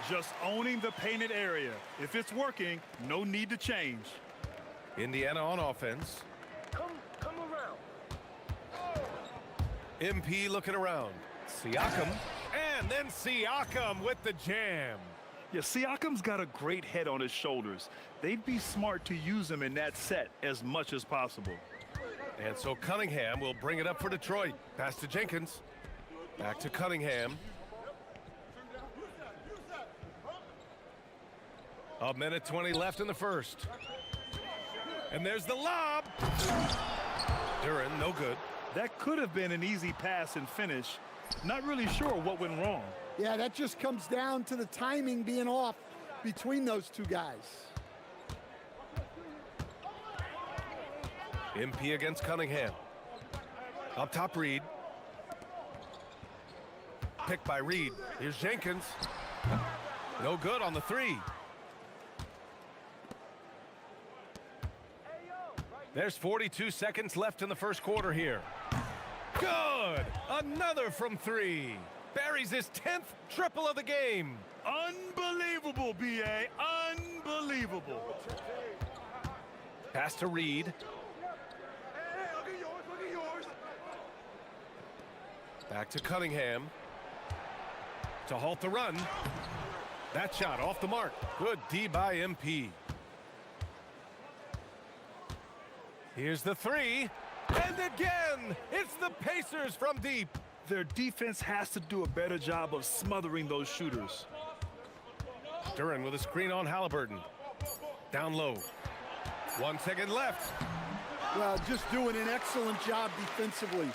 Just owning the painted area. If it's working, no need to change. Indiana on offense. Come around. MP looking around. Siakam. And then Siakam with the jam. Yeah, Siakam's got a great head on his shoulders. They'd be smart to use him in that set as much as possible. And so Cunningham will bring it up for Detroit. Pass to Jenkins. Back to Cunningham. A minute 20 left in the first. And there's the lob. Duran, no good. That could have been an easy pass and finish. Not really sure what went wrong. Yeah, that just comes down to the timing being off between those two guys. MP against Cunningham. Up top, Reed. Picked by Reed. Here's Jenkins. No good on the 3. There's 42 seconds left in the first quarter here. Good! Another from 3. Buries his 10th triple of the game. Unbelievable, B.A. Unbelievable. Pass to Reed. Back to Cunningham. To halt the run. That shot off the mark. Good D by MP. Here's the 3. And again, it's the Pacers from deep. Their defense has to do a better job of smothering those shooters. Duran with a screen on Halliburton. Down low. 1 second left. Well, just doing an excellent job defensively.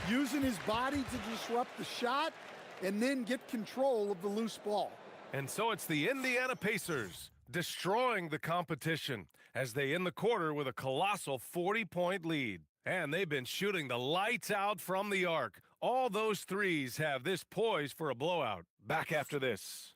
Using his body to disrupt the shot and then get control of the loose ball. And so it's the Indiana Pacers destroying the competition as they end the quarter with a colossal 40-point lead. And they've been shooting the lights out from the arc. All those threes have this poised for a blowout. Back after this.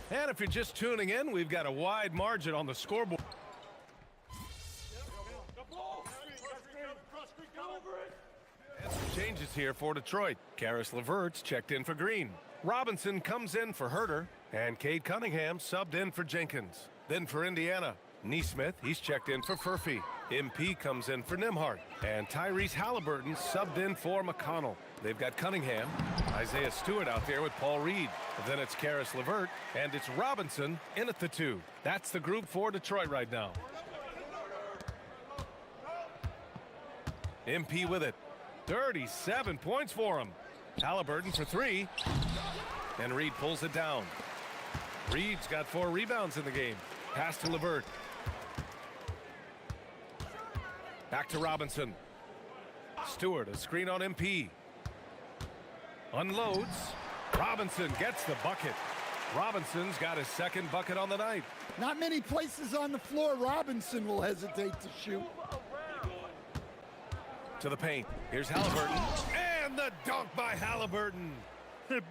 And if you're just tuning in, we've got a wide margin on the scoreboard. And some changes here for Detroit. Karis LeVert's checked in for Green. Robinson comes in for Herter, and Cade Cunningham subbed in for Jenkins. Then for Indiana, Neesmith, he's checked in for Furphy. MP comes in for Nimhart, and Tyrese Halliburton subbed in for McConnell. They've got Cunningham, Isaiah Stewart out there with Paul Reed. Then it's Karis LeVert, and it's Robinson in at the 2. That's the group for Detroit right now. MP with it. 37 points for him. Halliburton for 3, and Reed pulls it down. Reed's got 4 rebounds in the game. Pass to LeVert. Back to Robinson. Stewart, a screen on MP. Unloads. Robinson gets the bucket. Robinson's got his second bucket on the night. Not many places on the floor Robinson will hesitate to shoot. To the paint. Here's Halliburton. And the dunk by Halliburton.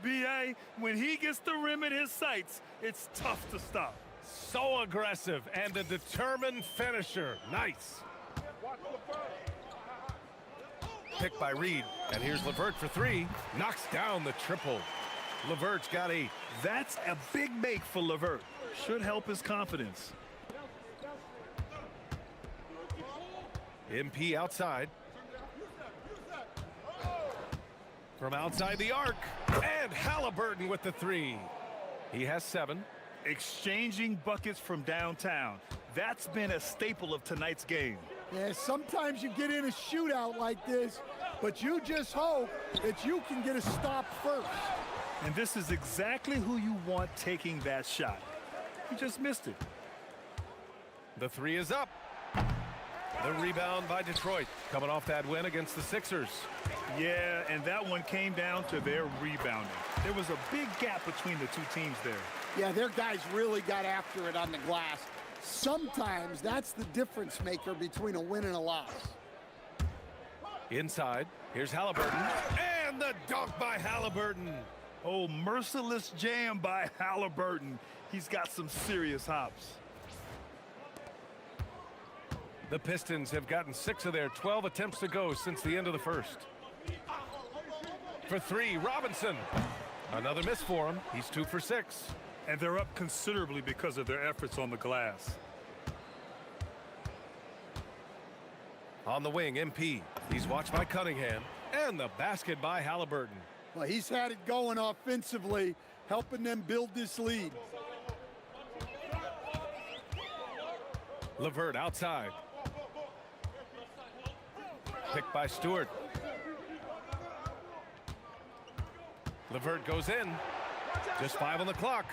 B.A., when he gets the rim in his sights, it's tough to stop. So aggressive and a determined finisher. Nice. Picked by Reed. And here's LeVert for 3. Knocks down the triple. LeVert's got 8. That's a big make for LeVert. Should help his confidence. MP outside. From outside the arc. And Halliburton with the 3. He has 7. Exchanging buckets from downtown. That's been a staple of tonight's game. Yeah, sometimes you get in a shootout like this, but you just hope that you can get a stop first. And this is exactly who you want taking that shot. He just missed it. The 3 is up. The rebound by Detroit, coming off that win against the Sixers. Yeah, and that one came down to their rebounding. There was a big gap between the two teams there. Yeah, their guys really got after it on the glass. Sometimes that's the difference maker between a win and a loss. Inside, here's Halliburton. And the dunk by Halliburton. Oh, merciless jam by Halliburton. He's got some serious hops. The Pistons have gotten 6 of their 12 attempts to go since the end of the first. For 3, Robinson. Another miss for him. He's 2 for 6. And they're up considerably because of their efforts on the glass. On the wing, MP. He's watched by Cunningham. And the basket by Halliburton. Well, he's had it going offensively, helping them build this lead. LeVert outside. Picked by Stewart. LeVert goes in. Just 5 on the clock.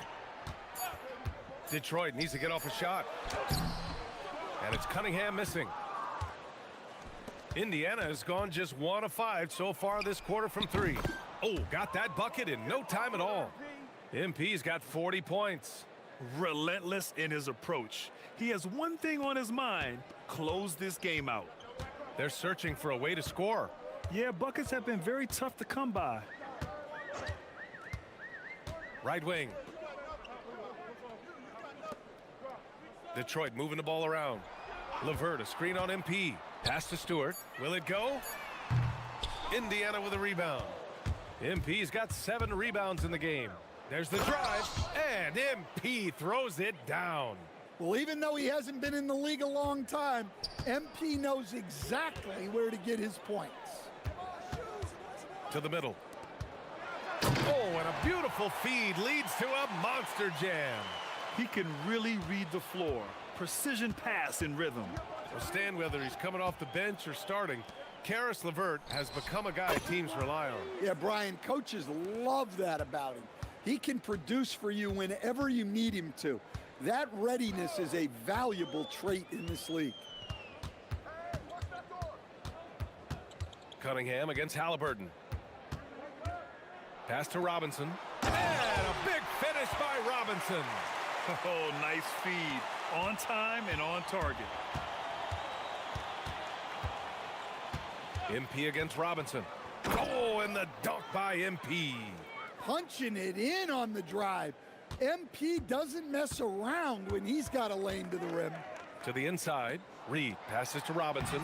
Detroit needs to get off a shot. And it's Cunningham missing. Indiana has gone just 1 of 5 so far this quarter from 3. Oh, got that bucket in no time at all. MP's got 40 points. Relentless in his approach. He has one thing on his mind: close this game out. They're searching for a way to score. Yeah, buckets have been very tough to come by. Right wing. Detroit moving the ball around. LeVert, a screen on MP. Pass to Stewart. Will it go? Indiana with a rebound. MP's got 7 rebounds in the game. There's the drive, and MP throws it down. Well, even though he hasn't been in the league a long time, MP knows exactly where to get his points. To the middle. Oh, and a beautiful feed leads to a monster jam. He can really read the floor. Precision pass in rhythm. Well, Stan, whether he's coming off the bench or starting, Karis LeVert has become a guy teams rely on. Yeah, Brian, coaches love that about him. He can produce for you whenever you need him to. That readiness is a valuable trait in this league. Cunningham against Halliburton. Pass to Robinson. And a big finish by Robinson. Oh, nice feed. On time and on target. MP against Robinson. Oh, and the dunk by MP. Punching it in on the drive. MP doesn't mess around when he's got a lane to the rim. To the inside. Reed passes to Robinson.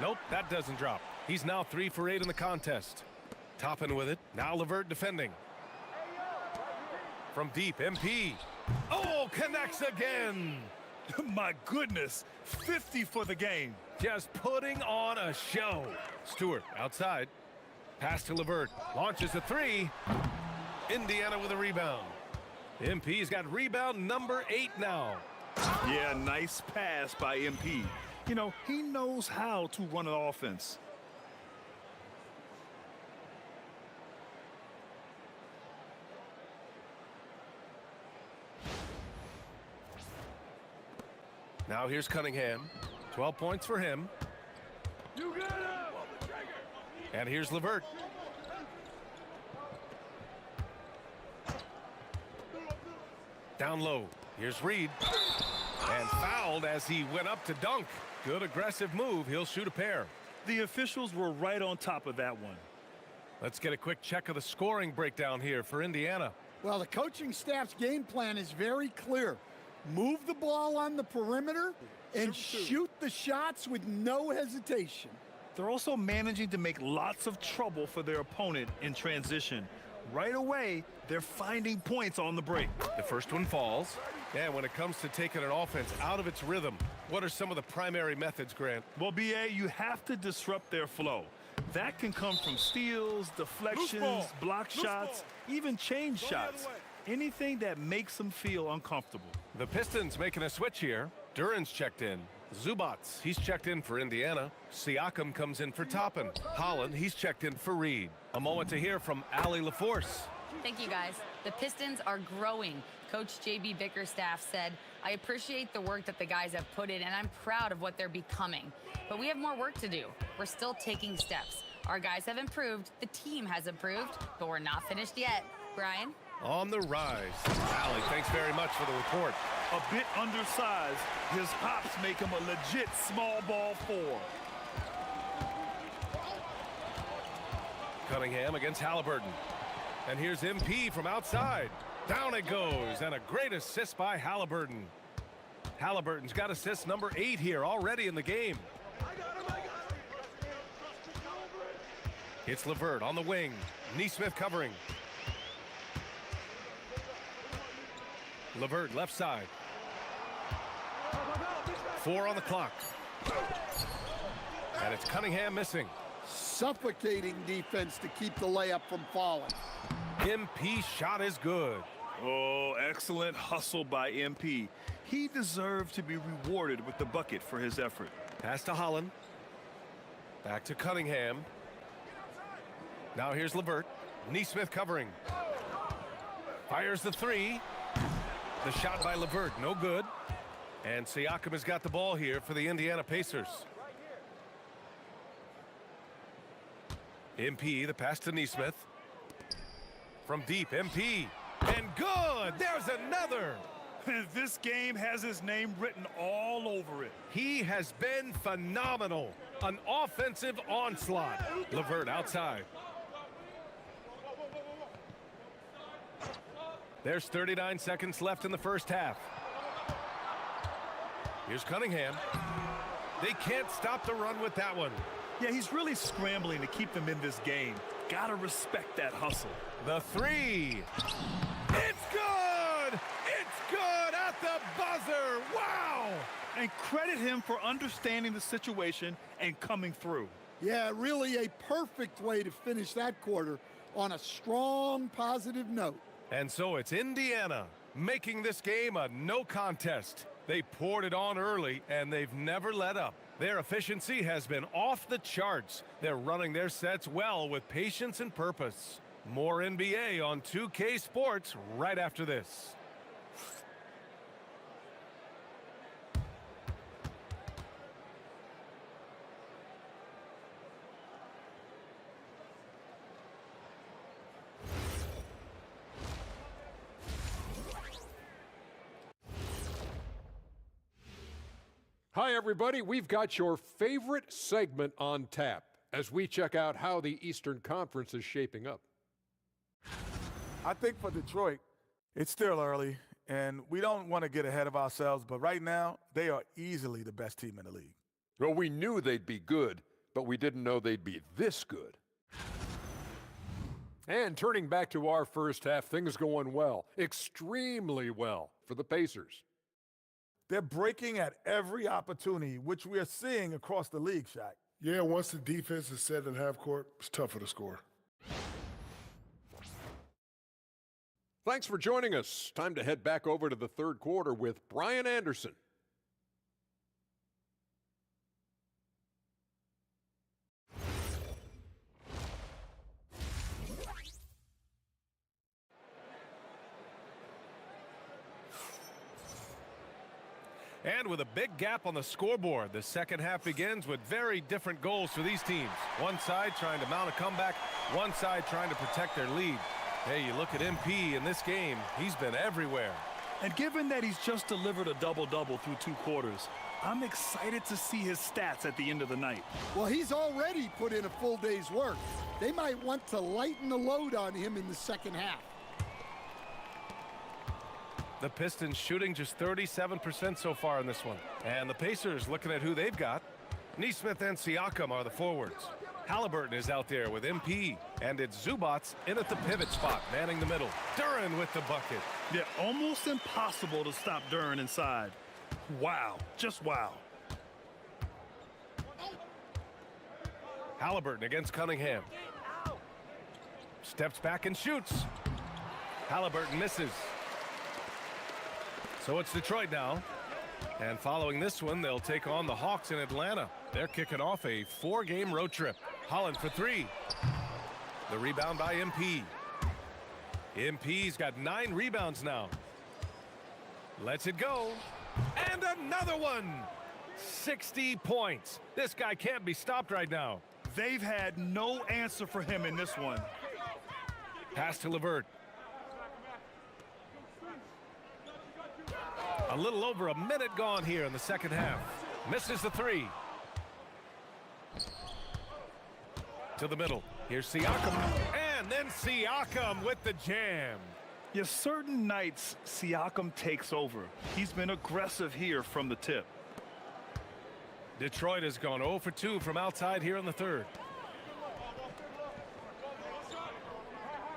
Nope, that doesn't drop. He's now 3 for 8 in the contest. Toppin with it. Now LeVert defending. From deep, MP. Oh, connects again. My goodness, 50 for the game. Just putting on a show. Stewart outside. Pass to LeVert. Launches a three. Indiana with a rebound. MP's got rebound number 8 now. Yeah, nice pass by MP. You know, he knows how to run an offense. Now here's Cunningham. 12 points for him. You got him! And here's LeVert. Down low. Here's Reed. And fouled as he went up to dunk. Good aggressive move. He'll shoot a pair. The officials were right on top of that one. Let's get a quick check of the scoring breakdown here for Indiana. Well, the coaching staff's game plan is very clear. Move the ball on the perimeter and shoot the shots with no hesitation. They're also managing to make lots of trouble for their opponent in transition. Right away, they're finding points on the break. The first one falls. And when it comes to taking an offense out of its rhythm, what are some of the primary methods, Grant? Well, BA, you have to disrupt their flow. That can come from steals, deflections, block shots, even change shots. Anything that makes them feel uncomfortable. The Pistons making a switch here. Duran's checked in. Zubats, he's checked in for Indiana. Siakam comes in for Toppin. Holland, he's checked in for Reed. A moment to hear from Allie LaForce. Thank you, guys. The Pistons are growing. Coach J.B. Bickerstaff said, I appreciate the work that the guys have put in, and I'm proud of what they're becoming. But we have more work to do. We're still taking steps. Our guys have improved. The team has improved, but we're not finished yet. Brian? On the rise. Allie, thanks very much for the report. A bit undersized, his hops make him a legit small ball 4. Cunningham against Halliburton. And here's MP from outside. Down it goes, and a great assist by Halliburton. Halliburton's got assist number 8 here already in the game. It's LeVert on the wing. Neesmith covering. LeVert left side. 4 on the clock. And it's Cunningham missing. Suffocating defense to keep the layup from falling. MP shot is good. Oh, excellent hustle by MP. He deserved to be rewarded with the bucket for his effort. Pass to Holland. Back to Cunningham. Now here's LeVert. Neesmith covering. Fires the 3. The shot by LeVert, no good. And Siakam has got the ball here for the Indiana Pacers. MP, the pass to Neesmith. From deep, MP. And good! There's another! This game has his name written all over it. He has been phenomenal. An offensive onslaught. LeVert outside. There's 39 seconds left in the first half. Here's Cunningham. They can't stop the run with that one. Yeah, he's really scrambling to keep them in this game. Gotta respect that hustle. The 3. It's good! It's good at the buzzer! Wow! And credit him for understanding the situation and coming through. Yeah, really a perfect way to finish that quarter on a strong, positive note. And so it's Indiana making this game a no contest. They poured it on early, and they've never let up. Their efficiency has been off the charts. They're running their sets well with patience and purpose. More NBA on 2K Sports right after this. Hi, everybody. We've got your favorite segment on tap as we check out how the Eastern Conference is shaping up. I think for Detroit, it's still early, and we don't want to get ahead of ourselves, but right now, they are easily the best team in the league. Well, we knew they'd be good, but we didn't know they'd be this good. And turning back to our first half, things going well, extremely well for the Pacers. They're breaking at every opportunity, which we are seeing across the league, Shaq. Yeah, once the defense is set in half court, it's tougher to score. Thanks for joining us. Time to head back over to the third quarter with Brian Anderson. And with a big gap on the scoreboard, the second half begins with very different goals for these teams. One side trying to mount a comeback, one side trying to protect their lead. Hey, you look at MP in this game, he's been everywhere. And given that he's just delivered a double-double through 2 quarters, I'm excited to see his stats at the end of the night. Well, he's already put in a full day's work. They might want to lighten the load on him in the second half. The Pistons shooting just 37% so far in this one. And the Pacers looking at who they've got. Nesmith and Siakam are the forwards. Halliburton is out there with MP. And it's Zubats in at the pivot spot, manning the middle. Duren with the bucket. Yeah, almost impossible to stop Duren inside. Wow, just wow. Halliburton against Cunningham. Steps back and shoots. Halliburton misses. So it's Detroit now. And following this one, they'll take on the Hawks in Atlanta. They're kicking off a 4-game road trip. Holland for 3. The rebound by MP. MP's got 9 rebounds now. Lets it go. And another one. 60 points. This guy can't be stopped right now. They've had no answer for him in this one. Pass to LeVert. A little over a minute gone here in the second half. Misses the 3. To the middle. Here's Siakam. And then Siakam with the jam. Yeah, certain nights Siakam takes over. He's been aggressive here from the tip. Detroit has gone 0 for 2 from outside here in the third.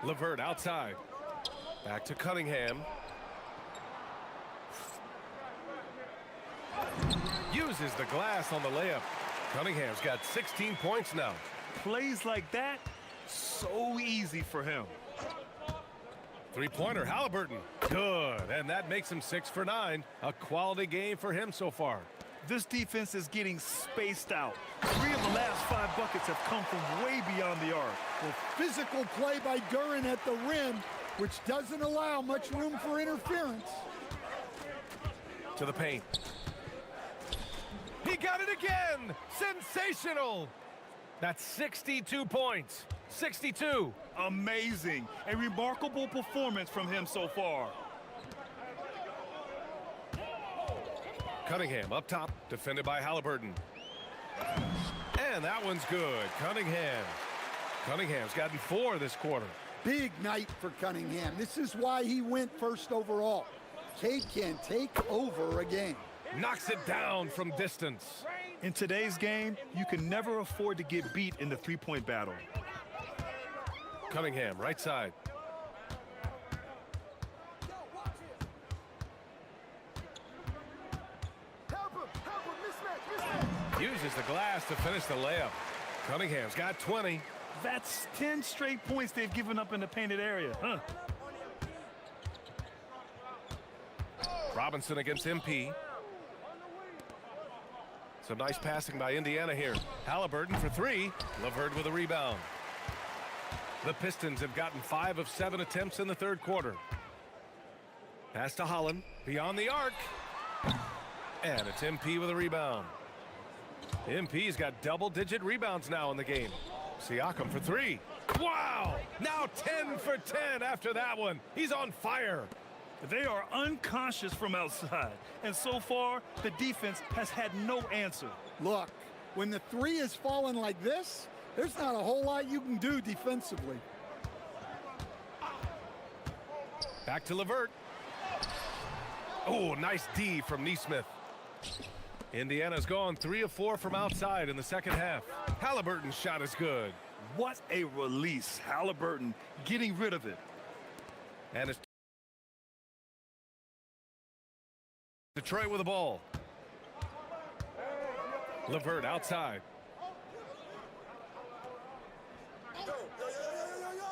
LeVert outside. Back to Cunningham. Uses the glass on the layup. Cunningham's got 16 points now. Plays like that, so easy for him. 3-pointer, Halliburton. Good, and that makes him 6 for 9. A quality game for him so far. This defense is getting spaced out. 3 of the last 5 buckets have come from way beyond the arc. Well, physical play by Duren at the rim, which doesn't allow much room for interference. To the paint. He got it again! Sensational! That's 62 points. 62. Amazing. A remarkable performance from him so far. Cunningham up top, defended by Halliburton. And that one's good. Cunningham's gotten 4 this quarter. Big night for Cunningham. This is why he went first overall. Cade can take over a game. Knocks it down from distance. In today's game, you can never afford to get beat in the 3-point battle. Cunningham, right side. Uses the glass to finish the layup. Cunningham's got 20. That's 10 straight points they've given up in the painted area, huh? Robinson against MP. Some nice passing by Indiana here. Halliburton for 3. LeVert with a rebound. The Pistons have gotten 5 of 7 attempts in the third quarter. Pass to Holland. Beyond the arc. And it's MP with a rebound. MP's got double-digit rebounds now in the game. Siakam for 3. Wow! Now 10 for 10 after that one. He's on fire. They are unconscious from outside, and so far, the defense has had no answer. Look, when the 3 is falling like this, there's not a whole lot you can do defensively. Back to LeVert. Oh, nice D from Nesmith. Indiana's gone 3 of 4 from outside in the second half. Halliburton's shot is good. What a release. Halliburton getting rid of it. And it's Detroit with the ball. LeVert outside.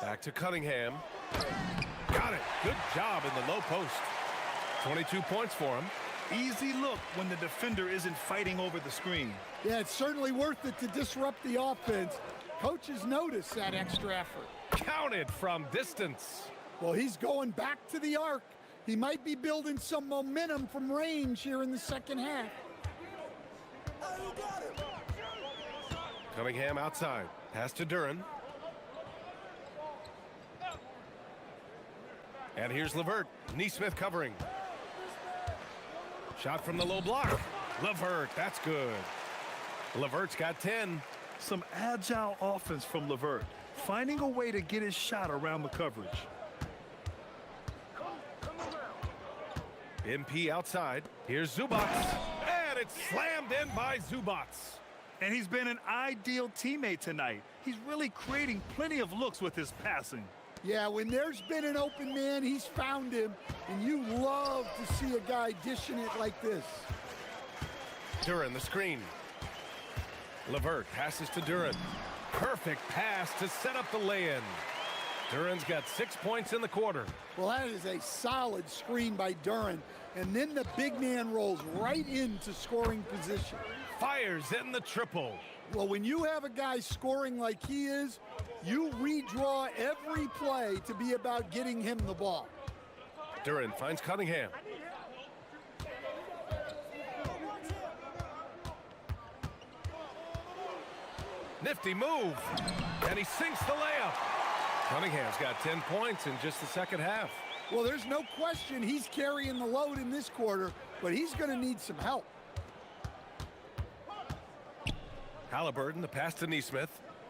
Back to Cunningham. Got it. Good job in the low post. 22 points for him. Easy look when the defender isn't fighting over the screen. Yeah, it's certainly worth it to disrupt the offense. Coaches notice that extra effort. Counted from distance. Well, he's going back to the arc. He might be building some momentum from range here in the second half. Cunningham outside. Pass to Duran. And here's LeVert. Neesmith covering. Shot from the low block. LeVert, that's good. LeVert's got 10. Some agile offense from LeVert, finding a way to get his shot around the coverage. MP outside. Here's Zubats. And it's slammed in by Zubats. And he's been an ideal teammate tonight. He's really creating plenty of looks with his passing. Yeah, when there's been an open man, he's found him, and you love to see a guy dishing it like this. Duran, the screen. LeVert passes to Duran. Perfect pass to set up the lay-in. Duran's got 6 points in the quarter. Well, that is a solid screen by Duran, and then the big man rolls right into scoring position. Fires in the triple. Well, when you have a guy scoring like he is, you redraw every play to be about getting him the ball. Duran finds Cunningham. Nifty move. And he sinks the layup. Cunningham's got 10 points in just the second half. Well, there's no question he's carrying the load in this quarter, but he's going to need some help. Halliburton, the pass to Neesmith.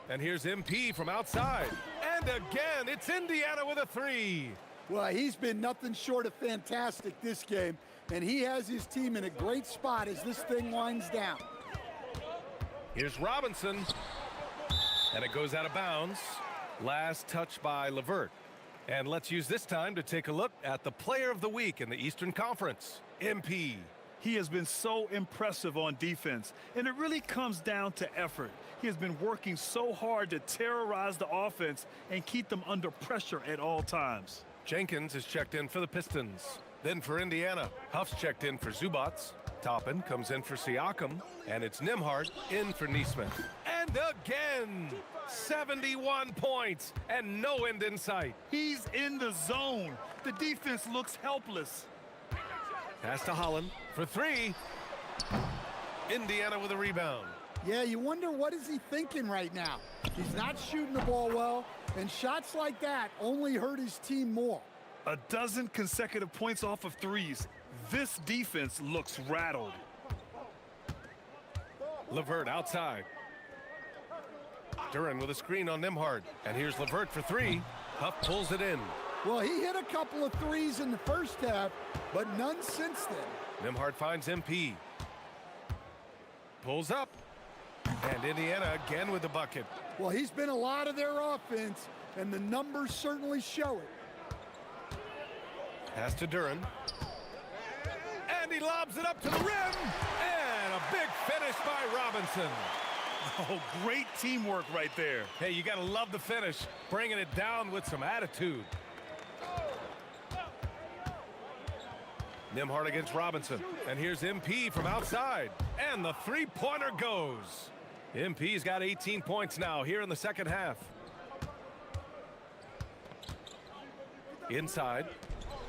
And here's MP from outside. And again, it's Indiana with a three. Well, he's been nothing short of fantastic this game, and he has his team in a great spot as this thing winds down. Here's Robinson. And it goes out of bounds. Last touch by LeVert. And let's use this time to take a look at the player of the week in the Eastern Conference, MP. He has been so impressive on defense, and it really comes down to effort. He has been working so hard to terrorize the offense and keep them under pressure at all times. Jenkins is checked in for the Pistons. Then for Indiana, Huff's checked in for Zubats. Toppin comes in for Siakam, and it's Nembhard in for Neesmith. And again, 71 points and no end in sight. He's in the zone. The defense looks helpless. Pass to Holland for three. Indiana with a rebound. Yeah, you wonder what is he thinking right now. He's not shooting the ball well, and shots like that only hurt his team more. A dozen consecutive points off of threes. This defense looks rattled. LeVert outside. Duran with a screen on Nembhard. And here's LeVert for three. Huff pulls it in. Well, he hit a couple of threes in the first half, but none since then. Nembhard finds MP. Pulls up. And Indiana again with the bucket. Well, he's been a lot of their offense, and the numbers certainly show it. Pass to Duran. And he lobs it up to the rim. And a big finish by Robinson. Oh, great teamwork right there. Hey, you got to love the finish. Bringing it down with some attitude. Nembhard against Robinson. And here's MP from outside. And the three-pointer goes. MP's got 18 points now here in the second half. Inside.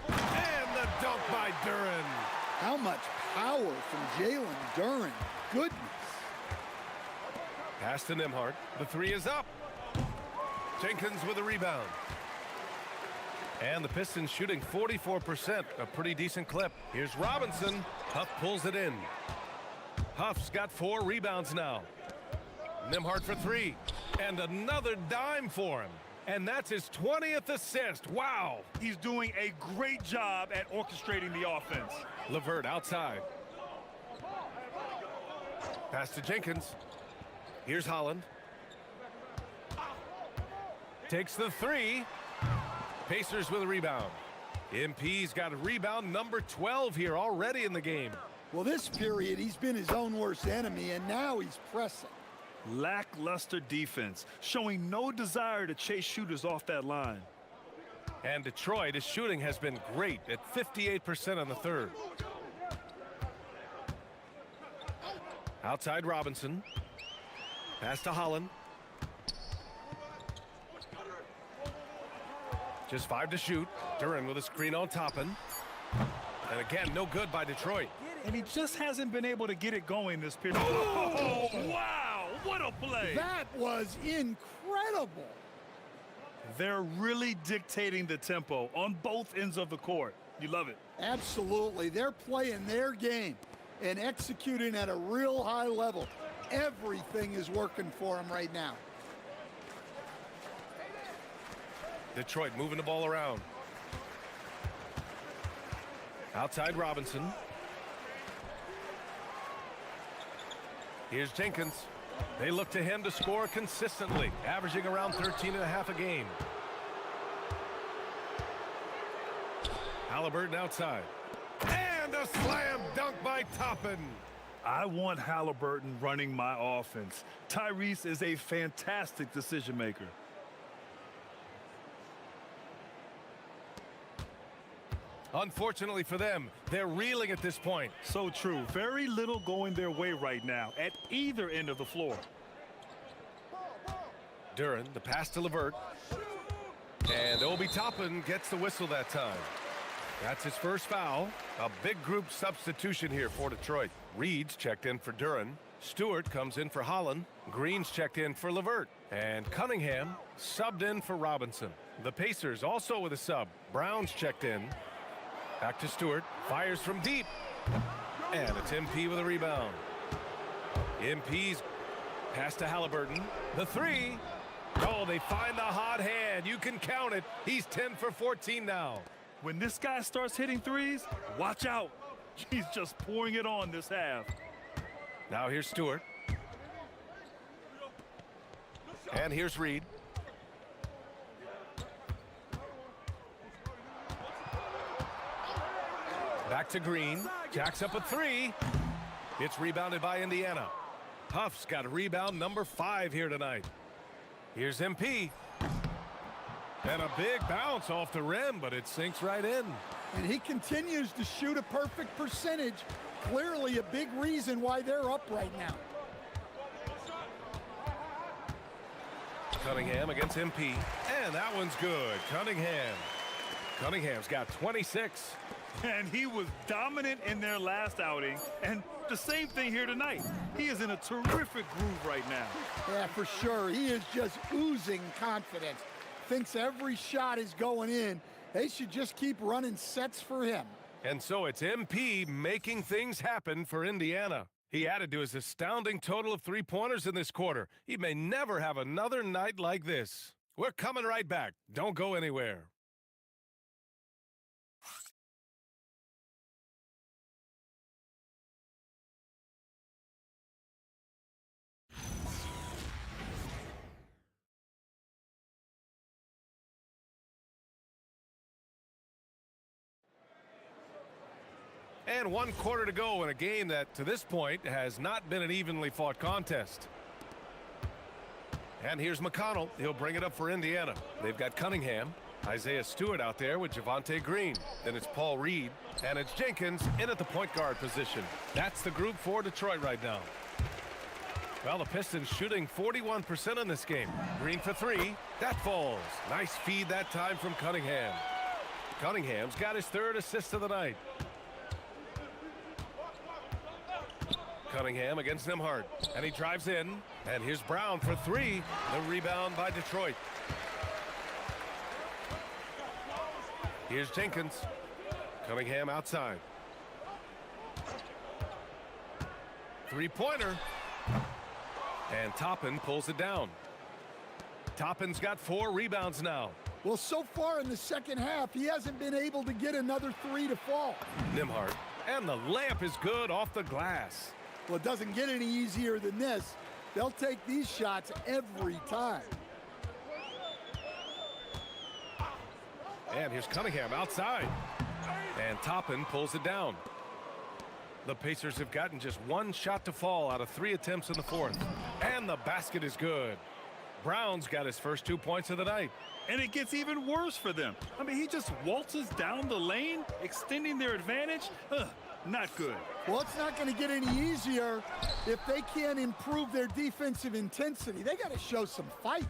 And the dunk by Duran. How much power from Jalen Duran. Goodness. Pass to Nembhard. The three is up. Jenkins with a rebound. And the Pistons shooting 44%, a pretty decent clip. Here's Robinson. Huff pulls it in. Huff's got 4 rebounds now. Nembhard for three. And another dime for him. And that's his 20th assist. Wow. He's doing a great job at orchestrating the offense. LeVert outside. Pass to Jenkins. Here's Holland. takes the three. Pacers with a rebound. MP's got a rebound number 12 here already in the game. Well, this period, he's been his own worst enemy, and now he's pressing. Lackluster defense, showing no desire to chase shooters off that line. And Detroit, his shooting has been great at 58% on the third. Outside Robinson. Pass to Holland. Just 5 to shoot. Duren with a screen on Toppin. And again, no good by Detroit. And he just hasn't been able to get it going this period. Oh, wow, what a play. That was incredible. They're really dictating the tempo on both ends of the court. You love it. Absolutely. They're playing their game and executing at a real high level. Everything is working for them right now. Detroit moving the ball around. Outside Robinson. Here's Jenkins. They look to him to score consistently, averaging around 13.5 a game. Halliburton outside. And a slam dunk by Toppin. I want Halliburton running my offense. Tyrese is a fantastic decision maker. Unfortunately for them, they're reeling at this point. So true. Very little going their way right now at either end of the floor. Duren, the pass to LeVert. And Obi Toppin gets the whistle that time. That's his first foul. A big group substitution here for Detroit. Reed's checked in for Duren. Stewart comes in for Holland. Green's checked in for LeVert. And Cunningham subbed in for Robinson. The Pacers also with a sub. Brown's checked in. Back to Stewart. Fires from deep. And it's MP with a rebound. MP's pass to Halliburton. The three. Oh, they find the hot hand. You can count it. He's 10 for 14 now. When this guy starts hitting threes, watch out. He's just pouring it on this half. Now here's Stewart. And here's Reed. Back to Green. Jacks up a three. It's rebounded by Indiana. Huff's got a rebound number 5 here tonight. Here's MP. And a big bounce off the rim, but it sinks right in. And he continues to shoot a perfect percentage. Clearly a big reason why they're up right now. Cunningham against MP. And that one's good. Cunningham's got 26. And he was dominant in their last outing. And the same thing here tonight. He is in a terrific groove right now. Yeah, for sure. He is just oozing confidence. Thinks every shot is going in. They should just keep running sets for him. And so it's MP making things happen for Indiana. He added to his astounding total of 3-pointers in this quarter. He may never have another night like this. We're coming right back. Don't go anywhere. And 1 quarter to go in a game that, to this point, has not been an evenly fought contest. And here's McConnell. He'll bring it up for Indiana. They've got Cunningham, Isaiah Stewart out there with Javonte Green. Then it's Paul Reed, and it's Jenkins in at the point guard position. That's the group for Detroit right now. Well, the Pistons shooting 41% in this game. Green for 3. That falls. Nice feed that time from Cunningham. Cunningham's got his 3rd assist of the night. Cunningham against Nembhard, and he drives in, and here's Brown for 3. The rebound by Detroit. Here's Jenkins. Cunningham outside. 3-pointer. And Toppin pulls it down. Toppin's got 4 rebounds now. Well, so far in the second half, he hasn't been able to get another 3 to fall. Nembhard, and the layup is good off the glass. Well, it doesn't get any easier than this. They'll take these shots every time. And here's Cunningham outside. And Toppin pulls it down. The Pacers have gotten just one shot to fall out of 3 attempts in the fourth. And the basket is good. Brown's got his first 2 points of the night. And it gets even worse for them. I mean, he just waltzes down the lane, extending their advantage. Not good. Well, it's not going to get any easier if they can't improve their defensive intensity. They got to show some fight.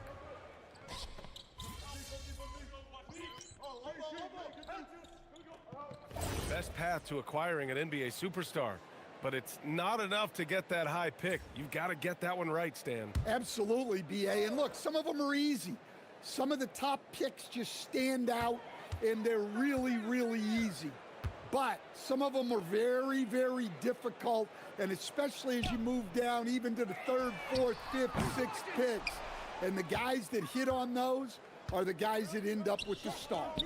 The best path to acquiring an NBA superstar. But it's not enough to get that high pick. You've got to get that one right, Stan. Absolutely, B.A. And look, some of them are easy. Some of the top picks just stand out, and they're really, really easy. But some of them are very, very difficult, and especially as you move down even to the 3rd, 4th, 5th, 6th picks. And the guys that hit on those are the guys that end up with the stars.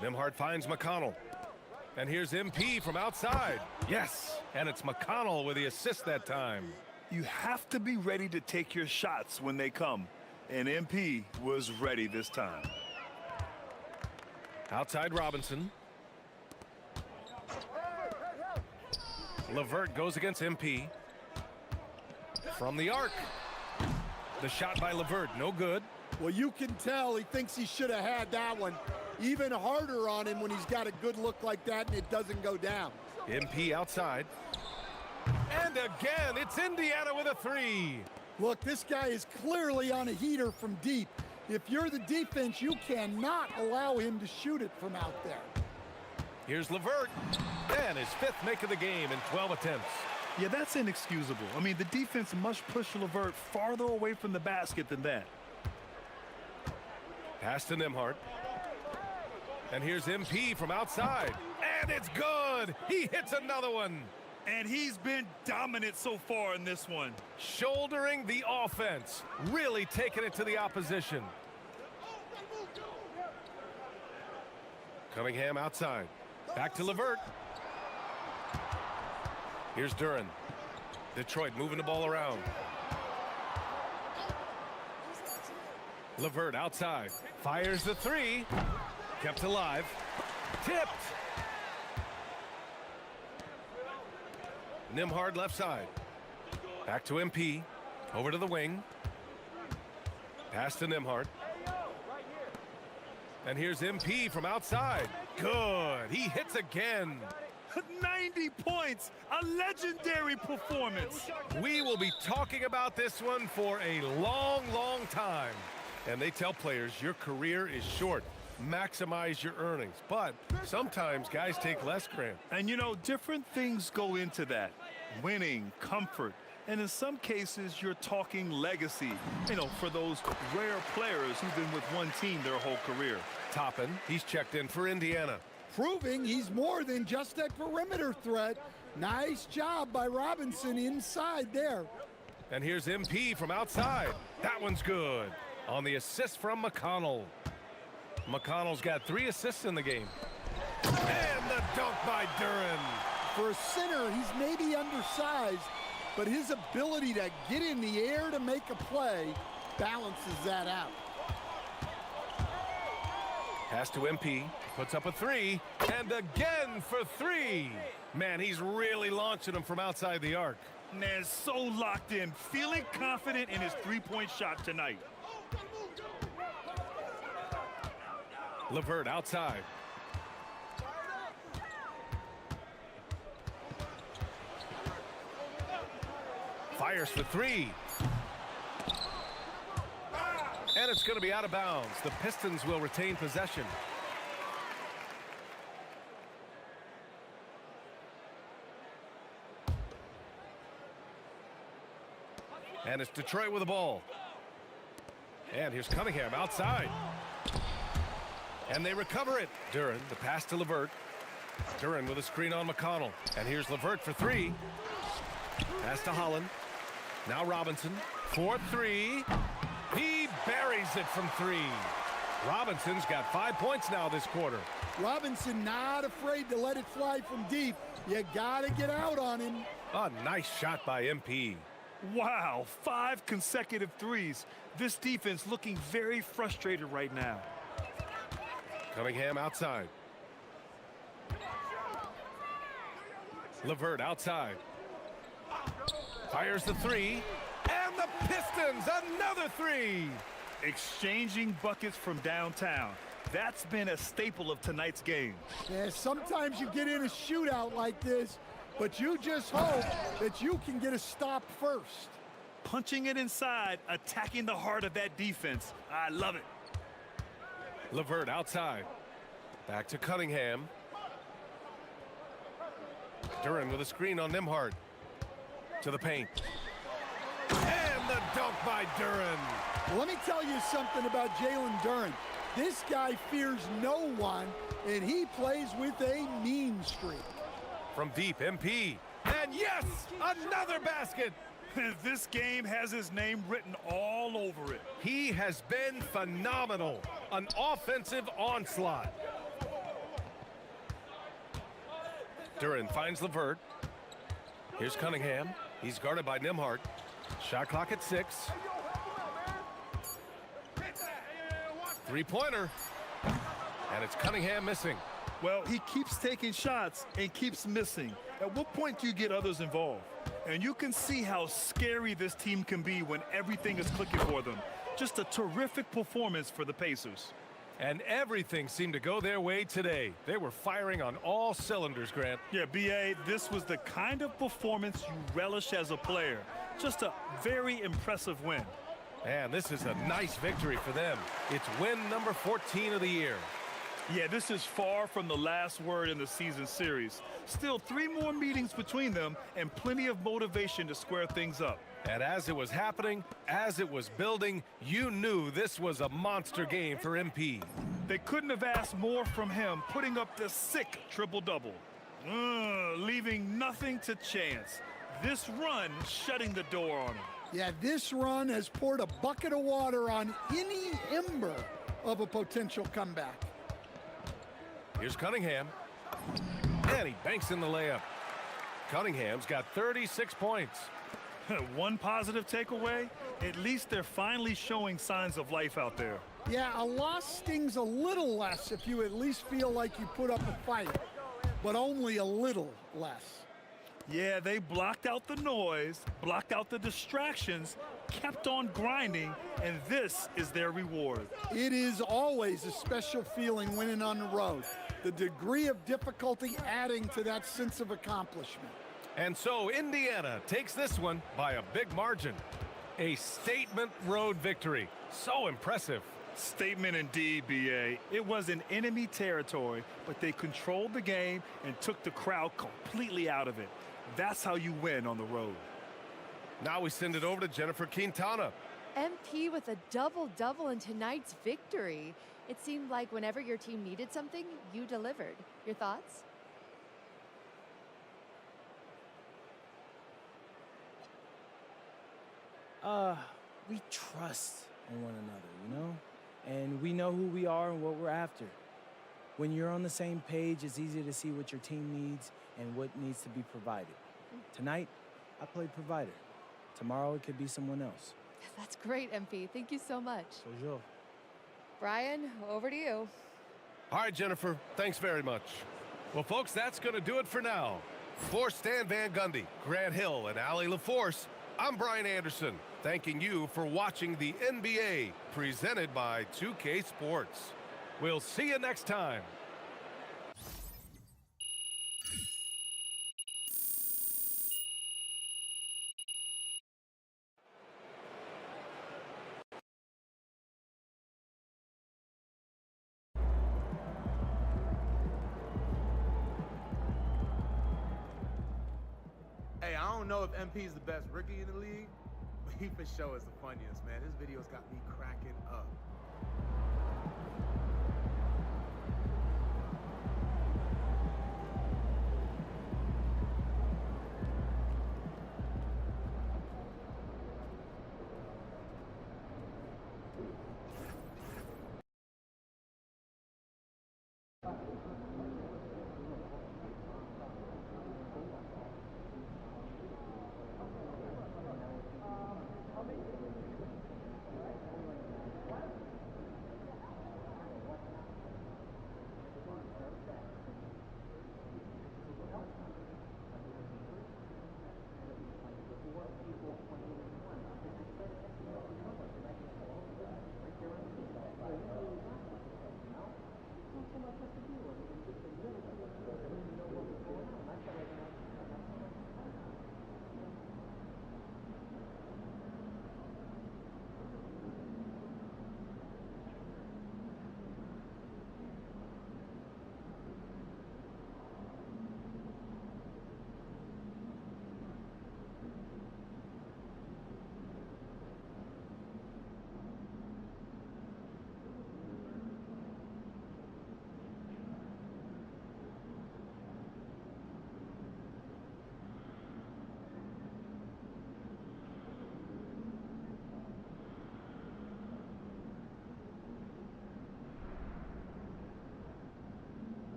Nembhard finds McConnell. And here's MP from outside. Yes, and it's McConnell with the assist that time. You have to be ready to take your shots when they come. And MP was ready this time. Outside Robinson. LeVert goes against MP. From the arc. The shot by LeVert, no good. Well, you can tell he thinks he should have had that one. Even harder on him when he's got a good look like that and it doesn't go down. MP outside. And again, it's Indiana with a 3. Look, this guy is clearly on a heater from deep. If you're the defense, you cannot allow him to shoot it from out there. Here's LeVert. And his 5th make of the game in 12 attempts. Yeah, that's inexcusable. I mean, the defense must push LeVert farther away from the basket than that. Pass to Nembhard. And here's MP from outside. And it's good. He hits another one. And he's been dominant so far in this one. Shouldering the offense. Really taking it to the opposition. Cunningham outside. Back to LeVert. Here's Duren. Detroit moving the ball around. LeVert outside. Fires the 3. Kept alive. Tipped. Nembhard left side. Back to MP. Over to the wing. Pass to Nembhard. And here's MP from outside. Good. He hits again. 90 points. A legendary performance. We will be talking about this one for a long, long time. And they tell players your career is short. Maximize your earnings. But sometimes guys take less, Grant. And you know, different things go into that. Winning, comfort, and in some cases, you're talking legacy. You know, for those rare players who've been with one team their whole career. Toppin, he's checked in for Indiana. Proving he's more than just a perimeter threat. Nice job by Robinson inside there. And here's MP from outside. That one's good. On the assist from McConnell. McConnell's got 3 assists in the game. And the dunk by Duren. For a center, he's maybe undersized, but his ability to get in the air to make a play balances that out. Pass to MP, puts up a 3, and again for 3. Man, he's really launching them from outside the arc. Man, so locked in, feeling confident in his 3-point shot tonight. LeVert outside. Fires for 3. And it's going to be out of bounds. The Pistons will retain possession. And it's Detroit with the ball. And here's Cunningham outside. And they recover it. Duren, the pass to LeVert. Duren with a screen on McConnell. And here's LeVert for 3. Pass to Holland. Now Robinson. 4-3. He buries it from 3. Robinson's got 5 points now this quarter. Robinson not afraid to let it fly from deep. You got to get out on him. A nice shot by MP. Wow, 5 consecutive threes. This defense looking very frustrated right now. Cunningham outside. LeVert outside. Fires the three. And the Pistons, another three. Exchanging buckets from downtown. That's been a staple of tonight's game. Yeah, sometimes you get in a shootout like this, but you just hope that you can get a stop first. Punching it inside, attacking the heart of that defense. I love it. LeVert outside. Back to Cunningham. Duren with a screen on Nembhard. To the paint. And the dunk by Duren. Well, let me tell you something about Jalen Duren. This guy fears no one, and he plays with a mean streak. From deep, MP. And yes, another basket. This game has his name written all over it. He has been phenomenal. An offensive onslaught. Duren finds LeVert. Here's Cunningham. He's guarded by Nembhard. Shot clock at 6. Three-pointer. And it's Cunningham missing. Well, he keeps taking shots and keeps missing. At what point do you get others involved? And you can see how scary this team can be when everything is clicking for them. Just a terrific performance for the Pacers. And everything seemed to go their way today. They were firing on all cylinders, Grant. Yeah, B.A., this was the kind of performance you relish as a player. Just a very impressive win. And this is a nice victory for them. It's win number 14 of the year. Yeah, this is far from the last word in the season series. Still 3 more meetings between them and plenty of motivation to square things up. And as it was happening, as it was building, you knew this was a monster game for MP. They couldn't have asked more from him, putting up the sick triple-double. Leaving nothing to chance. This run shutting the door on him. Yeah, this run has poured a bucket of water on any ember of a potential comeback. Here's Cunningham. And he banks in the layup. Cunningham's got 36 points. One positive takeaway, at least they're finally showing signs of life out there. Yeah, a loss stings a little less if you at least feel like you put up a fight, but only a little less. Yeah, they blocked out the noise, blocked out the distractions, kept on grinding, and this is their reward. It is always a special feeling winning on the road. The degree of difficulty adding to that sense of accomplishment. And so Indiana takes this one by a big margin. A statement road victory. So impressive. Statement indeed, B.A. It was in enemy territory, but they controlled the game and took the crowd completely out of it. That's how you win on the road. Now we send it over to Jennifer Quintana. MP with a double-double in tonight's victory. It seemed like whenever your team needed something, you delivered. Your thoughts? We trust in one another, you know? And we know who we are and what we're after. When you're on the same page, it's easier to see what your team needs and what needs to be provided. Tonight, I played provider. Tomorrow, it could be someone else. That's great, MP. Thank you so much. Bonjour. Brian, over to you. All right, Jennifer, thanks very much. Well, folks, that's going to do it for now. For Stan Van Gundy, Grant Hill, and Allie LaForce, I'm Brian Anderson, thanking you for watching the NBA, presented by 2K Sports. We'll see you next time. Hey, I don't know if MP is the best rookie in the league, but he for sure is the funniest, man. This video's got me cracking up.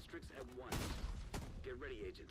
districts at once. Get ready, Agent.